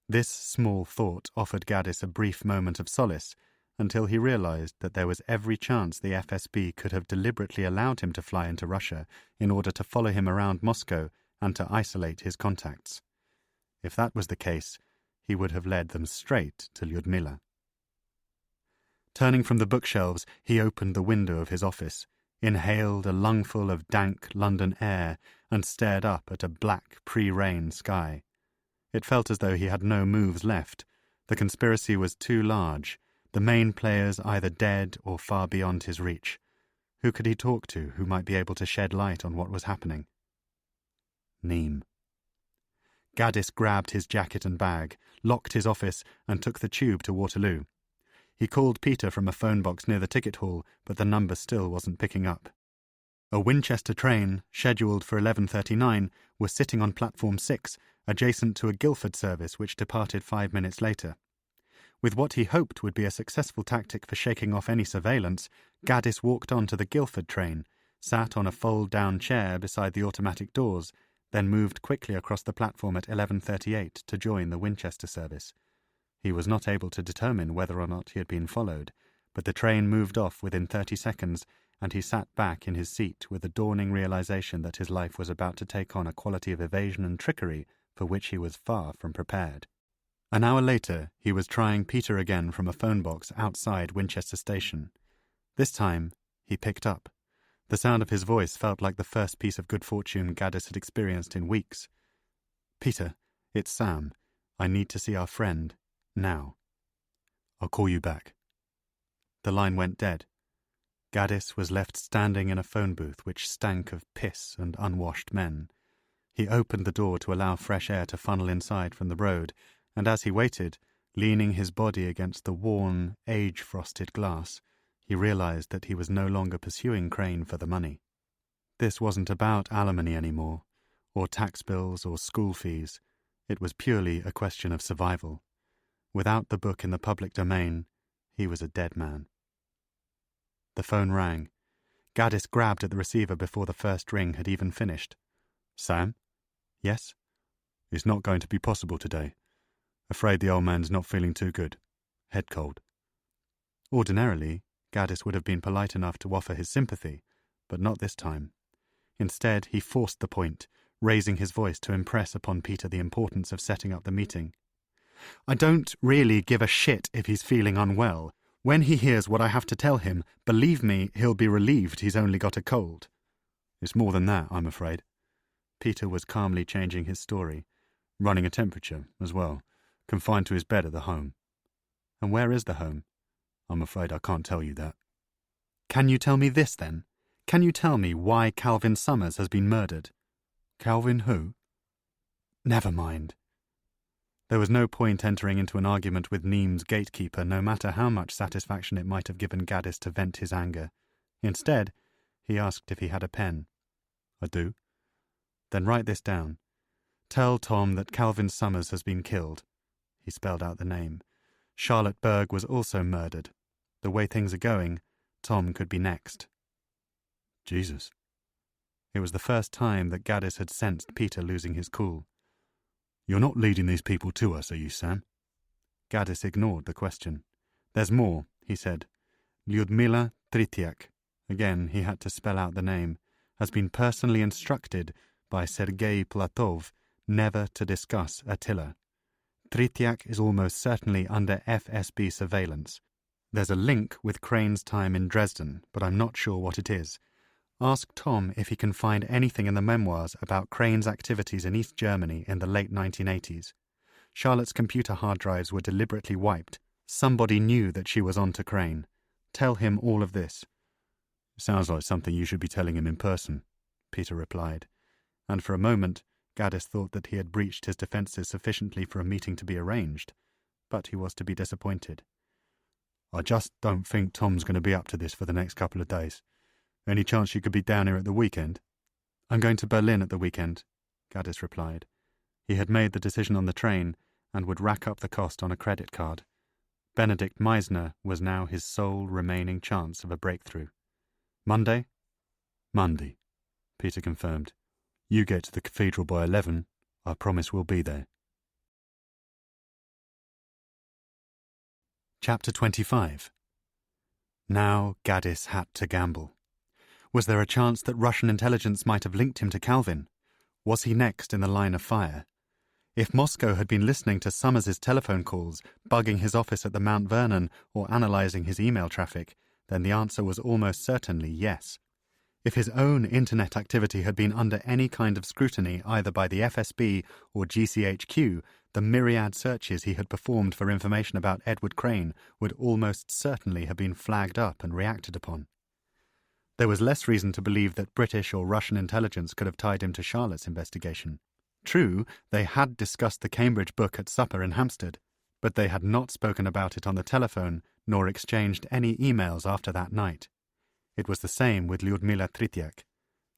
This small thought offered Gaddis a brief moment of solace, until he realized that there was every chance the FSB could have deliberately allowed him to fly into Russia in order to follow him around Moscow and to isolate his contacts. If that was the case, he would have led them straight to Lyudmila. Turning from the bookshelves, he opened the window of his office, inhaled a lungful of dank London air, and stared up at a black pre-rain sky. It felt as though he had no moves left. The conspiracy was too large, the main players either dead or far beyond his reach. Who could he talk to who might be able to shed light on what was happening? Neem. Gaddis grabbed his jacket and bag, locked his office, and took the tube to Waterloo. He called Peter from a phone box near the ticket hall, but the number still wasn't picking up. A Winchester train, scheduled for 11:39, was sitting on platform 6, adjacent to a Guildford service which departed 5 minutes later. With what he hoped would be a successful tactic for shaking off any surveillance, Gaddis walked on to the Guildford train, sat on a fold-down chair beside the automatic doors, then moved quickly across the platform at 11:38 to join the Winchester service. He was not able to determine whether or not he had been followed, but the train moved off within 30 seconds, and he sat back in his seat with the dawning realization that his life was about to take on a quality of evasion and trickery for which he was far from prepared. An hour later, he was trying Peter again from a phone box outside Winchester Station. This time, he picked up. The sound of his voice felt like the first piece of good fortune Gaddis had experienced in weeks. "Peter, it's Sam. I need to see our friend. Now." "I'll call you back." The line went dead. Gaddis was left standing in a phone booth which stank of piss and unwashed men. He opened the door to allow fresh air to funnel inside from the road, and as he waited, leaning his body against the worn, age-frosted glass, he realized that he was no longer pursuing Crane for the money. This wasn't about alimony anymore, or tax bills or school fees. It was purely a question of survival. Without the book in the public domain, he was a dead man. The phone rang. Gaddis grabbed at the receiver before the first ring had even finished. "Sam?" "Yes?" "It's not going to be possible today. Afraid the old man's not feeling too good. Head cold." Ordinarily, Gaddis would have been polite enough to offer his sympathy, but not this time. Instead, he forced the point, raising his voice to impress upon Peter the importance of setting up the meeting. "I don't really give a shit if he's feeling unwell. When he hears what I have to tell him, believe me, he'll be relieved he's only got a cold." "It's more than that, I'm afraid." Peter was calmly changing his story. "Running a temperature, as well. Confined to his bed at the home." "And where is the home?" "I'm afraid I can't tell you that." "Can you tell me this, then? Can you tell me why Calvin Summers has been murdered?" "Calvin who?" "Never mind." There was no point entering into an argument with Neem's gatekeeper, no matter how much satisfaction it might have given Gaddis to vent his anger. Instead, he asked if he had a pen. "I do." "Then write this down. Tell Tom that Calvin Summers has been killed." He spelled out the name. "Charlotte Berg was also murdered. The way things are going, Tom could be next." Jesus. It was the first time that Gaddis had sensed Peter losing his cool. "You're not leading these people to us, are you, Sam?" Gaddis ignored the question. "There's more," he said. "Lyudmila Tritiak," again he had to spell out the name, "has been personally instructed by Sergei Platov never to discuss Attila. Tritiak is almost certainly under FSB surveillance. There's a link with Crane's time in Dresden, but I'm not sure what it is. Ask Tom if he can find anything in the memoirs about Crane's activities in East Germany in the late 1980s. Charlotte's computer hard drives were deliberately wiped. Somebody knew that she was on to Crane. Tell him all of this." "Sounds like something you should be telling him in person," Peter replied, and for a moment Gaddis thought that he had breached his defences sufficiently for a meeting to be arranged, but he was to be disappointed. "I just don't think Tom's going to be up to this for the next couple of days. Any chance you could be down here at the weekend? I'm going to Berlin at the weekend, Gaddis replied. He had made the decision on the train and would rack up the cost on a credit card. Benedict Meisner was now his sole remaining chance of a breakthrough. Monday? Monday, Peter confirmed. You get to the cathedral by 11. I promise we'll be there. Chapter 25. Now Gaddis had to gamble. Was there a chance that Russian intelligence might have linked him to Calvin? Was he next in the line of fire? If Moscow had been listening to Summers's telephone calls, bugging his office at the Mount Vernon, or analysing his email traffic, then the answer was almost certainly yes. If his own internet activity had been under any kind of scrutiny either by the FSB or GCHQ, the myriad searches he had performed for information about Edward Crane would almost certainly have been flagged up and reacted upon. There was less reason to believe that British or Russian intelligence could have tied him to Charlotte's investigation. True, they had discussed the Cambridge book at supper in Hampstead, but they had not spoken about it on the telephone nor exchanged any emails after that night. It was the same with Lyudmila Tritiak.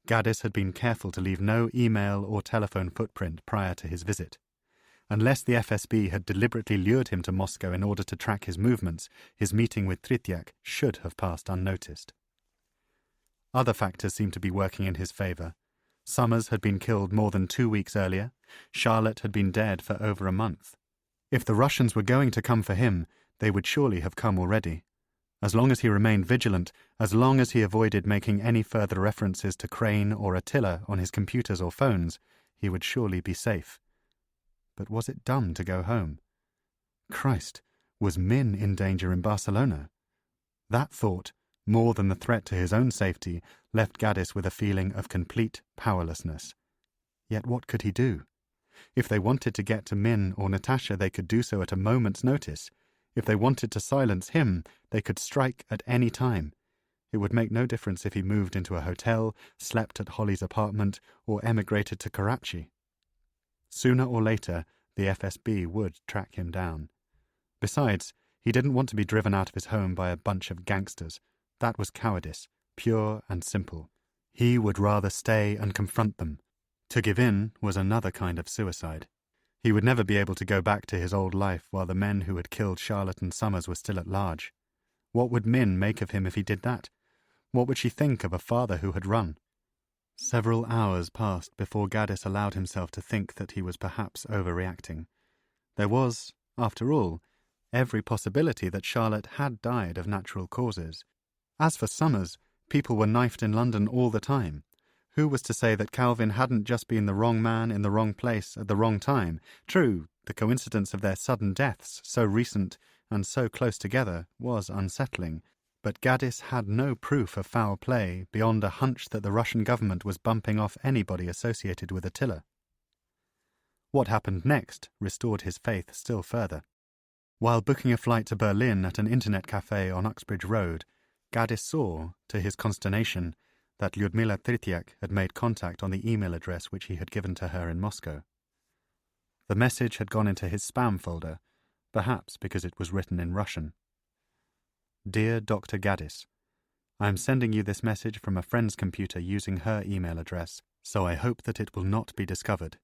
Gaddis had been careful to leave no email or telephone footprint prior to his visit. Unless the FSB had deliberately lured him to Moscow in order to track his movements, his meeting with Tritiak should have passed unnoticed. Other factors seemed to be working in his favour. Summers had been killed more than 2 weeks earlier. Charlotte had been dead for over a month. If the Russians were going to come for him, they would surely have come already. As long as he remained vigilant, as long as he avoided making any further references to Crane or Attila on his computers or phones, he would surely be safe. But was it dumb to go home? Christ, was Min in danger in Barcelona? That thought, more than the threat to his own safety, left Gaddis with a feeling of complete powerlessness. Yet what could he do? If they wanted to get to Min or Natasha, they could do so at a moment's notice. If they wanted to silence him, they could strike at any time. It would make no difference if he moved into a hotel, slept at Holly's apartment, or emigrated to Karachi. Sooner or later, the FSB would track him down. Besides, he didn't want to be driven out of his home by a bunch of gangsters. That was cowardice, pure and simple. He would rather stay and confront them. To give in was another kind of suicide. He would never be able to go back to his old life while the men who had killed Charlotte and Summers were still at large. What would Min make of him if he did that? What would she think of a father who had run? Several hours passed before Gaddis allowed himself to think that he was perhaps overreacting. There was, after all, every possibility that Charlotte had died of natural causes. As for Summers, people were knifed in London all the time. Who was to say that Calvin hadn't just been the wrong man in the wrong place at the wrong time? True, the coincidence of their sudden deaths, so recent and so close together, was unsettling, but Gaddis had no proof of foul play beyond a hunch that the Russian government was bumping off anybody associated with Attila. What happened next restored his faith still further. While booking a flight to Berlin at an internet cafe on Uxbridge Road, Gaddis saw, to his consternation, that Lyudmila Tritiak had made contact on the email address which he had given to her in Moscow. The message had gone into his spam folder, perhaps because it was written in Russian. Dear Dr. Gaddis, I am sending you this message from a friend's computer using her email address, so I hope that it will not be discovered.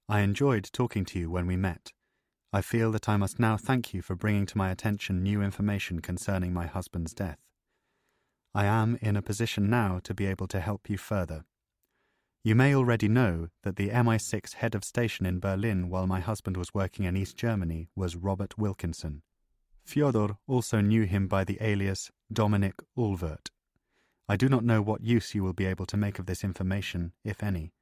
I enjoyed talking to you when we met. I feel that I must now thank you for bringing to my attention new information concerning my husband's death. I am in a position now to be able to help you further. You may already know that the MI6 head of station in Berlin while my husband was working in East Germany was Robert Wilkinson. Fyodor also knew him by the alias Dominic Ulvert. I do not know what use you will be able to make of this information, if any,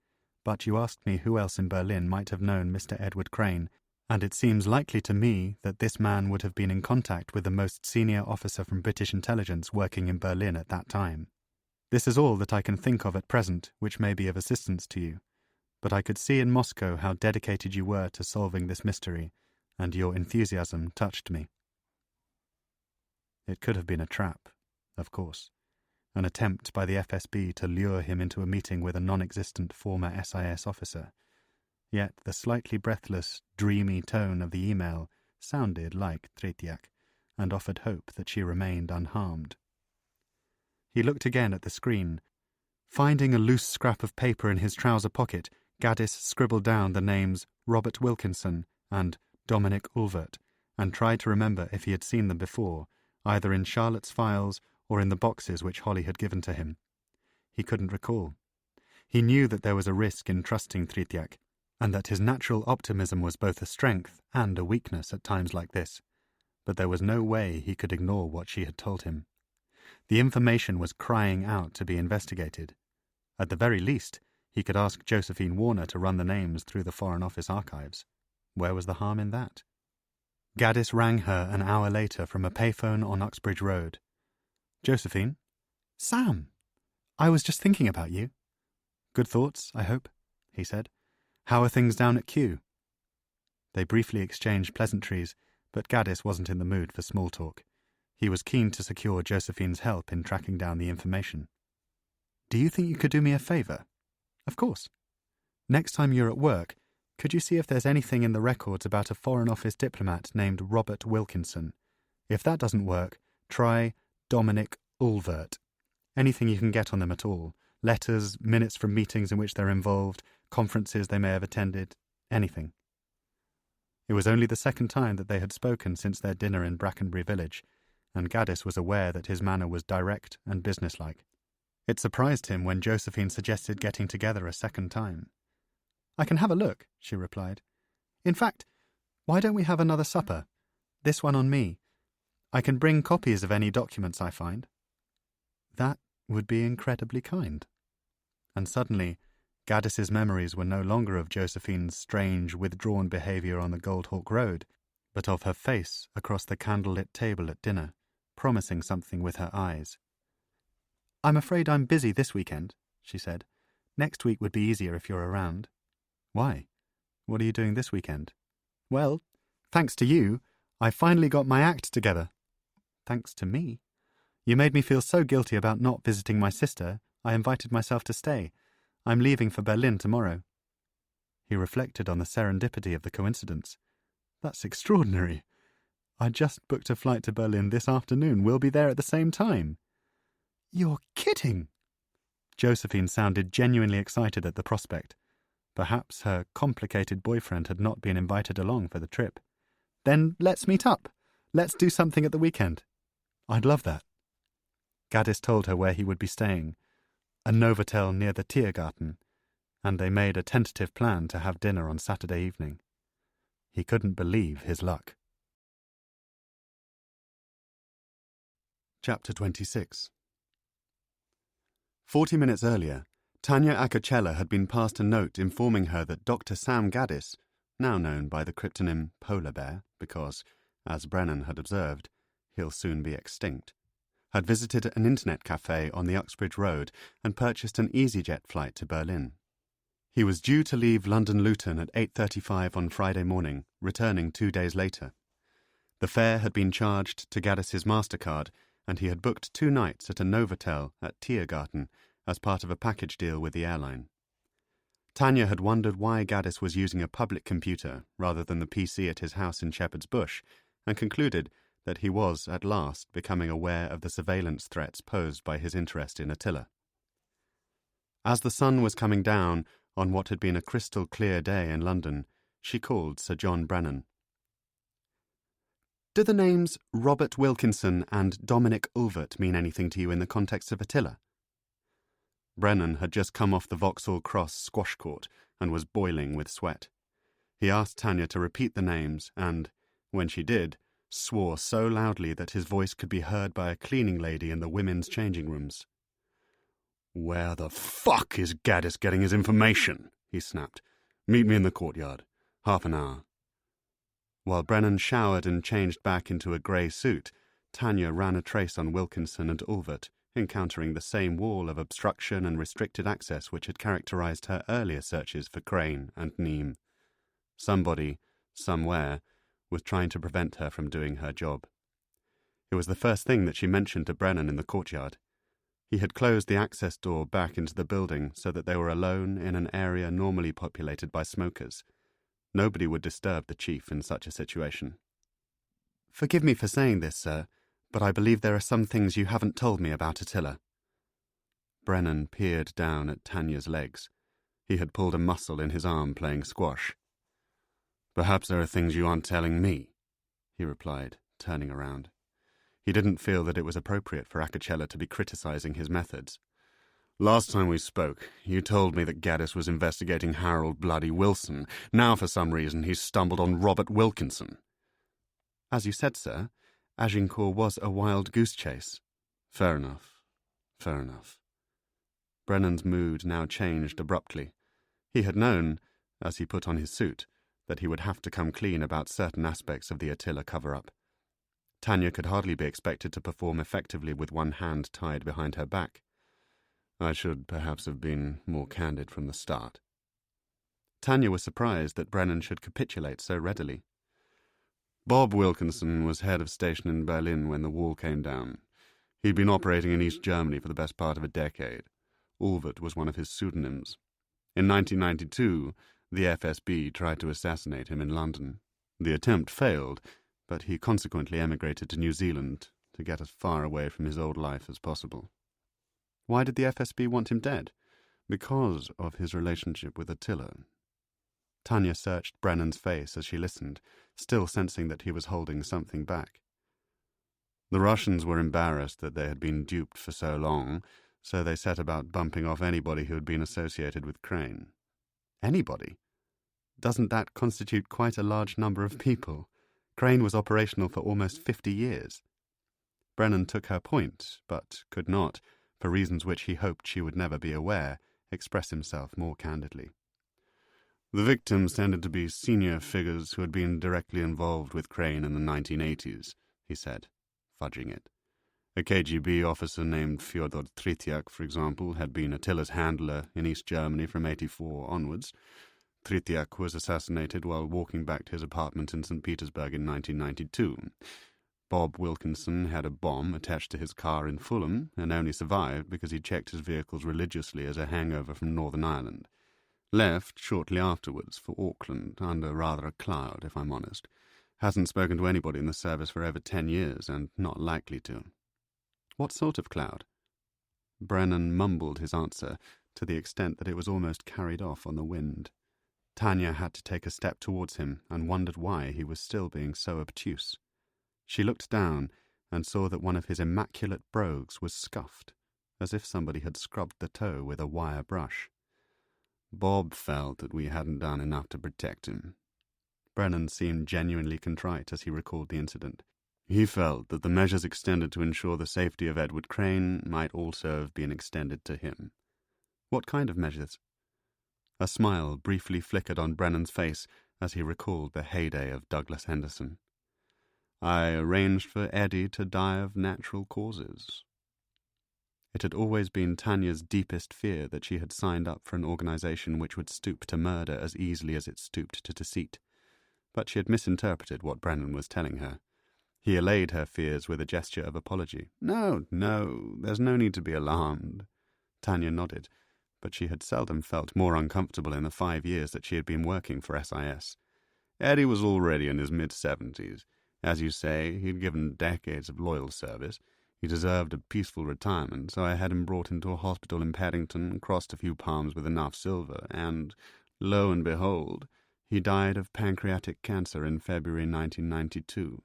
but you asked me who else in Berlin might have known Mr. Edward Crane, and it seems likely to me that this man would have been in contact with the most senior officer from British intelligence working in Berlin at that time. This is all that I can think of at present which may be of assistance to you, but I could see in Moscow how dedicated you were to solving this mystery, and your enthusiasm touched me. It could have been a trap, of course, an attempt by the FSB to lure him into a meeting with a non-existent former SIS officer. Yet the slightly breathless, dreamy tone of the email sounded like Tretiak, and offered hope that she remained unharmed. He looked again at the screen. Finding a loose scrap of paper in his trouser pocket, Gaddis scribbled down the names Robert Wilkinson and Dominic Ulvert, and tried to remember if he had seen them before, either in Charlotte's files or in the boxes which Holly had given to him. He couldn't recall. He knew that there was a risk in trusting Tritiak, and that his natural optimism was both a strength and a weakness at times like this, but there was no way he could ignore what she had told him. The information was crying out to be investigated. At the very least, he could ask Josephine Warner to run the names through the Foreign Office archives. Where was the harm in that? Gaddis rang her an hour later from a payphone on Uxbridge Road. "Josephine?" "Sam! I was just thinking about you." "Good thoughts, I hope," he said. "How are things down at Kew?" They briefly exchanged pleasantries, but Gaddis wasn't in the mood for small talk. He was keen to secure Josephine's help in tracking down the information. "Do you think you could do me a favour?" "Of course." "Next time you're at work, could you see if there's anything in the records about a Foreign Office diplomat named Robert Wilkinson? If that doesn't work, try Dominic Ulvert. Anything you can get on them at all. Letters, minutes from meetings in which they're involved, conferences they may have attended, anything." It was only the second time that they had spoken since their dinner in Brackenbury Village, and Gaddis was aware that his manner was direct and businesslike. It surprised him when Josephine suggested getting together a second time. "I can have a look," she replied. "In fact, why don't we have another supper? This one on me. I can bring copies of any documents I find." That would be incredibly kind. And suddenly, Gaddis's memories were no longer of Josephine's strange, withdrawn behaviour on the Goldhawk Road, but of her face across the candlelit table at dinner, promising something with her eyes. "I'm afraid I'm busy this weekend," she said. "Next week would be easier if you're around." "Why? What are you doing this weekend?" "Well, thanks to you, I finally got my act together." "Thanks to me? You made me feel so guilty about not visiting my sister, I invited myself to stay. I'm leaving for Berlin tomorrow." He reflected on the serendipity of the coincidence. "That's extraordinary. I just booked a flight to Berlin this afternoon. We'll be there at the same time." "You're kidding!" Josephine sounded genuinely excited at the prospect. Perhaps her complicated boyfriend had not been invited along for the trip. "Then let's meet up. Let's do something at the weekend." "I'd love that." Gaddis told her where he would be staying, a Novotel near the Tiergarten, and they made a tentative plan to have dinner on Saturday evening. He couldn't believe his luck. Chapter 26. 40 minutes earlier, Tanya Akocella had been passed a note informing her that Dr. Sam Gaddis, now known by the cryptonym Polar Bear because, as Brennan had observed, he'll soon be extinct, had visited an internet cafe on the Uxbridge Road and purchased an EasyJet flight to Berlin. He was due to leave London Luton at 8:35 on Friday morning, returning 2 days later. The fare had been charged to Gaddis's MasterCard, and he had booked 2 nights at a Novotel at Tiergarten as part of a package deal with the airline. Tanya had wondered why Gaddis was using a public computer rather than the PC at his house in Shepherd's Bush, and concluded that he was, at last, becoming aware of the surveillance threats posed by his interest in Attila. As the sun was coming down on what had been a crystal-clear day in London, she called Sir John Brennan. "Do the names Robert Wilkinson and Dominic Ulvert mean anything to you in the context of Attila?" Brennan had just come off the Vauxhall Cross squash court and was boiling with sweat. He asked Tanya to repeat the names and, when she did, swore so loudly that his voice could be heard by a cleaning lady in the women's changing rooms. "Where the fuck is Gaddis getting his information?" he snapped. "Meet me in the courtyard. Half an hour." While Brennan showered and changed back into a grey suit, Tanya ran a trace on Wilkinson and Ulvert, encountering the same wall of obstruction and restricted access which had characterized her earlier searches for Crane and Neame. Somebody, somewhere, was trying to prevent her from doing her job. It was the first thing that she mentioned to Brennan in the courtyard. He had closed the access door back into the building so that they were alone in an area normally populated by smokers. Nobody would disturb the chief in such a situation. "Forgive me for saying this, sir, but I believe there are some things you haven't told me about Attila." Brennan peered down at Tanya's legs. He had pulled a muscle in his arm playing squash. "Perhaps there are things you aren't telling me," he replied, turning around. He didn't feel that it was appropriate for Acocella to be criticizing his methods. "Last time we spoke, you told me that Gaddis was investigating Harold Bloody Wilson. Now, for some reason, he's stumbled on Robert Wilkinson." "As you said, sir, Agincourt was a wild goose chase." "Fair enough. Fair enough." Brennan's mood now changed abruptly. He had known, as he put on his suit, that he would have to come clean about certain aspects of the Attila cover-up. Tanya could hardly be expected to perform effectively with one hand tied behind her back. "I should perhaps have been more candid from the start." Tanya was surprised that Brennan should capitulate so readily. "Bob Wilkinson was head of station in Berlin when the wall came down. He'd been operating in East Germany for the best part of a decade. Ulvert was one of his pseudonyms. In 1992, the FSB tried to assassinate him in London. The attempt failed, but he consequently emigrated to New Zealand to get as far away from his old life as possible." "Why did the FSB want him dead?" "Because of his relationship with Attila." Tanya searched Brennan's face as she listened, still sensing that he was holding something back. "The Russians were embarrassed that they had been duped for so long, so they set about bumping off anybody who had been associated with Crane." "Anybody? Doesn't that constitute quite a large number of people? Crane was operational for almost 50 years. Brennan took her point, but could not, for reasons which he hoped she would never be aware, express himself more candidly. "The victims tended to be senior figures who had been directly involved with Crane in the 1980s, he said, fudging it. A KGB officer named Fyodor Tritiak, for example, had been Attila's handler in East Germany from 84 onwards. Tritiak was assassinated while walking back to his apartment in St. Petersburg in 1992. Bob Wilkinson had a bomb attached to his car in Fulham and only survived because he checked his vehicles religiously as a hangover from Northern Ireland. Left shortly afterwards for Auckland, under rather a cloud, if I'm honest. Hasn't spoken to anybody in the service for over 10 years, and not likely to." "What sort of cloud?" Brennan mumbled his answer, to the extent that it was almost carried off on the wind. Tanya had to take a step towards him, and wondered why he was still being so obtuse. She looked down, and saw that one of his immaculate brogues was scuffed, as if somebody had scrubbed the toe with a wire brush. "Bob felt that we hadn't done enough to protect him." Brennan seemed genuinely contrite as he recalled the incident. "He felt that the measures extended to ensure the safety of Edward Crane might also have been extended to him." "What kind of measures?" A smile briefly flickered on Brennan's face as he recalled the heyday of Douglas Henderson. "I arranged for Eddie to die of natural causes." It had always been Tanya's deepest fear that she had signed up for an organization which would stoop to murder as easily as it stooped to deceit. But she had misinterpreted what Brennan was telling her. He allayed her fears with a gesture of apology. No, there's no need to be alarmed." Tanya nodded, but she had seldom felt more uncomfortable in the 5 years that she had been working for SIS. "Eddie was already in his mid-70s. As you say, he'd given decades of loyal service. He deserved a peaceful retirement, so I had him brought into a hospital in Paddington, crossed a few palms with enough silver, and, lo and behold, he died of pancreatic cancer in February 1992.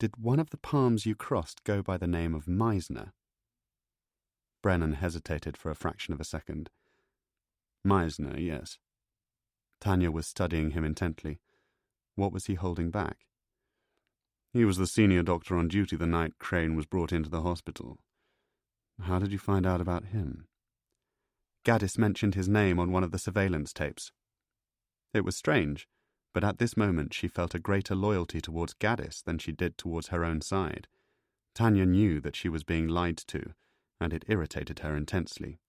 "Did one of the palms you crossed go by the name of Meisner?" Brennan hesitated for a fraction of a second. "Meisner, yes." Tanya was studying him intently. What was he holding back? "He was the senior doctor on duty the night Crane was brought into the hospital." "How did you find out about him?" "Gaddis mentioned his name on one of the surveillance tapes." It was strange, but at this moment she felt a greater loyalty towards Gaddis than she did towards her own side. Tanya knew that she was being lied to, and it irritated her intensely.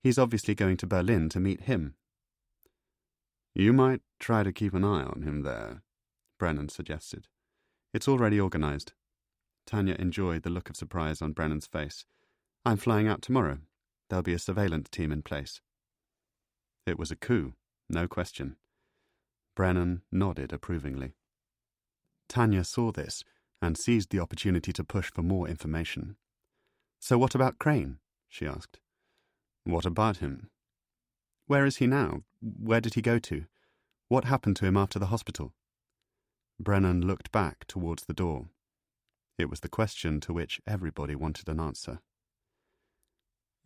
"He's obviously going to Berlin to meet him." "You might try to keep an eye on him there," Brennan suggested. "It's already organized." Tanya enjoyed the look of surprise on Brennan's face. "I'm flying out tomorrow. There'll be a surveillance team in place." It was a coup, no question. Brennan nodded approvingly. Tanya saw this and seized the opportunity to push for more information. "So what about Crane?" she asked. "What about him?" "Where is he now? Where did he go to? What happened to him after the hospital?" Brennan looked back towards the door. It was the question to which everybody wanted an answer.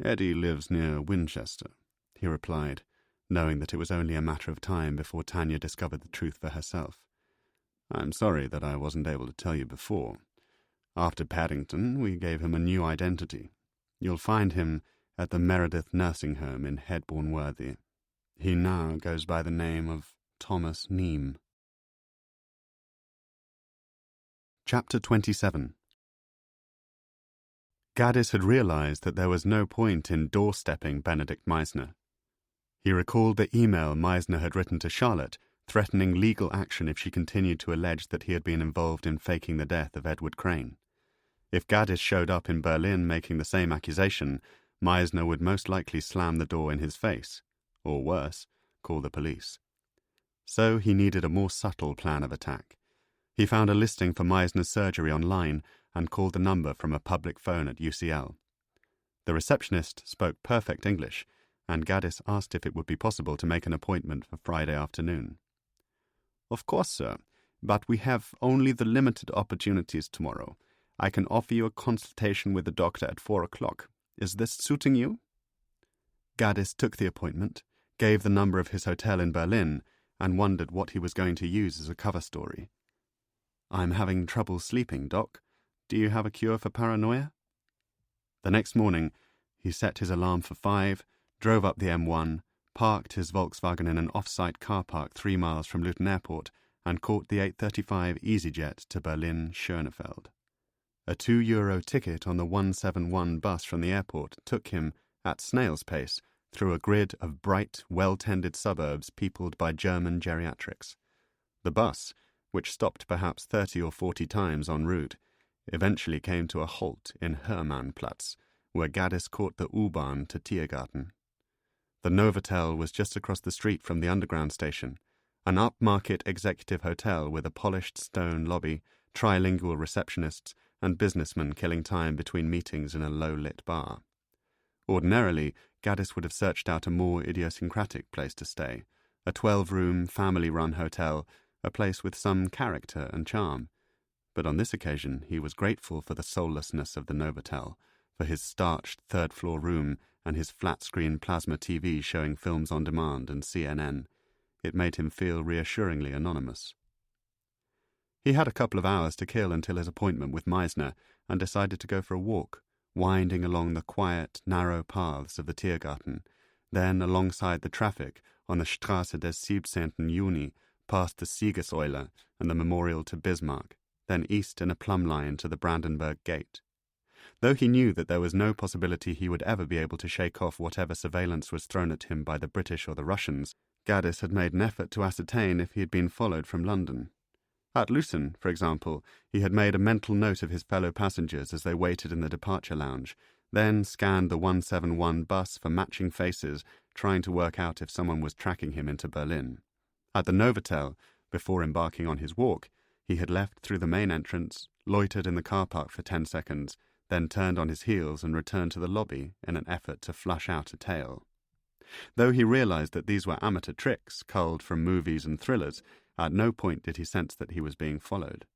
"Eddie lives near Winchester," he replied, knowing that it was only a matter of time before Tanya discovered the truth for herself. "I'm sorry that I wasn't able to tell you before. After Paddington, we gave him a new identity. You'll find him at the Meredith Nursing Home in Headbourne Worthy. He now goes by the name of Thomas Neame." Chapter 27. Gaddis had realized that there was no point in doorstepping Benedict Meisner. He recalled the email Meisner had written to Charlotte, threatening legal action if she continued to allege that he had been involved in faking the death of Edward Crane. If Gaddis showed up in Berlin making the same accusation, Meisner would most likely slam the door in his face, or worse, call the police. So he needed a more subtle plan of attack. He found a listing for Meisner's surgery online and called the number from a public phone at UCL. The receptionist spoke perfect English, and Gaddis asked if it would be possible to make an appointment for Friday afternoon. "Of course, sir, but we have only the limited opportunities tomorrow. I can offer you a consultation with the doctor at 4 o'clock. Is this suiting you?" Gaddis took the appointment, gave the number of his hotel in Berlin, and wondered what he was going to use as a cover story. "I'm having trouble sleeping, Doc. Do you have a cure for paranoia?" The next morning, he set his alarm for 5, drove up the M1, parked his Volkswagen in an off-site car park 3 miles from Luton Airport, and caught the 8:35 EasyJet to Berlin-Schönefeld. A €2 ticket on the 171 bus from the airport took him, at snail's pace, through a grid of bright, well-tended suburbs peopled by German geriatrics. The bus, which stopped perhaps 30 or 40 times en route, eventually came to a halt in Hermannplatz, where Gaddis caught the U-Bahn to Tiergarten. The Novotel was just across the street from the underground station, an upmarket executive hotel with a polished stone lobby, trilingual receptionists, and businessmen killing time between meetings in a low-lit bar. Ordinarily, Gaddis would have searched out a more idiosyncratic place to stay, a 12-room, family-run hotel, a place with some character and charm. But on this occasion he was grateful for the soullessness of the Novotel, for his starched third-floor room and his flat-screen plasma TV showing films on demand and CNN. It made him feel reassuringly anonymous. He had a couple of hours to kill until his appointment with Meisner, and decided to go for a walk, winding along the quiet, narrow paths of the Tiergarten, then alongside the traffic on the Straße des 17. Juni, past the Siegesäule and the memorial to Bismarck, then east in a plumb line to the Brandenburg Gate. Though he knew that there was no possibility he would ever be able to shake off whatever surveillance was thrown at him by the British or the Russians, Gaddis had made an effort to ascertain if he had been followed from London. At Lucerne, for example, he had made a mental note of his fellow passengers as they waited in the departure lounge, then scanned the 171 bus for matching faces, trying to work out if someone was tracking him into Berlin. At the Novotel, before embarking on his walk, he had left through the main entrance, loitered in the car park for 10 seconds, then turned on his heels and returned to the lobby in an effort to flush out a tale. Though he realized that these were amateur tricks culled from movies and thrillers, at no point did he sense that he was being followed.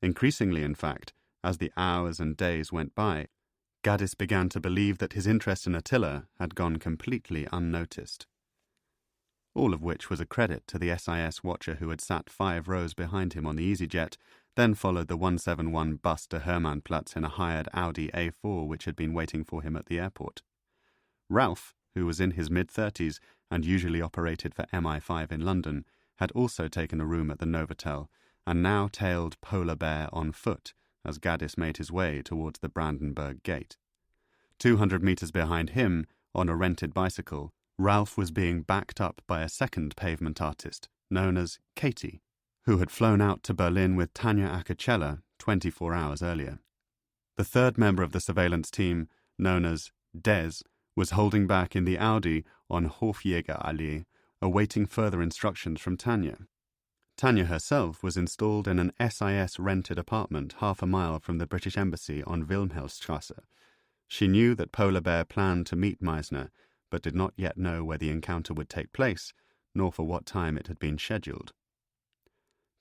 Increasingly, in fact, as the hours and days went by, Gaddis began to believe that his interest in Attila had gone completely unnoticed. All of which was a credit to the SIS watcher who had sat 5 rows behind him on the EasyJet, then followed the 171 bus to Hermannplatz in a hired Audi A4 which had been waiting for him at the airport. Ralph, who was in his mid-30s and usually operated for MI5 in London, had also taken a room at the Novotel, and now tailed Polar Bear on foot as Gaddis made his way towards the Brandenburg Gate. 200 metres behind him, on a rented bicycle, Ralph was being backed up by a second pavement artist, known as Katie, who had flown out to Berlin with Tanya Akacella 24 hours earlier. The third member of the surveillance team, known as Des, was holding back in the Audi on Hofjägerallee, awaiting further instructions from Tanya. Tanya herself was installed in an SIS-rented apartment half a mile from the British Embassy on Wilhelmstrasse. She knew that Polar Bear planned to meet Meisner, but did not yet know where the encounter would take place, nor for what time it had been scheduled.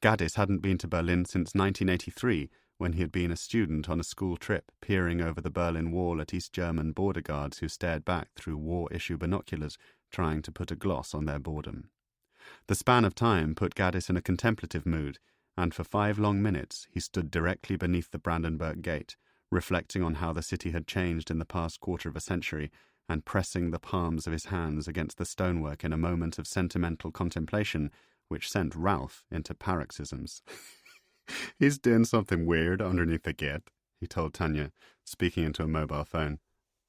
Gaddis hadn't been to Berlin since 1983, when he had been a student on a school trip peering over the Berlin Wall at East German border guards who stared back through war-issue binoculars, trying to put a gloss on their boredom. The span of time put Gaddis in a contemplative mood, and for 5 long minutes he stood directly beneath the Brandenburg Gate, reflecting on how the city had changed in the past quarter of a century, and pressing the palms of his hands against the stonework in a moment of sentimental contemplation which sent Ralph into paroxysms. "He's doing something weird underneath the gate," he told Tanya, speaking into a mobile phone.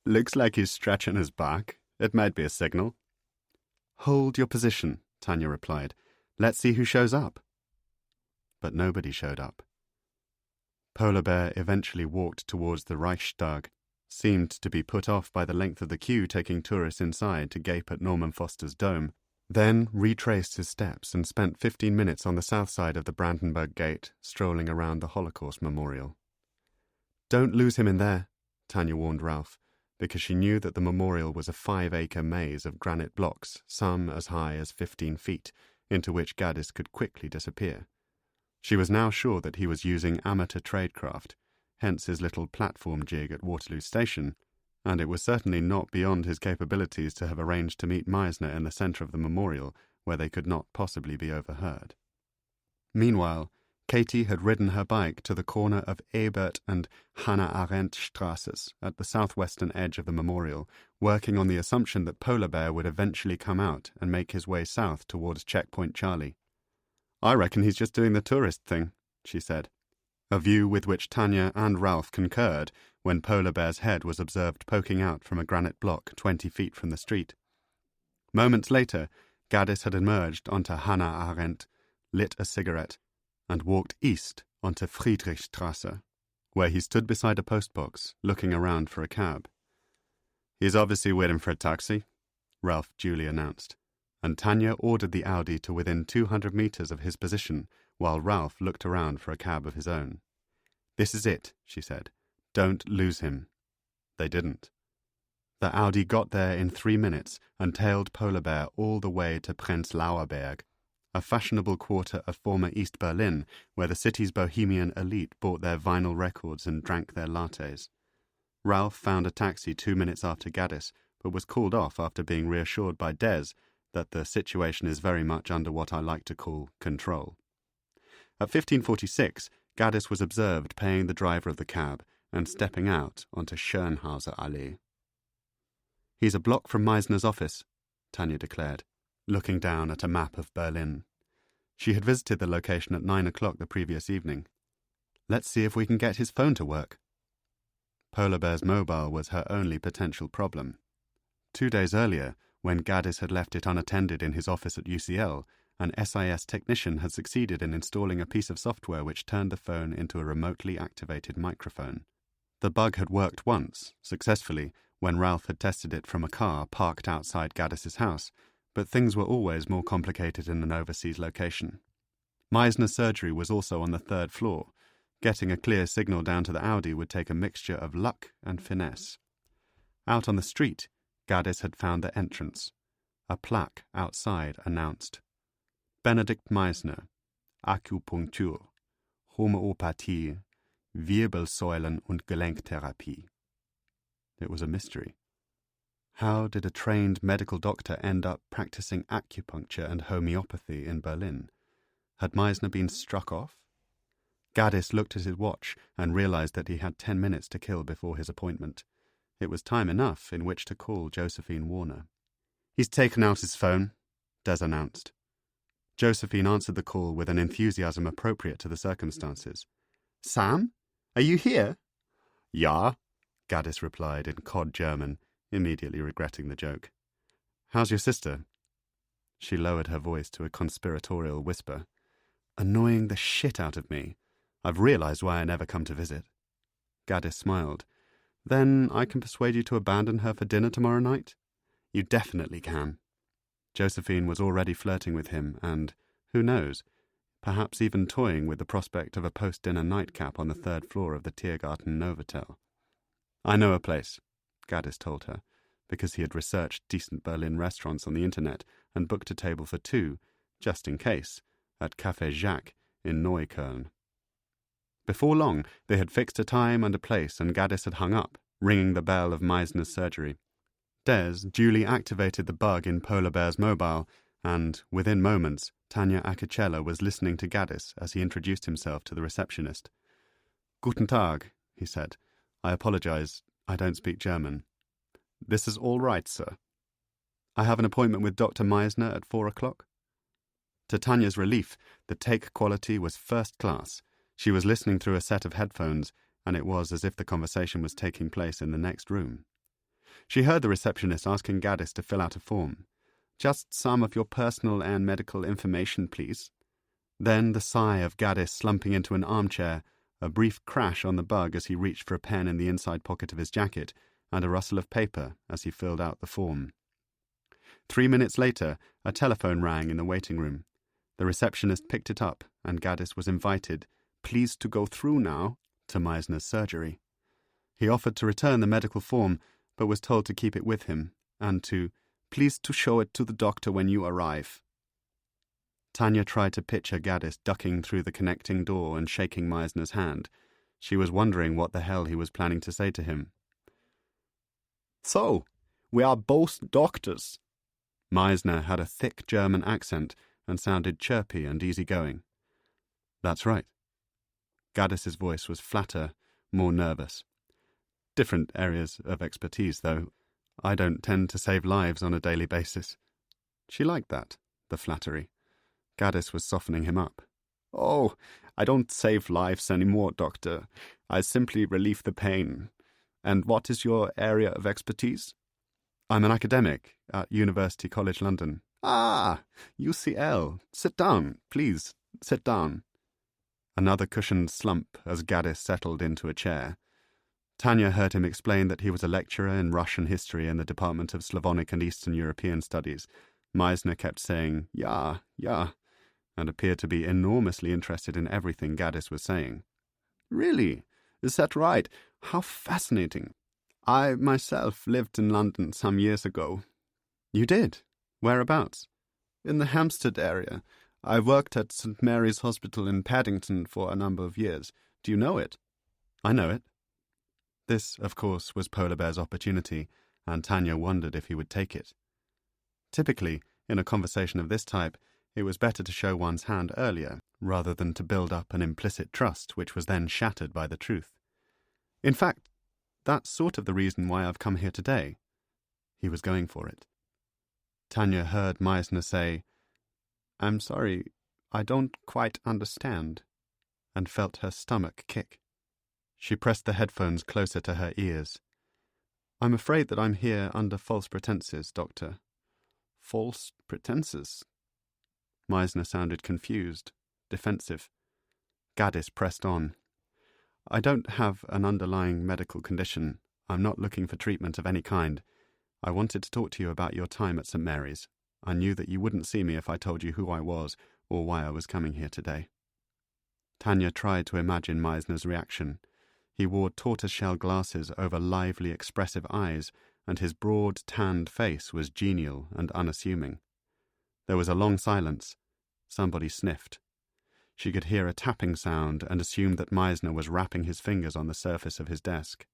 "Looks like he's stretching his back. It might be a signal." "Hold your position," Tanya replied. "Let's see who shows up." But nobody showed up. Polar Bear eventually walked towards the Reichstag, seemed to be put off by the length of the queue taking tourists inside to gape at Norman Foster's dome, then retraced his steps and spent 15 minutes on the south side of the Brandenburg Gate, strolling around the Holocaust Memorial. "Don't lose him in there," Tanya warned Ralph, because she knew that the memorial was a 5-acre maze of granite blocks, some as high as 15 feet, into which Gaddis could quickly disappear. She was now sure that he was using amateur tradecraft, hence his little platform jig at Waterloo Station, and it was certainly not beyond his capabilities to have arranged to meet Meisner in the centre of the memorial, where they could not possibly be overheard. Meanwhile, Katie had ridden her bike to the corner of Ebert and Hannah Arendt Strasses at the southwestern edge of the memorial, working on the assumption that Polar Bear would eventually come out and make his way south towards Checkpoint Charlie. "I reckon he's just doing the tourist thing," she said, a view with which Tanya and Ralph concurred when Polar Bear's head was observed poking out from a granite block 20 feet from the street. Moments later, Gaddis had emerged onto Hannah Arendt, lit a cigarette, and walked east onto Friedrichstrasse, where he stood beside a postbox, looking around for a cab. "He's obviously waiting for a taxi," Ralph duly announced, and Tanya ordered the Audi to within 200 meters of his position, while Ralph looked around for a cab of his own. "This is it," she said. "Don't lose him." They didn't. The Audi got there in 3 minutes and tailed Polar Bear all the way to Prenzlauer Berg, a fashionable quarter of former East Berlin where the city's bohemian elite bought their vinyl records and drank their lattes. Ralph found a taxi 2 minutes after Gaddis, but was called off after being reassured by Des that the situation is very much under what I like to call control. At 15:46, Gaddis was observed paying the driver of the cab and stepping out onto Schönhauser Allee. "He's a block from Meisner's office," Tanya declared, looking down at a map of Berlin. She had visited the location at 9 o'clock the previous evening. "Let's see if we can get his phone to work." Polar Bear's mobile was her only potential problem. 2 days earlier, when Gaddis had left it unattended in his office at UCL, an SIS technician had succeeded in installing a piece of software which turned the phone into a remotely activated microphone. The bug had worked once, successfully, when Ralph had tested it from a car parked outside Gaddis's house, but things were always more complicated in an overseas location. Meisner's surgery was also on the 3rd floor. Getting a clear signal down to the Audi would take a mixture of luck and finesse. Out on the street, Gaddis had found the entrance. A plaque outside announced, "Benedikt Meisner, Akupunktur, Homöopathie, Wirbelsäulen- und Gelenktherapie." It was a mystery. How did a trained medical doctor end up practicing acupuncture and homeopathy in Berlin? Had Meisner been struck off? Gaddis looked at his watch and realized that he had 10 minutes to kill before his appointment. It was time enough in which to call Josephine Warner. "He's taken out his phone," Des announced. Josephine answered the call with an enthusiasm appropriate to the circumstances. "Sam? Are you here?" "Ja," Gaddis replied in cod German, immediately regretting the joke. "How's your sister?" She lowered her voice to a conspiratorial whisper. "Annoying the shit out of me. I've realized why I never come to visit." Gaddis smiled. "Then I can persuade you to abandon her for dinner tomorrow night?" "You definitely can." Josephine was already flirting with him and, who knows, perhaps even toying with the prospect of a post-dinner nightcap on the 3rd floor of the Tiergarten Novotel. "I know a place," Gaddis told her, because he had researched decent Berlin restaurants on the internet and booked a table for two, just in case, at Café Jacques in Neukölln. Before long, they had fixed a time and a place, and Gaddis had hung up, ringing the bell of Meisner's surgery. Des duly activated the bug in Polar Bear's mobile, and, within moments, Tanya Akicella was listening to Gaddis as he introduced himself to the receptionist. "Guten Tag," he said. "I apologize. I don't speak German." "This is all right, sir." "I have an appointment with Dr. Meisner at 4 o'clock." To Tanya's relief, the take quality was first class. She was listening through a set of headphones, and it was as if the conversation was taking place in the next room. She heard the receptionist asking Gaddis to fill out a form. "Just some of your personal and medical information, please." Then the sigh of Gaddis slumping into an armchair, a brief crash on the bug as he reached for a pen in the inside pocket of his jacket, and a rustle of paper as he filled out the form. 3 minutes later, a telephone rang in the waiting room. The receptionist picked it up, and Gaddis was invited, "Please to go through now," to Meisner's surgery. He offered to return the medical form, but was told to keep it with him, and to "Please to show it to the doctor when you arrive." Tanya tried to picture Gaddis ducking through the connecting door and shaking Meisner's hand. She was wondering what the hell he was planning to say to him. "So, we are both doctors." Meisner had a thick German accent and sounded chirpy and easygoing. "That's right." Gaddis's voice was flatter, more nervous. "Different areas of expertise, though. I don't tend to save lives on a daily basis." She liked that, the flattery. Gaddis was softening him up. "Oh, I don't save lives anymore, doctor. I simply relieve the pain. And what is your area of expertise?" "I'm an academic at University College London." "Ah, UCL. Sit down, please. Sit down." Another cushioned slump as Gaddis settled into a chair. Tanya heard him explain that he was a lecturer in Russian history in the Department of Slavonic and Eastern European Studies. Meisner kept saying, "Ja, ja," and appeared to be enormously interested in everything Gaddis was saying. "Really? Is that right? How fascinating. I myself lived in London some years ago." "You did? Whereabouts?" "In the Hampstead area. I worked at St. Mary's Hospital in Paddington for a number of years. Do you know it?" "I know it." This, of course, was Polar Bear's opportunity, and Tanya wondered if he would take it. Typically, in a conversation of this type, it was better to show one's hand earlier, rather than to build up an implicit trust which was then shattered by the truth. "In fact, that's sort of the reason why I've come here today." He was going for it. Tanya heard Meisner say, "I'm sorry, I don't quite understand," and felt her stomach kick. She pressed the headphones closer to her ears. "I'm afraid that I'm here under false pretenses, Doctor." "False pretenses?" Meisner sounded confused, defensive. Gaddis pressed on. "I don't have an underlying medical condition. I'm not looking for treatment of any kind. I wanted to talk to you about your time at St. Mary's. I knew that you wouldn't see me if I told you who I was or why I was coming here today." Tanya tried to imagine Meisner's reaction. He wore tortoiseshell glasses over lively, expressive eyes, and his broad, tanned face was genial and unassuming. There was a long silence. Somebody sniffed. She could hear a tapping sound and assumed that Meisner was rapping his fingers on the surface of his desk.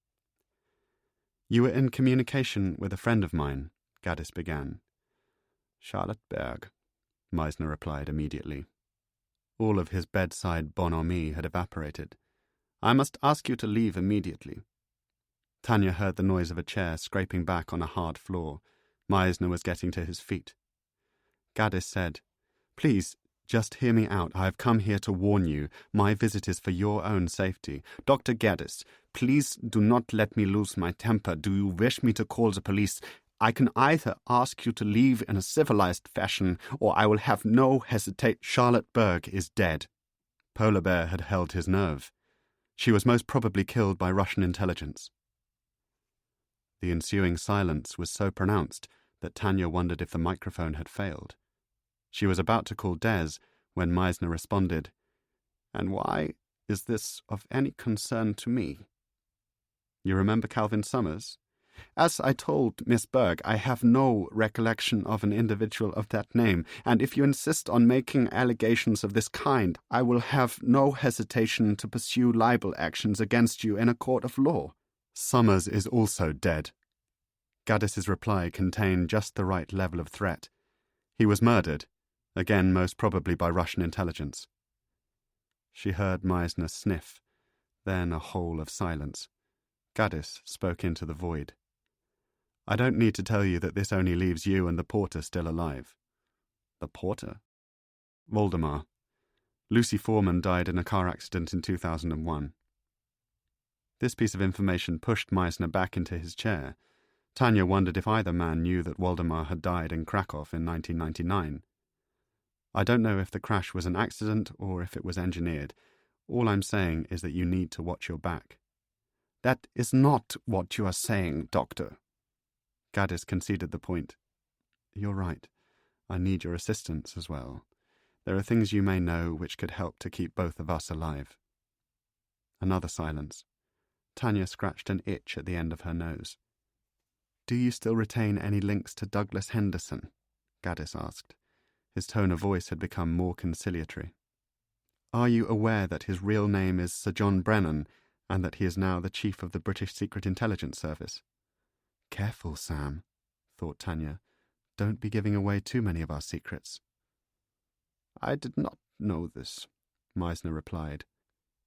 "You were in communication with a friend of mine," Gaddis began. "Charlotte Berg," Meisner replied immediately. All of his bedside bonhomie had evaporated. "I must ask you to leave immediately." Tanya heard the noise of a chair scraping back on a hard floor. Meisner was getting to his feet. Gaddis said, "Please, just hear me out. I have come here to warn you. My visit is for your own safety. Dr. Gaddis, please do not let me lose my temper. Do you wish me to call the police? I can either ask you to leave in a civilized fashion, or I will have no hesitation." Charlotte Berg is dead. Polar Bear had held his nerve. She was most probably killed by Russian intelligence. The ensuing silence was so pronounced that Tanya wondered if the microphone had failed. She was about to call Des when Meisner responded, "And why is this of any concern to me?" "You remember Calvin Summers? As I told Miss Berg, I have no recollection of an individual of that name, and if you insist on making allegations of this kind, I will have no hesitation to pursue libel actions against you in a court of law. Summers is also dead. Gaddis's reply contained just the right level of threat. He was murdered, again most probably by Russian intelligence. She heard Meisner sniff, then a hole of silence. Gaddis spoke into the void. I don't need to tell you that this only leaves you and the porter still alive. The porter? Waldemar. Lucy Foreman died in a car accident in 2001. This piece of information pushed Meisner back into his chair. Tanya wondered if either man knew that Waldemar had died in Krakow in 1999. I don't know if the crash was an accident or if it was engineered. All I'm saying is that you need to watch your back. That is not what you are saying, Doctor. Gaddis conceded the point. You're right. I need your assistance as well. There are things you may know which could help to keep both of us alive. Another silence. Tanya scratched an itch at the end of her nose. Do you still retain any links to Douglas Henderson? Gaddis asked. His tone of voice had become more conciliatory. Are you aware that his real name is Sir John Brennan, and that he is now the chief of the British Secret Intelligence Service? Careful, Sam, thought Tanya. Don't be giving away too many of our secrets. I did not know this, Meisner replied.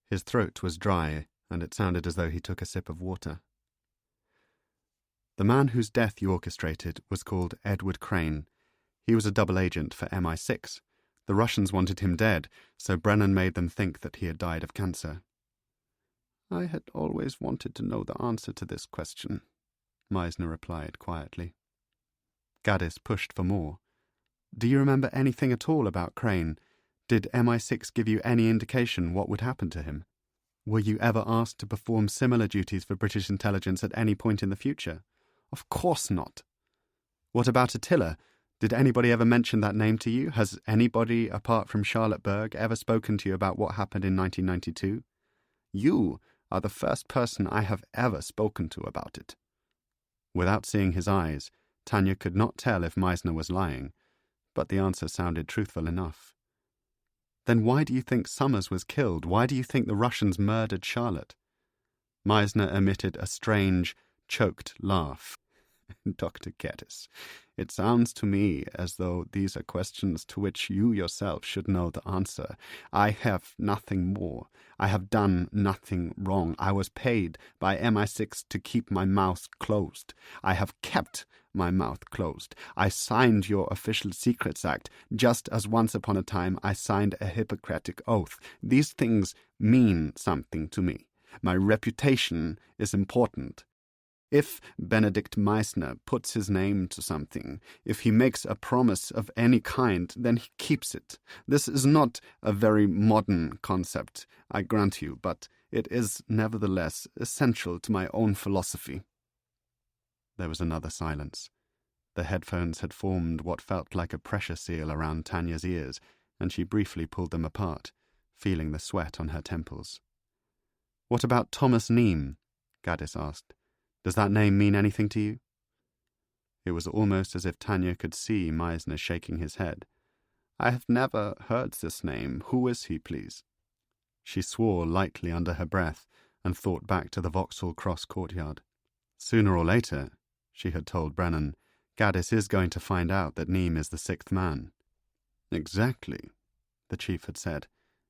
His throat was dry, and it sounded as though he took a sip of water. The man whose death you orchestrated was called Edward Crane. He was a double agent for MI6. The Russians wanted him dead, so Brennan made them think that he had died of cancer. I had always wanted to know the answer to this question, Meisner replied quietly. Gaddis pushed for more. Do you remember anything at all about Crane? Did MI6 give you any indication what would happen to him? Were you ever asked to perform similar duties for British intelligence at any point in the future? Of course not. What about Attila? Did anybody ever mention that name to you? Has anybody, apart from Charlotte Berg, ever spoken to you about what happened in 1992? You are the first person I have ever spoken to about it. Without seeing his eyes, Tanya could not tell if Meisner was lying, but the answer sounded truthful enough. Then why do you think Summers was killed? Why do you think the Russians murdered Charlotte? Meisner emitted a strange, choked laugh. Dr. Gaddis, it sounds to me as though these are questions to which you yourself should know the answer. I have nothing more. I have done nothing wrong. I was paid by MI6 to keep my mouth closed. I have kept my mouth closed. I signed your Official Secrets Act, just as once upon a time I signed a Hippocratic Oath. These things mean something to me. My reputation is important. If Benedict Meisner puts his name to something, if he makes a promise of any kind, then he keeps it. This is not a very modern concept, I grant you, but it is nevertheless essential to my own philosophy. There was another silence. The headphones had formed what felt like a pressure seal around Tanya's ears, and she briefly pulled them apart, feeling the sweat on her temples. What about Thomas Neame? Gaddis asked. Does that name mean anything to you? It was almost as if Tanya could see Meisner shaking his head. I have never heard this name. Who is he, please? She swore lightly under her breath and thought back to the Vauxhall Cross courtyard. Sooner or later, she had told Brennan, Gaddis is going to find out that Neame is the sixth man. Exactly, the chief had said.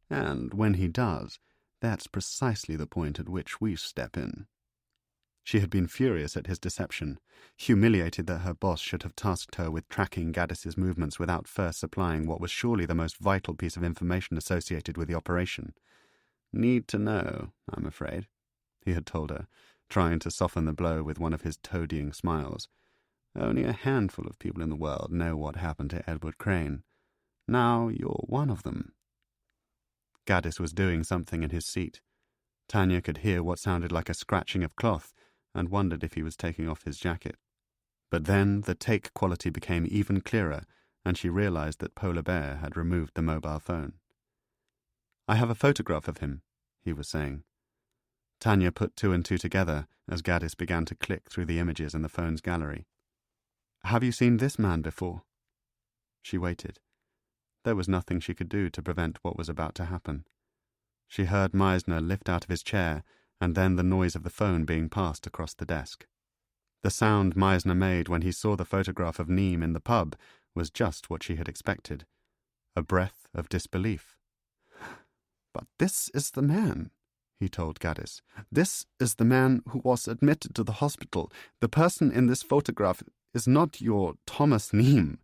And when he does, that's precisely the point at which we step in. She had been furious at his deception, humiliated that her boss should have tasked her with tracking Gaddis's movements without first supplying what was surely the most vital piece of information associated with the operation. Need to know, I'm afraid, he had told her, trying to soften the blow with one of his toadying smiles. Only a handful of people in the world know what happened to Edward Crane. Now you're one of them. Gaddis was doing something in his seat. Tanya could hear what sounded like a scratching of cloth, and wondered if he was taking off his jacket. But then the take quality became even clearer, and she realized that Polar Bear had removed the mobile phone. I have a photograph of him, he was saying. Tanya put two and two together as Gaddis began to click through the images in the phone's gallery. "Have you seen this man before?" She waited. There was nothing she could do to prevent what was about to happen. She heard Meisner lift out of his chair, and then the noise of the phone being passed across the desk. The sound Meisner made when he saw the photograph of Neem in the pub was just what she had expected. A breath of disbelief. "But this is the man," he told Gaddis. "This is the man who was admitted to the hospital. The person in this photograph is not your Thomas Neem.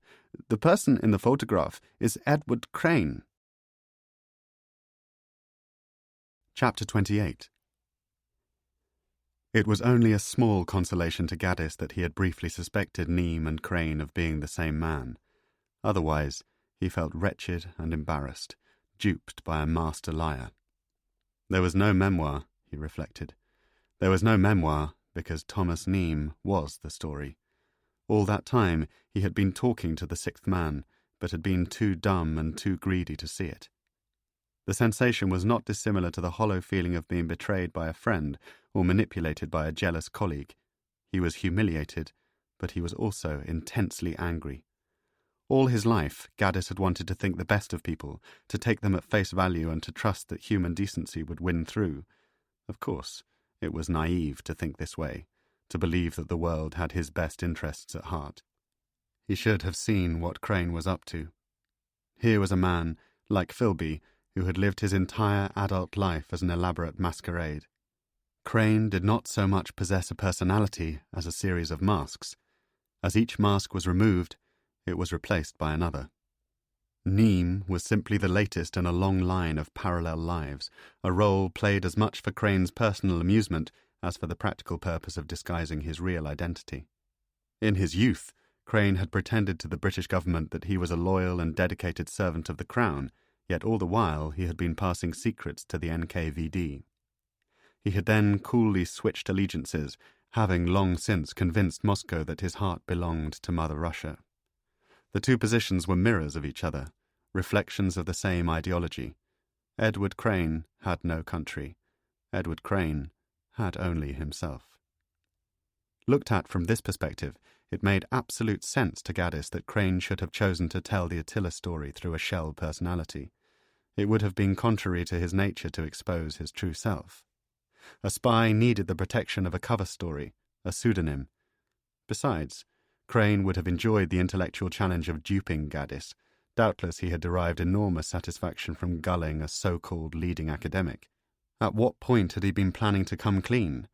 The person in the photograph is Edward Crane." Chapter 28. It was only a small consolation to Gaddis that he had briefly suspected Neem and Crane of being the same man. Otherwise, he felt wretched and embarrassed, duped by a master liar. There was no memoir, he reflected. There was no memoir because Thomas Neem was the story. All that time he had been talking to the sixth man, but had been too dumb and too greedy to see it. The sensation was not dissimilar to the hollow feeling of being betrayed by a friend or manipulated by a jealous colleague. He was humiliated, but he was also intensely angry. All his life, Gaddis had wanted to think the best of people, to take them at face value and to trust that human decency would win through. Of course, it was naive to think this way, to believe that the world had his best interests at heart. He should have seen what Crane was up to. Here was a man, like Philby, who had lived his entire adult life as an elaborate masquerade. Crane did not so much possess a personality as a series of masks. As each mask was removed, it was replaced by another. Neem was simply the latest in a long line of parallel lives, a role played as much for Crane's personal amusement as for the practical purpose of disguising his real identity. In his youth, Crane had pretended to the British government that he was a loyal and dedicated servant of the Crown, yet all the while he had been passing secrets to the NKVD. He had then coolly switched allegiances, having long since convinced Moscow that his heart belonged to Mother Russia. The two positions were mirrors of each other, reflections of the same ideology. Edward Crane had no country. Edward Crane had only himself. Looked at from this perspective, it made absolute sense to Gaddis that Crane should have chosen to tell the Attila story through a shell personality. It would have been contrary to his nature to expose his true self. A spy needed the protection of a cover story, a pseudonym. Besides, Crane would have enjoyed the intellectual challenge of duping Gaddis. Doubtless he had derived enormous satisfaction from gulling a so-called leading academic. At what point had he been planning to come clean?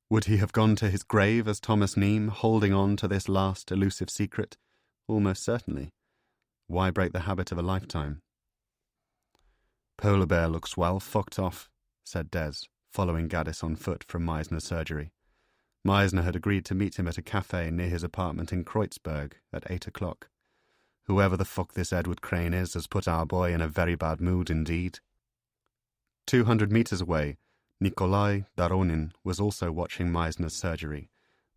Would he have gone to his grave as Thomas Neem, holding on to this last elusive secret? Almost certainly. Why break the habit of a lifetime? "Polar bear looks well fucked off," said Des, following Gaddis on foot from Meisner's surgery. Meisner had agreed to meet him at a cafe near his apartment in Kreuzberg at 8 o'clock. "Whoever the fuck this Edward Crane is has put our boy in a very bad mood indeed." 200 meters away, Nikolai Daronin was also watching Meisner's surgery,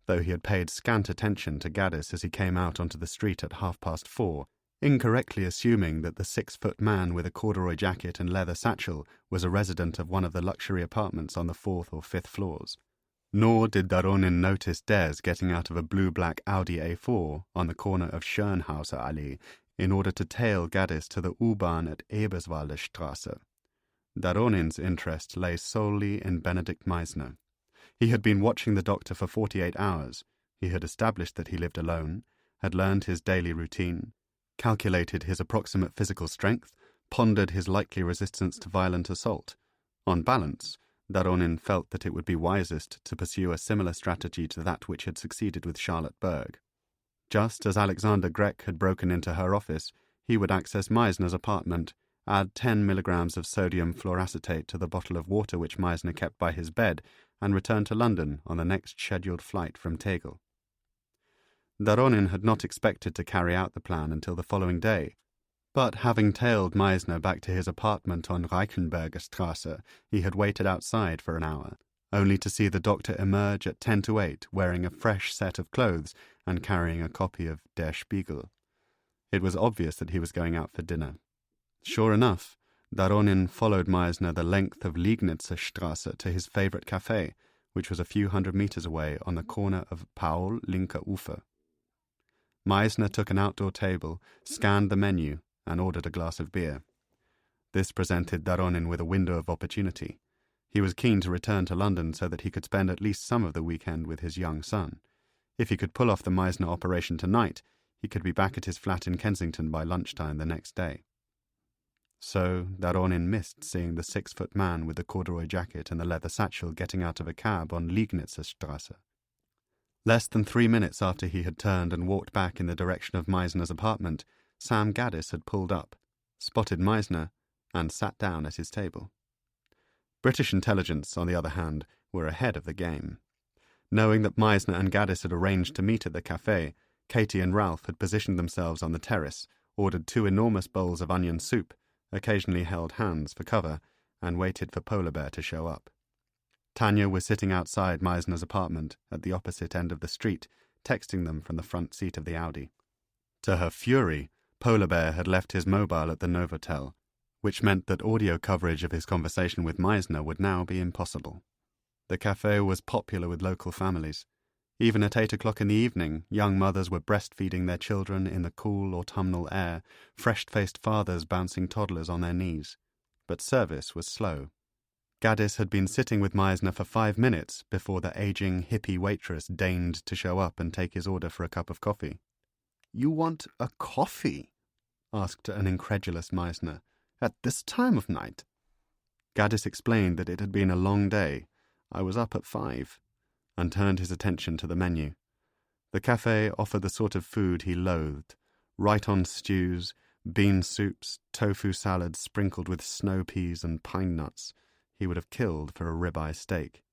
though he had paid scant attention to Gaddis as he came out onto the street at 4:30, incorrectly assuming that the 6-foot man with a corduroy jacket and leather satchel was a resident of one of the luxury apartments on the 4th or 5th floors. Nor did Daronin notice Des getting out of a blue-black Audi A4 on the corner of Schönhauser Allee in order to tail Gaddis to the U-Bahn at Eberswalder Straße. Daronin's interest lay solely in Benedikt Meisner. He had been watching the doctor for 48 hours. He had established that he lived alone, had learned his daily routine, calculated his approximate physical strength, pondered his likely resistance to violent assault. On balance, Daronin felt that it would be wisest to pursue a similar strategy to that which had succeeded with Charlotte Berg. Just as Alexander Grech had broken into her office, he would access Meisner's apartment, add 10 milligrams of sodium fluoracetate to the bottle of water which Meisner kept by his bed, and return to London on the next scheduled flight from Tegel. Daronin had not expected to carry out the plan until the following day, but having tailed Meisner back to his apartment on Reichenberger Straße, he had waited outside for an hour, only to see the doctor emerge at 7:50 wearing a fresh set of clothes and carrying a copy of Der Spiegel. It was obvious that he was going out for dinner. Sure enough, Daronin followed Meisner the length of Liegnitzer Strasse to his favourite café, which was a few hundred metres away on the corner of Paul Linker Ufer. Meisner took an outdoor table, scanned the menu, and ordered a glass of beer. This presented Daronin with a window of opportunity. He was keen to return to London so that he could spend at least some of the weekend with his young son. If he could pull off the Meisner operation tonight, he could be back at his flat in Kensington by lunchtime the next day. So Daronin missed seeing the 6-foot man with the corduroy jacket and the leather satchel getting out of a cab on Liegnitzer Strasse. Less than 3 minutes after he had turned and walked back in the direction of Meisner's apartment, Sam Gaddis had pulled up, spotted Meisner, and sat down at his table. British intelligence, on the other hand, were ahead of the game. Knowing that Meisner and Gaddis had arranged to meet at the café, Katie and Ralph had positioned themselves on the terrace, ordered 2 enormous bowls of onion soup, occasionally held hands for cover, and waited for Polar Bear to show up. Tanya was sitting outside Meisner's apartment at the opposite end of the street, texting them from the front seat of the Audi. To her fury, Polar Bear had left his mobile at the Novotel, which meant that audio coverage of his conversation with Meisner would now be impossible. The café was popular with local families. Even at 8 o'clock in the evening, young mothers were breastfeeding their children in the cool autumnal air, fresh-faced fathers bouncing toddlers on their knees. But service was slow. Gaddis had been sitting with Meisner for 5 minutes before the aging, hippie waitress deigned to show up and take his order for a cup of coffee. "You want a coffee?" asked an incredulous Meisner. "At this time of night?" Gaddis explained that it had been a long day. "I was up at 5, and turned his attention to the menu. The café offered the sort of food he loathed: right-on stews, bean soups, tofu salads sprinkled with snow peas and pine nuts. He would have killed for a ribeye steak.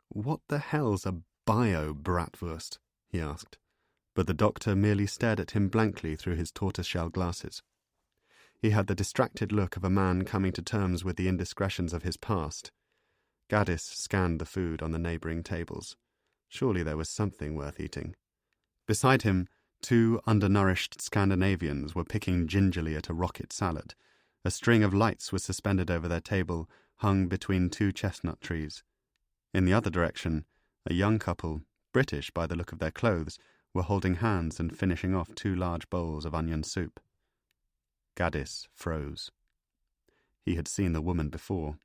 "What the hell's a bio-bratwurst?" he asked, but the doctor merely stared at him blankly through his tortoiseshell glasses. He had the distracted look of a man coming to terms with the indiscretions of his past. Gaddis scanned the food on the neighbouring tables. Surely there was something worth eating. Beside him, 2 undernourished Scandinavians were picking gingerly at a rocket salad. A string of lights was suspended over their table, hung between 2 chestnut trees. In the other direction, a young couple, British by the look of their clothes, were holding hands and finishing off 2 large bowls of onion soup. Gaddis froze. He had seen the woman before.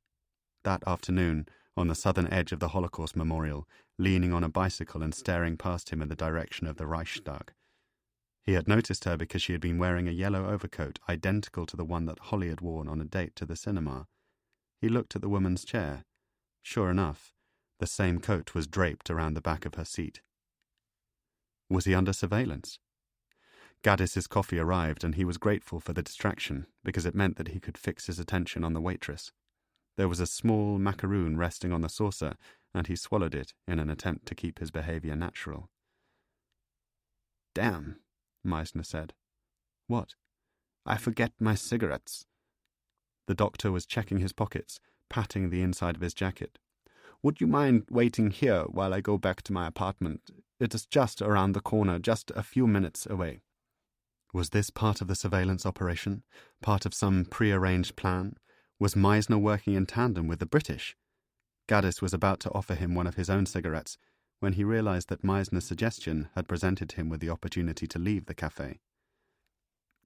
That afternoon, on the southern edge of the Holocaust Memorial, leaning on a bicycle and staring past him in the direction of the Reichstag. He had noticed her because she had been wearing a yellow overcoat identical to the one that Holly had worn on a date to the cinema. He looked at the woman's chair. Sure enough, the same coat was draped around the back of her seat. Was he under surveillance? Gaddis's coffee arrived, and he was grateful for the distraction, because it meant that he could fix his attention on the waitress. There was a small macaroon resting on the saucer, and he swallowed it in an attempt to keep his behaviour natural. "Damn," Meisner said. "What?" "I forget my cigarettes." The doctor was checking his pockets, patting the inside of his jacket. "Would you mind waiting here while I go back to my apartment? It is just around the corner, just a few minutes away." Was this part of the surveillance operation? Part of some pre-arranged plan? Was Meisner working in tandem with the British? Gaddis was about to offer him one of his own cigarettes when he realized that Meisner's suggestion had presented him with the opportunity to leave the café.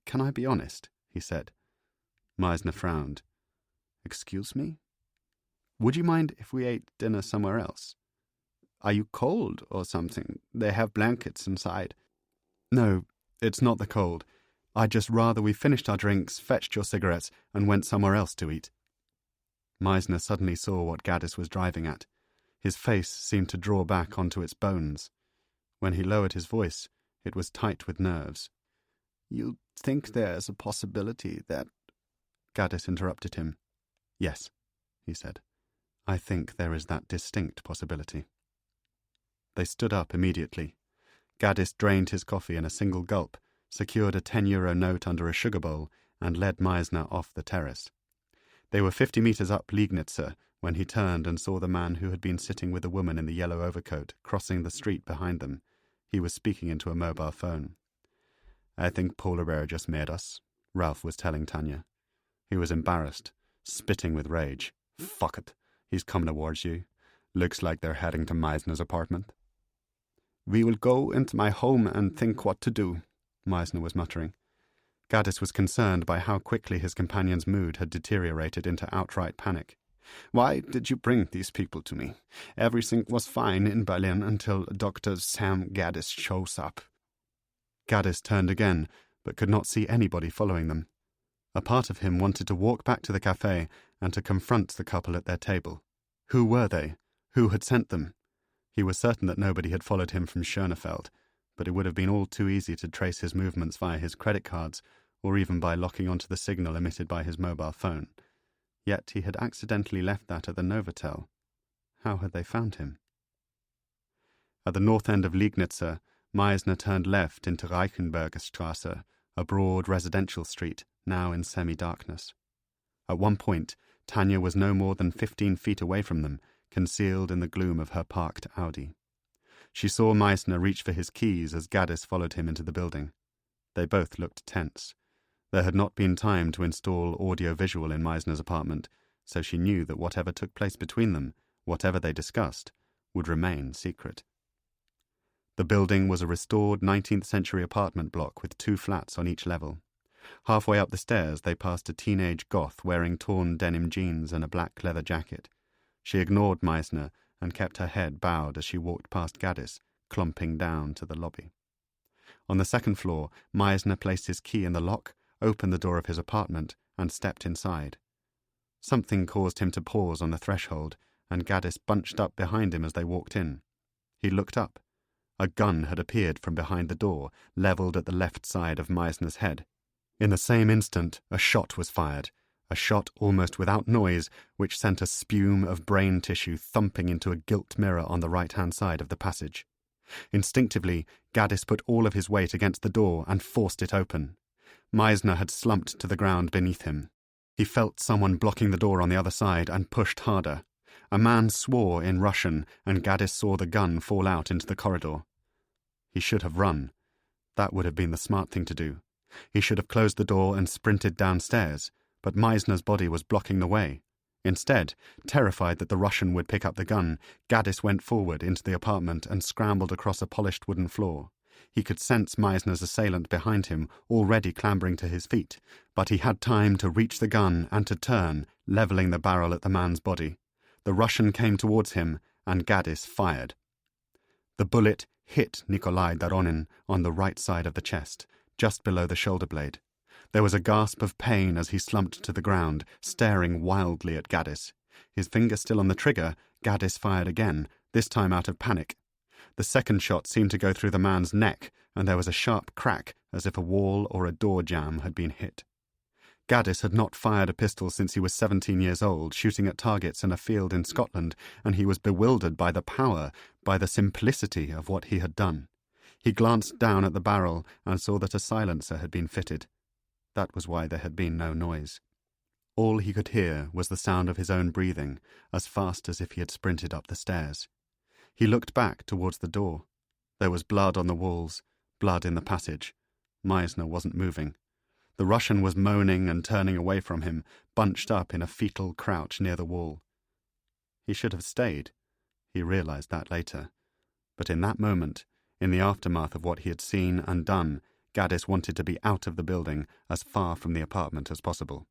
"Can I be honest?" he said. Meisner frowned. "Excuse me? Would you mind if we ate dinner somewhere else? Are you cold or something? They have blankets inside." "No, it's not the cold. I'd just rather we finished our drinks, fetched your cigarettes, and went somewhere else to eat." Meisner suddenly saw what Gaddis was driving at. His face seemed to draw back onto its bones. When he lowered his voice, it was tight with nerves. "You think there's a possibility that—" Gaddis interrupted him. "Yes," he said. "I think there is that distinct possibility." They stood up immediately. Gaddis drained his coffee in a single gulp, secured a 10-euro note under a sugar bowl, and led Meisner off the terrace. They were 50 metres up Liegnitzer when he turned and saw the man who had been sitting with the woman in the yellow overcoat crossing the street behind them. He was speaking into a mobile phone. "I think Polar Bear just made us," Ralph was telling Tanya. He was embarrassed. spitting with rage. "Fuck it. He's coming towards you. Looks like they're heading to Meisner's apartment." "We will go into my home and think what to do," Meisner was muttering. Gaddis was concerned by how quickly his companion's mood had deteriorated into outright panic. "Why did you bring these people to me? Everything was fine in Berlin until Dr. Sam Gaddis shows up." Gaddis turned again, but could not see anybody following them. A part of him wanted to walk back to the cafe and to confront the couple at their table. Who were they? Who had sent them? He was certain that nobody had followed him from Schönefeld, but it would have been all too easy to trace his movements via his credit cards, or even by locking onto the signal emitted by his mobile phone. Yet he had accidentally left that at the Novotel. How had they found him? At the north end of Liegnitzer, Meisner turned left into Reichenbergerstrasse, a broad residential street, now in semi-darkness. At one point, Tanya was no more than 15 feet away from them, concealed in the gloom of her parked Audi. She saw Meisner reach for his keys as Gaddis followed him into the building. They both looked tense. There had not been time to install audio-visual in Meisner's apartment, so she knew that whatever took place between them, whatever they discussed, would remain secret. The building was a restored 19th-century apartment block with 2 flats on each level. Halfway up the stairs, they passed a teenage goth wearing torn denim jeans and a black leather jacket. She ignored Meisner and kept her head bowed as she walked past Gaddis, clumping down to the lobby. On the second floor, Meisner placed his key in the lock, opened the door of his apartment, and stepped inside. Something caused him to pause on the threshold, and Gaddis bunched up behind him as they walked in. He looked up. A gun had appeared from behind the door, levelled at the left side of Meisner's head. In the same instant, a shot was fired, a shot almost without noise, which sent a spume of brain tissue thumping into a gilt mirror on the right-hand side of the passage. Instinctively, Gaddis put all of his weight against the door and forced it open. Meisner had slumped to the ground beneath him. He felt someone blocking the door on the other side and pushed harder. A man swore in Russian, and Gaddis saw the gun fall out into the corridor. He should have run. That would have been the smart thing to do. He should have closed the door and sprinted downstairs, but Meisner's body was blocking the way. Instead, terrified that the Russian would pick up the gun, Gaddis went forward into the apartment and scrambled across a polished wooden floor. He could sense Meisner's assailant behind him, already clambering to his feet, but he had time to reach the gun and to turn, levelling the barrel at the man's body. The Russian came towards him, and Gaddis fired. The bullet hit Nikolai Doronin on the right side of the chest, just below the shoulder blade. There was a gasp of pain as he slumped to the ground, staring wildly at Gaddis. His finger still on the trigger, Gaddis fired again, this time out of panic. The second shot seemed to go through the man's neck, and there was a sharp crack, as if a wall or a door jamb had been hit. Gaddis had not fired a pistol since he was 17 years old, shooting at targets in a field in Scotland, and he was bewildered by the power, by the simplicity of what he had done. He glanced down at the barrel and saw that a silencer had been fitted. That was why there had been no noise. All he could hear was the sound of his own breathing, as fast as if he had sprinted up the stairs. He looked back towards the door. There was blood on the walls, blood in the passage. Meisner wasn't moving. The Russian was moaning and turning away from him, bunched up in a fetal crouch near the wall. He should have stayed. He realized that later. But in that moment, in the aftermath of what he had seen and done, Gaddis wanted to be out of the building, as far from the apartment as possible.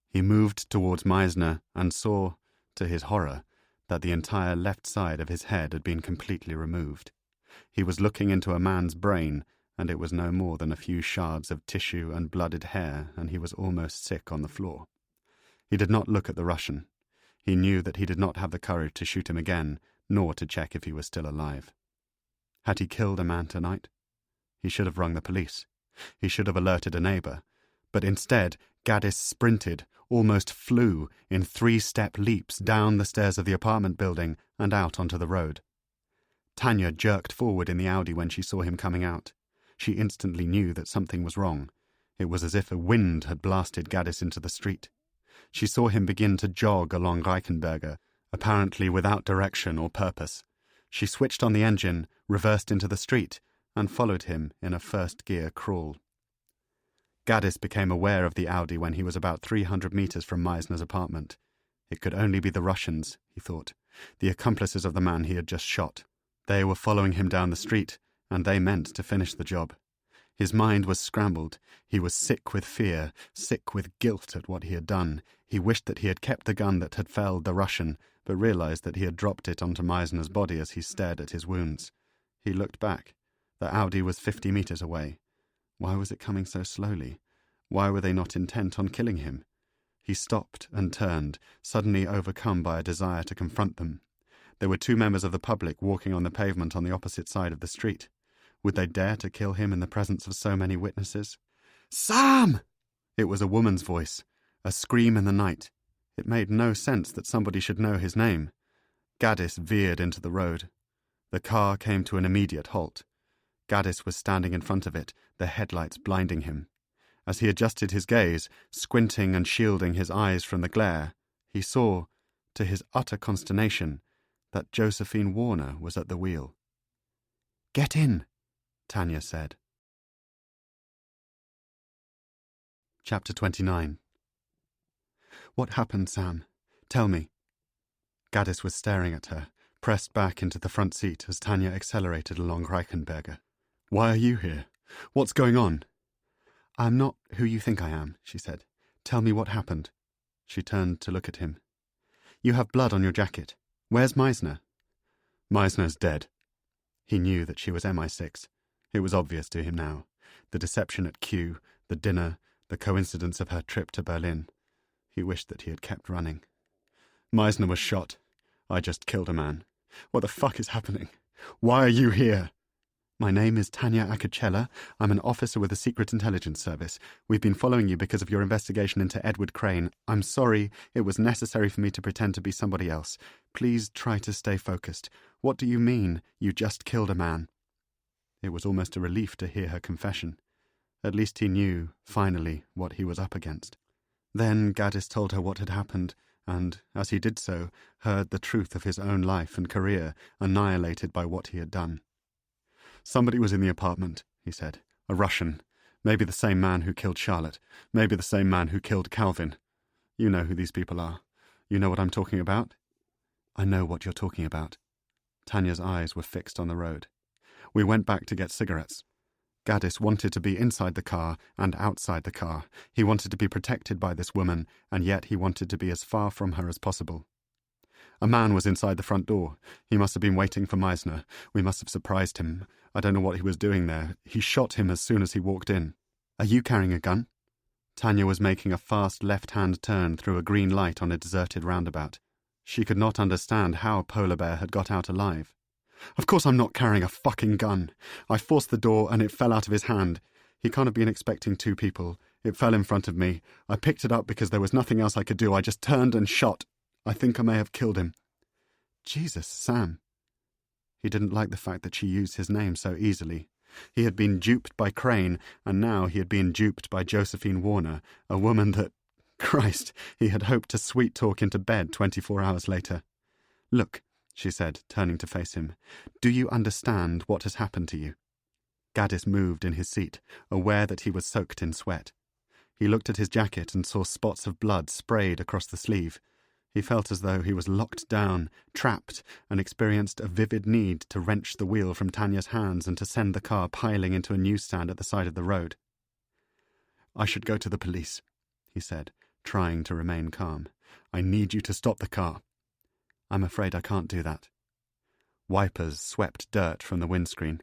He moved towards Meisner and saw, to his horror, that the entire left side of his head had been completely removed. He was looking into a man's brain, and it was no more than a few shards of tissue and blooded hair, and he was almost sick on the floor. He did not look at the Russian. He knew that he did not have the courage to shoot him again, nor to check if he was still alive. Had he killed a man tonight? He should have rung the police. He should have alerted a neighbour. But instead, Gaddis sprinted, almost flew, in 3-step leaps down the stairs of the apartment building and out onto the road. Tanya jerked forward in the Audi when she saw him coming out. She instantly knew that something was wrong. It was as if a wind had blasted Gaddis into the street. She saw him begin to jog along Reichenberger, apparently without direction or purpose. She switched on the engine, reversed into the street, and followed him in a first-gear crawl. Gaddis became aware of the Audi when he was about 300 meters from Meisner's apartment. It could only be the Russians, he thought, the accomplices of the man he had just shot. They were following him down the street, and they meant to finish the job. His mind was scrambled. He was sick with fear, sick with guilt at what he had done. He wished that he had kept the gun that had felled the Russian, but realized that he had dropped it onto Meisner's body as he stared at his wounds. He looked back. The Audi was 50 meters away. Why was it coming so slowly? Why were they not intent on killing him? He stopped and turned, suddenly overcome by a desire to confront them. There were 2 members of the public walking on the pavement on the opposite side of the street. Would they dare to kill him in the presence of so many witnesses? "Sam!" It was a woman's voice, a scream in the night. It made no sense that somebody should know his name. Gaddis veered into the road. The car came to an immediate halt. Gaddis was standing in front of it, the headlights blinding him. As he adjusted his gaze, squinting and shielding his eyes from the glare, he saw, to his utter consternation, that Josephine Warner was at the wheel. "Get in," Tanya said. Chapter 29. "What happened, Sam? Tell me." Gaddis was staring at her, pressed back into the front seat as Tanya accelerated along Reichenberger. "Why are you here? What's going on?" "I'm not who you think I am," she said. "Tell me what happened." She turned to look at him. "You have blood on your jacket. Where's Meisner?" "Meisner's dead." He knew that she was MI6. It was obvious to him now. The deception at Q, the dinner, the coincidence of her trip to Berlin. He wished that he had kept running. "Meisner was shot. I just killed a man. What the fuck is happening? Why are you here?" "My name is Tanya Akacella. I'm an officer with the Secret Intelligence Service. We've been following you because of your investigation into Edward Crane. I'm sorry. It was necessary for me to pretend to be somebody else. Please try to stay focused. What do you mean, you just killed a man?" It was almost a relief to hear her confession. At least he knew, finally, what he was up against. Then Gaddis told her what had happened, and, as he did so, heard the truth of his own life and career annihilated by what he had done. "Somebody was in the apartment," he said. "A Russian. Maybe the same man who killed Charlotte. Maybe the same man who killed Calvin. You know who these people are. You know what I'm talking about?" "I know what you're talking about." Tanya's eyes were fixed on the road. "We went back to get cigarettes. Gaddis wanted to be inside the car and outside the car. He wanted to be protected by this woman, and yet he wanted to be as far from her as possible. A man was inside the front door. He must have been waiting for Meisner. We must have surprised him. I don't know what he was doing there. He shot him as soon as he walked in." "Are you carrying a gun?" Tanya was making a fast left-hand turn through a green light on a deserted roundabout. She could not understand how Polar Bear had got out alive. "Of course I'm not carrying a fucking gun. I forced the door and it fell out of his hand. He can't have been expecting 2 people. It fell in front of me. I picked it up because there was nothing else I could do. I just turned and shot. I think I may have killed him." Jesus, Sam. He didn't like the fact that she used his name so easily. He had been duped by Crane, and now he had been duped by Josephine Warner, a woman that, Christ, he had hoped to sweet-talk into bed 24 hours later. "Look," she said, turning to face him, "do you understand what has happened to you?" Gaddis moved in his seat, aware that he was soaked in sweat. He looked at his jacket and saw spots of blood sprayed across the sleeve. He felt as though he was locked down, trapped, and experienced a vivid need to wrench the wheel from Tanya's hands and to send the car piling into a newsstand at the side of the road. "I should go to the police," he said, trying to remain calm. "I need you to stop the car." "I'm afraid I can't do that." Wipers swept dirt from the windscreen.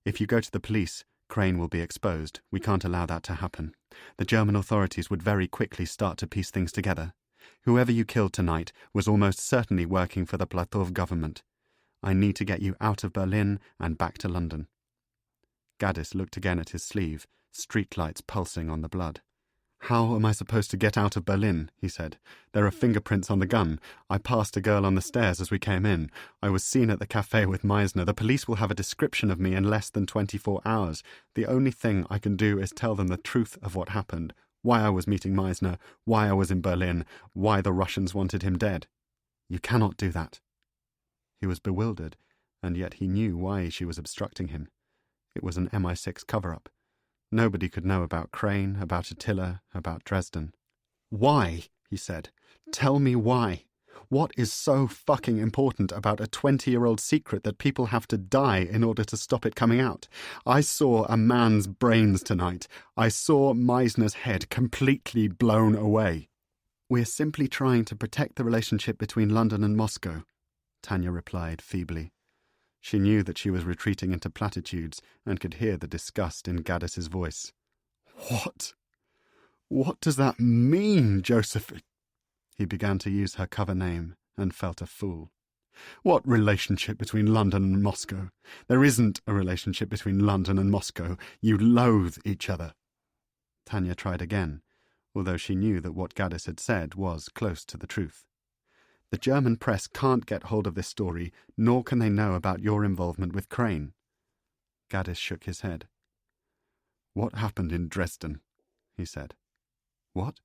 "If you go to the police, Crane will be exposed. We can't allow that to happen. The German authorities would very quickly start to piece things together. Whoever you killed tonight was almost certainly working for the Platov government. I need to get you out of Berlin and back to London." Gaddis looked again at his sleeve, streetlights pulsing on the blood. "How am I supposed to get out of Berlin?" he said. "There are fingerprints on the gun. I passed a girl on the stairs as we came in. I was seen at the cafe with Meisner. The police will have a description of me in less than 24 hours. The only thing I can do is tell them the truth of what happened. Why I was meeting Meisner, why I was in Berlin, why the Russians wanted him dead." "You cannot do that." He was bewildered, and yet he knew why she was obstructing him. It was an MI6 cover-up. Nobody could know about Crane, about Attila, about Dresden. "Why?" he said. "Tell me why. What is so fucking important about a 20-year-old secret that people have to die in order to stop it coming out? I saw a man's brains tonight. I saw Meisner's head completely blown away." "We're simply trying to protect the relationship between London and Moscow," Tanya replied feebly. She knew that she was retreating into platitudes and could hear the disgust in Gaddis's voice. "What? What does that mean, Josephine?" He began to use her cover name and felt a fool. "What relationship between London and Moscow? There isn't a relationship between London and Moscow. You loathe each other." Tanya tried again, although she knew that what Gaddis had said was close to the truth. "The German press can't get hold of this story, nor can they know about your involvement with Crane." Gaddis shook his head. "What happened in Dresden?" he said. "What?"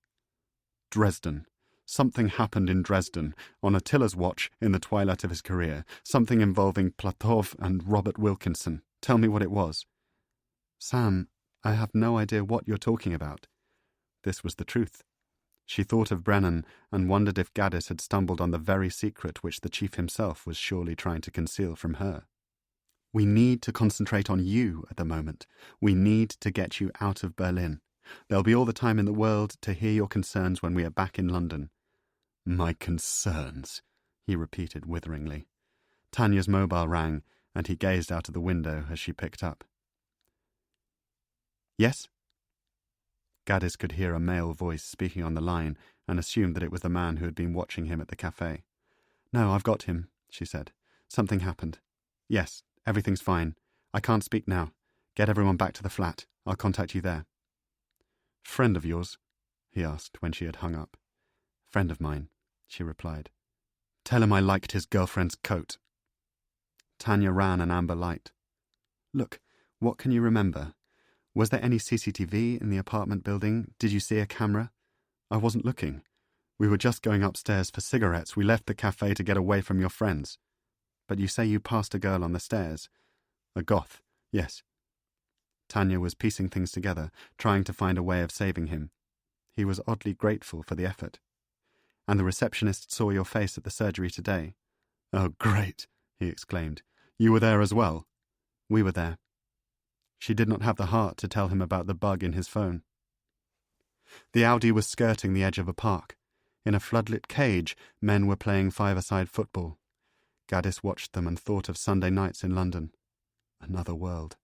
"Dresden. Something happened in Dresden, on Attila's watch in the twilight of his career. Something involving Platov and Robert Wilkinson. Tell me what it was." "Sam, I have no idea what you're talking about." This was the truth. She thought of Brennan and wondered if Gaddis had stumbled on the very secret which the chief himself was surely trying to conceal from her. "We need to concentrate on you at the moment. We need to get you out of Berlin. There'll be all the time in the world to hear your concerns when we are back in London." "My concerns," he repeated witheringly. Tanya's mobile rang, and he gazed out of the window as she picked up. "Yes?" Gaddis could hear a male voice speaking on the line and assumed that it was the man who had been watching him at the cafe. "No, I've got him," she said. "Something happened. Yes, everything's fine. I can't speak now. Get everyone back to the flat. I'll contact you there." "Friend of yours?" he asked when she had hung up. "Friend of mine," she replied. "Tell him I liked his girlfriend's coat." Tanya ran an amber light. "Look, what can you remember? Was there any CCTV in the apartment building? Did you see a camera?" "I wasn't looking. We were just going upstairs for cigarettes. We left the cafe to get away from your friends." "But you say you passed a girl on the stairs." "A goth, yes." Tanya was piecing things together, trying to find a way of saving him. He was oddly grateful for the effort. "And the receptionist saw your face at the surgery today." "Oh, great," he exclaimed. "You were there as well?" "We were there." She did not have the heart to tell him about the bug in his phone. The Audi was skirting the edge of a park. In a floodlit cage, men were playing five-a-side football. Gaddis watched them and thought of Sunday nights in London. Another world.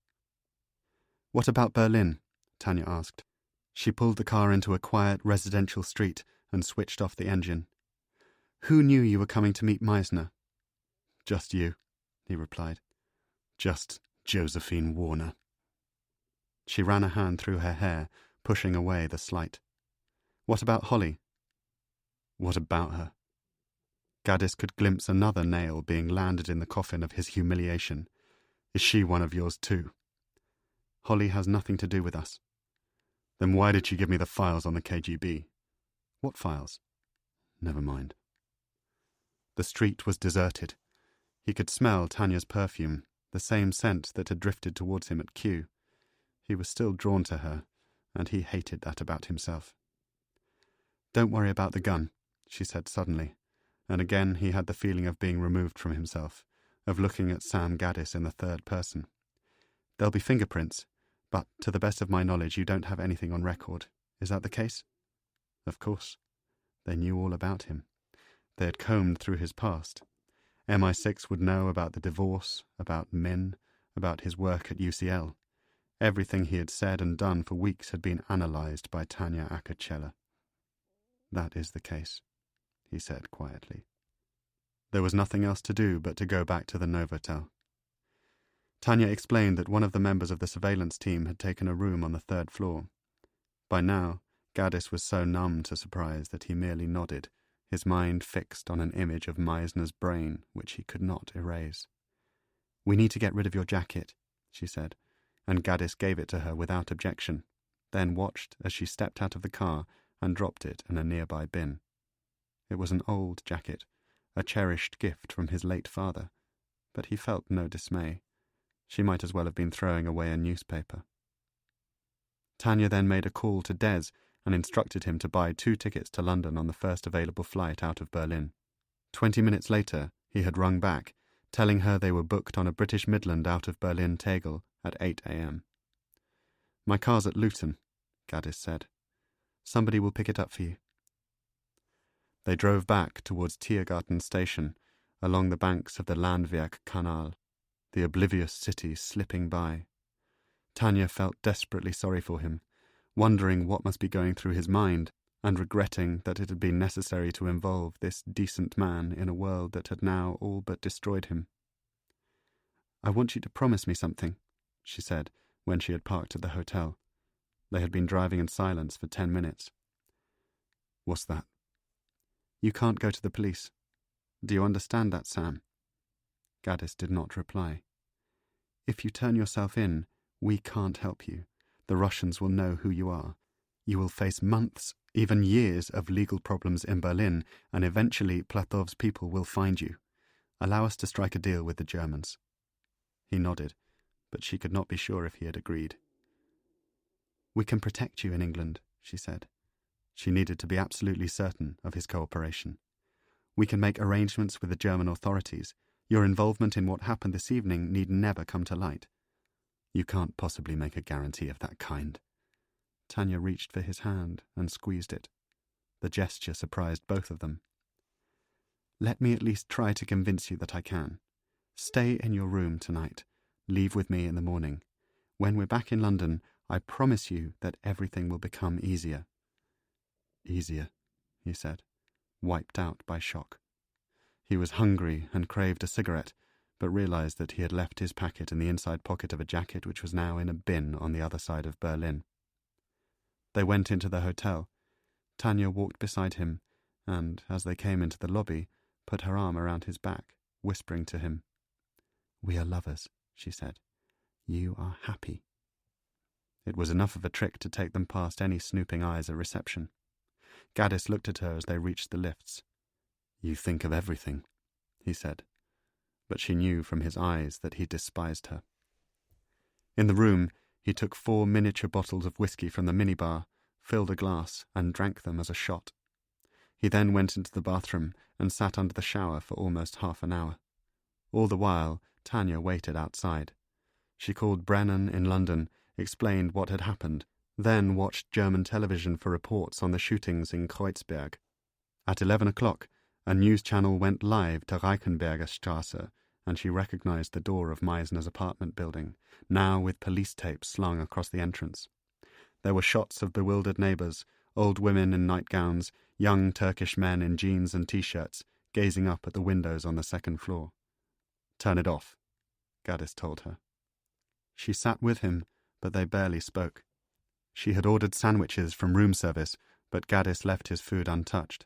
"What about Berlin?" Tanya asked. She pulled the car into a quiet residential street and switched off the engine. "Who knew you were coming to meet Meisner?" "Just you," he replied. "Just Josephine Warner." She ran a hand through her hair, pushing away the slight. "What about Holly?" "What about her?" Gaddis could glimpse another nail being landed in the coffin of his humiliation. "Is she one of yours too?" "Holly has nothing to do with us." "Then why did she give me the files on the KGB?" "What files?" "Never mind." The street was deserted. He could smell Tanya's perfume, the same scent that had drifted towards him at Kew. He was still drawn to her, and he hated that about himself. "Don't worry about the gun," she said suddenly, and again he had the feeling of being removed from himself, of looking at Sam Gaddis in the third person. "There'll be fingerprints, but to the best of my knowledge you don't have anything on record. Is that the case?" Of course. They knew all about him. They had combed through his past. MI6 would know about the divorce, about Min, about his work at UCL. Everything he had said and done for weeks had been analysed by Tanya Akacella. "That is the case," he said quietly. There was nothing else to do but to go back to the Novotel. Tanya explained that one of the members of the surveillance team had taken a room on the third floor. By now, Gaddis was so numb to surprise that he merely nodded, his mind fixed on an image of Meisner's brain which he could not erase. "We need to get rid of your jacket," she said, and Gaddis gave it to her without objection, then watched as she stepped out of the car and dropped it in a nearby bin. It was an old jacket, a cherished gift from his late father, but he felt no dismay. She might as well have been throwing away a newspaper. Tanya then made a call to Des and instructed him to buy 2 tickets to London on the first available flight out of Berlin. 20 minutes later, he had rung back, telling her they were booked on a British Midland out of Berlin Tegel at 8 a.m. "My car's at Luton," Gaddis said. "Somebody will pick it up for you." They drove back towards Tiergarten station, along the banks of the Landwehr Canal, the oblivious city slipping by. Tanya felt desperately sorry for him, wondering what must be going through his mind, and regretting that it had been necessary to involve this decent man in a world that had now all but destroyed him. "I want you to promise me something," she said, when she had parked at the hotel. They had been driving in silence for 10 minutes. "What's that?" "You can't go to the police. Do you understand that, Sam?" Gaddis did not reply. "If you turn yourself in, we can't help you. The Russians will know who you are. You will face months, even years of legal problems in Berlin, and eventually Platov's people will find you. Allow us to strike a deal with the Germans." He nodded, but she could not be sure if he had agreed. "We can protect you in England," she said. She needed to be absolutely certain of his cooperation. "We can make arrangements with the German authorities. Your involvement in what happened this evening need never come to light." "You can't possibly make a guarantee of that kind." Tanya reached for his hand and squeezed it. The gesture surprised both of them. "Let me at least try to convince you that I can. Stay in your room tonight. Leave with me in the morning. When we're back in London, I promise you that everything will become easier." "Easier," he said, wiped out by shock. He was hungry and craved a cigarette, but realized that he had left his packet in the inside pocket of a jacket which was now in a bin on the other side of Berlin. They went into the hotel. Tanya walked beside him, and, as they came into the lobby, put her arm around his back, whispering to him. "We are lovers," she said. "You are happy." It was enough of a trick to take them past any snooping eyes at reception. Gaddis looked at her as they reached the lifts. "You think of everything," he said, but she knew from his eyes that he despised her. In the room, he took 4 miniature bottles of whiskey from the minibar, filled a glass, and drank them as a shot. He then went into the bathroom and sat under the shower for almost half an hour. All the while, Tanya waited outside. She called Brennan in London, explained what had happened, then watched German television for reports on the shootings in Kreuzberg. At 11 o'clock, a news channel went live to Reichenberger Strasse, and she recognized the door of Meisner's apartment building, now with police tape slung across the entrance. There were shots of bewildered neighbors, old women in nightgowns, young Turkish men in jeans and T-shirts, gazing up at the windows on the second floor. "Turn it off," Gaddis told her. She sat with him, but they barely spoke. She had ordered sandwiches from room service, but Gaddis left his food untouched.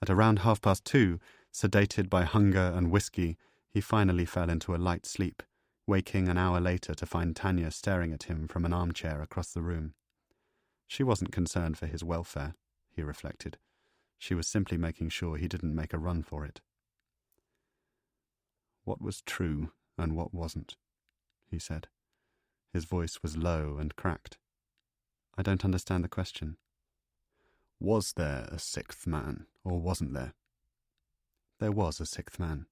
At around 2:30, sedated by hunger and whiskey, he finally fell into a light sleep, waking an hour later to find Tanya staring at him from an armchair across the room. She wasn't concerned for his welfare, he reflected. She was simply making sure he didn't make a run for it. "What was true and what wasn't?" he said. His voice was low and cracked. "I don't understand the question." "Was there a 6th man, or wasn't there?" "There was a 6th man."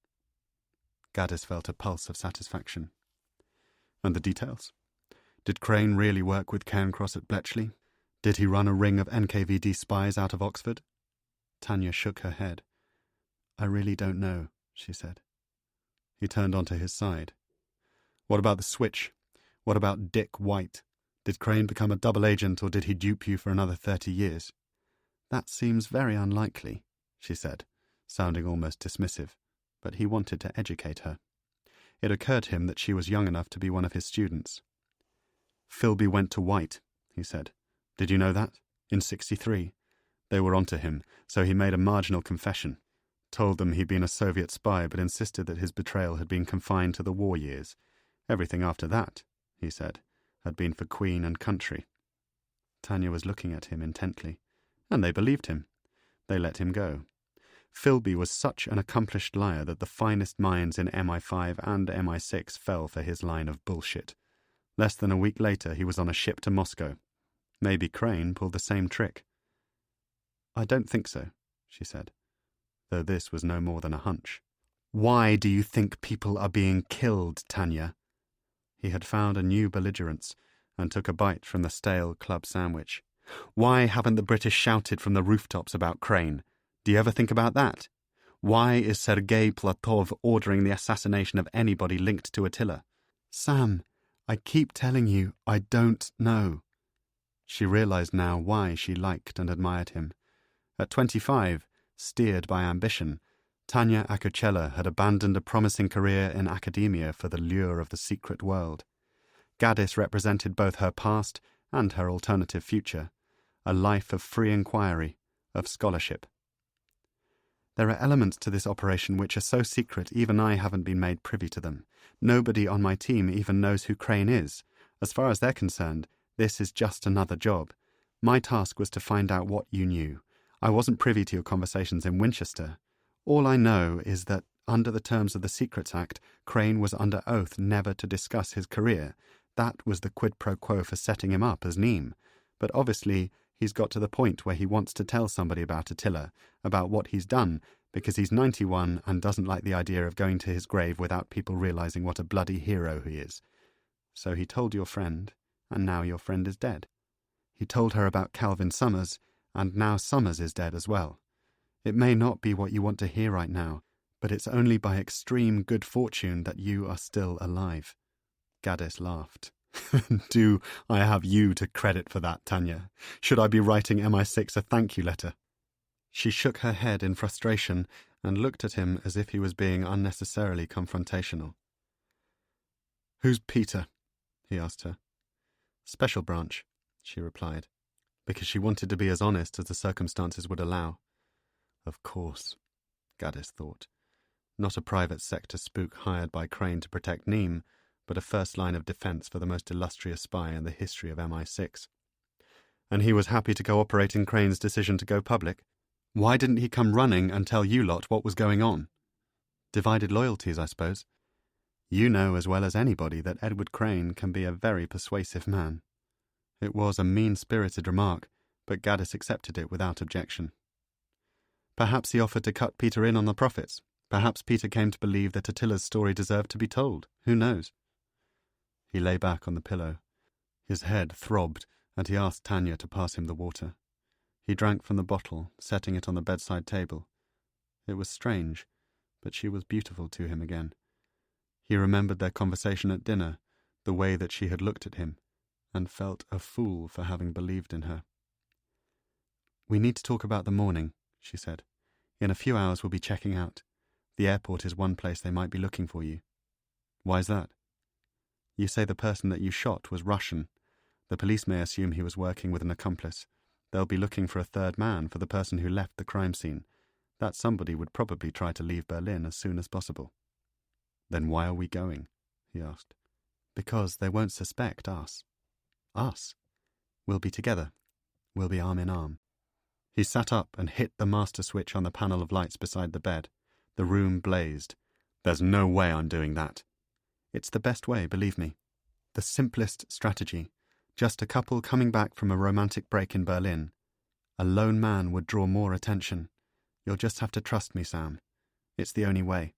Gaddis felt a pulse of satisfaction. "And the details? Did Crane really work with Cairncross at Bletchley? Did he run a ring of NKVD spies out of Oxford?" Tanya shook her head. "I really don't know," she said. He turned onto his side. "What about the switch? What about Dick White? Did Crane become a double agent, or did he dupe you for another 30 years? "That seems very unlikely," she said, sounding almost dismissive, but he wanted to educate her. It occurred to him that she was young enough to be one of his students. "Philby went to White," he said. "Did you know that? In 63. They were onto him, so he made a marginal confession. Told them he'd been a Soviet spy, but insisted that his betrayal had been confined to the war years. Everything after that," he said, "had been for Queen and country." Tanya was looking at him intently, and they believed him. They let him go. Philby was such an accomplished liar that the finest minds in MI5 and MI6 fell for his line of bullshit. Less than a week later, he was on a ship to Moscow. Maybe Crane pulled the same trick. I don't think so, she said, though this was no more than a hunch. Why do you think people are being killed, Tanya? He had found a new belligerence and took a bite from the stale club sandwich. Why haven't the British shouted from the rooftops about Crane? Do you ever think about that? Why is Sergei Platov ordering the assassination of anybody linked to Attila? Sam, I keep telling you, I don't know. She realized now why she liked and admired him. At 25, steered by ambition, Tanya Akuchela had abandoned a promising career in academia for the lure of the secret world. Gaddis represented both her past and her alternative future, a life of free inquiry, of scholarship. There are elements to this operation which are so secret even I haven't been made privy to them. Nobody on my team even knows who Crane is. As far as they're concerned, this is just another job. My task was to find out what you knew. I wasn't privy to your conversations in Winchester. All I know is that, under the terms of the Secrets Act, Crane was under oath never to discuss his career. That was the quid pro quo for setting him up as Neem. But obviously, he's got to the point where he wants to tell somebody about Attila, about what he's done, because he's 91 and doesn't like the idea of going to his grave without people realizing what a bloody hero he is. So he told your friend, and now your friend is dead. He told her about Calvin Summers, and now Summers is dead as well. It may not be what you want to hear right now, but it's only by extreme good fortune that you are still alive. Gaddis laughed. Do I have you to credit for that, Tanya? Should I be writing MI6 a thank you letter? She shook her head in frustration and looked at him as if he was being unnecessarily confrontational. Who's Peter? He asked her. Special branch, she replied, because she wanted to be as honest as the circumstances would allow. Of course, Gaddis thought. Not a private sector spook hired by Crane to protect Neem, but a first line of defence for the most illustrious spy in the history of MI6. And he was happy to cooperate in Crane's decision to go public. Why didn't he come running and tell you lot what was going on? Divided loyalties, I suppose. You know as well as anybody that Edward Crane can be a very persuasive man. It was a mean-spirited remark, but Gaddis accepted it without objection. Perhaps he offered to cut Peter in on the profits. Perhaps Peter came to believe that Attila's story deserved to be told. Who knows? He lay back on the pillow. His head throbbed, and he asked Tanya to pass him the water. He drank from the bottle, setting it on the bedside table. It was strange, but she was beautiful to him again. He remembered their conversation at dinner, the way that she had looked at him, and felt a fool for having believed in her. "We need to talk about the morning," she said. "In a few hours we'll be checking out. The airport is one place they might be looking for you." "Why's that?" "You say the person that you shot was Russian. The police may assume he was working with an accomplice. They'll be looking for a third man for the person who left the crime scene. That somebody would probably try to leave Berlin as soon as possible." "Then why are we going?" he asked. "Because they won't suspect us." "Us? We'll be together. We'll be arm in arm." He sat up and hit the master switch on the panel of lights beside the bed. The room blazed. "There's no way I'm doing that." "It's the best way, believe me. The simplest strategy. Just a couple coming back from a romantic break in Berlin. A lone man would draw more attention. You'll just have to trust me, Sam. It's the only way."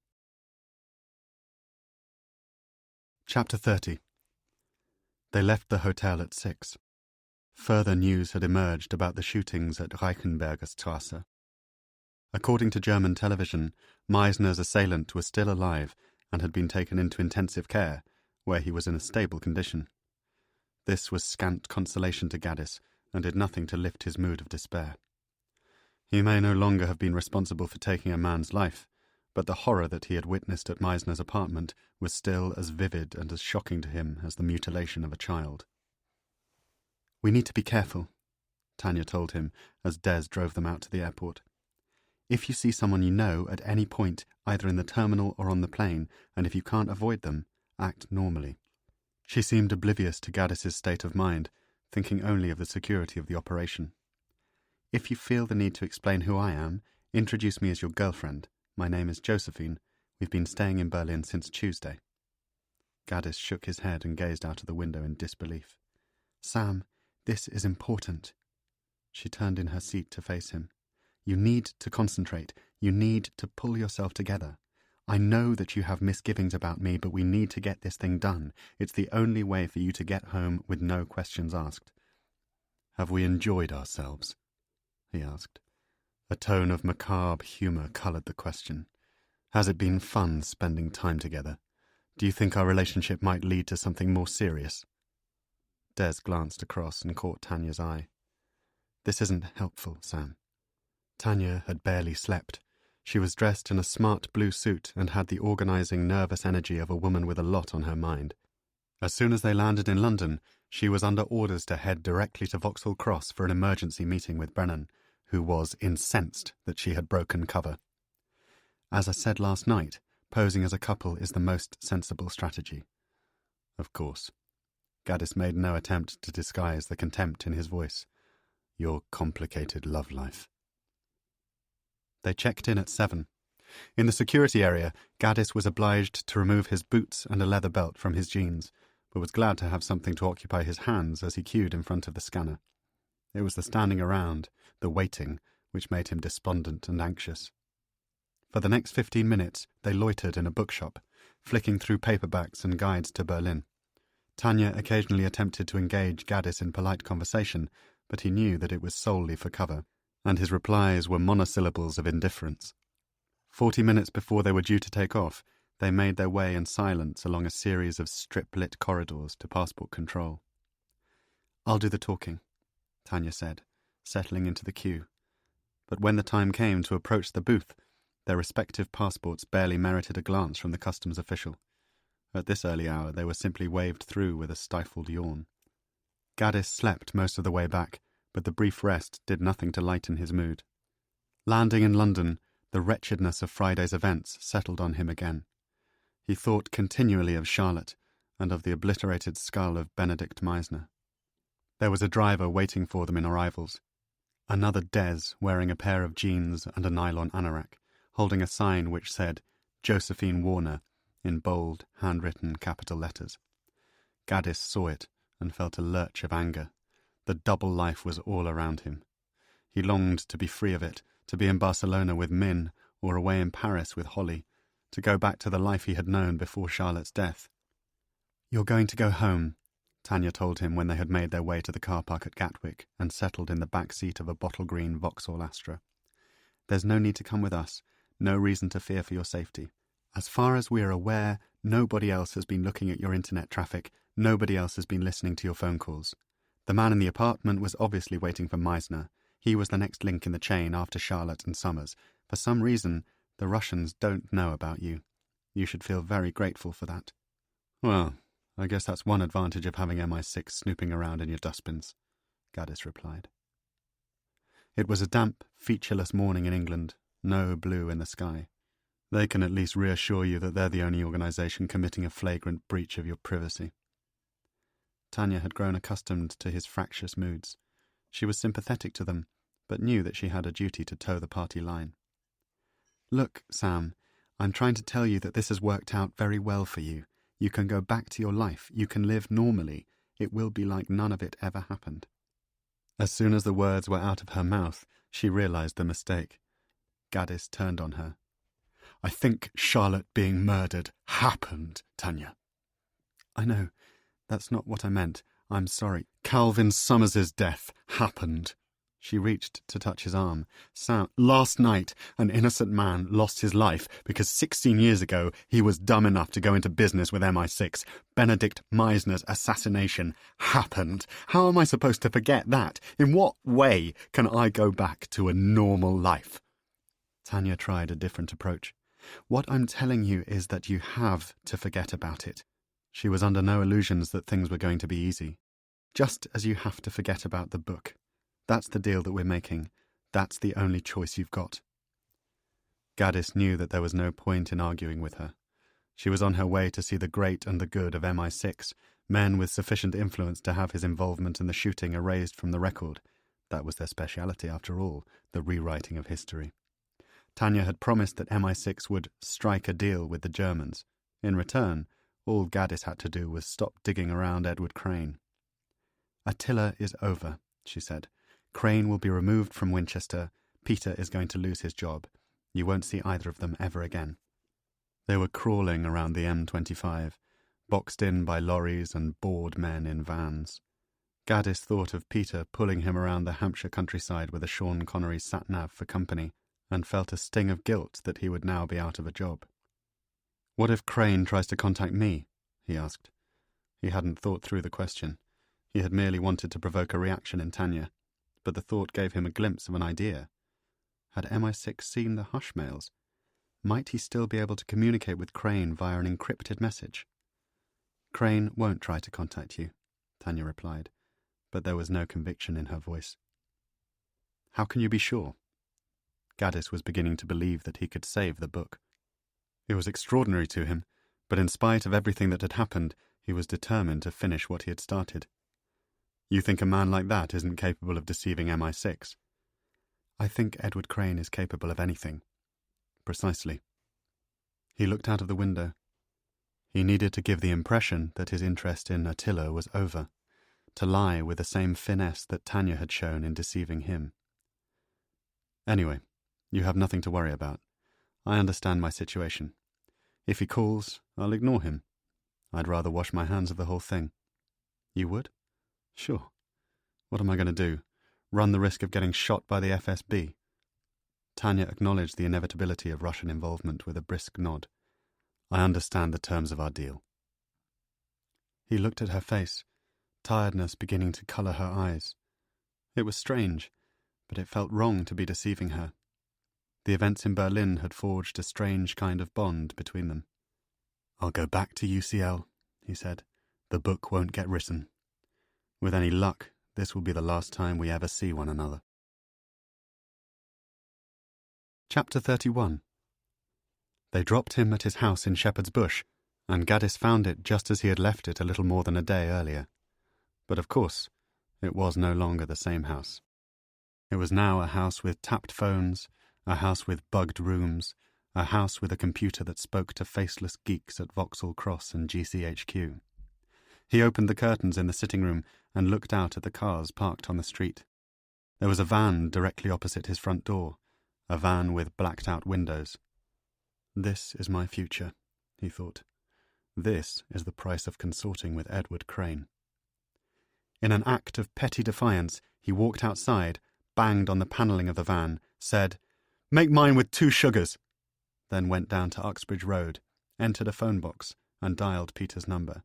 Chapter 30. They left the hotel at 6. Further news had emerged about the shootings at Reichenberger Strasse. According to German television, Meisner's assailant was still alive and had been taken into intensive care, where he was in a stable condition. This was scant consolation to Gaddis, and did nothing to lift his mood of despair. He may no longer have been responsible for taking a man's life, but the horror that he had witnessed at Meisner's apartment was still as vivid and as shocking to him as the mutilation of a child. "We need to be careful," Tanya told him as Des drove them out to the airport. "If you see someone you know at any point, either in the terminal or on the plane, and if you can't avoid them, act normally." She seemed oblivious to Gaddis's state of mind, thinking only of the security of the operation. "If you feel the need to explain who I am, introduce me as your girlfriend. My name is Josephine. We've been staying in Berlin since Tuesday." Gaddis shook his head and gazed out of the window in disbelief. "Sam, This is important. She turned in her seat to face him. You need to concentrate. You need to pull yourself together. I know that you have misgivings about me, but we need to get this thing done. It's the only way for you to get home with no questions asked. Have we enjoyed ourselves? He asked. A tone of macabre humour coloured the question. Has it been fun spending time together? Do you think our relationship might lead to something more serious? Des glanced across and caught Tanya's eye. This isn't helpful, Sam. Tanya had barely slept. She was dressed in a smart blue suit and had the organising, nervous energy of a woman with a lot on her mind. As soon as they landed in London, she was under orders to head directly to Vauxhall Cross for an emergency meeting with Brennan, who was incensed that she had broken cover. As I said last night, posing as a couple is the most sensible strategy. Of course. Gaddis made no attempt to disguise the contempt in his voice. Your complicated love life. They checked in at 7. In the security area, Gaddis was obliged to remove his boots and a leather belt from his jeans, but was glad to have something to occupy his hands as he queued in front of the scanner. It was the standing around, the waiting, which made him despondent and anxious. For the next 15 minutes, they loitered in a bookshop, flicking through paperbacks and guides to Berlin. Tanya occasionally attempted to engage Gaddis in polite conversation, but he knew that it was solely for cover, and his replies were monosyllables of indifference. 40 minutes before they were due to take off, they made their way in silence along a series of strip-lit corridors to passport control. I'll do the talking, Tanya said, settling into the queue. But when the time came to approach the booth, their respective passports barely merited a glance from the customs official. At this early hour, they were simply waved through with a stifled yawn. Gaddis slept most of the way back, but the brief rest did nothing to lighten his mood. Landing in London, the wretchedness of Friday's events settled on him again. He thought continually of Charlotte and of the obliterated skull of Benedict Meisner. There was a driver waiting for them in arrivals. Another Des wearing a pair of jeans and a nylon anorak, holding a sign which said, Josephine Warner, in bold, handwritten capital letters. Gaddis saw it and felt a lurch of anger. The double life was all around him. He longed to be free of it, to be in Barcelona with Min, or away in Paris with Holly, to go back to the life he had known before Charlotte's death. You're going to go home, Tanya told him when they had made their way to the car park at Gatwick and settled in the back seat of a bottle-green Vauxhall Astra. There's no need to come with us, no reason to fear for your safety. As far as we are aware, nobody else has been looking at your internet traffic, nobody else has been listening to your phone calls. The man in the apartment was obviously waiting for Meisner. He was the next link in the chain after Charlotte and Summers. For some reason, the Russians don't know about you. You should feel very grateful for that. Well, I guess that's one advantage of having MI6 snooping around in your dustbins, Gaddis replied. It was a damp, featureless morning in England, no blue in the sky. They can at least reassure you that they're the only organisation committing a flagrant breach of your privacy. Tanya had grown accustomed to his fractious moods. She was sympathetic to them, but knew that she had a duty to toe the party line. Look, Sam, I'm trying to tell you that this has worked out very well for you. You can go back to your life. You can live normally. It will be like none of it ever happened. As soon as the words were out of her mouth, she realised the mistake. Gaddis turned on her. I think Charlotte being murdered happened, Tanya. I know. That's not what I meant. I'm sorry. Calvin Summers's death happened. She reached to touch his arm. Sam, last night, an innocent man lost his life because 16 years ago he was dumb enough to go into business with MI6. Benedict Meisner's assassination happened. How am I supposed to forget that? In what way can I go back to a normal life? Tanya tried a different approach. What I'm telling you is that you have to forget about it. She was under no illusions that things were going to be easy. Just as you have to forget about the book. That's the deal that we're making. That's the only choice you've got. Gaddis knew that there was no point in arguing with her. She was on her way to see the great and the good of MI6, men with sufficient influence to have his involvement in the shooting erased from the record. That was their speciality, after all, the rewriting of history. Tanya had promised that MI6 would strike a deal with the Germans. In return, all Gaddis had to do was stop digging around Edward Crane. "Attila is over," she said. "Crane will be removed from Winchester. Peter is going to lose his job. You won't see either of them ever again." They were crawling around the M25, boxed in by lorries and bored men in vans. Gaddis thought of Peter pulling him around the Hampshire countryside with a Sean Connery sat-nav for company, and felt a sting of guilt that he would now be out of a job. "What if Crane tries to contact me?" he asked. He hadn't thought through the question. He had merely wanted to provoke a reaction in Tanya, but the thought gave him a glimpse of an idea. Had MI6 seen the hush mails? Might he still be able to communicate with Crane via an encrypted message? "Crane won't try to contact you," Tanya replied, but there was no conviction in her voice. "How can you be sure?" Gaddis was beginning to believe that he could save the book. It was extraordinary to him, but in spite of everything that had happened, he was determined to finish what he had started. "You think a man like that isn't capable of deceiving MI6? "I think Edward Crane is capable of anything." "Precisely." He looked out of the window. He needed to give the impression that his interest in Attila was over, to lie with the same finesse that Tanya had shown in deceiving him. "Anyway, you have nothing to worry about. I understand my situation. If he calls, I'll ignore him. I'd rather wash my hands of the whole thing." "You would?" "Sure. What am I going to do? Run the risk of getting shot by the FSB?" Tanya acknowledged the inevitability of Russian involvement with a brisk nod. "I understand the terms of our deal." He looked at her face, tiredness beginning to colour her eyes. It was strange, but it felt wrong to be deceiving her. The events in Berlin had forged a strange kind of bond between them. "I'll go back to UCL," he said. "The book won't get written. With any luck, this will be the last time we ever see one another." Chapter 31. They dropped him at his house in Shepherd's Bush, and Gaddis found it just as he had left it a little more than a day earlier. But of course, it was no longer the same house. It was now a house with tapped phones, a house with bugged rooms, a house with a computer that spoke to faceless geeks at Vauxhall Cross and GCHQ. He opened the curtains in the sitting room and looked out at the cars parked on the street. There was a van directly opposite his front door, a van with blacked-out windows. "This is my future," he thought. "This is the price of consorting with Edward Crane." In an act of petty defiance, he walked outside, banged on the panelling of the van, said, "Make mine with 2 sugars," then went down to Uxbridge Road, entered a phone box, and dialed Peter's number.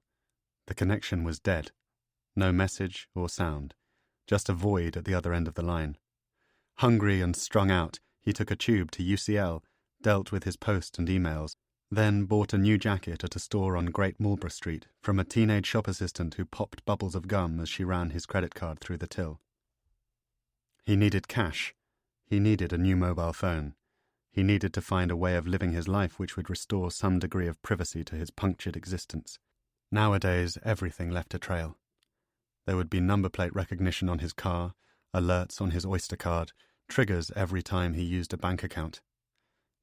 The connection was dead. No message or sound, just a void at the other end of the line. Hungry and strung out, he took a tube to UCL, dealt with his post and emails, then bought a new jacket at a store on Great Marlborough Street from a teenage shop assistant who popped bubbles of gum as she ran his credit card through the till. He needed cash. He needed a new mobile phone. He needed to find a way of living his life which would restore some degree of privacy to his punctured existence. Nowadays, everything left a trail. There would be number plate recognition on his car, alerts on his Oyster card, triggers every time he used a bank account.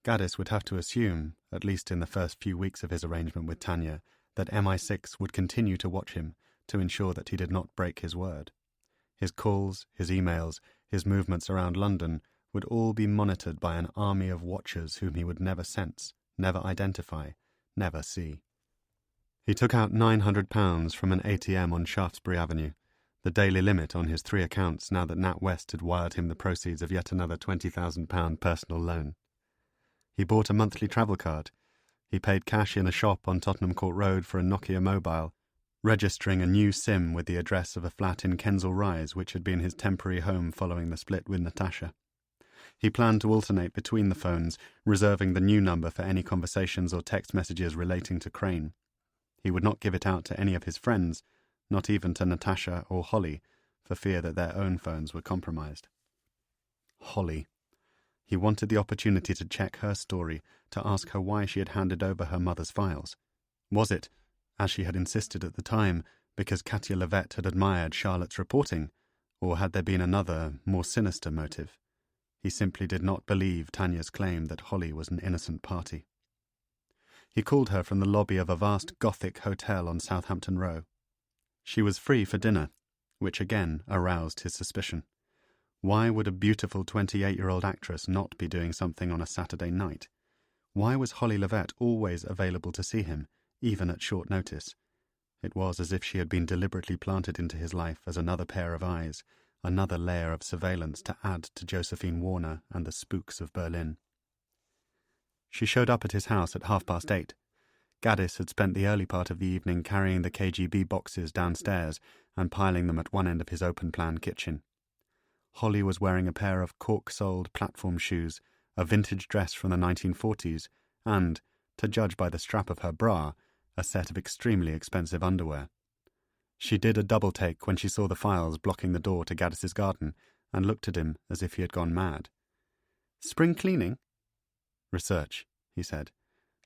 Gaddis would have to assume, at least in the first few weeks of his arrangement with Tanya, that MI6 would continue to watch him to ensure that he did not break his word. His calls, his emails, his movements around London would all be monitored by an army of watchers whom he would never sense, never identify, never see. He took out £900 from an ATM on Shaftesbury Avenue, the daily limit on his 3 accounts now that NatWest had wired him the proceeds of yet another £20,000 personal loan. He bought a monthly travel card. He paid cash in a shop on Tottenham Court Road for a Nokia mobile, registering a new SIM with the address of a flat in Kensal Rise which had been his temporary home following the split with Natasha. He planned to alternate between the phones, reserving the new number for any conversations or text messages relating to Crane. He would not give it out to any of his friends, not even to Natasha or Holly, for fear that their own phones were compromised. Holly. He wanted the opportunity to check her story, to ask her why she had handed over her mother's files. Was it, as she had insisted at the time, because Katya Levett had admired Charlotte's reporting, or had there been another, more sinister motive? He simply did not believe Tanya's claim that Holly was an innocent party. He called her from the lobby of a vast Gothic hotel on Southampton Row. She was free for dinner, which again aroused his suspicion. Why would a beautiful 28-year-old actress not be doing something on a Saturday night? Why was Holly Levett always available to see him, even at short notice? It was as if she had been deliberately planted into his life as another pair of eyes, another layer of surveillance to add to Josephine Warner and the spooks of Berlin. She showed up at his house at 8:30. Gaddis had spent the early part of the evening carrying the KGB boxes downstairs and piling them at one end of his open-plan kitchen. Holly was wearing a pair of cork-soled platform shoes, a vintage dress from the 1940s, and, to judge by the strap of her bra, a set of extremely expensive underwear. She did a double-take when she saw the files blocking the door to Gaddis's garden and looked at him as if he had gone mad. "Spring cleaning?" "Research," he said.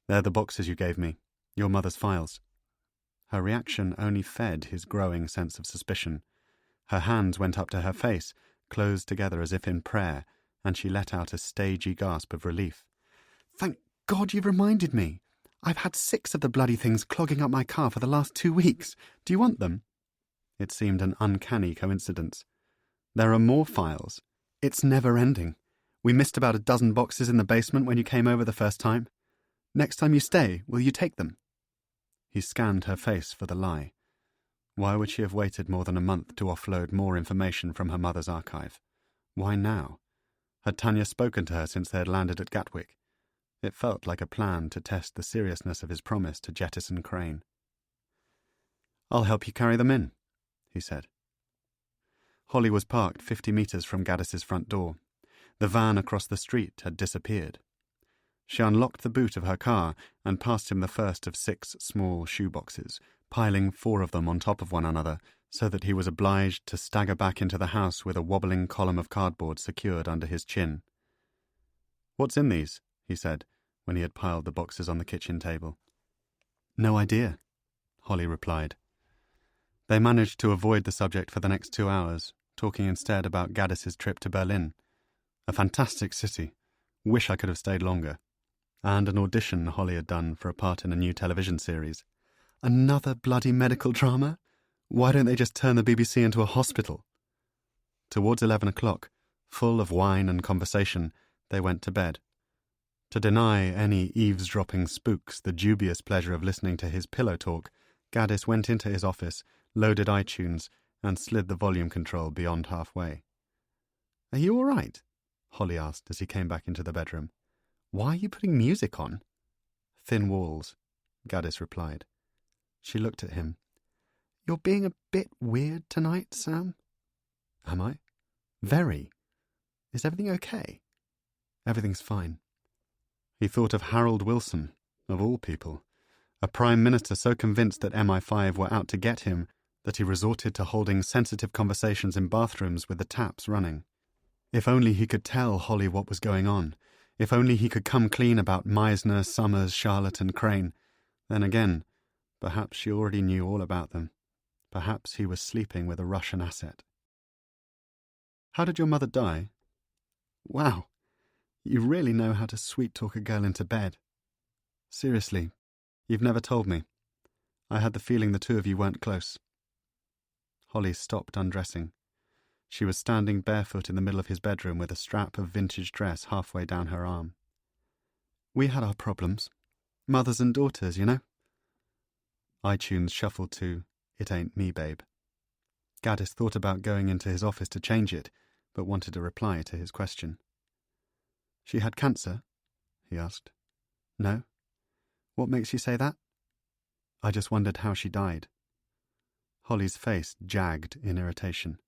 "They're the boxes you gave me. Your mother's files." Her reaction only fed his growing sense of suspicion. Her hands went up to her face, closed together as if in prayer, and she let out a stagey gasp of relief. "Thank God you've reminded me. I've had 6 of the bloody things clogging up my car for the last 2 weeks. Do you want them?" It seemed an uncanny coincidence. "There are more files. It's never ending. We missed about a dozen boxes in the basement when you came over the first time. Next time you stay, will you take them?" He scanned her face for the lie. Why would she have waited more than a month to offload more information from her mother's archive? Why now? Had Tanya spoken to her since they had landed at Gatwick? It felt like a plan to test the seriousness of his promise to jettison Crane. "I'll help you carry them in," he said. Holly was parked 50 metres from Gaddis's front door. The van across the street had disappeared. She unlocked the boot of her car and passed him the first of 6 small shoeboxes, piling 4 of them on top of one another, so that he was obliged to stagger back into the house with a wobbling column of cardboard secured under his chin. "What's in these?" he said, when he had piled the boxes on the kitchen table. "No idea," Holly replied. They managed to avoid the subject for the next 2 hours, talking instead about Gaddis's trip to Berlin. A fantastic city. Wish I could have stayed longer. And an audition Holly had done for a part in a new television series. Another bloody medical drama? Why don't they just turn the BBC into a hospital? Towards 11 o'clock, full of wine and conversation, they went to bed. To deny any eavesdropping spooks the dubious pleasure of listening to his pillow talk, Gaddis went into his office, loaded iTunes, and slid the volume control beyond halfway. "Are you all right?" Holly asked as he came back into the bedroom. "Why are you putting music on?" "Thin walls," Gaddis replied. She looked at him. "You're being a bit weird tonight, Sam." "Am I?" "Very. Is everything okay?" "Everything's fine." He thought of Harold Wilson, of all people, a prime minister so convinced that MI5 were out to get him that he resorted to holding sensitive conversations in bathrooms with the taps running. If only he could tell Holly what was going on. If only he could come clean about Meisner, Summers, Charlotte and Crane. Then again, perhaps she already knew all about them. Perhaps he was sleeping with a Russian asset. "How did your mother die?" "Wow, you really know how to sweet-talk a girl into bed. Seriously, you've never told me. I had the feeling the two of you weren't close." Holly stopped undressing. She was standing barefoot in the middle of his bedroom with a strap of vintage dress halfway down her arm. "We had our problems. Mothers and daughters, you know." iTunes shuffled to "It Ain't Me, Babe." Gaddis thought about going into his office to change it, but wanted a reply to his question. "She had cancer?" he asked. "No? What makes you say that?" "I just wondered how she died." Holly's face jagged in irritation.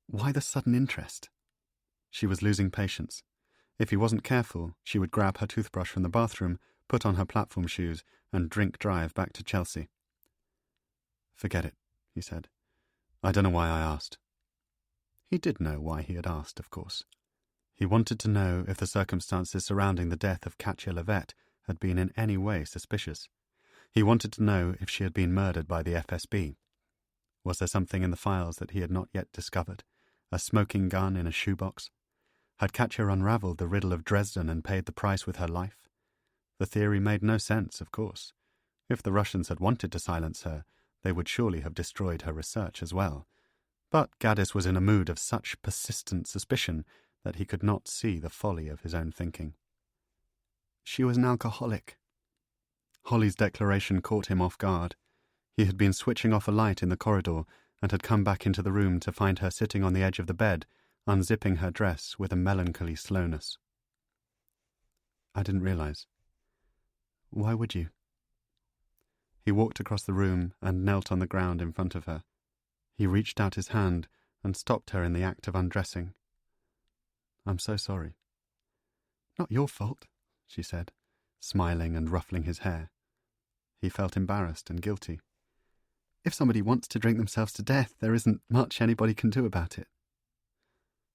Why the sudden interest? She was losing patience. If he wasn't careful, she would grab her toothbrush from the bathroom, put on her platform shoes, and drink drive back to Chelsea. "Forget it," he said. "I don't know why I asked." He did know why he had asked, of course. He wanted to know if the circumstances surrounding the death of Katya Levett had been in any way suspicious. He wanted to know if she had been murdered by the FSB. Was there something in the files that he had not yet discovered? A smoking gun in a shoebox? Had Katya unravelled the riddle of Dresden and paid the price with her life? The theory made no sense, of course. If the Russians had wanted to silence her, they would surely have destroyed her research as well. But Gaddis was in a mood of such persistent suspicion that he could not see the folly of his own thinking. She was an alcoholic. Holly's declaration caught him off guard. He had been switching off a light in the corridor and had come back into the room to find her sitting on the edge of the bed, unzipping her dress with a melancholy slowness. "I didn't realize. Why would you?" He walked across the room and knelt on the ground in front of her. He reached out his hand and stopped her in the act of undressing. "I'm so sorry." "Not your fault," she said, smiling and ruffling his hair. He felt embarrassed and guilty. "If somebody wants to drink themselves to death, there isn't much anybody can do about it."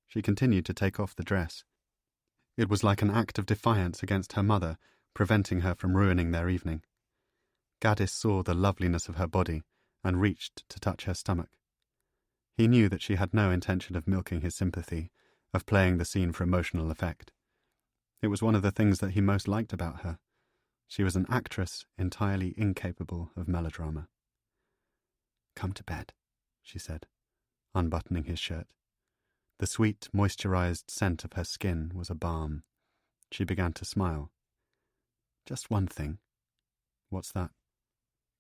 She continued to take off the dress. It was like an act of defiance against her mother, preventing her from ruining their evening. Gaddis saw the loveliness of her body and reached to touch her stomach. He knew that she had no intention of milking his sympathy, of playing the scene for emotional effect. It was one of the things that he most liked about her. She was an actress entirely incapable of melodrama. "Come to bed," she said, unbuttoning his shirt. The sweet, moisturized scent of her skin was a balm. She began to smile. "Just one thing." "What's that?"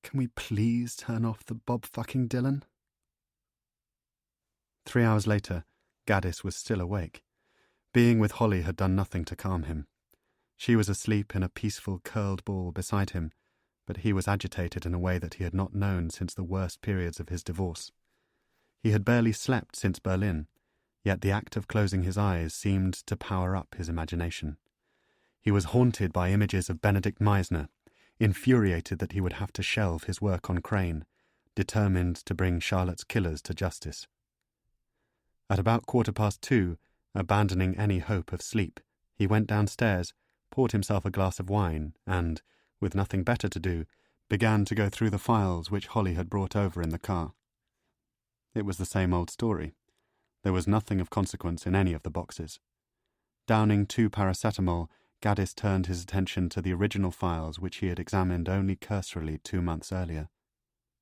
"Can we please turn off the Bob fucking Dylan?" 3 hours later, Gaddis was still awake. Being with Holly had done nothing to calm him. She was asleep in a peaceful curled ball beside him, but he was agitated in a way that he had not known since the worst periods of his divorce. He had barely slept since Berlin, yet the act of closing his eyes seemed to power up his imagination. He was haunted by images of Benedict Meisner, infuriated that he would have to shelve his work on Crane, determined to bring Charlotte's killers to justice. At about 2:15, abandoning any hope of sleep, he went downstairs, poured himself a glass of wine, and, with nothing better to do, began to go through the files which Holly had brought over in the car. It was the same old story. There was nothing of consequence in any of the boxes. Downing 2 paracetamol, Gaddis turned his attention to the original files which he had examined only cursorily 2 months earlier.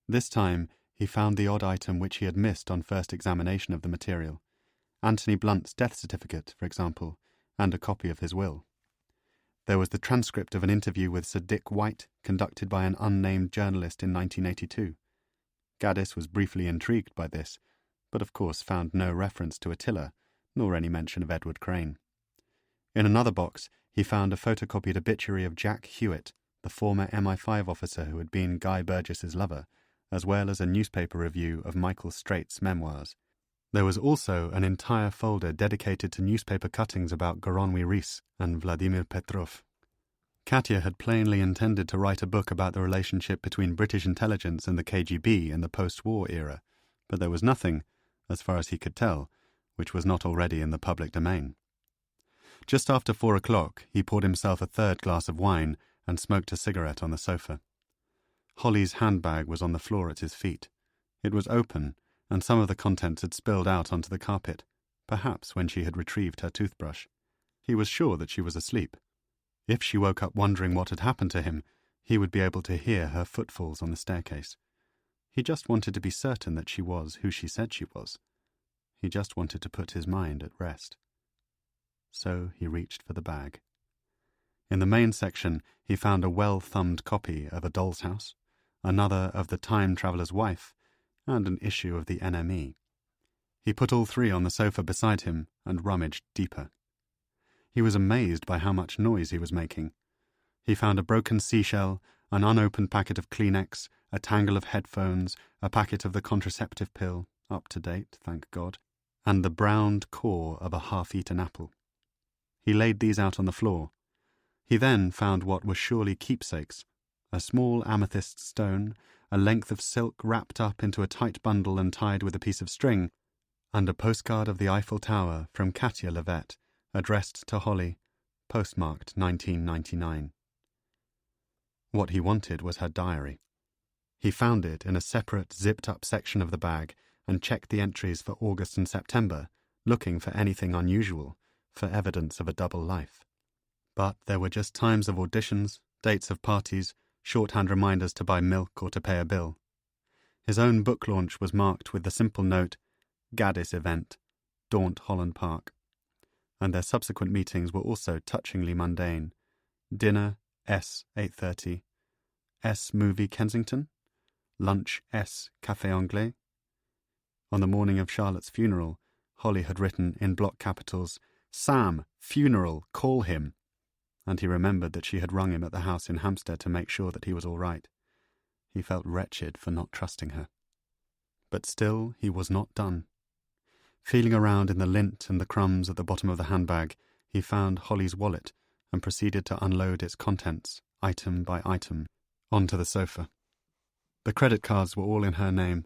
This time he found the odd item which he had missed on first examination of the material. Anthony Blunt's death certificate, for example, and a copy of his will. There was the transcript of an interview with Sir Dick White, conducted by an unnamed journalist in 1982. Gaddis was briefly intrigued by this, but of course found no reference to Attila, nor any mention of Edward Crane. In another box, he found a photocopied obituary of Jack Hewitt, the former MI5 officer who had been Guy Burgess's lover, as well as a newspaper review of Michael Straight's memoirs. There was also an entire folder dedicated to newspaper cuttings about Goronwy Rhys and Vladimir Petrov. Katya had plainly intended to write a book about the relationship between British intelligence and the KGB in the post-war era, but there was nothing, as far as he could tell, which was not already in the public domain. Just after 4 o'clock, he poured himself a third glass of wine and smoked a cigarette on the sofa. Holly's handbag was on the floor at his feet. It was open, and some of the contents had spilled out onto the carpet, perhaps when she had retrieved her toothbrush. He was sure that she was asleep. If she woke up wondering what had happened to him, he would be able to hear her footfalls on the staircase. He just wanted to be certain that she was who she said she was. He just wanted to put his mind at rest. So he reached for the bag. In the main section, he found a well-thumbed copy of A Doll's House, another of The Time Traveller's Wife, and an issue of the NME. He put all 3 on the sofa beside him and rummaged deeper. He was amazed by how much noise he was making. He found a broken seashell, an unopened packet of Kleenex, a tangle of headphones, a packet of the contraceptive pill, up to date, thank God, and the browned core of a half-eaten apple. He laid these out on the floor. He then found what were surely keepsakes, a small amethyst stone, a length of silk wrapped up into a tight bundle and tied with a piece of string, and a postcard of the Eiffel Tower from Katya Levett, addressed to Holly, postmarked 1999. What he wanted was her diary. He found it in a separate zipped-up section of the bag and checked the entries for August and September, looking for anything unusual, for evidence of a double life. But there were just times of auditions, dates of parties, shorthand reminders to buy milk or to pay a bill. His own book launch was marked with the simple note, Gaddis event, Daunt Holland Park. And their subsequent meetings were also touchingly mundane. Dinner, S. 8:30. S. Movie Kensington. Lunch, S. Café Anglais. On the morning of Charlotte's funeral, Holly had written in block capitals, "Sam, funeral, call him." And he remembered that she had rung him at the house in Hampstead to make sure that he was all right. He felt wretched for not trusting her. But still he was not done. Feeling around in the lint and the crumbs at the bottom of the handbag, he found Holly's wallet and proceeded to unload its contents, item by item, onto the sofa. The credit cards were all in her name.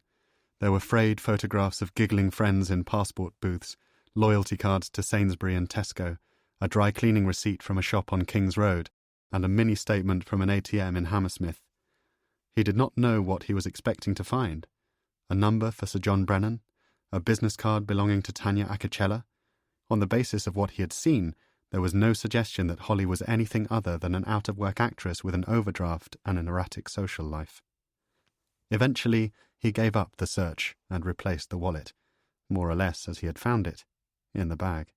There were frayed photographs of giggling friends in passport booths, loyalty cards to Sainsbury and Tesco, a dry cleaning receipt from a shop on King's Road, and a mini-statement from an ATM in Hammersmith. He did not know what he was expecting to find. A number for Sir John Brennan, a business card belonging to Tanya Acocella. On the basis of what he had seen, there was no suggestion that Holly was anything other than an out-of-work actress with an overdraft and an erratic social life. Eventually, he gave up the search and replaced the wallet, more or less as he had found it, in the bag.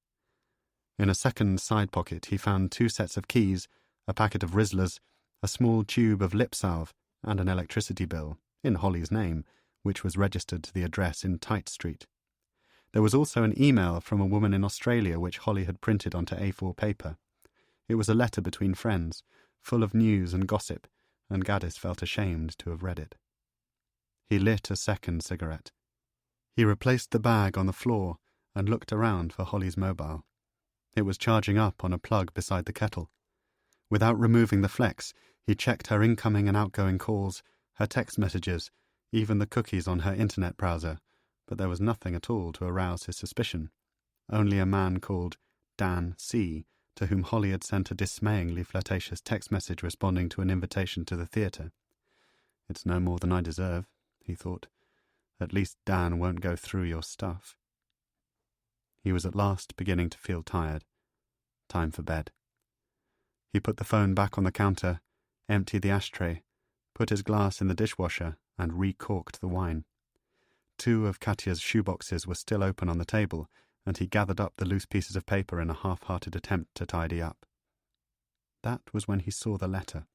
In a second side pocket he found 2 sets of keys, a packet of Rizzlers, a small tube of lip salve, and an electricity bill, in Holly's name, which was registered to the address in Tite Street. There was also an email from a woman in Australia which Holly had printed onto A4 paper. It was a letter between friends, full of news and gossip, and Gaddis felt ashamed to have read it. He lit a second cigarette. He replaced the bag on the floor and looked around for Holly's mobile. It was charging up on a plug beside the kettle. Without removing the flex, he checked her incoming and outgoing calls, her text messages, even the cookies on her internet browser, but there was nothing at all to arouse his suspicion. Only a man called Dan C., to whom Holly had sent a dismayingly flirtatious text message responding to an invitation to the theatre. "It's no more than I deserve," he thought. "At least Dan won't go through your stuff." He was at last beginning to feel tired. Time for bed. He put the phone back on the counter, emptied the ashtray, put his glass in the dishwasher, and recorked the wine. 2 of Katya's shoeboxes were still open on the table, and he gathered up the loose pieces of paper in a half-hearted attempt to tidy up. That was when he saw the letter.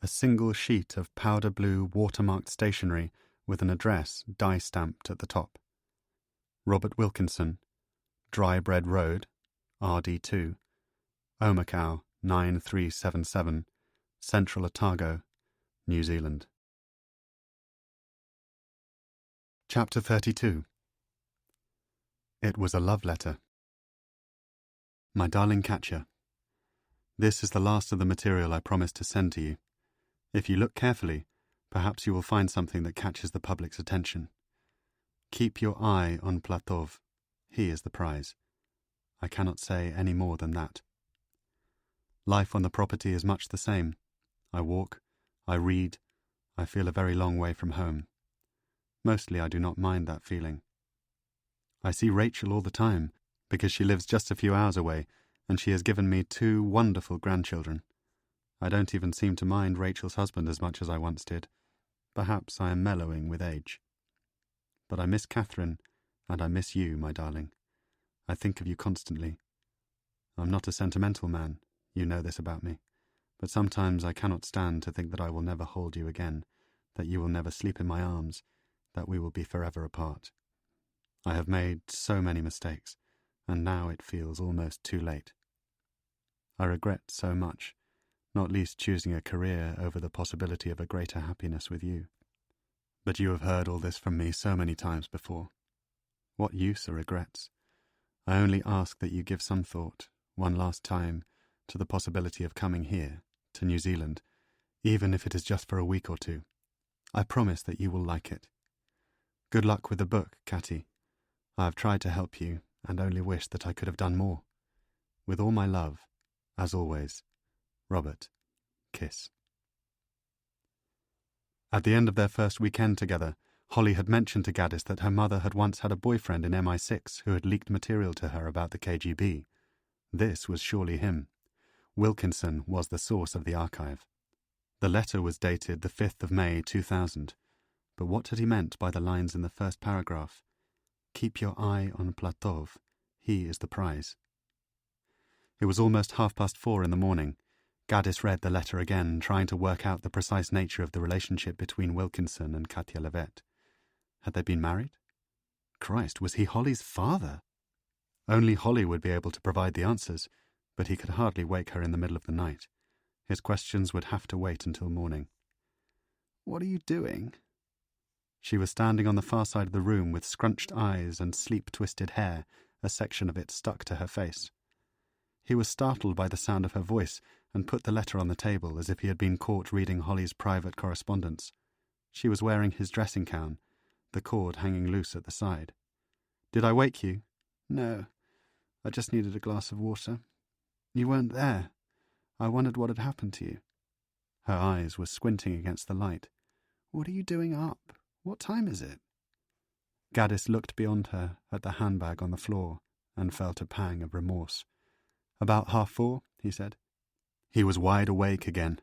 A single sheet of powder-blue watermarked stationery with an address die-stamped at the top. Robert Wilkinson, Dry Bread Road, RD2, Omakau 9377, Central Otago, New Zealand. Chapter 32. It was a love letter. My darling Katya, this is the last of the material I promised to send to you. If you look carefully, perhaps you will find something that catches the public's attention. Keep your eye on Platov. He is the prize. I cannot say any more than that. Life on the property is much the same. I walk, I read, I feel a very long way from home. Mostly I do not mind that feeling. I see Rachel all the time, because she lives just a few hours away, and she has given me 2 wonderful grandchildren. I don't even seem to mind Rachel's husband as much as I once did. Perhaps I am mellowing with age. But I miss Catherine, and I miss you, my darling. I think of you constantly. I'm not a sentimental man, you know this about me, but sometimes I cannot stand to think that I will never hold you again, that you will never sleep in my arms, that we will be forever apart. I have made so many mistakes, and now it feels almost too late. I regret so much, not least choosing a career over the possibility of a greater happiness with you. But you have heard all this from me so many times before. What use are regrets? I only ask that you give some thought, one last time, to the possibility of coming here, to New Zealand, even if it is just for a week or 2. I promise that you will like it. Good luck with the book, Catty. I have tried to help you, and only wish that I could have done more. With all my love, as always, Robert. Kiss. At the end of their first weekend together, Holly had mentioned to Gaddis that her mother had once had a boyfriend in MI6 who had leaked material to her about the KGB. This was surely him. Wilkinson was the source of the archive. The letter was dated the 5th of May 2000, but what had he meant by the lines in the first paragraph? Keep your eye on Platov. He is the prize. It was almost 4:30 in the morning. Gaddis read the letter again, trying to work out the precise nature of the relationship between Wilkinson and Katya Levet. Had they been married? Christ, was he Holly's father? Only Holly would be able to provide the answers, but he could hardly wake her in the middle of the night. His questions would have to wait until morning. What are you doing? She was standing on the far side of the room with scrunched eyes and sleep-twisted hair, a section of it stuck to her face. He was startled by the sound of her voice and put the letter on the table as if he had been caught reading Holly's private correspondence. She was wearing his dressing gown, the cord hanging loose at the side. "Did I wake you?" "No. I just needed a glass of water. You weren't there. I wondered what had happened to you." Her eyes were squinting against the light. "What are you doing up? What time is it?" Gaddis looked beyond her at the handbag on the floor and felt a pang of remorse. "About 4:30, he said. He was wide awake again,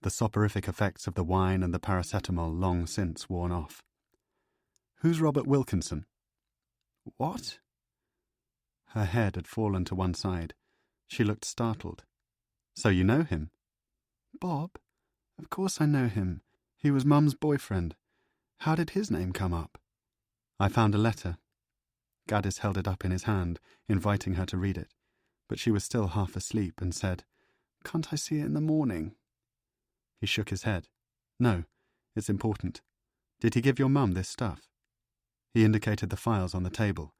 the soporific effects of the wine and the paracetamol long since worn off. "Who's Robert Wilkinson?" "What?" Her head had fallen to one side. She looked startled. "So you know him?" "Bob? Of course I know him. He was Mum's boyfriend. How did his name come up?" "I found a letter." Gaddis held it up in his hand, inviting her to read it, but she was still half asleep and said, "Can't I see it in the morning?" He shook his head. "No, it's important. Did he give your mum this stuff?" He indicated the files on the table.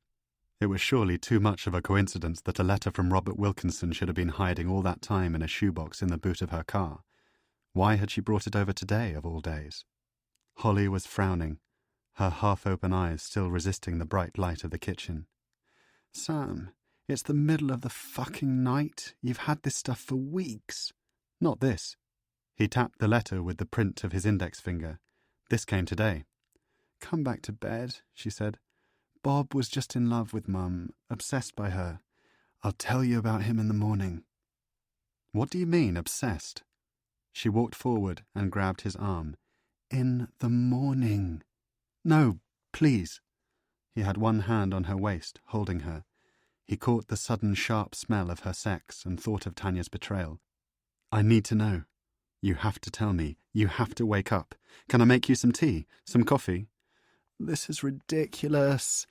It was surely too much of a coincidence that a letter from Robert Wilkinson should have been hiding all that time in a shoebox in the boot of her car. Why had she brought it over today, of all days? Holly was frowning, her half-open eyes still resisting the bright light of the kitchen. "Sam, it's the middle of the fucking night. You've had this stuff for weeks." "Not this." He tapped the letter with the print of his index finger. "This came today." "Come back to bed," she said. "Bob was just in love with Mum, obsessed by her. I'll tell you about him in the morning." "What do you mean, obsessed?" She walked forward and grabbed his arm. "In the morning." "No, please." He had one hand on her waist, holding her. He caught the sudden sharp smell of her sex and thought of Tanya's betrayal. "I need to know. You have to tell me. You have to wake up. Can I make you some tea? Some coffee?" "This is ridiculous."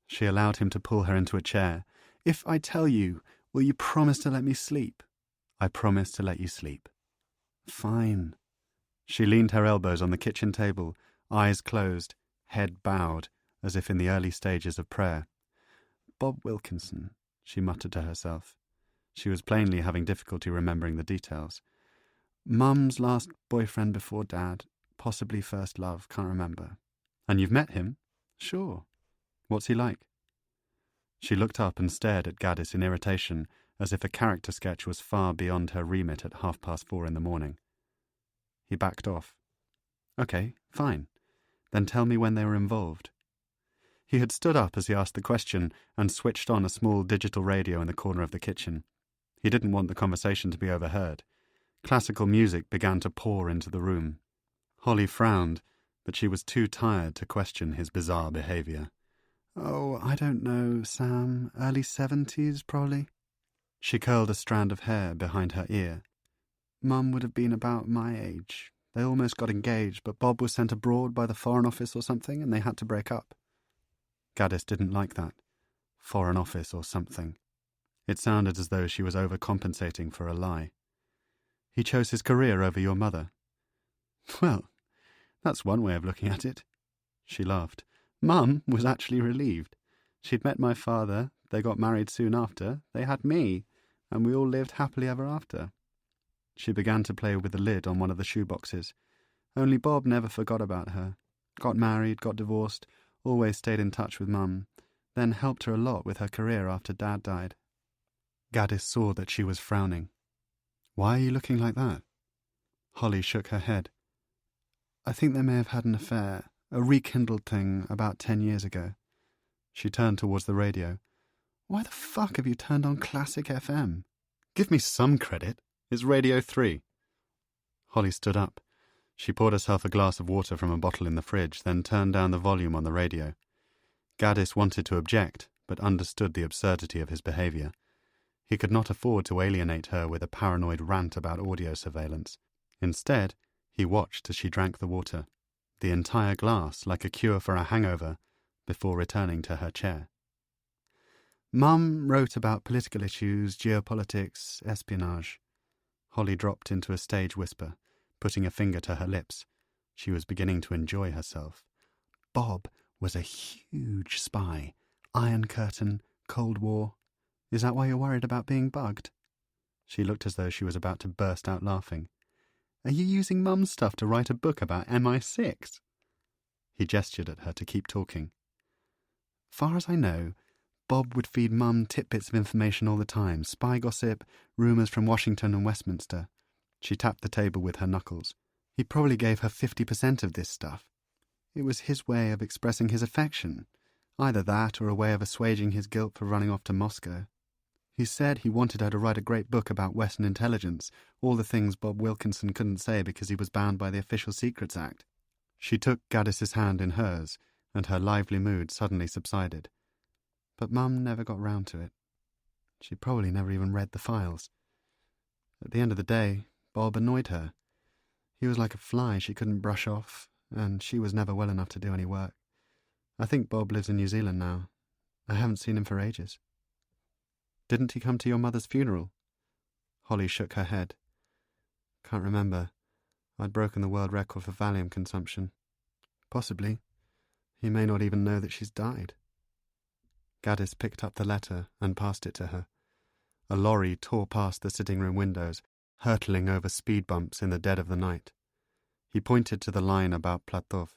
She allowed him to pull her into a chair. "If I tell you, will you promise to let me sleep?" "I promise to let you sleep." "Fine." She leaned her elbows on the kitchen table, eyes closed, head bowed, as if in the early stages of prayer. "Bob Wilkinson," she muttered to herself. She was plainly having difficulty remembering the details. "Mum's last boyfriend before Dad, possibly first love, can't remember." "And you've met him?" "Sure." "What's he like?" She looked up and stared at Gaddis in irritation, as if a character sketch was far beyond her remit at 4:30 in the morning. He backed off. "Okay, fine. Then tell me when they were involved." He had stood up as he asked the question and switched on a small digital radio in the corner of the kitchen. He didn't want the conversation to be overheard. Classical music began to pour into the room. Holly frowned, but she was too tired to question his bizarre behaviour. "Oh, I don't know, Sam. Early 70s, probably." She curled a strand of hair behind her ear. "Mum would have been about my age. They almost got engaged, but Bob was sent abroad by the Foreign Office or something, and they had to break up." Gaddis didn't like that. Foreign Office or something. It sounded as though she was overcompensating for a lie. "He chose his career over your mother." "Well, that's one way of looking at it." She laughed. "Mum was actually relieved. She'd met my father, they got married soon after, they had me, and we all lived happily ever after." She began to play with the lid on one of the shoeboxes. "Only Bob never forgot about her. Got married, got divorced, always stayed in touch with Mum, then helped her a lot with her career after Dad died." Gaddis saw that she was frowning. "Why are you looking like that?" Holly shook her head. "I think they may have had an affair, a rekindled thing about 10 years ago." She turned towards the radio. "Why the fuck have you turned on Classic FM?" "Give me some credit. It's Radio 3. Holly stood up. She poured herself a glass of water from a bottle in the fridge, then turned down the volume on the radio. Gaddis wanted to object, but understood the absurdity of his behaviour. He could not afford to alienate her with a paranoid rant about audio surveillance. Instead, he watched as she drank the water, the entire glass like a cure for a hangover, before returning to her chair. Mum wrote about political issues, geopolitics, espionage. Holly dropped into a stage whisper, putting a finger to her lips. She was beginning to enjoy herself. Bob was a huge spy. Iron Curtain, Cold War. Is that why you're worried about being bugged? She looked as though she was about to burst out laughing. Are you using Mum's stuff to write a book about MI6? He gestured at her to keep talking. Far as I know, Bob would feed Mum tidbits of information all the time, spy gossip, rumours from Washington and Westminster. She tapped the table with her knuckles. He probably gave her 50% of this stuff. It was his way of expressing his affection, either that or a way of assuaging his guilt for running off to Moscow. He said he wanted her to write a great book about Western intelligence, all the things Bob Wilkinson couldn't say because he was bound by the Official Secrets Act. She took Gaddis's hand in hers, and her lively mood suddenly subsided. But Mum never got round to it. She probably never even read the files. At the end of the day, Bob annoyed her. He was like a fly she couldn't brush off, and she was never well enough to do any work. I think Bob lives in New Zealand now. I haven't seen him for ages. Didn't he come to your mother's funeral? Holly shook her head. Can't remember. I'd broken the world record for Valium consumption. Possibly. He may not even know that she's died. Gaddis picked up the letter and passed it to her. A lorry tore past the sitting-room windows, hurtling over speed bumps in the dead of the night. He pointed to the line about Platov.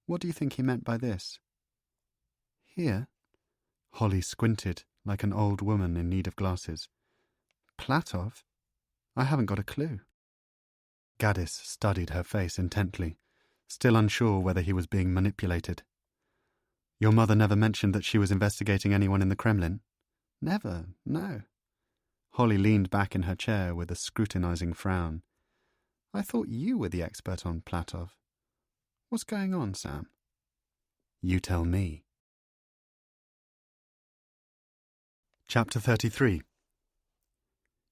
What do you think he meant by this? Here? Holly squinted like an old woman in need of glasses. Platov? I haven't got a clue. Gaddis studied her face intently, still unsure whether he was being manipulated. Your mother never mentioned that she was investigating anyone in the Kremlin? Never, no. Holly leaned back in her chair with a scrutinizing frown. I thought you were the expert on Platov. What's going on, Sam? You tell me. Chapter 33.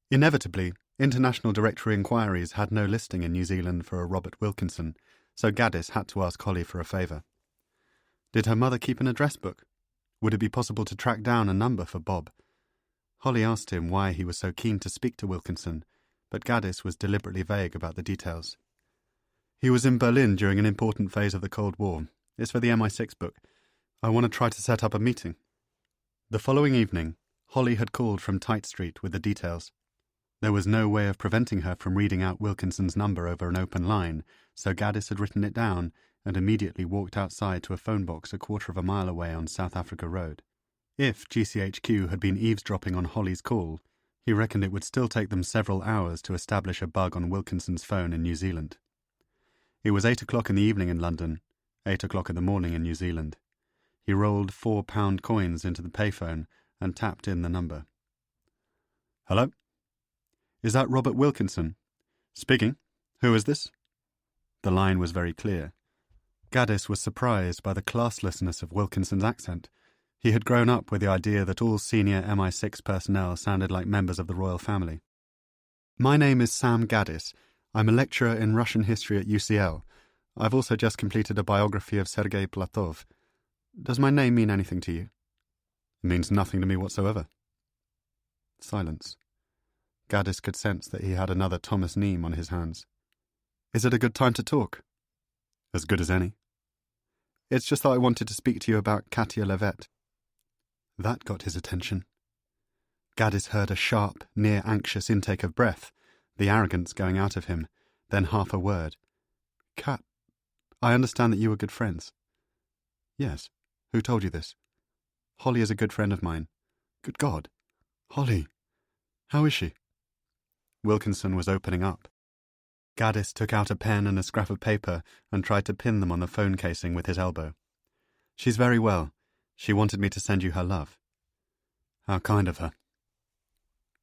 Inevitably, international directory inquiries had no listing in New Zealand for a Robert Wilkinson, so Gaddis had to ask Holly for a favour. Did her mother keep an address book? Would it be possible to track down a number for Bob? Holly asked him why he was so keen to speak to Wilkinson, but Gaddis was deliberately vague about the details. He was in Berlin during an important phase of the Cold War. It's for the MI6 book. I want to try to set up a meeting. The following evening, Holly had called from Tite Street with the details. There was no way of preventing her from reading out Wilkinson's number over an open line, so Gaddis had written it down and immediately walked outside to a phone box a quarter of a mile away on South Africa Road. If GCHQ had been eavesdropping on Holly's call, he reckoned it would still take them several hours to establish a bug on Wilkinson's phone in New Zealand. It was 8 o'clock in the evening in London, 8 o'clock in the morning in New Zealand. He rolled £4 coins into the payphone and tapped in the number. Hello? Is that Robert Wilkinson? Speaking. Who is this? The line was very clear. Gaddis was surprised by the classlessness of Wilkinson's accent. He had grown up with the idea that all senior MI6 personnel sounded like members of the royal family. My name is Sam Gaddis. I'm a lecturer in Russian history at UCL. I've also just completed a biography of Sergei Platov. Does my name mean anything to you? It means nothing to me whatsoever. Silence. Gaddis could sense that he had another Thomas Neame on his hands. Is it a good time to talk? As good as any. It's just that I wanted to speak to you about Katya Levet. That got his attention. Gaddis heard a sharp, near-anxious intake of breath, the arrogance going out of him, then half a word. Kat, I understand that you were good friends. Yes. Who told you this? Holly is a good friend of mine. Good God. Holly. How is she? Wilkinson was opening up. Gaddis took out a pen and a scrap of paper and tried to pin them on the phone casing with his elbow. She's very well. She wanted me to send you her love. How kind of her.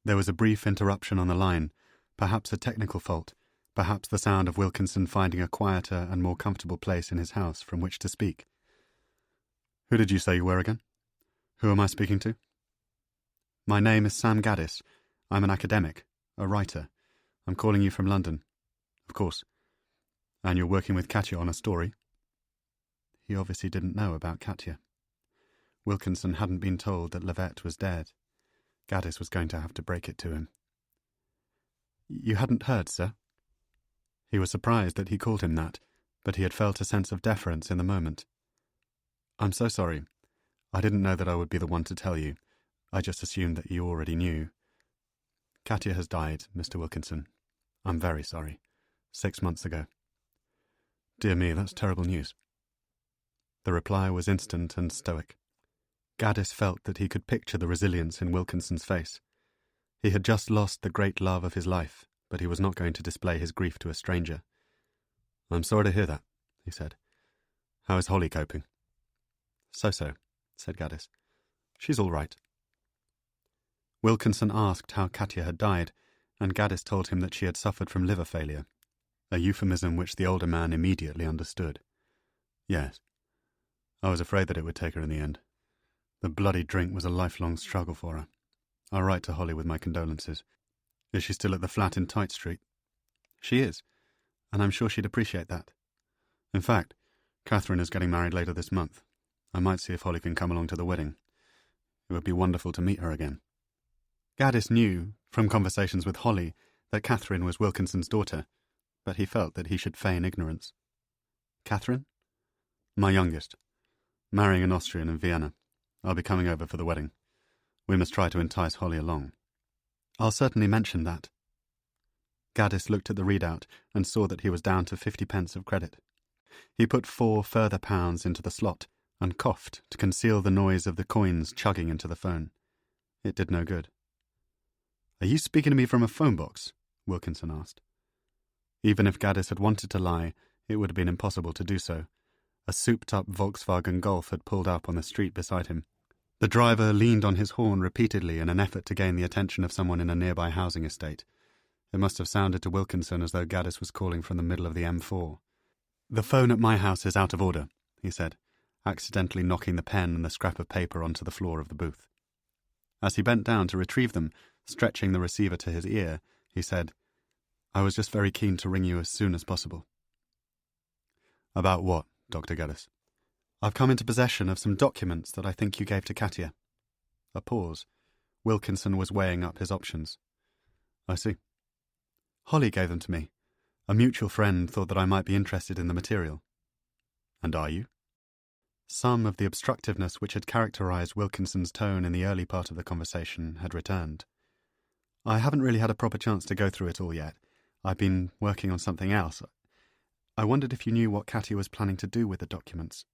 There was a brief interruption on the line, perhaps a technical fault, perhaps the sound of Wilkinson finding a quieter and more comfortable place in his house from which to speak. Who did you say you were again? Who am I speaking to? My name is Sam Gaddis. I'm an academic, a writer. I'm calling you from London. Of course. And you're working with Katya on a story? He obviously didn't know about Katya. Wilkinson hadn't been told that Levette was dead. Gaddis was going to have to break it to him. You hadn't heard, sir? He was surprised that he called him that, but he had felt a sense of deference in the moment. I'm so sorry. I didn't know that I would be the one to tell you. I just assumed that you already knew. Katya has died, Mr. Wilkinson. I'm very sorry. 6 months ago. Dear me, that's terrible news. The reply was instant and stoic. Gaddis felt that he could picture the resilience in Wilkinson's face. He had just lost the great love of his life, but he was not going to display his grief to a stranger. I'm sorry to hear that, he said. How is Holly coping? So-so, said Gaddis. She's all right. Wilkinson asked how Katya had died, and Gaddis told him that she had suffered from liver failure, a euphemism which the older man immediately understood. Yes. I was afraid that it would take her in the end. The bloody drink was a lifelong struggle for her. I'll write to Holly with my condolences. Is she still at the flat in Tite Street? She is, and I'm sure she'd appreciate that. In fact, Catherine is getting married later this month. I might see if Holly can come along to the wedding. It would be wonderful to meet her again. Gaddis knew, from conversations with Holly, that Catherine was Wilkinson's daughter, but he felt that he should feign ignorance. Catherine? My youngest. Marrying an Austrian in Vienna. I'll be coming over for the wedding. We must try to entice Holly along. I'll certainly mention that. Gaddis looked at the readout and saw that he was down to 50p of credit. He put 4 further pounds into the slot and coughed to conceal the noise of the coins chugging into the phone. It did no good. Are you speaking to me from a phone box? Wilkinson asked. Even if Gaddis had wanted to lie, it would have been impossible to do so. A souped-up Volkswagen Golf had pulled up on the street beside him. The driver leaned on his horn repeatedly in an effort to gain the attention of someone in a nearby housing estate. It must have sounded to Wilkinson as though Gaddis was calling from the middle of the M4. The phone at my house is out of order, he said, accidentally knocking the pen and the scrap of paper onto the floor of the booth. As he bent down to retrieve them, stretching the receiver to his ear, he said, I was just very keen to ring you as soon as possible. About what, Dr. Gaddis? I've come into possession of some documents that I think you gave to Katya. A pause. Wilkinson was weighing up his options. I see. Holly gave them to me. A mutual friend thought that I might be interested in the material. And are you? Some of the obstructiveness which had characterized Wilkinson's tone in the early part of the conversation had returned. I haven't really had a proper chance to go through it all yet. I've been working on something else. I wondered if you knew what Katya was planning to do with the documents.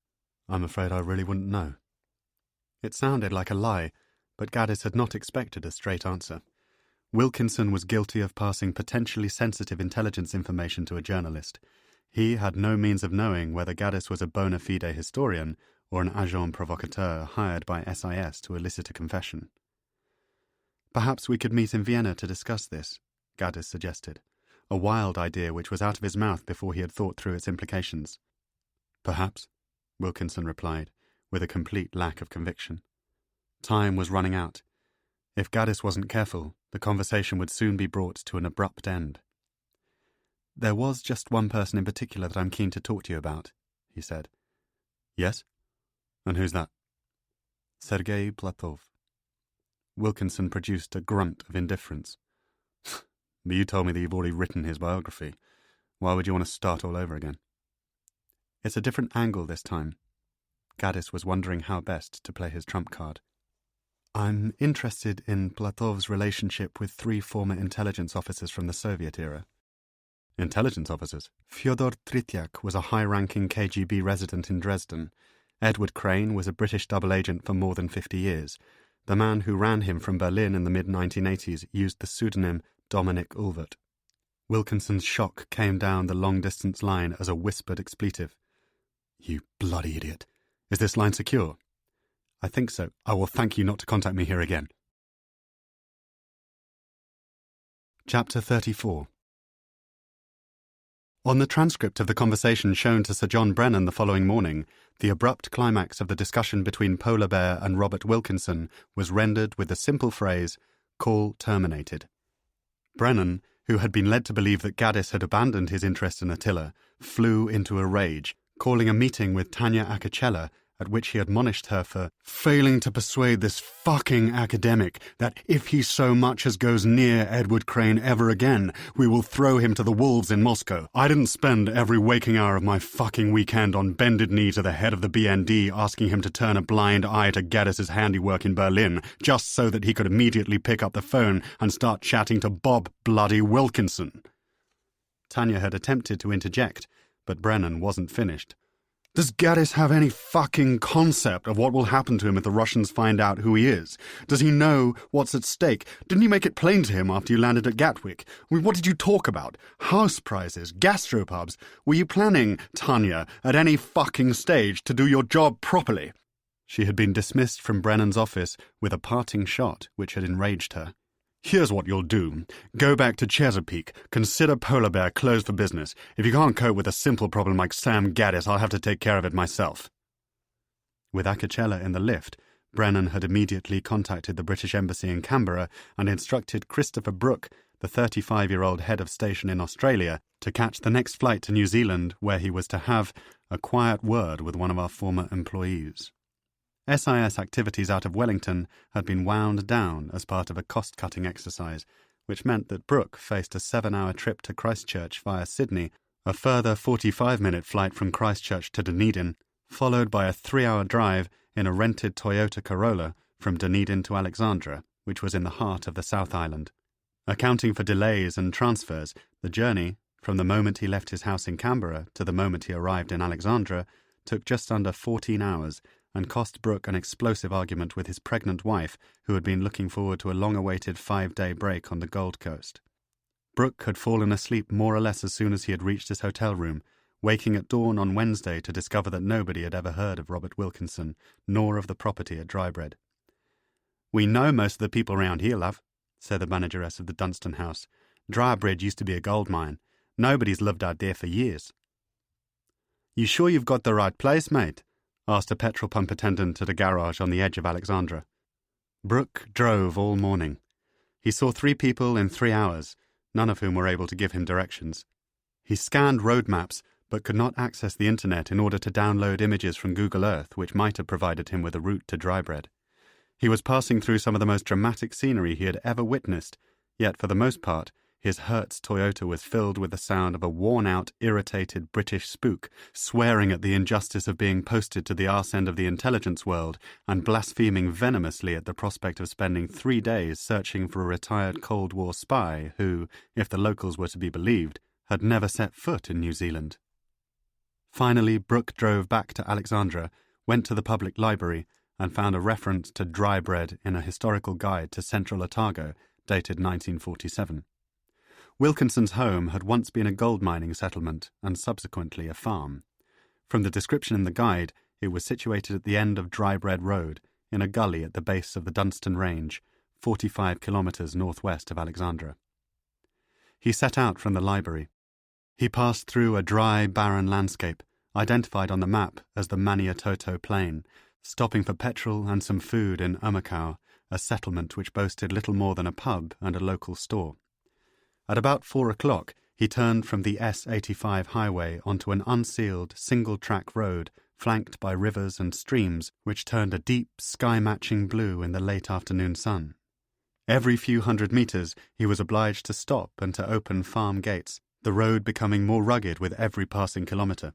I'm afraid I really wouldn't know. It sounded like a lie, but Gaddis had not expected a straight answer. Wilkinson was guilty of passing potentially sensitive intelligence information to a journalist. He had no means of knowing whether Gaddis was a bona fide historian or an agent provocateur hired by SIS to elicit a confession. Perhaps we could meet in Vienna to discuss this, Gaddis suggested, a wild idea which was out of his mouth before he had thought through its implications. Perhaps, Wilkinson replied, with a complete lack of conviction. Time was running out. If Gaddis wasn't careful, the conversation would soon be brought to an abrupt end. There was just one person in particular that I'm keen to talk to you about, he said. Yes? And who's that? Sergei Platov. Wilkinson produced a grunt of indifference. But you told me that you've already written his biography. Why would you want to start all over again? It's a different angle this time. Gaddis was wondering how best to play his trump card. I'm interested in Platov's relationship with 3 former intelligence officers from the Soviet era. Intelligence officers? Fyodor Trityak was a high-ranking KGB resident in Dresden. Edward Crane was a British double agent for more than 50 years. The man who ran him from Berlin in the mid-1980s used the pseudonym Dominic Ulvert. Wilkinson's shock came down the long-distance line as a whispered expletive. You bloody idiot. Is this line secure? I think so. I will thank you not to contact me here again. Chapter 34. On the transcript of the conversation shown to Sir John Brennan the following morning, the abrupt climax of the discussion between Polar Bear and Robert Wilkinson was rendered with the simple phrase, "Call terminated." Brennan, who had been led to believe that Gaddis had abandoned his interest in Attila, flew into a rage, calling a meeting with Tanya Acacella, at which he admonished her for failing to persuade this fucking academic that if he so much as goes near Edward Crane ever again, we will throw him to the wolves in Moscow. I didn't spend every waking hour of my fucking weekend on bended knee to the head of the BND asking him to turn a blind eye to Gaddis's handiwork in Berlin, just so that he could immediately pick up the phone and start chatting to Bob bloody Wilkinson. Tanya had attempted to interject, but Brennan wasn't finished. Does Gaddis have any fucking concept of what will happen to him if the Russians find out who he is? Does he know what's at stake? Didn't you make it plain to him after you landed at Gatwick? What did you talk about? House prizes? Gastropubs? Were you planning, Tanya, at any fucking stage to do your job properly? She had been dismissed from Brennan's office with a parting shot which had enraged her. Here's what you'll do. Go back to Chesapeake. Consider Polar Bear closed for business. If you can't cope with a simple problem like Sam Gaddis, I'll have to take care of it myself. With Acacella in the lift, Brennan had immediately contacted the British Embassy in Canberra and instructed Christopher Brooke, the 35-year-old head of station in Australia, to catch the next flight to New Zealand, where he was to have a quiet word with one of our former employees. SIS activities out of Wellington had been wound down as part of a cost-cutting exercise, which meant that Brooke faced a 7-hour trip to Christchurch via Sydney, a further 45-minute flight from Christchurch to Dunedin, followed by a 3-hour drive in a rented Toyota Corolla from Dunedin to Alexandra, which was in the heart of the South Island. Accounting for delays and transfers, the journey, from the moment he left his house in Canberra to the moment he arrived in Alexandra, took just under 14 hours, and cost Brooke an explosive argument with his pregnant wife, who had been looking forward to a long-awaited 5-day break on the Gold Coast. Brooke had fallen asleep more or less as soon as he had reached his hotel room, waking at dawn on Wednesday to discover that nobody had ever heard of Robert Wilkinson, nor of the property at Drybread. "We know most of the people round here, love," said the manageress of the Dunstan house. "Drybread used to be a gold mine. Nobody's lived out there for years." "You sure you've got the right place, mate?" asked a petrol pump attendant at a garage on the edge of Alexandra. Brooke drove all morning. He saw 3 people in 3 hours, none of whom were able to give him directions. He scanned road maps, but could not access the internet in order to download images from Google Earth which might have provided him with a route to Drybread. He was passing through some of the most dramatic scenery he had ever witnessed, yet for the most part, his Hertz Toyota was filled with the sound of a worn-out, irritated British spook, swearing at the injustice of being posted to the arse end of the intelligence world and blaspheming venomously at the prospect of spending 3 days searching for a retired Cold War spy who, if the locals were to be believed, had never set foot in New Zealand. Finally, Brooke drove back to Alexandra, went to the public library, and found a reference to Drybread in a historical guide to Central Otago, dated 1947. Wilkinson's home had once been a gold mining settlement and subsequently a farm. From the description in the guide, it was situated at the end of Drybread Road, in a gully at the base of the Dunstan Range, 45 kilometres northwest of Alexandra. He set out from the library. He passed through a dry, barren landscape, identified on the map as the Maniatoto Plain, stopping for petrol and some food in Umakau, a settlement which boasted little more than a pub and a local store. At about 4 o'clock, he turned from the S85 highway onto an unsealed, single-track road flanked by rivers and streams which turned a deep, sky-matching blue in the late afternoon sun. Every few hundred metres, he was obliged to stop and to open farm gates, the road becoming more rugged with every passing kilometre.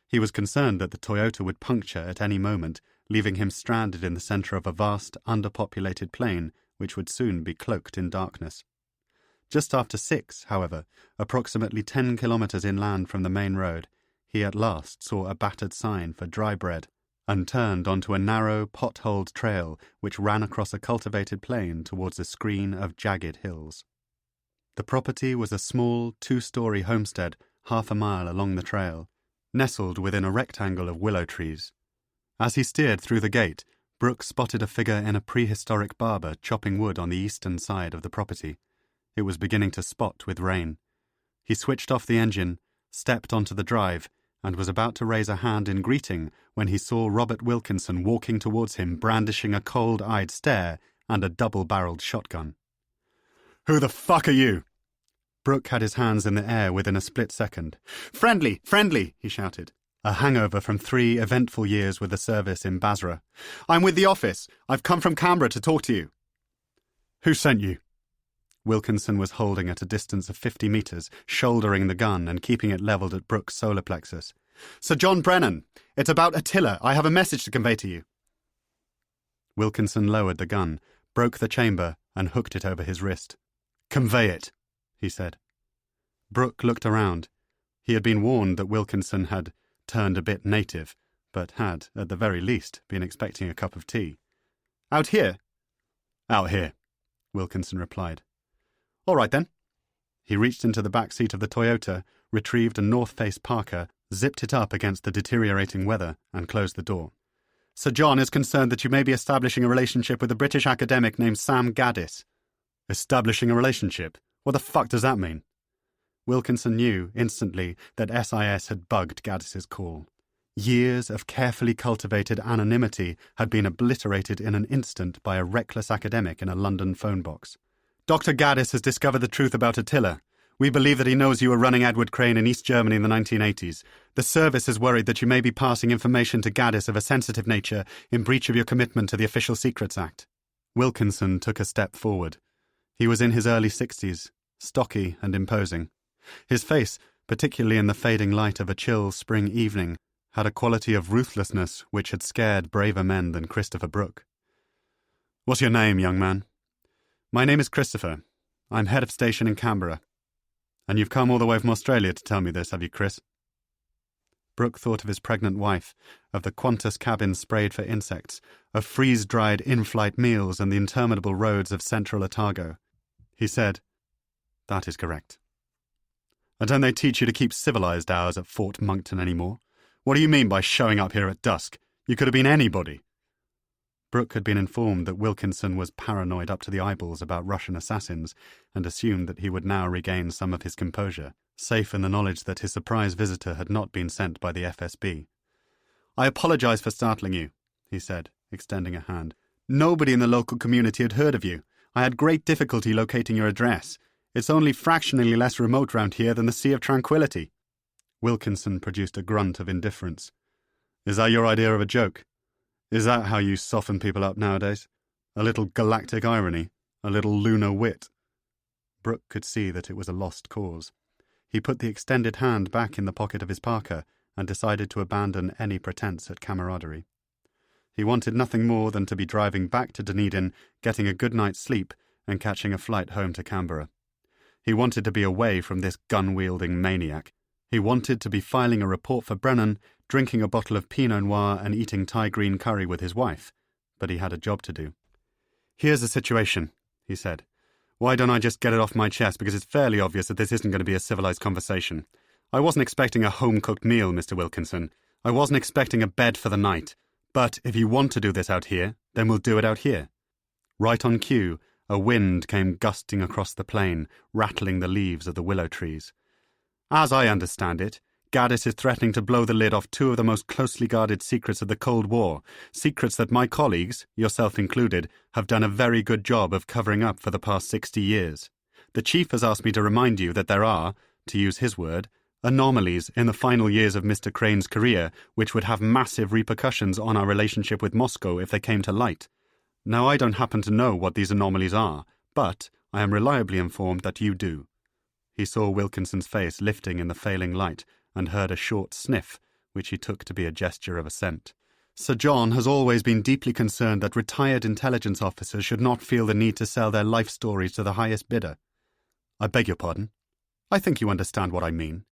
He was concerned that the Toyota would puncture at any moment, leaving him stranded in the centre of a vast, underpopulated plain which would soon be cloaked in darkness. Just after 6, however, approximately 10 kilometres inland from the main road, he at last saw a battered sign for Drybread and turned onto a narrow, potholed trail which ran across a cultivated plain towards a screen of jagged hills. The property was a small, 2-storey homestead 1/2 mile along the trail, nestled within a rectangle of willow trees. As he steered through the gate, Brooke spotted a figure in a prehistoric barber chopping wood on the eastern side of the property. It was beginning to spot with rain. He switched off the engine, stepped onto the drive, and was about to raise a hand in greeting when he saw Robert Wilkinson walking towards him brandishing a cold-eyed stare and a double-barreled shotgun. "Who the fuck are you?" Brooke had his hands in the air within a split second. "Friendly! Friendly!" he shouted, a hangover from 3 eventful years with the service in Basra. "I'm with the office. I've come from Canberra to talk to you." "Who sent you?" Wilkinson was holding at a distance of 50 metres, shouldering the gun and keeping it levelled at Brooke's solar plexus. "Sir John Brennan. It's about Attila. I have a message to convey to you." Wilkinson lowered the gun, broke the chamber, and hooked it over his wrist. "Convey it," he said. Brooke looked around. He had been warned that Wilkinson had turned a bit native, but had, at the very least, been expecting a cup of tea. "Out here?" "Out here," Wilkinson replied. "All right, then." He reached into the back seat of the Toyota, retrieved a North Face parka, zipped it up against the deteriorating weather, and closed the door. "Sir John is concerned that you may be establishing a relationship with a British academic named Sam Gaddis." "Establishing a relationship? What the fuck does that mean?" Wilkinson knew, instantly, that SIS had bugged Gaddis's call. Years of carefully cultivated anonymity had been obliterated in an instant by a reckless academic in a London phone box. "Dr. Gaddis has discovered the truth about Attila. We believe that he knows you were running Edward Crane in East Germany in the 1980s. The service is worried that you may be passing information to Gaddis of a sensitive nature in breach of your commitment to the Official Secrets Act." Wilkinson took a step forward. He was in his early 60s, stocky and imposing. His face, particularly in the fading light of a chill spring evening, had a quality of ruthlessness which had scared braver men than Christopher Brooke. "What's your name, young man?" "My name is Christopher. I'm head of station in Canberra." "And you've come all the way from Australia to tell me this, have you, Chris?" Brooke thought of his pregnant wife, of the Qantas cabin sprayed for insects, of freeze-dried in-flight meals and the interminable roads of central Otago. He said, "That is correct." "And don't they teach you to keep civilized hours at Fort Monkton anymore? What do you mean by showing up here at dusk? You could have been anybody." Brooke had been informed that Wilkinson was paranoid up to the eyeballs about Russian assassins, and assumed that he would now regain some of his composure, safe in the knowledge that his surprise visitor had not been sent by the FSB. "I apologize for startling you," he said, extending a hand. "Nobody in the local community had heard of you. I had great difficulty locating your address. It's only fractionally less remote round here than the Sea of Tranquility." Wilkinson produced a grunt of indifference. "Is that your idea of a joke? Is that how you soften people up nowadays? A little galactic irony? A little lunar wit?" Brooke could see that it was a lost cause. He put the extended hand back in the pocket of his parka and decided to abandon any pretense at camaraderie. He wanted nothing more than to be driving back to Dunedin, getting a good night's sleep, and catching a flight home to Canberra. He wanted to be away from this gun-wielding maniac. He wanted to be filing a report for Brennan, drinking a bottle of Pinot Noir and eating Thai green curry with his wife. But he had a job to do. "Here's the situation," he said. "Why don't I just get it off my chest, because it's fairly obvious that this isn't going to be a civilized conversation. I wasn't expecting a home-cooked meal, Mr. Wilkinson. I wasn't expecting a bed for the night. But if you want to do this out here, then we'll do it out here." Right on cue, a wind came gusting across the plain, rattling the leaves of the willow trees. "As I understand it, Gaddis is threatening to blow the lid off 2 of the most closely guarded secrets of the Cold War, secrets that my colleagues, yourself included, have done a very good job of covering up for the past 60 years. The Chief has asked me to remind you that there are, to use his word, anomalies in the final years of Mr. Crane's career which would have massive repercussions on our relationship with Moscow if they came to light. Now, I don't happen to know what these anomalies are, but I am reliably informed that you do." He saw Wilkinson's face lifting in the failing light, and heard a short sniff, which he took to be a gesture of assent. "Sir John has always been deeply concerned that retired intelligence officers should not feel the need to sell their life stories to the highest bidder." "I beg your pardon? I think you understand what I mean.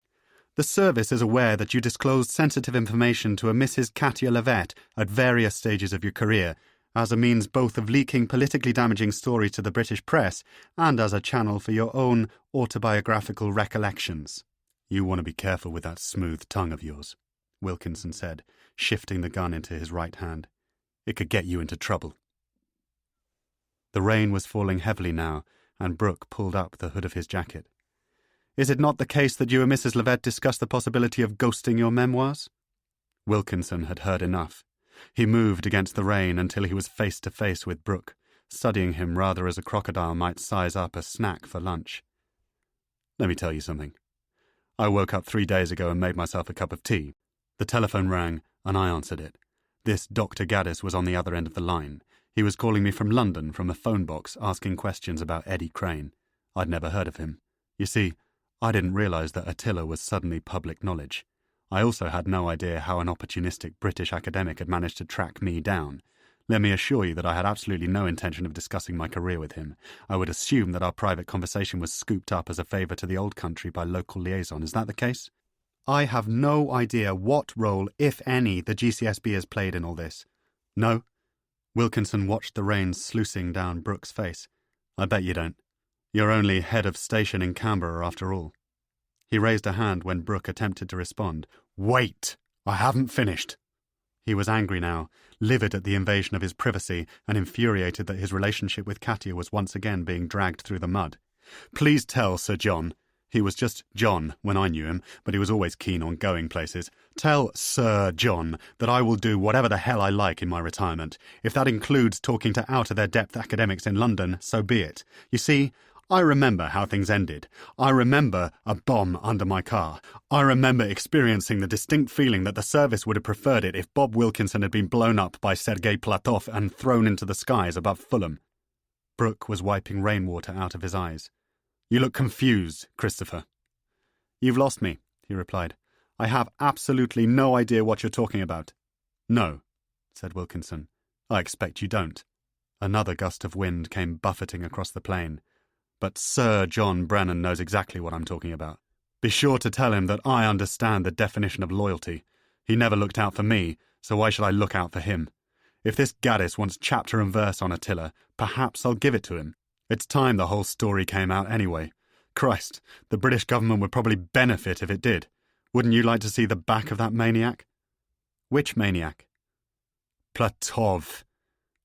The service is aware that you disclosed sensitive information to a Mrs. Katia Levet at various stages of your career, as a means both of leaking politically damaging stories to the British press and as a channel for your own autobiographical recollections." "You want to be careful with that smooth tongue of yours," Wilkinson said, shifting the gun into his right hand. "It could get you into trouble." The rain was falling heavily now, and Brooke pulled up the hood of his jacket. Is it not the case that you and Mrs. Levett discussed the possibility of ghosting your memoirs? Wilkinson had heard enough. He moved against the rain until he was face to face with Brooke, studying him rather as a crocodile might size up a snack for lunch. Let me tell you something. I woke up 3 days ago and made myself a cup of tea. The telephone rang, and I answered it. This Dr. Gaddis was on the other end of the line. He was calling me from London from a phone box, asking questions about Eddie Crane. I'd never heard of him. You see, I didn't realise that Attila was suddenly public knowledge. I also had no idea how an opportunistic British academic had managed to track me down. Let me assure you that I had absolutely no intention of discussing my career with him. I would assume that our private conversation was scooped up as a favour to the old country by local liaison. Is that the case? I have no idea what role, if any, the GCSB has played in all this. No? Wilkinson watched the rain sluicing down Brooke's face. I bet you don't. You're only head of station in Canberra after all. He raised a hand when Brooke attempted to respond. Wait! I haven't finished. He was angry now, livid at the invasion of his privacy and infuriated that his relationship with Katia was once again being dragged through the mud. Please tell Sir John. He was just John when I knew him, but he was always keen on going places. Tell Sir John that I will do whatever the hell I like in my retirement. If that includes talking to out-of-their-depth academics in London, so be it. You see, I remember how things ended. I remember a bomb under my car. I remember experiencing the distinct feeling that the service would have preferred it if Bob Wilkinson had been blown up by Sergei Platov and thrown into the skies above Fulham. Brooke was wiping rainwater out of his eyes. You look confused, Christopher. You've lost me, he replied. I have absolutely no idea what you're talking about. No, said Wilkinson. I expect you don't. Another gust of wind came buffeting across the plain. But Sir John Brennan knows exactly what I'm talking about. Be sure to tell him that I understand the definition of loyalty. He never looked out for me, so why should I look out for him? If this Gaddis wants chapter and verse on Attila, perhaps I'll give it to him. It's time the whole story came out anyway. Christ, the British government would probably benefit if it did. Wouldn't you like to see the back of that maniac? Which maniac? Platov,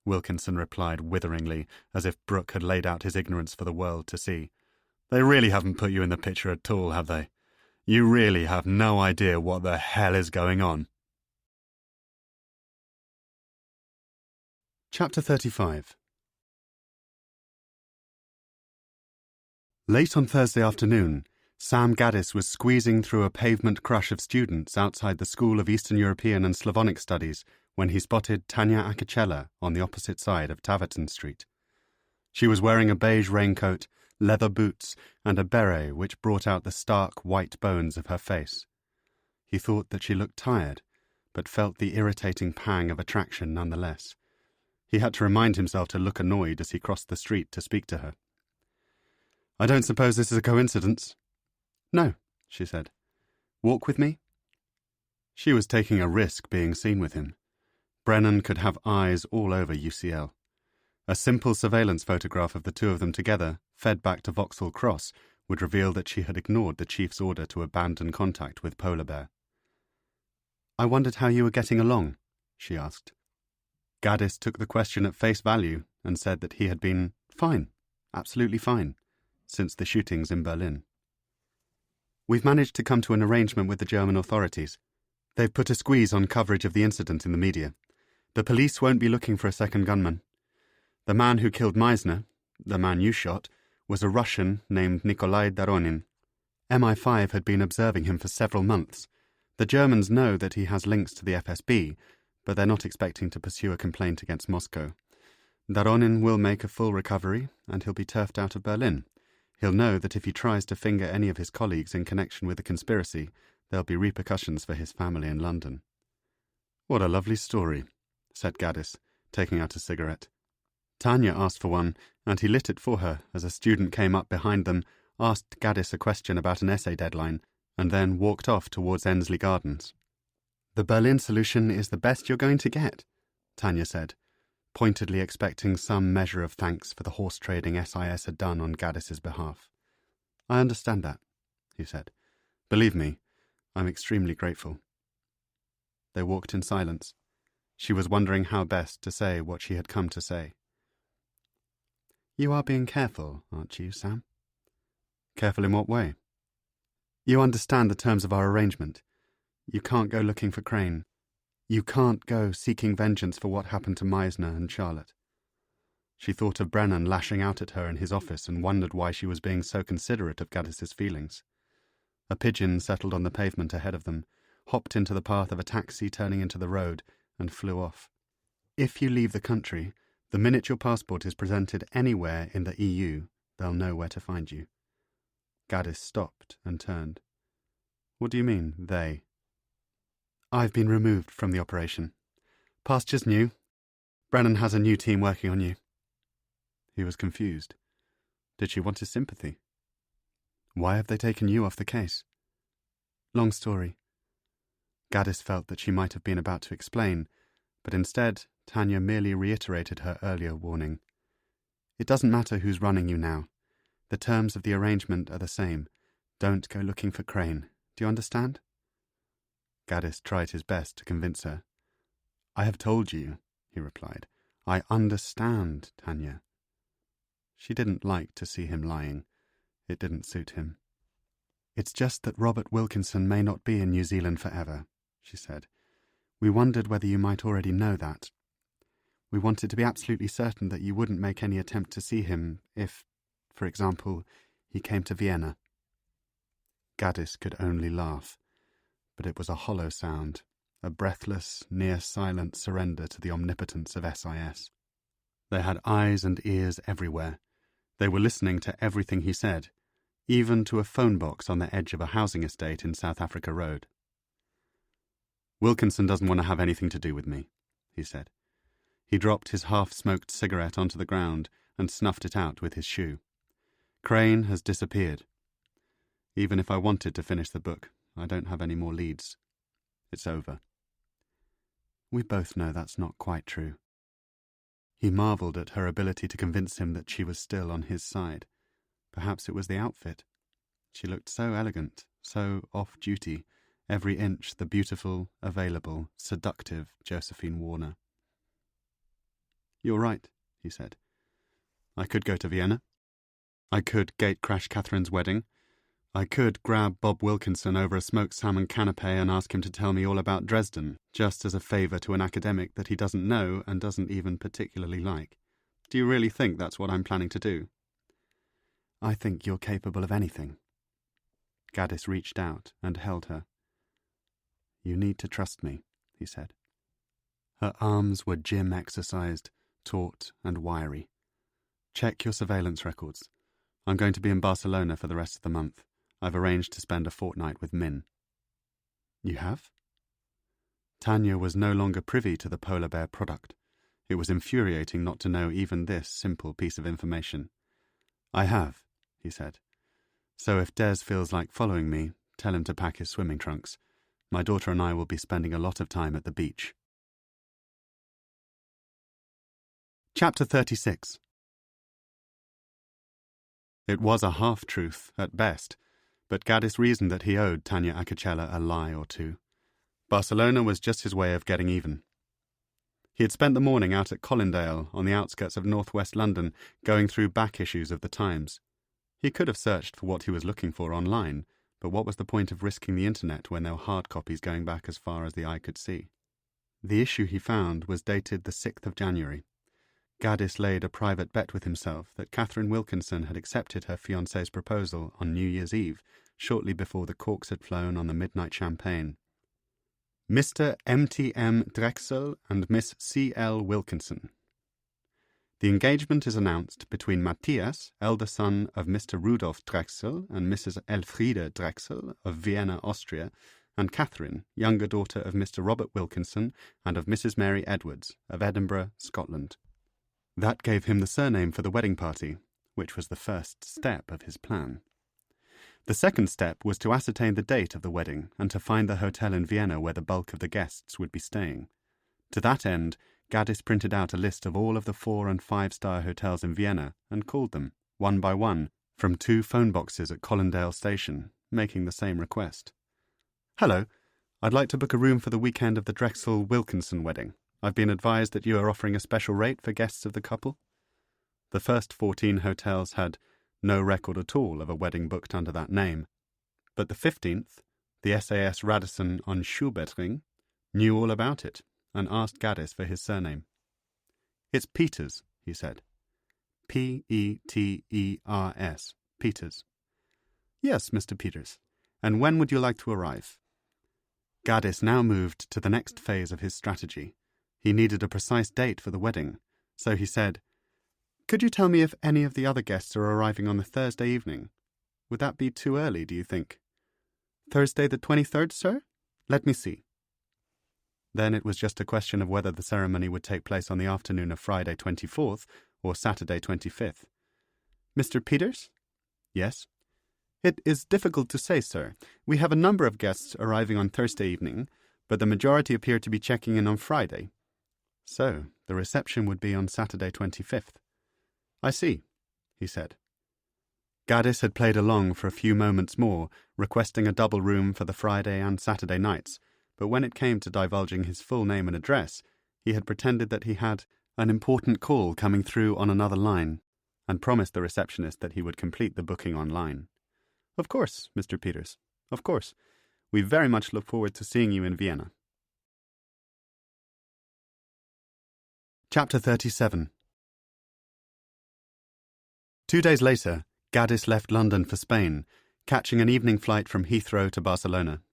Wilkinson replied witheringly, as if Brooke had laid out his ignorance for the world to see. They really haven't put you in the picture at all, have they? You really have no idea what the hell is going on. Chapter 35. Late on Thursday afternoon, Sam Gaddis was squeezing through a pavement crush of students outside the School of Eastern European and Slavonic Studies when he spotted Tanya Akicella on the opposite side of Taverton Street. She was wearing a beige raincoat, leather boots, and a beret which brought out the stark white bones of her face. He thought that she looked tired, but felt the irritating pang of attraction nonetheless. He had to remind himself to look annoyed as he crossed the street to speak to her. I don't suppose this is a coincidence? No, she said. Walk with me? She was taking a risk being seen with him. Brennan could have eyes all over UCL. A simple surveillance photograph of the two of them together, fed back to Vauxhall Cross, would reveal that she had ignored the chief's order to abandon contact with Polar Bear. I wondered how you were getting along, she asked. Gaddis took the question at face value and said that he had been fine, absolutely fine, since the shootings in Berlin. We've managed to come to an arrangement with the German authorities. They've put a squeeze on coverage of the incident in the media. The police won't be looking for a second gunman. The man who killed Meisner, the man you shot, was a Russian named Nikolai Daronin. MI5 had been observing him for several months. The Germans know that he has links to the FSB, but they're not expecting to pursue a complaint against Moscow. Daronin will make a full recovery, and he'll be turfed out of Berlin. He'll know that if he tries to finger any of his colleagues in connection with the conspiracy, there'll be repercussions for his family in London. What a lovely story, said Gaddis, taking out a cigarette. Tanya asked for one, and he lit it for her as a student came up behind them, asked Gaddis a question about an essay deadline, and then walked off towards Ensley Gardens. The Berlin solution is the best you're going to get, Tanya said, pointedly expecting some measure of thanks for the horse-trading SIS had done on Gaddis's behalf. I understand that, he said. Believe me, I'm extremely grateful. They walked in silence. She was wondering how best to say what she had come to say. You are being careful, aren't you, Sam? Careful in what way? You understand the terms of our arrangement. You can't go looking for Crane. You can't go seeking vengeance for what happened to Meisner and Charlotte. She thought of Brennan lashing out at her in his office and wondered why she was being so considerate of Gaddis's feelings. A pigeon settled on the pavement ahead of them, hopped into the path of a taxi turning into the road, and flew off. If you leave the country, the minute your passport is presented anywhere in the EU, they'll know where to find you. Gaddis stopped and turned. What do you mean, they? I've been removed from the operation. Pasture's new. Brennan has a new team working on you. He was confused. Did she want his sympathy? Why have they taken you off the case? Long story. Gaddis felt that she might have been about to explain, but instead Tanya merely reiterated her earlier warning. It doesn't matter who's running you now. The terms of the arrangement are the same. Don't go looking for Crane. Do you understand? Gaddis tried his best to convince her. I have told you, he replied. I understand, Tanya. She didn't like to see him lying. It didn't suit him. It's just that Robert Wilkinson may not be in New Zealand forever, she said. We wondered whether you might already know that. We wanted to be absolutely certain that you wouldn't make any attempt to see him if, for example, he came to Vienna. Gaddis could only laugh, but it was a hollow sound, a breathless, near-silent surrender to the omnipotence of SIS. They had eyes and ears everywhere. They were listening to everything he said, even to a phone box on the edge of a housing estate in South Africa Road. Wilkinson doesn't want to have anything to do with me, he said. He dropped his half-smoked cigarette onto the ground and snuffed it out with his shoe. Crane has disappeared. Even if I wanted to finish the book, I don't have any more leads. It's over. We both know that's not quite true. He marvelled at her ability to convince him that she was still on his side. Perhaps it was the outfit. She looked so elegant, so off-duty, every inch the beautiful, available, seductive Josephine Warner. You're right, he said. I could go to Vienna. I could gate-crash Catherine's wedding. I could grab Bob Wilkinson over a smoked salmon canapé and ask him to tell me all about Dresden, just as a favour to an academic that he doesn't know and doesn't even particularly like. Do you really think that's what I'm planning to do? I think you're capable of anything. Gaddis reached out and held her. You need to trust me, he said. Her arms were gym-exercised, taut and wiry. Check your surveillance records. I'm going to be in Barcelona for the rest of the month. I've arranged to spend a fortnight with Min. You have? Tanya was no longer privy to the polar bear product. It was infuriating not to know even this simple piece of information. I have, he said. So if Des feels like following me, tell him to pack his swimming trunks. My daughter and I will be spending a lot of time at the beach. Chapter 36. It was a half-truth, at best, but Gaddis reasoned that he owed Tanya Acocella a lie or two. Barcelona was just his way of getting even. He had spent the morning out at Colindale, on the outskirts of northwest London, going through back issues of the Times. He could have searched for what he was looking for online, but what was the point of risking the internet when there were hard copies going back as far as the eye could see? The issue he found was dated the 6th of January. Gaddis laid a private bet with himself that Catherine Wilkinson had accepted her fiancé's proposal on New Year's Eve, shortly before the corks had flown on the midnight champagne. Mr. M.T.M. Drexel and Miss C.L. Wilkinson. The engagement is announced between Matthias, elder son of Mr. Rudolf Drexel and Mrs. Elfriede Drexel of Vienna, Austria, and Catherine, younger daughter of Mr. Robert Wilkinson and of Mrs. Mary Edwards of Edinburgh, Scotland. That gave him the surname for the wedding party, which was the first step of his plan. The second step was to ascertain the date of the wedding and to find the hotel in Vienna where the bulk of the guests would be staying. To that end, Gaddis printed out a list of all of the 4- and 5-star hotels in Vienna and called them, one by one, from 2 phone boxes at Colindale station, making the same request. Hello, I'd like to book a room for the weekend of the Drexel-Wilkinson wedding. I've been advised that you are offering a special rate for guests of the couple. The first 14 hotels had no record at all of a wedding booked under that name. But the 15th, the SAS Radisson on Schubertring, knew all about it and asked Gaddis for his surname. "It's Peters," he said. Peters. Peters. "Yes, Mr. Peters. And when would you like to arrive?" Gaddis now moved to the next phase of his strategy. He needed a precise date for the wedding, so he said, "Could you tell me if any of the other guests are arriving on the Thursday evening? Would that be too early, do you think?" "Thursday the 23rd, sir? Let me see." Then it was just a question of whether the ceremony would take place on the afternoon of Friday 24th or Saturday 25th. "Mr. Peters?" "Yes." "It is difficult to say, sir. We have a number of guests arriving on Thursday evening, but the majority appear to be checking in on Friday. So the reception would be on Saturday 25th. "I see," he said. Gaddis had played along for a few moments more, requesting a double room for the Friday and Saturday nights, but when it came to divulging his full name and address, he had pretended that he had an important call coming through on another line, and promised the receptionist that he would complete the booking online. "Of course, Mr. Peters, of course. We very much look forward to seeing you in Vienna." Chapter 37. 2 days later, Gaddis left London for Spain, catching an evening flight from Heathrow to Barcelona.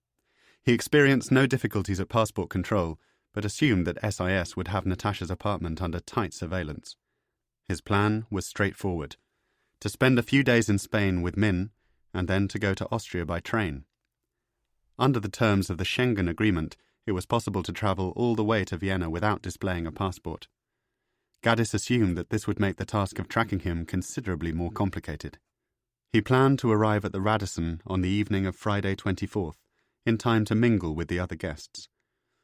He experienced no difficulties at passport control, but assumed that SIS would have Natasha's apartment under tight surveillance. His plan was straightforward: to spend a few days in Spain with Min, and then to go to Austria by train. Under the terms of the Schengen Agreement, it was possible to travel all the way to Vienna without displaying a passport. Gaddis assumed that this would make the task of tracking him considerably more complicated. He planned to arrive at the Radisson on the evening of Friday 24th, in time to mingle with the other guests.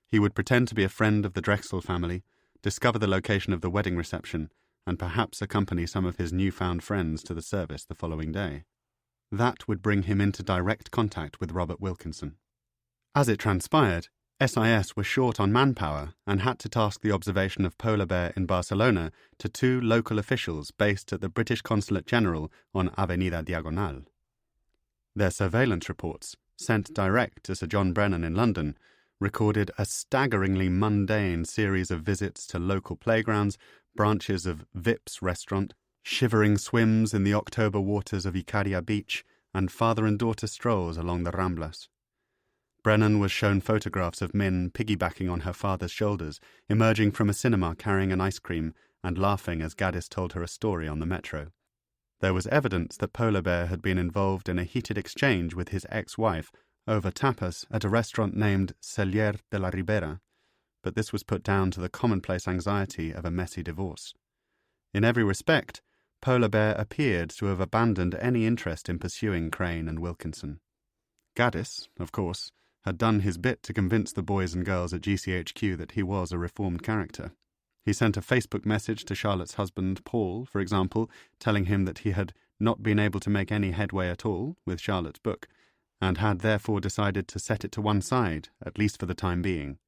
He would pretend to be a friend of the Drexel family, discover the location of the wedding reception, and perhaps accompany some of his newfound friends to the service the following day. That would bring him into direct contact with Robert Wilkinson. As it transpired, SIS were short on manpower and had to task the observation of Polar Bear in Barcelona to 2 local officials based at the British Consulate General on Avenida Diagonal. Their surveillance reports, sent direct to Sir John Brennan in London, recorded a staggeringly mundane series of visits to local playgrounds, branches of Vips restaurant, shivering swims in the October waters of Icaria Beach, and father and daughter strolls along the Ramblas. Brennan was shown photographs of Min piggybacking on her father's shoulders, emerging from a cinema carrying an ice cream, and laughing as Gaddis told her a story on the metro. There was evidence that Polar Bear had been involved in a heated exchange with his ex-wife over tapas at a restaurant named Cellier de la Ribera, but this was put down to the commonplace anxiety of a messy divorce. In every respect, Polar Bear appeared to have abandoned any interest in pursuing Crane and Wilkinson. Gaddis, of course, had done his bit to convince the boys and girls at GCHQ that he was a reformed character. He sent a Facebook message to Charlotte's husband, Paul, for example, telling him that he had not been able to make any headway at all with Charlotte's book, and had therefore decided to set it to one side, at least for the time being.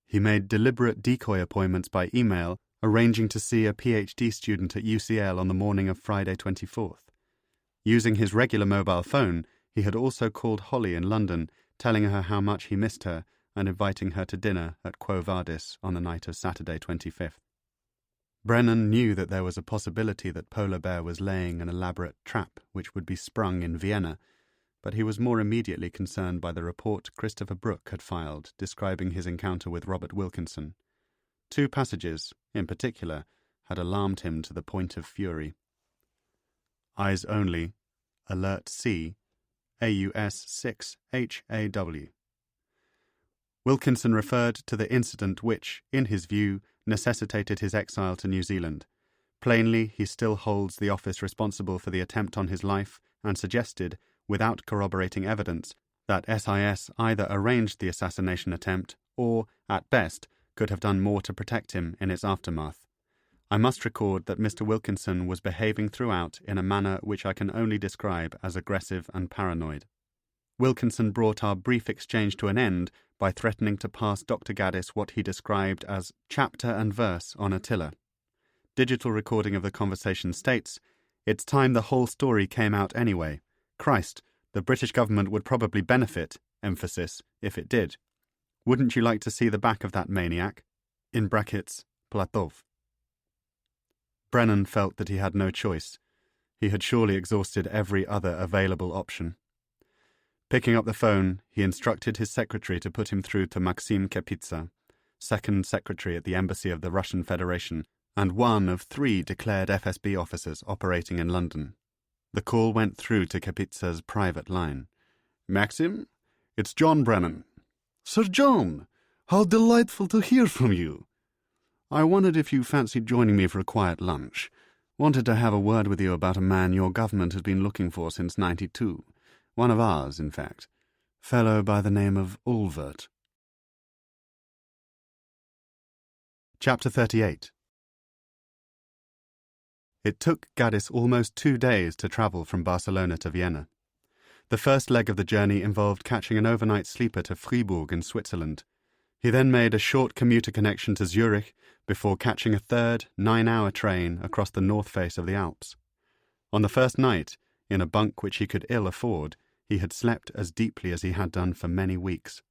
He made deliberate decoy appointments by email, arranging to see a PhD student at UCL on the morning of Friday 24th. Using his regular mobile phone, he had also called Holly in London, telling her how much he missed her and inviting her to dinner at Quo Vadis on the night of Saturday 25th. Brennan knew that there was a possibility that Polar Bear was laying an elaborate trap which would be sprung in Vienna, but he was more immediately concerned by the report Christopher Brooke had filed describing his encounter with Robert Wilkinson. 2 passages, in particular, had alarmed him to the point of fury. Eyes only, alert C, AUS 6 HAW. Wilkinson referred to the incident which, in his view, necessitated his exile to New Zealand. Plainly, he still holds the office responsible for the attempt on his life, and suggested, without corroborating evidence, that SIS either arranged the assassination attempt or, at best, could have done more to protect him in its aftermath. I must record that Mr. Wilkinson was behaving throughout in a manner which I can only describe as aggressive and paranoid. Wilkinson brought our brief exchange to an end by threatening to pass Dr. Gaddis what he described as chapter and verse on Attila. Digital recording of the conversation states, "It's time the whole story came out anyway. Christ, The British government would probably benefit, emphasis, if it did. Wouldn't you like to see the back of that maniac? In brackets, Platov. Brennan felt that he had no choice. He had surely exhausted every other available option. Picking up the phone, he instructed his secretary to put him through to Maxim Kepitsa, second secretary at the Embassy of the Russian Federation, and one of 3 declared FSB officers operating in London. The call went through to Kepitsa's private line. Maxim, it's John Brennan. Sir John, how delightful to hear from you. I wondered if you fancied joining me for a quiet lunch. Wanted to have a word with you about a man your government has been looking for since '92. One of ours, in fact. Fellow by the name of Ulvert. Chapter 38. It took Gaddis almost 2 days to travel from Barcelona to Vienna. The first leg of the journey involved catching an overnight sleeper to Fribourg in Switzerland. He then made a short commuter connection to Zurich before catching a third 9-hour train across the north face of the Alps. On the first night, in a bunk which he could ill afford, he had slept as deeply as he had done for many weeks.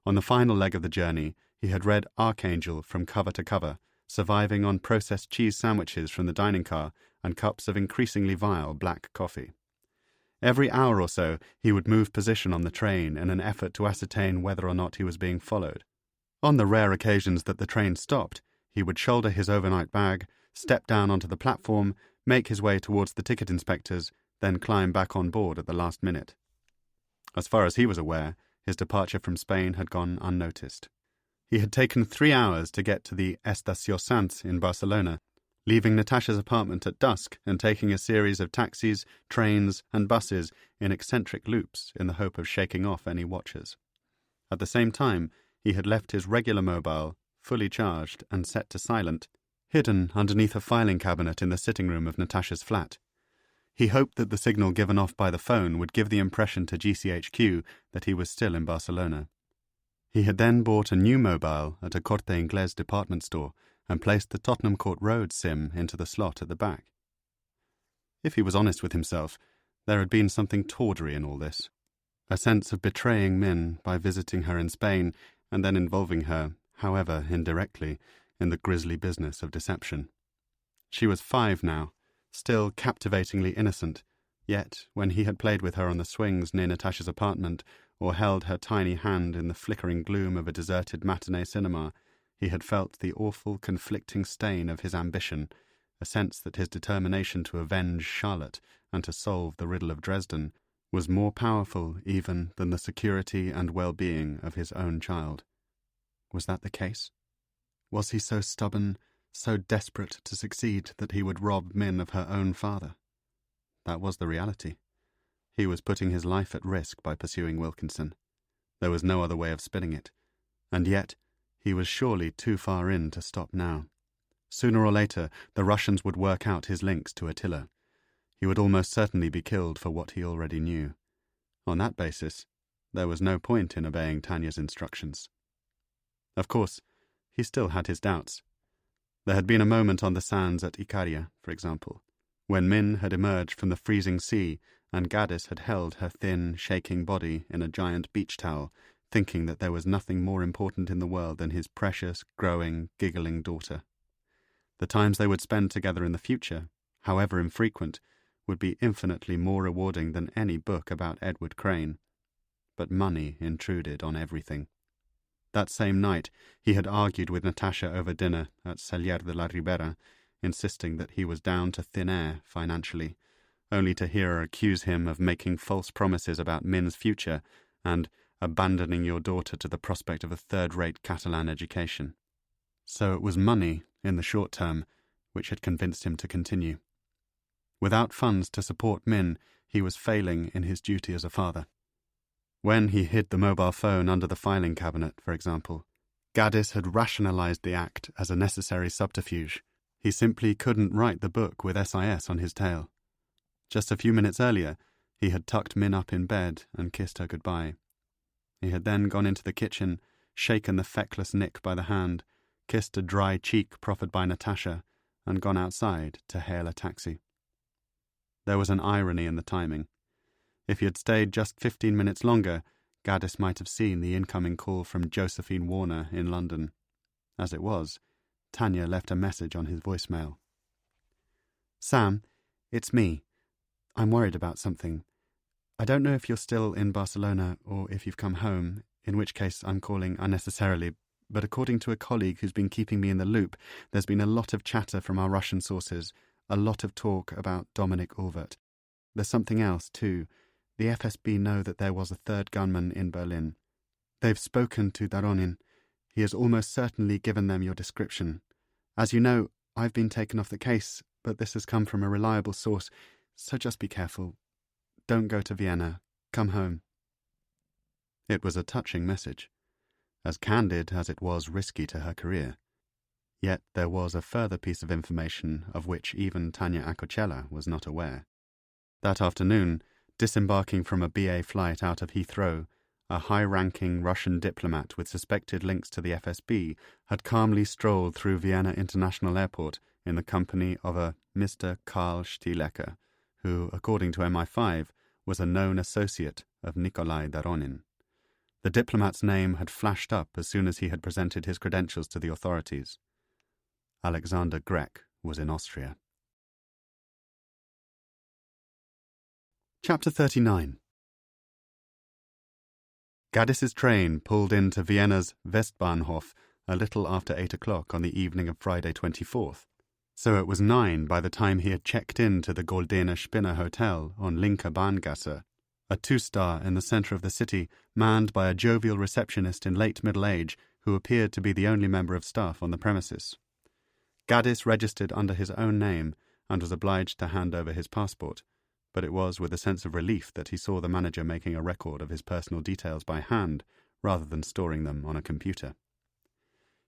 On the final leg of the journey, he had read Archangel from cover to cover, surviving on processed cheese sandwiches from the dining car and cups of increasingly vile black coffee. Every hour or so, he would move position on the train in an effort to ascertain whether or not he was being followed. On the rare occasions that the train stopped, he would shoulder his overnight bag, step down onto the platform, make his way towards the ticket inspectors, then climb back on board at the last minute. As far as he was aware, his departure from Spain had gone unnoticed. He had taken 3 hours to get to the Estació Sants in Barcelona, leaving Natasha's apartment at dusk and taking a series of taxis, trains, and buses in eccentric loops in the hope of shaking off any watchers. At the same time, he had left his regular mobile, fully charged and set to silent, hidden underneath a filing cabinet in the sitting room of Natasha's flat. He hoped that the signal given off by the phone would give the impression to GCHQ that he was still in Barcelona. He had then bought a new mobile at a Corte Inglés department store and placed the Tottenham Court Road SIM into the slot at the back. If he was honest with himself, there had been something tawdry in all this. A sense of betraying Min by visiting her in Spain and then involving her, however indirectly, in the grisly business of deception. She was 5 now, still captivatingly innocent, yet when he had played with her on the swings near Natasha's apartment or held her tiny hand in the flickering gloom of a deserted matinee cinema, he had felt the awful conflicting stain of his ambition, a sense that his determination to avenge Charlotte and to solve the riddle of Dresden was more powerful even than the security and well-being of his own child. Was that the case? Was he so stubborn, so desperate to succeed that he would rob Min of her own father? That was the reality. He was putting his life at risk by pursuing Wilkinson. There was no other way of spinning it. And yet, he was surely too far in to stop now. Sooner or later, the Russians would work out his links to Attila. He would almost certainly be killed for what he already knew. On that basis, there was no point in obeying Tanya's instructions. Of course, he still had his doubts. There had been a moment on the sands at Ikaria, for example, when Min had emerged from the freezing sea and Gaddis had held her thin, shaking body in a giant beach towel, thinking that there was nothing more important in the world than his precious, growing, giggling daughter. The times they would spend together in the future, however infrequent, would be infinitely more rewarding than any book about Edward Crane. But money intruded on everything. That same night, he had argued with Natasha over dinner at Cellier de la Ribera, insisting that he was down to thin air financially, only to hear her accuse him of making false promises about Min's future and abandoning your daughter to the prospect of a third-rate Catalan education. So it was money, in the short term, which had convinced him to continue. Without funds to support Min, he was failing in his duty as a father. When he hid the mobile phone under the filing cabinet, for example, Gaddis had rationalized the act as a necessary subterfuge. He simply couldn't write the book with SIS on his tail. Just a few minutes earlier, he had tucked Min up in bed and kissed her goodbye. He had then gone into the kitchen, shaken the feckless Nick by the hand, kissed a dry cheek proffered by Natasha, and gone outside to hail a taxi. There was an irony in the timing. If he had stayed just 15 minutes longer, Gaddis might have seen the incoming call from Josephine Warner in London. As it was, Tanya left a message on his voicemail. "Sam, it's me. I'm worried about something. I don't know if you're still in Barcelona or if you've come home, in which case I'm calling unnecessarily, but according to a colleague who's been keeping me in the loop, there's been a lot of chatter from our Russian sources, a lot of talk about Dominik Orvert. There's something else, too. The FSB know that there was a third gunman in Berlin. They've spoken to Daronin. He has almost certainly given them your description. As you know, I've been taken off the case, but this has come from a reliable source, so just be careful. Don't go to Vienna. Come home." It was a touching message, as candid as it was risky to her career. Yet there was a further piece of information of which even Tanya Akocella was not aware. That afternoon, disembarking from a BA flight out of Heathrow, a high-ranking Russian diplomat with suspected links to the FSB had calmly strolled through Vienna International Airport in the company of a Mr. Karl Stielecker, who, according to MI5, was a known associate of Nikolai Daronin. The diplomat's name had flashed up as soon as he had presented his credentials to the authorities. Alexander Grek was in Austria. Chapter 39. Gaddis's train pulled into Vienna's Westbahnhof a little after 8 o'clock on the evening of Friday 24th, so it was 9 by the time he had checked in to the Goldene Spinne Hotel on Linke Bahngasse, a 2-star in the centre of the city, manned by a jovial receptionist in late middle age who appeared to be the only member of staff on the premises. Gaddis registered under his own name and was obliged to hand over his passport, but it was with a sense of relief that he saw the manager making a record of his personal details by hand rather than storing them on a computer.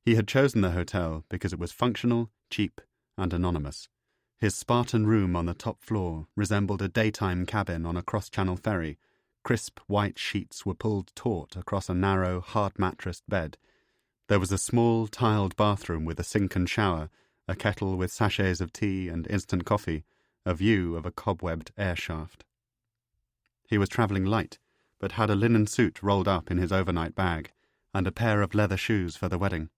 He had chosen the hotel because it was functional, cheap, and anonymous. His Spartan room on the top floor resembled a daytime cabin on a cross-channel ferry. Crisp white sheets were pulled taut across a narrow, hard-mattressed bed. There was a small, tiled bathroom with a sink and shower, a kettle with sachets of tea and instant coffee, a view of a cobwebbed air shaft. He was travelling light, but had a linen suit rolled up in his overnight bag, and a pair of leather shoes for the wedding.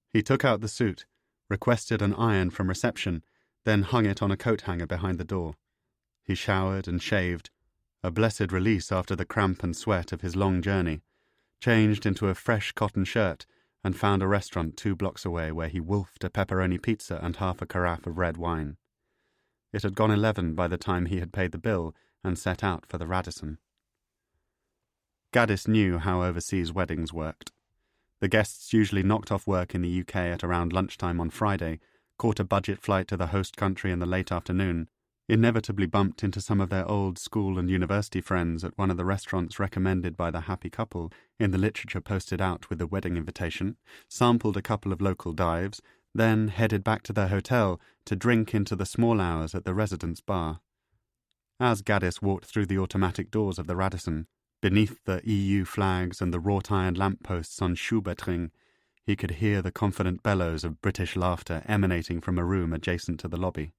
He took out the suit, requested an iron from reception, then hung it on a coat hanger behind the door. He showered and shaved, a blessed release after the cramp and sweat of his long journey, changed into a fresh cotton shirt, and found a restaurant 2 blocks away where he wolfed a pepperoni pizza and half a carafe of red wine. It had gone 11 by the time he had paid the bill and set out for the Radisson. Gaddis knew how overseas weddings worked. The guests usually knocked off work in the UK at around lunchtime on Friday, caught a budget flight to the host country in the late afternoon, inevitably bumped into some of their old school and university friends at one of the restaurants recommended by the happy couple in the literature posted out with the wedding invitation, sampled a couple of local dives, then headed back to their hotel to drink into the small hours at the residence bar. As Gaddis walked through the automatic doors of the Radisson, beneath the EU flags and the wrought-iron lamp-posts on Schubertring, he could hear the confident bellows of British laughter emanating from a room adjacent to the lobby.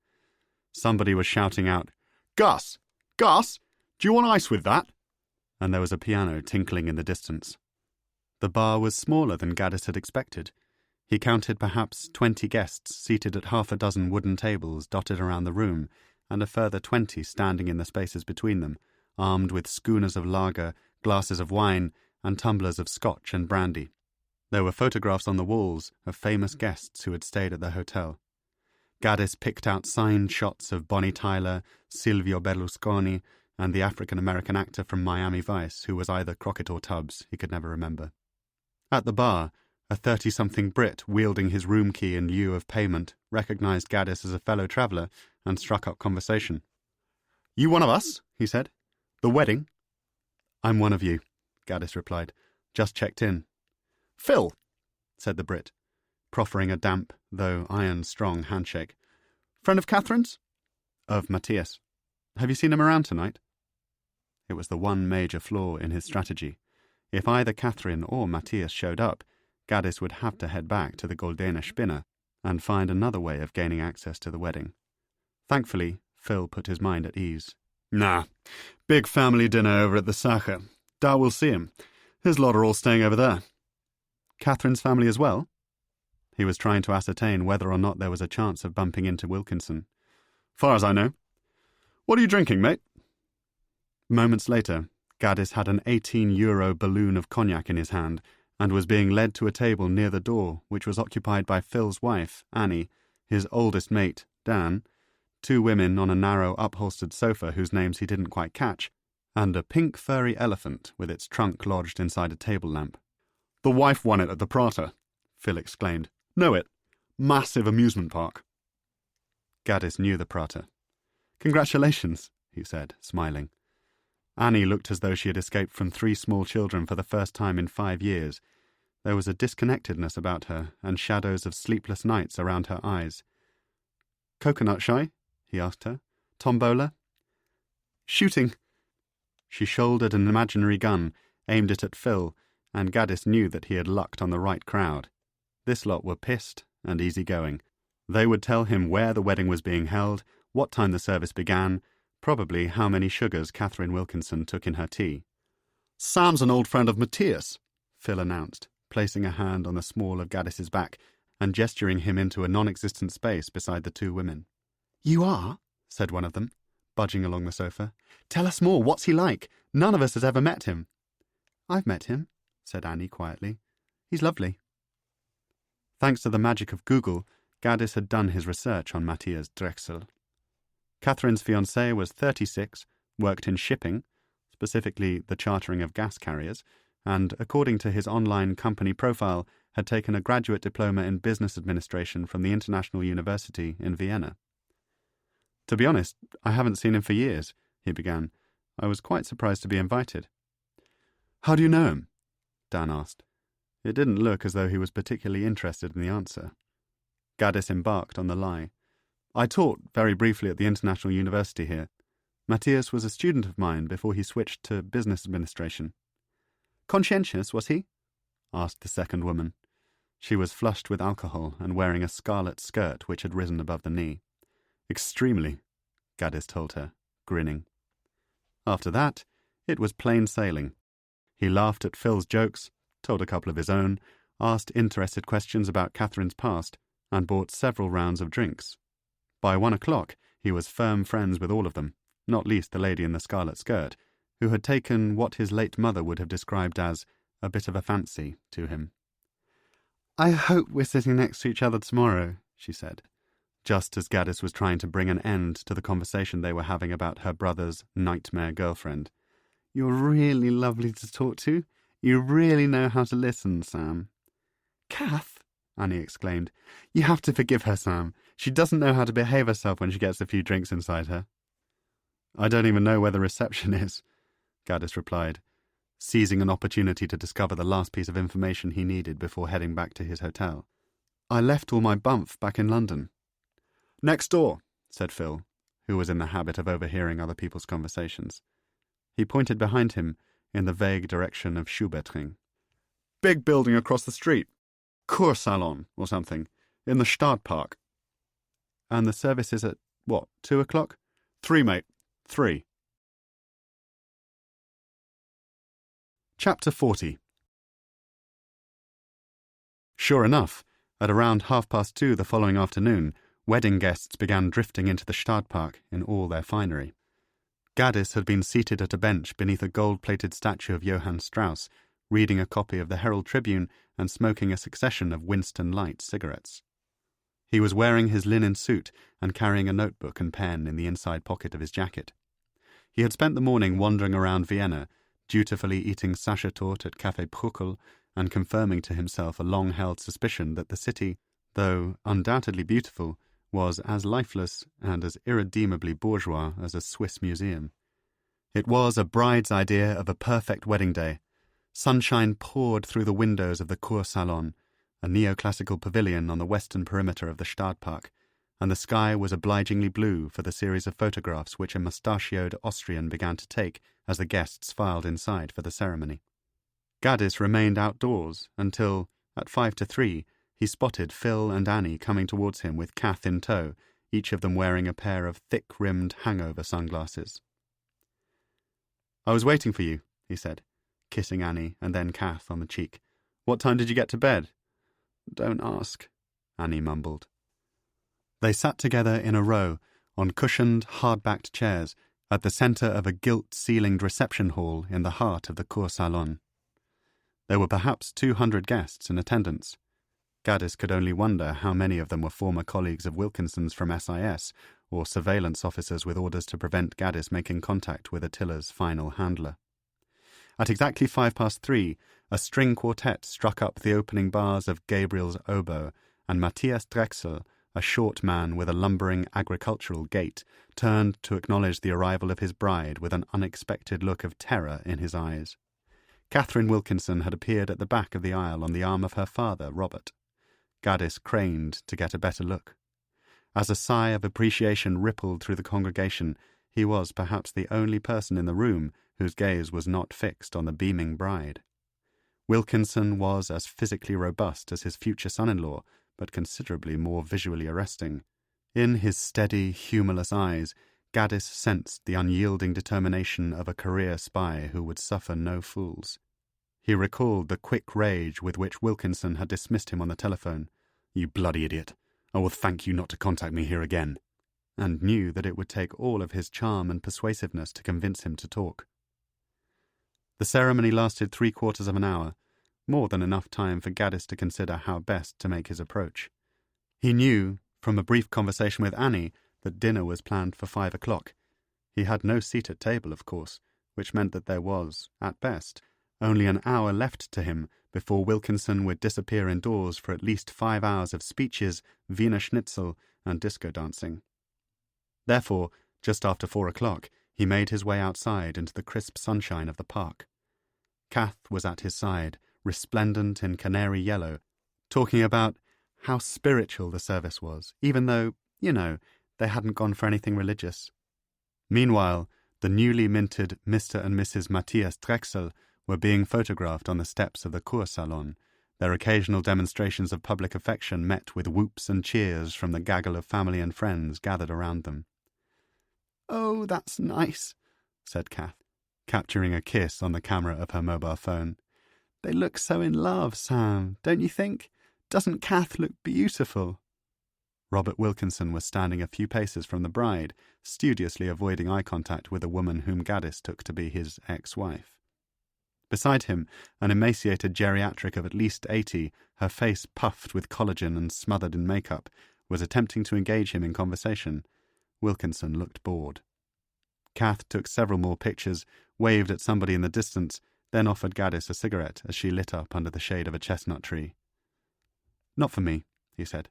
Somebody was shouting out, "Gus! Gus! Do you want ice with that?" And there was a piano tinkling in the distance. The bar was smaller than Gaddis had expected. He counted perhaps 20 guests seated at half a dozen wooden tables dotted around the room, and a further 20 standing in the spaces between them, armed with schooners of lager, glasses of wine, and tumblers of scotch and brandy. There were photographs on the walls of famous guests who had stayed at the hotel. Gaddis picked out signed shots of Bonnie Tyler, Silvio Berlusconi, and the African-American actor from Miami Vice, who was either Crockett or Tubbs, he could never remember. At the bar, a 30-something Brit wielding his room key in lieu of payment recognized Gaddis as a fellow traveller and struck up conversation. "You one of us?" he said. "The wedding?" "I'm one of you," Gaddis replied. "Just checked in." "Phil," said the Brit, proffering a damp, though iron-strong handshake. "Friend of Catherine's?" "Of Matthias. Have you seen him around tonight?" It was the one major flaw in his strategy. If either Catherine or Matthias showed up, Gaddis would have to head back to the Goldene Spinne and find another way of gaining access to the wedding. Thankfully, Phil put his mind at ease. Nah. Big family dinner over at the Sacher. Dow will see him. His lot are all staying over there. Catherine's family as well? He was trying to ascertain whether or not there was a chance of bumping into Wilkinson. Far as I know. What are you drinking, mate? Moments later, Gaddis had an €18 balloon of cognac in his hand and was being led to a table near the door, which was occupied by Phil's wife, Annie, his oldest mate, Dan, 2 women on a narrow upholstered sofa whose names he didn't quite catch, and a pink furry elephant with its trunk lodged inside a table lamp. The wife won it at the Prater, Phil exclaimed. Know it? Massive amusement park. Gaddis knew the Prater. Congratulations, he said, smiling. Annie looked as though she had escaped from 3 small children for the first time in 5 years. There was a disconnectedness about her and shadows of sleepless nights around her eyes. Coconut shy? He asked her. Tombola? Shooting. She shouldered an imaginary gun, aimed it at Phil, and Gaddis knew that he had lucked on the right crowd. This lot were pissed and easygoing. They would tell him where the wedding was being held, what time the service began, probably how many sugars Catherine Wilkinson took in her tea. Sam's an old friend of Matthias, Phil announced, placing a hand on the small of Gaddis's back and gesturing him into a non-existent space beside the 2 women. You are? Said one of them, budging along the sofa. Tell us more. What's he like? None of us has ever met him. I've met him, said Annie quietly. He's lovely. Thanks to the magic of Google, Gaddis had done his research on Matthias Drechsel. Catherine's fiancé was 36, worked in shipping, specifically the chartering of gas carriers, and, according to his online company profile, had taken a graduate diploma in business administration from the International University in Vienna. To be honest, I haven't seen him for years, he began. I was quite surprised to be invited. How do you know him? Dan asked. It didn't look as though he was particularly interested in the answer. Gaddis embarked on the lie. I taught very briefly at the International University here. Matthias was a student of mine before he switched to business administration. Conscientious, was he? Asked the second woman. She was flushed with alcohol and wearing a scarlet skirt which had risen above the knee. Extremely, Gaddis told her, grinning. After that, it was plain sailing. He laughed at Phil's jokes, told a couple of his own, asked interested questions about Catherine's past, and bought several rounds of drinks. By 1 o'clock, he was firm friends with all of them, not least the lady in the scarlet skirt, who had taken what his late mother would have described as a bit of a fancy to him. I hope we're sitting next to each other tomorrow, she said, just as Gaddis was trying to bring an end to the conversation they were having about her brother's nightmare girlfriend. You're really lovely to talk to. You really know how to listen, Sam. Kath, Annie exclaimed. You have to forgive her, Sam. She doesn't know how to behave herself when she gets a few drinks inside her. I don't even know where the reception is, Gaddis replied, seizing an opportunity to discover the last piece of information he needed before heading back to his hotel. I left all my bumf back in London. Next door, said Phil, who was in the habit of overhearing other people's conversations. He pointed behind him in the vague direction of Schubertring. Big building across the street. Kursalon, or something, in the Stadtpark. And the service is at, 2 o'clock? 3, mate. 3. Chapter 40. Sure enough, at around 2:30 the following afternoon, wedding guests began drifting into the Stadtpark in all their finery. Gaddis had been seated at a bench beneath a gold-plated statue of Johann Strauss, reading a copy of the Herald Tribune and smoking a succession of Winston Light cigarettes. He was wearing his linen suit and carrying a notebook and pen in the inside pocket of his jacket. He had spent the morning wandering around Vienna, dutifully eating Sachertorte at Café Pruckel and confirming to himself a long-held suspicion that the city, though undoubtedly beautiful, was as lifeless and as irredeemably bourgeois as a Swiss museum. It was a bride's idea of a perfect wedding day. Sunshine poured through the windows of the Kursalon, a neoclassical pavilion on the western perimeter of the Stadtpark, and the sky was obligingly blue for the series of photographs which a mustachioed Austrian began to take as the guests filed inside for the ceremony. Gaddis remained outdoors until, at 2:55, he spotted Phil and Annie coming towards him with Kath in tow, each of them wearing a pair of thick-rimmed hangover sunglasses. "I was waiting for you," he said, kissing Annie and then Kath on the cheek. "What time did you get to bed?" "Don't ask," Annie mumbled. They sat together in a row on cushioned, hard-backed chairs at the centre of a gilt-ceilinged reception hall in the heart of the cour salon. There were perhaps 200 guests in attendance. Gaddis could only wonder how many of them were former colleagues of Wilkinson's from SIS, or surveillance officers with orders to prevent Gaddis making contact with Attila's final handler. At exactly 3:05, a string quartet struck up the opening bars of Gabriel's oboe, and Matthias Drechsel, a short man with a lumbering agricultural gait, turned to acknowledge the arrival of his bride with an unexpected look of terror in his eyes. Catherine Wilkinson had appeared at the back of the aisle on the arm of her father, Robert. Gaddis craned to get a better look. As a sigh of appreciation rippled through the congregation, he was perhaps the only person in the room whose gaze was not fixed on the beaming bride. Wilkinson was as physically robust as his future son-in-law, but considerably more visually arresting. In his steady, humourless eyes, Gaddis sensed the unyielding determination of a career spy who would suffer no fools. He recalled the quick rage with which Wilkinson had dismissed him on the telephone. "You bloody idiot! I will thank you not to contact me here again," and knew that it would take all of his charm and persuasiveness to convince him to talk. The ceremony lasted 3/4 of an hour, more than enough time for Gaddis to consider how best to make his approach. He knew, from a brief conversation with Annie, that dinner was planned for 5 o'clock. He had no seat at table, of course, which meant that there was, at best, only an hour left to him before Wilkinson would disappear indoors for at least 5 hours of speeches, Wiener Schnitzel, and disco dancing. Therefore, just after 4 o'clock, he made his way outside into the crisp sunshine of the park. Kath was at his side, resplendent in canary yellow, talking about how spiritual the service was, even though, they hadn't gone for anything religious. Meanwhile, the newly minted Mr. and Mrs. Matthias Drechsel were being photographed on the steps of the cour salon, their occasional demonstrations of public affection met with whoops and cheers from the gaggle of family and friends gathered around them. "Oh, that's nice," said Kath, capturing a kiss on the camera of her mobile phone. "They look so in love, Sam, don't you think? Doesn't Kath look beautiful?" Robert Wilkinson was standing a few paces from the bride, studiously avoiding eye contact with a woman whom Gaddis took to be his ex-wife. Beside him, an emaciated geriatric of at least 80, her face puffed with collagen and smothered in makeup, was attempting to engage him in conversation. Wilkinson looked bored. Kath took several more pictures, waved at somebody in the distance, then offered Gaddis a cigarette as she lit up under the shade of a chestnut tree. "Not for me," he said.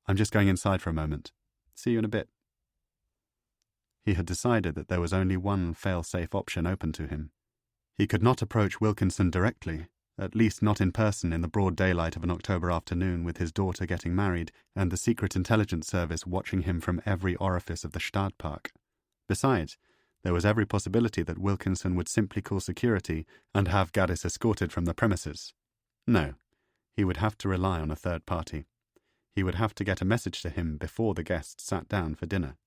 "I'm just going inside for a moment. See you in a bit." He had decided that there was only one fail-safe option open to him. He could not approach Wilkinson directly, at least not in person in the broad daylight of an October afternoon with his daughter getting married and the Secret Intelligence Service watching him from every orifice of the Stadtpark. Besides, there was every possibility that Wilkinson would simply call security and have Gaddis escorted from the premises. No, he would have to rely on a third party. He would have to get a message to him before the guests sat down for dinner.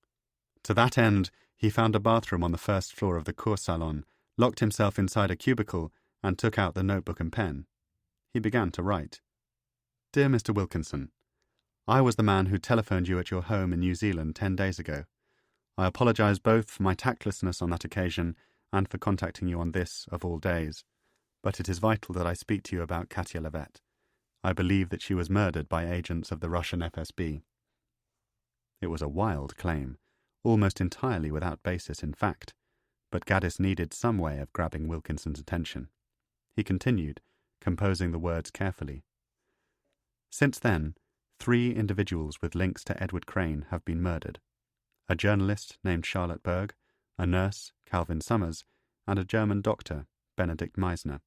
To that end, he found a bathroom on the first floor of the cour salon, locked himself inside a cubicle, and took out the notebook and pen. He began to write. "Dear Mr. Wilkinson, I was the man who telephoned you at your home in New Zealand 10 days ago. I apologize both for my tactlessness on that occasion and for contacting you on this, of all days. But it is vital that I speak to you about Katya Levet. I believe that she was murdered by agents of the Russian FSB." It was a wild claim, almost entirely without basis in fact, but Gaddis needed some way of grabbing Wilkinson's attention. He continued, composing the words carefully. "Since then, 3 individuals with links to Edward Crane have been murdered. A journalist named Charlotte Berg, a nurse, Calvin Summers, and a German doctor, Benedict Meisner.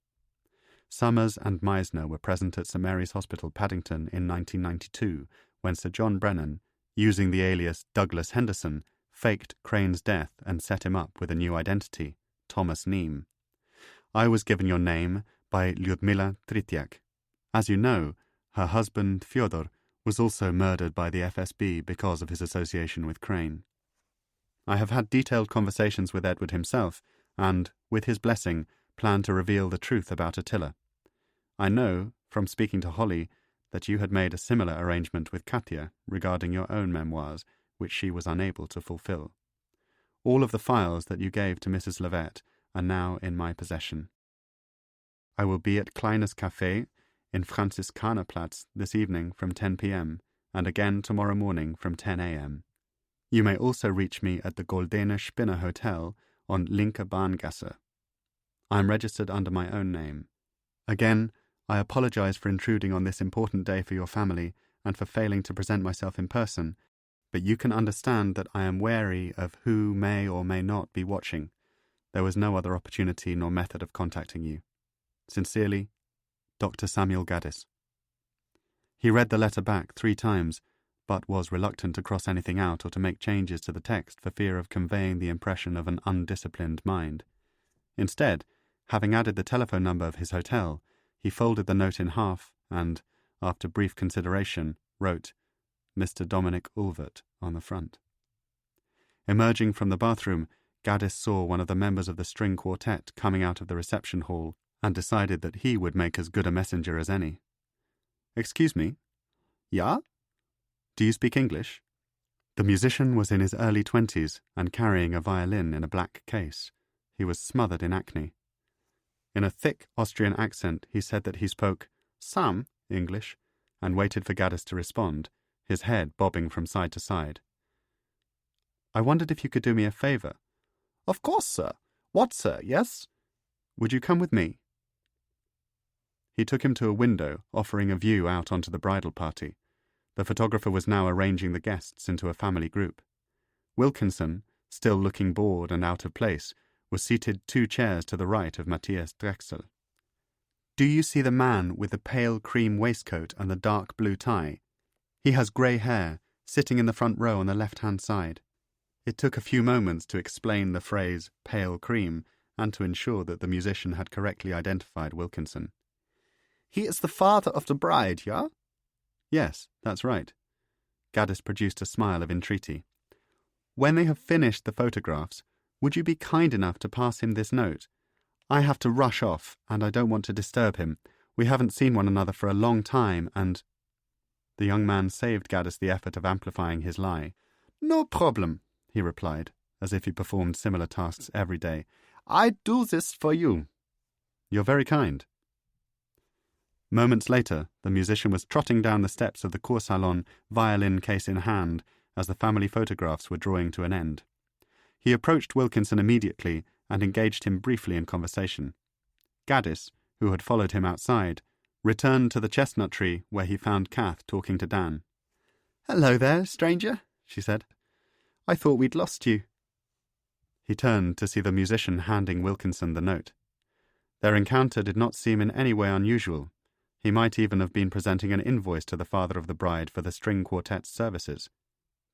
Summers and Meisner were present at St Mary's Hospital, Paddington, in 1992, when Sir John Brennan, using the alias Douglas Henderson, faked Crane's death and set him up with a new identity, Thomas Neame. I was given your name by Lyudmila Tritiak. As you know, her husband, Fyodor, was also murdered by the FSB because of his association with Crane. I have had detailed conversations with Edward himself, and, with his blessing, planned to reveal the truth about Attila. I know, from speaking to Holly, that you had made a similar arrangement with Katya regarding your own memoirs, which she was unable to fulfill. All of the files that you gave to Mrs. Levett are now in my possession. I will be at Kleines Café in Franziskanerplatz this evening from 10 p.m. and again tomorrow morning from 10 a.m. You may also reach me at the Goldene Spinne Hotel on Linke Bahngasse. I am registered under my own name. Again, I apologize for intruding on this important day for your family and for failing to present myself in person, but you can understand that I am wary of who may or may not be watching. There was no other opportunity nor method of contacting you. Sincerely, Dr. Samuel Gaddis. He read the letter back 3 times, but was reluctant to cross anything out or to make changes to the text for fear of conveying the impression of an undisciplined mind. Instead, having added the telephone number of his hotel, he folded the note in half and, after brief consideration, wrote Mr. Dominic Ulvert on the front. Emerging from the bathroom, Gaddis saw one of the members of the string quartet coming out of the reception hall and decided that he would make as good a messenger as any. "Excuse me?" "Ja?" "Do you speak English?" The musician was in his early 20s and carrying a violin in a black case. He was smothered in acne. In a thick Austrian accent, he said that he spoke some English and waited for Gaddis to respond, his head bobbing from side to side. "I wondered if you could do me a favour." "Of course, sir. What, sir, yes?" "Would you come with me?" He took him to a window, offering a view out onto the bridal party. The photographer was now arranging the guests into a family group. Wilkinson, still looking bored and out of place, was seated 2 chairs to the right of Matthias Drechsel. "Do you see the man with the pale cream waistcoat and the dark blue tie? He has grey hair, sitting in the front row on the left-hand side." It took a few moments to explain the phrase pale cream and to ensure that the musician had correctly identified Wilkinson. "He is the father of the bride, yeah?" "Yes, that's right." Gaddis produced a smile of entreaty. "When they have finished the photographs, would you be kind enough to pass him this note? I have to rush off, and I don't want to disturb him. We haven't seen one another for a long time, and—" The young man saved Gaddis the effort of amplifying his lie. "No problem," he replied, as if he performed similar tasks every day. "I do this for you." "You're very kind." Moments later, the musician was trotting down the steps of the Kursalon, violin case in hand, as the family photographs were drawing to an end. He approached Wilkinson immediately and engaged him briefly in conversation. Gaddis, who had followed him outside, returned to the chestnut tree where he found Kath talking to Dan. "Hello there, stranger," she said. "I thought we'd lost you." He turned to see the musician handing Wilkinson the note. Their encounter did not seem in any way unusual. He might even have been presenting an invoice to the father of the bride for the string quartet's services.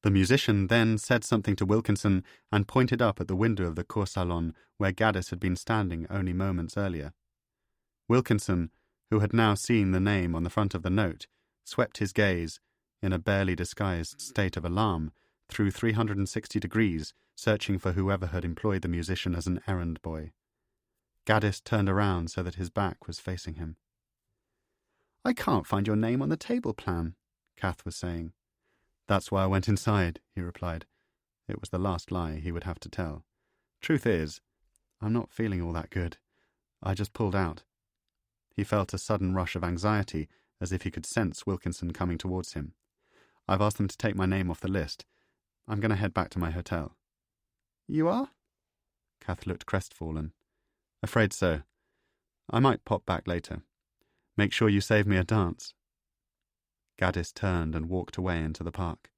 The musician then said something to Wilkinson and pointed up at the window of the Kursalon where Gaddis had been standing only moments earlier. Wilkinson, who had now seen the name on the front of the note, swept his gaze, in a barely disguised state of alarm, through 360 degrees, searching for whoever had employed the musician as an errand boy. Gaddis turned around so that his back was facing him. "I can't find your name on the table plan," Kath was saying. "That's why I went inside," he replied. It was the last lie he would have to tell. "Truth is, I'm not feeling all that good. I just pulled out." He felt a sudden rush of anxiety, as if he could sense Wilkinson coming towards him. "I've asked them to take my name off the list. I'm going to head back to my hotel." "You are?" Kath looked crestfallen. "Afraid so. I might pop back later. Make sure you save me a dance." Gaddis turned and walked away into the park.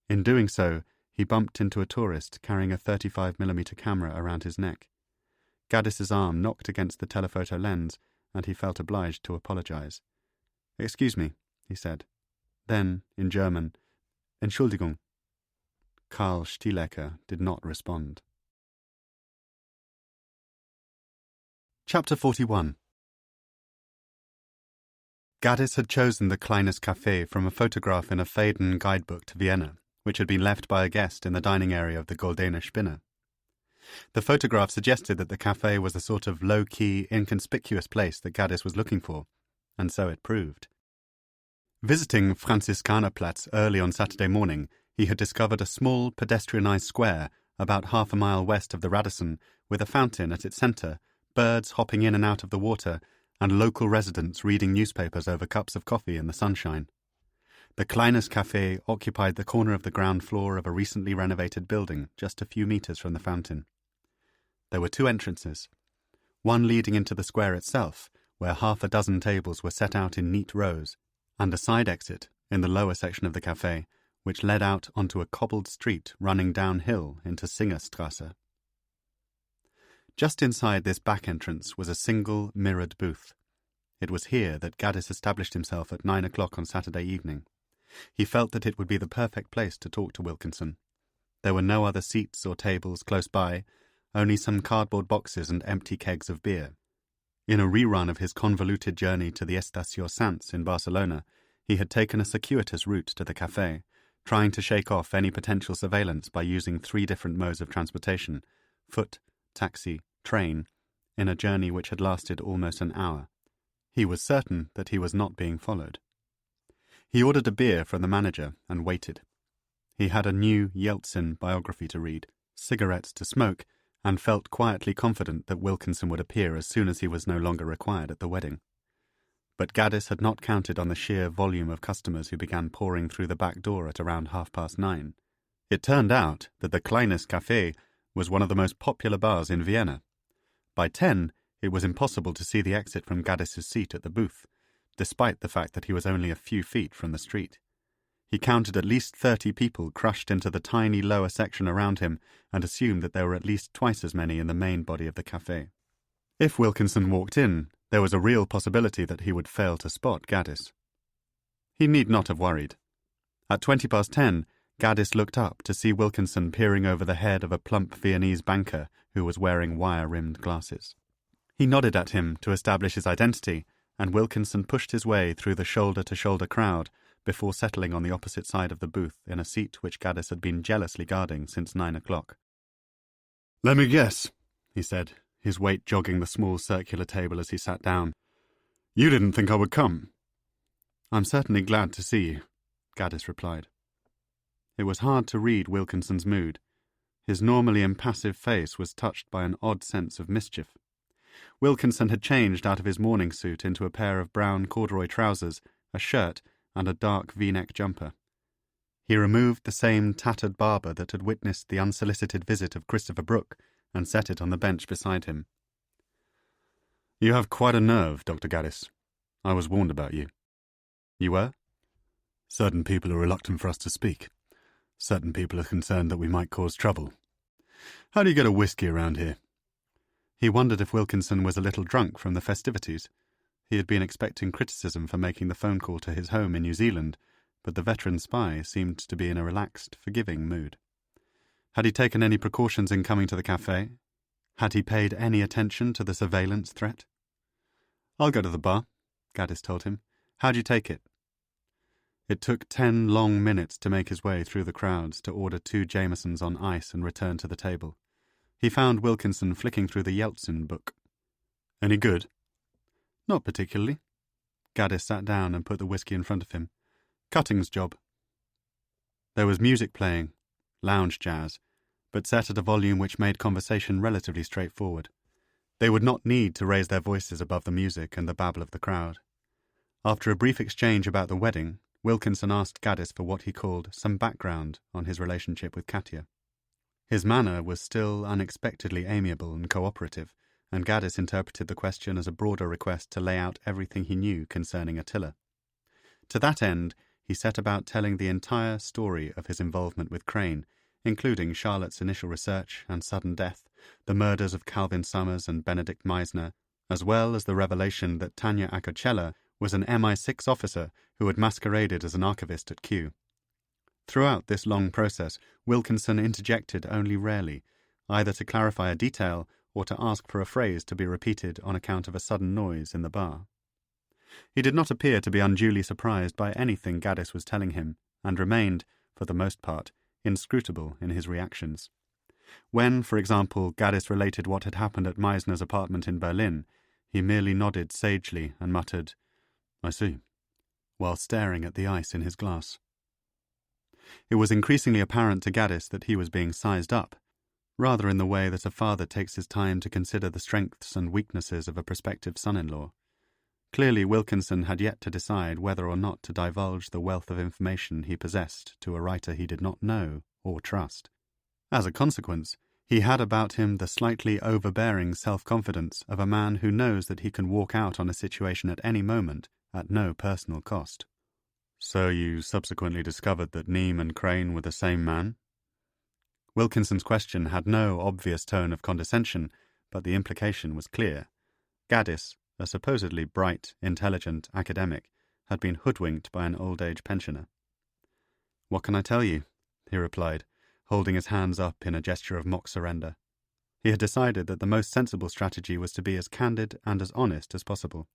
In doing so, he bumped into a tourist carrying a 35mm camera around his neck. Gaddis's arm knocked against the telephoto lens, and he felt obliged to apologize. "Excuse me," he said. Then, in German, "Entschuldigung." Karl Stielecker did not respond. Chapter 41. Gaddis had chosen the Kleines Café from a photograph in a Faden guidebook to Vienna, which had been left by a guest in the dining area of the Goldene Spinne. The photograph suggested that the cafe was the sort of low-key, inconspicuous place that Gaddis was looking for, and so it proved. Visiting Franziskanerplatz early on Saturday morning, he had discovered a small, pedestrianised square about half a mile west of the Radisson, with a fountain at its centre, birds hopping in and out of the water, and local residents reading newspapers over cups of coffee in the sunshine. The Kleines Café occupied the corner of the ground floor of a recently renovated building just a few metres from the fountain. There were two entrances, one leading into the square itself, where half a dozen tables were set out in neat rows, and a side exit in the lower section of the café, which led out onto a cobbled street running downhill into Singerstrasse. Just inside this back entrance was a single mirrored booth. It was here that Gaddis established himself at 9 o'clock on Saturday evening. He felt that it would be the perfect place to talk to Wilkinson. There were no other seats or tables close by, only some cardboard boxes and empty kegs of beer. In a rerun of his convoluted journey to the Estació Sants in Barcelona, he had taken a circuitous route to the café, trying to shake off any potential surveillance by using 3 different modes of transportation, foot, taxi, train, in a journey which had lasted almost an hour. He was certain that he was not being followed. He ordered a beer from the manager and waited. He had a new Yeltsin biography to read, cigarettes to smoke, and felt quietly confident that Wilkinson would appear as soon as he was no longer required at the wedding. But Gaddis had not counted on the sheer volume of customers who began pouring through the back door at around 9:30. It turned out that the Kleines Café was one of the most popular bars in Vienna. By 10, it was impossible to see the exit from Gaddis's seat at the booth, despite the fact that he was only a few feet from the street. He counted at least 30 people crushed into the tiny lower section around him and assumed that there were at least twice as many in the main body of the café. If Wilkinson walked in, there was a real possibility that he would fail to spot Gaddis. He need not have worried. At 10:20, Gaddis looked up to see Wilkinson peering over the head of a plump Viennese banker who was wearing wire-rimmed glasses. He nodded at him to establish his identity, and Wilkinson pushed his way through the shoulder-to-shoulder crowd before settling on the opposite side of the booth in a seat which Gaddis had been jealously guarding since 9 o'clock. "Let me guess," he said, his weight jogging the small circular table as he sat down. "You didn't think I would come." "I'm certainly glad to see you," Gaddis replied. It was hard to read Wilkinson's mood. His normally impassive face was touched by an odd sense of mischief. Wilkinson had changed out of his morning suit into a pair of brown corduroy trousers, a shirt, and a dark V-neck jumper. He removed the same tattered Barber that had witnessed the unsolicited visit of Christopher Brooke and set it on the bench beside him. "You have quite a nerve, Dr. Gaddis. I was warned about you." "You were?" "Certain people are reluctant for us to speak. Certain people are concerned that we might cause trouble. How do you get a whiskey around here?" He wondered if Wilkinson was a little drunk from the festivities. He had been expecting criticism for making the phone call to his home in New Zealand, but the veteran spy seemed to be in a relaxed, forgiving mood. Had he taken any precautions in coming to the café? Had he paid any attention to the surveillance threat? "I'll go to the bar," Gaddis told him. "How'd you take it?" It took 10 long minutes to make his way through the crowds to order 2 Jamesons on ice and return to the table. He found Wilkinson flicking through the Yeltsin book. "Any good?" "Not particularly." Gaddis sat down and put the whiskey in front of him. "Cutting's job." There was music playing, lounge jazz, but set at a volume which made conversation relatively straightforward. They would not need to raise their voices above the music and the babble of the crowd. After a brief exchange about the wedding, Wilkinson asked Gaddis for what he called some background on his relationship with Katia. His manner was still unexpectedly amiable and cooperative, and Gaddis interpreted the question as a broader request to lay out everything he knew concerning Attila. To that end, he set about telling the entire story of his involvement with Crane, including Charlotte's initial research and sudden death, the murders of Calvin Summers and Benedict Meisner, as well as the revelation that Tanya Akocella was an MI6 officer who had masqueraded as an archivist at Kew. Throughout this long process, Wilkinson interjected only rarely, either to clarify a detail or to ask for a phrase to be repeated on account of a sudden noise in the bar. He did not appear to be unduly surprised by anything Gaddis was telling him, and remained, for the most part, inscrutable in his reactions. When, for example, Gaddis related what had happened at Meisner's apartment in Berlin, he merely nodded sagely and muttered, "I see," while staring at the ice in his glass. It was increasingly apparent to Gaddis that he was being sized up, rather in the way that a father takes his time to consider the strengths and weaknesses of a prospective son-in-law. Clearly Wilkinson had yet to decide whether or not to divulge the wealth of information he possessed to a writer he did not know or trust. As a consequence, he had about him the slightly overbearing self-confidence of a man who knows that he can walk out on a situation at any moment at no personal cost. "So you subsequently discovered that Neame and Crane were the same man?" Wilkinson's question had no obvious tone of condescension, but the implication was clear. Gaddis, a supposedly bright, intelligent academic, had been hoodwinked by an old-age pensioner. "What can I tell you?" he replied, holding his hands up in a gesture of mock surrender. He had decided that the most sensible strategy was to be as candid and as honest as possible.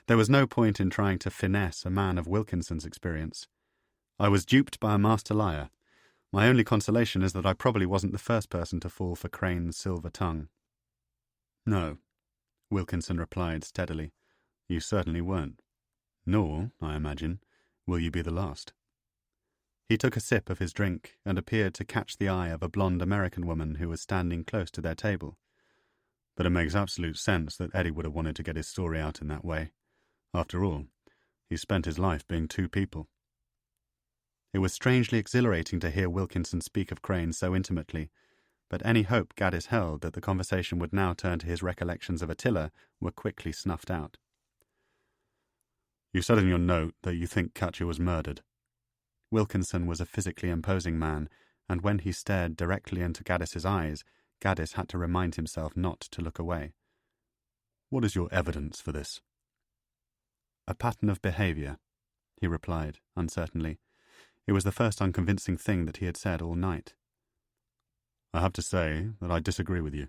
There was no point in trying to finesse a man of Wilkinson's experience. "I was duped by a master liar. My only consolation is that I probably wasn't the first person to fall for Crane's silver tongue." "No," Wilkinson replied steadily. "You certainly weren't. Nor, I imagine, will you be the last." He took a sip of his drink and appeared to catch the eye of a blonde American woman who was standing close to their table. "But it makes absolute sense that Eddie would have wanted to get his story out in that way. After all, he spent his life being two people." It was strangely exhilarating to hear Wilkinson speak of Crane so intimately, but any hope Gaddis held that the conversation would now turn to his recollections of Attila were quickly snuffed out. "You said in your note that you think Katya was murdered." Wilkinson was a physically imposing man, and when he stared directly into Gaddis's eyes, Gaddis had to remind himself not to look away. "What is your evidence for this?" "A pattern of behaviour," he replied, uncertainly. It was the first unconvincing thing that he had said all night. "I have to say that I disagree with you."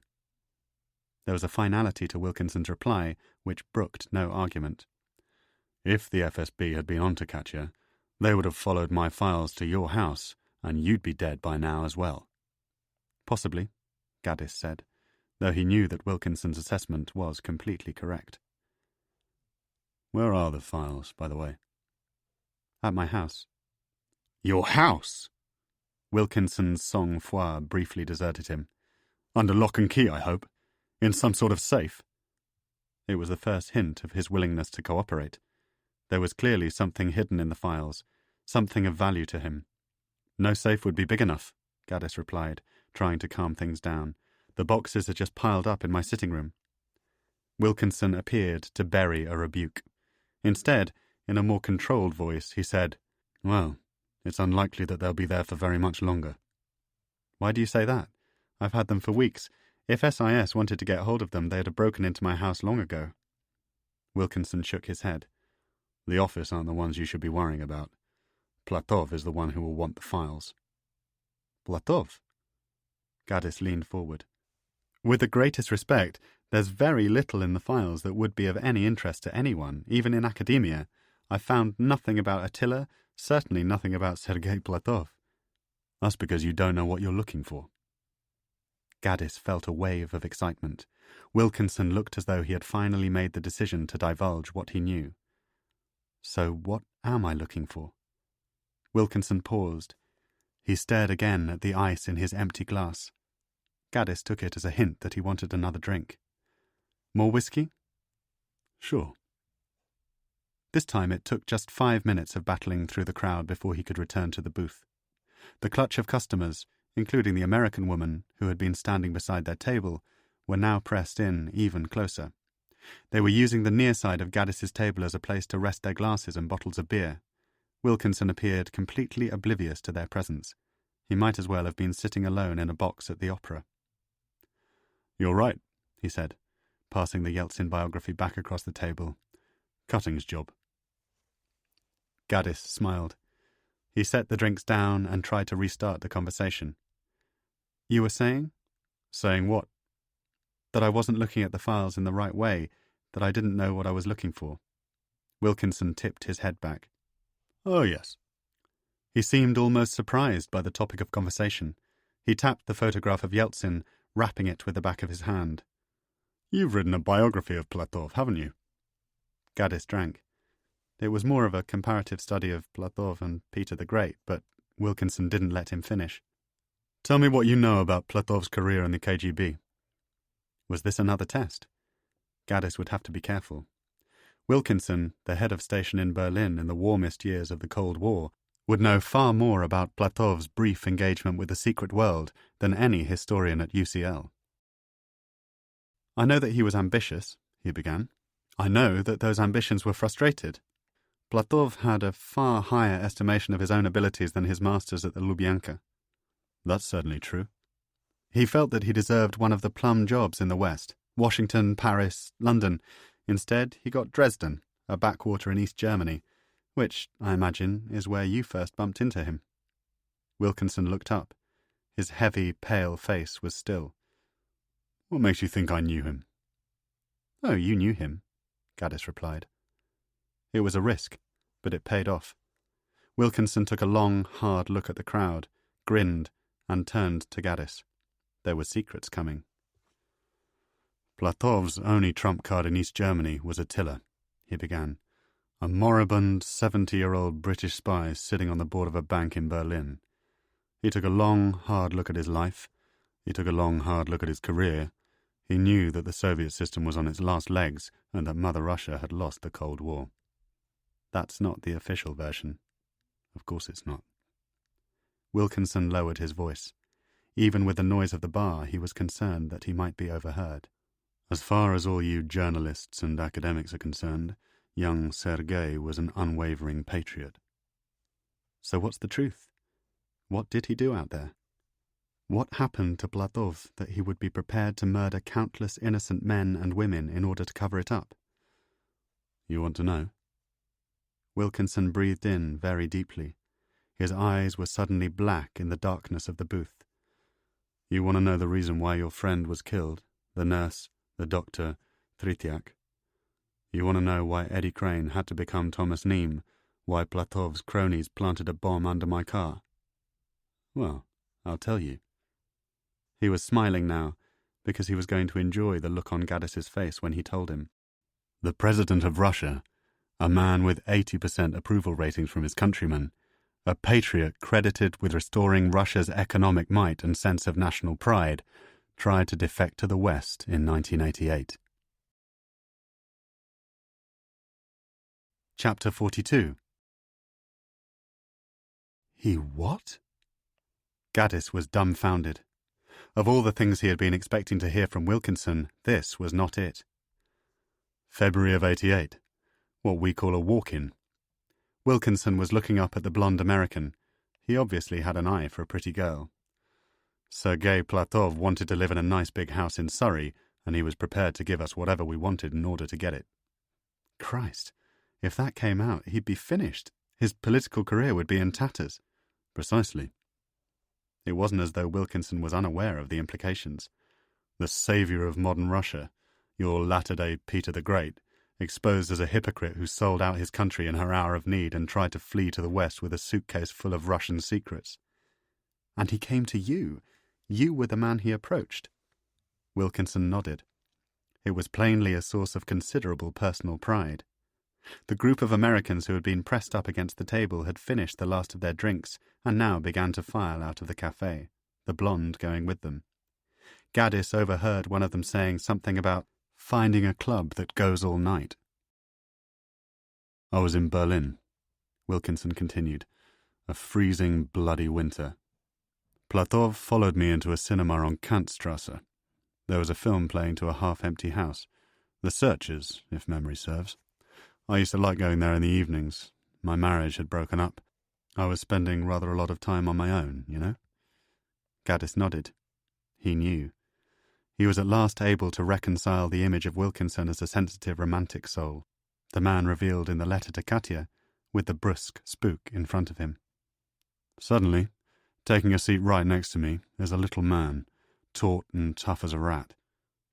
There was a finality to Wilkinson's reply which brooked no argument. "If the FSB had been on to Katya, they would have followed my files to your house, and you'd be dead by now as well." "Possibly," Gaddis said, though he knew that Wilkinson's assessment was completely correct. "Where are the files, by the way?" "At my house." "Your house?" Wilkinson's sang-froid briefly deserted him. "Under lock and key, I hope? In some sort of safe?" It was the first hint of his willingness to cooperate. There was clearly something hidden in the files, something of value to him. "No safe would be big enough," Gaddis replied, trying to calm things down. "The boxes are just piled up in my sitting room." Wilkinson appeared to bury a rebuke. Instead, in a more controlled voice, he said, "Well, it's unlikely that they'll be there for very much longer." "Why do you say that? I've had them for weeks. If SIS wanted to get hold of them, they'd have broken into my house long ago." Wilkinson shook his head. "The office aren't the ones you should be worrying about. Platov is the one who will want the files." "Platov?" Gaddis leaned forward. "With the greatest respect, there's very little in the files that would be of any interest to anyone, even in academia. I've found nothing about Attila, certainly nothing about Sergei Platov." "That's because you don't know what you're looking for." Gaddis felt a wave of excitement. Wilkinson looked as though he had finally made the decision to divulge what he knew. "So what am I looking for?" Wilkinson paused. He stared again at the ice in his empty glass. Gaddis took it as a hint that he wanted another drink. "More whiskey?" "Sure." This time it took just 5 minutes of battling through the crowd before he could return to the booth. The clutch of customers, including the American woman who had been standing beside their table, were now pressed in even closer. They were using the near side of Gaddis's table as a place to rest their glasses and bottles of beer. Wilkinson appeared completely oblivious to their presence. He might as well have been sitting alone in a box at the opera. "You're right," he said, passing the Yeltsin biography back across the table. "Cutting's job." Gaddis smiled. He set the drinks down and tried to restart the conversation. "You were saying?" "Saying what?" "That I wasn't looking at the files in the right way, that I didn't know what I was looking for." Wilkinson tipped his head back. "Oh, yes." He seemed almost surprised by the topic of conversation. He tapped the photograph of Yeltsin, rapping it with the back of his hand. "You've written a biography of Platov, haven't you?" Gaddis drank. It was more of a comparative study of Platov and Peter the Great, but Wilkinson didn't let him finish. "Tell me what you know about Platov's career in the KGB." Was this another test? Gaddis would have to be careful. Wilkinson, the head of station in Berlin in the warmest years of the Cold War, would know far more about Platov's brief engagement with the secret world than any historian at UCL. "I know that he was ambitious," he began. "I know that those ambitions were frustrated. Platov had a far higher estimation of his own abilities than his masters at the Lubyanka." "That's certainly true." "He felt that he deserved one of the plum jobs in the West, Washington, Paris, London. Instead, he got Dresden, a backwater in East Germany, which, I imagine, is where you first bumped into him." Wilkinson looked up. His heavy, pale face was still. "What makes you think I knew him?" "Oh, you knew him," Gaddis replied. It was a risk, but it paid off. Wilkinson took a long, hard look at the crowd, grinned, and turned to Gaddis. There were secrets coming. "Platov's only trump card in East Germany was Attila," he began. "A moribund 70-year-old British spy sitting on the board of a bank in Berlin. He took a long, hard look at his life. He took a long, hard look at his career. He knew that the Soviet system was on its last legs and that Mother Russia had lost the Cold War. That's not the official version. Of course it's not." Wilkinson lowered his voice. Even with the noise of the bar, he was concerned that he might be overheard. "As far as all you journalists and academics are concerned, young Sergei was an unwavering patriot." "So what's the truth? What did he do out there? What happened to Platov that he would be prepared to murder countless innocent men and women in order to cover it up?" "You want to know?" Wilkinson breathed in very deeply. His eyes were suddenly black in the darkness of the booth. "You want to know the reason why your friend was killed? The nurse, the doctor, Tritiak? You want to know why Eddie Crane had to become Thomas Neame? Why Platov's cronies planted a bomb under my car? Well, I'll tell you." He was smiling now, because he was going to enjoy the look on Gaddis's face when he told him. "The President of Russia, a man with 80% approval ratings from his countrymen, a patriot credited with restoring Russia's economic might and sense of national pride, tried to defect to the West in 1988. Chapter 42. He what? Gaddis was dumbfounded. Of all the things he had been expecting to hear from Wilkinson, this was not it. February of 88. What we call a walk-in. Wilkinson was looking up at the blonde American. He obviously had an eye for a pretty girl. Sergei Platov wanted to live in a nice big house in Surrey, and he was prepared to give us whatever we wanted in order to get it. Christ, if that came out, he'd be finished. His political career would be in tatters. Precisely. It wasn't as though Wilkinson was unaware of the implications. The saviour of modern Russia, your latter-day Peter the Great, exposed as a hypocrite who sold out his country in her hour of need and tried to flee to the West with a suitcase full of Russian secrets. And he came to you. You were the man he approached. Wilkinson nodded. It was plainly a source of considerable personal pride. The group of Americans who had been pressed up against the table had finished the last of their drinks and now began to file out of the cafe, the blonde going with them. Gaddis overheard one of them saying something about finding a club that goes all night. I was in Berlin, Wilkinson continued. A freezing, bloody winter. Platov followed me into a cinema on Kantstrasse. There was a film playing to a half-empty house. The Searchers, if memory serves. I used to like going there in the evenings. My marriage had broken up. I was spending rather a lot of time on my own, you know? Gaddis nodded. He knew. He was at last able to reconcile the image of Wilkinson as a sensitive, romantic soul, the man revealed in the letter to Katya, with the brusque spook in front of him. Suddenly, taking a seat right next to me, is a little man, taut and tough as a rat.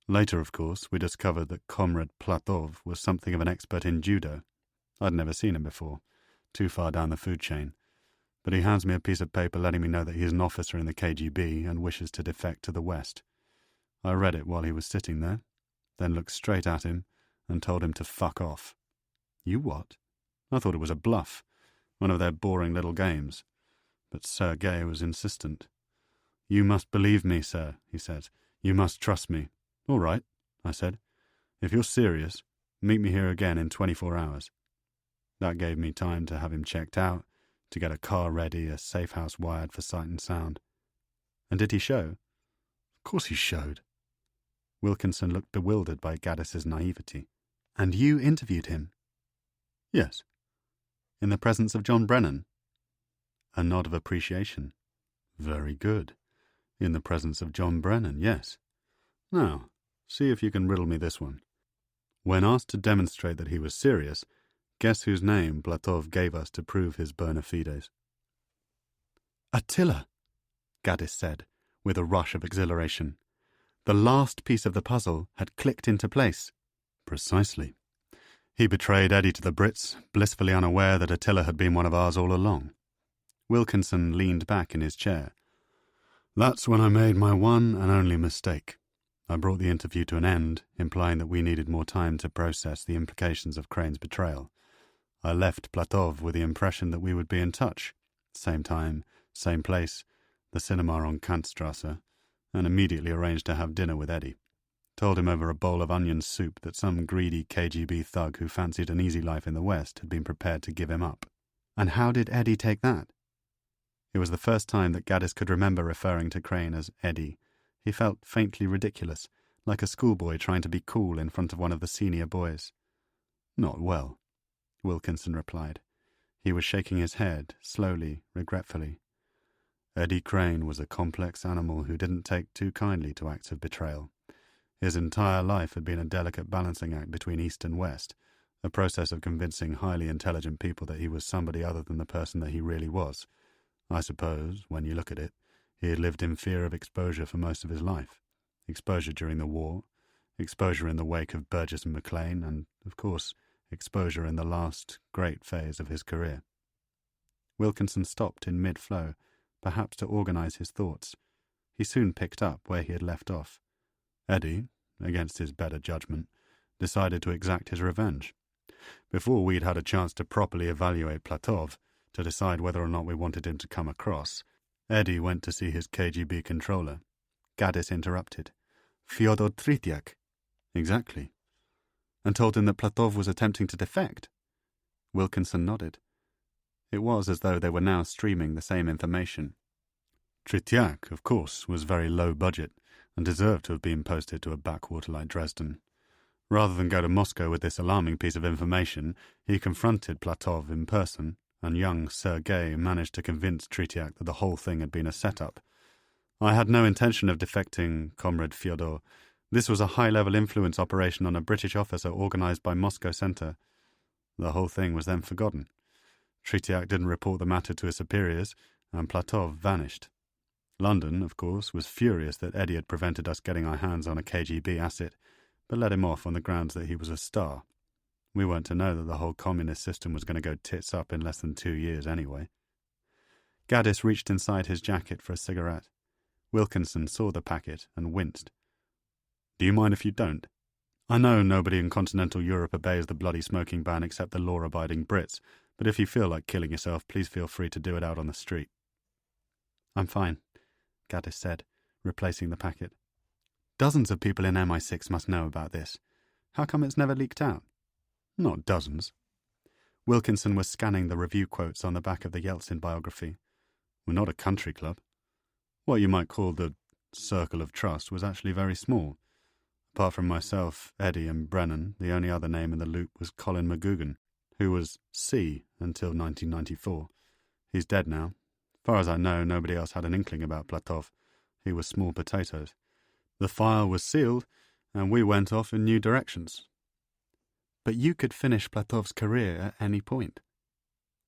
Later, of course, we discovered that Comrade Platov was something of an expert in judo. I'd never seen him before, too far down the food chain. but he hands me a piece of paper letting me know that he is an officer in the KGB and wishes to defect to the West. I read it while he was sitting there, then looked straight at him and told him to fuck off. You what? I thought it was a bluff, one of their boring little games. But Sergei was insistent. You must believe me, sir, he said. You must trust me. All right, I said. If you're serious, meet me here again in 24 hours. That gave me time to have him checked out, to get a car ready, a safe house wired for sight and sound. And did he show? Of course he showed. Wilkinson looked bewildered by Gaddis's naivety. And you interviewed him? Yes. In the presence of John Brennan? A nod of appreciation. Very good. In the presence of John Brennan, yes. Now, see if you can riddle me this one. When asked to demonstrate that he was serious, guess whose name Platov gave us to prove his bona fides? Attila, Gaddis said, with a rush of exhilaration. The last piece of the puzzle had clicked into place. Precisely. He betrayed Eddie to the Brits, blissfully unaware that Attila had been one of ours all along. Wilkinson leaned back in his chair. That's when I made my one and only mistake. I brought the interview to an end, implying that we needed more time to process the implications of Crane's betrayal. I left Platov with the impression that we would be in touch. Same time, same place, the cinema on Kantstrasse, and immediately arranged to have dinner with Eddie. Told him over a bowl of onion soup that some greedy KGB thug who fancied an easy life in the West had been prepared to give him up. And how did Eddie take that? It was the first time that Gaddis could remember referring to Crane as Eddie. He felt faintly ridiculous, like a schoolboy trying to be cool in front of one of the senior boys. Not well, Wilkinson replied. He was shaking his head, slowly, regretfully. Eddie Crane was a complex animal who didn't take too kindly to acts of betrayal. His entire life had been a delicate balancing act between East and West, a process of convincing highly intelligent people that he was somebody other than the person that he really was. I suppose, when you look at it, he had lived in fear of exposure for most of his life. Exposure during the war, exposure in the wake of Burgess and McLean, and, of course, exposure in the last great phase of his career. Wilkinson stopped in mid-flow, perhaps to organize his thoughts. He soon picked up where he had left off. Eddie, against his better judgment, decided to exact his revenge. Before we'd had a chance to properly evaluate Platov, to decide whether or not we wanted him to come across, Eddie went to see his KGB controller. Gaddis interrupted. Fyodor Trityak. Exactly. And told him that Platov was attempting to defect. Wilkinson nodded. It was as though they were now streaming the same information. Trityak, of course, was very low budget and deserved to have been posted to a backwater like Dresden. Rather than go to Moscow with this alarming piece of information, he confronted Platov in person, and young Sergei managed to convince Trityak that the whole thing had been a setup. I had no intention of defecting, Comrade Fyodor. This was a high-level influence operation on a British officer organized by Moscow Center. The whole thing was then forgotten. Trityak didn't report the matter to his superiors, and Platov vanished. London, of course, was furious that Eddie had prevented us getting our hands on a KGB asset, but let him off on the grounds that he was a star. We weren't to know that the whole communist system was going to go tits up in less than 2 years anyway. Gaddis reached inside his jacket for a cigarette. Wilkinson saw the packet and winced. Do you mind if you don't? I know nobody in continental Europe obeys the bloody smoking ban except the law-abiding Brits, but if you feel like killing yourself, please feel free to do it out on the street. I'm fine, Gaddis said, replacing the packet. Dozens of people in MI6 must know about this. How come it's never leaked out? Not dozens. Wilkinson was scanning the review quotes on the back of the Yeltsin biography. We're not a country club. What you might call the circle of trust was actually very small. Apart from myself, Eddie and Brennan, the only other name in the loop was Colin McGugan, who was C until 1994. He's dead now. As far as I know, nobody else had an inkling about Platov. He was small potatoes. The file was sealed, and we went off in new directions. But you could finish Platov's career at any point.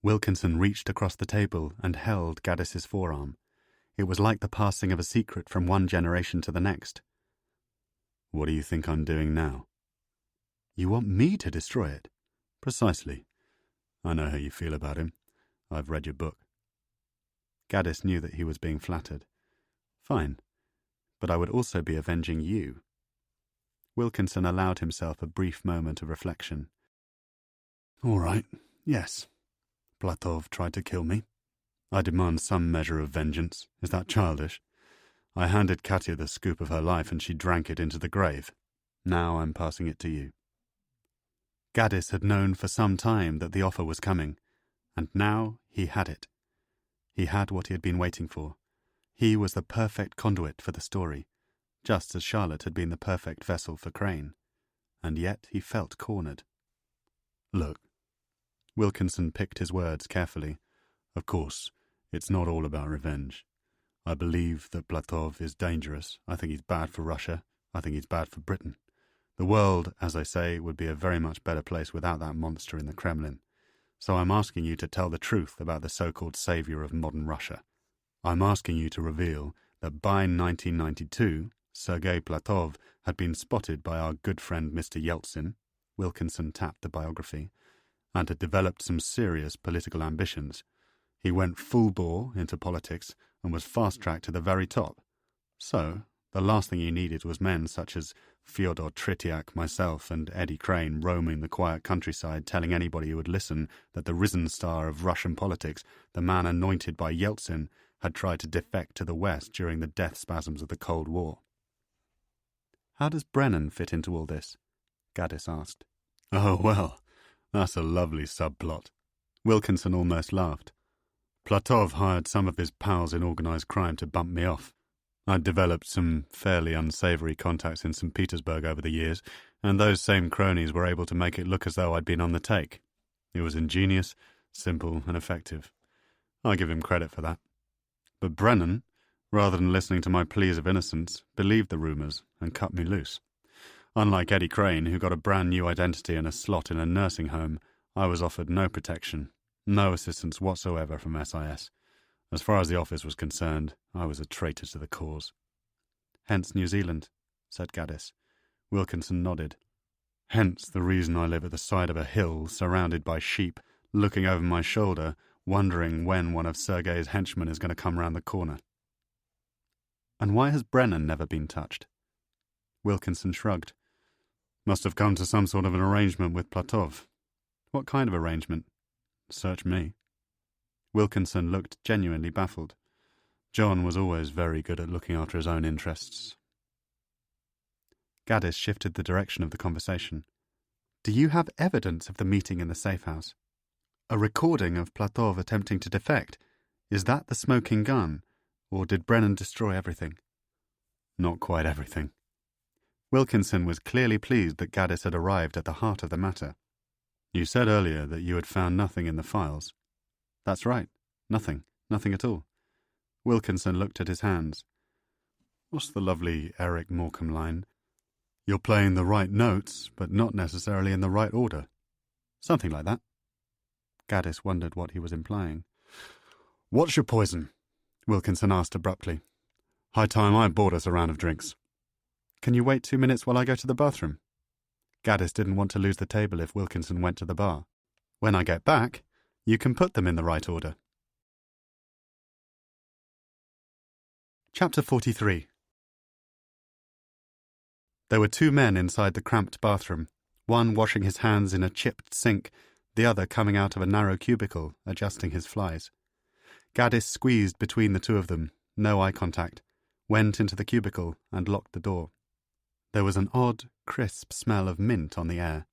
Wilkinson reached across the table and held Gaddis's forearm. It was like the passing of a secret from one generation to the next. What do you think I'm doing now? You want me to destroy it? Precisely. I know how you feel about him. I've read your book. Gaddis knew that he was being flattered. Fine, but I would also be avenging you. Wilkinson allowed himself a brief moment of reflection. All right, yes. Platov tried to kill me. I demand some measure of vengeance. Is that childish? I handed Katya the scoop of her life and she drank it into the grave. Now I'm passing it to you. Gaddis had known for some time that the offer was coming, and now he had it. He had what he had been waiting for. He was the perfect conduit for the story, just as Charlotte had been the perfect vessel for Crane. And yet he felt cornered. Look. Wilkinson picked his words carefully. Of course, it's not all about revenge. I believe that Platov is dangerous. I think he's bad for Russia. I think he's bad for Britain. The world, as I say, would be a very much better place without that monster in the Kremlin. So I'm asking you to tell the truth about the so-called saviour of modern Russia. I'm asking you to reveal that by 1992, Sergei Platov had been spotted by our good friend Mr. Yeltsin, Wilkinson tapped the biography, and had developed some serious political ambitions. He went full bore into politics and was fast-tracked to the very top. So, the last thing he needed was men such as Fyodor Tritiak, myself, and Eddie Crane roaming the quiet countryside telling anybody who would listen that the risen star of Russian politics, the man anointed by Yeltsin, had tried to defect to the West during the death spasms of the Cold War. How does Brennan fit into all this? Gaddis asked. Oh, well, that's a lovely subplot. Wilkinson almost laughed. Platov hired some of his pals in organised crime to bump me off. I'd developed some fairly unsavoury contacts in St. Petersburg over the years, and those same cronies were able to make it look as though I'd been on the take. It was ingenious, simple, and effective. I give him credit for that. But Brennan, rather than listening to my pleas of innocence, believed the rumours and cut me loose. Unlike Eddie Crane, who got a brand new identity and a slot in a nursing home, I was offered no protection, no assistance whatsoever from SIS. As far as the office was concerned, I was a traitor to the cause. Hence New Zealand, said Gaddis. Wilkinson nodded. Hence the reason I live at the side of a hill, surrounded by sheep, looking over my shoulder, wondering when one of Sergei's henchmen is going to come round the corner. And why has Brennan never been touched? Wilkinson shrugged. Must have come to some sort of an arrangement with Platov. What kind of arrangement? Search me. Wilkinson looked genuinely baffled. John was always very good at looking after his own interests. Gaddis shifted the direction of the conversation. Do you have evidence of the meeting in the safe house? A recording of Platov attempting to defect? Is that the smoking gun? Or did Brennan destroy everything? Not quite everything. Wilkinson was clearly pleased that Gaddis had arrived at the heart of the matter. You said earlier that you had found nothing in the files. That's right. Nothing at all. Wilkinson looked at his hands. What's the lovely Eric Morecambe line? You're playing the right notes, but not necessarily in the right order. Something like that. Gaddis wondered what he was implying. What's your poison? Wilkinson asked abruptly. High time I bought us a round of drinks. Can you wait 2 minutes while I go to the bathroom? Gaddis didn't want to lose the table if Wilkinson went to the bar. When I get back, you can put them in the right order. Chapter 43. There were 2 men inside the cramped bathroom, one washing his hands in a chipped sink, the other coming out of a narrow cubicle, adjusting his flies. Gaddis squeezed between the 2 of them, no eye contact, went into the cubicle and locked the door. There was an odd, crisp smell of mint on the air,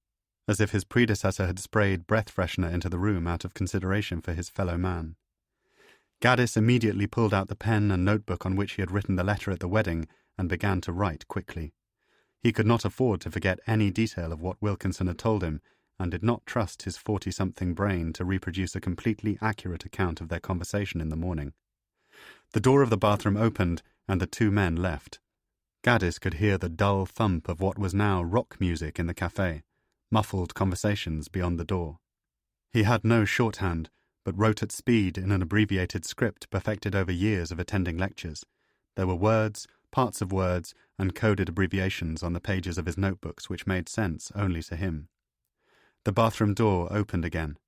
as if his predecessor had sprayed breath freshener into the room out of consideration for his fellow man. Gaddis immediately pulled out the pen and notebook on which he had written the letter at the wedding and began to write quickly. He could not afford to forget any detail of what Wilkinson had told him, and did not trust his 40-something brain to reproduce a completely accurate account of their conversation in the morning. The door of the bathroom opened, and the 2 men left. Gaddis could hear the dull thump of what was now rock music in the cafe, muffled conversations beyond the door. He had no shorthand, but wrote at speed in an abbreviated script perfected over years of attending lectures. There were words, parts of words, and coded abbreviations on the pages of his notebooks which made sense only to him. The bathroom door opened again.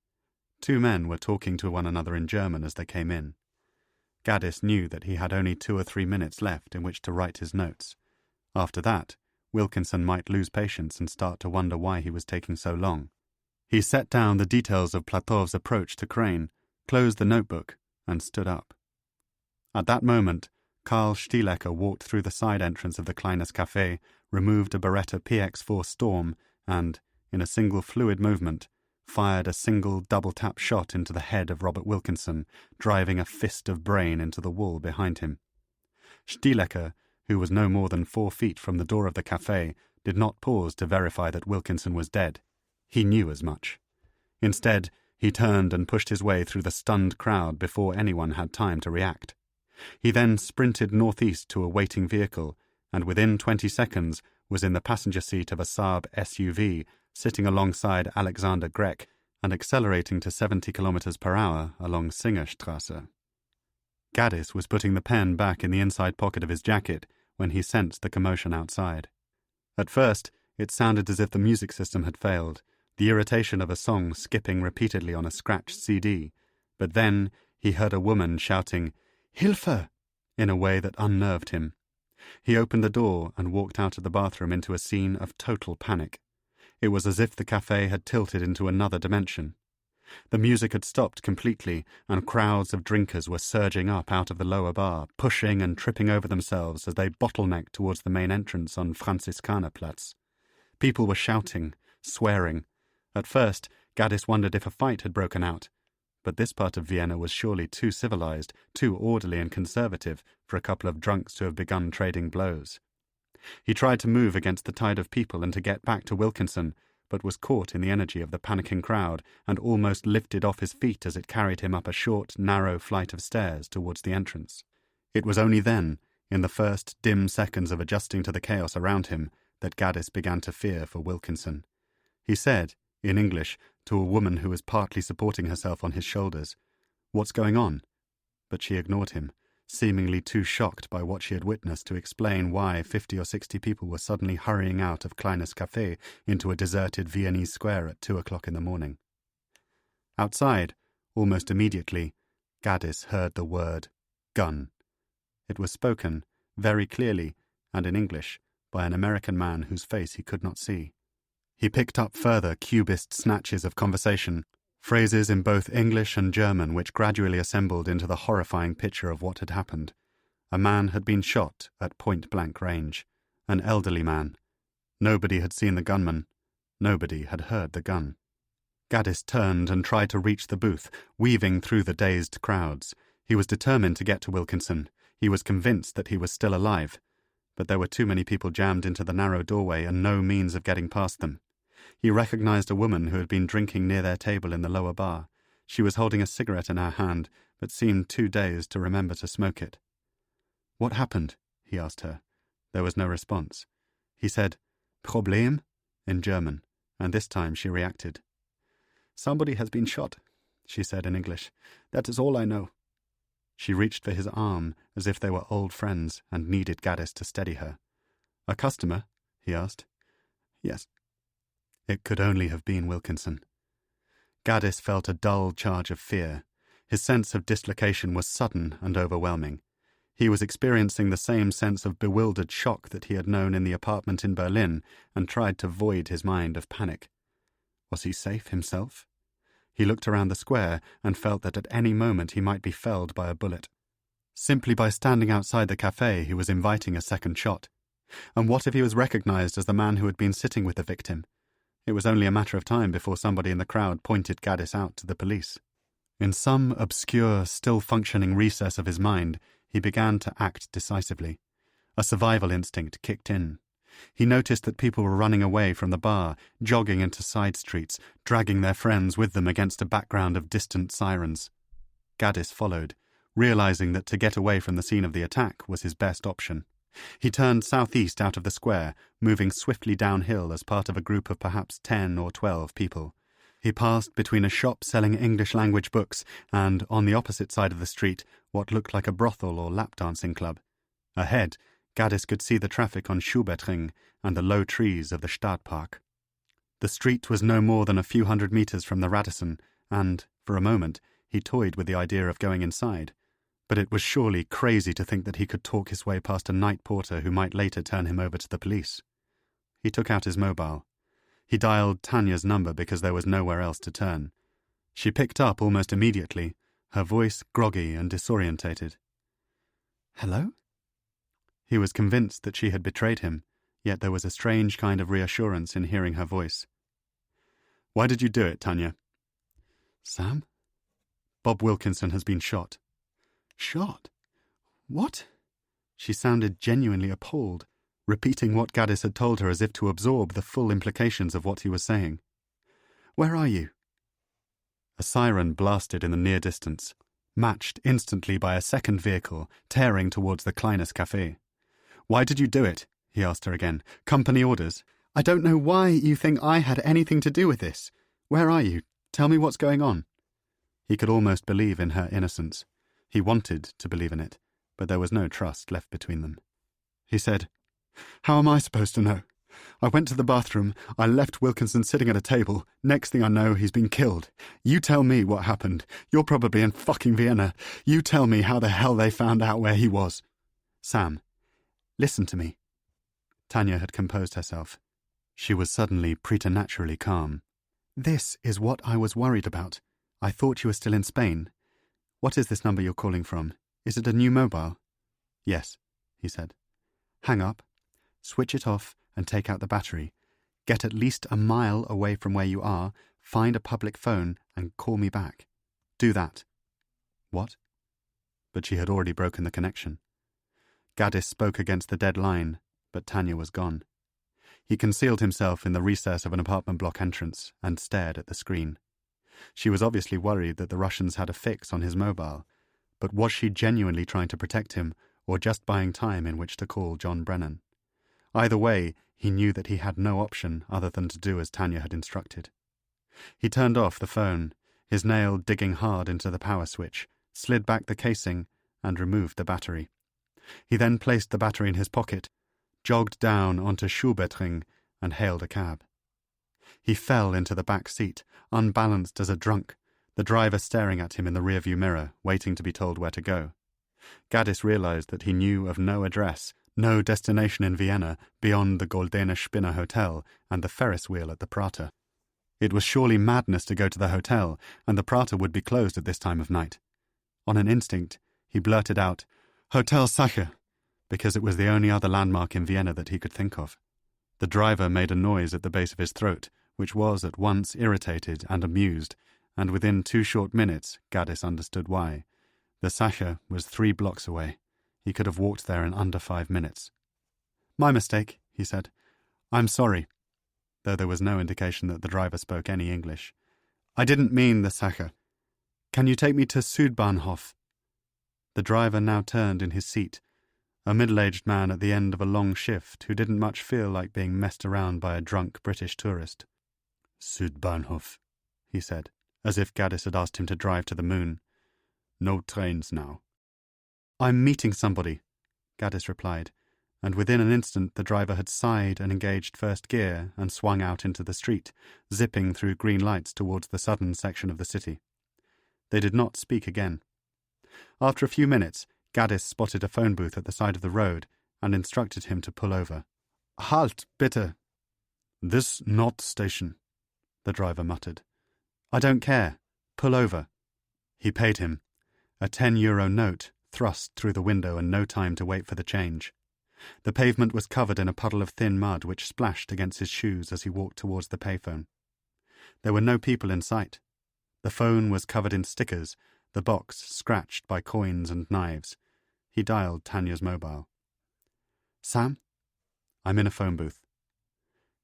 2 men were talking to one another in German as they came in. Gaddis knew that he had only 2 or 3 minutes left in which to write his notes. After that, Wilkinson might lose patience and start to wonder why he was taking so long. He set down the details of Platov's approach to Crane, closed the notebook, and stood up. At that moment, Karl Stielecker walked through the side entrance of the Kleines Café, removed a Beretta PX-4 Storm, and, in a single fluid movement, fired a single double-tap shot into the head of Robert Wilkinson, driving a fist of brain into the wall behind him. Stielecker, who was no more than 4 feet from the door of the café, did not pause to verify that Wilkinson was dead. He knew as much. Instead, he turned and pushed his way through the stunned crowd before anyone had time to react. He then sprinted northeast to a waiting vehicle, and within 20 seconds was in the passenger seat of a Saab SUV, sitting alongside Alexander Grech and accelerating to 70 kilometers per hour along Singerstrasse. Gaddis was putting the pen back in the inside pocket of his jacket when he sensed the commotion outside. At first, it sounded as if the music system had failed, the irritation of a song skipping repeatedly on a scratched CD, but then he heard a woman shouting, "Hilfe!" in a way that unnerved him. He opened the door and walked out of the bathroom into a scene of total panic. It was as if the café had tilted into another dimension. The music had stopped completely, and crowds of drinkers were surging up out of the lower bar, pushing and tripping over themselves as they bottlenecked towards the main entrance on Franziskanerplatz. People were shouting, swearing. At first, Gaddis wondered if a fight had broken out, but this part of Vienna was surely too civilized, too orderly and conservative for a couple of drunks to have begun trading blows. He tried to move against the tide of people and to get back to Wilkinson, but was caught in the energy of the panicking crowd and almost lifted off his feet as it carried him up a short, narrow flight of stairs towards the entrance. It was only then, in the first dim seconds of adjusting to the chaos around him, that Gaddis began to fear for Wilkinson. He said, in English, to a woman who was partly supporting herself on his shoulders, "What's going on?" But she ignored him, seemingly too shocked by what she had witnessed to explain why 50 or 60 people were suddenly hurrying out of Kleines Café into a deserted Viennese square at 2 o'clock in the morning. Outside, almost immediately, Gaddis heard the word gun. It was spoken, very clearly, and in English, by an American man whose face he could not see. He picked up further cubist snatches of conversation, phrases in both English and German which gradually assembled into the horrifying picture of what had happened. A man had been shot at point-blank range. An elderly man. Nobody had seen the gunman. Nobody had heard the gun. Gaddis turned and tried to reach the booth, weaving through the dazed crowds. He was determined to get to Wilkinson. He was convinced that he was still alive. But there were too many people jammed into the narrow doorway and no means of getting past them. He recognized a woman who had been drinking near their table in the lower bar. She was holding a cigarette in her hand, but seemed too dazed to remember to smoke it. "What happened?" he asked her. There was no response. He said, "Problem?" in German, and this time she reacted. "Somebody has been shot," she said in English. "That is all I know." She reached for his arm as if they were old friends and needed Gaddis to steady her. "A customer?" he asked. "Yes." It could only have been Wilkinson. Gaddis felt a dull charge of fear. His sense of dislocation was sudden and overwhelming. He was experiencing the same sense of bewildered shock that he had known in the apartment in Berlin and tried to void his mind of panic. Was he safe himself? He looked around the square and felt that at any moment he might be felled by a bullet. Simply by standing outside the café he was inviting a second shot. And what if he was recognized as the man who had been sitting with the victim? It was only a matter of time before somebody in the crowd pointed Gaddis out to the police. In some obscure, still-functioning recess of his mind, he began to act decisively. A survival instinct kicked in. He noticed that people were running away from the bar, jogging into side streets, dragging their friends with them against a background of distant sirens. Gaddis followed, realizing that to get away from the scene of the attack was his best option. He turned southeast out of the square, moving swiftly downhill as part of a group of perhaps 10 or 12 people. He passed between a shop selling English-language books and, on the opposite side of the street, what looked like a brothel or lap-dancing club. Ahead, Gaddis could see the traffic on Schubertring and the low trees of the Stadtpark. The street was no more than a few hundred meters from the Radisson, and, for a moment, he toyed with the idea of going inside. But it was surely crazy to think that he could talk his way past a night porter who might later turn him over to the police. He took out his mobile. He dialed Tanya's number because there was nowhere else to turn. She picked up almost immediately, her voice groggy and disorientated. "Hello?" He was convinced that she had betrayed him, yet there was a strange kind of reassurance in hearing her voice. "Why did you do it, Tanya?" "Sam? Bob Wilkinson has been shot." "Shot? What?" She sounded genuinely appalled, repeating what Gaddis had told her as if to absorb the full implications of what he was saying. "Where are you?" A siren blasted in the near distance, matched instantly by a second vehicle tearing towards the Kleiners Café. "Why did you do it?" he asked her again. "Company orders." "I don't know why you think I had anything to do with this. Where are you? Tell me what's going on." He could almost believe in her innocence. He wanted to believe in it, but there was no trust left between them. He said, "How am I supposed to know? I went to the bathroom, I left Wilkinson sitting at a table, next thing I know he's been killed. You tell me what happened. You're probably in fucking Vienna. You tell me how the hell they found out where he was." "Sam, listen to me." Tanya had composed herself. She was suddenly preternaturally calm. "This is what I was worried about. I thought you were still in Spain. What is this number you're calling from? Is it a new mobile?" "Yes," he said. "Hang up, switch it off, and take out the battery. Get at least a mile away from where you are, find a public phone, and call me back. Do that." "What?" But she had already broken the connection. Gaddis spoke against the dead line, but Tanya was gone. He concealed himself in the recess of an apartment block entrance and stared at the screen. She was obviously worried that the Russians had a fix on his mobile, but was she genuinely trying to protect him, or just buying time in which to call John Brennan? Either way, he knew that he had no option other than to do as Tanya had instructed. He turned off the phone, his nail digging hard into the power switch, slid back the casing, and removed the battery. He then placed the battery in his pocket, jogged down onto Schubertring, and hailed a cab. He fell into the back seat, unbalanced as a drunk, the driver staring at him in the rearview mirror, waiting to be told where to go. Gaddis realized that he knew of no address, no destination in Vienna beyond the Goldene Spinne Hotel and the Ferris wheel at the Prater. It was surely madness to go to the hotel, and the Prater would be closed at this time of night. On an instinct, he blurted out, "Hotel Sacher," because it was the only other landmark in Vienna that he could think of. The driver made a noise at the base of his throat, which was at once irritated and amused, and within 2 short minutes Gaddis understood why. The Sacher was 3 blocks away. He could have walked there in under 5 minutes. "My mistake," he said. "I'm sorry," though there was no indication that the driver spoke any English. "I didn't mean the Sacher. Can you take me to Südbahnhof?" The driver now turned in his seat, a middle-aged man at the end of a long shift who didn't much feel like being messed around by a drunk British tourist. "Südbahnhof," he said, as if Gaddis had asked him to drive to the moon. "No trains now." "I'm meeting somebody," Gaddis replied, and within an instant the driver had sighed and engaged first gear and swung out into the street, zipping through green lights towards the southern section of the city. They did not speak again. After a few minutes, Gaddis spotted a phone booth at the side of the road and instructed him to pull over. "Halt, bitte." "This not station," the driver muttered. "I don't care. Pull over." He paid him. A €10 note thrust through the window and no time to wait for the change. The pavement was covered in a puddle of thin mud which splashed against his shoes as he walked towards the payphone. There were no people in sight. The phone was covered in stickers, the box scratched by coins and knives. He dialed Tanya's mobile. "Sam? I'm in a phone booth.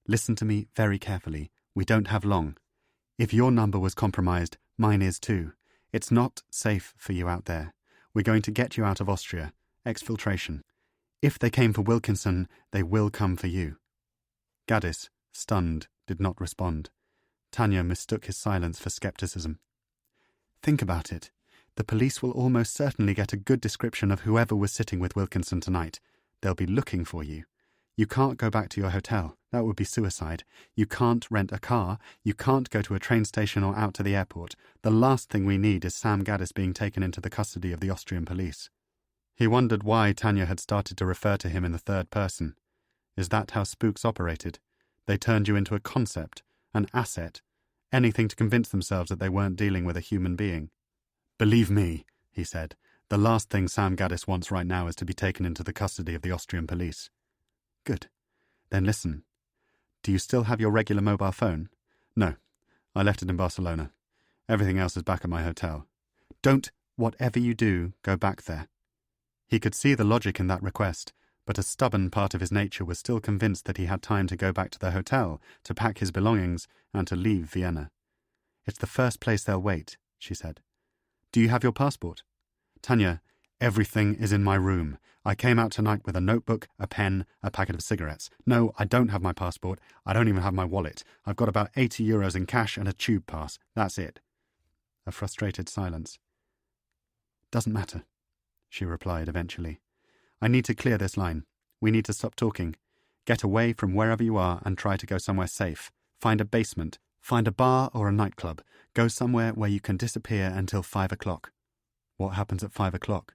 Listen to me very carefully. We don't have long. If your number was compromised, mine is too. It's not safe for you out there. We're going to get you out of Austria. Exfiltration. If they came for Wilkinson, they will come for you." Gaddis, stunned, did not respond. Tanya mistook his silence for skepticism. "Think about it. The police will almost certainly get a good description of whoever was sitting with Wilkinson tonight. They'll be looking for you. You can't go back to your hotel. That would be suicide. You can't rent a car. You can't go to a train station or out to the airport. The last thing we need is Sam Gaddis being taken into the custody of the Austrian police. He wondered why Tanya had started to refer to him in the third person. Is that how spooks operated? They turned you into a concept, an asset, anything to convince themselves that they weren't dealing with a human being. "Believe me," he said, "the last thing Sam Gaddis wants right now is to be taken into the custody of the Austrian police." "Good. Then listen. Do you still have your regular mobile phone?" "No. I left it in Barcelona. Everything else is back at my hotel." "Don't, whatever you do, go back there." He could see the logic in that request, but a stubborn part of his nature was still convinced that he had time to go back to the hotel, to pack his belongings, and to leave Vienna. "It's the first place they'll wait," she said. "Do you have your passport?" "Tanya, everything is in my room. I came out tonight with a notebook, a pen, a packet of cigarettes. No, I don't have my passport. I don't even have my wallet. I've got about 80 euros in cash and a tube pass. That's it." A frustrated silence. "Doesn't matter," she replied eventually. "I need to clear this line. We need to stop talking. Get away from wherever you are and try to go somewhere safe. Find a basement. Find a bar or a nightclub. Go somewhere where you can disappear until 5 o'clock. What happens at 5 o'clock?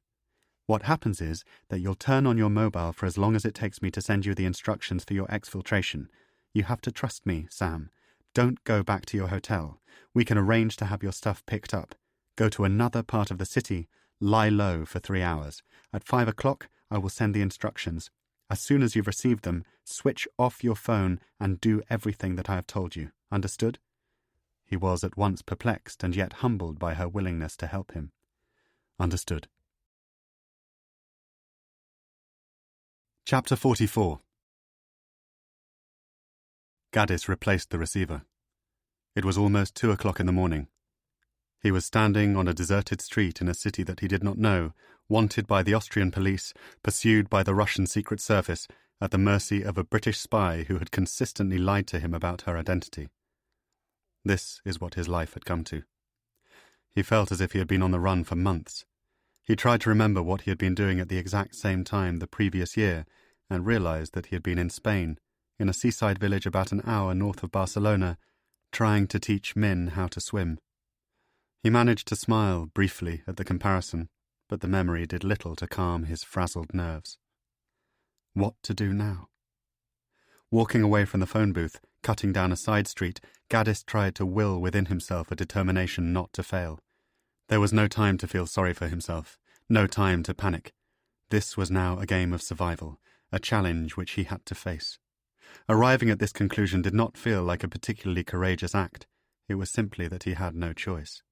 What happens is that you'll turn on your mobile for as long as it takes me to send you the instructions for your exfiltration. You have to trust me, Sam. Don't go back to your hotel. We can arrange to have your stuff picked up. Go to another part of the city. Lie low for 3 hours. At 5 o'clock, I will send the instructions. As soon as you've received them, switch off your phone and do everything that I have told you. Understood?" He was at once perplexed and yet humbled by her willingness to help him. "Understood." Chapter 44. Gaddis replaced the receiver. It was almost 2 o'clock in the morning. He was standing on a deserted street in a city that he did not know, wanted by the Austrian police, pursued by the Russian Secret Service, at the mercy of a British spy who had consistently lied to him about her identity. This is what his life had come to. He felt as if he had been on the run for months. He tried to remember what he had been doing at the exact same time the previous year, and realized that he had been in Spain, in a seaside village about an hour north of Barcelona, trying to teach men how to swim. He managed to smile briefly at the comparison, but the memory did little to calm his frazzled nerves. What to do now? Walking away from the phone booth, cutting down a side street, Gaddis tried to will within himself a determination not to fail. There was no time to feel sorry for himself, no time to panic. This was now a game of survival, a challenge which he had to face. Arriving at this conclusion did not feel like a particularly courageous act. It was simply that he had no choice.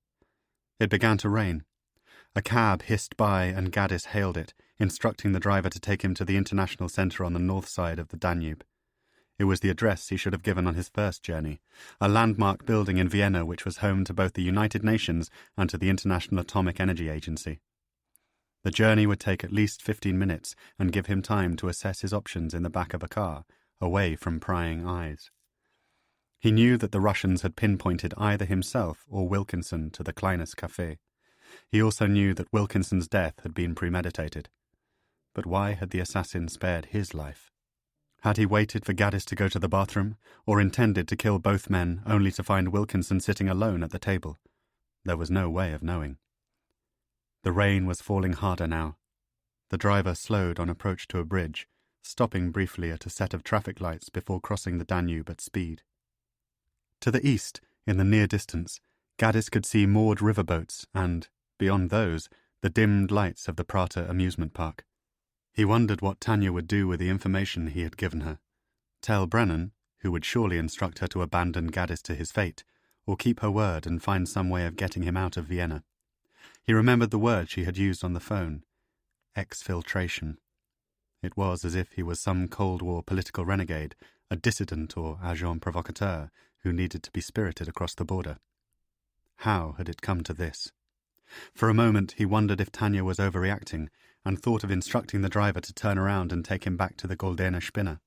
It began to rain. A cab hissed by and Gaddis hailed it, instructing the driver to take him to the international centre on the north side of the Danube. It was the address he should have given on his first journey, a landmark building in Vienna which was home to both the United Nations and to the International Atomic Energy Agency. The journey would take at least 15 minutes and give him time to assess his options in the back of a car, away from prying eyes. He knew that the Russians had pinpointed either himself or Wilkinson to the Kleines Café. He also knew that Wilkinson's death had been premeditated. But why had the assassin spared his life? Had he waited for Gaddis to go to the bathroom, or intended to kill both men only to find Wilkinson sitting alone at the table? There was no way of knowing. The rain was falling harder now. The driver slowed on approach to a bridge, stopping briefly at a set of traffic lights before crossing the Danube at speed. To the east, in the near distance, Gaddis could see moored riverboats and, beyond those, the dimmed lights of the Prater amusement park. He wondered what Tanya would do with the information he had given her. Tell Brennan, who would surely instruct her to abandon Gaddis to his fate, or keep her word and find some way of getting him out of Vienna. He remembered the word she had used on the phone. Exfiltration. It was as if he was some Cold War political renegade, a dissident or agent provocateur, who needed to be spirited across the border. How had it come to this? For a moment he wondered if Tanya was overreacting, and thought of instructing the driver to turn around and take him back to the Goldene Spinne.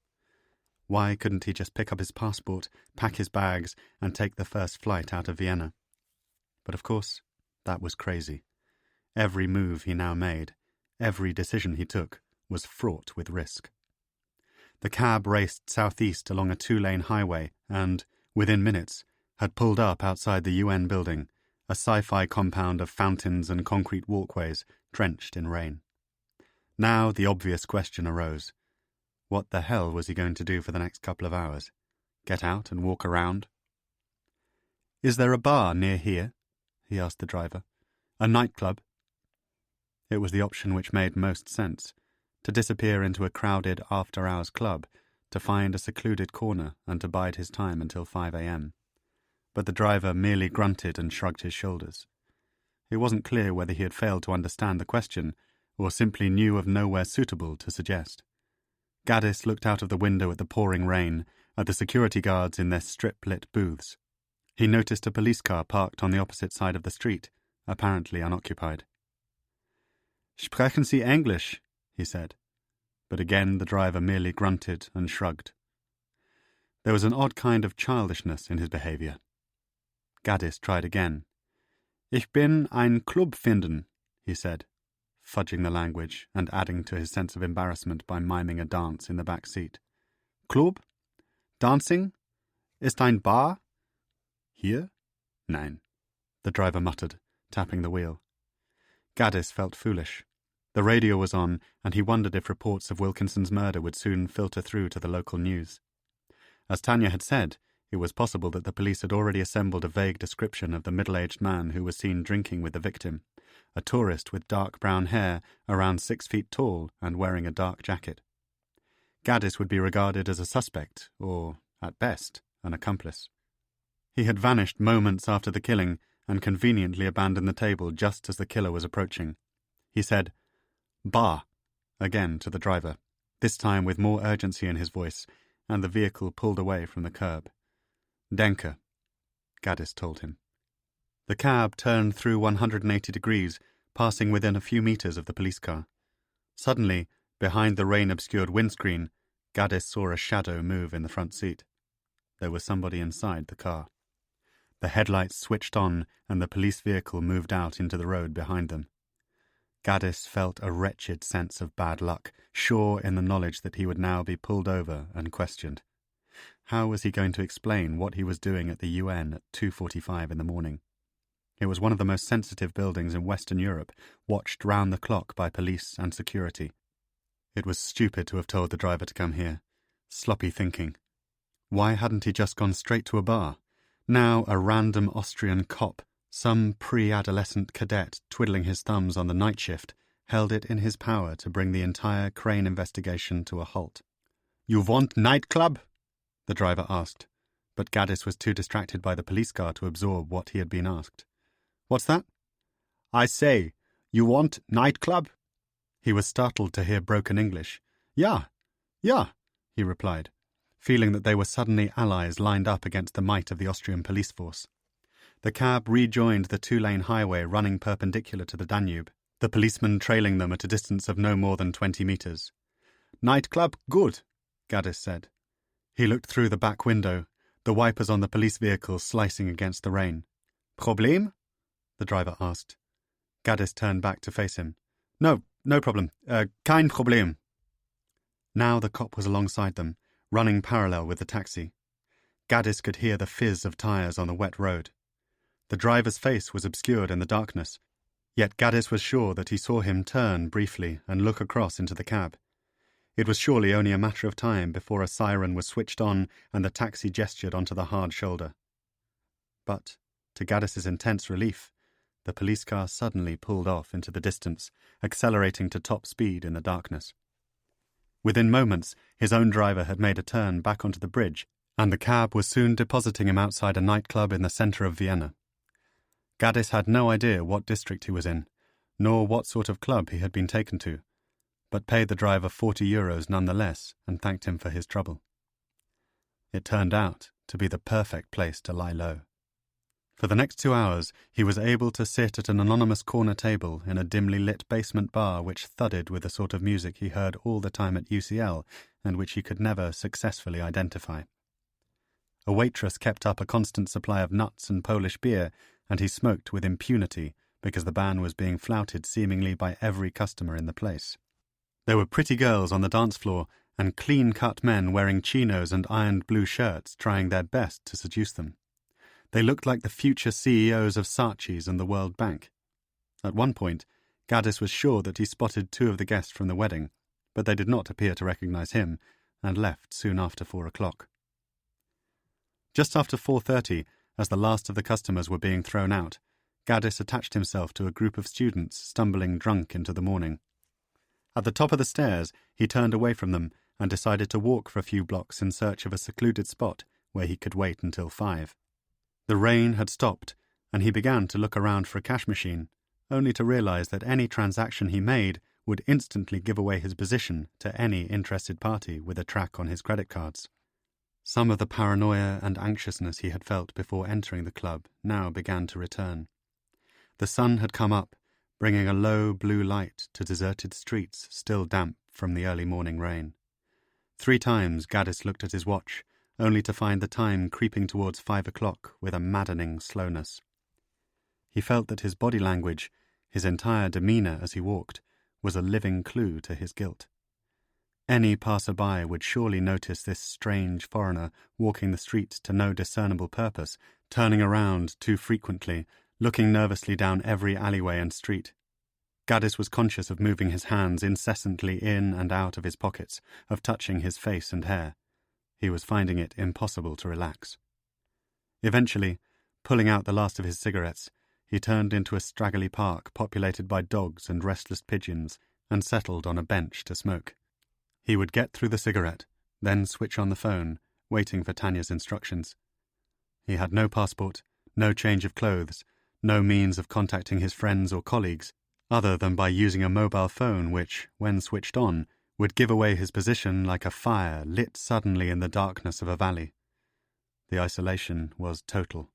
Why couldn't he just pick up his passport, pack his bags, and take the first flight out of Vienna? But of course, that was crazy. Every move he now made, every decision he took, was fraught with risk. The cab raced southeast along a 2-lane highway and, within minutes, had pulled up outside the UN building, a sci-fi compound of fountains and concrete walkways drenched in rain. Now the obvious question arose. What the hell was he going to do for the next couple of hours? Get out and walk around? "Is there a bar near here?" he asked the driver. "A nightclub?" It was the option which made most sense, to disappear into a crowded after-hours club, to find a secluded corner and to bide his time until 5 a.m. But the driver merely grunted and shrugged his shoulders. It wasn't clear whether he had failed to understand the question or simply knew of nowhere suitable to suggest. Gaddis looked out of the window at the pouring rain, at the security guards in their strip-lit booths. He noticed a police car parked on the opposite side of the street, apparently unoccupied. "Sprechen Sie Englisch?" he said, but again the driver merely grunted and shrugged. There was an odd kind of childishness in his behaviour. Gaddis tried again. "Ich bin ein Club finden," he said, fudging the language and adding to his sense of embarrassment by miming a dance in the back seat. "Club? Dancing? Ist ein Bar? Hier? Nein," the driver muttered, tapping the wheel. Gaddis felt foolish. The radio was on, and he wondered if reports of Wilkinson's murder would soon filter through to the local news. As Tanya had said, it was possible that the police had already assembled a vague description of the middle-aged man who was seen drinking with the victim, a tourist with dark brown hair, around 6 feet tall and wearing a dark jacket. Gaddis would be regarded as a suspect, or, at best, an accomplice. He had vanished moments after the killing and conveniently abandoned the table just as the killer was approaching. He said, "Bar," again to the driver, this time with more urgency in his voice, and the vehicle pulled away from the curb. "Denke," Gaddis told him. The cab turned through 180 degrees, passing within a few meters of the police car. Suddenly, behind the rain-obscured windscreen, Gaddis saw a shadow move in the front seat. There was somebody inside the car. The headlights switched on and the police vehicle moved out into the road behind them. Gaddis felt a wretched sense of bad luck, sure in the knowledge that he would now be pulled over and questioned. How was he going to explain what he was doing at the UN at 2:45 in the morning? It was one of the most sensitive buildings in Western Europe, watched round the clock by police and security. It was stupid to have told the driver to come here. Sloppy thinking. Why hadn't he just gone straight to a bar? Now a random Austrian cop, some pre-adolescent cadet twiddling his thumbs on the night shift, held it in his power to bring the entire Crane investigation to a halt. "You want nightclub?" the driver asked, but Gaddis was too distracted by the police car to absorb what he had been asked. "What's that?" "I say, you want nightclub?" He was startled to hear broken English. "Ja, he replied, feeling that they were suddenly allies lined up against the might of the Austrian police force. The cab rejoined the 2-lane highway running perpendicular to the Danube, the policeman trailing them at a distance of no more than 20 meters. "Nightclub, good," Gaddis said. He looked through the back window, the wipers on the police vehicle slicing against the rain. "Problem?" the driver asked. Gaddis turned back to face him. No problem. Kein Problem." Now the cop was alongside them, running parallel with the taxi. Gaddis could hear the fizz of tyres on the wet road. The driver's face was obscured in the darkness, yet Gaddis was sure that he saw him turn briefly and look across into the cab. It was surely only a matter of time before a siren was switched on and the taxi gestured onto the hard shoulder. But, to Gaddis's intense relief, the police car suddenly pulled off into the distance, accelerating to top speed in the darkness. Within moments, his own driver had made a turn back onto the bridge, and the cab was soon depositing him outside a nightclub in the centre of Vienna. Gaddis had no idea what district he was in, nor what sort of club he had been taken to, but paid the driver €40 nonetheless and thanked him for his trouble. It turned out to be the perfect place to lie low. For the next 2 hours, he was able to sit at an anonymous corner table in a dimly lit basement bar which thudded with the sort of music he heard all the time at UCL and which he could never successfully identify. A waitress kept up a constant supply of nuts and Polish beer, and he smoked with impunity because the ban was being flouted seemingly by every customer in the place. There were pretty girls on the dance floor, and clean-cut men wearing chinos and ironed blue shirts trying their best to seduce them. They looked like the future CEOs of Saatchi's and the World Bank. At one point, Gaddis was sure that he spotted 2 of the guests from the wedding, but they did not appear to recognize him, and left soon after 4 o'clock. Just after 4:30, as the last of the customers were being thrown out, Gaddis attached himself to a group of students stumbling drunk into the morning. At the top of the stairs, he turned away from them and decided to walk for a few blocks in search of a secluded spot where he could wait until 5. The rain had stopped, and he began to look around for a cash machine, only to realize that any transaction he made would instantly give away his position to any interested party with a track on his credit cards. Some of the paranoia and anxiousness he had felt before entering the club now began to return. The sun had come up, bringing a low blue light to deserted streets still damp from the early morning rain. 3 times Gaddis looked at his watch, only to find the time creeping towards 5 o'clock with a maddening slowness. He felt that his body language, his entire demeanour as he walked, was a living clue to his guilt. Any passer-by would surely notice this strange foreigner walking the streets to no discernible purpose, turning around too frequently, looking nervously down every alleyway and street. Gaddis was conscious of moving his hands incessantly in and out of his pockets, of touching his face and hair. He was finding it impossible to relax. Eventually, pulling out the last of his cigarettes, he turned into a straggly park populated by dogs and restless pigeons and settled on a bench to smoke. He would get through the cigarette, then switch on the phone, waiting for Tanya's instructions. He had no passport, no change of clothes, no means of contacting his friends or colleagues, other than by using a mobile phone which, when switched on, would give away his position like a fire lit suddenly in the darkness of a valley. The isolation was total.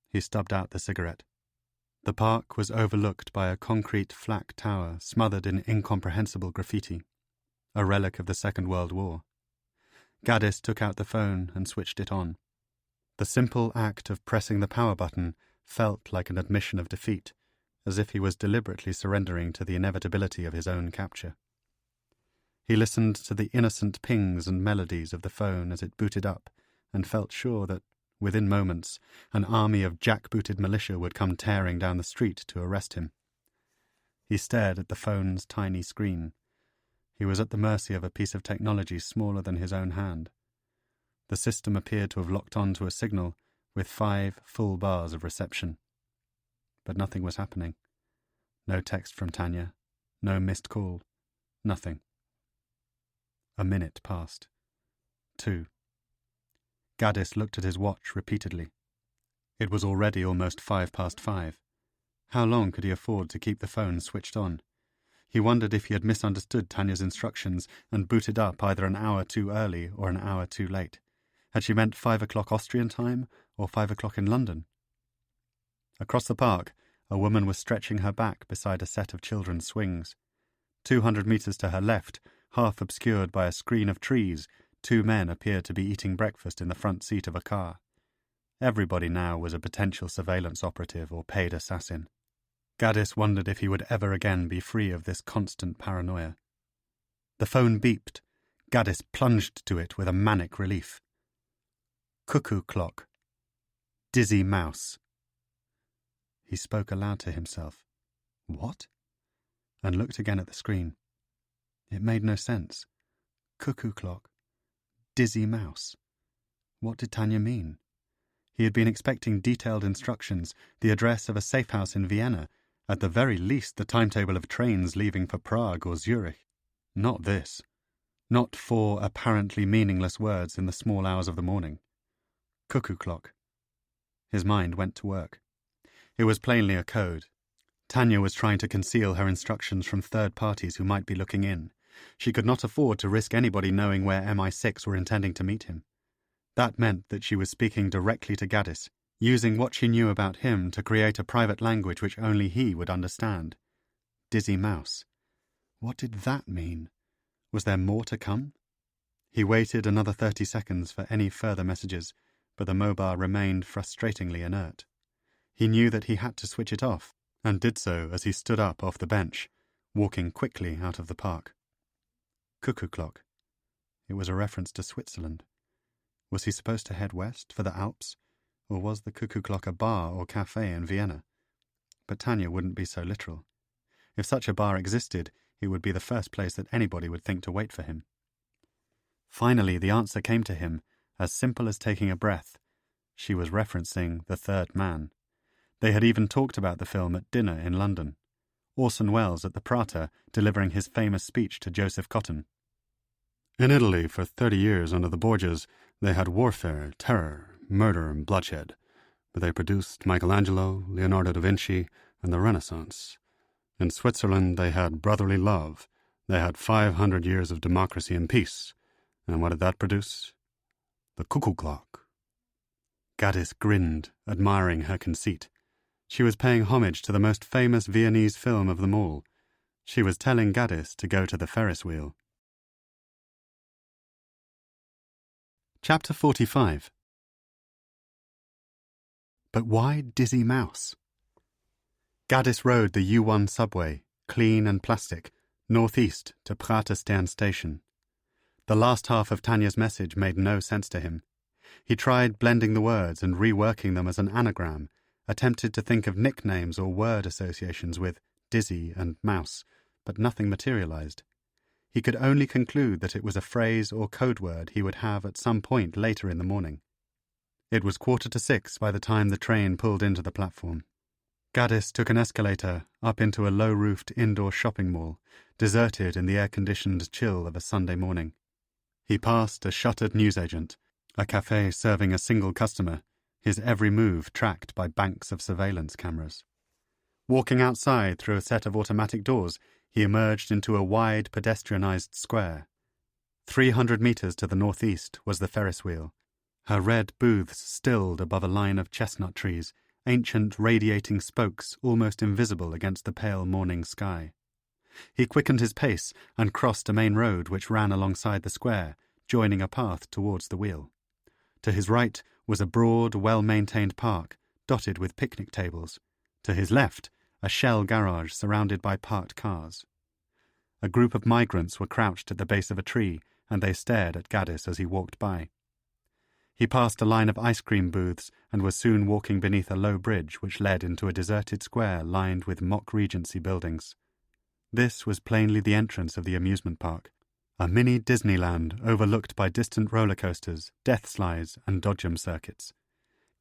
He stubbed out the cigarette. The park was overlooked by a concrete flak tower smothered in incomprehensible graffiti, a relic of the Second World War. Gaddis took out the phone and switched it on. The simple act of pressing the power button felt like an admission of defeat, as if he was deliberately surrendering to the inevitability of his own capture. He listened to the innocent pings and melodies of the phone as it booted up, and felt sure that, within moments, an army of jack-booted militia would come tearing down the street to arrest him. He stared at the phone's tiny screen. He was at the mercy of a piece of technology smaller than his own hand. The system appeared to have locked on to a signal with 5 full bars of reception. But nothing was happening. No text from Tanya, no missed call, nothing. A minute passed. 2. Gaddis looked at his watch repeatedly. It was already almost 5:05. How long could he afford to keep the phone switched on? He wondered if he had misunderstood Tanya's instructions and booted up either an hour too early or an hour too late. Had she meant 5 o'clock Austrian time or 5 o'clock in London? Across the park, a woman was stretching her back beside a set of children's swings. 200 metres to her left, half obscured by a screen of trees, 2 men appeared to be eating breakfast in the front seat of a car. Everybody now was a potential surveillance operative or paid assassin. Gaddis wondered if he would ever again be free of this constant paranoia. The phone beeped. Gaddis plunged to it with a manic relief. Cuckoo clock. Dizzy mouse. He spoke aloud to himself. What? And looked again at the screen. It made no sense. Cuckoo clock. Dizzy mouse. What did Tanya mean? He had been expecting detailed instructions, the address of a safe house in Vienna, at the very least the timetable of trains leaving for Prague or Zurich. Not this. Not 4 apparently meaningless words in the small hours of the morning. Cuckoo clock. His mind went to work. It was plainly a code. Tanya was trying to conceal her instructions from third parties who might be looking in. She could not afford to risk anybody knowing where MI6 were intending to meet him. That meant that she was speaking directly to Gaddis, using what she knew about him to create a private language which only he would understand. Dizzy mouse. What did that mean? Was there more to come? He waited another 30 seconds for any further messages, but the mobile remained frustratingly inert. He knew that he had to switch it off, and did so as he stood up off the bench, walking quickly out of the park. Cuckoo clock. It was a reference to Switzerland. Was he supposed to head west, for the Alps? Or was the Cuckoo Clock a bar or cafe in Vienna? But Tanya wouldn't be so literal. If such a bar existed, it would be the first place that anybody would think to wait for him. Finally, the answer came to him, as simple as taking a breath. She was referencing The Third Man. They had even talked about the film at dinner in London. Orson Welles at the Prater delivering his famous speech to Joseph Cotton. In Italy, for 30 years under the Borgias, they had warfare, terror, murder, and bloodshed. But they produced Michelangelo, Leonardo da Vinci, and the Renaissance. In Switzerland, they had brotherly love. They had 500 years of democracy and peace. And what did that produce? The Cuckoo Clock. Gaddis grinned, admiring her conceit. She was paying homage to the most famous Viennese film of them all. She was telling Gaddis to go to the Ferris wheel. Chapter 45. But why Dizzy Mouse? Gaddis rode the U1 subway, clean and plastic, northeast to Praterstern station. The last half of Tanya's message made no sense to him. He tried blending the words and reworking them as an anagram, attempted to think of nicknames or word associations with dizzy and mouse, but nothing materialized. He could only conclude that it was a phrase or code word he would have at some point later in the morning. It was 5:45 by the time the train pulled into the platform. Gaddis took an escalator up into a low-roofed indoor shopping mall, deserted in the air-conditioned chill of a Sunday morning. He passed a shuttered newsagent, a cafe serving a single customer, his every move tracked by banks of surveillance cameras. Walking outside through a set of automatic doors, he emerged into a wide pedestrianized square. 300 meters to the northeast was the Ferris wheel, her red booths stilled above a line of chestnut trees, ancient radiating spokes almost invisible against the pale morning sky. He quickened his pace and crossed a main road which ran alongside the square, joining a path towards the wheel. To his right was a broad, well-maintained park, dotted with picnic tables. To his left, a shell garage surrounded by parked cars. A group of migrants were crouched at the base of a tree, and they stared at Gaddis as he walked by. He passed a line of ice cream booths and was soon walking beneath a low bridge which led into a deserted square lined with mock Regency buildings. This was plainly the entrance of the amusement park, a mini Disneyland overlooked by distant roller coasters, death slides, and dodgem circuits.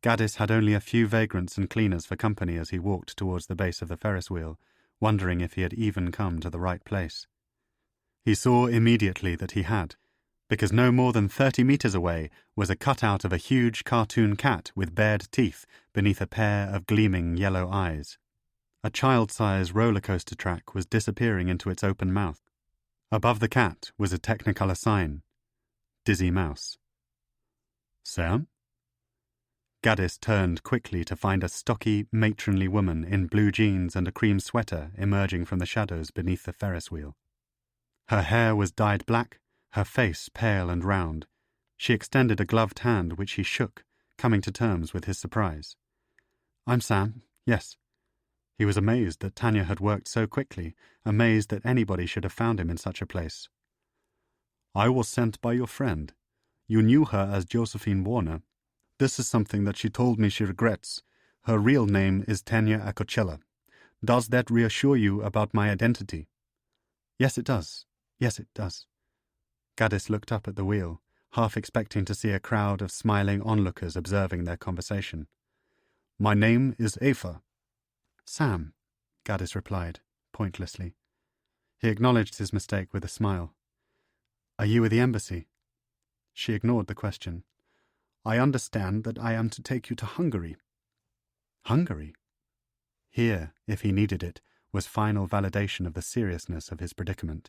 Gaddis had only a few vagrants and cleaners for company as he walked towards the base of the Ferris wheel, wondering if he had even come to the right place. He saw immediately that he had, because no more than 30 meters away was a cutout of a huge cartoon cat with bared teeth beneath a pair of gleaming yellow eyes. A child-size roller coaster track was disappearing into its open mouth. Above the cat was a Technicolor sign, Dizzy Mouse. Sam? Gaddis turned quickly to find a stocky, matronly woman in blue jeans and a cream sweater emerging from the shadows beneath the Ferris wheel. Her hair was dyed black, her face pale and round. She extended a gloved hand which he shook, coming to terms with his surprise. "I'm Sam, yes." He was amazed that Tanya had worked so quickly, amazed that anybody should have found him in such a place. "I was sent by your friend. You knew her as Josephine Warner. This is something that she told me she regrets. Her real name is Tanya Acocella. Does that reassure you about my identity?" "Yes, it does. Yes, it does." Gaddis looked up at the wheel, half expecting to see a crowd of smiling onlookers observing their conversation. "My name is Eva." "Sam," Gaddis replied, pointlessly. He acknowledged his mistake with a smile. "Are you with the embassy?" She ignored the question. "I understand that I am to take you to Hungary." Hungary? Here, if he needed it, was final validation of the seriousness of his predicament.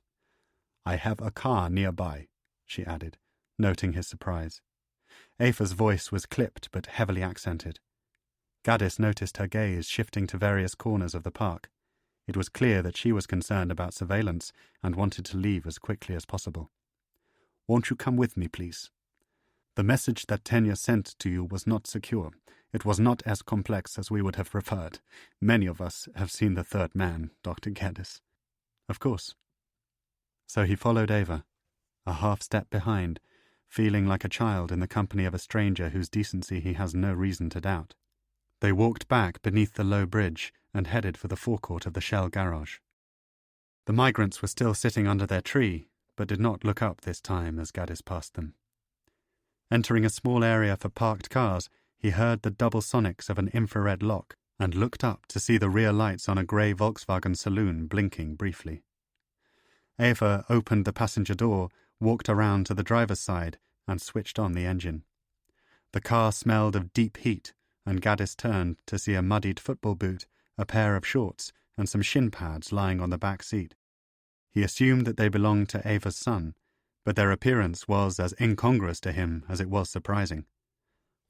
"I have a car nearby," she added, noting his surprise. Eva's voice was clipped but heavily accented. Gaddis noticed her gaze shifting to various corners of the park. It was clear that she was concerned about surveillance and wanted to leave as quickly as possible. "Won't you come with me, please? The message that Tanya sent to you was not secure. It was not as complex as we would have preferred. Many of us have seen The Third Man, Dr. Gaddis." "Of course." So he followed Eva. a half step behind, feeling like a child in the company of a stranger whose decency he has no reason to doubt. They walked back beneath the low bridge and headed for the forecourt of the Shell garage. The migrants were still sitting under their tree, but did not look up this time as Gaddis passed them. Entering a small area for parked cars, he heard the double sonics of an infrared lock and looked up to see the rear lights on a grey Volkswagen saloon blinking briefly. Eva opened the passenger door, walked around to the driver's side, and switched on the engine. The car smelled of deep heat, and Gaddis turned to see a muddied football boot, a pair of shorts, and some shin pads lying on the back seat. He assumed that they belonged to Ava's son, but their appearance was as incongruous to him as it was surprising.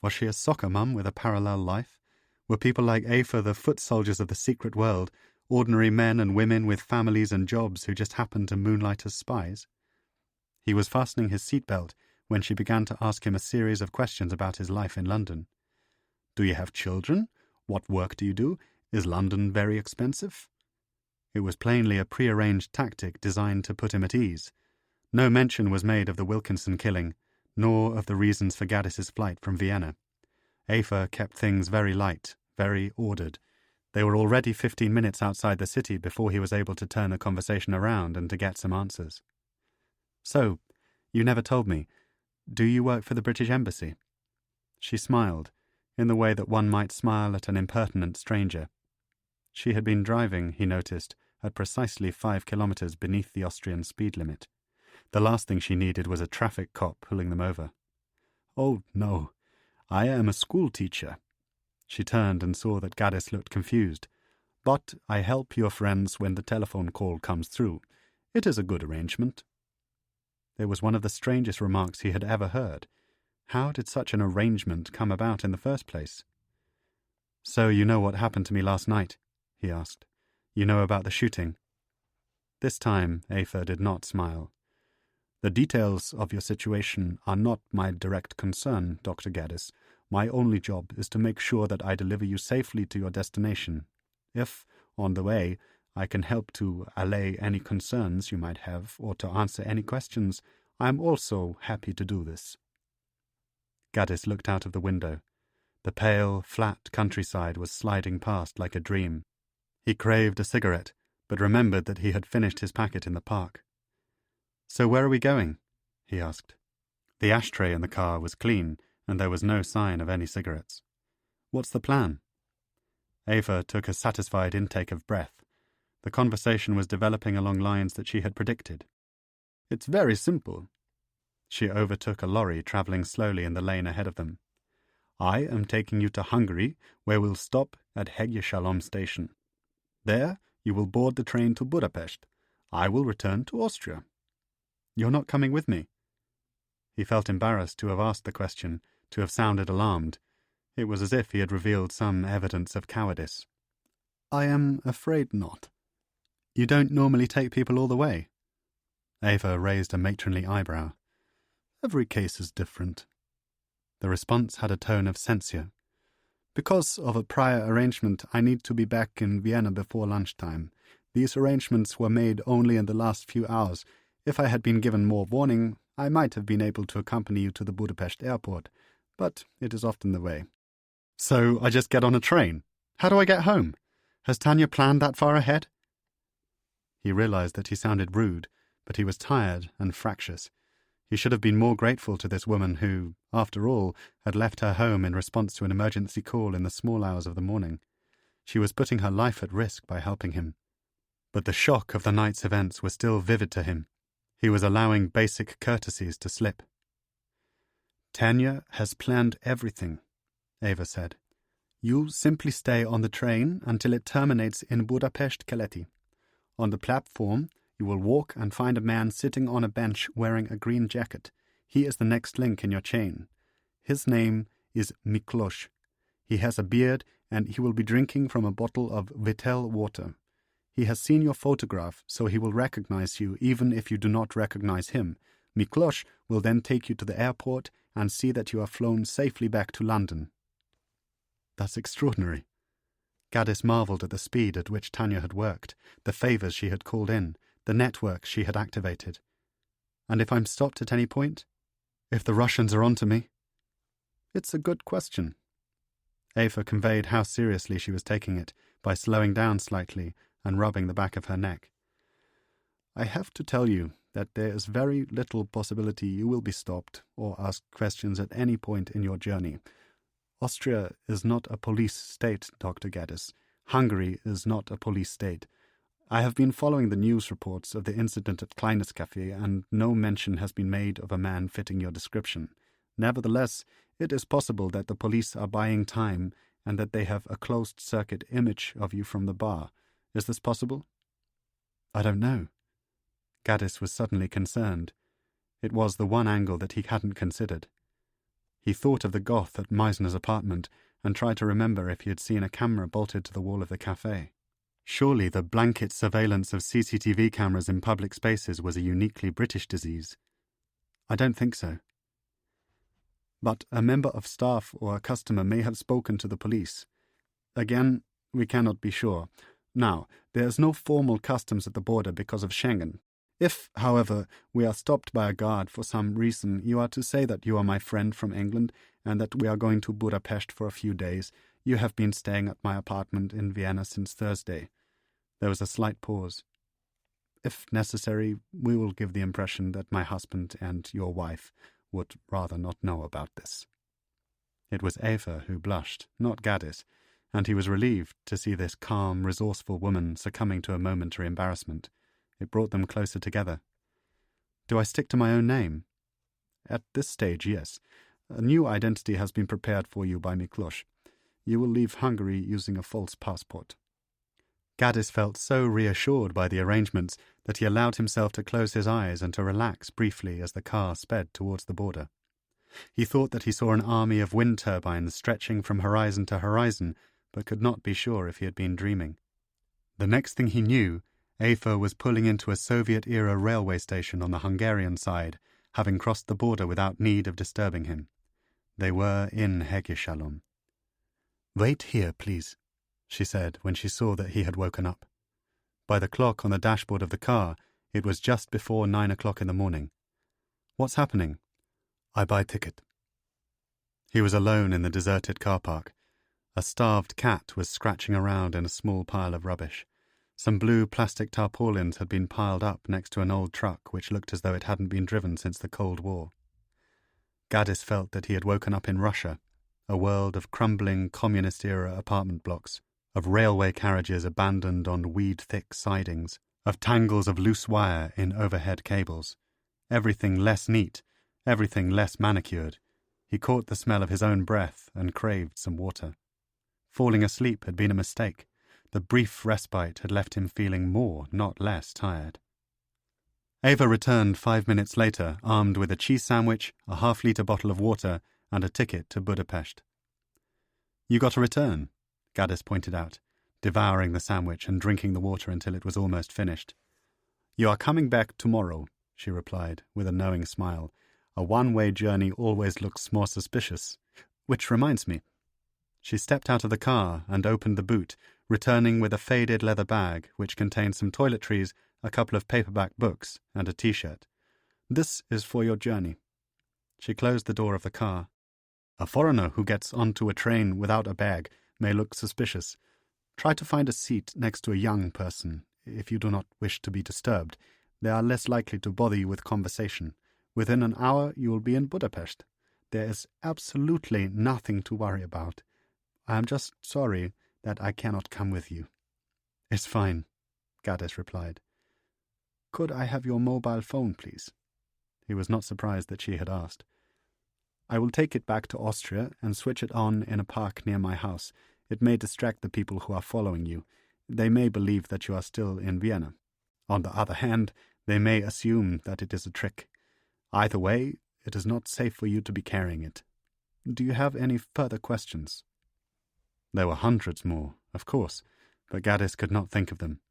Was she a soccer mum with a parallel life? Were people like Ava the foot soldiers of the secret world, ordinary men and women with families and jobs who just happened to moonlight as spies? He was fastening his seatbelt when she began to ask him a series of questions about his life in London. Do you have children? What work do you do? Is London very expensive? It was plainly a prearranged tactic designed to put him at ease. No mention was made of the Wilkinson killing, nor of the reasons for Gaddis's flight from Vienna. Ava kept things very light, very ordered. They were already 15 minutes outside the city before he was able to turn the conversation around and to get some answers. So, you never told me. Do you work for the British Embassy? She smiled, in the way that one might smile at an impertinent stranger. She had been driving, he noticed, at precisely 5 kilometres beneath the Austrian speed limit. The last thing she needed was a traffic cop pulling them over. Oh, no. I am a school teacher. She turned and saw that Gaddis looked confused. But I help your friends when the telephone call comes through. It is a good arrangement. It was one of the strangest remarks he had ever heard. How did such an arrangement come about in the first place? So you know what happened to me last night? He asked. You know about the shooting? This time Ava did not smile. The details of your situation are not my direct concern, Dr. Gaddis. My only job is to make sure that I deliver you safely to your destination. If, on the way, I can help to allay any concerns you might have or to answer any questions, I am also happy to do this. Gaddis looked out of the window. The pale, flat countryside was sliding past like a dream. He craved a cigarette, but remembered that he had finished his packet in the park. So where are we going? He asked. The ashtray in the car was clean, and there was no sign of any cigarettes. What's the plan? Ava took a satisfied intake of breath. The conversation was developing along lines that she had predicted. It's very simple. She overtook a lorry travelling slowly in the lane ahead of them. I am taking you to Hungary, where we'll stop at Hegyeshalom station. There you will board the train to Budapest. I will return to Austria. You're not coming with me? He felt embarrassed to have asked the question, to have sounded alarmed. It was as if he had revealed some evidence of cowardice. I am afraid not. You don't normally take people all the way? Ava raised a matronly eyebrow. Every case is different. The response had a tone of censure. Because of a prior arrangement, I need to be back in Vienna before lunchtime. These arrangements were made only in the last few hours. If I had been given more warning, I might have been able to accompany you to the Budapest airport, but it is often the way. So I just get on a train? How do I get home? Has Tanya planned that far ahead? He realized that he sounded rude, but he was tired and fractious. He should have been more grateful to this woman who, after all, had left her home in response to an emergency call in the small hours of the morning. She was putting her life at risk by helping him. But the shock of the night's events was still vivid to him. He was allowing basic courtesies to slip. Tanya has planned everything, Ava said. You simply stay on the train until it terminates in Budapest Keleti. On the platform, you will walk and find a man sitting on a bench wearing a green jacket. He is the next link in your chain. His name is Miklos. He has a beard, and he will be drinking from a bottle of Vittel water. He has seen your photograph, so he will recognize you even if you do not recognize him. Miklos will then take you to the airport and see that you are flown safely back to London. That's extraordinary. Gaddis marvelled at the speed at which Tanya had worked, the favours she had called in, the network she had activated. And if I'm stopped at any point? If the Russians are onto me? It's a good question. Ava conveyed how seriously she was taking it by slowing down slightly and rubbing the back of her neck. I have to tell you that there is very little possibility you will be stopped or asked questions at any point in your journey. Austria is not a police state, Dr. Gaddis. Hungary is not a police state. I have been following the news reports of the incident at Kleines Café, and no mention has been made of a man fitting your description. Nevertheless, it is possible that the police are buying time and that they have a closed-circuit image of you from the bar. Is this possible? I don't know. Gaddis was suddenly concerned. It was the one angle that he hadn't considered. He thought of the goth at Meisner's apartment and tried to remember if he had seen a camera bolted to the wall of the café. Surely the blanket surveillance of CCTV cameras in public spaces was a uniquely British disease. I don't think so. But a member of staff or a customer may have spoken to the police. Again, we cannot be sure. Now, there is no formal customs at the border because of Schengen. If, however, we are stopped by a guard for some reason, you are to say that you are my friend from England and that we are going to Budapest for a few days. You have been staying at my apartment in Vienna since Thursday. There was a slight pause. If necessary, we will give the impression that my husband and your wife would rather not know about this. It was Ava who blushed, not Gaddis, and he was relieved to see this calm, resourceful woman succumbing to a momentary embarrassment. It brought them closer together. Do I stick to my own name? At this stage, yes. A new identity has been prepared for you by Miklos. You will leave Hungary using a false passport. Gaddis felt so reassured by the arrangements that he allowed himself to close his eyes and to relax briefly as the car sped towards the border. He thought that he saw an army of wind turbines stretching from horizon to horizon, but could not be sure if he had been dreaming. The next thing he knew, Ava was pulling into a Soviet-era railway station on the Hungarian side, having crossed the border without need of disturbing him. They were in Hegeshalom. "Wait here, please," she said when she saw that he had woken up. By the clock on the dashboard of the car, it was just before 9 o'clock in the morning. "What's happening?" "I buy ticket." He was alone in the deserted car park. A starved cat was scratching around in a small pile of rubbish. Some blue plastic tarpaulins had been piled up next to an old truck which looked as though it hadn't been driven since the Cold War. Gaddis felt that he had woken up in Russia, a world of crumbling communist-era apartment blocks, of railway carriages abandoned on weed-thick sidings, of tangles of loose wire in overhead cables. Everything less neat, everything less manicured. He caught the smell of his own breath and craved some water. Falling asleep had been a mistake. The brief respite had left him feeling more, not less, tired. Ava returned 5 minutes later, armed with a cheese sandwich, a half-litre bottle of water, and a ticket to Budapest. "You got a return," Gaddis pointed out, devouring the sandwich and drinking the water until it was almost finished. "You are coming back tomorrow," she replied, with a knowing smile. "A one-way journey always looks more suspicious. Which reminds me." She stepped out of the car and opened the boot, returning with a faded leather bag which contained some toiletries, a couple of paperback books, and a T-shirt. "This is for your journey." She closed the door of the car. "A foreigner who gets onto a train without a bag may look suspicious. Try to find a seat next to a young person, if you do not wish to be disturbed. They are less likely to bother you with conversation. Within an hour you will be in Budapest. There is absolutely nothing to worry about. I am just sorry that I cannot come with you." "It's fine," Gaddis replied. "Could I have your mobile phone, please?" He was not surprised that she had asked. "I will take it back to Austria and switch it on in a park near my house. It may distract the people who are following you. They may believe that you are still in Vienna. On the other hand, they may assume that it is a trick. Either way, it is not safe for you to be carrying it. Do you have any further questions?" There were hundreds more, of course, but Gaddis could not think of them.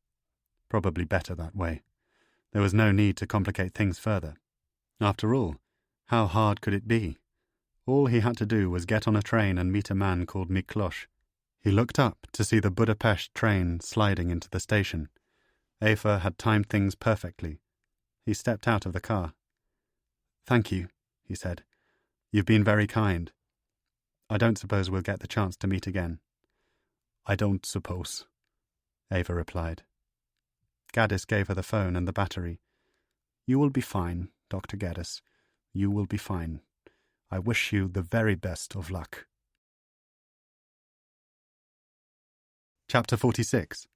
Probably better that way. There was no need to complicate things further. After all, how hard could it be? All he had to do was get on a train and meet a man called Miklos. He looked up to see the Budapest train sliding into the station. Ava had timed things perfectly. He stepped out of the car. "Thank you," he said. "You've been very kind. I don't suppose we'll get the chance to meet again." "I don't suppose," Ava replied. Gaddis gave her the phone and the battery. "You will be fine, Dr. Gaddis. You will be fine. I wish you the very best of luck." Chapter 46.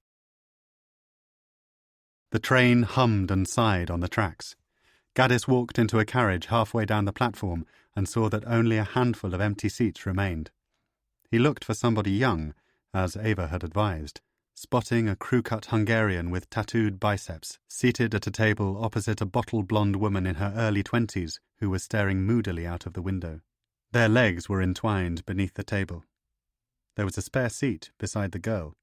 The train hummed and sighed on the tracks. Gaddis walked into a carriage halfway down the platform and saw that only a handful of empty seats remained. He looked for somebody young, as Ava had advised, spotting a crew-cut Hungarian with tattooed biceps, seated at a table opposite a bottle-blonde woman in her early 20s who was staring moodily out of the window. Their legs were entwined beneath the table. There was a spare seat beside the girl.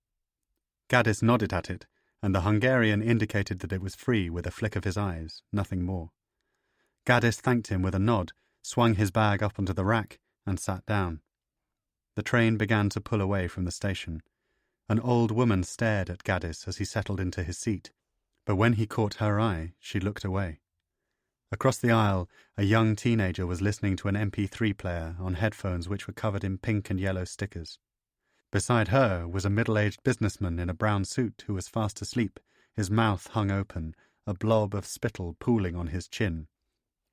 Gaddis nodded at it, and the Hungarian indicated that it was free with a flick of his eyes, nothing more. Gaddis thanked him with a nod, swung his bag up onto the rack, and sat down. The train began to pull away from the station. An old woman stared at Gaddis as he settled into his seat, but when he caught her eye, she looked away. Across the aisle, a young teenager was listening to an MP3 player on headphones which were covered in pink and yellow stickers. Beside her was a middle-aged businessman in a brown suit who was fast asleep, his mouth hung open, a blob of spittle pooling on his chin.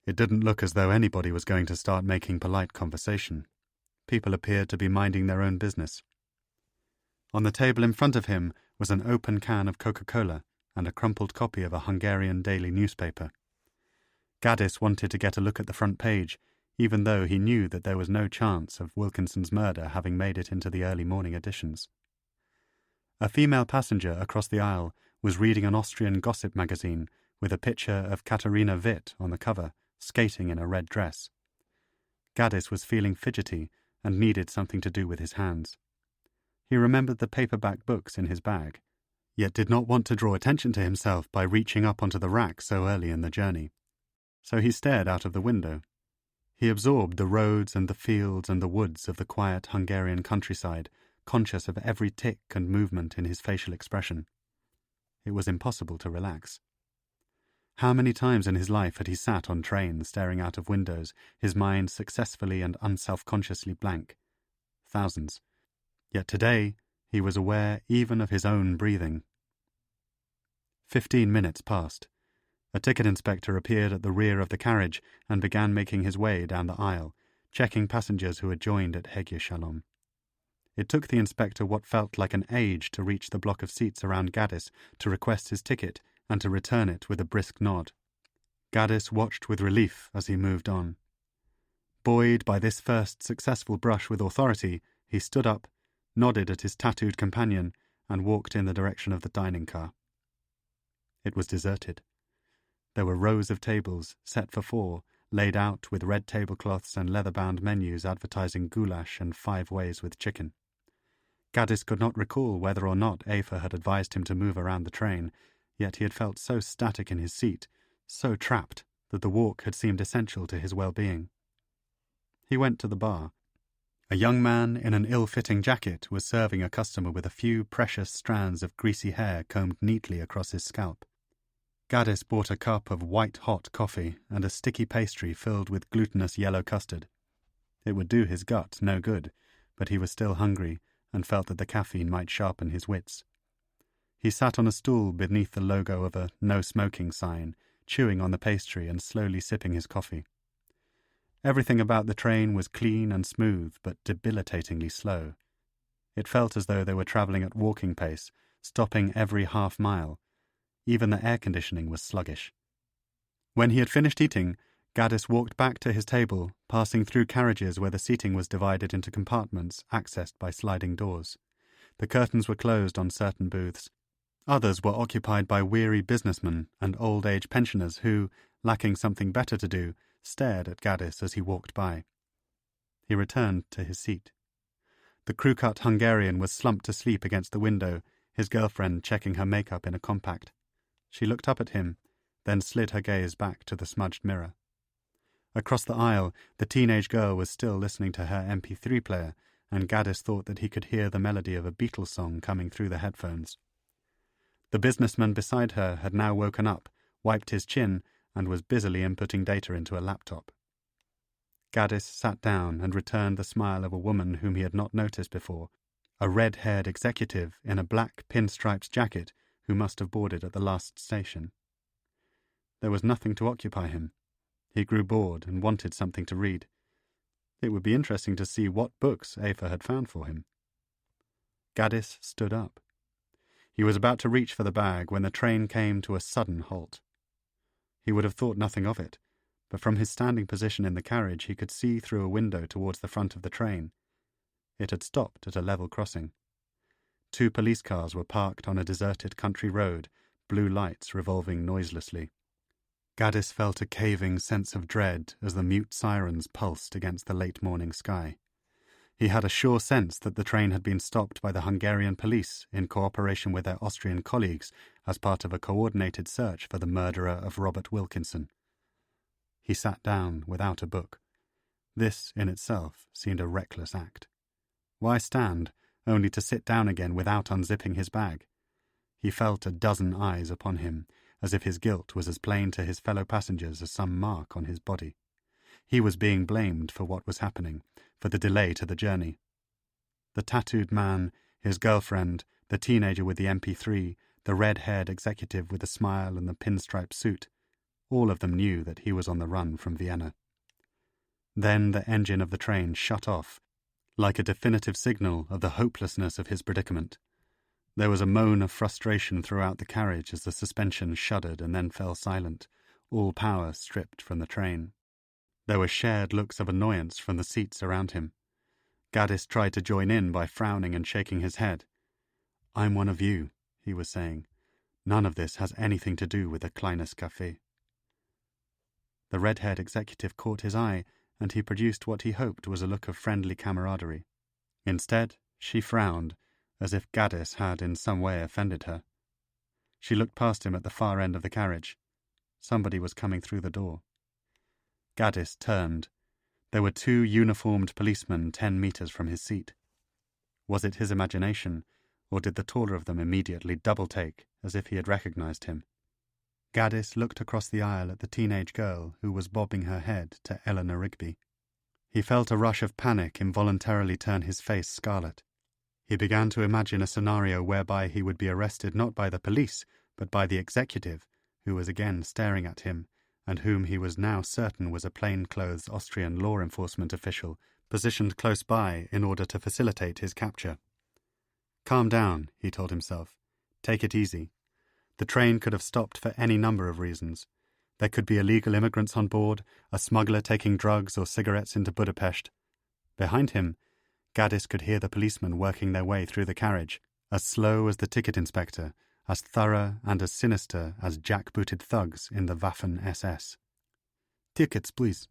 It didn't look as though anybody was going to start making polite conversation. People appeared to be minding their own business. On the table in front of him was an open can of Coca-Cola and a crumpled copy of a Hungarian daily newspaper. Gaddis wanted to get a look at the front page, even though he knew that there was no chance of Wilkinson's murder having made it into the early morning editions. A female passenger across the aisle was reading an Austrian gossip magazine with a picture of Katharina Witt on the cover, skating in a red dress. Gaddis was feeling fidgety and needed something to do with his hands. He remembered the paperback books in his bag, yet did not want to draw attention to himself by reaching up onto the rack so early in the journey. So he stared out of the window. He absorbed the roads and the fields and the woods of the quiet Hungarian countryside, conscious of every tick and movement in his facial expression. It was impossible to relax. How many times in his life had he sat on trains staring out of windows, his mind successfully and unself-consciously blank? Thousands. Yet today he was aware even of his own breathing. 15 minutes passed. A ticket inspector appeared at the rear of the carriage and began making his way down the aisle, checking passengers who had joined at Hegye Shalom. It took the inspector what felt like an age to reach the block of seats around Gaddis, to request his ticket, and to return it with a brisk nod. Gaddis watched with relief as he moved on. Buoyed by this first successful brush with authority, he stood up, nodded at his tattooed companion, and walked in the direction of the dining car. It was deserted. There were rows of tables, set for 4, laid out with red tablecloths and leather-bound menus advertising goulash and 5 ways with chicken. Gaddis could not recall whether or not Ava had advised him to move around the train, yet he had felt so static in his seat, so trapped, that the walk had seemed essential to his well-being. He went to the bar. A young man in an ill-fitting jacket was serving a customer with a few precious strands of greasy hair combed neatly across his scalp. Gaddis bought a cup of white-hot coffee and a sticky pastry filled with glutinous yellow custard. It would do his gut no good, but he was still hungry and felt that the caffeine might sharpen his wits. He sat on a stool beneath the logo of a no-smoking sign, chewing on the pastry and slowly sipping his coffee. Everything about the train was clean and smooth, but debilitatingly slow. It felt as though they were travelling at walking pace, stopping every half-mile. Even the air conditioning was sluggish. When he had finished eating, Gaddis walked back to his table, passing through carriages where the seating was divided into compartments accessed by sliding doors. The curtains were closed on certain booths. Others were occupied by weary businessmen and old-age pensioners who, lacking something better to do, stared at Gaddis as he walked by. He returned to his seat. The crew-cut Hungarian was slumped asleep against the window, his girlfriend checking her makeup in a compact. She looked up at him, then slid her gaze back to the smudged mirror. Across the aisle, the teenage girl was still listening to her MP3 player, and Gaddis thought that he could hear the melody of a Beatles song coming through the headphones. The businessman beside her had now woken up, wiped his chin, and was busily inputting data into a laptop. Gaddis sat down and returned the smile of a woman whom he had not noticed before, a red-haired executive in a black pinstriped jacket who must have boarded at the last station. There was nothing to occupy him. He grew bored and wanted something to read. It would be interesting to see what books Ava had found for him. Gaddis stood up. He was about to reach for the bag when the train came to a sudden halt. He would have thought nothing of it, but from his standing position in the carriage he could see through a window towards the front of the train. It had stopped at a level crossing. 2 police cars were parked on a deserted country road, blue lights revolving noiselessly. Gaddis felt a caving sense of dread as the mute sirens pulsed against the late morning sky. He had a sure sense that the train had been stopped by the Hungarian police in cooperation with their Austrian colleagues as part of a coordinated search for the murderer of Robert Wilkinson. He sat down without a book. This, in itself, seemed a reckless act. Why stand, only to sit down again without unzipping his bag? He felt a dozen eyes upon him, as if his guilt was as plain to his fellow passengers as some mark on his body. He was being blamed for what was happening, for the delay to the journey. The tattooed man, his girlfriend, the teenager with the MP3, the red-haired executive with the smile and the pinstripe suit, all of them knew that he was on the run from Vienna. Then the engine of the train shut off, like a definitive signal of the hopelessness of his predicament. There was a moan of frustration throughout the carriage as the suspension shuddered and then fell silent, all power stripped from the train. There were shared looks of annoyance from the seats around him. Gaddis tried to join in by frowning and shaking his head. "I'm one of you," he was saying. "None of this has anything to do with the Kleines Café." The red-haired executive caught his eye, and he produced what he hoped was a look of friendly camaraderie. Instead, she frowned, as if Gaddis had in some way offended her. She looked past him at the far end of the carriage. Somebody was coming through the door. Gaddis turned. There were 2 uniformed policemen 10 meters from his seat. Was it his imagination, or did the taller of them immediately double-take, as if he had recognized him? Gaddis looked across the aisle at the teenage girl who was bobbing her head to Eleanor Rigby. He felt a rush of panic involuntarily turn his face scarlet. He began to imagine a scenario whereby he would be arrested not by the police, but by the executive, who was again staring at him, and whom he was now certain was a plain-clothes Austrian law enforcement official, positioned close by in order to facilitate his capture. "Calm down," he told himself. "Take it easy. The train could have stopped for any number of reasons. There could be illegal immigrants on board, a smuggler taking drugs or cigarettes into Budapest. Behind him, Gaddis could hear the policemen working their way through the carriage, as slow as the ticket inspector, as thorough and as sinister as jack-booted thugs in the Waffen-SS. "Tickets, please."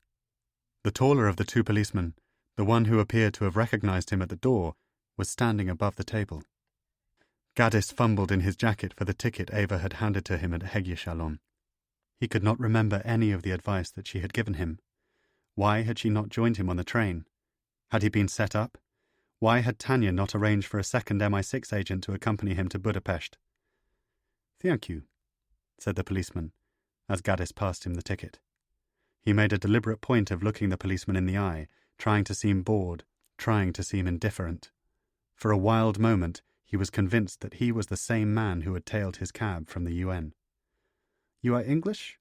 The taller of the 2 policemen, the one who appeared to have recognized him at the door, was standing above the table. Gaddis fumbled in his jacket for the ticket Ava had handed to him at Hegyeshalom. He could not remember any of the advice that she had given him. Why had she not joined him on the train? Had he been set up? Why had Tanya not arranged for a second MI6 agent to accompany him to Budapest? "Thank you," said the policeman, as Gaddis passed him the ticket. He made a deliberate point of looking the policeman in the eye, trying to seem bored, trying to seem indifferent. For a wild moment, he was convinced that he was the same man who had tailed his cab from the UN. "You are English?"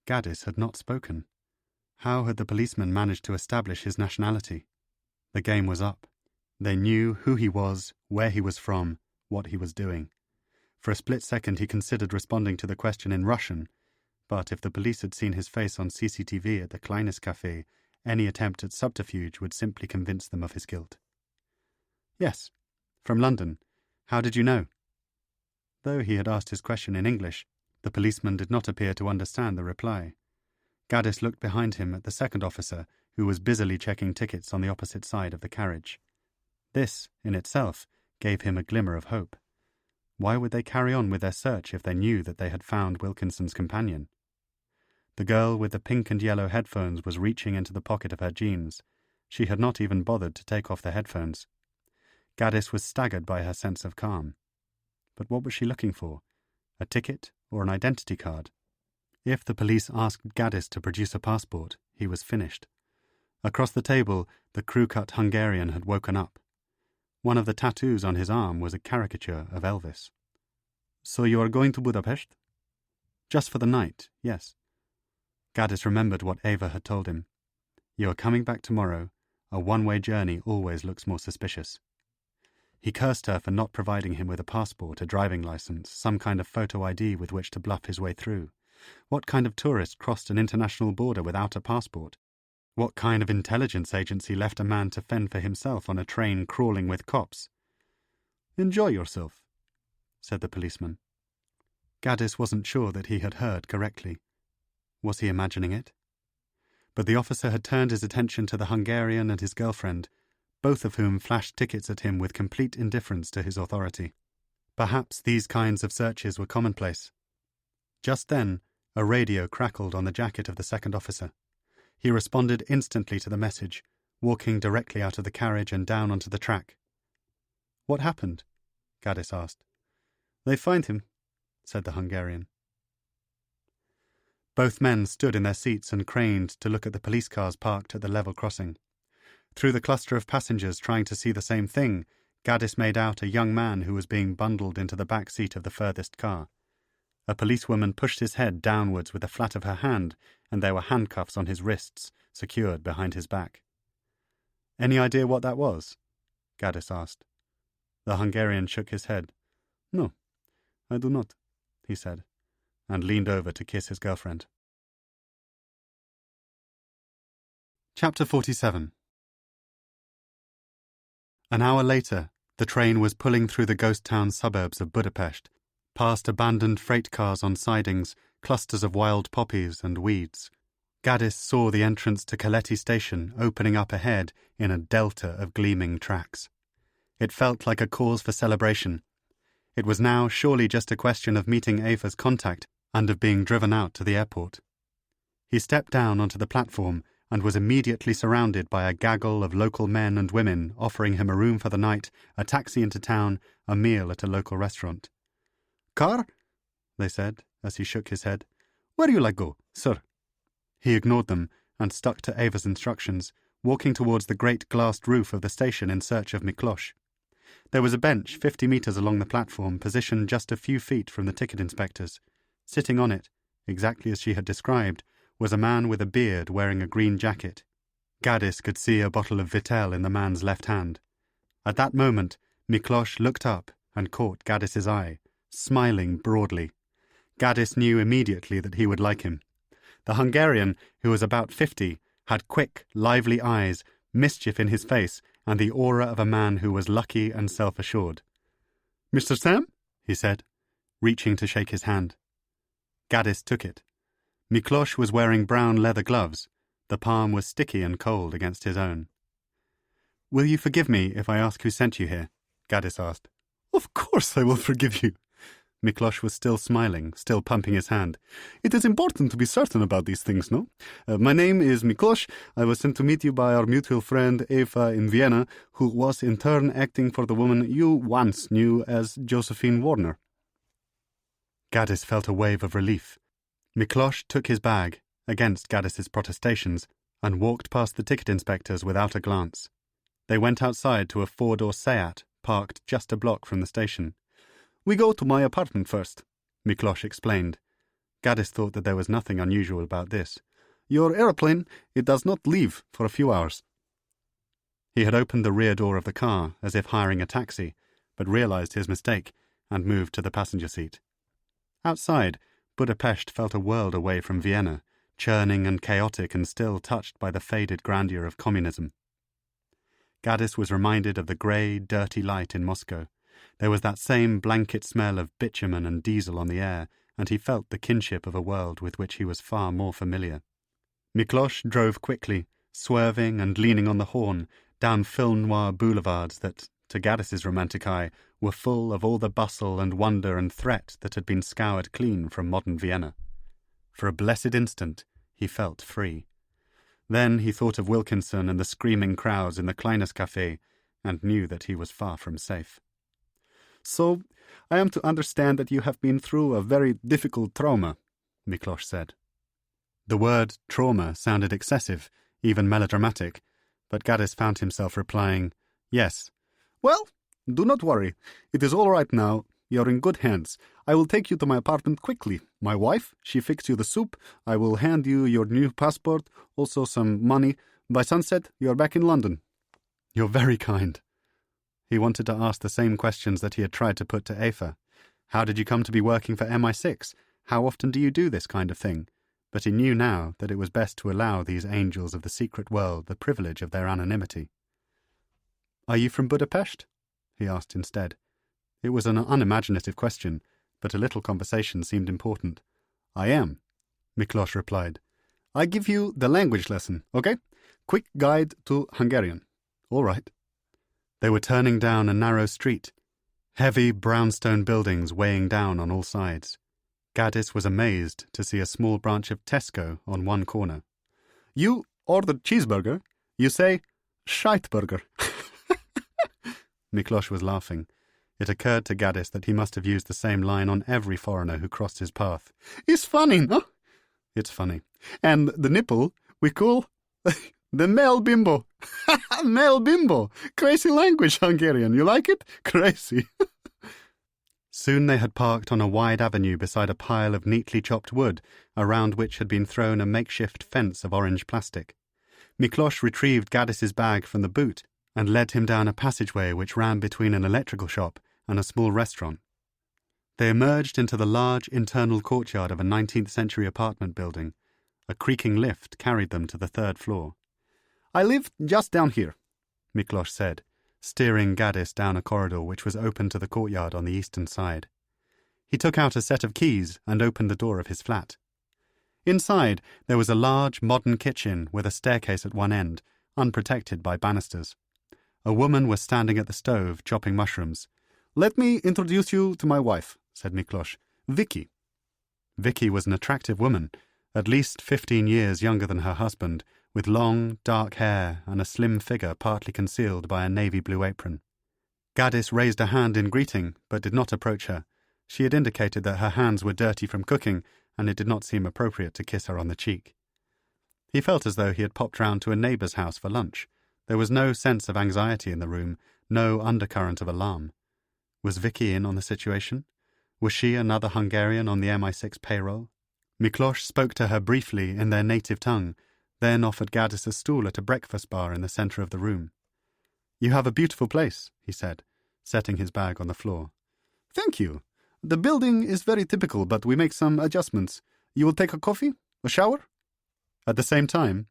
Gaddis had not spoken. How had the policeman managed to establish his nationality? The game was up. They knew who he was, where he was from, what he was doing. For a split second he considered responding to the question in Russian, but if the police had seen his face on CCTV at the Kleines Café, any attempt at subterfuge would simply convince them of his guilt. "Yes, from London. How did you know?" Though he had asked his question in English, the policeman did not appear to understand the reply. Gaddis looked behind him at the second officer, who was busily checking tickets on the opposite side of the carriage. This, in itself, gave him a glimmer of hope. Why would they carry on with their search if they knew that they had found Wilkinson's companion? The girl with the pink and yellow headphones was reaching into the pocket of her jeans. She had not even bothered to take off the headphones. Gaddis was staggered by her sense of calm. But what was she looking for? A ticket or an identity card? If the police asked Gaddis to produce a passport, he was finished. Across the table, the crew-cut Hungarian had woken up. One of the tattoos on his arm was a caricature of Elvis. "So you are going to Budapest?" "Just for the night, yes." Gaddis remembered what Ava had told him. "You are coming back tomorrow. A one-way journey always looks more suspicious." He cursed her for not providing him with a passport, a driving license, some kind of photo ID with which to bluff his way through. What kind of tourist crossed an international border without a passport? What kind of intelligence agency left a man to fend for himself on a train crawling with cops? "Enjoy yourself," said the policeman. Gaddis wasn't sure that he had heard correctly. Was he imagining it? But the officer had turned his attention to the Hungarian and his girlfriend, both of whom flashed tickets at him with complete indifference to his authority. Perhaps these kinds of searches were commonplace. Just then, a radio crackled on the jacket of the second officer. He responded instantly to the message, walking directly out of the carriage and down onto the track. "What happened?" Gaddis asked. "They find him," said the Hungarian. Both men stood in their seats and craned to look at the police cars parked at the level crossing. Through the cluster of passengers trying to see the same thing, Gaddis made out a young man who was being bundled into the back seat of the furthest car. A policewoman pushed his head downwards with the flat of her hand, and there were handcuffs on his wrists, secured behind his back. "Any idea what that was?" Gaddis asked. The Hungarian shook his head. "No, I do not," he said, and leaned over to kiss his girlfriend. Chapter 47. An hour later, the train was pulling through the ghost town suburbs of Budapest, past abandoned freight cars on sidings, clusters of wild poppies and weeds. Gaddis saw the entrance to Kaleti station opening up ahead in a delta of gleaming tracks. It felt like a cause for celebration. It was now surely just a question of meeting Ava's contact and of being driven out to the airport. He stepped down onto the platform and was immediately surrounded by a gaggle of local men and women offering him a room for the night, a taxi into town, a meal at a local restaurant. "Car?" they said, as he shook his head. "Where you like go, sir?" He ignored them and stuck to Ava's instructions, walking towards the great glassed roof of the station in search of Miklos. There was a bench 50 metres along the platform, positioned just a few feet from the ticket inspectors. Sitting on it, exactly as she had described, was a man with a beard wearing a green jacket. Gaddis could see a bottle of Vittel in the man's left hand. At that moment, Miklos looked up and caught Gaddis's eye, smiling broadly. Gaddis knew immediately that he would like him. The Hungarian, who was about 50, had quick, lively eyes, mischief in his face, and the aura of a man who was lucky and self-assured. "Mr. Sam?" he said, reaching to shake his hand. Gaddis took it. Miklos was wearing brown leather gloves. The palm was sticky and cold against his own. "Will you forgive me if I ask who sent you here?" Gaddis asked. "Of course I will forgive you." Miklos was still smiling, still pumping his hand. "It is important to be certain about these things, no? My name is Miklos. I was sent to meet you by our mutual friend Eva in Vienna, who was in turn acting for the woman you once knew as Josephine Warner." Gaddis felt a wave of relief. Miklos took his bag, against Gaddis's protestations, and walked past the ticket inspectors without a glance. They went outside to a 4-door Seat, parked just a block from the station. "We go to my apartment first," Miklos explained. Gaddis thought that there was nothing unusual about this. "Your aeroplane, it does not leave for a few hours." He had opened the rear door of the car, as if hiring a taxi, but realized his mistake, and moved to the passenger seat. Outside, Budapest felt a world away from Vienna, churning and chaotic and still touched by the faded grandeur of communism. Gaddis was reminded of the grey, dirty light in Moscow. There was that same blanket smell of bitumen and diesel on the air, and he felt the kinship of a world with which he was far more familiar. Miklos drove quickly, swerving and leaning on the horn, down film noir boulevards that, to Gaddis's romantic eye, were full of all the bustle and wonder and threat that had been scoured clean from modern Vienna. For a blessed instant, he felt free. Then he thought of Wilkinson and the screaming crowds in the Kleines Café, and knew that he was far from safe. "So, I am to understand that you have been through a very difficult trauma," Miklos said. The word trauma sounded excessive, even melodramatic, but Gaddis found himself replying, yes. Well, do not worry. It is all right now. You're in good hands. I will take you to my apartment quickly. My wife, she fixed you the soup. I will hand you your new passport, also some money. By sunset, you're back in London. You're very kind. He wanted to ask the same questions that he had tried to put to Aoife. How did you come to be working for MI6? How often do you do this kind of thing? But he knew now that it was best to allow these angels of the secret world the privilege of their anonymity. Are you from Budapest? He asked instead. It was an unimaginative question, but a little conversation seemed important. I am, Miklos replied. I give you the language lesson, okay? Quick guide to Hungarian. All right. They were turning down a narrow street, heavy brownstone buildings weighing down on all sides. Gaddis was amazed to see a small branch of Tesco on one corner. You ordered cheeseburger. You say, Scheitburger. Miklos was laughing. It occurred to Gaddis that he must have used the same line on every foreigner who crossed his path. It's funny, no? It's funny. And the nipple we call the male bimbo. Male bimbo. Crazy language, Hungarian. You like it? Crazy. Soon they had parked on a wide avenue beside a pile of neatly chopped wood, around which had been thrown a makeshift fence of orange plastic. Miklos retrieved Gaddis's bag from the boot and led him down a passageway which ran between an electrical shop and a small restaurant. They emerged into the large internal courtyard of a 19th century apartment building. A creaking lift carried them to the third floor. I live just down here, Miklos said, steering Gaddis down a corridor which was open to the courtyard on the eastern side. He took out a set of keys and opened the door of his flat. Inside, there was a large modern kitchen with a staircase at one end, unprotected by banisters. A woman was standing at the stove chopping mushrooms. Let me introduce you to my wife, said Miklos. Vicky. Vicky was an attractive woman, at least 15 years younger than her husband, with long, dark hair and a slim figure partly concealed by a navy blue apron. Gaddis raised a hand in greeting, but did not approach her. She had indicated that her hands were dirty from cooking, and it did not seem appropriate to kiss her on the cheek. He felt as though he had popped round to a neighbour's house for lunch. There was no sense of anxiety in the room, no undercurrent of alarm. Was Vicky in on the situation? Was she another Hungarian on the MI6 payroll? Miklos spoke to her briefly in their native tongue, then offered Gaddis a stool at a breakfast bar in the centre of the room. You have a beautiful place, he said, setting his bag on the floor. Thank you. The building is very typical, but we make some adjustments. You will take a coffee? A shower? At the same time?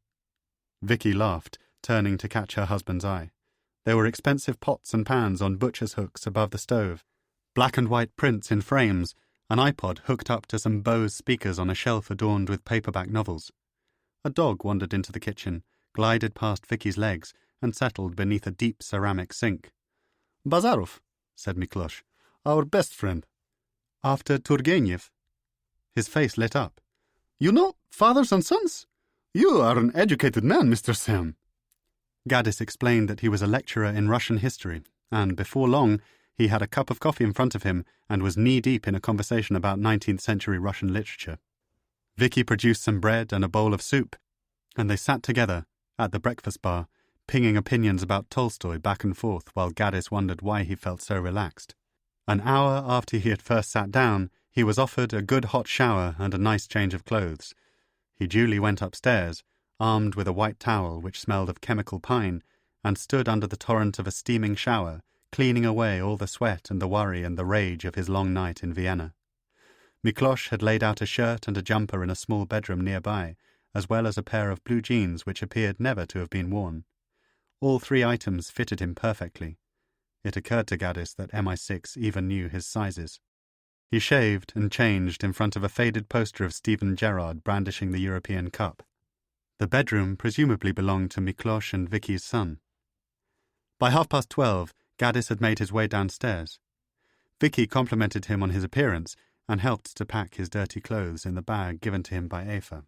Vicky laughed, turning to catch her husband's eye. There were expensive pots and pans on butcher's hooks above the stove, black and white prints in frames, an iPod hooked up to some Bose speakers on a shelf adorned with paperback novels. A dog wandered into the kitchen, glided past Vicky's legs, and settled beneath a deep ceramic sink. Bazarov, said Miklos, our best friend. After Turgenev? His face lit up. You know fathers and sons? You are an educated man, Mr. Sam. Gaddis explained that he was a lecturer in Russian history, and before long he had a cup of coffee in front of him and was knee-deep in a conversation about 19th century Russian literature. Vicky produced some bread and a bowl of soup, and they sat together at the breakfast bar, pinging opinions about Tolstoy back and forth while Gaddis wondered why he felt so relaxed. An hour after he had first sat down, he was offered a good hot shower and a nice change of clothes. He duly went upstairs, armed with a white towel which smelled of chemical pine, and stood under the torrent of a steaming shower, cleaning away all the sweat and the worry and the rage of his long night in Vienna. Miklos had laid out a shirt and a jumper in a small bedroom nearby, as well as a pair of blue jeans which appeared never to have been worn. All three items fitted him perfectly. It occurred to Gaddis that MI6 even knew his sizes. He shaved and changed in front of a faded poster of Steven Gerrard brandishing the European Cup. The bedroom presumably belonged to Miklos and Vicky's son. By 12:30, Gaddis had made his way downstairs. Vicky complimented him on his appearance and helped to pack his dirty clothes in the bag given to him by Aoife.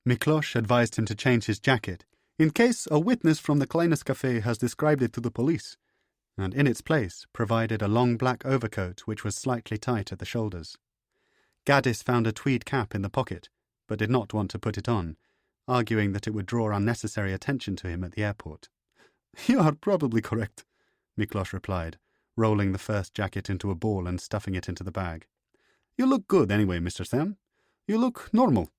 Miklos advised him to change his jacket, in case a witness from the Kleines Café has described it to the police, and in its place provided a long black overcoat which was slightly tight at the shoulders. Gaddis found a tweed cap in the pocket, but did not want to put it on, arguing that it would draw unnecessary attention to him at the airport. "You are probably correct," Miklos replied, rolling the first jacket into a ball and stuffing it into the bag. "You look good anyway, Mr. Sam. You look normal."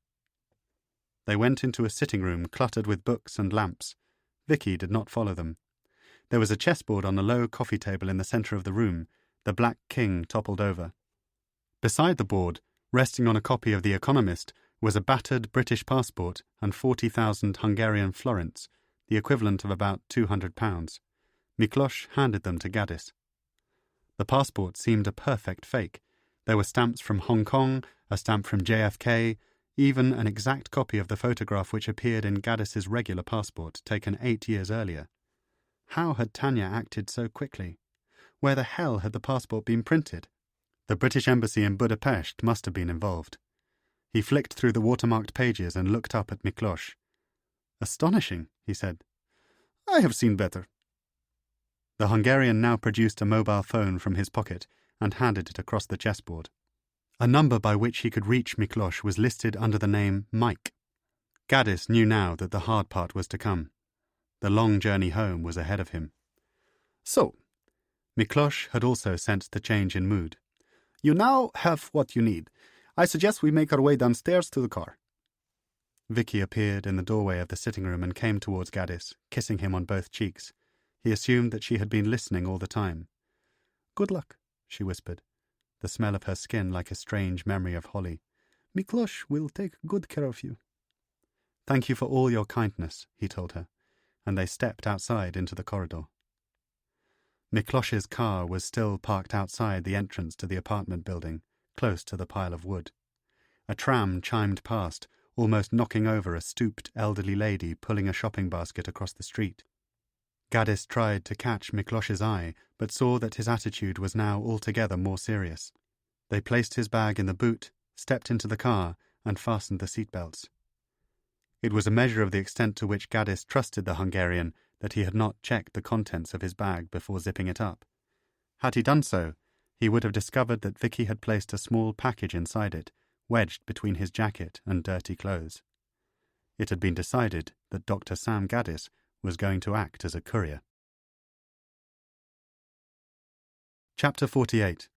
They went into a sitting room cluttered with books and lamps. Vicky did not follow them. There was a chessboard on a low coffee table in the centre of the room, the black king toppled over. Beside the board, resting on a copy of The Economist, was a battered British passport and 40,000 Hungarian florins, the equivalent of about £200. Miklos handed them to Gaddis. The passport seemed a perfect fake. There were stamps from Hong Kong, a stamp from JFK, even an exact copy of the photograph which appeared in Gaddis's regular passport, taken 8 years earlier. How had Tanya acted so quickly? Where the hell had the passport been printed? The British Embassy in Budapest must have been involved. He flicked through the watermarked pages and looked up at Miklos. "Astonishing," he said. "I have seen better." The Hungarian now produced a mobile phone from his pocket and handed it across the chessboard. A number by which he could reach Miklos was listed under the name Mike. Gaddis knew now that the hard part was to come. The long journey home was ahead of him. "So," Miklos had also sensed the change in mood. "You now have what you need. I suggest we make our way downstairs to the car." Vicky appeared in the doorway of the sitting room and came towards Gaddis, kissing him on both cheeks. He assumed that she had been listening all the time. "Good luck," she whispered, the smell of her skin like a strange memory of holly. "Miklos will take good care of you." "Thank you for all your kindness," he told her, and they stepped outside into the corridor. Miklos's car was still parked outside the entrance to the apartment building, close to the pile of wood. A tram chimed past, almost knocking over a stooped elderly lady pulling a shopping basket across the street. Gaddis tried to catch Miklos's eye, but saw that his attitude was now altogether more serious. They placed his bag in the boot, stepped into the car, and fastened the seatbelts. It was a measure of the extent to which Gaddis trusted the Hungarian that he had not checked the contents of his bag before zipping it up. Had he done so, he would have discovered that Vicky had placed a small package inside it, wedged between his jacket and dirty clothes. It had been decided that Dr. Sam Gaddis was going to act as a courier. Chapter 48.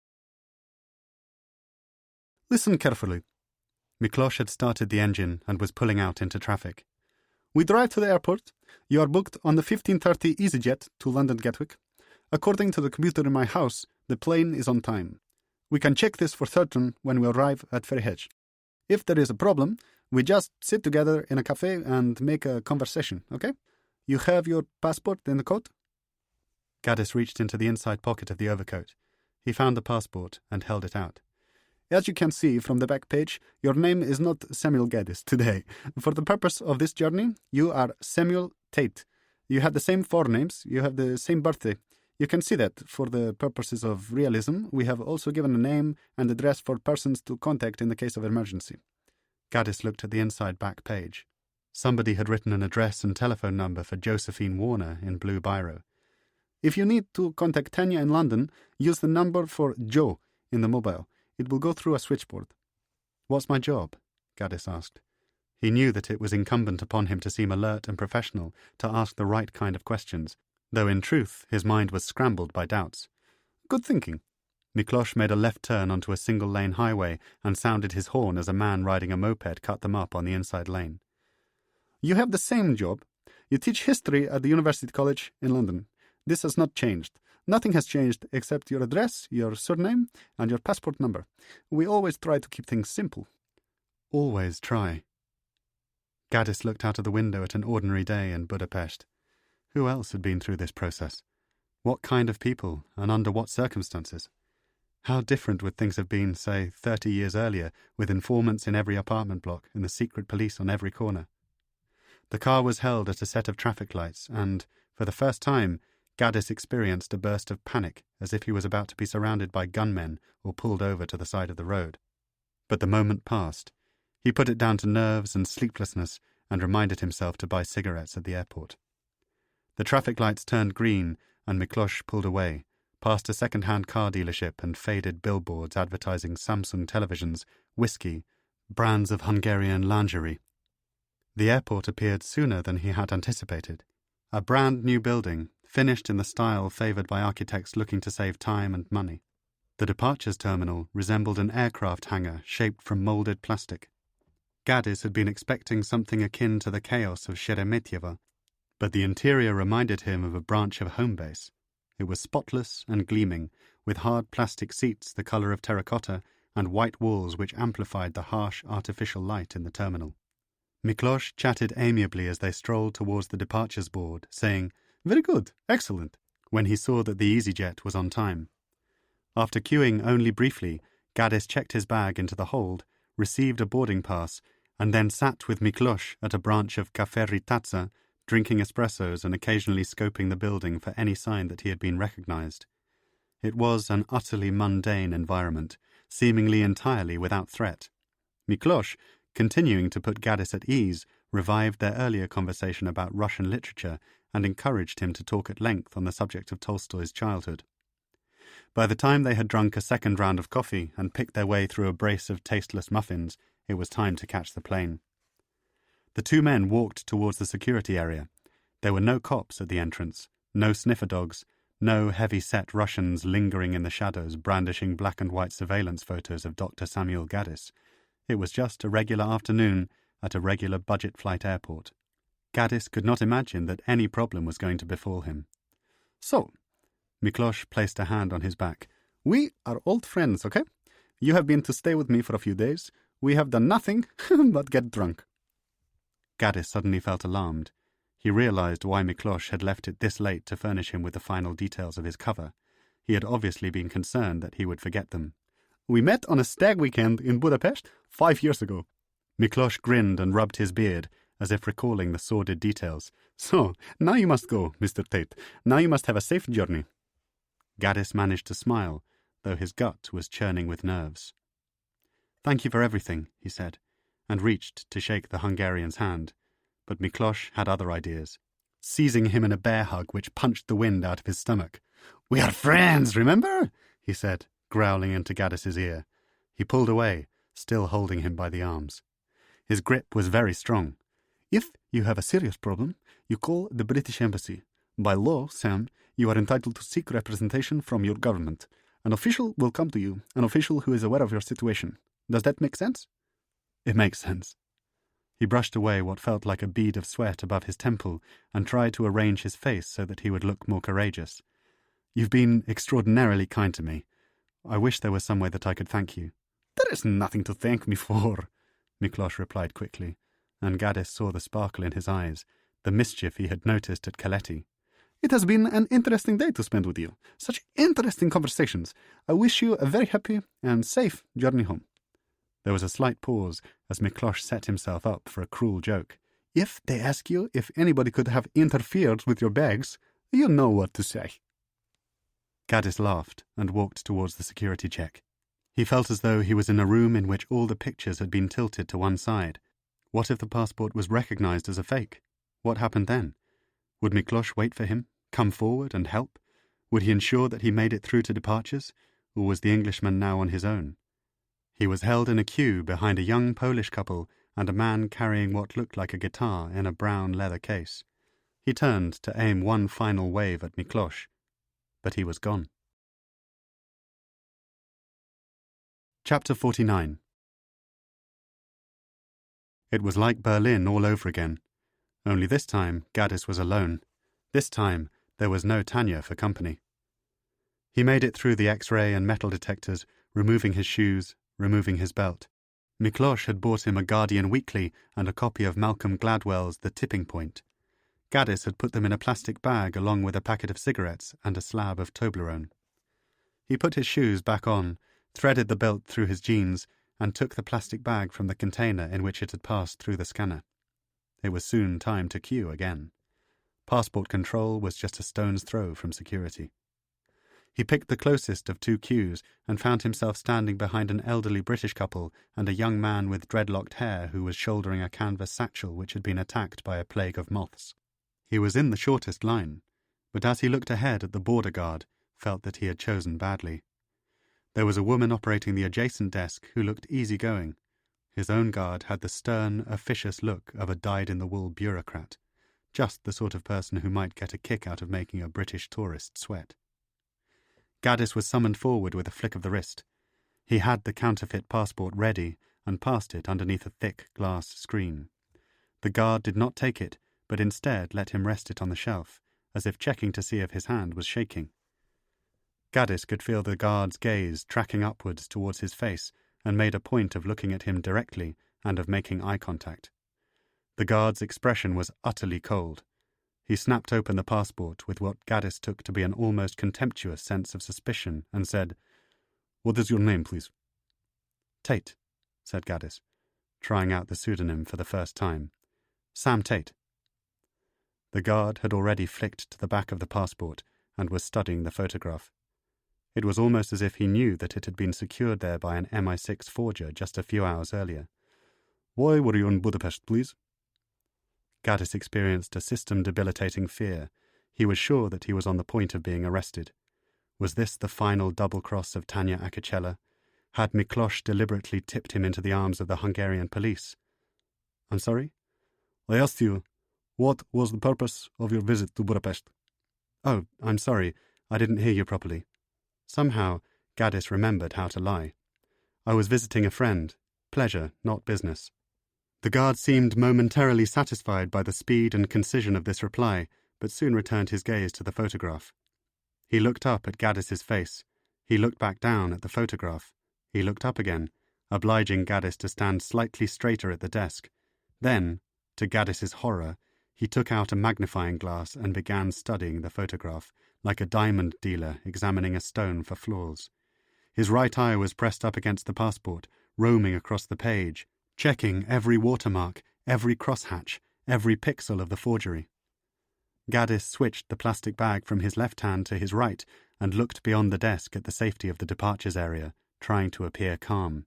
"Listen carefully." Miklos had started the engine and was pulling out into traffic. "We drive to the airport. You are booked on the 15:30 EasyJet to London Gatwick. According to the computer in my house, the plane is on time. We can check this for certain when we arrive at Ferryhedge. If there is a problem, we just sit together in a cafe and make a conversation, okay? You have your passport in the coat?" Gaddis reached into the inside pocket of the overcoat. He found the passport and held it out. "As you can see from the back page, your name is not Samuel Gaddis today. For the purpose of this journey, you are Samuel Tate. You have the same forenames, you have the same birthday. You can see that, for the purposes of realism, we have also given a name and address for persons to contact in the case of emergency." Gaddis looked at the inside back page. Somebody had written an address and telephone number for Josephine Warner in blue biro. "If you need to contact Tanya in London, use the number for Joe in the mobile. It will go through a switchboard." "What's my job?" Gaddis asked. He knew that it was incumbent upon him to seem alert and professional, to ask the right kind of questions, though in truth his mind was scrambled by doubts. "Good thinking." Miklos made a left turn onto a single-lane highway and sounded his horn as a man riding a moped cut them up on the inside lane. "You have the same job. You teach history at the University College in London. This has not changed. Nothing has changed except your address, your surname, and your passport number. We always try to keep things simple." "Always try." Gaddis looked out of the window at an ordinary day in Budapest. Who else had been through this process? What kind of people, and under what circumstances? How different would things have been, say, 30 years earlier, with informants in every apartment block and the secret police on every corner? The car was held at a set of traffic lights, and, for the first time, Gaddis experienced a burst of panic, as if he was about to be surrounded by gunmen or pulled over to the side of the road. But the moment passed. He put it down to nerves and sleeplessness and reminded himself to buy cigarettes at the airport. The traffic lights turned green, and Miklos pulled away, past a second-hand car dealership and faded billboards advertising Samsung televisions, whiskey, brands of Hungarian lingerie. The airport appeared sooner than he had anticipated. A brand-new building, finished in the style favoured by architects looking to save time and money. The departures terminal resembled an aircraft hangar shaped from moulded plastic. Gaddis had been expecting something akin to the chaos of Sheremetyevo, but the interior reminded him of a branch of home base. It was spotless and gleaming, with hard plastic seats the colour of terracotta and white walls which amplified the harsh artificial light in the terminal. Miklos chatted amiably as they strolled towards the departures board, saying, "Very good, excellent," when he saw that the EasyJet was on time. After queuing only briefly, Gaddis checked his bag into the hold, received a boarding pass, and then sat with Miklos at a branch of Café Ritazza, drinking espressos and occasionally scoping the building for any sign that he had been recognized. It was an utterly mundane environment, seemingly entirely without threat. Miklos, continuing to put Gaddis at ease, revived their earlier conversation about Russian literature and encouraged him to talk at length on the subject of Tolstoy's childhood. By the time they had drunk a second round of coffee and picked their way through a brace of tasteless muffins, it was time to catch the plane. The two men walked towards the security area. There were no cops at the entrance, no sniffer dogs, no heavy-set Russians lingering in the shadows brandishing black and white surveillance photos of Dr. Samuel Gaddis. It was just a regular afternoon at a regular budget flight airport. Gaddis could not imagine that any problem was going to befall him. "So," Miklos placed a hand on his back, "we are old friends, okay? You have been to stay with me for a few days. We have done nothing but get drunk." Gaddis suddenly felt alarmed. He realized why Miklos had left it this late to furnish him with the final details of his cover. He had obviously been concerned that he would forget them. "We met on a stag weekend in Budapest 5 years ago." Miklos grinned and rubbed his beard, as if recalling the sordid details. "So, now you must go, Mr. Tate. Now you must have a safe journey." Gaddis managed to smile, though his gut was churning with nerves. "Thank you for everything," he said, and reached to shake the Hungarian's hand. But Miklos had other ideas, seizing him in a bear hug which punched the wind out of his stomach. "We are friends, remember?" he said, growling into Gaddis's ear. He pulled away, still holding him by the arms. His grip was very strong. "If you have a serious problem, you call the British Embassy. By law, Sam, you are entitled to seek representation from your government. An official will come to you, an official who is aware of your situation. Does that make sense?" "It makes sense." He brushed away what felt like a bead of sweat above his temple and tried to arrange his face so that he would look more courageous. "You've been extraordinarily kind to me. I wish there was some way that I could thank you." "There is nothing to thank me for," Miklos replied quickly, and Gaddis saw the sparkle in his eyes, the mischief he had noticed at Coletti. "It has been an interesting day to spend with you. Such interesting conversations. I wish you a very happy and safe journey home." There was a slight pause as Miklos set himself up for a cruel joke. "If they ask you if anybody could have interfered with your bags, you know what to say." Gaddis laughed and walked towards the security check. He felt as though he was in a room in which all the pictures had been tilted to one side. What if the passport was recognized as a fake? What happened then? Would Miklos wait for him, come forward and help? Would he ensure that he made it through to departures, or was the Englishman now on his own? He was held in a queue behind a young Polish couple and a man carrying what looked like a guitar in a brown leather case. He turned to aim one final wave at Miklos, but he was gone. Chapter 49. It was like Berlin all over again. Only this time Gaddis was alone. This time there was no Tanya for company. He made it through the X-ray and metal detectors, removing his shoes, removing his belt. Miklos had bought him a Guardian Weekly and a copy of Malcolm Gladwell's The Tipping Point. Gaddis had put them in a plastic bag along with a packet of cigarettes and a slab of Toblerone. He put his shoes back on, threaded the belt through his jeans, and took the plastic bag from the container in which it had passed through the scanner. It was soon time to queue again. Passport control was just a stone's throw from security. He picked the closest of two queues and found himself standing behind an elderly British couple and a young man with dreadlocked hair who was shouldering a canvas satchel which had been attacked by a plague of moths. He was in the shortest line, but as he looked ahead at the border guard, felt that he had chosen badly. There was a woman operating the adjacent desk who looked easygoing. His own guard had the stern, officious look of a dyed-in-the-wool bureaucrat, just the sort of person who might get a kick out of making a British tourist sweat. Gaddis was summoned forward with a flick of the wrist. He had the counterfeit passport ready and passed it underneath a thick glass screen. The guard did not take it, but instead let him rest it on the shelf, as if checking to see if his hand was shaking. Gaddis could feel the guard's gaze tracking upwards towards his face and made a point of looking at him directly and of making eye contact. The guard's expression was utterly cold. He snapped open the passport with what Gaddis took to be an almost contemptuous sense of suspicion and said, "What is your name, please?" "Tate," said Gaddis, trying out the pseudonym for the first time. "Sam Tate." The guard had already flicked to the back of the passport and was studying the photograph. It was almost as if he knew that it had been secured there by an MI6 forger just a few hours earlier. "Why were you in Budapest, please?" Gaddis experienced a system-debilitating fear. He was sure that he was on the point of being arrested. Was this the final double-cross of Tanya Akicella? Had Miklos deliberately tipped him into the arms of the Hungarian police? "I'm sorry?" "I asked you, what was the purpose of your visit to Budapest?" "Oh, I'm sorry. I didn't hear you properly." Somehow, Gaddis remembered how to lie. "I was visiting a friend. Pleasure, not business." The guard seemed momentarily satisfied by the speed and concision of this reply, but soon returned his gaze to the photograph. He looked up at Gaddis's face. He looked back down at the photograph. He looked up again, obliging Gaddis to stand slightly straighter at the desk. Then, to Gaddis's horror, he took out a magnifying glass and began studying the photograph, like a diamond dealer examining a stone for flaws. His right eye was pressed up against the passport, roaming across the page, checking every watermark, every crosshatch, every pixel of the forgery. Gaddis switched the plastic bag from his left hand to his right and looked beyond the desk at the safety of the departures area, trying to appear calm.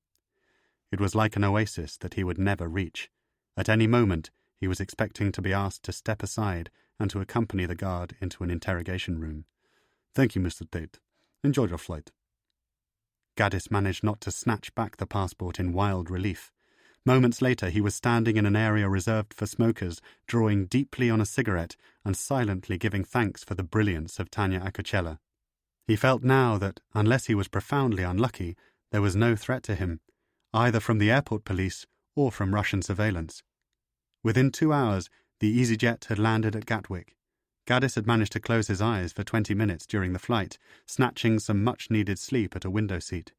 It was like an oasis that he would never reach. At any moment, he was expecting to be asked to step aside and to accompany the guard into an interrogation room. "Thank you, Mr. Tate. Enjoy your flight." Gaddis managed not to snatch back the passport in wild relief. Moments later, he was standing in an area reserved for smokers, drawing deeply on a cigarette and silently giving thanks for the brilliance of Tanya Akicella. He felt now that, unless he was profoundly unlucky, there was no threat to him, either from the airport police or from Russian surveillance. Within 2 hours, the EasyJet had landed at Gatwick. Gaddis had managed to close his eyes for 20 minutes during the flight, snatching some much-needed sleep at a window seat.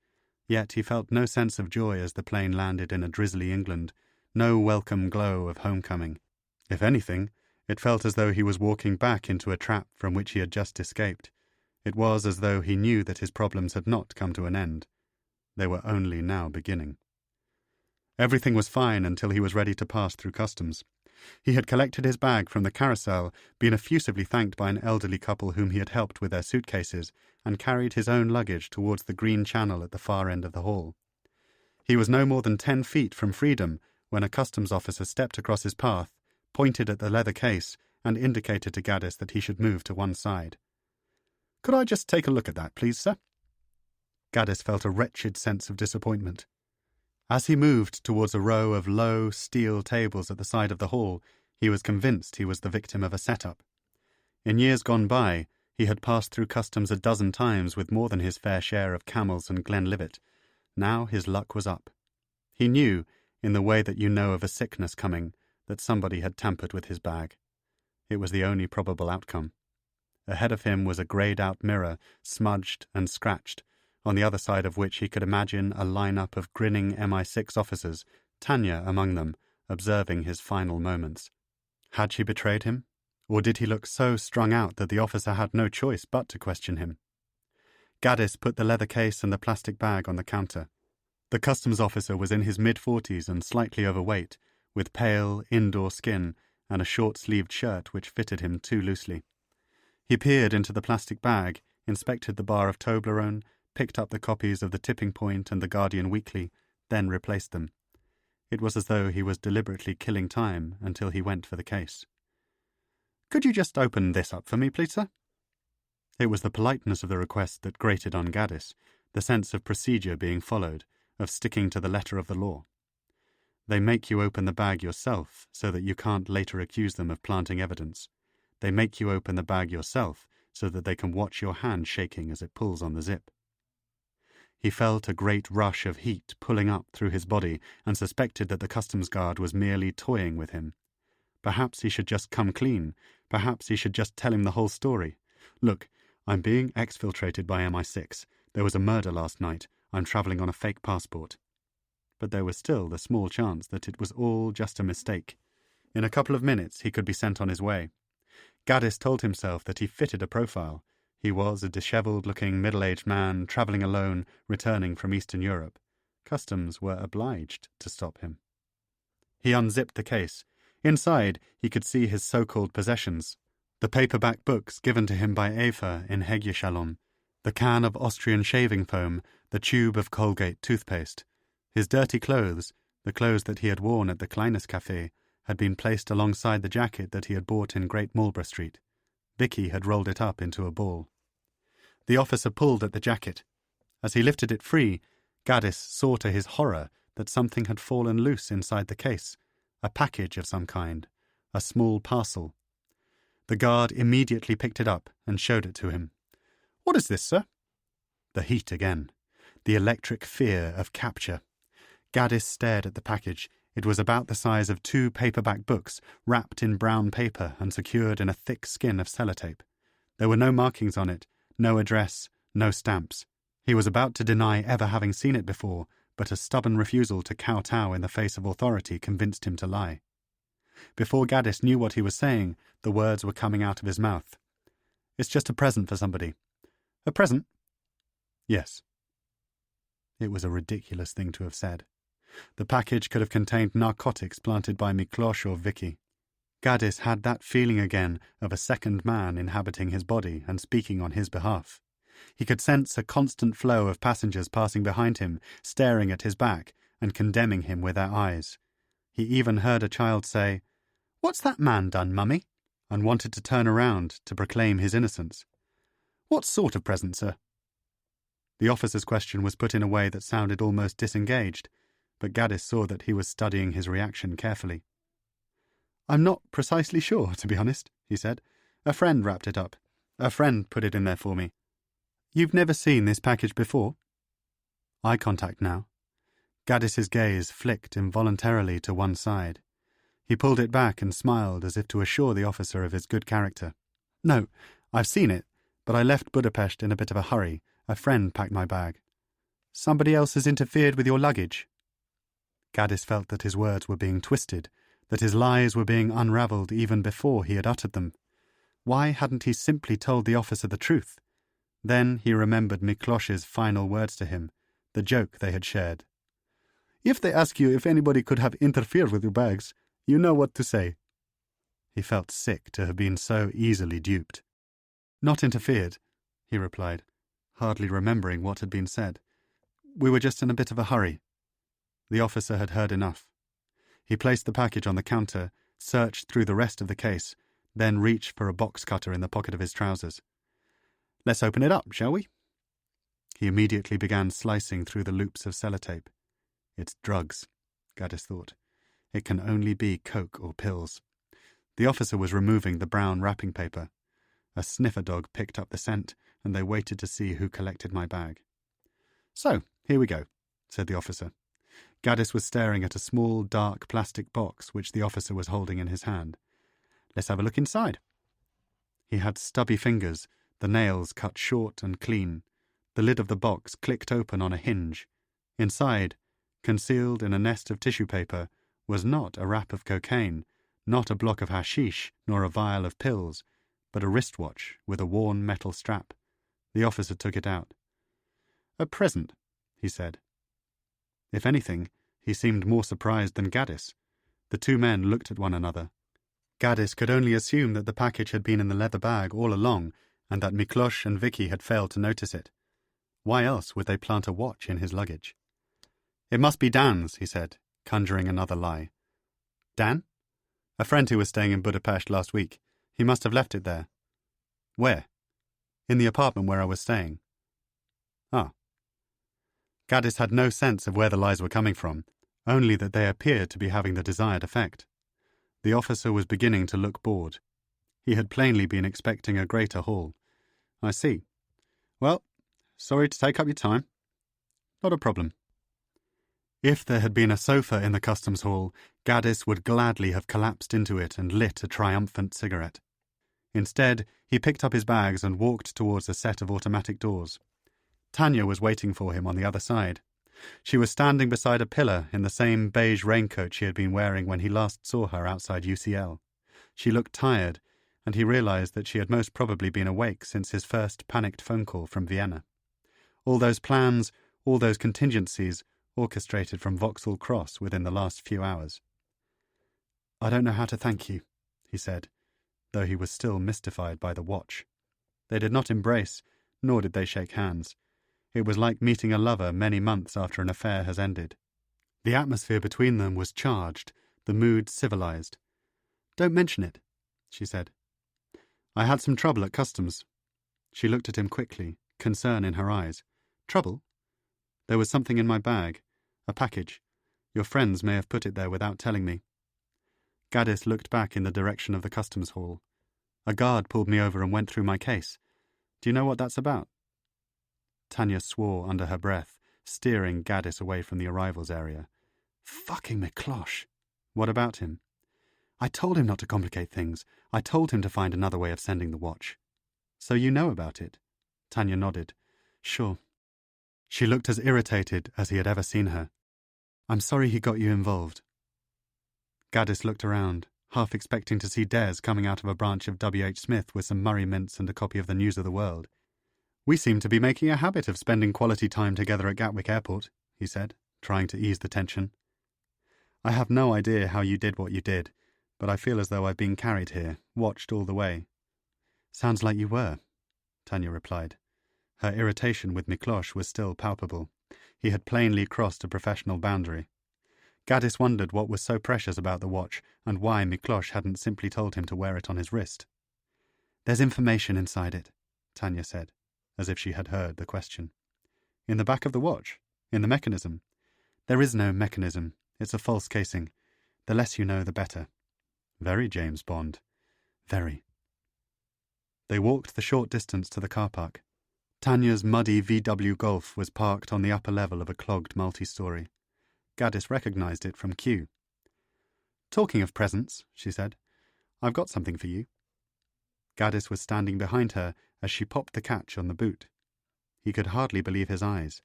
Yet he felt no sense of joy as the plane landed in a drizzly England, no welcome glow of homecoming. If anything, it felt as though he was walking back into a trap from which he had just escaped. It was as though he knew that his problems had not come to an end. They were only now beginning. Everything was fine until he was ready to pass through customs. He had collected his bag from the carousel, been effusively thanked by an elderly couple whom he had helped with their suitcases, and carried his own luggage towards the green channel at the far end of the hall. He was no more than 10 feet from freedom when a customs officer stepped across his path, pointed at the leather case, and indicated to Gaddis that he should move to one side. "Could I just take a look at that, please, sir?" Gaddis felt a wretched sense of disappointment. As he moved towards a row of low, steel tables at the side of the hall, he was convinced he was the victim of a setup. In years gone by, he had passed through customs a dozen times with more than his fair share of camels and Glenlivet. Now his luck was up. He knew, in the way that you know of a sickness coming, that somebody had tampered with his bag. It was the only probable outcome. Ahead of him was a greyed-out mirror, smudged and scratched, on the other side of which he could imagine a line-up of grinning MI6 officers, Tanya among them, observing his final moments. Had she betrayed him? Or did he look so strung out that the officer had no choice but to question him? Gaddis put the leather case and the plastic bag on the counter. The customs officer was in his mid-40s and slightly overweight, with pale, indoor skin and a short-sleeved shirt which fitted him too loosely. He peered into the plastic bag, inspected the bar of Toblerone, picked up the copies of The Tipping Point and The Guardian Weekly, then replaced them. It was as though he was deliberately killing time until he went for the case. "Could you just open this up for me, please, sir?" It was the politeness of the request that grated on Gaddis, the sense of procedure being followed, of sticking to the letter of the law. They make you open the bag yourself so that you can't later accuse them of planting evidence. They make you open the bag yourself so that they can watch your hand shaking as it pulls on the zip. He felt a great rush of heat pulling up through his body and suspected that the customs guard was merely toying with him. Perhaps he should just come clean. Perhaps he should just tell him the whole story. Look, I'm being exfiltrated by MI6. There was a murder last night. I'm travelling on a fake passport. But there was still the small chance that it was all just a mistake. In a couple of minutes he could be sent on his way. Gaddis told himself that he fitted a profile. He was a dishevelled-looking middle-aged man travelling alone, returning from Eastern Europe. Customs were obliged to stop him. He unzipped the case. Inside, he could see his so-called possessions. The paperback books given to him by Eva in Hegyeshalom, the can of Austrian shaving foam, the tube of Colgate toothpaste. His dirty clothes, the clothes that he had worn at the Kleines Café, had been placed alongside the jacket that he had bought in Great Marlborough Street. Vicky had rolled it up into a ball. The officer pulled at the jacket. As he lifted it free, Gaddis saw to his horror that something had fallen loose inside the case, a package of some kind, a small parcel. The guard immediately picked it up and showed it to him. "What is this, sir?" The heat again. The electric fear of capture. Gaddis stared at the package. It was about the size of 2 paperback books, wrapped in brown paper and secured in a thick skin of sellotape. There were no markings on it, no address, no stamps. He was about to deny ever having seen it before, but a stubborn refusal to kowtow in the face of authority convinced him to lie. Before Gaddis knew what he was saying, the words were coming out of his mouth. "It's just a present for somebody." "A present?" "Yes." It was a ridiculous thing to have said. The package could have contained narcotics planted by Miklos or Vicky. Gaddis had that feeling again of a second man inhabiting his body and speaking on his behalf. He could sense a constant flow of passengers passing behind him, staring at his back and condemning him with their eyes. He even heard a child say, "What's that man done, Mummy?" and wanted to turn around to proclaim his innocence. "What sort of present, sir?" The officer's question was put in a way that sounded almost disengaged, but Gaddis saw that he was studying his reaction carefully. "I'm not precisely sure, to be honest," he said. "A friend wrapped it up. A friend put it in there for me." "You've never seen this package before?" Eye contact now. Gaddis's gaze flicked involuntarily to one side. He pulled it back and smiled as if to assure the officer of his good character. "No, I've seen it, but I left Budapest in a bit of a hurry. A friend packed my bag." "Somebody else has interfered with your luggage?" Gaddis felt that his words were being twisted, that his lies were being unravelled even before he had uttered them. Why hadn't he simply told the officer the truth? Then he remembered Miklos's final words to him, the joke they had shared. "If they ask you if anybody could have interfered with your bags, you know what to say." He felt sick to have been so easily duped. "Not interfered," he replied, hardly remembering what had been said. "We were just in a bit of a hurry." The officer had heard enough. He placed the package on the counter, searched through the rest of the case, then reached for a box cutter in the pocket of his trousers. "Let's open it up, shall we?" He immediately began slicing through the loops of sellotape. "It's drugs," Gaddis thought. "It can only be coke or pills." The officer was removing the brown wrapping paper. A sniffer dog picked up the scent, and they waited to see who collected my bag. "So, here we go," said the officer. Gaddis was staring at a small, dark plastic box which the officer was holding in his hand. "Let's have a look inside." He had stubby fingers, the nails cut short and clean. The lid of the box clicked open on a hinge. Inside, concealed in a nest of tissue paper, was not a wrap of cocaine, not a block of hashish, nor a vial of pills, but a wristwatch with a worn metal strap. The officer took it out. "A present," he said. If anything, he seemed more surprised than Gaddis. The two men looked at one another. Gaddis could only assume that the package had been in the leather bag all along, and that Miklos and Vicky had failed to notice it. Why else would they plant a watch in his luggage? "It must be Dan's," he said, conjuring another lie. "Dan? A friend who was staying in Budapest last week. He must have left it there." "Where?" In the apartment where I was staying. Ah. Gaddis had no sense of where the lies were coming from, only that they appeared to be having the desired effect. The officer was beginning to look bored. He had plainly been expecting a greater haul. I see. Well, sorry to take up your time. Not a problem. If there had been a sofa in the customs hall, Gaddis would gladly have collapsed into it and lit a triumphant cigarette. Instead, he picked up his bags and walked towards a set of automatic doors. Tanya was waiting for him on the other side. She was standing beside a pillar in the same beige raincoat she had been wearing when he last saw her outside UCL. She looked tired, and he realized that she had most probably been awake since his first panicked phone call from Vienna. All those plans, all those contingencies, orchestrated from Vauxhall Cross within the last few hours. "I don't know how to thank you," he said, though he was still mystified by the watch. They did not embrace, nor did they shake hands. It was like meeting a lover many months after an affair has ended. The atmosphere between them was charged, the mood civilized. "Don't mention it," she said. "I had some trouble at customs." She looked at him quickly, concern in her eyes. "Trouble? There was something in my bag. A package. Your friends may have put it there without telling me." Gaddis looked back in the direction of the customs hall. "A guard pulled me over and went through my case. Do you know what that's about?" Tanya swore under her breath, steering Gaddis away from the arrivals area. "Fucking McClosh! What about him?" "I told him not to complicate things. I told him to find another way of sending the watch." "So you know about it?" Tanya nodded. "Sure." She looked as irritated as he had ever seen her. "I'm sorry he got you involved." Gaddis looked around, half expecting to see Des coming out of a branch of W.H. Smith with some Murray mints and a copy of the News of the World. "We seem to be making a habit of spending quality time together at Gatwick Airport," he said, trying to ease the tension. "I have no idea how you did what you did, but I feel as though I've been carried here, watched all the way." "Sounds like you were," Tanya replied. Her irritation with Miklosh was still palpable. He had plainly crossed a professional boundary. Gaddis wondered what was so precious about the watch and why Miklosh hadn't simply told him to wear it on his wrist. "There's information inside it," Tanya said, as if she had heard the question. "In the back of the watch? In the mechanism?" "There is no mechanism. It's a false casing. The less you know, the better." "Very James Bond." "Very." They walked the short distance to the car park. Tanya's muddy VW Golf was parked on the upper level of a clogged multi-story. Gaddis recognized it from Q. "Talking of presents," she said, "I've got something for you." Gaddis was standing behind her as she popped the catch on the boot. He could hardly believe his eyes.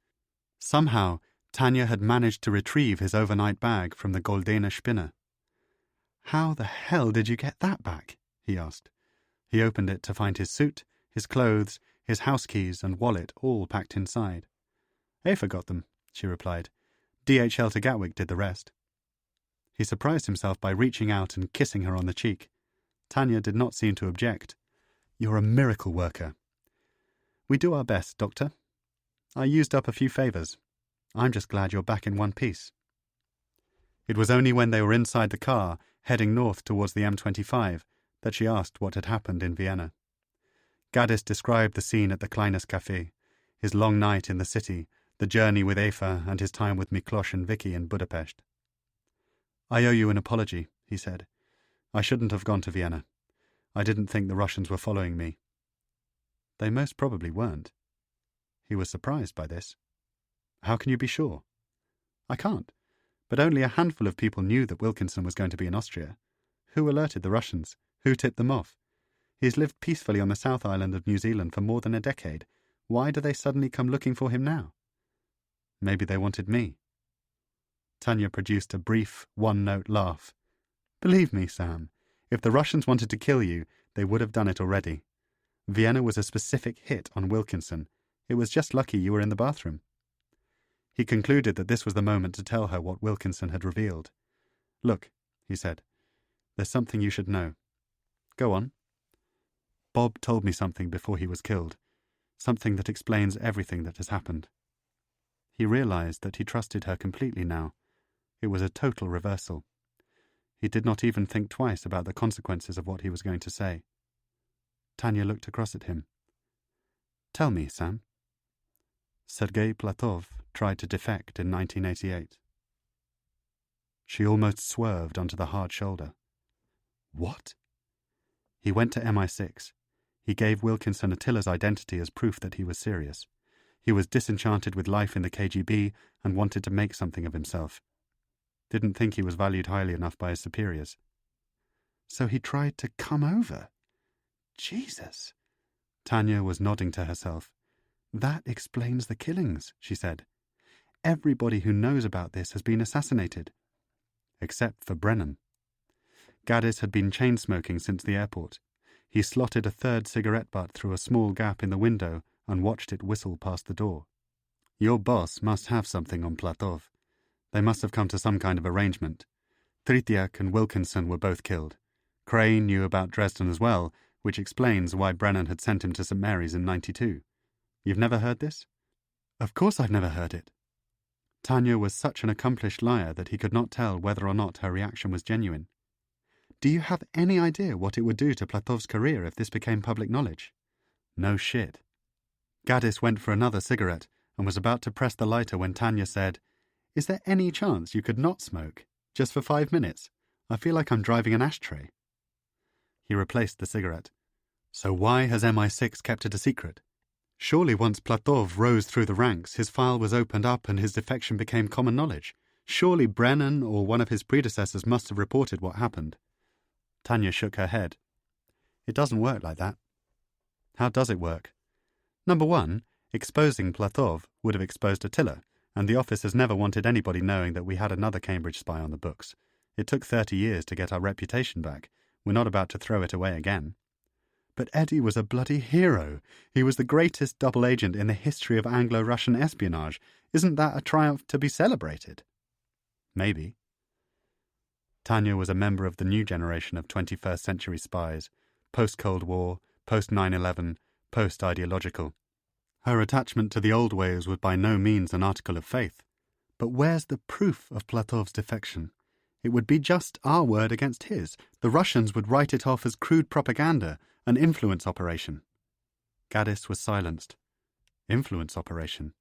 Somehow, Tanya had managed to retrieve his overnight bag from the Goldene Spinne. "How the hell did you get that back?" he asked. He opened it to find his suit, his clothes, his house keys and wallet all packed inside. "Aoife got them," she replied. "DHL to Gatwick did the rest." He surprised himself by reaching out and kissing her on the cheek. Tanya did not seem to object. "You're a miracle worker." "We do our best, Doctor. I used up a few favours. I'm just glad you're back in one piece." It was only when they were inside the car, heading north towards the M25, that she asked what had happened in Vienna. Gaddis described the scene at the Kleines Café, his long night in the city, the journey with Aoife and his time with Miklosh and Vicky in Budapest. "I owe you an apology," he said. "I shouldn't have gone to Vienna. I didn't think the Russians were following me." "They most probably weren't." He was surprised by this. "How can you be sure?" "I can't. But only a handful of people knew that Wilkinson was going to be in Austria. Who alerted the Russians? Who tipped them off? He's lived peacefully on the South Island of New Zealand for more than a decade. Why do they suddenly come looking for him now?" "Maybe they wanted me." Tanya produced a brief, one-note laugh. "Believe me, Sam, if the Russians wanted to kill you, they would have done it already. Vienna was a specific hit on Wilkinson. It was just lucky you were in the bathroom." He concluded that this was the moment to tell her what Wilkinson had revealed. "Look," he said, "there's something you should know." "Go on." "Bob told me something before he was killed. Something that explains everything that has happened." He realized that he trusted her completely now. It was a total reversal. He did not even think twice about the consequences of what he was going to say. Tanya looked across at him. Tell me, Sam. Sergei Platov tried to defect in 1988. She almost swerved onto the hard shoulder. What? He went to MI6. He gave Wilkinson Attila's identity as proof that he was serious. He was disenchanted with life in the KGB and wanted to make something of himself. Didn't think he was valued highly enough by his superiors. So he tried to come over. Jesus. Tanya was nodding to herself. That explains the killings, she said. Everybody who knows about this has been assassinated. Except for Brennan. Gaddis had been chain-smoking since the airport. He slotted a third cigarette butt through a small gap in the window and watched it whistle past the door. Your boss must have something on Platov. They must have come to some kind of arrangement. Tritiak and Wilkinson were both killed. Crane knew about Dresden as well, which explains why Brennan had sent him to St. Mary's in '92. You've never heard this? Of course I've never heard it. Tanya was such an accomplished liar that he could not tell whether or not her reaction was genuine. Do you have any idea what it would do to Platov's career if this became public knowledge? No shit. Gaddis went for another cigarette and was about to press the lighter when Tanya said, Is there any chance you could not smoke? Just for 5 minutes? I feel like I'm driving an ashtray. He replaced the cigarette. So why has MI6 kept it a secret? Surely once Platov rose through the ranks, his file was opened up and his defection became common knowledge. Surely Brennan or one of his predecessors must have reported what happened. Tanya shook her head. It doesn't work like that. How does it work? Number one, exposing Platov would have exposed Attila, and the office has never wanted anybody knowing that we had another Cambridge spy on the books. It took 30 years to get our reputation back. We're not about to throw it away again. But Eddie was a bloody hero. He was the greatest double agent in the history of Anglo-Russian espionage. Isn't that a triumph to be celebrated? Maybe. Tanya was a member of the new generation of 21st century spies, post-Cold War, post-9/11, post-ideological. Her attachment to the old ways was by no means an article of faith. But where's the proof of Platov's defection? It would be just our word against his. The Russians would write it off as crude propaganda, an influence operation. Gaddis was silenced. Influence operation.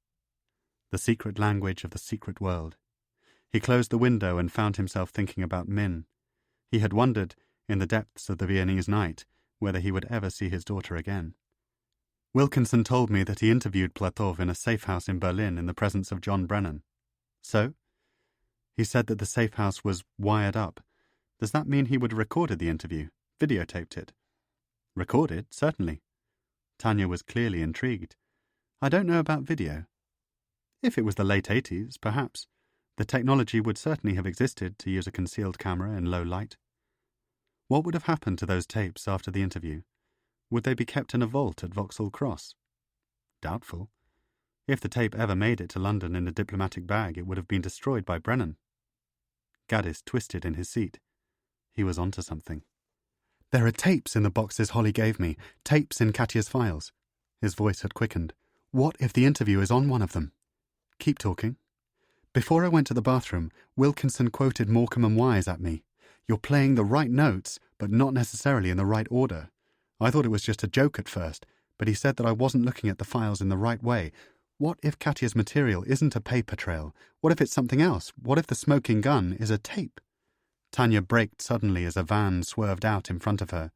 The secret language of the secret world. He closed the window and found himself thinking about Min. He had wondered, in the depths of the Viennese night, whether he would ever see his daughter again. Wilkinson told me that he interviewed Platov in a safe house in Berlin in the presence of John Brennan. So? He said that the safe house was wired up. Does that mean he would have recorded the interview, videotaped it? Recorded, certainly. Tanya was clearly intrigued. I don't know about video. If it was the late 80s, perhaps. The technology would certainly have existed to use a concealed camera in low light. What would have happened to those tapes after the interview? Would they be kept in a vault at Vauxhall Cross? Doubtful. If the tape ever made it to London in a diplomatic bag, it would have been destroyed by Brennan. Gaddis twisted in his seat. He was onto something. There are tapes in the boxes Holly gave me, tapes in Katya's files. His voice had quickened. What if the interview is on one of them? Keep talking. Before I went to the bathroom, Wilkinson quoted Morecambe and Wise at me. You're playing the right notes, but not necessarily in the right order. I thought it was just a joke at first, but he said that I wasn't looking at the files in the right way. What if Katya's material isn't a paper trail? What if it's something else? What if the smoking gun is a tape? Tanya braked suddenly as a van swerved out in front of her.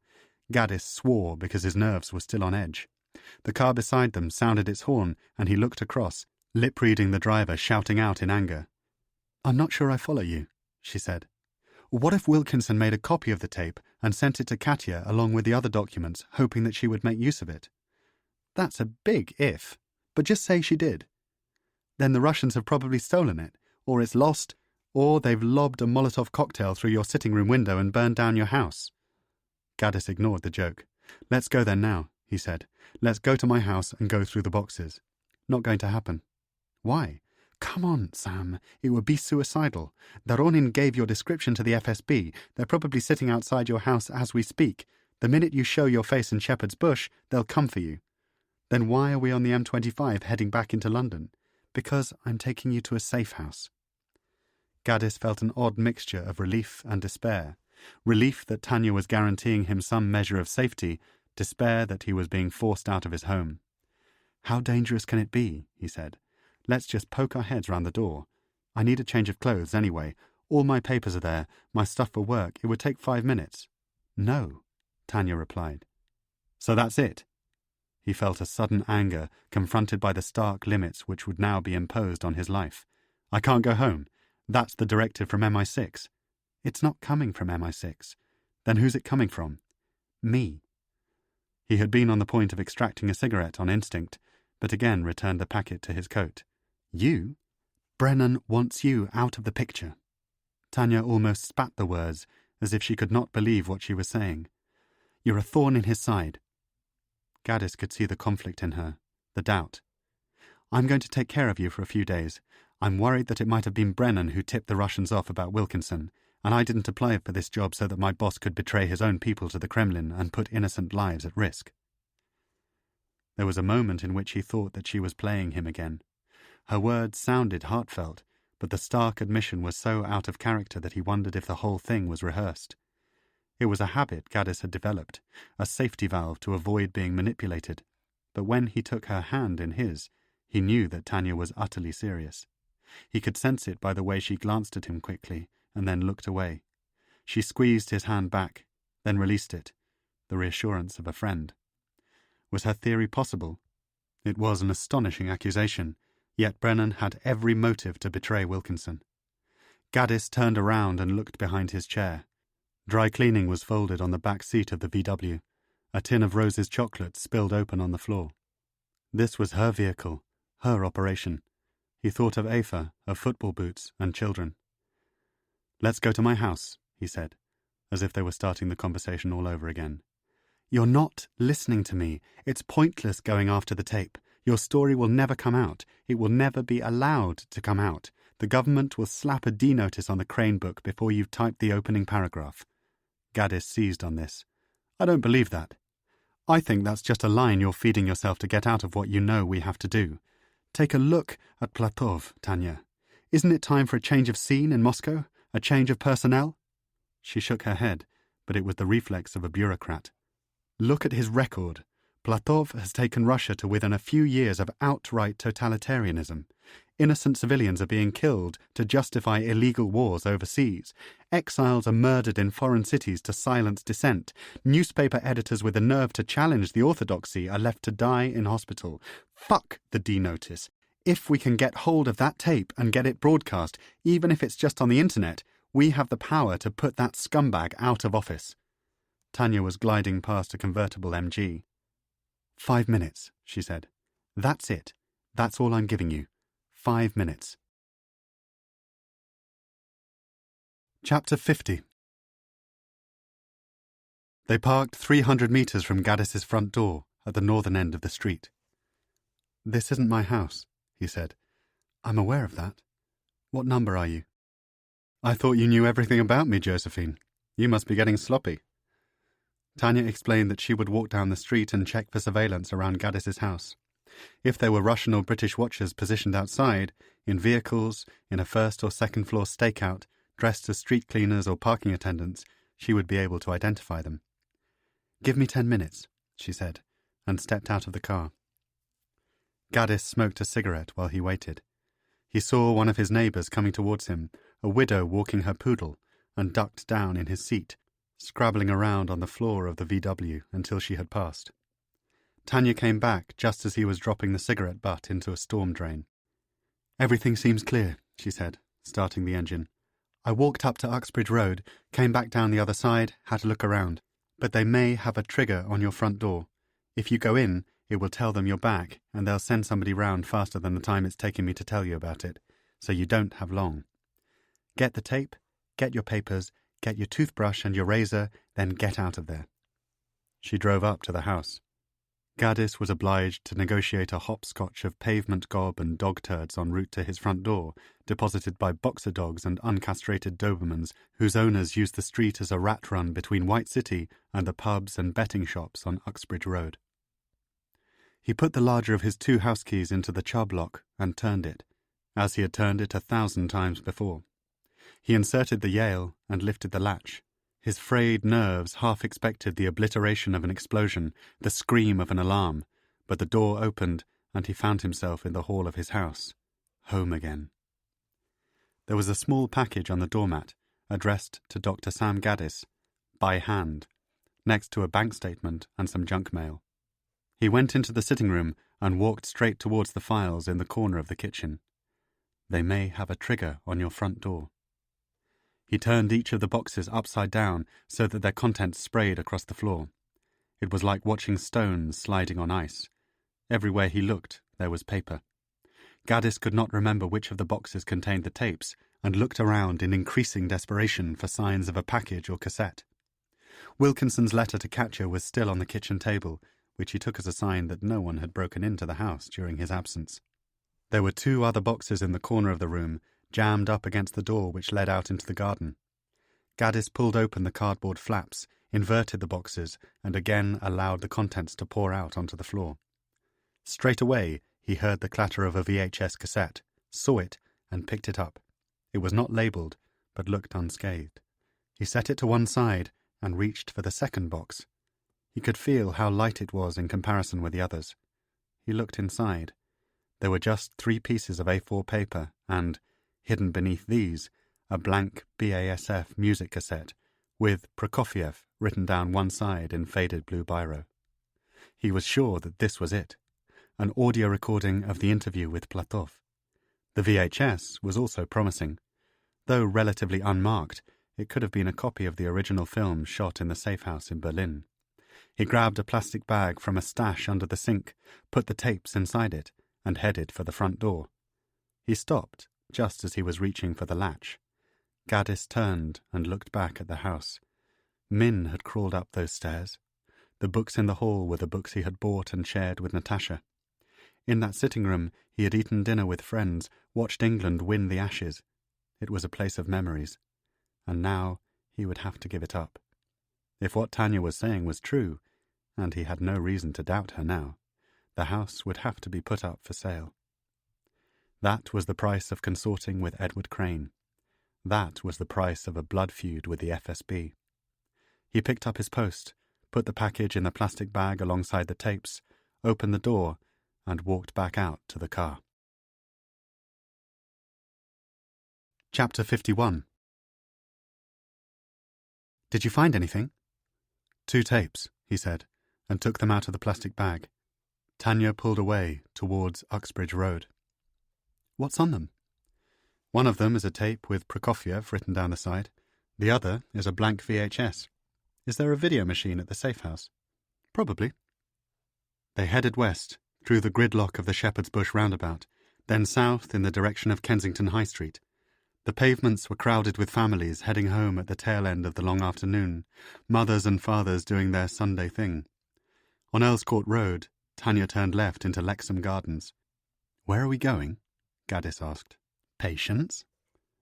Gaddis swore because his nerves were still on edge. The car beside them sounded its horn, and he looked across, lip-reading the driver shouting out in anger. I'm not sure I follow you, she said. What if Wilkinson made a copy of the tape and sent it to Katya along with the other documents, hoping that she would make use of it? That's a big if, but just say she did. Then the Russians have probably stolen it, or it's lost, or they've lobbed a Molotov cocktail through your sitting room window and burned down your house. Gaddis ignored the joke. Let's go there now, he said. Let's go to my house and go through the boxes. Not going to happen. Why? Come on, Sam. It would be suicidal. Doronin gave your description to the FSB. They're probably sitting outside your house as we speak. The minute you show your face in Shepherd's Bush, they'll come for you. Then why are we on the M25 heading back into London? Because I'm taking you to a safe house. Gaddis felt an odd mixture of relief and despair. Relief that Tanya was guaranteeing him some measure of safety, despair that he was being forced out of his home. "How dangerous can it be?" he said. "Let's just poke our heads round the door. I need a change of clothes anyway. All my papers are there, my stuff for work. It would take 5 minutes." "No," Tanya replied. "So that's it?" He felt a sudden anger, confronted by the stark limits which would now be imposed on his life. "I can't go home. That's the directive from MI6. "It's not coming from MI6. "Then who's it coming from?" "Me." He had been on the point of extracting a cigarette on instinct, but again returned the packet to his coat. "You? Brennan wants you out of the picture." Tanya almost spat the words, as if she could not believe what she was saying. "You're a thorn in his side." Gaddis could see the conflict in her, the doubt. "I'm going to take care of you for a few days. I'm worried that it might have been Brennan who tipped the Russians off about Wilkinson, and I didn't apply for this job so that my boss could betray his own people to the Kremlin and put innocent lives at risk." There was a moment in which he thought that she was playing him again. Her words sounded heartfelt, but the stark admission was so out of character that he wondered if the whole thing was rehearsed. It was a habit Gaddis had developed, a safety valve to avoid being manipulated, but when he took her hand in his, he knew that Tanya was utterly serious. He could sense it by the way she glanced at him quickly and then looked away. She squeezed his hand back, then released it, the reassurance of a friend. Was her theory possible? It was an astonishing accusation, yet Brennan had every motive to betray Wilkinson. Gaddis turned around and looked behind his chair. Dry cleaning was folded on the back seat of the VW. A tin of Rose's chocolates spilled open on the floor. This was her vehicle, her operation. He thought of Aoife, of football boots and children. "Let's go to my house," he said, as if they were starting the conversation all over again. "You're not listening to me. It's pointless going after the tape. Your story will never come out. It will never be allowed to come out. The government will slap a D notice on the Crane book before you've typed the opening paragraph." Gaddis seized on this. "I don't believe that. I think that's just a line you're feeding yourself to get out of what you know we have to do. Take a look at Platov, Tanya. Isn't it time for a change of scene in Moscow? A change of personnel?" She shook her head, but it was the reflex of a bureaucrat. "Look at his record. Platov has taken Russia to within a few years of outright totalitarianism. Innocent civilians are being killed to justify illegal wars overseas. Exiles are murdered in foreign cities to silence dissent. Newspaper editors with the nerve to challenge the orthodoxy are left to die in hospital. Fuck the D-notice. If we can get hold of that tape and get it broadcast, even if it's just on the internet, we have the power to put that scumbag out of office." Tanya was gliding past a convertible MG. 5 minutes, she said. "That's it. That's all I'm giving you. 5 minutes. Chapter 50. They parked 300 metres from Gaddis's front door at the northern end of the street. "This isn't my house," he said. "I'm aware of that. What number are you?" "I thought you knew everything about me, Josephine. You must be getting sloppy." Tanya explained that she would walk down the street and check for surveillance around Gaddis's house. If there were Russian or British watchers positioned outside, in vehicles, in a first or second floor stakeout, dressed as street cleaners or parking attendants, she would be able to identify them. "Give me 10 minutes, she said, and stepped out of the car. Gaddis smoked a cigarette while he waited. He saw one of his neighbours coming towards him, a widow walking her poodle, and ducked down in his seat, scrabbling around on the floor of the VW until she had passed. Tanya came back just as he was dropping the cigarette butt into a storm drain. "Everything seems clear," she said, starting the engine. "I walked up to Uxbridge Road, came back down the other side, had a look around. But they may have a trigger on your front door. If you go in, it will tell them you're back, and they'll send somebody round faster than the time it's taken me to tell you about it, so you don't have long. Get the tape, get your papers, get your toothbrush and your razor, then get out of there." She drove up to the house. Gaddis was obliged to negotiate a hopscotch of pavement gob and dog turds en route to his front door, deposited by boxer dogs and uncastrated Dobermans, whose owners used the street as a rat run between White City and the pubs and betting shops on Uxbridge Road. He put the larger of his 2 house keys into the Chubb lock and turned it, as he had turned it 1,000 times before. He inserted the Yale and lifted the latch. His frayed nerves half expected the obliteration of an explosion, the scream of an alarm, but the door opened and he found himself in the hall of his house, home again. There was a small package on the doormat, addressed to Dr. Sam Gaddis, by hand, next to a bank statement and some junk mail. He went into the sitting room and walked straight towards the files in the corner of the kitchen. They may have a trigger on your front door. He turned each of the boxes upside down so that their contents sprayed across the floor. It was like watching stones sliding on ice. Everywhere he looked, there was paper. Gaddis could not remember which of the boxes contained the tapes, and looked around in increasing desperation for signs of a package or cassette. Wilkinson's letter to Katja was still on the kitchen table, which he took as a sign that no one had broken into the house during his absence. There were 2 other boxes in the corner of the room, jammed up against the door which led out into the garden. Gaddis pulled open the cardboard flaps, inverted the boxes, and again allowed the contents to pour out onto the floor. Straight away, he heard the clatter of a VHS cassette, saw it, and picked it up. It was not labelled, but looked unscathed. He set it to one side and reached for the second box. He could feel how light it was in comparison with the others. He looked inside. There were just 3 pieces of A4 paper and, hidden beneath these, a blank BASF music cassette with Prokofiev written down one side in faded blue biro. He was sure that this was it, an audio recording of the interview with Platov. The VHS was also promising. Though relatively unmarked, it could have been a copy of the original film shot in the safe house in Berlin. He grabbed a plastic bag from a stash under the sink, put the tapes inside it, and headed for the front door. He stopped just as he was reaching for the latch. Gaddis turned and looked back at the house. Min had crawled up those stairs. The books in the hall were the books he had bought and shared with Natasha. In that sitting room, he had eaten dinner with friends, watched England win the Ashes. It was a place of memories. And now he would have to give it up. If what Tanya was saying was true, and he had no reason to doubt her now, the house would have to be put up for sale. That was the price of consorting with Edward Crane. That was the price of a blood feud with the FSB. He picked up his post, put the package in the plastic bag alongside the tapes, opened the door, and walked back out to the car. Chapter 51. Did you find anything? 2 tapes, he said, and took them out of the plastic bag. Tanya pulled away towards Uxbridge Road. What's on them? One of them is a tape with Prokofiev written down the side. The other is a blank VHS. Is there a video machine at the safe house? Probably. They headed west, through the gridlock of the Shepherd's Bush roundabout, then south in the direction of Kensington High Street. The pavements were crowded with families heading home at the tail end of the long afternoon, mothers and fathers doing their Sunday thing. On Earls Court Road, Tanya turned left into Lexham Gardens. Where are we going? Gaddis asked. Patience?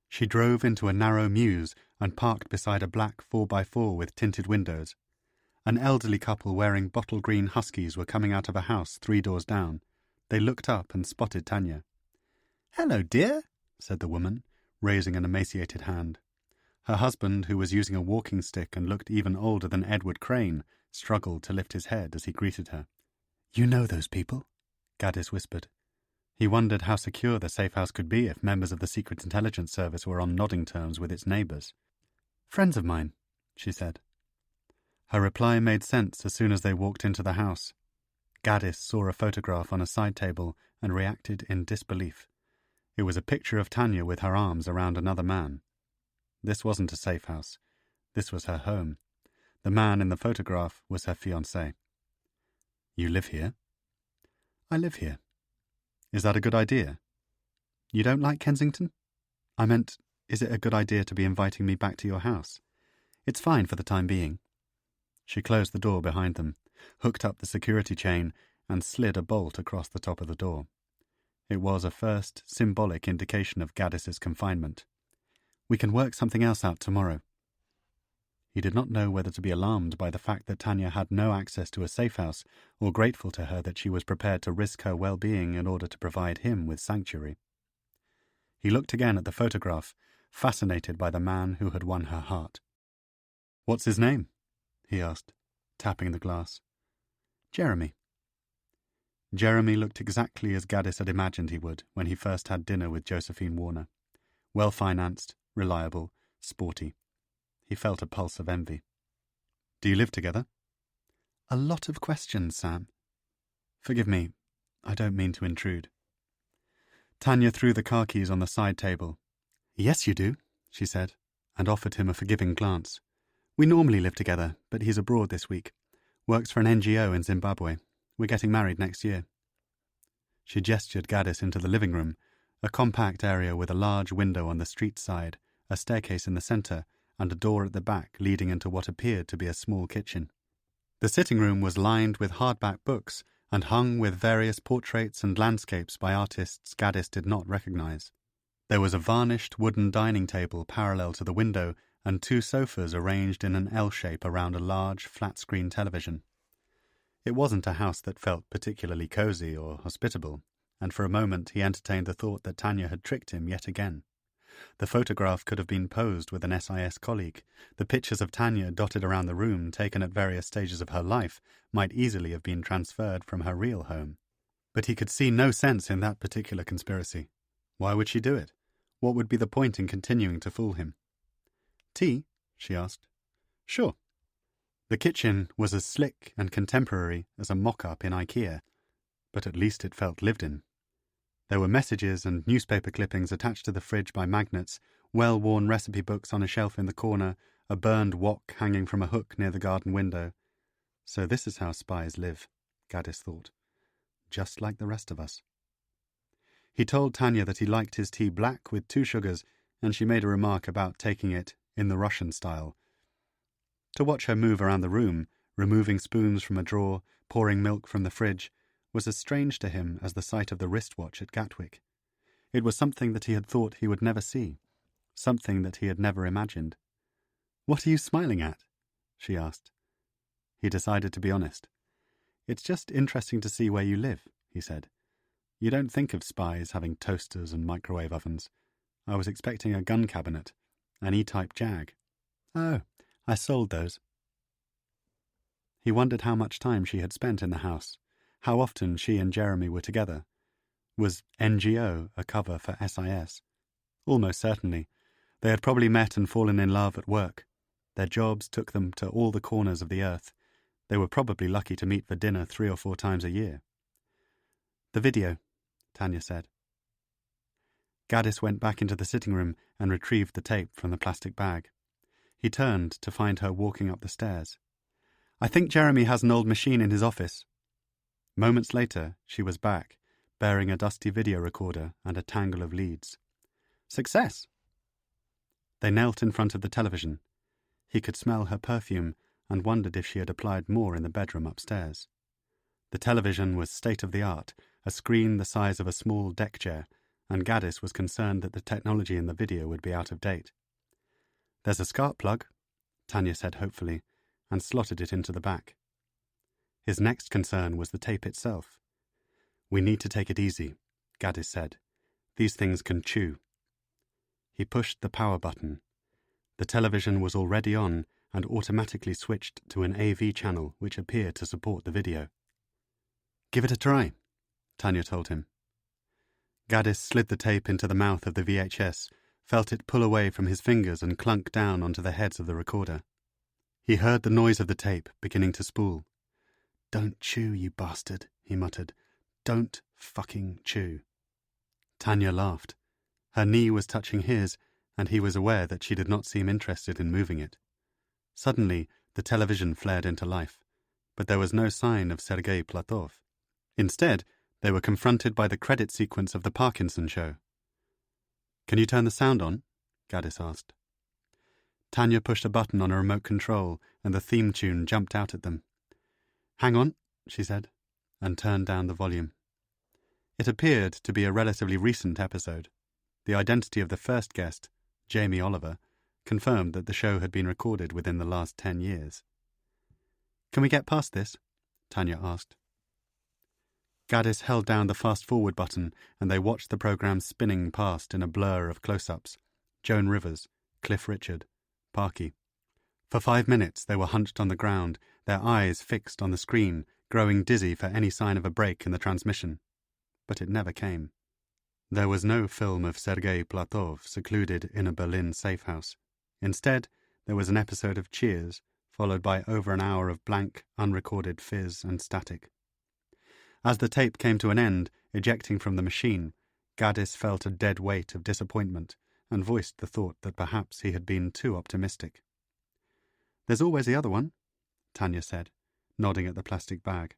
She drove into a narrow mews and parked beside a black 4x4 with tinted windows. An elderly couple wearing bottle green huskies were coming out of a house 3 doors down. They looked up and spotted Tanya. "Hello, dear," said the woman, raising an emaciated hand. Her husband, who was using a walking stick and looked even older than Edward Crane, struggled to lift his head as he greeted her. "You know those people?" Gaddis whispered. He wondered how secure the safe house could be if members of the Secret Intelligence Service were on nodding terms with its neighbours. "Friends of mine," she said. Her reply made sense as soon as they walked into the house. Gaddis saw a photograph on a side table and reacted in disbelief. It was a picture of Tanya with her arms around another man. This wasn't a safe house. This was her home. The man in the photograph was her fiancé. "You live here?" "I live here." "Is that a good idea?" "You don't like Kensington?" "I meant, is it a good idea to be inviting me back to your house?" "It's fine for the time being." She closed the door behind them, hooked up the security chain, and slid a bolt across the top of the door. It was a first symbolic indication of Gaddis's confinement. "We can work something else out tomorrow." He did not know whether to be alarmed by the fact that Tanya had no access to a safe house, or grateful to her that she was prepared to risk her well-being in order to provide him with sanctuary. He looked again at the photograph, fascinated by the man who had won her heart. "What's his name?" he asked, tapping the glass. "Jeremy." Jeremy looked exactly as Gaddis had imagined he would when he first had dinner with Josephine Warner. Well-financed, reliable, sporty. He felt a pulse of envy. "Do you live together?" "A lot of questions, Sam." "Forgive me. I don't mean to intrude." Tanya threw the car keys on the side table. "Yes, you do," she said, and offered him a forgiving glance. "We normally live together, but he's abroad this week. Works for an NGO in Zimbabwe. We're getting married next year." She gestured Gaddis into the living room, a compact area with a large window on the street side, a staircase in the centre, and a door at the back leading into what appeared to be a small kitchen. The sitting room was lined with hardback books and hung with various portraits and landscapes by artists Gaddis did not recognize. There was a varnished wooden dining table parallel to the window and 2 sofas arranged in an L shape around a large, flat-screen television. It wasn't a house that felt particularly cozy or hospitable, and for a moment he entertained the thought that Tanya had tricked him yet again. The photograph could have been posed with an SIS colleague. The pictures of Tanya dotted around the room, taken at various stages of her life, might easily have been transferred from her real home. But he could see no sense in that particular conspiracy. Why would she do it? What would be the point in continuing to fool him? "Tea?" she asked. "Sure." The kitchen was as slick and contemporary as a mock-up in IKEA, but at least it felt lived in. There were messages and newspaper clippings attached to the fridge by magnets, well-worn recipe books on a shelf in the corner, a burned wok hanging from a hook near the garden window. So this is how spies live, Gaddis thought. Just like the rest of us. He told Tanya that he liked his tea black with 2 sugars, and she made a remark about taking it in the Russian style. To watch her move around the room, removing spoons from a drawer, pouring milk from the fridge, was as strange to him as the sight of the wristwatch at Gatwick. It was something that he had thought he would never see, something that he had never imagined. "What are you smiling at?" she asked. He decided to be honest. "It's just interesting to see where you live," he said. "You don't think of spies having toasters and microwave ovens. I was expecting a gun cabinet, an E-type Jag." "Oh, I sold those." He wondered how much time she had spent in the house, how often she and Jeremy were together. Was NGO a cover for SIS? Almost certainly. They had probably met and fallen in love at work. Their jobs took them to all the corners of the earth. They were probably lucky to meet for dinner 3 or 4 times a year. "The video," Tanya said. Gaddis went back into the sitting room and retrieved the tape from the plastic bag. He turned to find her walking up the stairs. "I think Jeremy has an old machine in his office." Moments later, she was back, bearing a dusty video recorder and a tangle of leads. "Success!" They knelt in front of the television. He could smell her perfume and wondered if she had applied more in the bedroom upstairs. The television was state-of-the-art, a screen the size of a small deck chair, and Gaddis was concerned that the technology in the video would be out of date. "There's a spark plug," Tanya said hopefully, and slotted it into the back. His next concern was the tape itself. "We need to take it easy," Gaddis said. "These things can chew." He pushed the power button. The television was already on and automatically switched to an AV channel which appeared to support the video. "Give it a try," Tanya told him. Gaddis slid the tape into the mouth of the VHS, felt it pull away from his fingers and clunk down onto the heads of the recorder. He heard the noise of the tape beginning to spool. "Don't chew, you bastard," he muttered. "Don't fucking chew." Tanya laughed. Her knee was touching his, and he was aware that she did not seem interested in moving it. Suddenly, the television flared into life, but there was no sign of Sergei Platov. Instead, they were confronted by the credit sequence of The Parkinson Show. "Can you turn the sound on?" Gaddis asked. Tanya pushed a button on a remote control, and the theme tune jumped out at them. "Hang on," she said, and turned down the volume. It appeared to be a relatively recent episode. The identity of the first guest, Jamie Oliver, confirmed that the show had been recorded within the last 10 years. "Can we get past this?" Tanya asked. Gaddis held down the fast-forward button, and they watched the program spinning past in a blur of close-ups. Joan Rivers, Cliff Richard, Parky. For 5 minutes they were hunched on the ground, their eyes fixed on the screen, growing dizzy for any sign of a break in the transmission. But it never came. There was no film of Sergei Platov secluded in a Berlin safe-house. Instead, there was an episode of Cheers, followed by over an hour of blank, unrecorded fizz and static. As the tape came to an end, ejecting from the machine, Gaddis felt a dead weight of disappointment and voiced the thought that perhaps he had been too optimistic. "There's always the other one," Tanya said, nodding at the plastic bag.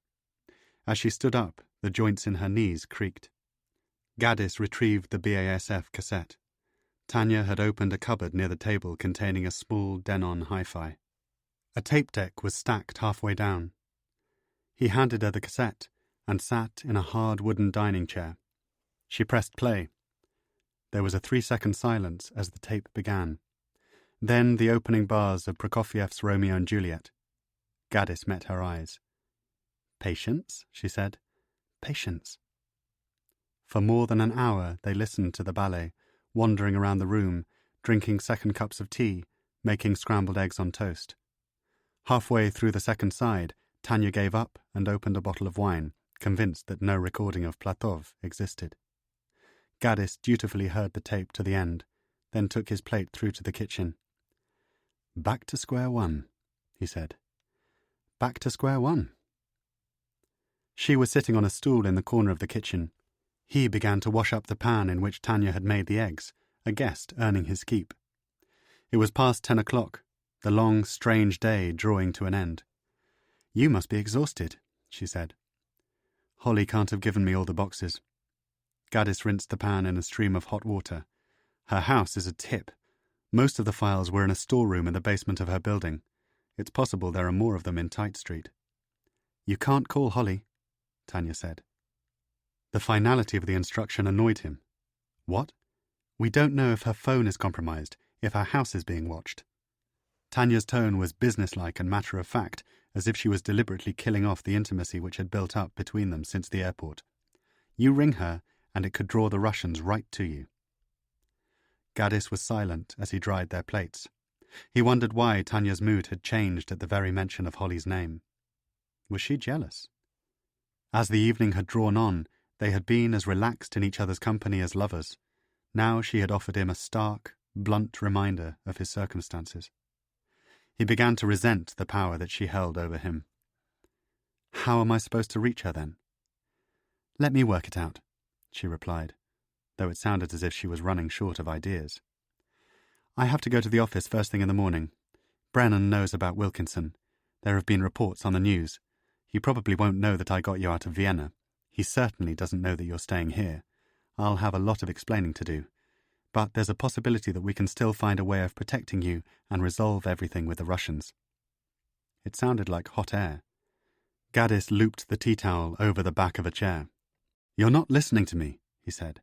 As she stood up, the joints in her knees creaked. Gaddis retrieved the BASF cassette. Tanya had opened a cupboard near the table containing a small Denon hi-fi. A tape deck was stacked halfway down. He handed her the cassette and sat in a hard wooden dining chair. She pressed play. There was a 3-second silence as the tape began. Then the opening bars of Prokofiev's Romeo and Juliet. Gaddis met her eyes. "Patience," she said. "Patience." For more than an hour they listened to the ballet, wandering around the room, drinking second cups of tea, making scrambled eggs on toast. Halfway through the second side, Tanya gave up and opened a bottle of wine, convinced that no recording of Platov existed. Gaddis dutifully heard the tape to the end, then took his plate through to the kitchen. "Back to square one," he said. "Back to square one." She was sitting on a stool in the corner of the kitchen. He began to wash up the pan in which Tanya had made the eggs, a guest earning his keep. It was past 10 o'clock, the long, strange day drawing to an end. "You must be exhausted," she said. "Holly can't have given me all the boxes." Gaddis rinsed the pan in a stream of hot water. "Her house is a tip. Most of the files were in a storeroom in the basement of her building. It's possible there are more of them in Tite Street." "You can't call Holly," Tanya said. The finality of the instruction annoyed him. "What?" "We don't know if her phone is compromised, if her house is being watched." Tanya's tone was businesslike and matter-of-fact, as if she was deliberately killing off the intimacy which had built up between them since the airport. "You ring her, and it could draw the Russians right to you." Gaddis was silent as he dried their plates. He wondered why Tanya's mood had changed at the very mention of Holly's name. Was she jealous? As the evening had drawn on, they had been as relaxed in each other's company as lovers. Now she had offered him a stark, blunt reminder of his circumstances. He began to resent the power that she held over him. "How am I supposed to reach her, then?" "Let me work it out," she replied, though it sounded as if she was running short of ideas. "I have to go to the office first thing in the morning. Brennan knows about Wilkinson. There have been reports on the news. He probably won't know that I got you out of Vienna. He certainly doesn't know that you're staying here. I'll have a lot of explaining to do. But there's a possibility that we can still find a way of protecting you and resolve everything with the Russians." It sounded like hot air. Gaddis looped the tea towel over the back of a chair. "You're not listening to me," he said.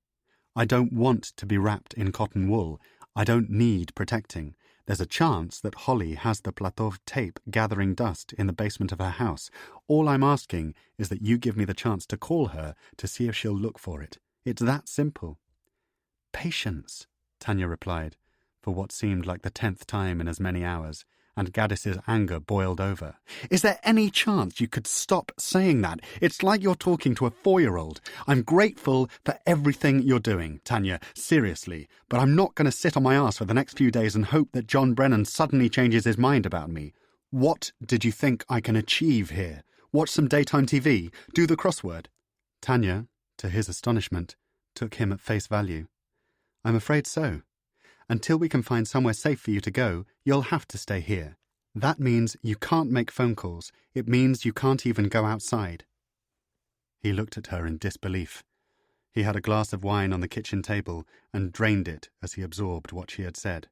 "I don't want to be wrapped in cotton wool. I don't need protecting. There's a chance that Holly has the Platov tape gathering dust in the basement of her house. All I'm asking is that you give me the chance to call her to see if she'll look for it. It's that simple." "Patience," Tanya replied, for what seemed like the 10th time in as many hours, and Gaddis's anger boiled over. "Is there any chance you could stop saying that? It's like you're talking to a 4-year-old. I'm grateful for everything you're doing, Tanya, seriously, but I'm not going to sit on my ass for the next few days and hope that John Brennan suddenly changes his mind about me. What did you think I can achieve here? Watch some daytime TV? Do the crossword?" Tanya, to his astonishment, took him at face value. "I'm afraid so. Until we can find somewhere safe for you to go, you'll have to stay here. That means you can't make phone calls. It means you can't even go outside." He looked at her in disbelief. He had a glass of wine on the kitchen table and drained it as he absorbed what she had said.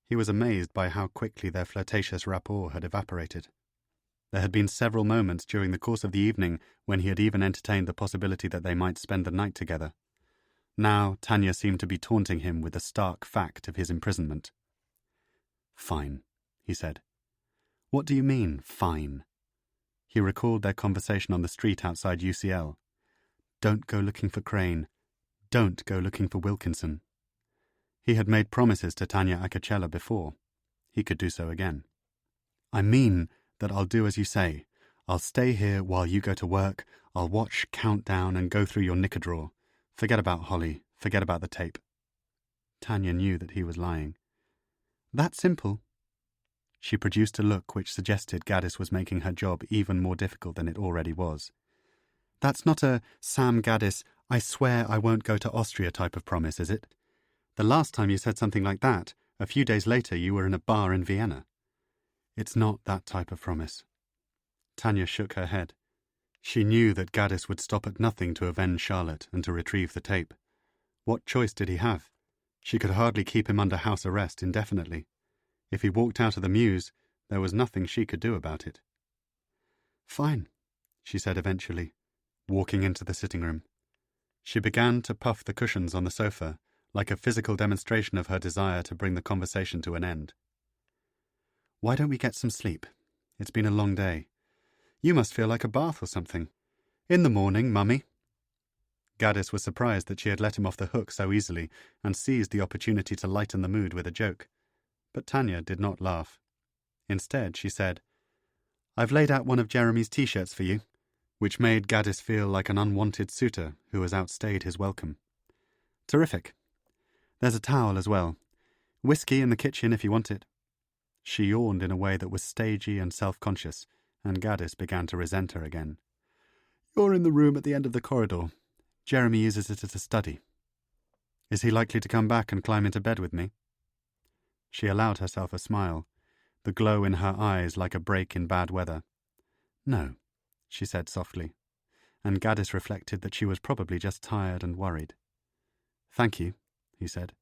He was amazed by how quickly their flirtatious rapport had evaporated. There had been several moments during the course of the evening when he had even entertained the possibility that they might spend the night together. Now Tanya seemed to be taunting him with the stark fact of his imprisonment. "Fine," he said. "What do you mean, fine?" He recalled their conversation on the street outside UCL. "Don't go looking for Crane. Don't go looking for Wilkinson." He had made promises to Tanya Akachela before. He could do so again. "I mean that I'll do as you say. I'll stay here while you go to work. I'll watch, count down, and go through your knicker drawer. Forget about Holly. Forget about the tape. Tanya knew that he was lying. That simple? She produced a look which suggested Gaddis was making her job even more difficult than it already was. That's not a Sam Gaddis, I swear I won't go to Austria type of promise, is it? The last time you said something like that, a few days later you were in a bar in Vienna. It's not that type of promise. Tanya shook her head. She knew that Gaddis would stop at nothing to avenge Charlotte and to retrieve the tape. What choice did he have? She could hardly keep him under house arrest indefinitely. If he walked out of the mews, there was nothing she could do about it. Fine, she said eventually, walking into the sitting room. She began to puff the cushions on the sofa, like a physical demonstration of her desire to bring the conversation to an end. Why don't we get some sleep? It's been a long day. You must feel like a bath or something. In the morning, Mummy. Gaddis was surprised that she had let him off the hook so easily and seized the opportunity to lighten the mood with a joke. But Tanya did not laugh. Instead, she said, I've laid out one of Jeremy's T-shirts for you, which made Gaddis feel like an unwanted suitor who has outstayed his welcome. Terrific. There's a towel as well. Whiskey in the kitchen if you want it. She yawned in a way that was stagey and self-conscious, and Gaddis began to resent her again. You're in the room at the end of the corridor. Jeremy uses it as a study. Is he likely to come back and climb into bed with me? She allowed herself a smile, the glow in her eyes like a break in bad weather. No, she said softly, and Gaddis reflected that she was probably just tired and worried. Thank you, he said,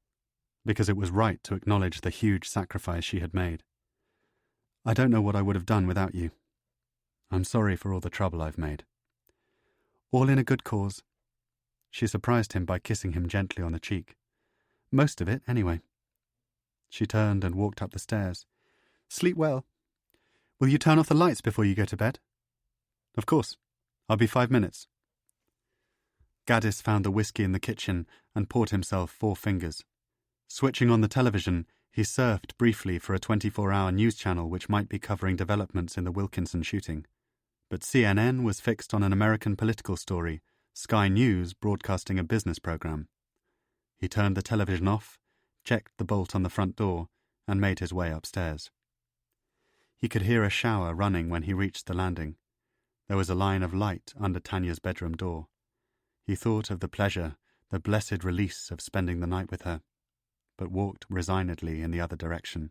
because it was right to acknowledge the huge sacrifice she had made. I don't know what I would have done without you. I'm sorry for all the trouble I've made. All in a good cause. She surprised him by kissing him gently on the cheek. Most of it, anyway. She turned and walked up the stairs. Sleep well. Will you turn off the lights before you go to bed? Of course. I'll be 5 minutes. Gaddis found the whiskey in the kitchen and poured himself 4 fingers. Switching on the television, he surfed briefly for a 24-hour news channel which might be covering developments in the Wilkinson shooting. But CNN was fixed on an American political story, Sky News broadcasting a business program. He turned the television off, checked the bolt on the front door, and made his way upstairs. He could hear a shower running when he reached the landing. There was a line of light under Tanya's bedroom door. He thought of the pleasure, the blessed release of spending the night with her, but walked resignedly in the other direction,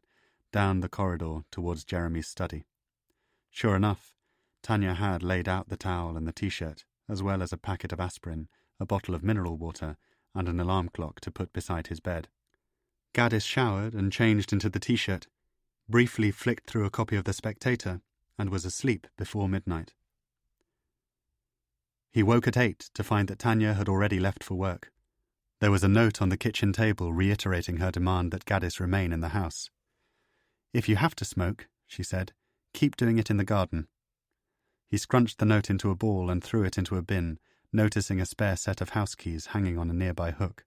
down the corridor towards Jeremy's study. Sure enough, Tanya had laid out the towel and the T-shirt, as well as a packet of aspirin, a bottle of mineral water, and an alarm clock to put beside his bed. Gaddis showered and changed into the T-shirt, briefly flicked through a copy of The Spectator, and was asleep before midnight. He woke at 8 to find that Tanya had already left for work. There was a note on the kitchen table reiterating her demand that Gaddis remain in the house. If you have to smoke, she said, keep doing it in the garden. He scrunched the note into a ball and threw it into a bin, noticing a spare set of house keys hanging on a nearby hook.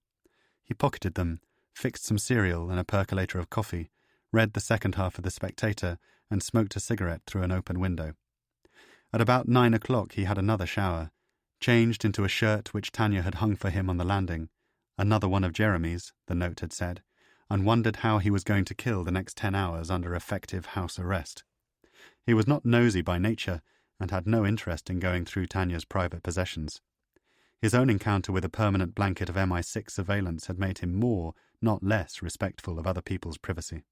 He pocketed them, fixed some cereal and a percolator of coffee, read the second half of The Spectator, and smoked a cigarette through an open window. At about 9 o'clock he had another shower, changed into a shirt which Tanya had hung for him on the landing, another one of Jeremy's, the note had said, and wondered how he was going to kill the next 10 hours under effective house arrest. He was not nosy by nature, and had no interest in going through Tanya's private possessions. His own encounter with a permanent blanket of MI6 surveillance had made him more, not less, respectful of other people's privacy.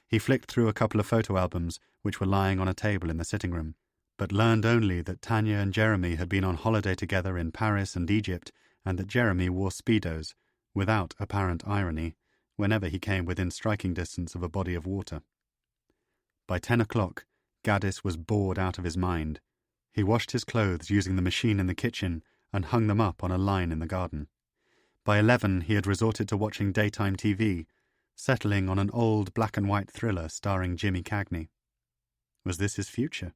He flicked through a couple of photo albums which were lying on a table in the sitting room, but learned only that Tanya and Jeremy had been on holiday together in Paris and Egypt, and that Jeremy wore Speedos, without apparent irony, whenever he came within striking distance of a body of water. By 10 o'clock, Gaddis was bored out of his mind. He washed his clothes using the machine in the kitchen and hung them up on a line in the garden. By 11 he had resorted to watching daytime TV, settling on an old black-and-white thriller starring Jimmy Cagney. Was this his future?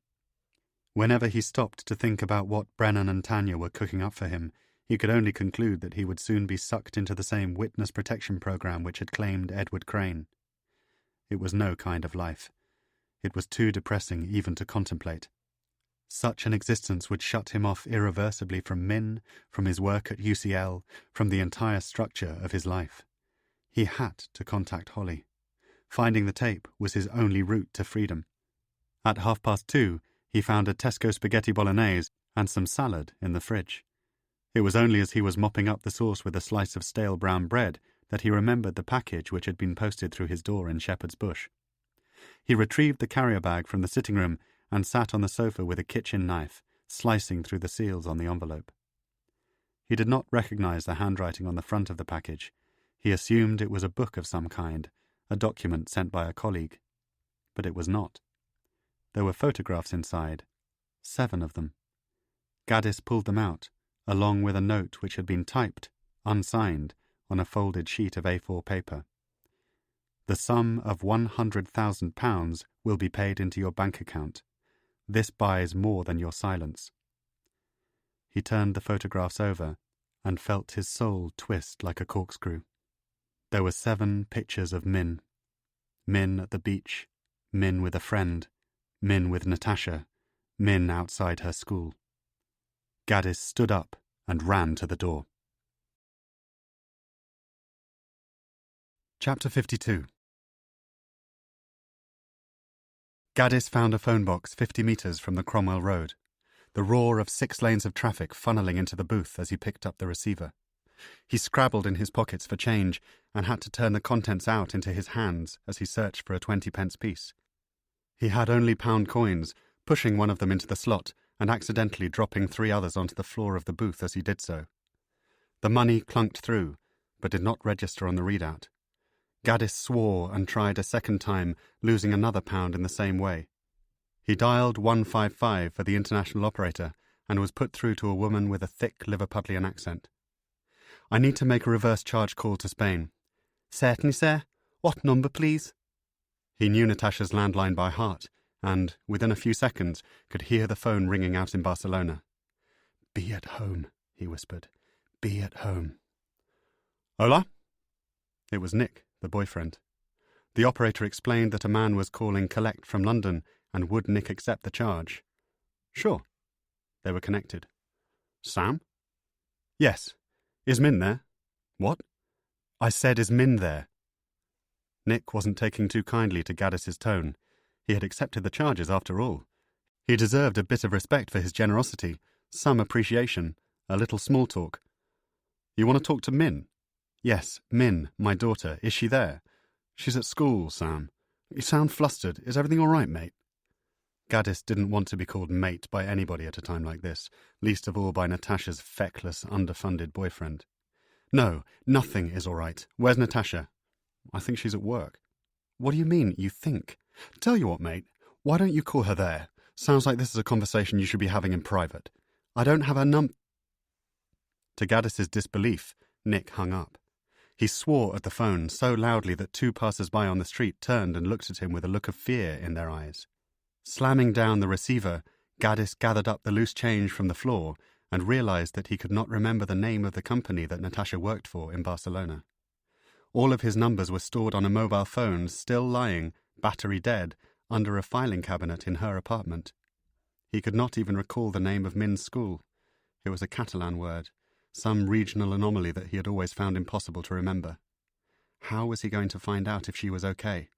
Whenever he stopped to think about what Brennan and Tanya were cooking up for him, he could only conclude that he would soon be sucked into the same witness protection program which had claimed Edward Crane. It was no kind of life. It was too depressing even to contemplate. Such an existence would shut him off irreversibly from Min, from his work at UCL, from the entire structure of his life. He had to contact Holly. Finding the tape was his only route to freedom. At 2:30, he found a Tesco spaghetti bolognese and some salad in the fridge. It was only as he was mopping up the sauce with a slice of stale brown bread that he remembered the package which had been posted through his door in Shepherd's Bush. He retrieved the carrier bag from the sitting room and sat on the sofa with a kitchen knife, slicing through the seals on the envelope. He did not recognize the handwriting on the front of the package. He assumed it was a book of some kind, a document sent by a colleague. But it was not. There were photographs inside, 7 of them. Gaddis pulled them out, along with a note which had been typed, unsigned, on a folded sheet of A4 paper. The sum of £100,000 will be paid into your bank account. This buys more than your silence. He turned the photographs over and felt his soul twist like a corkscrew. There were 7 pictures of Min. Min at the beach, Min with a friend, Min with Natasha, Min outside her school. Gaddis stood up and ran to the door. Chapter 52. Gaddis found a phone box 50 metres from the Cromwell Road, the roar of 6 lanes of traffic funneling into the booth as he picked up the receiver. He scrabbled in his pockets for change and had to turn the contents out into his hands as he searched for a 20-pence piece. He had only pound coins, pushing one of them into the slot and accidentally dropping 3 others onto the floor of the booth as he did so. The money clunked through, but did not register on the readout. Gaddis swore and tried a second time, losing another £1 in the same way. He dialed 155 for the international operator and was put through to a woman with a thick Liverpudlian accent. "I need to make a reverse charge call to Spain." "Certainly, sir. What number, please?" He knew Natasha's landline by heart and, within a few seconds, could hear the phone ringing out in Barcelona. "Be at home," he whispered. "Be at home." "Hola?" It was Nick, the boyfriend. The operator explained that a man was calling collect from London and would Nick accept the charge. "Sure." They were connected. "Sam?" "Yes. Is Min there?" "What?" "I said, is Min there?" Nick wasn't taking too kindly to Gaddis's tone. He had accepted the charges after all. He deserved a bit of respect for his generosity, some appreciation, a little small talk. "You want to talk to Min?" "Yes, Min, my daughter. Is she there?" "She's at school, Sam. You sound flustered. Is everything all right, mate?" Gaddis didn't want to be called mate by anybody at a time like this, least of all by Natasha's feckless, underfunded boyfriend. "No, nothing is all right. Where's Natasha?" "I think she's at work." "What do you mean, you think?" "Tell you what, mate. Why don't you call her there? Sounds like this is a conversation you should be having in private. I don't have her To Gaddis's disbelief, Nick hung up. He swore at the phone so loudly that 2 passers-by on the street turned and looked at him with a look of fear in their eyes. Slamming down the receiver, Gaddis gathered up the loose change from the floor and realized that he could not remember the name of the company that Natasha worked for in Barcelona. All of his numbers were stored on a mobile phone still lying, battery dead, under a filing cabinet in her apartment. He could not even recall the name of Min's school. It was a Catalan word, some regional anomaly that he had always found impossible to remember. How was he going to find out if she was okay?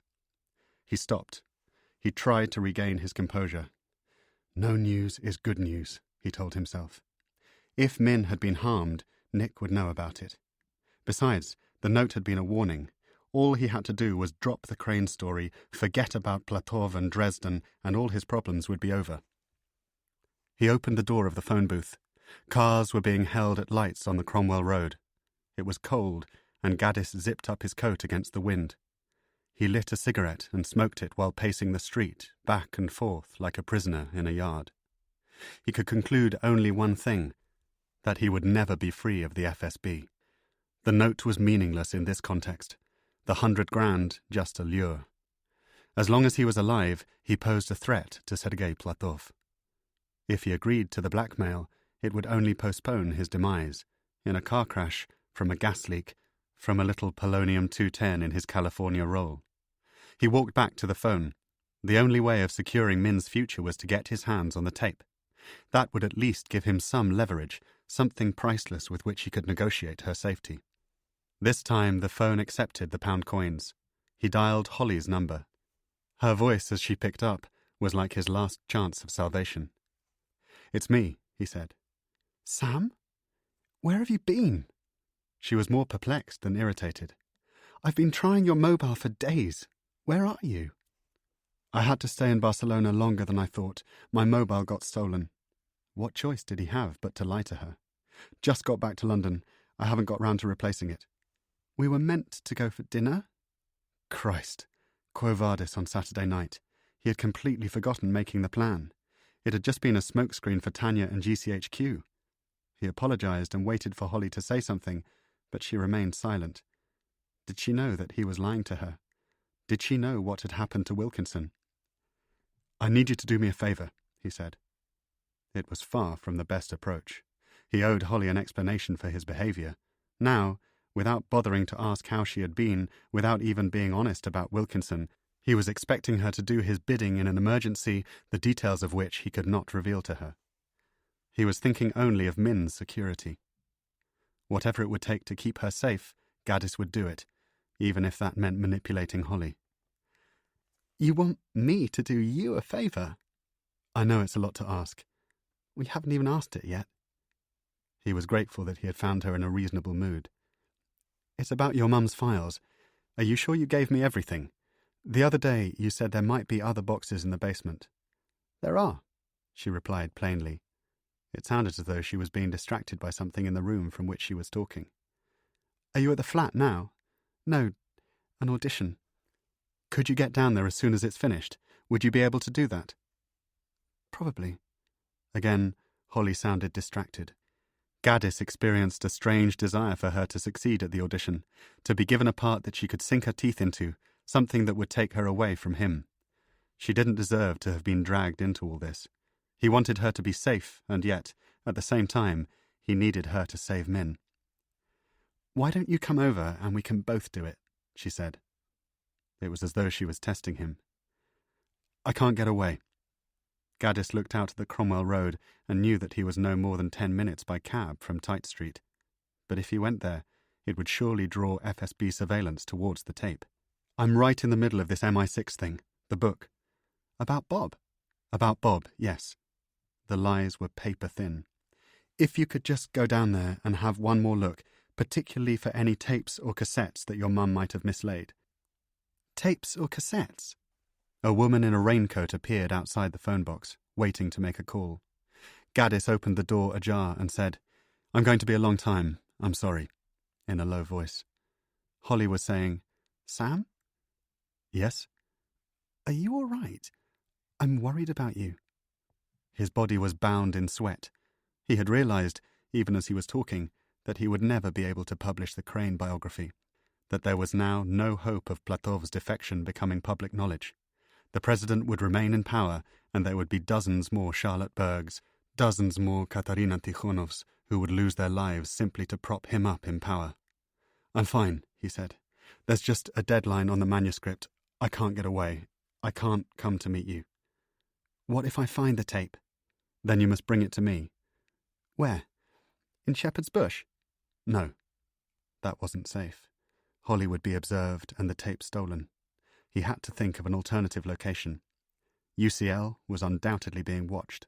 He stopped. He tried to regain his composure. No news is good news, he told himself. If Min had been harmed, Nick would know about it. Besides, the note had been a warning. All he had to do was drop the Crane story, forget about Platov and Dresden, and all his problems would be over. He opened the door of the phone booth. Cars were being held at lights on the Cromwell Road. It was cold, and Gaddis zipped up his coat against the wind. He lit a cigarette and smoked it while pacing the street, back and forth, like a prisoner in a yard. He could conclude only one thing, that he would never be free of the FSB. The note was meaningless in this context. The 100 grand just a lure. As long as he was alive, he posed a threat to Sergei Platov. If he agreed to the blackmail, it would only postpone his demise, in a car crash, from a gas leak, from a little polonium-210 in his California roll. He walked back to the phone. The only way of securing Min's future was to get his hands on the tape. That would at least give him some leverage, something priceless with which he could negotiate her safety. This time the phone accepted the pound coins. He dialed Holly's number. Her voice, as she picked up, was like his last chance of salvation. "It's me," he said. "Sam? Where have you been?" She was more perplexed than irritated. "I've been trying your mobile for days. Where are you?" "I had to stay in Barcelona longer than I thought. My mobile got stolen." What choice did he have but to lie to her? "Just got back to London. I haven't got round to replacing it." "We were meant to go for dinner?" Christ. Quo vadis on Saturday night. He had completely forgotten making the plan. It had just been a smokescreen for Tanya and GCHQ. He apologized and waited for Holly to say something, but she remained silent. Did she know that he was lying to her? Did she know what had happened to Wilkinson? "I need you to do me a favor," he said. It was far from the best approach. He owed Holly an explanation for his behavior. Now, without bothering to ask how she had been, without even being honest about Wilkinson, he was expecting her to do his bidding in an emergency, the details of which he could not reveal to her. He was thinking only of Min's security. Whatever it would take to keep her safe, Gaddis would do it, even if that meant manipulating Holly. "You want me to do you a favour?" "I know it's a lot to ask." "We haven't even asked it yet." He was grateful that he had found her in a reasonable mood. "It's about your mum's files. Are you sure you gave me everything? The other day you said there might be other boxes in the basement." "There are," she replied plainly. It sounded as though she was being distracted by something in the room from which she was talking. "Are you at the flat now?" "No, an audition." "Could you get down there as soon as it's finished? Would you be able to do that?" "Probably." Again, Holly sounded distracted. Gaddis experienced a strange desire for her to succeed at the audition, to be given a part that she could sink her teeth into, something that would take her away from him. She didn't deserve to have been dragged into all this. He wanted her to be safe, and yet, at the same time, he needed her to save Min. "Why don't you come over and we can both do it?" she said. It was as though she was testing him. "I can't get away." Gaddis looked out at the Cromwell Road and knew that he was no more than 10 minutes by cab from Tite Street. But if he went there, it would surely draw FSB surveillance towards the tape. "I'm right in the middle of this MI6 thing, the book." "About Bob?" "About Bob, yes." The lies were paper-thin. "If you could just go down there and have one more look, particularly for any tapes or cassettes that your mum might have mislaid." "Tapes or cassettes?" A woman in a raincoat appeared outside the phone box, waiting to make a call. Gaddis opened the door ajar and said, "I'm going to be a long time. I'm sorry," in a low voice. Holly was saying, "Sam?" "Yes?" "Are you all right? I'm worried about you." His body was bound in sweat. He had realized, even as he was talking, that he would never be able to publish the Crane biography, that there was now no hope of Platov's defection becoming public knowledge. The president would remain in power, and there would be dozens more Charlotte Bergs, dozens more Katarina Tichonovs, who would lose their lives simply to prop him up in power. "I'm fine," he said. "There's just a deadline on the manuscript. I can't get away. I can't come to meet you." "What if I find the tape?" "Then you must bring it to me." "Where? In Shepherd's Bush?" "No." That wasn't safe. Holly would be observed and the tape stolen. He had to think of an alternative location. UCL was undoubtedly being watched.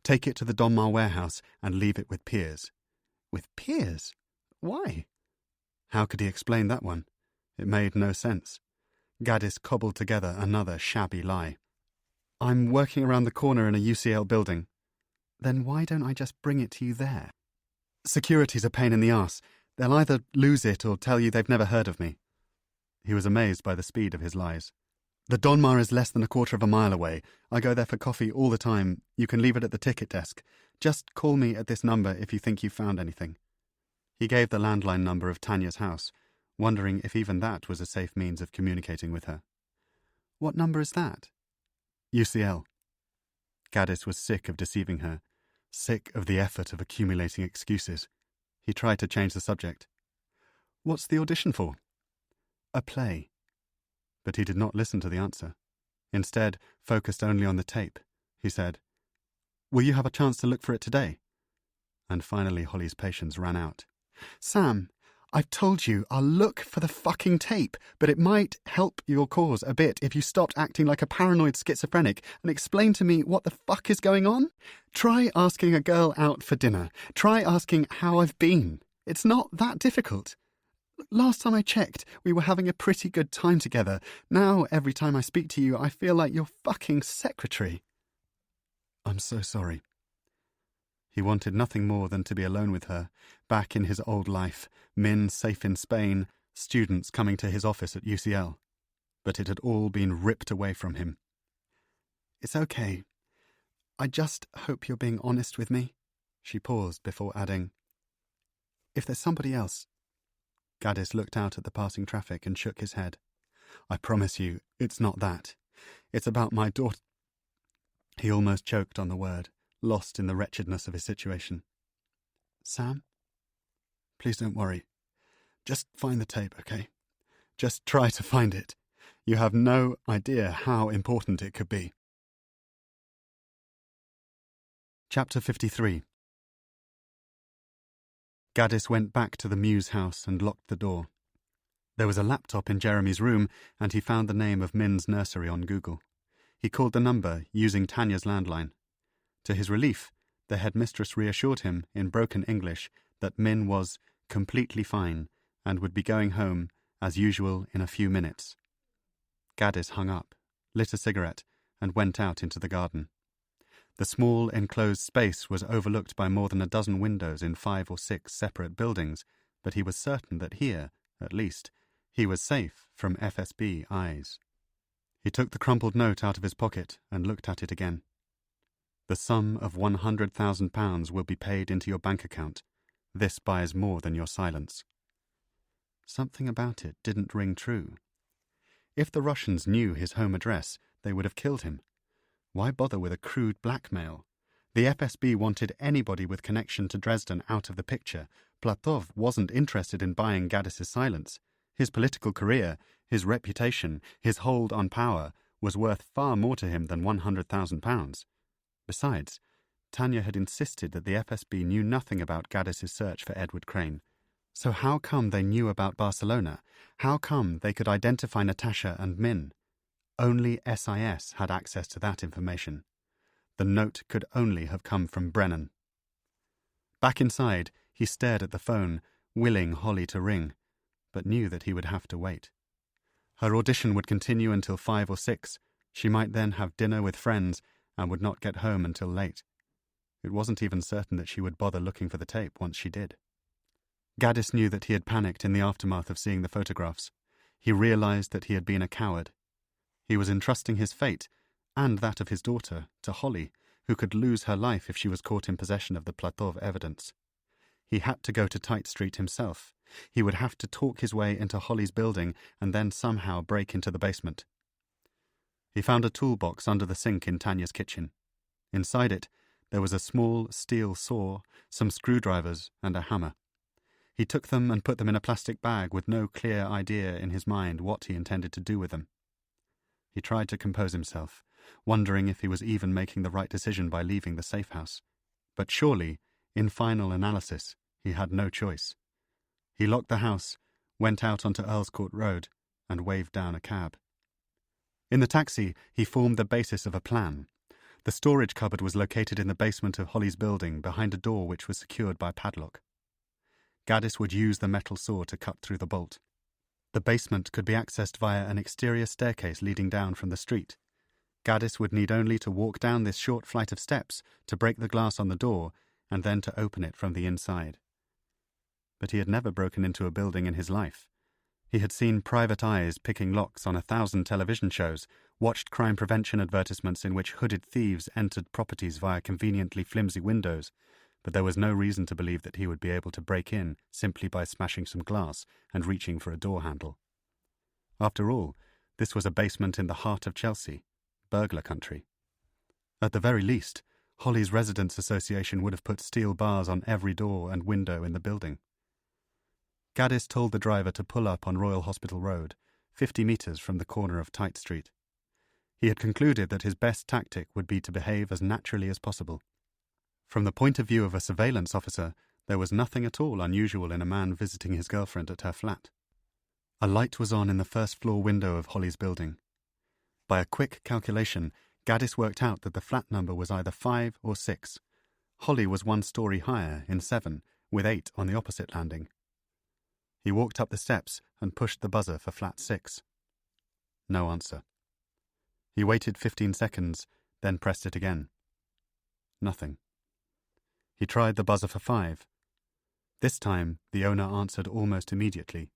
"Take it to the Donmar warehouse and leave it with Piers." "With Piers? Why?" How could he explain that one? It made no sense. Gaddis cobbled together another shabby lie. "I'm working around the corner in a UCL building." "Then why don't I just bring it to you there?" "Security's a pain in the arse. They'll either lose it or tell you they've never heard of me." He was amazed by the speed of his lies. "The Donmar is less than a quarter of a mile away. I go there for coffee all the time. You can leave it at the ticket desk. Just call me at this number if you think you've found anything." He gave the landline number of Tanya's house, wondering if even that was a safe means of communicating with her. "What number is that?" UCL. Gaddis was sick of deceiving her, sick of the effort of accumulating excuses. He tried to change the subject. "What's the audition for?" "A play." But he did not listen to the answer. Instead, focused only on the tape, he said, Will you have a chance to look for it today? And finally Holly's patience ran out. Sam, I've told you I'll look for the fucking tape, but it might help your cause a bit if you stopped acting like a paranoid schizophrenic and explain to me what the fuck is going on. Try asking a girl out for dinner. Try asking how I've been. It's not that difficult. Last time I checked, we were having a pretty good time together. Now, every time I speak to you, I feel like your fucking secretary. I'm so sorry. He wanted nothing more than to be alone with her, back in his old life, Min safe in Spain, students coming to his office at UCL. But it had all been ripped away from him. It's okay. I just hope you're being honest with me. She paused before adding, if there's somebody else. Gaddis looked out at the passing traffic and shook his head. I promise you, it's not that. It's about my daughter. He almost choked on the word, lost in the wretchedness of his situation. Sam? Please don't worry. Just find the tape, okay? Just try to find it. You have no idea how important it could be. Chapter 53. Gaddis went back to the Muse house and locked the door. There was a laptop in Jeremy's room, and he found the name of Min's nursery on Google. He called the number, using Tanya's landline. To his relief, the headmistress reassured him, in broken English, that Min was completely fine and would be going home, as usual, in a few minutes. Gaddis hung up, lit a cigarette, and went out into the garden. The small, enclosed space was overlooked by more than a dozen windows in 5 or 6 separate buildings, but he was certain that here, at least, he was safe from FSB eyes. He took the crumpled note out of his pocket and looked at it again. The sum of £100,000 will be paid into your bank account. This buys more than your silence. Something about it didn't ring true. If the Russians knew his home address, they would have killed him. Why bother with a crude blackmail? The FSB wanted anybody with connection to Dresden out of the picture. Platov wasn't interested in buying Gaddis's silence. His political career, his reputation, his hold on power was worth far more to him than £100,000. Besides, Tanya had insisted that the FSB knew nothing about Gaddis's search for Edward Crane. So how come they knew about Barcelona? How come they could identify Natasha and Min? Only SIS had access to that information. The note could only have come from Brennan. Back inside, he stared at the phone, willing Holly to ring, but knew that he would have to wait. Her audition would continue until 5 or 6. She might then have dinner with friends and would not get home until late. It wasn't even certain that she would bother looking for the tape once she did. Gaddis knew that he had panicked in the aftermath of seeing the photographs. He realized that he had been a coward. He was entrusting his fate, and that of his daughter, to Holly, who could lose her life if she was caught in possession of the Platov evidence. He had to go to Tite Street himself. He would have to talk his way into Holly's building and then somehow break into the basement. He found a toolbox under the sink in Tanya's kitchen. Inside it, there was a small steel saw, some screwdrivers, and a hammer. He took them and put them in a plastic bag with no clear idea in his mind what he intended to do with them. He tried to compose himself, wondering if he was even making the right decision by leaving the safe house. But surely, in final analysis, he had no choice. He locked the house, went out onto Earls Court Road, and waved down a cab. In the taxi, he formed the basis of a plan. The storage cupboard was located in the basement of Holly's building, behind a door which was secured by padlock. Gaddis would use the metal saw to cut through the bolt. The basement could be accessed via an exterior staircase leading down from the street. Gaddis would need only to walk down this short flight of steps to break the glass on the door and then to open it from the inside. But he had never broken into a building in his life. He had seen private eyes picking locks on 1,000 television shows, watched crime prevention advertisements in which hooded thieves entered properties via conveniently flimsy windows, but there was no reason to believe that he would be able to break in simply by smashing some glass and reaching for a door handle. After all, this was a basement in the heart of Chelsea, burglar country. At the very least, Holly's Residents Association would have put steel bars on every door and window in the building. Gaddis told the driver to pull up on Royal Hospital Road, 50 metres from the corner of Tite Street. He had concluded that his best tactic would be to behave as naturally as possible. From the point of view of a surveillance officer, there was nothing at all unusual in a man visiting his girlfriend at her flat. A light was on in the first-floor window of Holly's building. By a quick calculation, Gaddis worked out that the flat number was either 5 or 6. Holly was 1 story higher, in 7, with 8 on the opposite landing. He walked up the steps and pushed the buzzer for flat 6. No answer. He waited 15 seconds, then pressed it again. Nothing. He tried the buzzer for 5. This time, the owner answered almost immediately.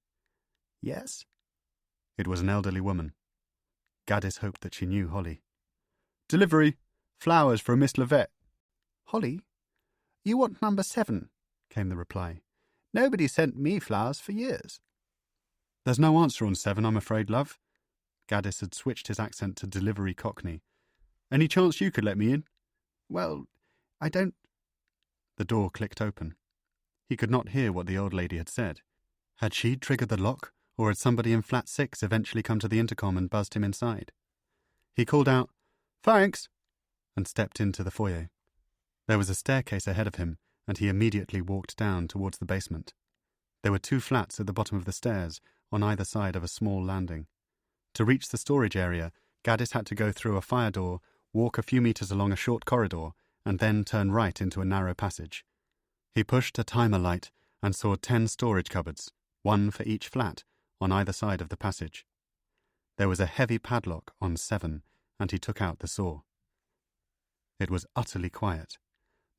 Yes? It was an elderly woman. Gaddis hoped that she knew Holly. Delivery. Flowers for Miss Levette. Holly? You want number 7, came the reply. Nobody sent me flowers for years. There's no answer on 7, I'm afraid, love. Gaddis had switched his accent to delivery Cockney. Any chance you could let me in? Well, I don't... The door clicked open. He could not hear what the old lady had said. Had she triggered the lock, or had somebody in flat 6 eventually come to the intercom and buzzed him inside? He called out, "Thanks," and stepped into the foyer. There was a staircase ahead of him, and he immediately walked down towards the basement. There were 2 flats at the bottom of the stairs, on either side of a small landing. To reach the storage area, Gaddis had to go through a fire door, walk a few meters along a short corridor, and then turn right into a narrow passage. He pushed a timer light and saw 10 storage cupboards, 1 for each flat, on either side of the passage. There was a heavy padlock on 7, and he took out the saw. It was utterly quiet.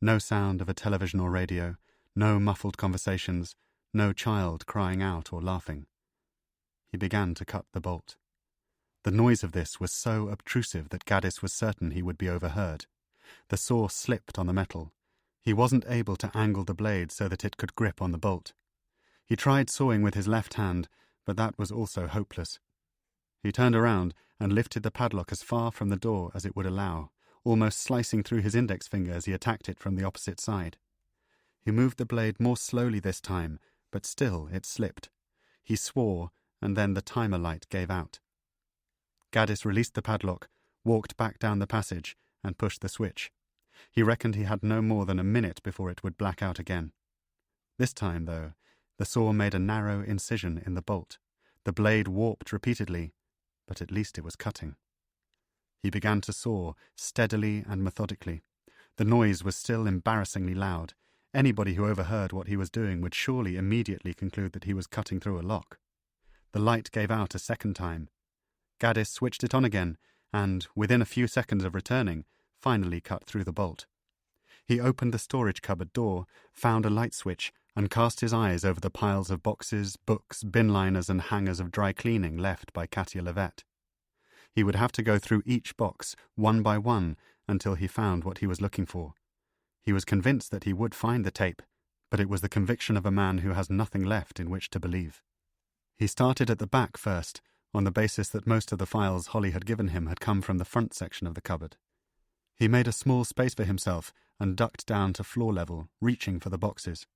No sound of a television or radio, no muffled conversations, no child crying out or laughing. He began to cut the bolt. The noise of this was so obtrusive that Gaddis was certain he would be overheard. The saw slipped on the metal. He wasn't able to angle the blade so that it could grip on the bolt. He tried sawing with his left hand, but that was also hopeless. He turned around and lifted the padlock as far from the door as it would allow, almost slicing through his index finger as he attacked it from the opposite side. He moved the blade more slowly this time, but still it slipped. He swore, and then the timer light gave out. Gaddis released the padlock, walked back down the passage, and pushed the switch. He reckoned he had no more than a minute before it would black out again. This time, though, the saw made a narrow incision in the bolt. The blade warped repeatedly, but at least it was cutting. He began to saw, steadily and methodically. The noise was still embarrassingly loud. Anybody who overheard what he was doing would surely immediately conclude that he was cutting through a lock. The light gave out a second time. Gaddis switched it on again, and, within a few seconds of returning, finally cut through the bolt. He opened the storage cupboard door, found a light switch, and cast his eyes over the piles of boxes, books, bin liners, and hangers of dry cleaning left by Katia Levette. He would have to go through each box, one by one, until he found what he was looking for. He was convinced that he would find the tape, but it was the conviction of a man who has nothing left in which to believe. He started at the back first, on the basis that most of the files Holly had given him had come from the front section of the cupboard. He made a small space for himself and ducked down to floor level, reaching for the boxes.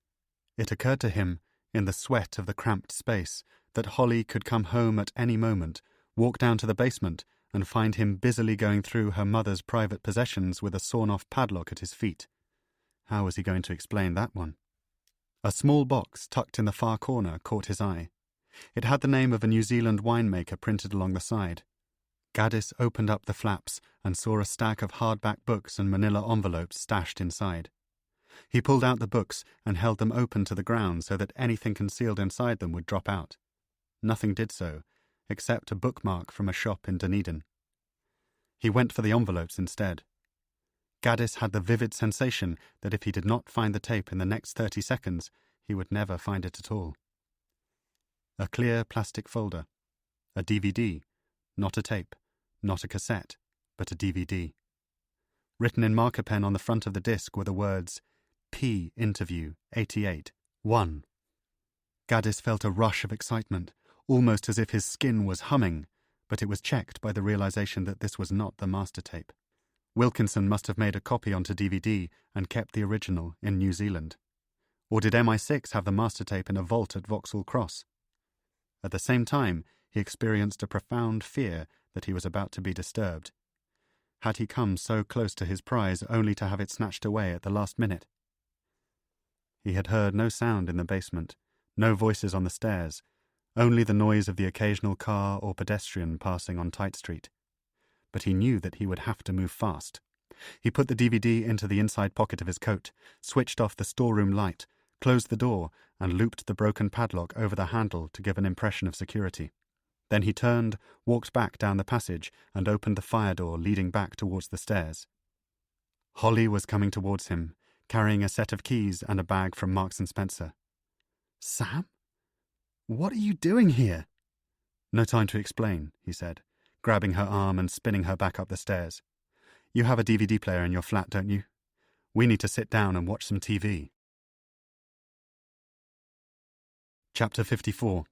It occurred to him, in the sweat of the cramped space, that Holly could come home at any moment, walk down to the basement, and find him busily going through her mother's private possessions with a sawn-off padlock at his feet. How was he going to explain that one? A small box tucked in the far corner caught his eye. It had the name of a New Zealand winemaker printed along the side. Gaddis opened up the flaps and saw a stack of hardback books and manila envelopes stashed inside. He pulled out the books and held them open to the ground so that anything concealed inside them would drop out. Nothing did so, except a bookmark from a shop in Dunedin. He went for the envelopes instead. Gaddis had the vivid sensation that if he did not find the tape in the next 30 seconds, he would never find it at all. A clear plastic folder. A DVD. Not a tape. Not a cassette, but a DVD. Written in marker pen on the front of the disc were the words, P Interview 88 1. Gaddis felt a rush of excitement, almost as if his skin was humming, but it was checked by the realization that this was not the master tape. Wilkinson must have made a copy onto DVD and kept the original in New Zealand. Or did MI6 have the master tape in a vault at Vauxhall Cross? At the same time, he experienced a profound fear that he was about to be disturbed. Had he come so close to his prize only to have it snatched away at the last minute? He had heard no sound in the basement, no voices on the stairs, only the noise of the occasional car or pedestrian passing on Tite Street. But he knew that he would have to move fast. He put the DVD into the inside pocket of his coat, switched off the storeroom light, closed the door, and looped the broken padlock over the handle to give an impression of security. Then he turned, walked back down the passage, and opened the fire door leading back towards the stairs. Holly was coming towards him, carrying a set of keys and a bag from Marks & Spencer. "Sam? What are you doing here?" "No time to explain," he said, grabbing her arm and spinning her back up the stairs. "You have a DVD player in your flat, don't you? We need to sit down and watch some TV." Chapter 54.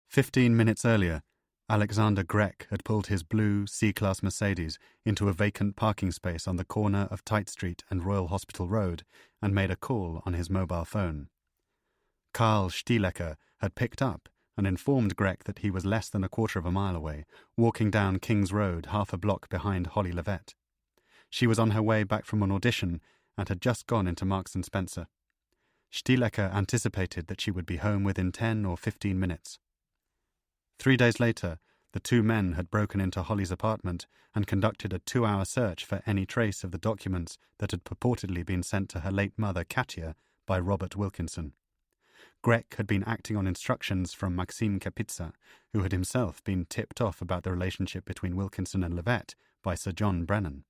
15 minutes earlier, Alexander Grech had pulled his blue C-Class Mercedes into a vacant parking space on the corner of Tite Street and Royal Hospital Road and made a call on his mobile phone. Karl Stielecker had picked up and informed Grech that he was less than a quarter of a mile away, walking down King's Road half a block behind Holly Levett. She was on her way back from an audition and had just gone into Marks & Spencer. Stielecker anticipated that she would be home within 10 or 15 minutes. 3 days later, the two men had broken into Holly's apartment and conducted a 2-hour search for any trace of the documents that had purportedly been sent to her late mother, Katia, by Robert Wilkinson. Grech had been acting on instructions from Maxime Kapitsa, who had himself been tipped off about the relationship between Wilkinson and Levett by Sir John Brennan.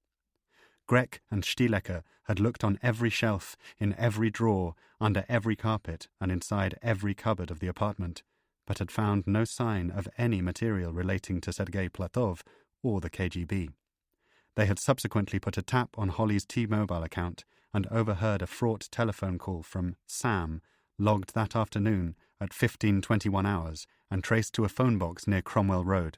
Grech and Stielecker had looked on every shelf, in every drawer, under every carpet, and inside every cupboard of the apartment, but had found no sign of any material relating to Sergei Platov or the KGB. They had subsequently put a tap on Holly's T-Mobile account and overheard a fraught telephone call from Sam, logged that afternoon at 15:21 hours and traced to a phone box near Cromwell Road.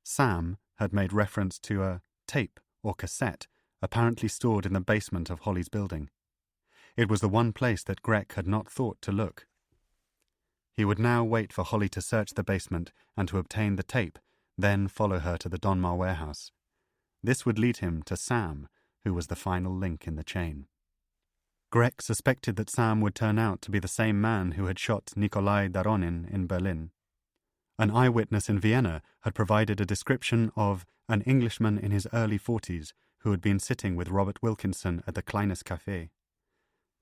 Sam had made reference to a tape or cassette apparently stored in the basement of Holly's building. It was the one place that Grech had not thought to look. He would now wait for Holly to search the basement and to obtain the tape, then follow her to the Donmar warehouse. This would lead him to Sam, who was the final link in the chain. Grech suspected that Sam would turn out to be the same man who had shot Nikolai Daronin in Berlin. An eyewitness in Vienna had provided a description of an Englishman in his early 40s who had been sitting with Robert Wilkinson at the Kleines Café.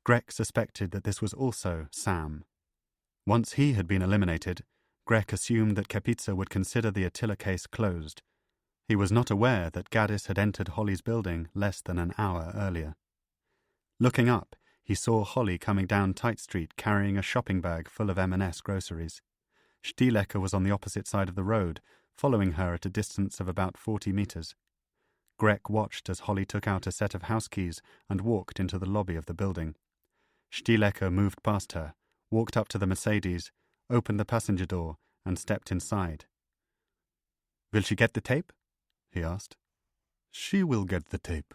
Grech suspected that this was also Sam. Once he had been eliminated, Grech assumed that Kapitsa would consider the Attila case closed. He was not aware that Gaddis had entered Holly's building less than an hour earlier. Looking up, he saw Holly coming down Tite Street carrying a shopping bag full of M&S groceries. Stielecker was on the opposite side of the road, following her at a distance of about 40 meters. Grech watched as Holly took out a set of house keys and walked into the lobby of the building. Stielecker moved past her, walked up to the Mercedes, opened the passenger door, and stepped inside. "Will she get the tape?" he asked. "She will get the tape."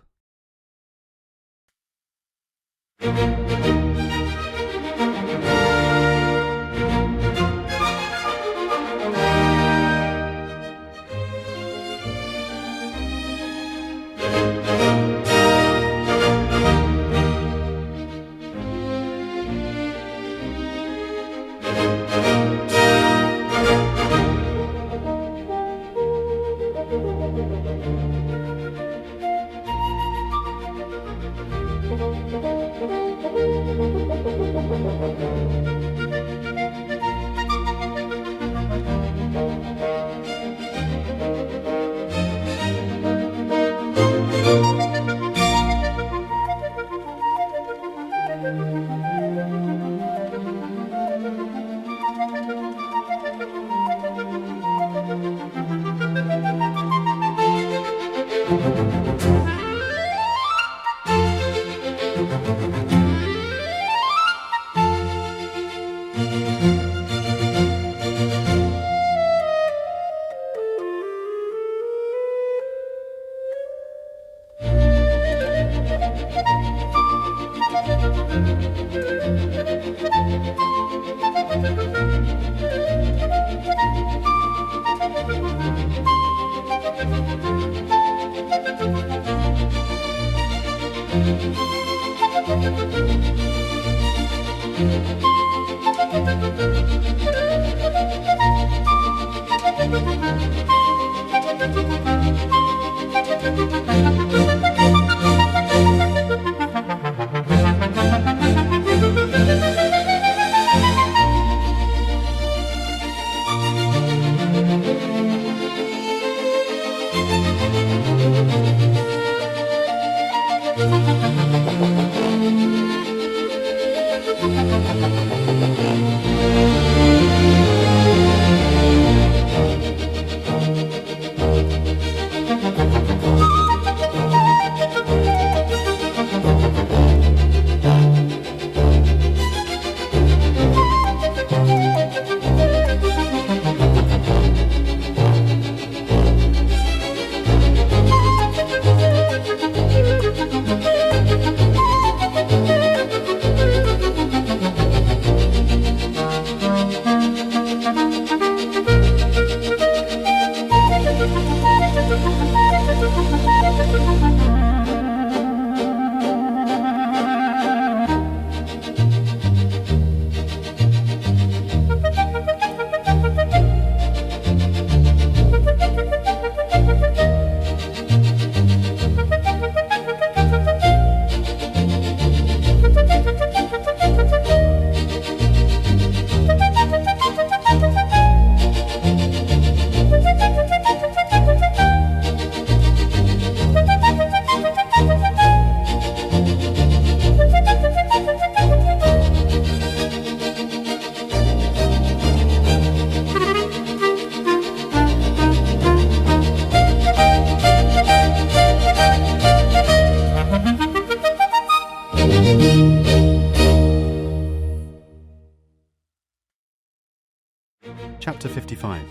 Chapter 55.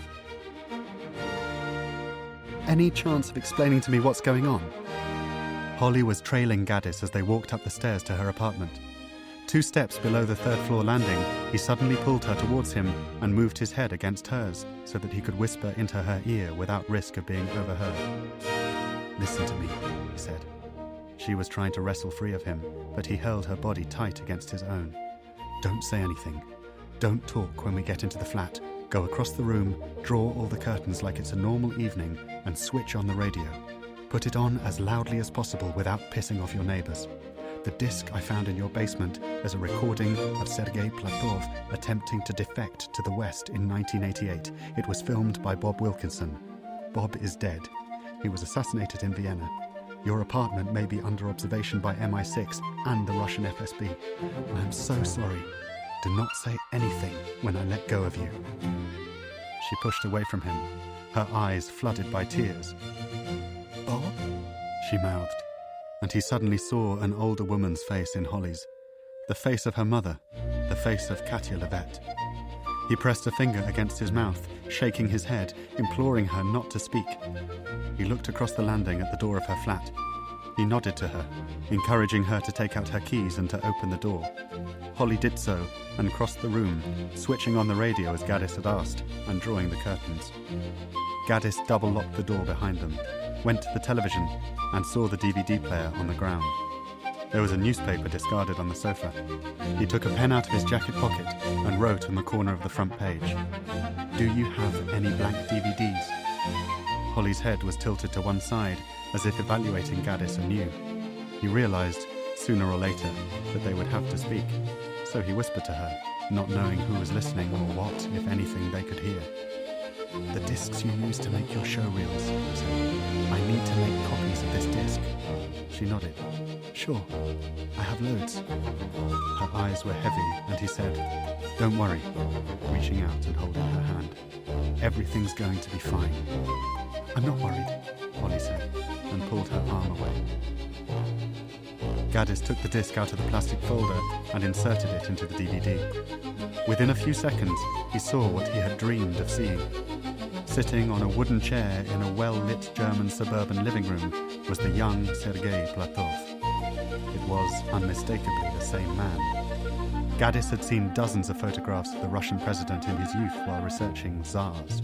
Any chance of explaining to me what's going on? Holly was trailing Gaddis as they walked up the stairs to her apartment. 2 steps below the 3rd floor landing, he suddenly pulled her towards him and moved his head against hers so that he could whisper into her ear without risk of being overheard. "Listen to me," he said. She was trying to wrestle free of him, but he held her body tight against his own. "Don't say anything. Don't talk when we get into the flat. Go across the room, draw all the curtains like it's a normal evening, and switch on the radio. Put it on as loudly as possible without pissing off your neighbors. The disc I found in your basement is a recording of Sergei Platov attempting to defect to the West in 1988. It was filmed by Bob Wilkinson. Bob is dead. He was assassinated in Vienna. Your apartment may be under observation by MI6 and the Russian FSB. I am so sorry. Do not say anything when I let go of you." She pushed away from him, her eyes flooded by tears. "Bob?" she mouthed, and he suddenly saw an older woman's face in Holly's, the face of her mother, the face of Katya Levet. He pressed a finger against his mouth, shaking his head, imploring her not to speak. He looked across the landing at the door of her flat. He nodded to her, encouraging her to take out her keys and to open the door. Holly did so and crossed the room, switching on the radio as Gaddis had asked, and drawing the curtains. Gaddis double-locked the door behind them, went to the television, and saw the DVD player on the ground. There was a newspaper discarded on the sofa. He took a pen out of his jacket pocket and wrote on the corner of the front page, "Do you have any blank DVDs?" Holly's head was tilted to one side, as if evaluating Gaddis anew. He realized, sooner or later, that they would have to speak, so he whispered to her, not knowing who was listening or what, if anything, they could hear. "The discs you use to make your show reels," he said. "I need to make copies of this disc." She nodded. "Sure, I have loads." Her eyes were heavy, and he said, "Don't worry," reaching out and holding her hand. "Everything's going to be fine." "I'm not worried," Holly said, and pulled her arm away. Gaddis took the disc out of the plastic folder and inserted it into the DVD. Within a few seconds, he saw what he had dreamed of seeing. Sitting on a wooden chair in a well-lit German suburban living room was the young Sergei Platov. It was unmistakably the same man. Gaddis had seen dozens of photographs of the Russian president in his youth while researching Tsars.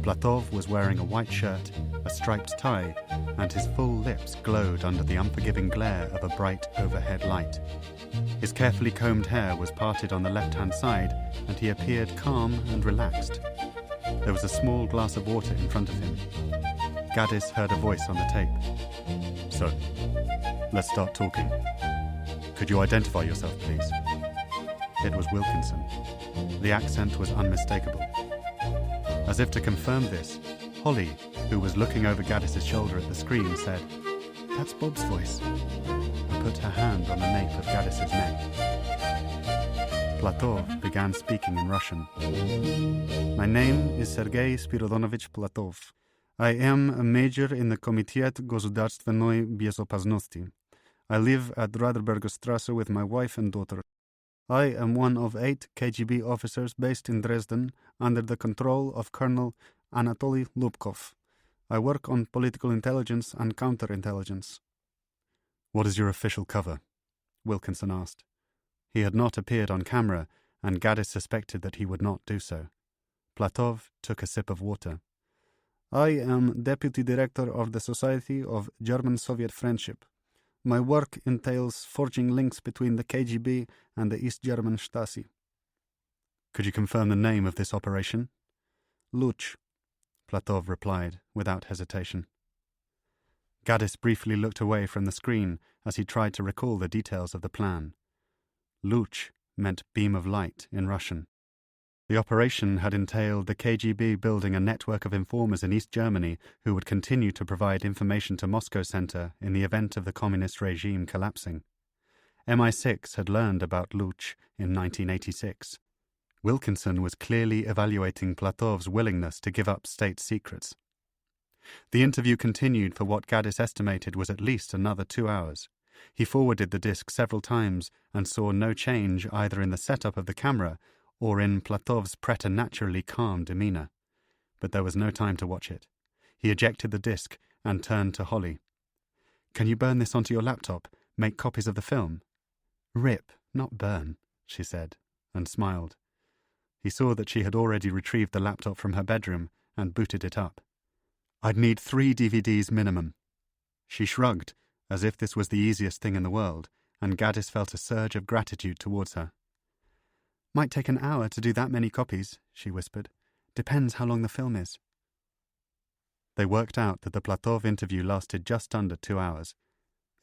Platov was wearing a white shirt, a striped tie, and his full lips glowed under the unforgiving glare of a bright overhead light. His carefully combed hair was parted on the left-hand side, and he appeared calm and relaxed. There was a small glass of water in front of him. Gaddis heard a voice on the tape. "So, let's start talking. Could you identify yourself, please?" It was Wilkinson. The accent was unmistakable. As if to confirm this, Holly, who was looking over Gaddis's shoulder at the screen, said, "That's Bob's voice," and put her hand on the nape of Gaddis's neck. Platov began speaking in Russian. "My name is Sergei Spiridonovich Platov. I am a major in the Komitet Государственной Безопасности. I live at Raderbergerstrasse with my wife and daughter. I am one of 8 KGB officers based in Dresden under the control of Colonel Anatoly Lubkov. I work on political intelligence and counterintelligence." "What is your official cover?" Wilkinson asked. He had not appeared on camera, and Gaddis suspected that he would not do so. Platov took a sip of water. "I am Deputy Director of the Society of German-Soviet Friendship. My work entails forging links between the KGB and the East German Stasi." "Could you confirm the name of this operation?" "Luch," Platov replied without hesitation. Gaddis briefly looked away from the screen as he tried to recall the details of the plan. Luch meant beam of light in Russian. The operation had entailed the KGB building a network of informers in East Germany who would continue to provide information to Moscow Center in the event of the communist regime collapsing. MI6 had learned about Luch in 1986. Wilkinson was clearly evaluating Platov's willingness to give up state secrets. The interview continued for what Gaddis estimated was at least another 2 hours. He forwarded the disc several times and saw no change either in the setup of the camera or in Platov's preternaturally calm demeanor. But there was no time to watch it. He ejected the disc and turned to Holly. "Can you burn this onto your laptop? Make copies of the film?" "Rip, not burn," she said, and smiled. He saw that she had already retrieved the laptop from her bedroom and booted it up. "I'd need 3 DVDs minimum." She shrugged, as if this was the easiest thing in the world, and Gaddis felt a surge of gratitude towards her. "Might take an hour to do that many copies," she whispered. "Depends how long the film is." They worked out that the Platov interview lasted just under 2 hours.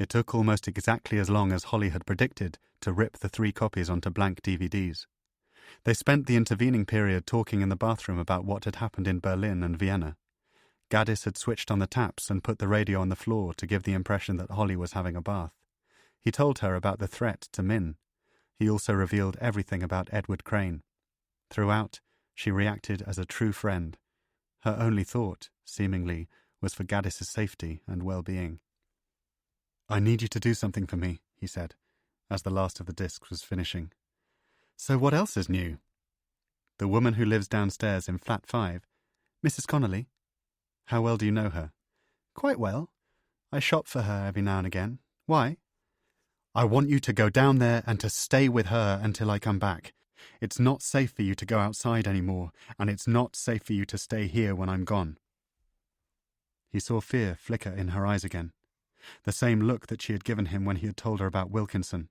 It took almost exactly as long as Holly had predicted to rip the 3 copies onto blank DVDs. They spent the intervening period talking in the bathroom about what had happened in Berlin and Vienna. Gaddis had switched on the taps and put the radio on the floor to give the impression that Holly was having a bath. He told her about the threat to Min. He also revealed everything about Edward Crane. Throughout, she reacted as a true friend. Her only thought, seemingly, was for Gaddis's safety and well-being. "I need you to do something for me," he said, as the last of the discs was finishing. "So what else is new?" "The woman who lives downstairs in flat 5. Mrs. Connolly." "How well do you know her?" "Quite well. I shop for her every now and again. Why?" "I want you to go down there and to stay with her until I come back. It's not safe for you to go outside anymore, and it's not safe for you to stay here when I'm gone." He saw fear flicker in her eyes again, the same look that she had given him when he had told her about Wilkinson.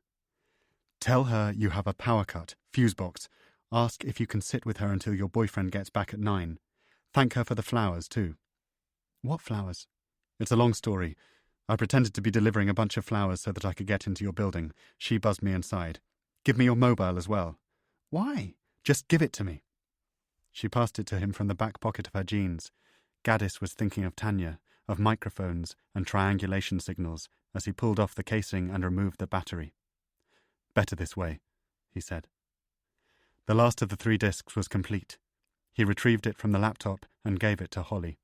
"Tell her you have a power cut, fuse box. Ask if you can sit with her until your boyfriend gets back at 9. Thank her for the flowers, too." "What flowers?" "It's a long story. I pretended to be delivering a bunch of flowers so that I could get into your building. She buzzed me inside. Give me your mobile as well." "Why?" "Just give it to me." She passed it to him from the back pocket of her jeans. Gaddis was thinking of Tanya, of microphones and triangulation signals, as he pulled off the casing and removed the battery. "Better this way," he said. The last of the 3 discs was complete. He retrieved it from the laptop and gave it to Holly.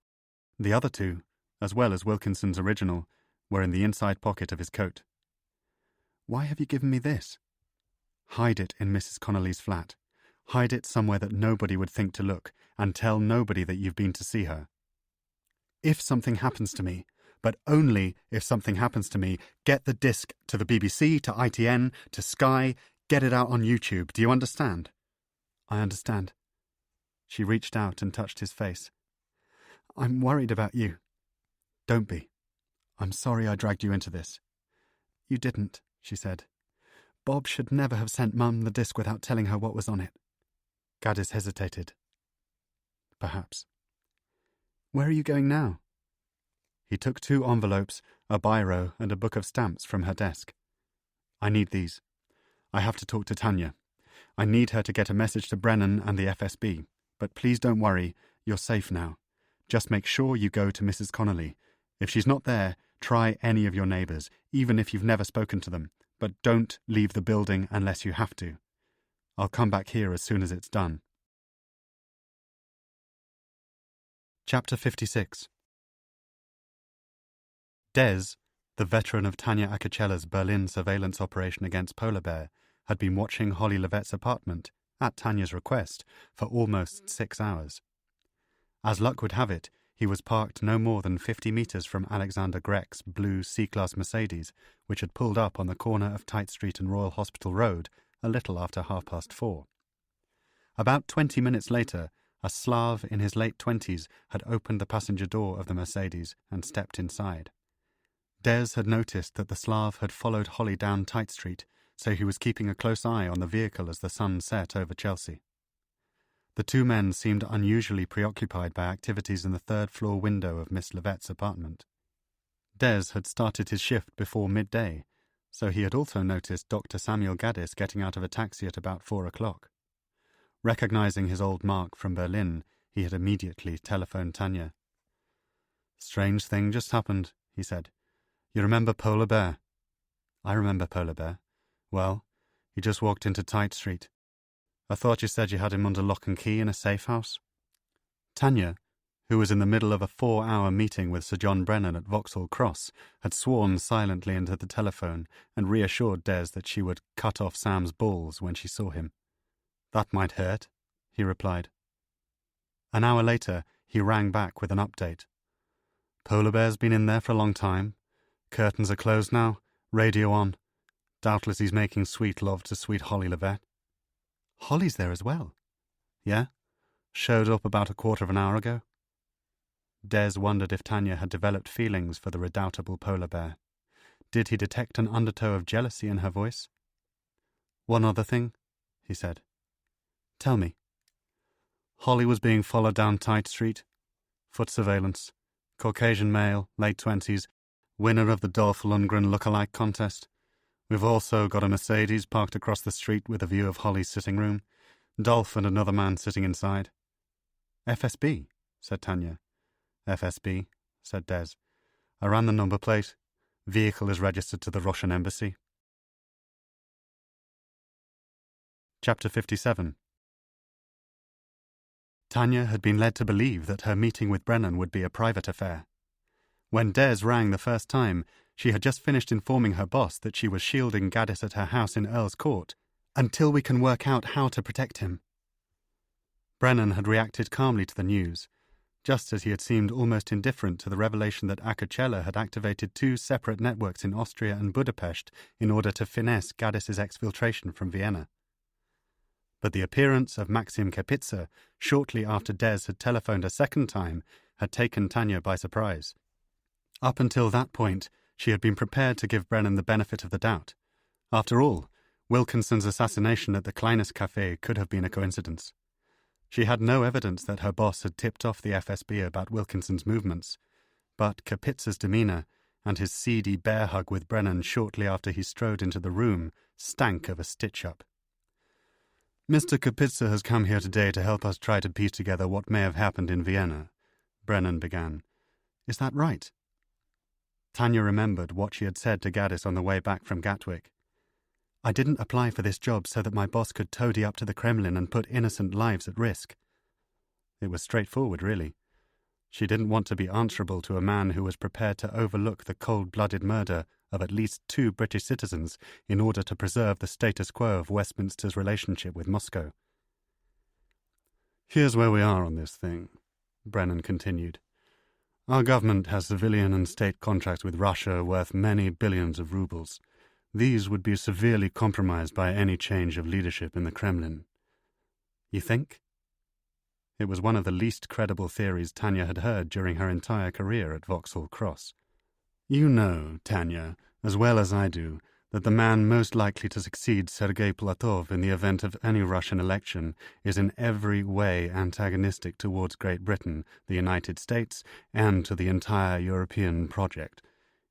The other 2, as well as Wilkinson's original, were in the inside pocket of his coat. "Why have you given me this?" "Hide it in Mrs. Connolly's flat. Hide it somewhere that nobody would think to look, and tell nobody that you've been to see her. If something happens to me, but only if something happens to me, get the disc to the BBC, to ITN, to Sky, get it out on YouTube. Do you understand?" "I understand." She reached out and touched his face. I'm worried about you. Don't be. I'm sorry I dragged you into this. You didn't, she said. Bob should never have sent Mum the disc without telling her what was on it. Gaddis hesitated. Perhaps. Where are you going now? He took 2 envelopes, a biro, and a book of stamps from her desk. I need these. I have to talk to Tanya. I need her to get a message to Brennan and the FSB. But please don't worry, you're safe now. Just make sure you go to Mrs. Connolly. If she's not there, try any of your neighbours, even if you've never spoken to them. But don't leave the building unless you have to. I'll come back here as soon as it's done. Chapter 56. Des, the veteran of Tanya Akachella's Berlin surveillance operation against Polar Bear, had been watching Holly Levette's apartment, at Tanya's request, for almost 6 hours. As luck would have it, he was parked no more than 50 metres from Alexander Greck's blue C-Class Mercedes, which had pulled up on the corner of Tite Street and Royal Hospital Road a little after 4:30. About 20 minutes later, a Slav in his late 20s had opened the passenger door of the Mercedes and stepped inside. Des had noticed that the Slav had followed Holly down Tite Street, so he was keeping a close eye on the vehicle as the sun set over Chelsea. The 2 men seemed unusually preoccupied by activities in the 3rd-floor window of Miss Levette's apartment. Des had started his shift before midday, so he had also noticed Dr. Samuel Gaddis getting out of a taxi at about 4 o'clock. Recognizing his old mark from Berlin, he had immediately telephoned Tanya. "Strange thing just happened," he said. "You remember Polar Bear?" "I remember Polar Bear. Well, he just walked into Tite Street. I thought you said you had him under lock and key in a safe house." Tanya, who was in the middle of a 4-hour meeting with Sir John Brennan at Vauxhall Cross, had sworn silently into the telephone and reassured Des that she would cut off Sam's balls when she saw him. "That might hurt," he replied. An hour later, he rang back with an update. "Polar Bear's been in there for a long time. Curtains are closed now, radio on. Doubtless he's making sweet love to sweet Holly Levette." "Holly's there as well?" "Yeah. Showed up about a quarter of an hour ago." Des wondered if Tanya had developed feelings for the redoubtable Polar Bear. Did he detect an undertow of jealousy in her voice? "One other thing," he said. "Tell me." "Holly was being followed down Tite Street. Foot surveillance. Caucasian male, late 20s, winner of the Dolph Lundgren look-alike contest. We've also got a Mercedes parked across the street with a view of Holly's sitting room. Dolph and another man sitting inside." "FSB," said Tanya. "FSB," said Des. "I ran the number plate. Vehicle is registered to the Russian embassy." Chapter 57. Tanya had been led to believe that her meeting with Brennan would be a private affair. When Des rang the first time, she had just finished informing her boss that she was shielding Gaddis at her house in Earl's Court, until we can work out how to protect him. Brennan had reacted calmly to the news, just as he had seemed almost indifferent to the revelation that Akachella had activated 2 separate networks in Austria and Budapest in order to finesse Gaddis's exfiltration from Vienna. But the appearance of Maxim Kapitsa shortly after Des had telephoned a second time had taken Tanya by surprise. Up until that point, she had been prepared to give Brennan the benefit of the doubt. After all, Wilkinson's assassination at the Kleines Café could have been a coincidence. She had no evidence that her boss had tipped off the FSB about Wilkinson's movements, but Kapitsa's demeanour and his seedy bear hug with Brennan shortly after he strode into the room stank of a stitch-up. "Mr. Kapitsa has come here today to help us try to piece together what may have happened in Vienna," Brennan began. "Is that right?" Tanya remembered what she had said to Gaddis on the way back from Gatwick. "I didn't apply for this job so that my boss could toady up to the Kremlin and put innocent lives at risk." It was straightforward, really. She didn't want to be answerable to a man who was prepared to overlook the cold-blooded murder of at least 2 British citizens in order to preserve the status quo of Westminster's relationship with Moscow. "Here's where we are on this thing," Brennan continued. "Our government has civilian and state contracts with Russia worth many billions of rubles. These would be severely compromised by any change of leadership in the Kremlin." "You think?" It was one of the least credible theories Tanya had heard during her entire career at Vauxhall Cross. "You know, Tanya, as well as I do, that the man most likely to succeed Sergei Platov in the event of any Russian election is in every way antagonistic towards Great Britain, the United States, and to the entire European project.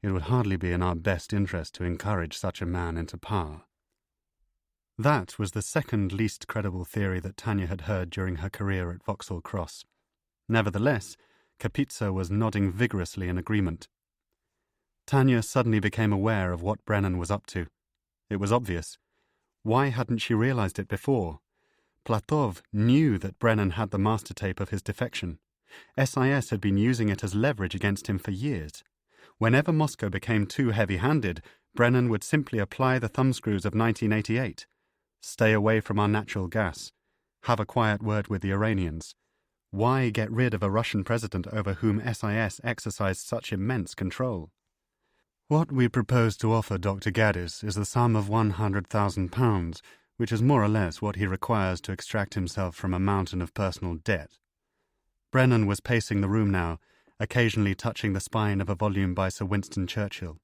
It would hardly be in our best interest to encourage such a man into power." That was the second least credible theory that Tanya had heard during her career at Vauxhall Cross. Nevertheless, Kapitsa was nodding vigorously in agreement. Tanya suddenly became aware of what Brennan was up to. It was obvious. Why hadn't she realized it before? Platov knew that Brennan had the master tape of his defection. SIS had been using it as leverage against him for years. Whenever Moscow became too heavy-handed, Brennan would simply apply the thumbscrews of 1988. Stay away from our natural gas. Have a quiet word with the Iranians. Why get rid of a Russian president over whom SIS exercised such immense control? "What we propose to offer Dr. Gaddis is the sum of £100,000, which is more or less what he requires to extract himself from a mountain of personal debt." Brennan was pacing the room now, occasionally touching the spine of a volume by Sir Winston Churchill.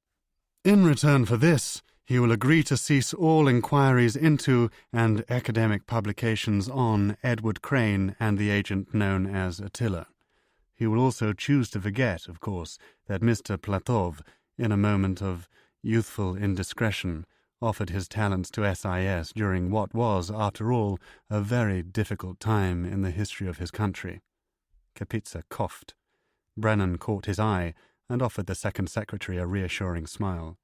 "In return for this, he will agree to cease all inquiries into and academic publications on Edward Crane and the agent known as Attila. He will also choose to forget, of course, that Mr. Platov, in a moment of youthful indiscretion, offered his talents to SIS during what was, after all, a very difficult time in the history of his country." Kapitsa coughed. Brennan caught his eye and offered the second secretary a reassuring smile.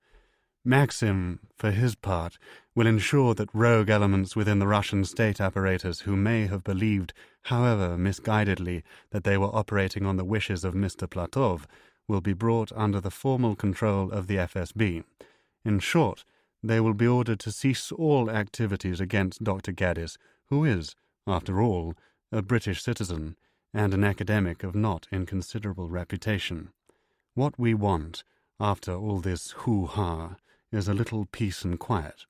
"Maxim, for his part, will ensure that rogue elements within the Russian state apparatus who may have believed, however misguidedly, that they were operating on the wishes of Mr. Platov will be brought under the formal control of the FSB. In short, they will be ordered to cease all activities against Dr. Gaddis, who is, after all, a British citizen and an academic of not inconsiderable reputation. What we want, after all this hoo-ha, is a little peace and quiet."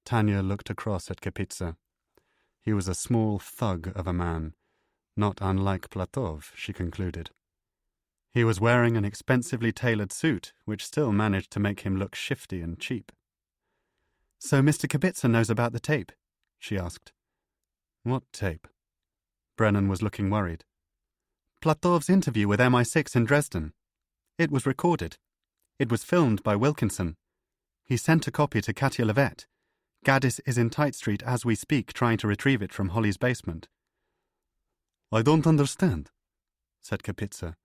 Tanya looked across at Kapitsa. He was a small thug of a man, not unlike Platov, she concluded. He was wearing an expensively tailored suit, which still managed to make him look shifty and cheap. "So Mr. Kapitsa knows about the tape?" she asked. "What tape?" Brennan was looking worried. "Platov's interview with MI6 in Dresden. It was recorded. It was filmed by Wilkinson. He sent a copy to Katya Levet. Gaddis is in Tite Street as we speak, trying to retrieve it from Holly's basement." "I don't understand," said Kapitsa,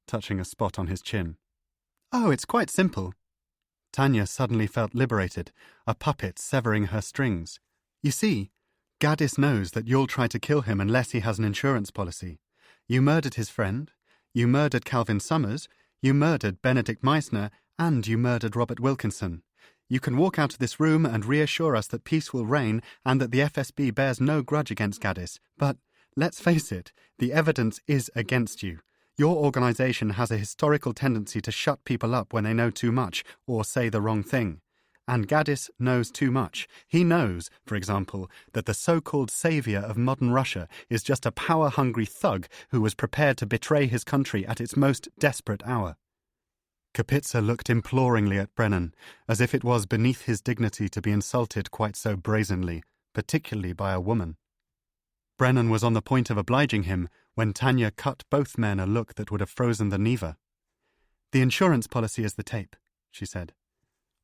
touching a spot on his chin. "Oh, it's quite simple." Tanya suddenly felt liberated, a puppet severing her strings. "You see, Gaddis knows that you'll try to kill him unless he has an insurance policy. You murdered his friend, you murdered Calvin Summers, you murdered Benedict Meissner, and you murdered Robert Wilkinson. You can walk out of this room and reassure us that peace will reign and that the FSB bears no grudge against Gaddis. But, let's face it, the evidence is against you. Your organization has a historical tendency to shut people up when they know too much or say the wrong thing. And Gaddis knows too much. He knows, for example, that the so-called savior of modern Russia is just a power-hungry thug who was prepared to betray his country at its most desperate hour." Kapitsa looked imploringly at Brennan, as if it was beneath his dignity to be insulted quite so brazenly, particularly by a woman. Brennan was on the point of obliging him when Tanya cut both men a look that would have frozen the Neva. "The insurance policy is the tape," she said.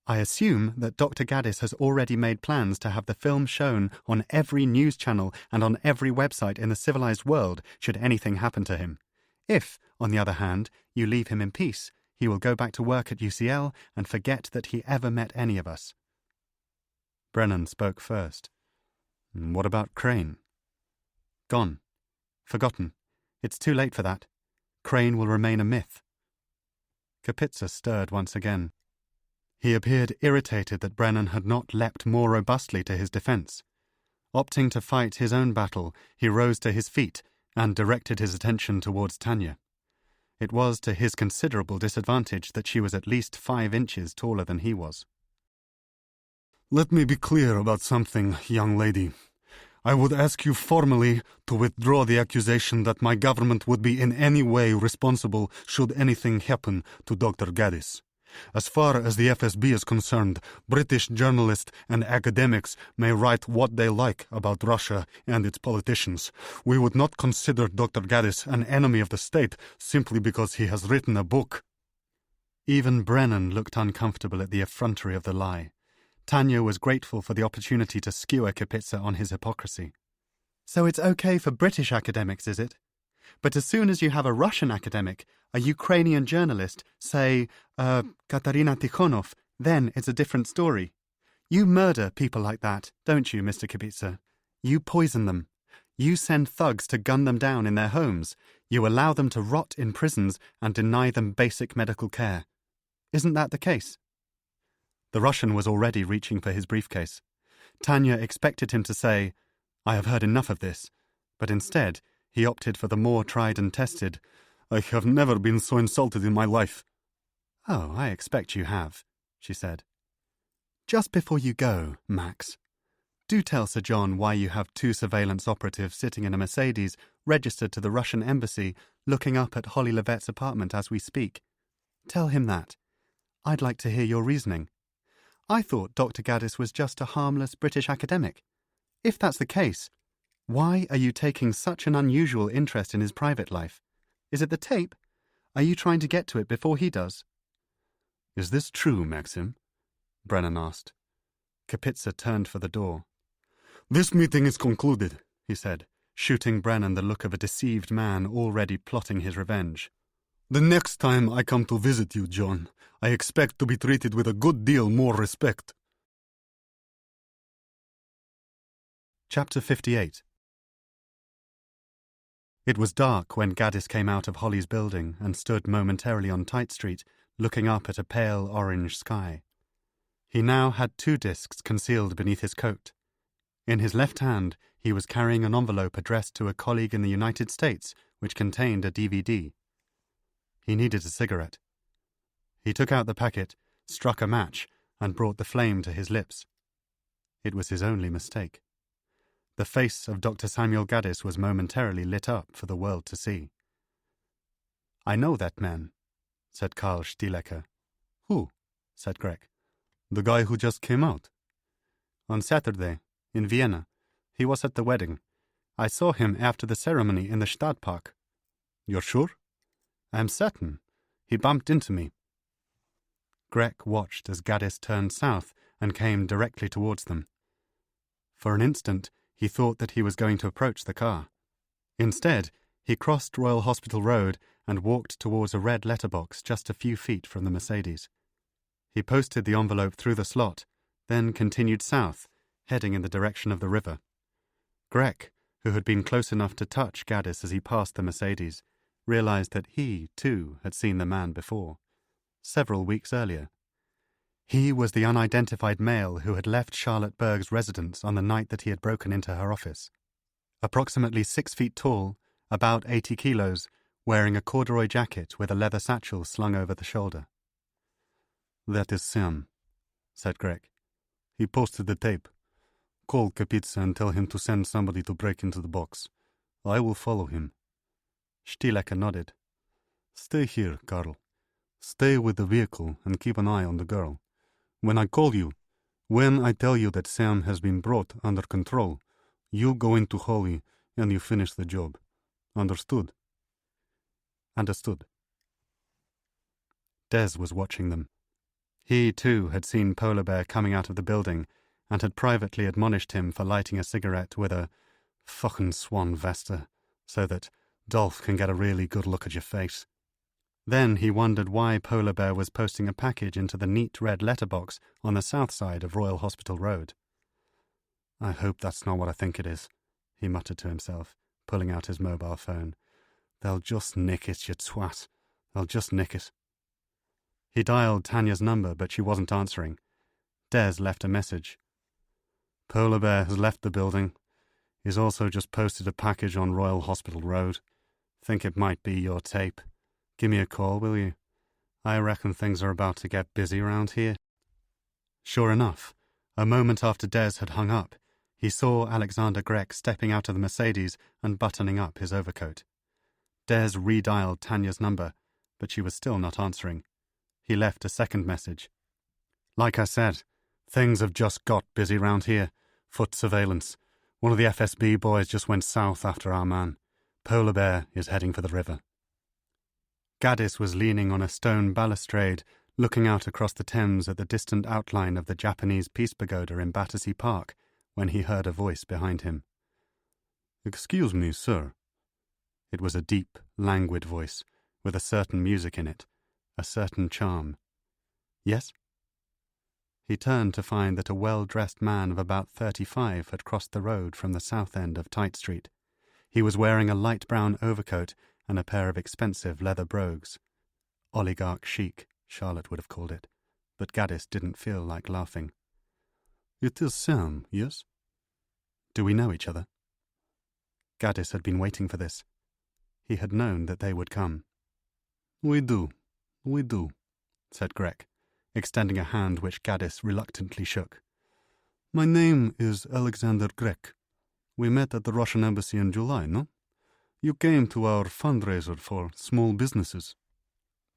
"I assume that Dr. Gaddis has already made plans to have the film shown on every news channel and on every website in the civilized world should anything happen to him. If, on the other hand, you leave him in peace, he will go back to work at UCL and forget that he ever met any of us." Brennan spoke first. "What about Crane?" "Gone. Forgotten. It's too late for that. Crane will remain a myth." Kapitsa stirred once again. He appeared irritated that Brennan had not leapt more robustly to his defence. Opting to fight his own battle, he rose to his feet and directed his attention towards Tanya. It was to his considerable disadvantage that she was at least 5 inches taller than he was. "Let me be clear about something, young lady. I would ask you formally to withdraw the accusation that my government would be in any way responsible should anything happen to Dr. Gaddis. As far as the FSB is concerned, British journalists and academics may write what they like about Russia and its politicians. We would not consider Dr. Gaddis an enemy of the state simply because he has written a book. Even Brennan looked uncomfortable at the effrontery of the lie. Tanya was grateful for the opportunity to skewer Kapitsa on his hypocrisy. So it's okay for British academics, is it? But as soon as you have a Russian academic, a Ukrainian journalist, say, Katarina Tikhonov, then it's a different story. You murder people like that, don't you, Mr. Kapitsa? You poison them. You send thugs to gun them down in their homes. You allow them to rot in prisons and deny them basic medical care. Isn't that the case? The Russian was already reaching for his briefcase. Tanya expected him to say, I have heard enough of this, but instead he opted for the more tried and tested, I have never been so insulted in my life. Oh, I expect you have, she said. Just before you go, Max, do tell Sir John why you have 2 surveillance operatives sitting in a Mercedes registered to the Russian embassy looking up at Holly Levette's apartment as we speak. Tell him that. I'd like to hear your reasoning. I thought Dr. Gaddis was just a harmless British academic. If that's the case, why are you taking such an unusual interest in his private life? Is it the tape? Are you trying to get to it before he does? Is this true, Maxim? Brennan asked. Kapitsa turned for the door. This meeting is concluded, he said, shooting Brennan the look of a deceived man already plotting his revenge. The next time I come to visit you, John, I expect to be treated with a good deal more respect. Chapter 58. It was dark when Gaddis came out of Holly's building and stood momentarily on Tite Street, looking up at a pale orange sky. He now had 2 discs concealed beneath his coat. In his left hand, he was carrying an envelope addressed to a colleague in the United States, which contained a DVD. He needed a cigarette. He took out the packet, struck a match, and brought the flame to his lips. It was his only mistake. The face of Dr. Samuel Gaddis was momentarily lit up for the world to see. I know that man, said Karl Stielecker. Who? Said Greg. The guy who just came out? On Saturday, in Vienna. He was at the wedding. I saw him after the ceremony in the Stadtpark. You're sure? I am certain. He bumped into me. Greg watched as Gaddis turned south and came directly towards them. For an instant, he thought that he was going to approach the car. Instead, he crossed Royal Hospital Road and walked towards a red letterbox just a few feet from the Mercedes. He posted the envelope through the slot, then continued south, heading in the direction of the river. Greg, who had been close enough to touch Gaddis as he passed the Mercedes, realized that he, too, had seen the man before, several weeks earlier. He was the unidentified male who had left Charlotte Berg's residence on the night that he had broken into her office. Approximately 6 feet tall, about 80 kilos, wearing a corduroy jacket with a leather satchel slung over the shoulder. That is Sam, said Greg. He posted the tape. Call Kapitsa and tell him to send somebody to break into the box. I will follow him. Stielecker nodded. Stay here, Karl. Stay with the vehicle and keep an eye on the girl. When I call you, when I tell you that Sam has been brought under control, you go into Holly and you finish the job. Understood? Understood. Des was watching them. He, too, had seen Polar Bear coming out of the building and had privately admonished him for lighting a cigarette with a fucking swan vesta so that Dolph can get a really good look at your face. Then he wondered why Polar Bear was posting a package into the neat red letterbox on the south side of Royal Hospital Road. I hope that's not what I think it is, he muttered to himself, pulling out his mobile phone. They'll just nick it, you twat. They'll just nick it. He dialed Tanya's number, but she wasn't answering. Des left a message. Polar Bear has left the building. He's also just posted a package on Royal Hospital Road. Think it might be your tape. Give me a call, will you? I reckon things are about to get busy around here. Sure enough, a moment after Des had hung up, He saw Alexander Grech stepping out of the Mercedes and buttoning up his overcoat. Des redialed Tanya's number, but she was still not answering. He left a second message. Like I said, things have just got busy round here. Foot surveillance. One of the FSB boys just went south after our man. Polar Bear is heading for the river. Gaddis was leaning on a stone balustrade, looking out across the Thames at the distant outline of the Japanese Peace Pagoda in Battersea Park, when he heard a voice behind him. "Excuse me, sir." It was a deep, languid voice, with a certain music in it, a certain charm. "Yes?" He turned to find that a well-dressed man of about 35 had crossed the road from the south end of Tite Street. He was wearing a light brown overcoat and a pair of expensive leather brogues. Oligarch chic, Charlotte would have called it, but Gaddis didn't feel like laughing. "It is Sam, yes?" "Do we know each other?" Gaddis had been waiting for this. He had known that they would come. We do," said Grech, extending a hand which Gaddis reluctantly shook. "My name is Alexander Grech. We met at the Russian embassy in July, no? You came to our fundraiser for small businesses."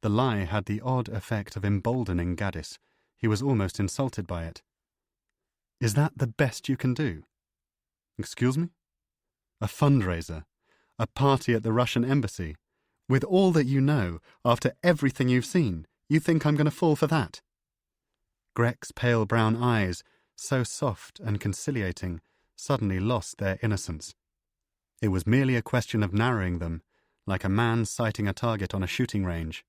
The lie had the odd effect of emboldening Gaddis. He was almost insulted by it. "Is that the best you can do?" "Excuse me?" "A fundraiser. A party at the Russian embassy. With all that you know, after everything you've seen, you think I'm going to fall for that?" Grech's pale brown eyes, so soft and conciliating, suddenly lost their innocence. It was merely a question of narrowing them, like a man sighting a target on a shooting range.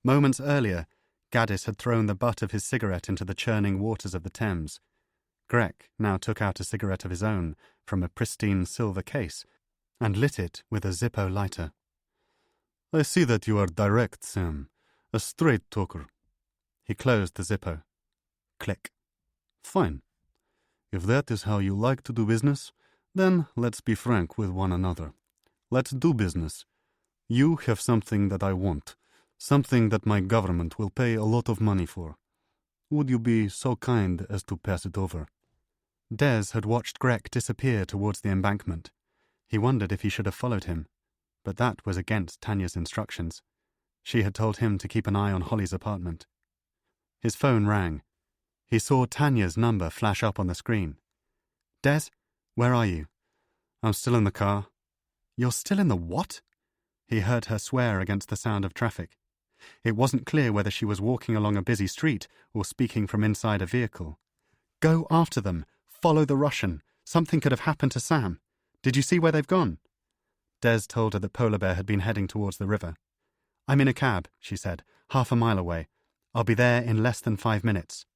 Moments earlier, Gaddis had thrown the butt of his cigarette into the churning waters of the Thames. Grech now took out a cigarette of his own from a pristine silver case and lit it with a Zippo lighter. "I see that you are direct, Sam. A straight talker." He closed the Zippo. Click. "Fine. If that is how you like to do business, then let's be frank with one another. Let's do business. You have something that I want, something that my government will pay a lot of money for. Would you be so kind as to pass it over?" Des had watched Grech disappear towards the embankment. He wondered if he should have followed him, but that was against Tanya's instructions. She had told him to keep an eye on Holly's apartment. His phone rang. He saw Tanya's number flash up on the screen. "Des, where are you?" "I'm still in the car." "You're still in the what?" He heard her swear against the sound of traffic. It wasn't clear whether she was walking along a busy street or speaking from inside a vehicle. "Go after them. Follow the Russian. Something could have happened to Sam. Did you see where they've gone?" Des told her that Polar Bear had been heading towards the river. "I'm in a cab," she said, "half a mile away. I'll be there in less than 5 minutes."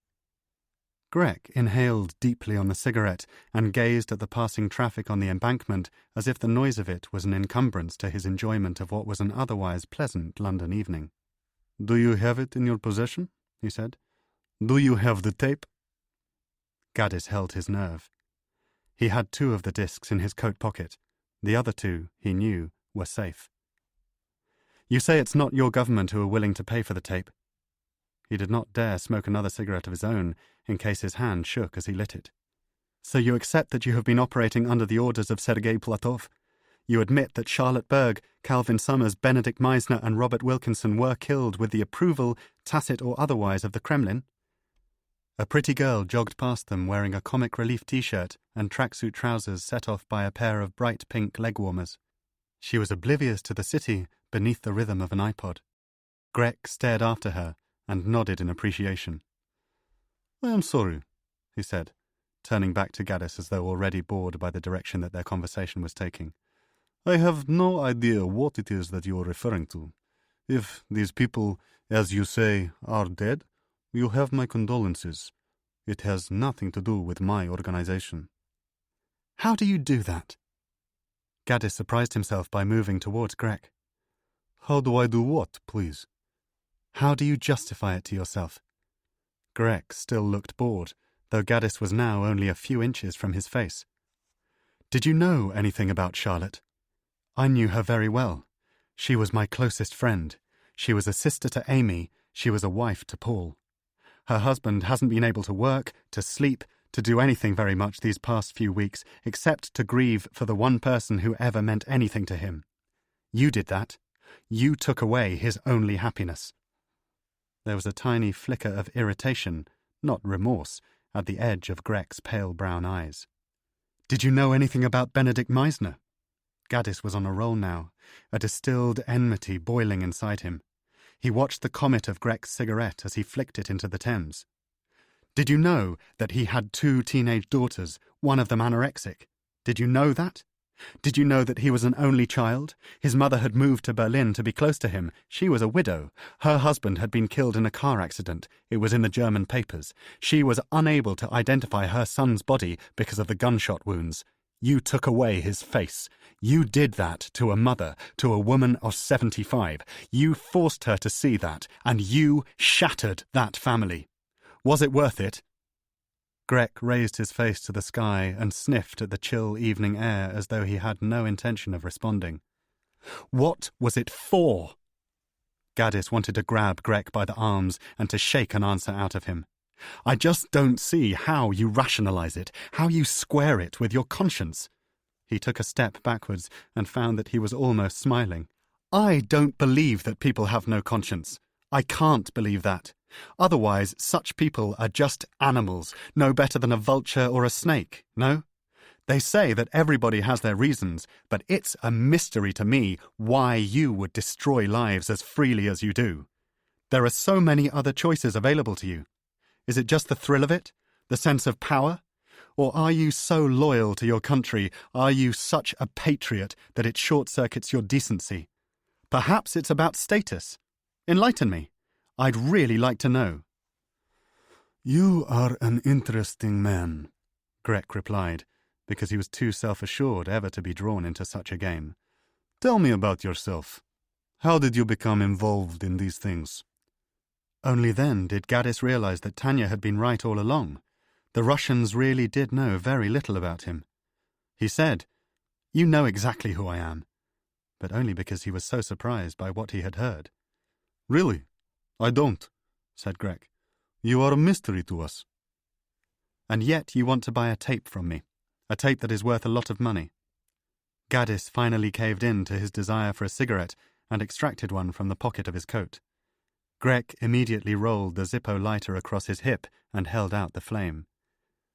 Grech inhaled deeply on the cigarette and gazed at the passing traffic on the embankment as if the noise of it was an encumbrance to his enjoyment of what was an otherwise pleasant London evening. "Do you have it in your possession?" he said. "Do you have the tape?" Gaddis held his nerve. He had 2 of the discs in his coat pocket. The other 2, he knew, were safe. "You say it's not your government who are willing to pay for the tape." He did not dare smoke another cigarette of his own, in case his hand shook as he lit it. "So you accept that you have been operating under the orders of Sergei Platov? You admit that Charlotte Berg, Calvin Summers, Benedict Meisner and Robert Wilkinson were killed with the approval, tacit or otherwise, of the Kremlin?" A pretty girl jogged past them wearing a comic relief T-shirt and tracksuit trousers set off by a pair of bright pink leg warmers. She was oblivious to the city beneath the rhythm of an iPod. Grech stared after her and nodded in appreciation. "I am sorry," he said, turning back to Gaddis as though already bored by the direction that their conversation was taking. "I have no idea what it is that you are referring to. If these people, as you say, are dead, you have my condolences. It has nothing to do with my organization." "How do you do that?" Gaddis surprised himself by moving towards Grech. "How do I do what, please?" "How do you justify it to yourself?" Grech still looked bored, though Gaddis was now only a few inches from his face. "Did you know anything about Charlotte?" "I knew her very well. She was my closest friend. She was a sister to Amy. She was a wife to Paul. Her husband hasn't been able to work, to sleep, to do anything very much these past few weeks except to grieve for the one person who ever meant anything to him. You did that. You took away his only happiness." There was a tiny flicker of irritation, not remorse, at the edge of Grek's pale brown eyes. "Did you know anything about Benedict Meisner?" Gaddis was on a roll now, a distilled enmity boiling inside him. He watched the comet of Grek's cigarette as he flicked it into the Thames. "Did you know that he had 2 teenage daughters, one of them anorexic? Did you know that? Did you know that he was an only child? His mother had moved to Berlin to be close to him. She was a widow. Her husband had been killed in a car accident. It was in the German papers. She was unable to identify her son's body because of the gunshot wounds. You took away his face. You did that to a mother, to a woman of 75. You forced her to see that, and you shattered that family. Was it worth it?" Grek raised his face to the sky and sniffed at the chill evening air as though he had no intention of responding. "What was it for?" Gaddis wanted to grab Grek by the arms and to shake an answer out of him. "I just don't see how you rationalize it, how you square it with your conscience." He took a step backwards and found that he was almost smiling. "I don't believe that people have no conscience. I can't believe that. Otherwise, such people are just animals, no better than a vulture or a snake, no? They say that everybody has their reasons, but it's a mystery to me why you would destroy lives as freely as you do. There are so many other choices available to you. Is it just the thrill of it? The sense of power? Or are you so loyal to your country, are you such a patriot that it short-circuits your decency? Perhaps it's about status. Enlighten me. I'd really like to know." "You are an interesting man," Grek replied, because he was too self-assured ever to be drawn into such a game. "Tell me about yourself. How did you become involved in these things?" Only then did Gaddis realize that Tanya had been right all along. The Russians really did know very little about him. He said, "You know exactly who I am," but only because he was so surprised by what he had heard. "Really? I don't," said Grek. "You are a mystery to us." "And yet you want to buy a tape from me, a tape that is worth a lot of money." Gaddis finally caved in to his desire for a cigarette and extracted one from the pocket of his coat. Grek immediately rolled the Zippo lighter across his hip and held out the flame.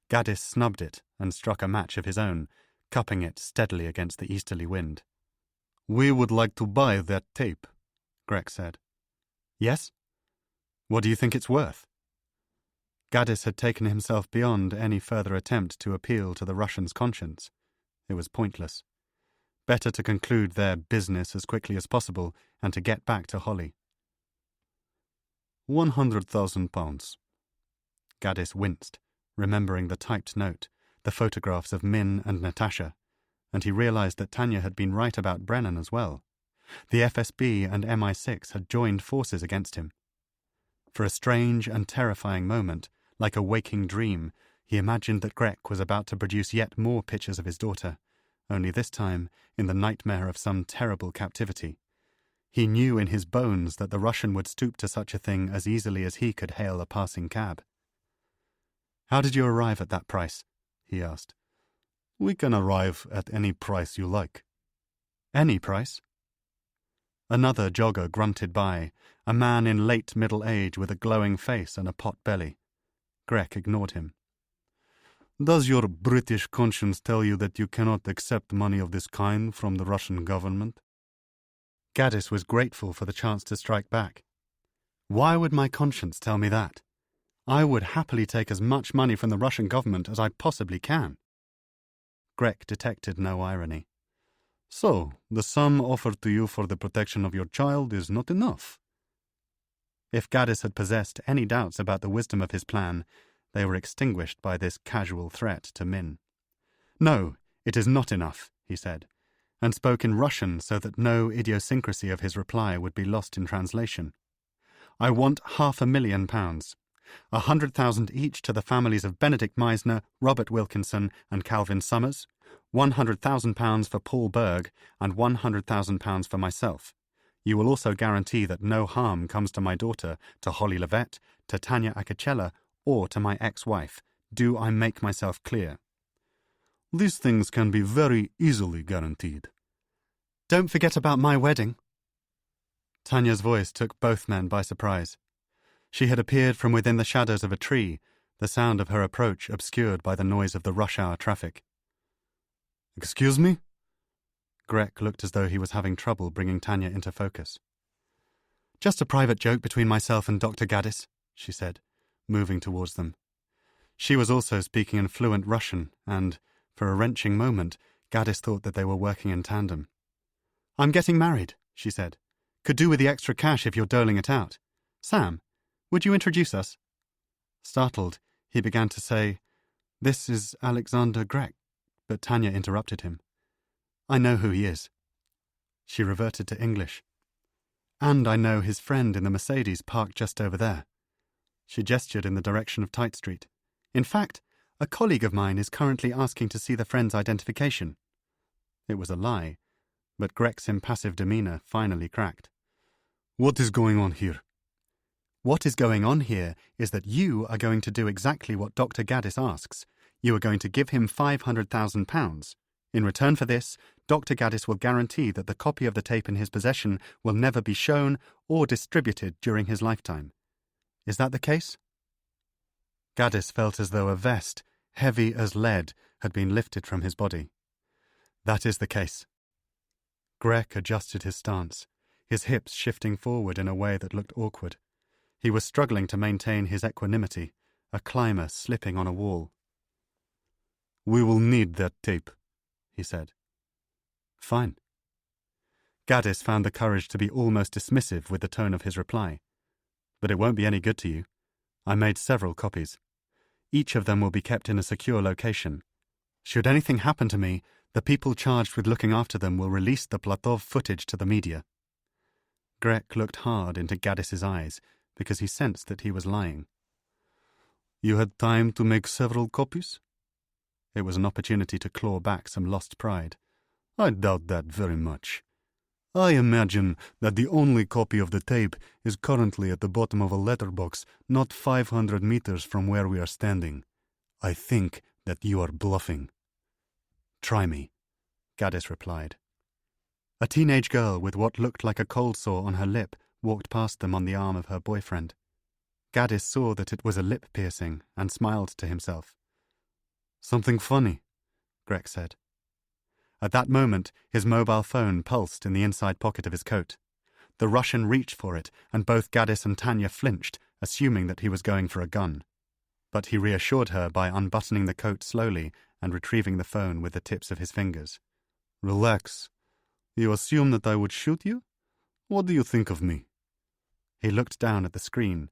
Gaddis snubbed it and struck a match of his own, cupping it steadily against the easterly wind. "We would like to buy that tape," Grek said. "Yes? What do you think it's worth?" Gaddis had taken himself beyond any further attempt to appeal to the Russian's conscience. It was pointless. Better to conclude their business as quickly as possible and to get back to Holly. 100,000 pounds. Gaddis winced, remembering the typed note, the photographs of Min and Natasha, and he realized that Tanya had been right about Brennan as well. The FSB and MI6 had joined forces against him. For a strange and terrifying moment, like a waking dream, he imagined that Grek was about to produce yet more pictures of his daughter, only this time in the nightmare of some terrible captivity. He knew in his bones that the Russian would stoop to such a thing as easily as he could hail a passing cab. "How did you arrive at that price?" he asked. "We can arrive at any price you like." "Any price?" Another jogger grunted by, a man in late middle age with a glowing face and a pot belly. Grek ignored him. "Does your British conscience tell you that you cannot accept money of this kind from the Russian government?" Gaddis was grateful for the chance to strike back. "Why would my conscience tell me that? I would happily take as much money from the Russian government as I possibly can." Grek detected no irony. "So, the sum offered to you for the protection of your child is not enough?" If Gaddis had possessed any doubts about the wisdom of his plan, they were extinguished by this casual threat to Min. "No, it is not enough," he said, and spoke in Russian so that no idiosyncrasy of his reply would be lost in translation. "I want £500,000, 100,000 each to the families of Benedict Meisner, Robert Wilkinson, and Calvin Summers, £100,000 for Paul Berg, and £100,000 for myself. You will also guarantee that no harm comes to my daughter, to Holly Levett, to Tanya Akachela, or to my ex-wife. do I make myself clear? These things can be very easily guaranteed. Don't forget about my wedding. Tanya's voice took both men by surprise. She had appeared from within the shadows of a tree, the sound of her approach obscured by the noise of the rush-hour traffic. Excuse me? Grech looked as though he was having trouble bringing Tanya into focus. Just a private joke between myself and Dr. Gaddis, she said, moving towards them. She was also speaking in fluent Russian, and, for a wrenching moment, Gaddis thought that they were working in tandem. I'm getting married, she said. Could do with the extra cash if you're doling it out. Sam, would you introduce us? Startled, he began to say, This is Alexander Grech, but Tanya interrupted him. I know who he is. She reverted to English. And I know his friend in the Mercedes parked just over there. She gestured in the direction of Tite Street. In fact, a colleague of mine is currently asking to see the friend's identification. It was a lie, but Grech's impassive demeanour finally cracked. What is going on here? What is going on here is that you are going to do exactly what Dr. Gaddis asks. You are going to give him £500,000. In return for this, Dr. Gaddis will guarantee that the copy of the tape in his possession will never be shown or distributed during his lifetime. Is that the case? Gaddis felt as though a vest, heavy as lead, had been lifted from his body. That is the case. Grech adjusted his stance, his hips shifting forward in a way that looked awkward. He was struggling to maintain his equanimity, a climber slipping on a wall. We will need that tape, he said. Fine. Gaddis found the courage to be almost dismissive with the tone of his reply. But it won't be any good to you. I made several copies. Each of them will be kept in a secure location. Should anything happen to me, the people charged with looking after them will release the Platov footage to the media. Grech looked hard into Gaddis's eyes, because he sensed that he was lying. You had time to make several copies? It was an opportunity to claw back some lost pride. I doubt that very much. I imagine that the only copy of the tape is currently at the bottom of a letterbox not 500 meters from where we are standing. I think that you are bluffing. Try me, Gaddis replied. A teenage girl with what looked like a cold sore on her lip walked past them on the arm of her boyfriend. Gaddis saw that it was a lip piercing and smiled to himself. Something funny, Grech said. At that moment, his mobile phone pulsed in the inside pocket of his coat. The Russian reached for it, and both Gaddis and Tanya flinched, assuming that he was going for a gun. But he reassured her by unbuttoning the coat slowly and retrieving the phone with the tips of his fingers. Relax. You assume that I would shoot you? What do you think of me? He looked down at the screen.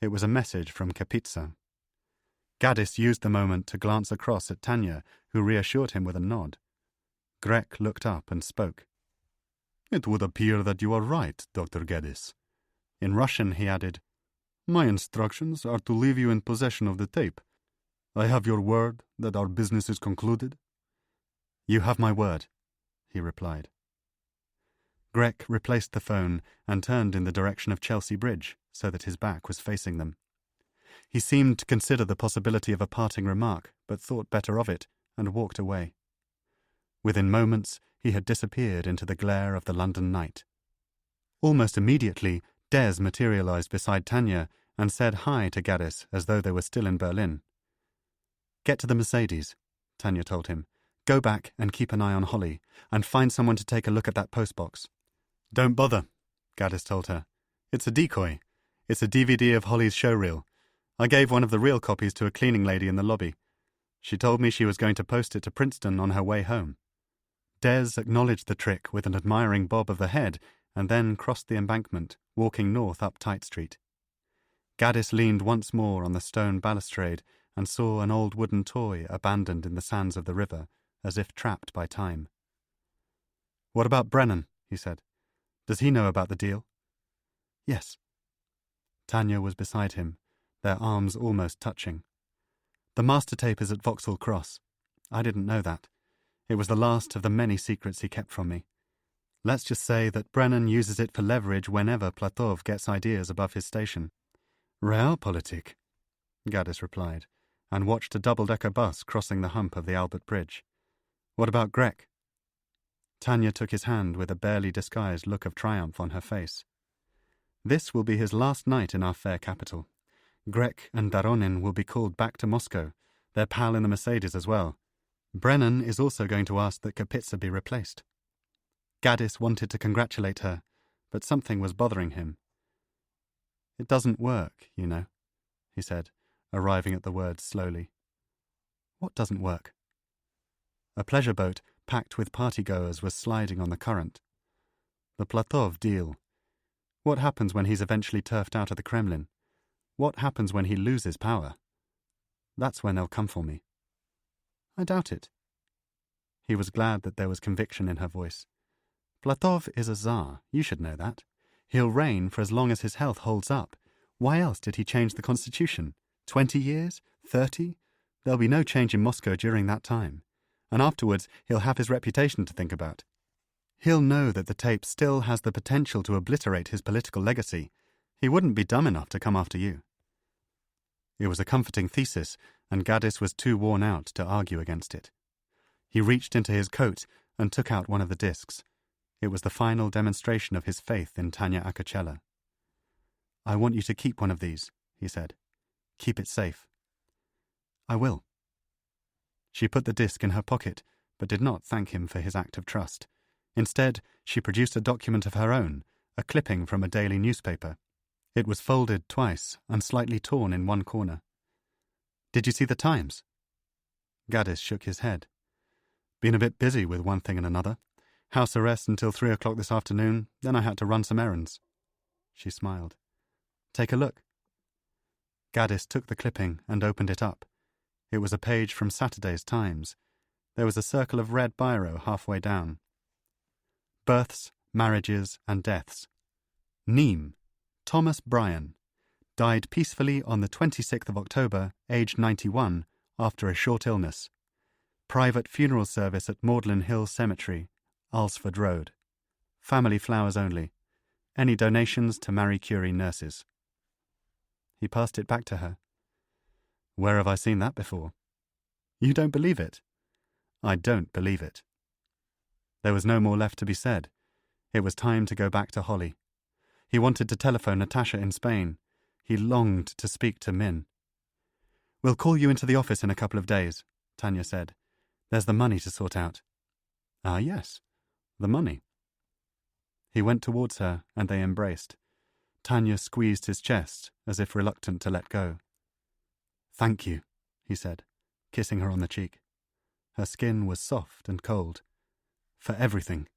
It was a message from Kapitsa. Gaddis used the moment to glance across at Tanya, who reassured him with a nod. Grech looked up and spoke. It would appear that you are right, Dr. Gaddis. In Russian, he added, My instructions are to leave you in possession of the tape. I have your word that our business is concluded? You have my word, he replied. Grech replaced the phone and turned in the direction of Chelsea Bridge so that his back was facing them. He seemed to consider the possibility of a parting remark, but thought better of it and walked away. Within moments, he had disappeared into the glare of the London night. Almost immediately, Des materialized beside Tanya and said hi to Gaddis as though they were still in Berlin. Get to the Mercedes, Tanya told him. Go back and keep an eye on Holly, and find someone to take a look at that postbox. Don't bother, Gaddis told her. It's a decoy. It's a DVD of Holly's showreel. I gave one of the real copies to a cleaning lady in the lobby. She told me she was going to post it to Princeton on her way home. Des acknowledged the trick with an admiring bob of the head and then crossed the embankment, walking north up Tite Street. Gaddis leaned once more on the stone balustrade and saw an old wooden toy abandoned in the sands of the river, as if trapped by time. What about Brennan? He said. Does he know about the deal? Yes. Tanya was beside him, their arms almost touching. The master tape is at Vauxhall Cross. I didn't know that. It was the last of the many secrets he kept from me. Let's just say that Brennan uses it for leverage whenever Platov gets ideas above his station. Realpolitik, Gaddis replied, and watched a double-decker bus crossing the hump of the Albert Bridge. What about Grek? Tanya took his hand with a barely disguised look of triumph on her face. This will be his last night in our fair capital. Grek and Daronin will be called back to Moscow, their pal in the Mercedes as well. Brennan is also going to ask that Kapitsa be replaced. Gaddis wanted to congratulate her, but something was bothering him. It doesn't work, you know, he said, arriving at the words slowly. What doesn't work? A pleasure boat packed with partygoers was sliding on the current. The Platov deal. What happens when he's eventually turfed out of the Kremlin? What happens when he loses power? That's when they'll come for me. I doubt it. He was glad that there was conviction in her voice. Platov is a Tsar, you should know that. He'll reign for as long as his health holds up. Why else did he change the constitution? 20 years? 30? There'll be no change in Moscow during that time. And afterwards he'll have his reputation to think about. He'll know that the tape still has the potential to obliterate his political legacy. He wouldn't be dumb enough to come after you. It was a comforting thesis, and Gaddis was too worn out to argue against it. He reached into his coat and took out one of the discs. It was the final demonstration of his faith in Tanya Akachela. I want you to keep one of these, he said. Keep it safe. I will. She put the disc in her pocket, but did not thank him for his act of trust. Instead, she produced a document of her own, a clipping from a daily newspaper. It was folded twice and slightly torn in one corner. Did you see the Times? Gaddis shook his head. Been a bit busy with one thing and another. House arrest until 3 o'clock this afternoon, then I had to run some errands. She smiled. Take a look. Gaddis took the clipping and opened it up. It was a page from Saturday's Times. There was a circle of red biro halfway down. Births, marriages, and deaths. Nîmes, Thomas Bryan, died peacefully on the 26th of October, aged 91, after a short illness. Private funeral service at Magdalen Hill Cemetery, Alsford Road. Family flowers only. Any donations to Marie Curie nurses. He passed it back to her. Where have I seen that before? You don't believe it? I don't believe it. There was no more left to be said. It was time to go back to Holly. He wanted to telephone Natasha in Spain. He longed to speak to Min. We'll call you into the office in a couple of days, Tanya said. There's the money to sort out. Ah, yes, the money. He went towards her, and they embraced. Tanya squeezed his chest, as if reluctant to let go. Thank you, he said, kissing her on the cheek. Her skin was soft and cold. For everything.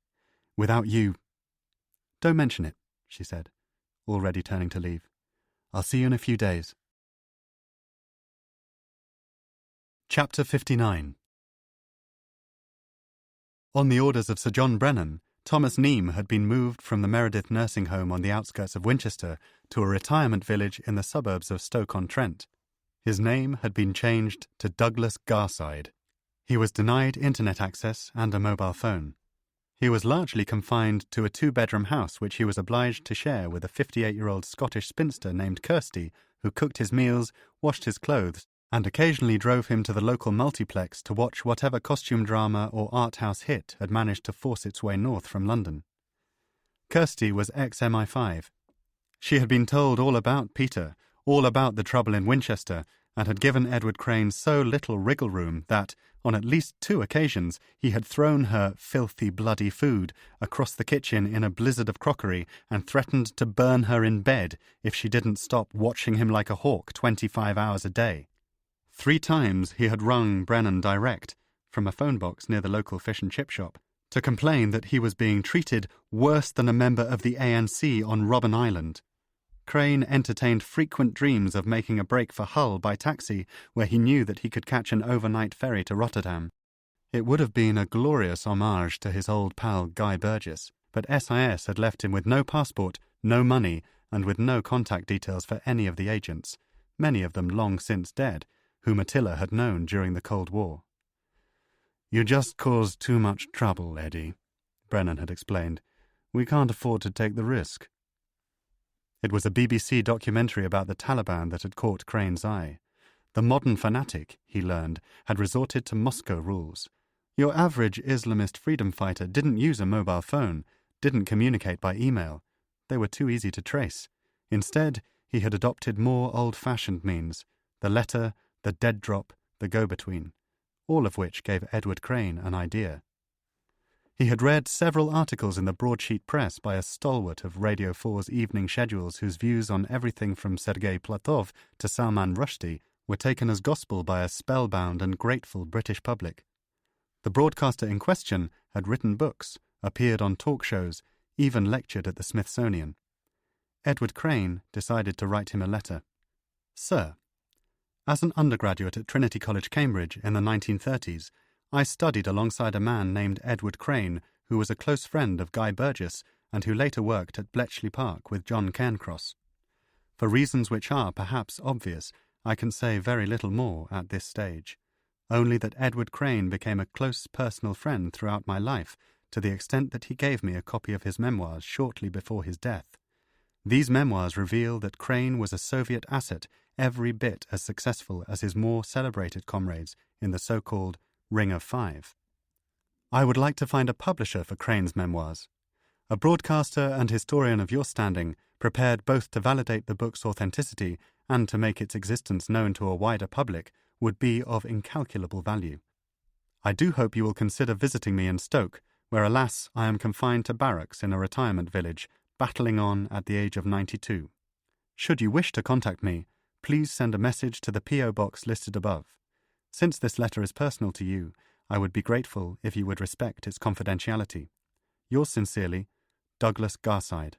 Without you... Don't mention it, she said, already turning to leave. I'll see you in a few days. Chapter 59. On the orders of Sir John Brennan, Thomas Nîmes had been moved from the Meredith nursing home on the outskirts of Winchester to a retirement village in the suburbs of Stoke-on-Trent. His name had been changed to Douglas Garside. He was denied internet access and a mobile phone. He was largely confined to a 2-bedroom house which he was obliged to share with a 58-year-old Scottish spinster named Kirsty, who cooked his meals, washed his clothes, and occasionally drove him to the local multiplex to watch whatever costume drama or art house hit had managed to force its way north from London. Kirsty was ex-MI5. She had been told all about Peter, all about the trouble in Winchester, and had given Edward Crane so little wriggle room that, on at least 2 occasions, he had thrown her filthy, bloody food across the kitchen in a blizzard of crockery and threatened to burn her in bed if she didn't stop watching him like a hawk 25 hours a day. 3 times he had rung Brennan direct, from a phone box near the local fish and chip shop, to complain that he was being treated worse than a member of the ANC on Robben Island. Crane entertained frequent dreams of making a break for Hull by taxi, where he knew that he could catch an overnight ferry to Rotterdam. It would have been a glorious homage to his old pal Guy Burgess, but SIS had left him with no passport, no money, and with no contact details for any of the agents, many of them long since dead, whom Attila had known during the Cold War. "You just caused too much trouble, Eddie," Brennan had explained. "We can't afford to take the risk." It was a BBC documentary about the Taliban that had caught Crane's eye. The modern fanatic, he learned, had resorted to Moscow rules. Your average Islamist freedom fighter didn't use a mobile phone, didn't communicate by email. They were too easy to trace. Instead, he had adopted more old-fashioned means, the letter, the dead drop, the go-between, all of which gave Edward Crane an idea. He had read several articles in the broadsheet press by a stalwart of Radio 4's evening schedules whose views on everything from Sergei Platov to Salman Rushdie were taken as gospel by a spellbound and grateful British public. The broadcaster in question had written books, appeared on talk shows, even lectured at the Smithsonian. Edward Crane decided to write him a letter. Sir, as an undergraduate at Trinity College, Cambridge in the 1930s, I studied alongside a man named Edward Crane, who was a close friend of Guy Burgess and who later worked at Bletchley Park with John Cairncross. For reasons which are perhaps obvious, I can say very little more at this stage, only that Edward Crane became a close personal friend throughout my life, to the extent that he gave me a copy of his memoirs shortly before his death. These memoirs reveal that Crane was a Soviet asset every bit as successful as his more celebrated comrades in the so-called Ring of Five. I would like to find a publisher for Crane's memoirs. A broadcaster and historian of your standing, prepared both to validate the book's authenticity and to make its existence known to a wider public, would be of incalculable value. I do hope you will consider visiting me in Stoke, where, alas, I am confined to barracks in a retirement village, battling on at the age of 92. Should you wish to contact me, please send a message to the P.O. Box listed above. Since this letter is personal to you, I would be grateful if you would respect its confidentiality. Yours sincerely, Douglas Garside.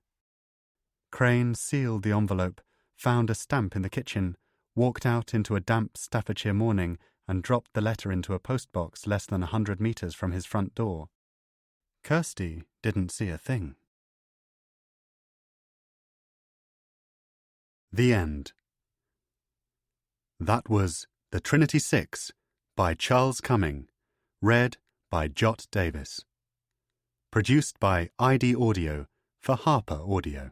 Crane sealed the envelope, found a stamp in the kitchen, walked out into a damp Staffordshire morning and dropped the letter into a postbox less than 100 metres from his front door. Kirsty didn't see a thing. The end. That was The Trinity 6 by Charles Cumming, read by Jot Davis. Produced by ID Audio for Harper Audio.